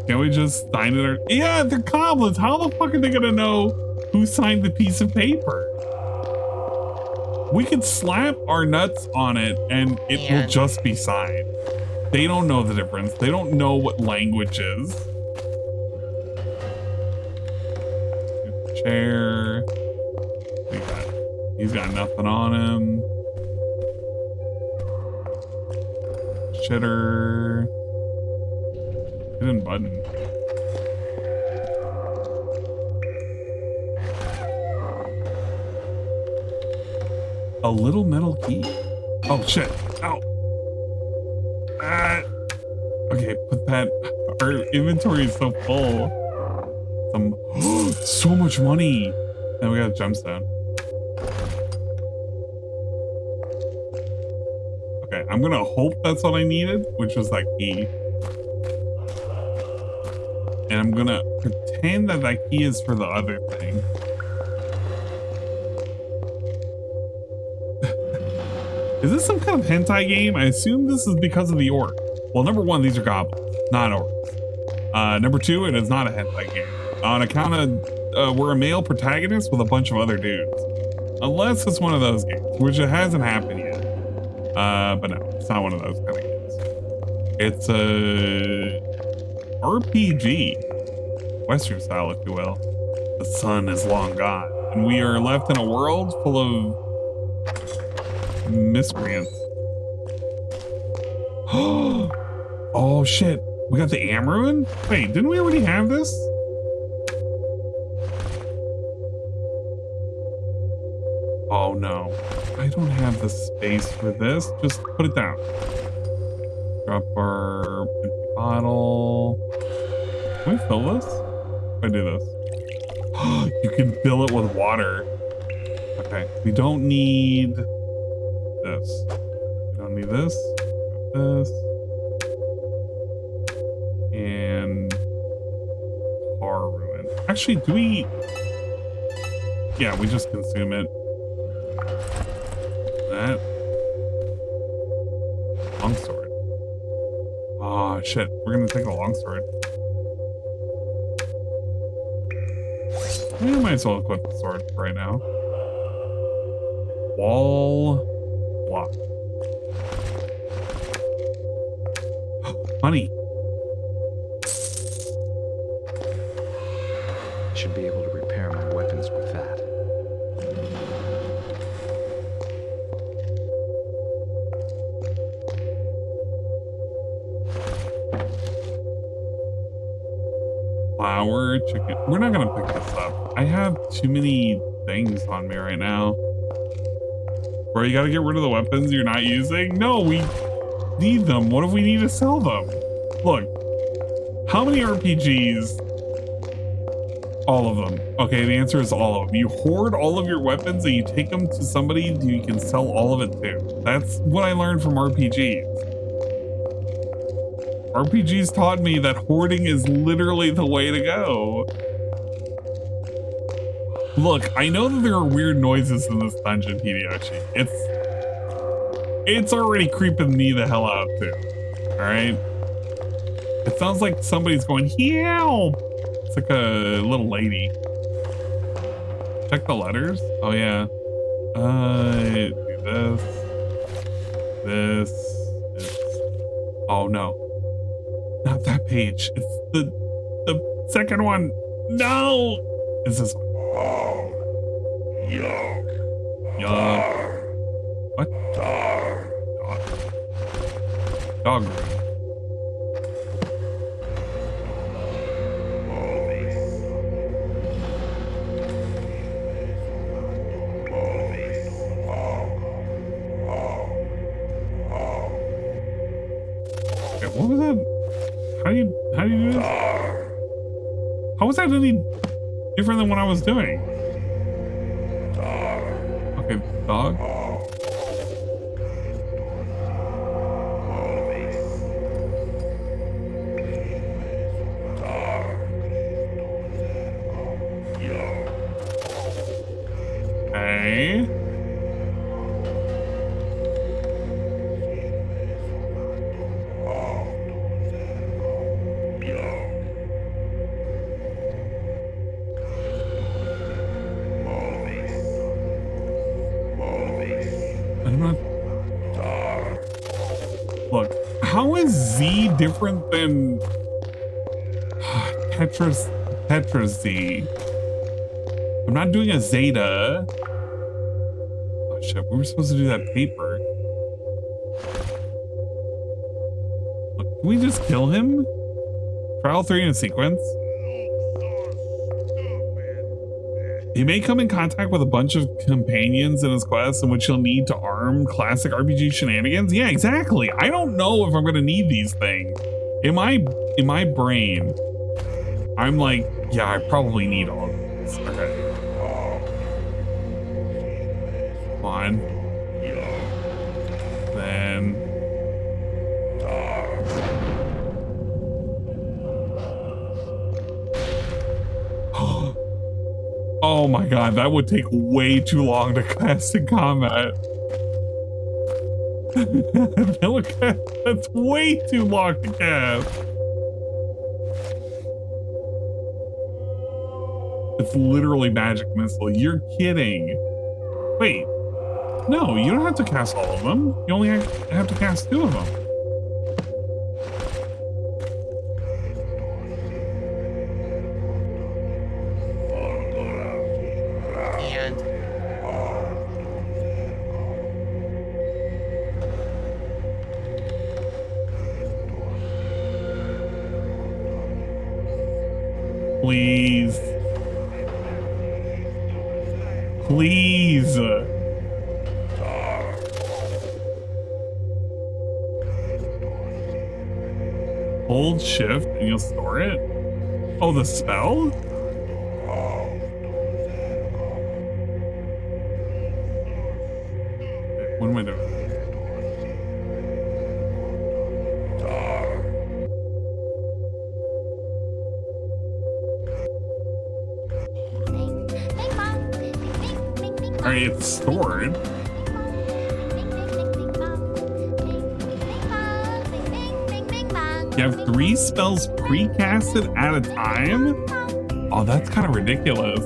Can we just sign it? Yeah, they're goblins. How the fuck are they gonna know who signed the piece of paper? We could slap our nuts on it and it will just be signed. They don't know the difference. They don't know what language is. Chair. He's got nothing on him. Shitter. Hidden button. A little metal key. Oh shit. Ow. Okay, put that. Our inventory is so full. So much money. And we got a gemstone. Okay, I'm gonna hope that's what I needed, which was that key. And I'm gonna pretend that that key is for the other thing. Is this some kind of hentai game? I assume this is because of the orc. Well, number one, these are goblins, not orcs. Number two, it is not a hentai game. On account of we're a male protagonist with a bunch of other dudes. Unless it's one of those games, which it hasn't happened yet. But no, it's not one of those kind of games. It's a RPG, Western style, if you will. The sun is long gone, and we are left in a world full of miscreants. Oh shit, we got the Amruin? Wait, didn't we already have this? Oh no, I don't have the space for this. Just put it down. Drop our empty bottle. Can we fill this? If I do this. You can fill it with water. Okay, we don't need this. We don't need this. This. And car ruin. Actually, do we? Yeah, we just consume it. That. Longsword. Oh shit, we're gonna take a longsword. We might as well equip the sword for right now. Wall block. Money.
Should be able to repair my weapons with that.
Flour, chicken. We're not gonna pick this up. I have too many things on me right now. Bro, you gotta get rid of the weapons you're not using? No, we need them. What if we need to sell them? Look, how many RPGs? All of them. Okay, the answer is all of them. You hoard all of your weapons and you take them to somebody who you can sell all of it to. That's what I learned from RPGs. RPGs taught me that hoarding is literally the way to go. Look, I know that there are weird noises in this dungeon, Hideyoshi. It's already creeping me the hell out too. Alright? It sounds like somebody's going, help! It's like a little lady. Check the letters? Oh yeah. Do this. This. Oh no. Not that page. It's the second one. No! It's this one. Young. What? Dog. What was that? How do you do this? How was that any different than what I was doing? Okay, dog. Okay. Look, how is Z different than Tetra Z? I'm not doing a Zeta. Oh shit, we were supposed to do that paper. Look, can we just kill him? Trial 3 in a sequence. He may come in contact with a bunch of companions in his quest in which he'll need to arm classic RPG shenanigans. Yeah, exactly. I don't know if I'm gonna need these things. In my brain, I'm like, yeah, I probably need all of this. Okay. Come on. Then. Oh my god, that would take way too long to cast in combat. That's way too long to cast. It's literally magic missile. You're kidding. Wait. No, you don't have to cast all of them. You only have to cast 2 of them. Please. Please. Hold shift and you'll store it? Oh, the spell? What am I doing? Alright, it's stored. You have 3 spells pre-casted at a time? Oh, that's kind of ridiculous.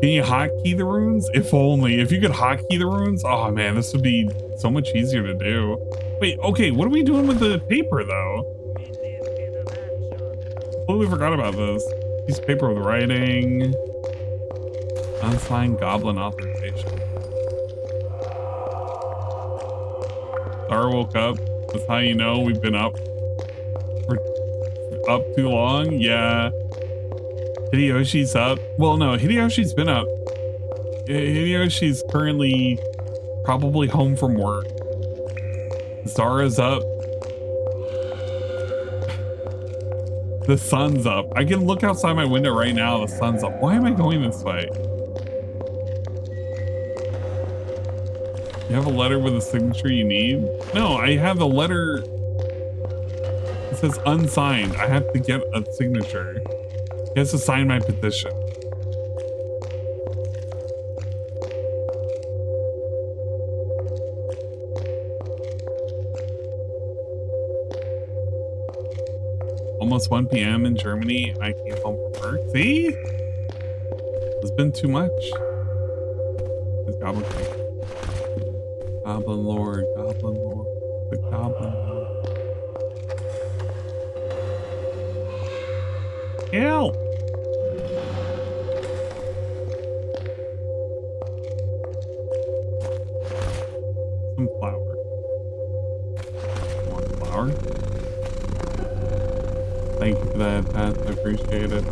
Can you hotkey the runes? If only. If you could hotkey the runes, oh man, this would be so much easier to do. Wait, okay, what are we doing with the paper though? Totally forgot about this. Piece of paper with writing. Unsigned goblin authorization. Star woke up. That's how you know we've been up for too long. Yeah. Hideyoshi's up. Well, no, Hideyoshi's been up. Hideyoshi's currently probably home from work. Zara's up. The sun's up. I can look outside my window right now. The sun's up. Why am I going this way? You have a letter with a signature you need? No, I have a letter. It says unsigned. I have to get a signature. He has to sign my petition. Almost 1 p.m. in Germany. I came home from work. See? It's been too much. It's Goblin King. Goblin Lord, Goblin Lord. the goblin. Help! Some flour. More flour. Thank you for that, Pat. I appreciate it.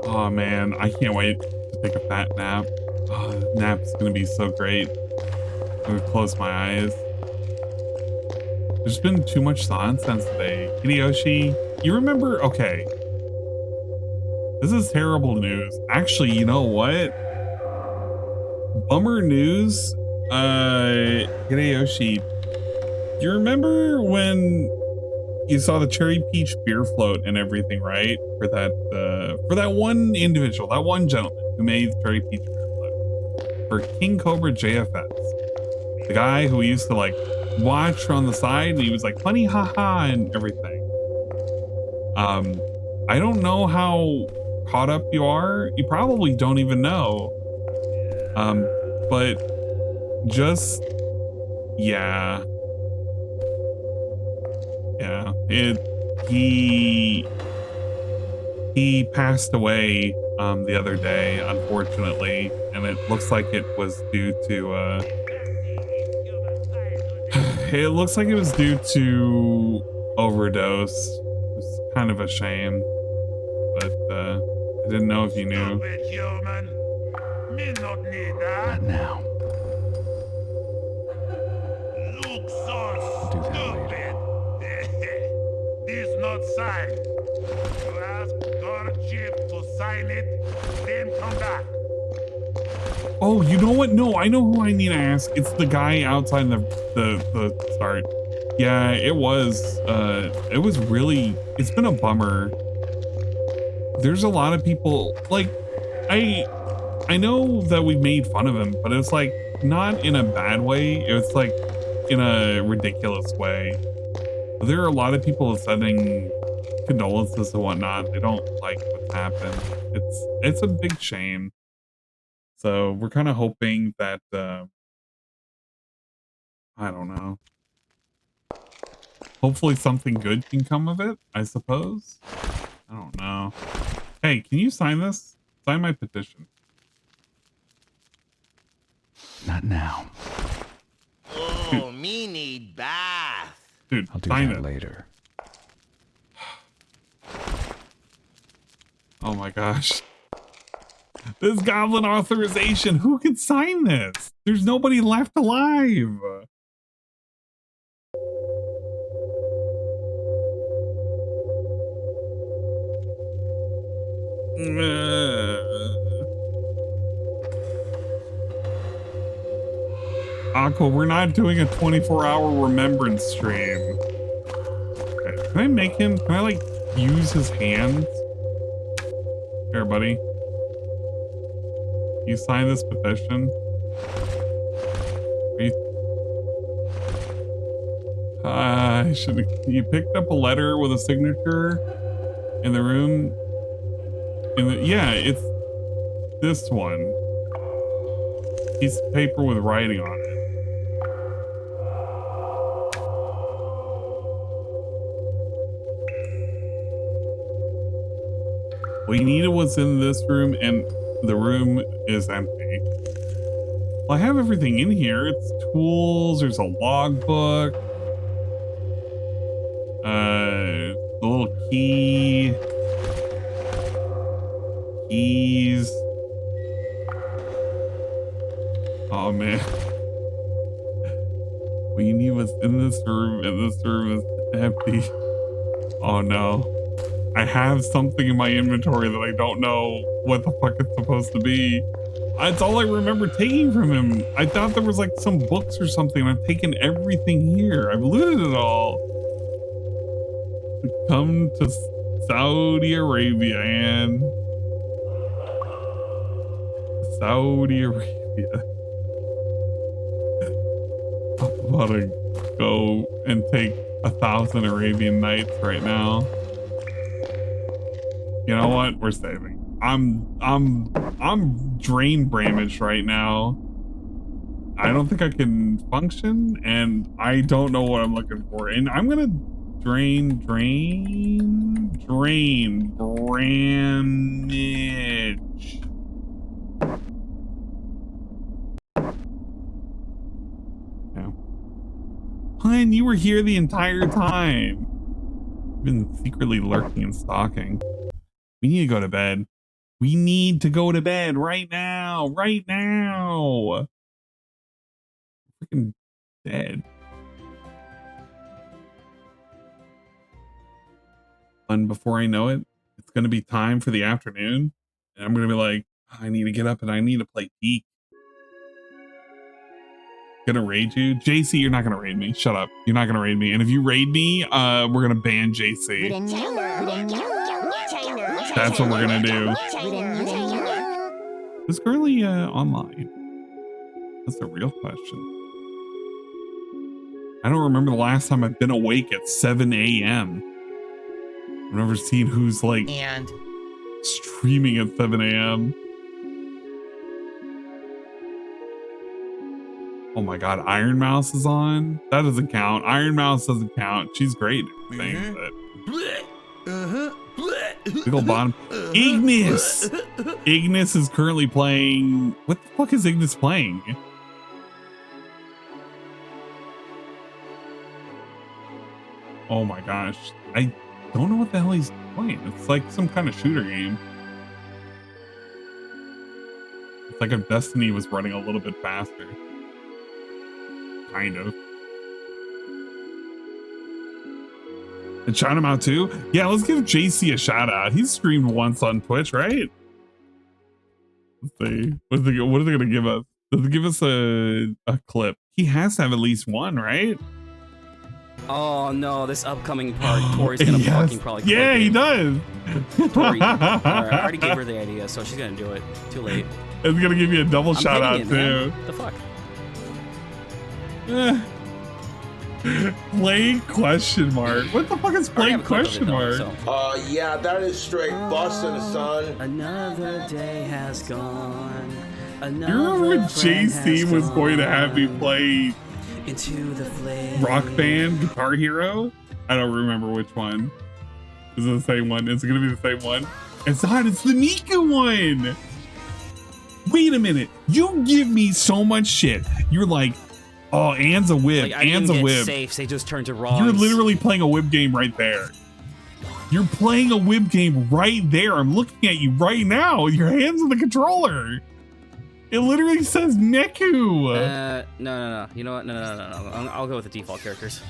Oh man, I can't wait to take a fat nap. Oh, the nap's gonna be so great. I'm gonna close my eyes. There's been too much nonsense today. Hideyoshi, you remember? Okay. This is terrible news. Actually, you know what? Bummer news. Hideyoshi, do you remember when you saw the cherry peach beer float and everything, right? For that one individual, that one gentleman who made the cherry peach beer float for King Cobra JFS, the guy who used to like watch on the side and he was like funny haha and everything. I don't know how caught up you are. You probably don't even know. But just yeah. He passed away the other day, unfortunately, and it looks like it was due to it looks like it was due to overdose. It's kind of a shame, but I didn't know if you knew.
Not now.
Look so
I'll do that later.
This not signed. You ask Chief to sign it, then come back.
Oh, you know what? No, I know who I need to ask. It's the guy outside the start. Yeah, it was really, it's been a bummer. There's a lot of people, like, I know that we made fun of him, but it's like, not in a bad way. It's like in a ridiculous way. There are a lot of people sending condolences and whatnot. They don't like what's happened. It's a big shame. So we're kind of hoping that I don't know. Hopefully something good can come of it, I suppose. I don't know. Hey, can you sign this? Sign my petition.
Not now.
Oh, me need bath.
Dude,
I'll do
sign
that
it
later.
Oh my gosh. This goblin authorization. Who can sign this? There's nobody left alive. Aqua, we're not doing a 24-hour remembrance stream. Okay, can I make him? Can I like use his hands? Here, buddy. You sign this petition. You picked up a letter with a signature in the room. Yeah, it's this one. Piece of paper with writing on it. What you needed was in this room, and the room is empty. Well, I have everything in here. It's tools. There's a logbook. The little key. Keys. Oh man. What you need was in this room, and this room is empty. Oh no. I have something in my inventory that I don't know what the fuck it's supposed to be. That's all I remember taking from him. I thought there was like some books or something. I've taken everything here. I've looted it all. Come to Saudi Arabia, and Saudi Arabia. I'm about to go and take 1,000 Arabian Nights right now. You know what? We're saving. I'm drain damaged right now. I don't think I can function, and I don't know what I'm looking for. And I'm gonna drain damage. Yeah. Hun, you were here the entire time. I've been secretly lurking and stalking. We need to go to bed. We need to go to bed right now. Right now. Freaking dead. And before I know it, it's going to be time for the afternoon. And I'm going to be like, I need to get up and I need to play Peak. Gonna raid you? JC, you're not going to raid me. Shut up. You're not going to raid me. And if you raid me, we're going to ban JC. That's what we're going to do. Who's currently online? That's the real question. I don't remember the last time I've been awake at 7 a.m. I've never seen who's like streaming at 7 a.m. Oh my god, Iron Mouse is on? That doesn't count. Iron Mouse doesn't count. She's great at everything, but... Big ol' bottom. Ignis! Ignis is currently playing... What the fuck is Ignis playing? Oh my gosh. I don't know what the hell he's playing. It's like some kind of shooter game. It's like if Destiny was running a little bit faster. Kind of. And shout him out too? Yeah, let's give JC a shout out. He's streamed once on Twitch, right? Let's see. What are they gonna give us? Does it give us a clip? He has to have at least one, right?
Oh no, this upcoming part, Tori's gonna fucking probably clip
yeah,
it.
he does.
Tori, I already gave her the idea, so she's gonna do it. Too late.
It's gonna give you a double shout out too.
The fuck?
Play question mark. What the fuck is play question mark?
Yeah, that is straight busting, son.
Another day has gone.
You remember when JC was going to have me play
into the flame.
Rock Band Guitar Hero? I don't remember which one. Is it the same one? Is it gonna be the same one? It's not, it's the Nika one. Wait a minute. You give me so much shit. You're like, oh, Anne's a whip.
Like,
Anne's a whip.
Safes, they just turn to wrongs.
You're literally playing a whip game right there. You're playing a whip game right there. I'm looking at you right now. Your hands on the controller. It literally says Neku.
No. You know what? No. I'll go with the default characters.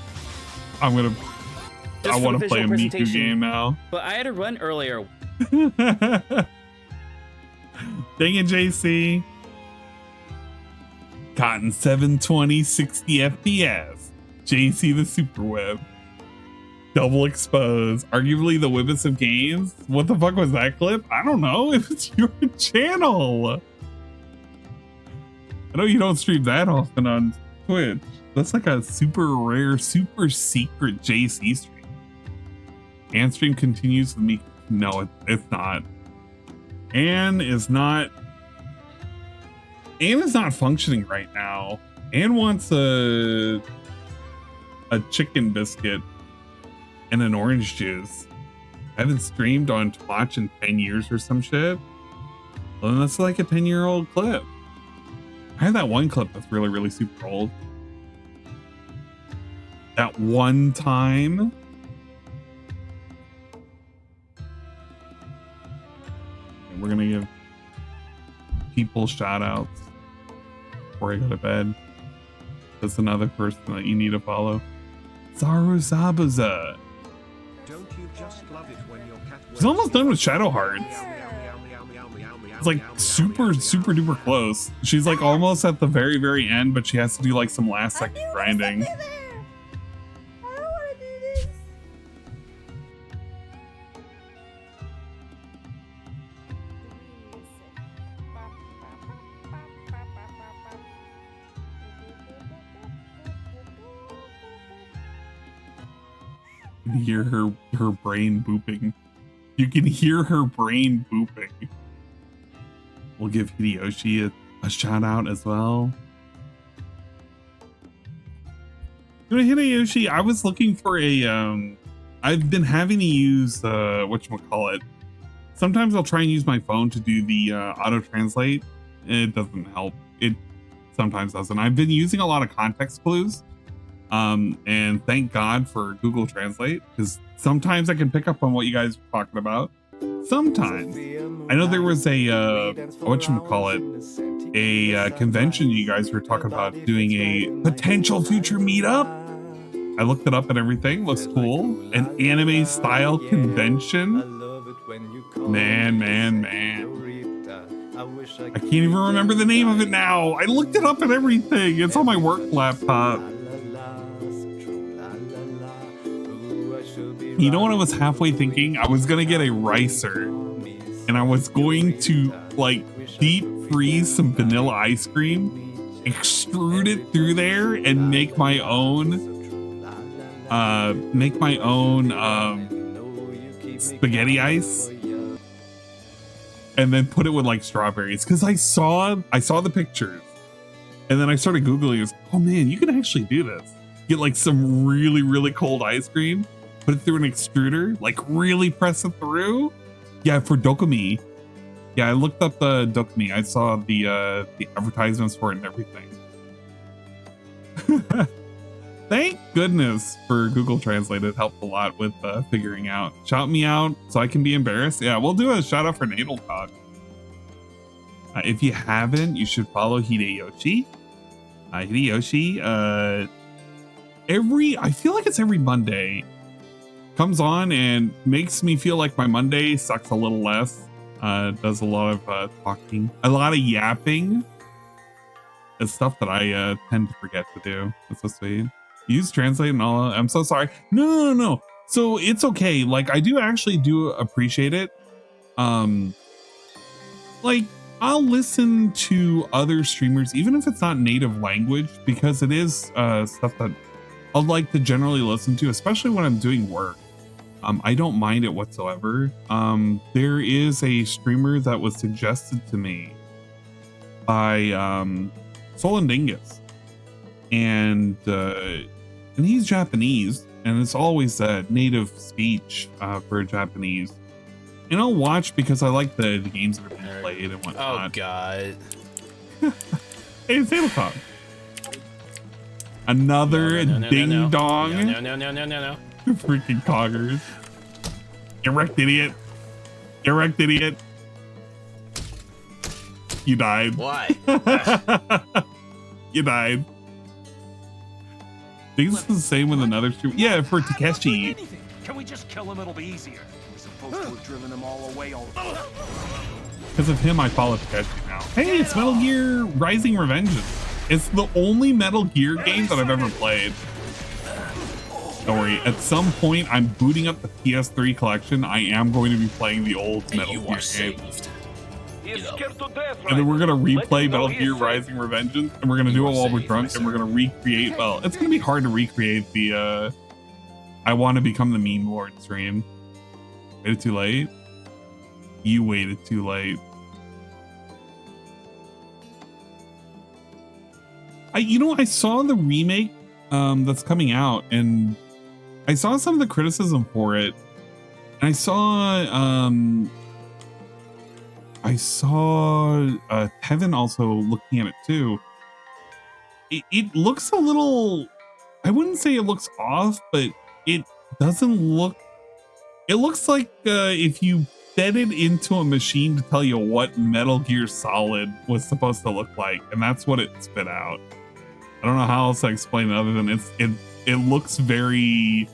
I want
to
play a Miku game now.
But I had to run earlier.
Dang it, JC. Cotton 720 60 FPS. JC the Super Web. Double expose. Arguably the Wibbis of games. What the fuck was that clip? I don't know. It was your channel. I know you don't stream that often on Twitch. That's like a super rare, super secret JC stream. And stream continues with me. No, it's not. Anne is not functioning right now. Anne wants a chicken biscuit and an orange juice. I haven't streamed on Twitch in 10 years or some shit. Well, that's like a 10-year-old clip. I have that one clip that's really, really super old. That one time. We're gonna give people shout outs before I go to bed. That's another person that you need to follow. Zaru Sabuza.
Don't you just love it when your cat
She's almost done with Shadow Hearts. It's like super duper close. She's like almost at the very, very end, but she has to do like some last second grinding. You hear her brain booping. You can hear her brain booping. We'll give Hideyoshi a shout out as well. You know, Hideyoshi, I was looking for a I've been having to use whatchamacallit. Sometimes I'll try and use my phone to do the auto translate. It doesn't help. It sometimes doesn't. I've been using a lot of context clues. And thank God for Google Translate, because sometimes I can pick up on what you guys are talking about. Sometimes. I know there was a whatchamacallit, a convention you guys were talking about doing a potential future meetup. I looked it up and everything. Looks cool. An anime style convention. Man. I can't even remember the name of it now. I looked it up and everything. It's on my work laptop. You know what I was halfway thinking? I was gonna get a ricer and I was going to like deep freeze some vanilla ice cream, extrude it through there, and make my own spaghetti ice, and then put it with like strawberries. Because I saw the pictures, and then I started Googling. It. Oh man, you can actually do this. Get like some really cold ice cream, put it through an extruder, like really press it through. Yeah, for Dokumi. Yeah, I looked up the Dokumi. I saw the advertisements for it and everything. Thank goodness for Google Translate. It helped a lot with figuring out. Shout me out so I can be embarrassed. Yeah, we'll do a shout out for Natal Talk. If you haven't, you should follow Hideyoshi. Hideyoshi, I feel like it's every Monday, comes on and makes me feel like my Monday sucks a little less. Does a lot of talking, a lot of yapping. It's stuff that I tend to forget to do. That's so sweet. Use translate and all. I'm so sorry. No. So it's okay. Like I do appreciate it. Like I'll listen to other streamers, even if it's not native language, because it is stuff that I'd like to generally listen to, especially when I'm doing work. I don't mind it whatsoever. There is a streamer that was suggested to me by Solon Dingus, and he's Japanese, and it's always that native speech for Japanese. And I'll watch because I like the games that are being played and whatnot.
Oh god.
Hey, it's tabletop. Another ding dong.
No.
Freaking coggers. Erect idiot. You died.
Why?
You died. I think it's the same with another stream. Yeah, for Takeshi.
Can we just kill him? It'll be easier. We're supposed to have driven them all away already.
Because of him, I follow Takeshi now. Hey, it's Metal Gear Rising Revengeance. It's the only Metal Gear game that I've ever played. Don't worry, at some point I'm booting up the PS3 collection. I am going to be playing the old Metal Gear games. And then we're gonna replay Metal Gear Rising Revengeance, and we're gonna do it while we're drunk, and we're gonna recreate, well, it's gonna be hard to recreate the I want to become the Meme Lord stream. Waited too late? You waited too late. I saw the remake that's coming out, and I saw some of the criticism for it, and I saw Kevin also looking at it too. It looks a little, I wouldn't say it looks off, but it doesn't look, it looks like if you fed it into a machine to tell you what Metal Gear Solid was supposed to look like, and that's what it spit out. I don't know how else to explain it other than it looks very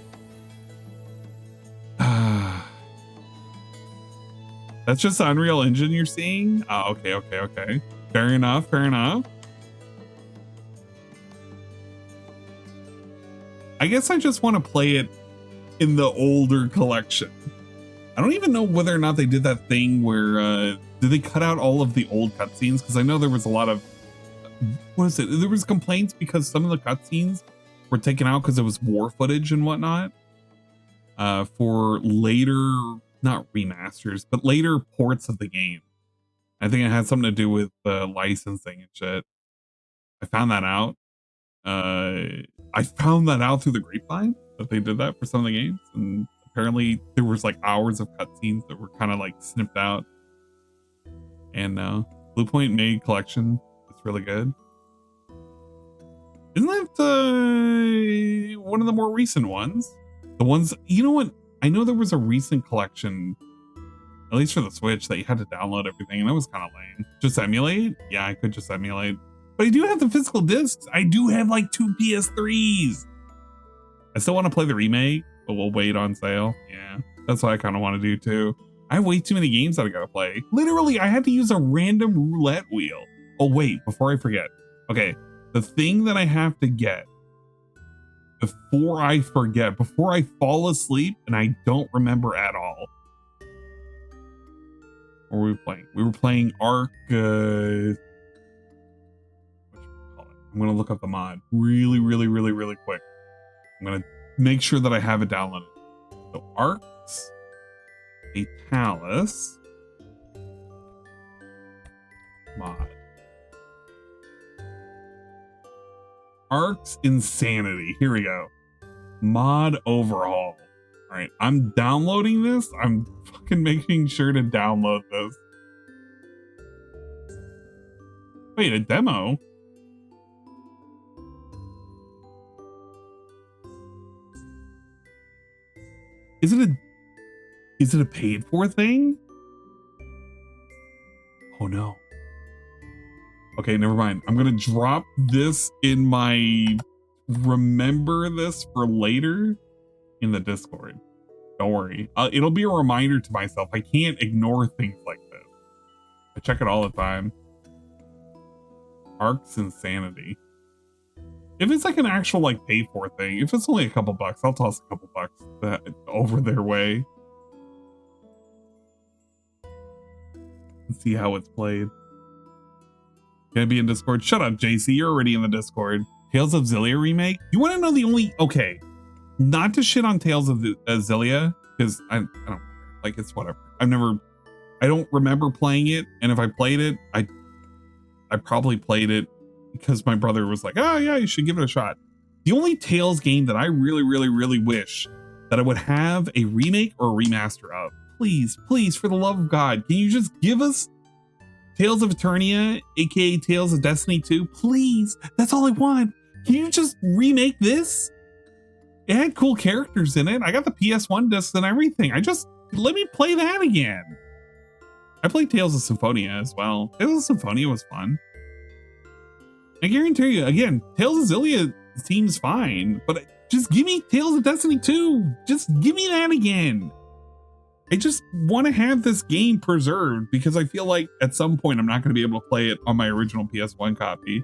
that's just the Unreal Engine you're seeing? Oh, okay. Fair enough. I guess I just want to play it in the older collection. I don't even know whether or not they did that thing where did they cut out all of the old cutscenes? Because I know there was a lot of, there was complaints because some of the cutscenes were taken out because it was war footage and whatnot for later not remasters, but later ports of the game. I think it had something to do with licensing and shit. I found that out. I found that out through the grapevine that they did that for some of the games, and apparently there was like hours of cutscenes that were kind of like snipped out. And Blue Point Made Collection is really good. Isn't that one of the more recent ones? The ones, you know what? I know there was a recent collection, at least for the Switch, that you had to download everything, and that was kind of lame. Just emulate? Yeah, I could just emulate. But I do have the physical discs. I do have like 2 PS3s. I still want to play the remake, but we'll wait on sale. Yeah, that's what I kind of want to do too. I have way too many games that I gotta play. Literally, I had to use a random roulette wheel. Oh wait, before I forget. Okay, the thing that I have to get before I forget, before I fall asleep and I don't remember at all. What were we playing? We were playing Ark. I'm gonna look up the mod really quick. I'm gonna make sure that I have it downloaded. So Ark's Fatalis mod. Ark's Insanity. Here we go. Mod overhaul. All right, I'm downloading this. I'm fucking making sure to download this. Wait, a demo? Is it a paid for thing? Oh no. Okay, never mind. I'm gonna drop this in my remember this for later in the Discord. Don't worry. It'll be a reminder to myself. I can't ignore things like this. I check it all the time. Ark's Insanity. If it's like an actual like paid for thing, if it's only a couple bucks, I'll toss a couple bucks over their way. Let's see how it's played. Can I be in Discord? Shut up, JC. You're already in the Discord. Tales of Xillia remake? You want to know the only... Okay. Not to shit on Tales of Xillia, because I don't... Like, it's whatever. I don't remember playing it, and if I played it, I probably played it because my brother was like, oh yeah, you should give it a shot. The only Tales game that I really wish that I would have a remake or a remaster of. Please, for the love of God, can you just give us Tales of Eternia, aka Tales of Destiny 2? Please, that's all I want. Can you just remake this? It had cool characters in it. I got the PS1 discs and everything. Let me play that again. I played Tales of Symphonia as well. Tales of Symphonia was fun. I guarantee you, again, Tales of Xillia seems fine, but just give me Tales of Destiny 2. Just give me that again. I just want to have this game preserved because I feel like at some point I'm not going to be able to play it on my original PS1 copy.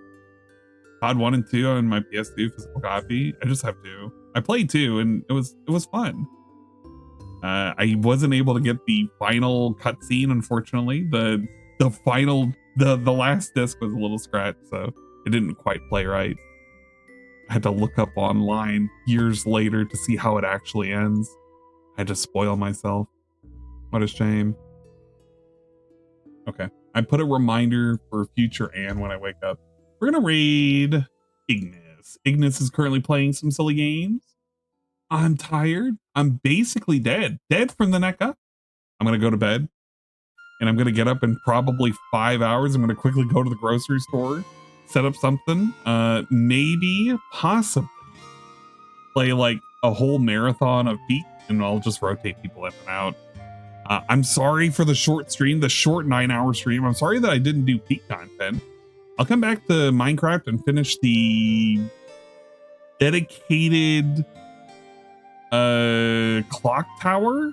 COD 1 and 2 on my PS2 physical copy. I just have to. I played 2 and it was fun. I wasn't able to get the final cutscene, unfortunately. The last disc was a little scratched, so it didn't quite play right. I had to look up online years later to see how it actually ends. I had to spoil myself. What a shame. Okay, I put a reminder for future Anne when I wake up. We're gonna raid Ignis. Ignis is currently playing some silly games. I'm tired. I'm basically dead. Dead from the neck up. I'm gonna go to bed. And I'm gonna get up in probably 5 hours. I'm gonna quickly go to the grocery store, set up something. Maybe, possibly, play like a whole marathon of Peak, and I'll just rotate people in and out. I'm sorry for the short stream, the short 9-hour stream. I'm sorry that I didn't do Peak content. I'll come back to Minecraft and finish the dedicated Clocktower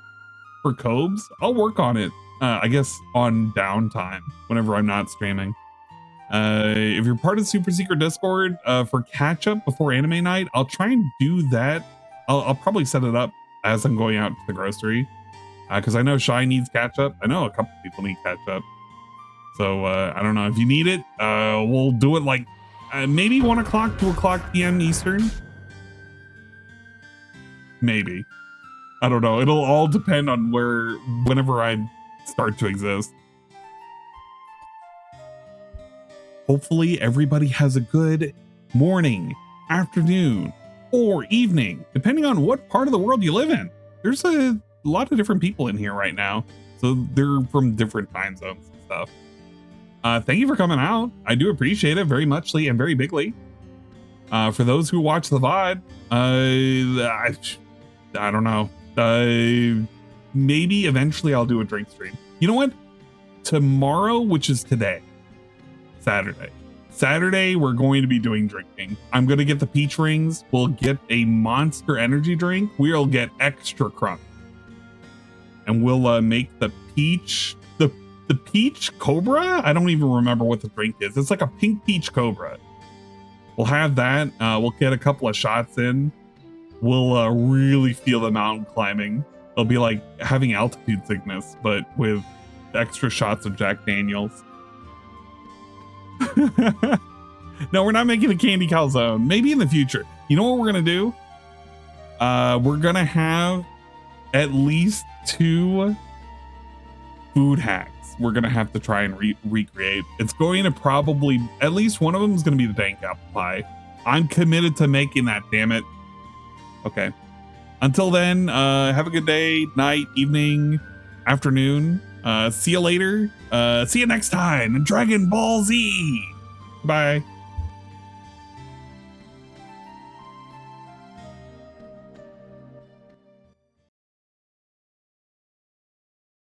for Cobes. I'll work on it, I guess, on downtime whenever I'm not streaming. If you're part of Super Secret Discord for catch up before anime night, I'll try and do that. I'll probably set it up as I'm going out to the grocery, because I know Shy needs catch up. I know a couple people need catch up. So I don't know if you need it. We'll do it like maybe 1 o'clock, 2 o'clock p.m. Eastern. Maybe. I don't know. It'll all depend on whenever I start to exist. Hopefully everybody has a good morning, afternoon, or evening, depending on what part of the world you live in. There's a lot of different people in here right now, so they're from different time zones and stuff. Thank you for coming out. I do appreciate it very muchly and very bigly. For those who watch the VOD, I don't know. Maybe eventually I'll do a drink stream. You know what? Tomorrow, which is today, Saturday, we're going to be doing drinking. I'm going to get the peach rings. We'll get a Monster energy drink. We'll get extra crumb. And we'll make the peach, the peach cobra? I don't even remember what the drink is. It's like a pink peach cobra. We'll have that. We'll get a couple of shots in. We'll really feel the mountain climbing. It'll be like having altitude sickness, but with extra shots of Jack Daniels. No, we're not making a candy calzone. Maybe in the future. You know what we're gonna do? We're gonna have at least 2 food hacks we're gonna have to try and recreate. It's going to probably, at least one of them is gonna be the dank apple pie. I'm committed to making that, damn it. Okay. Until then, have a good day, night, evening, afternoon. See you later. See you next time in Dragon Ball Z. Bye.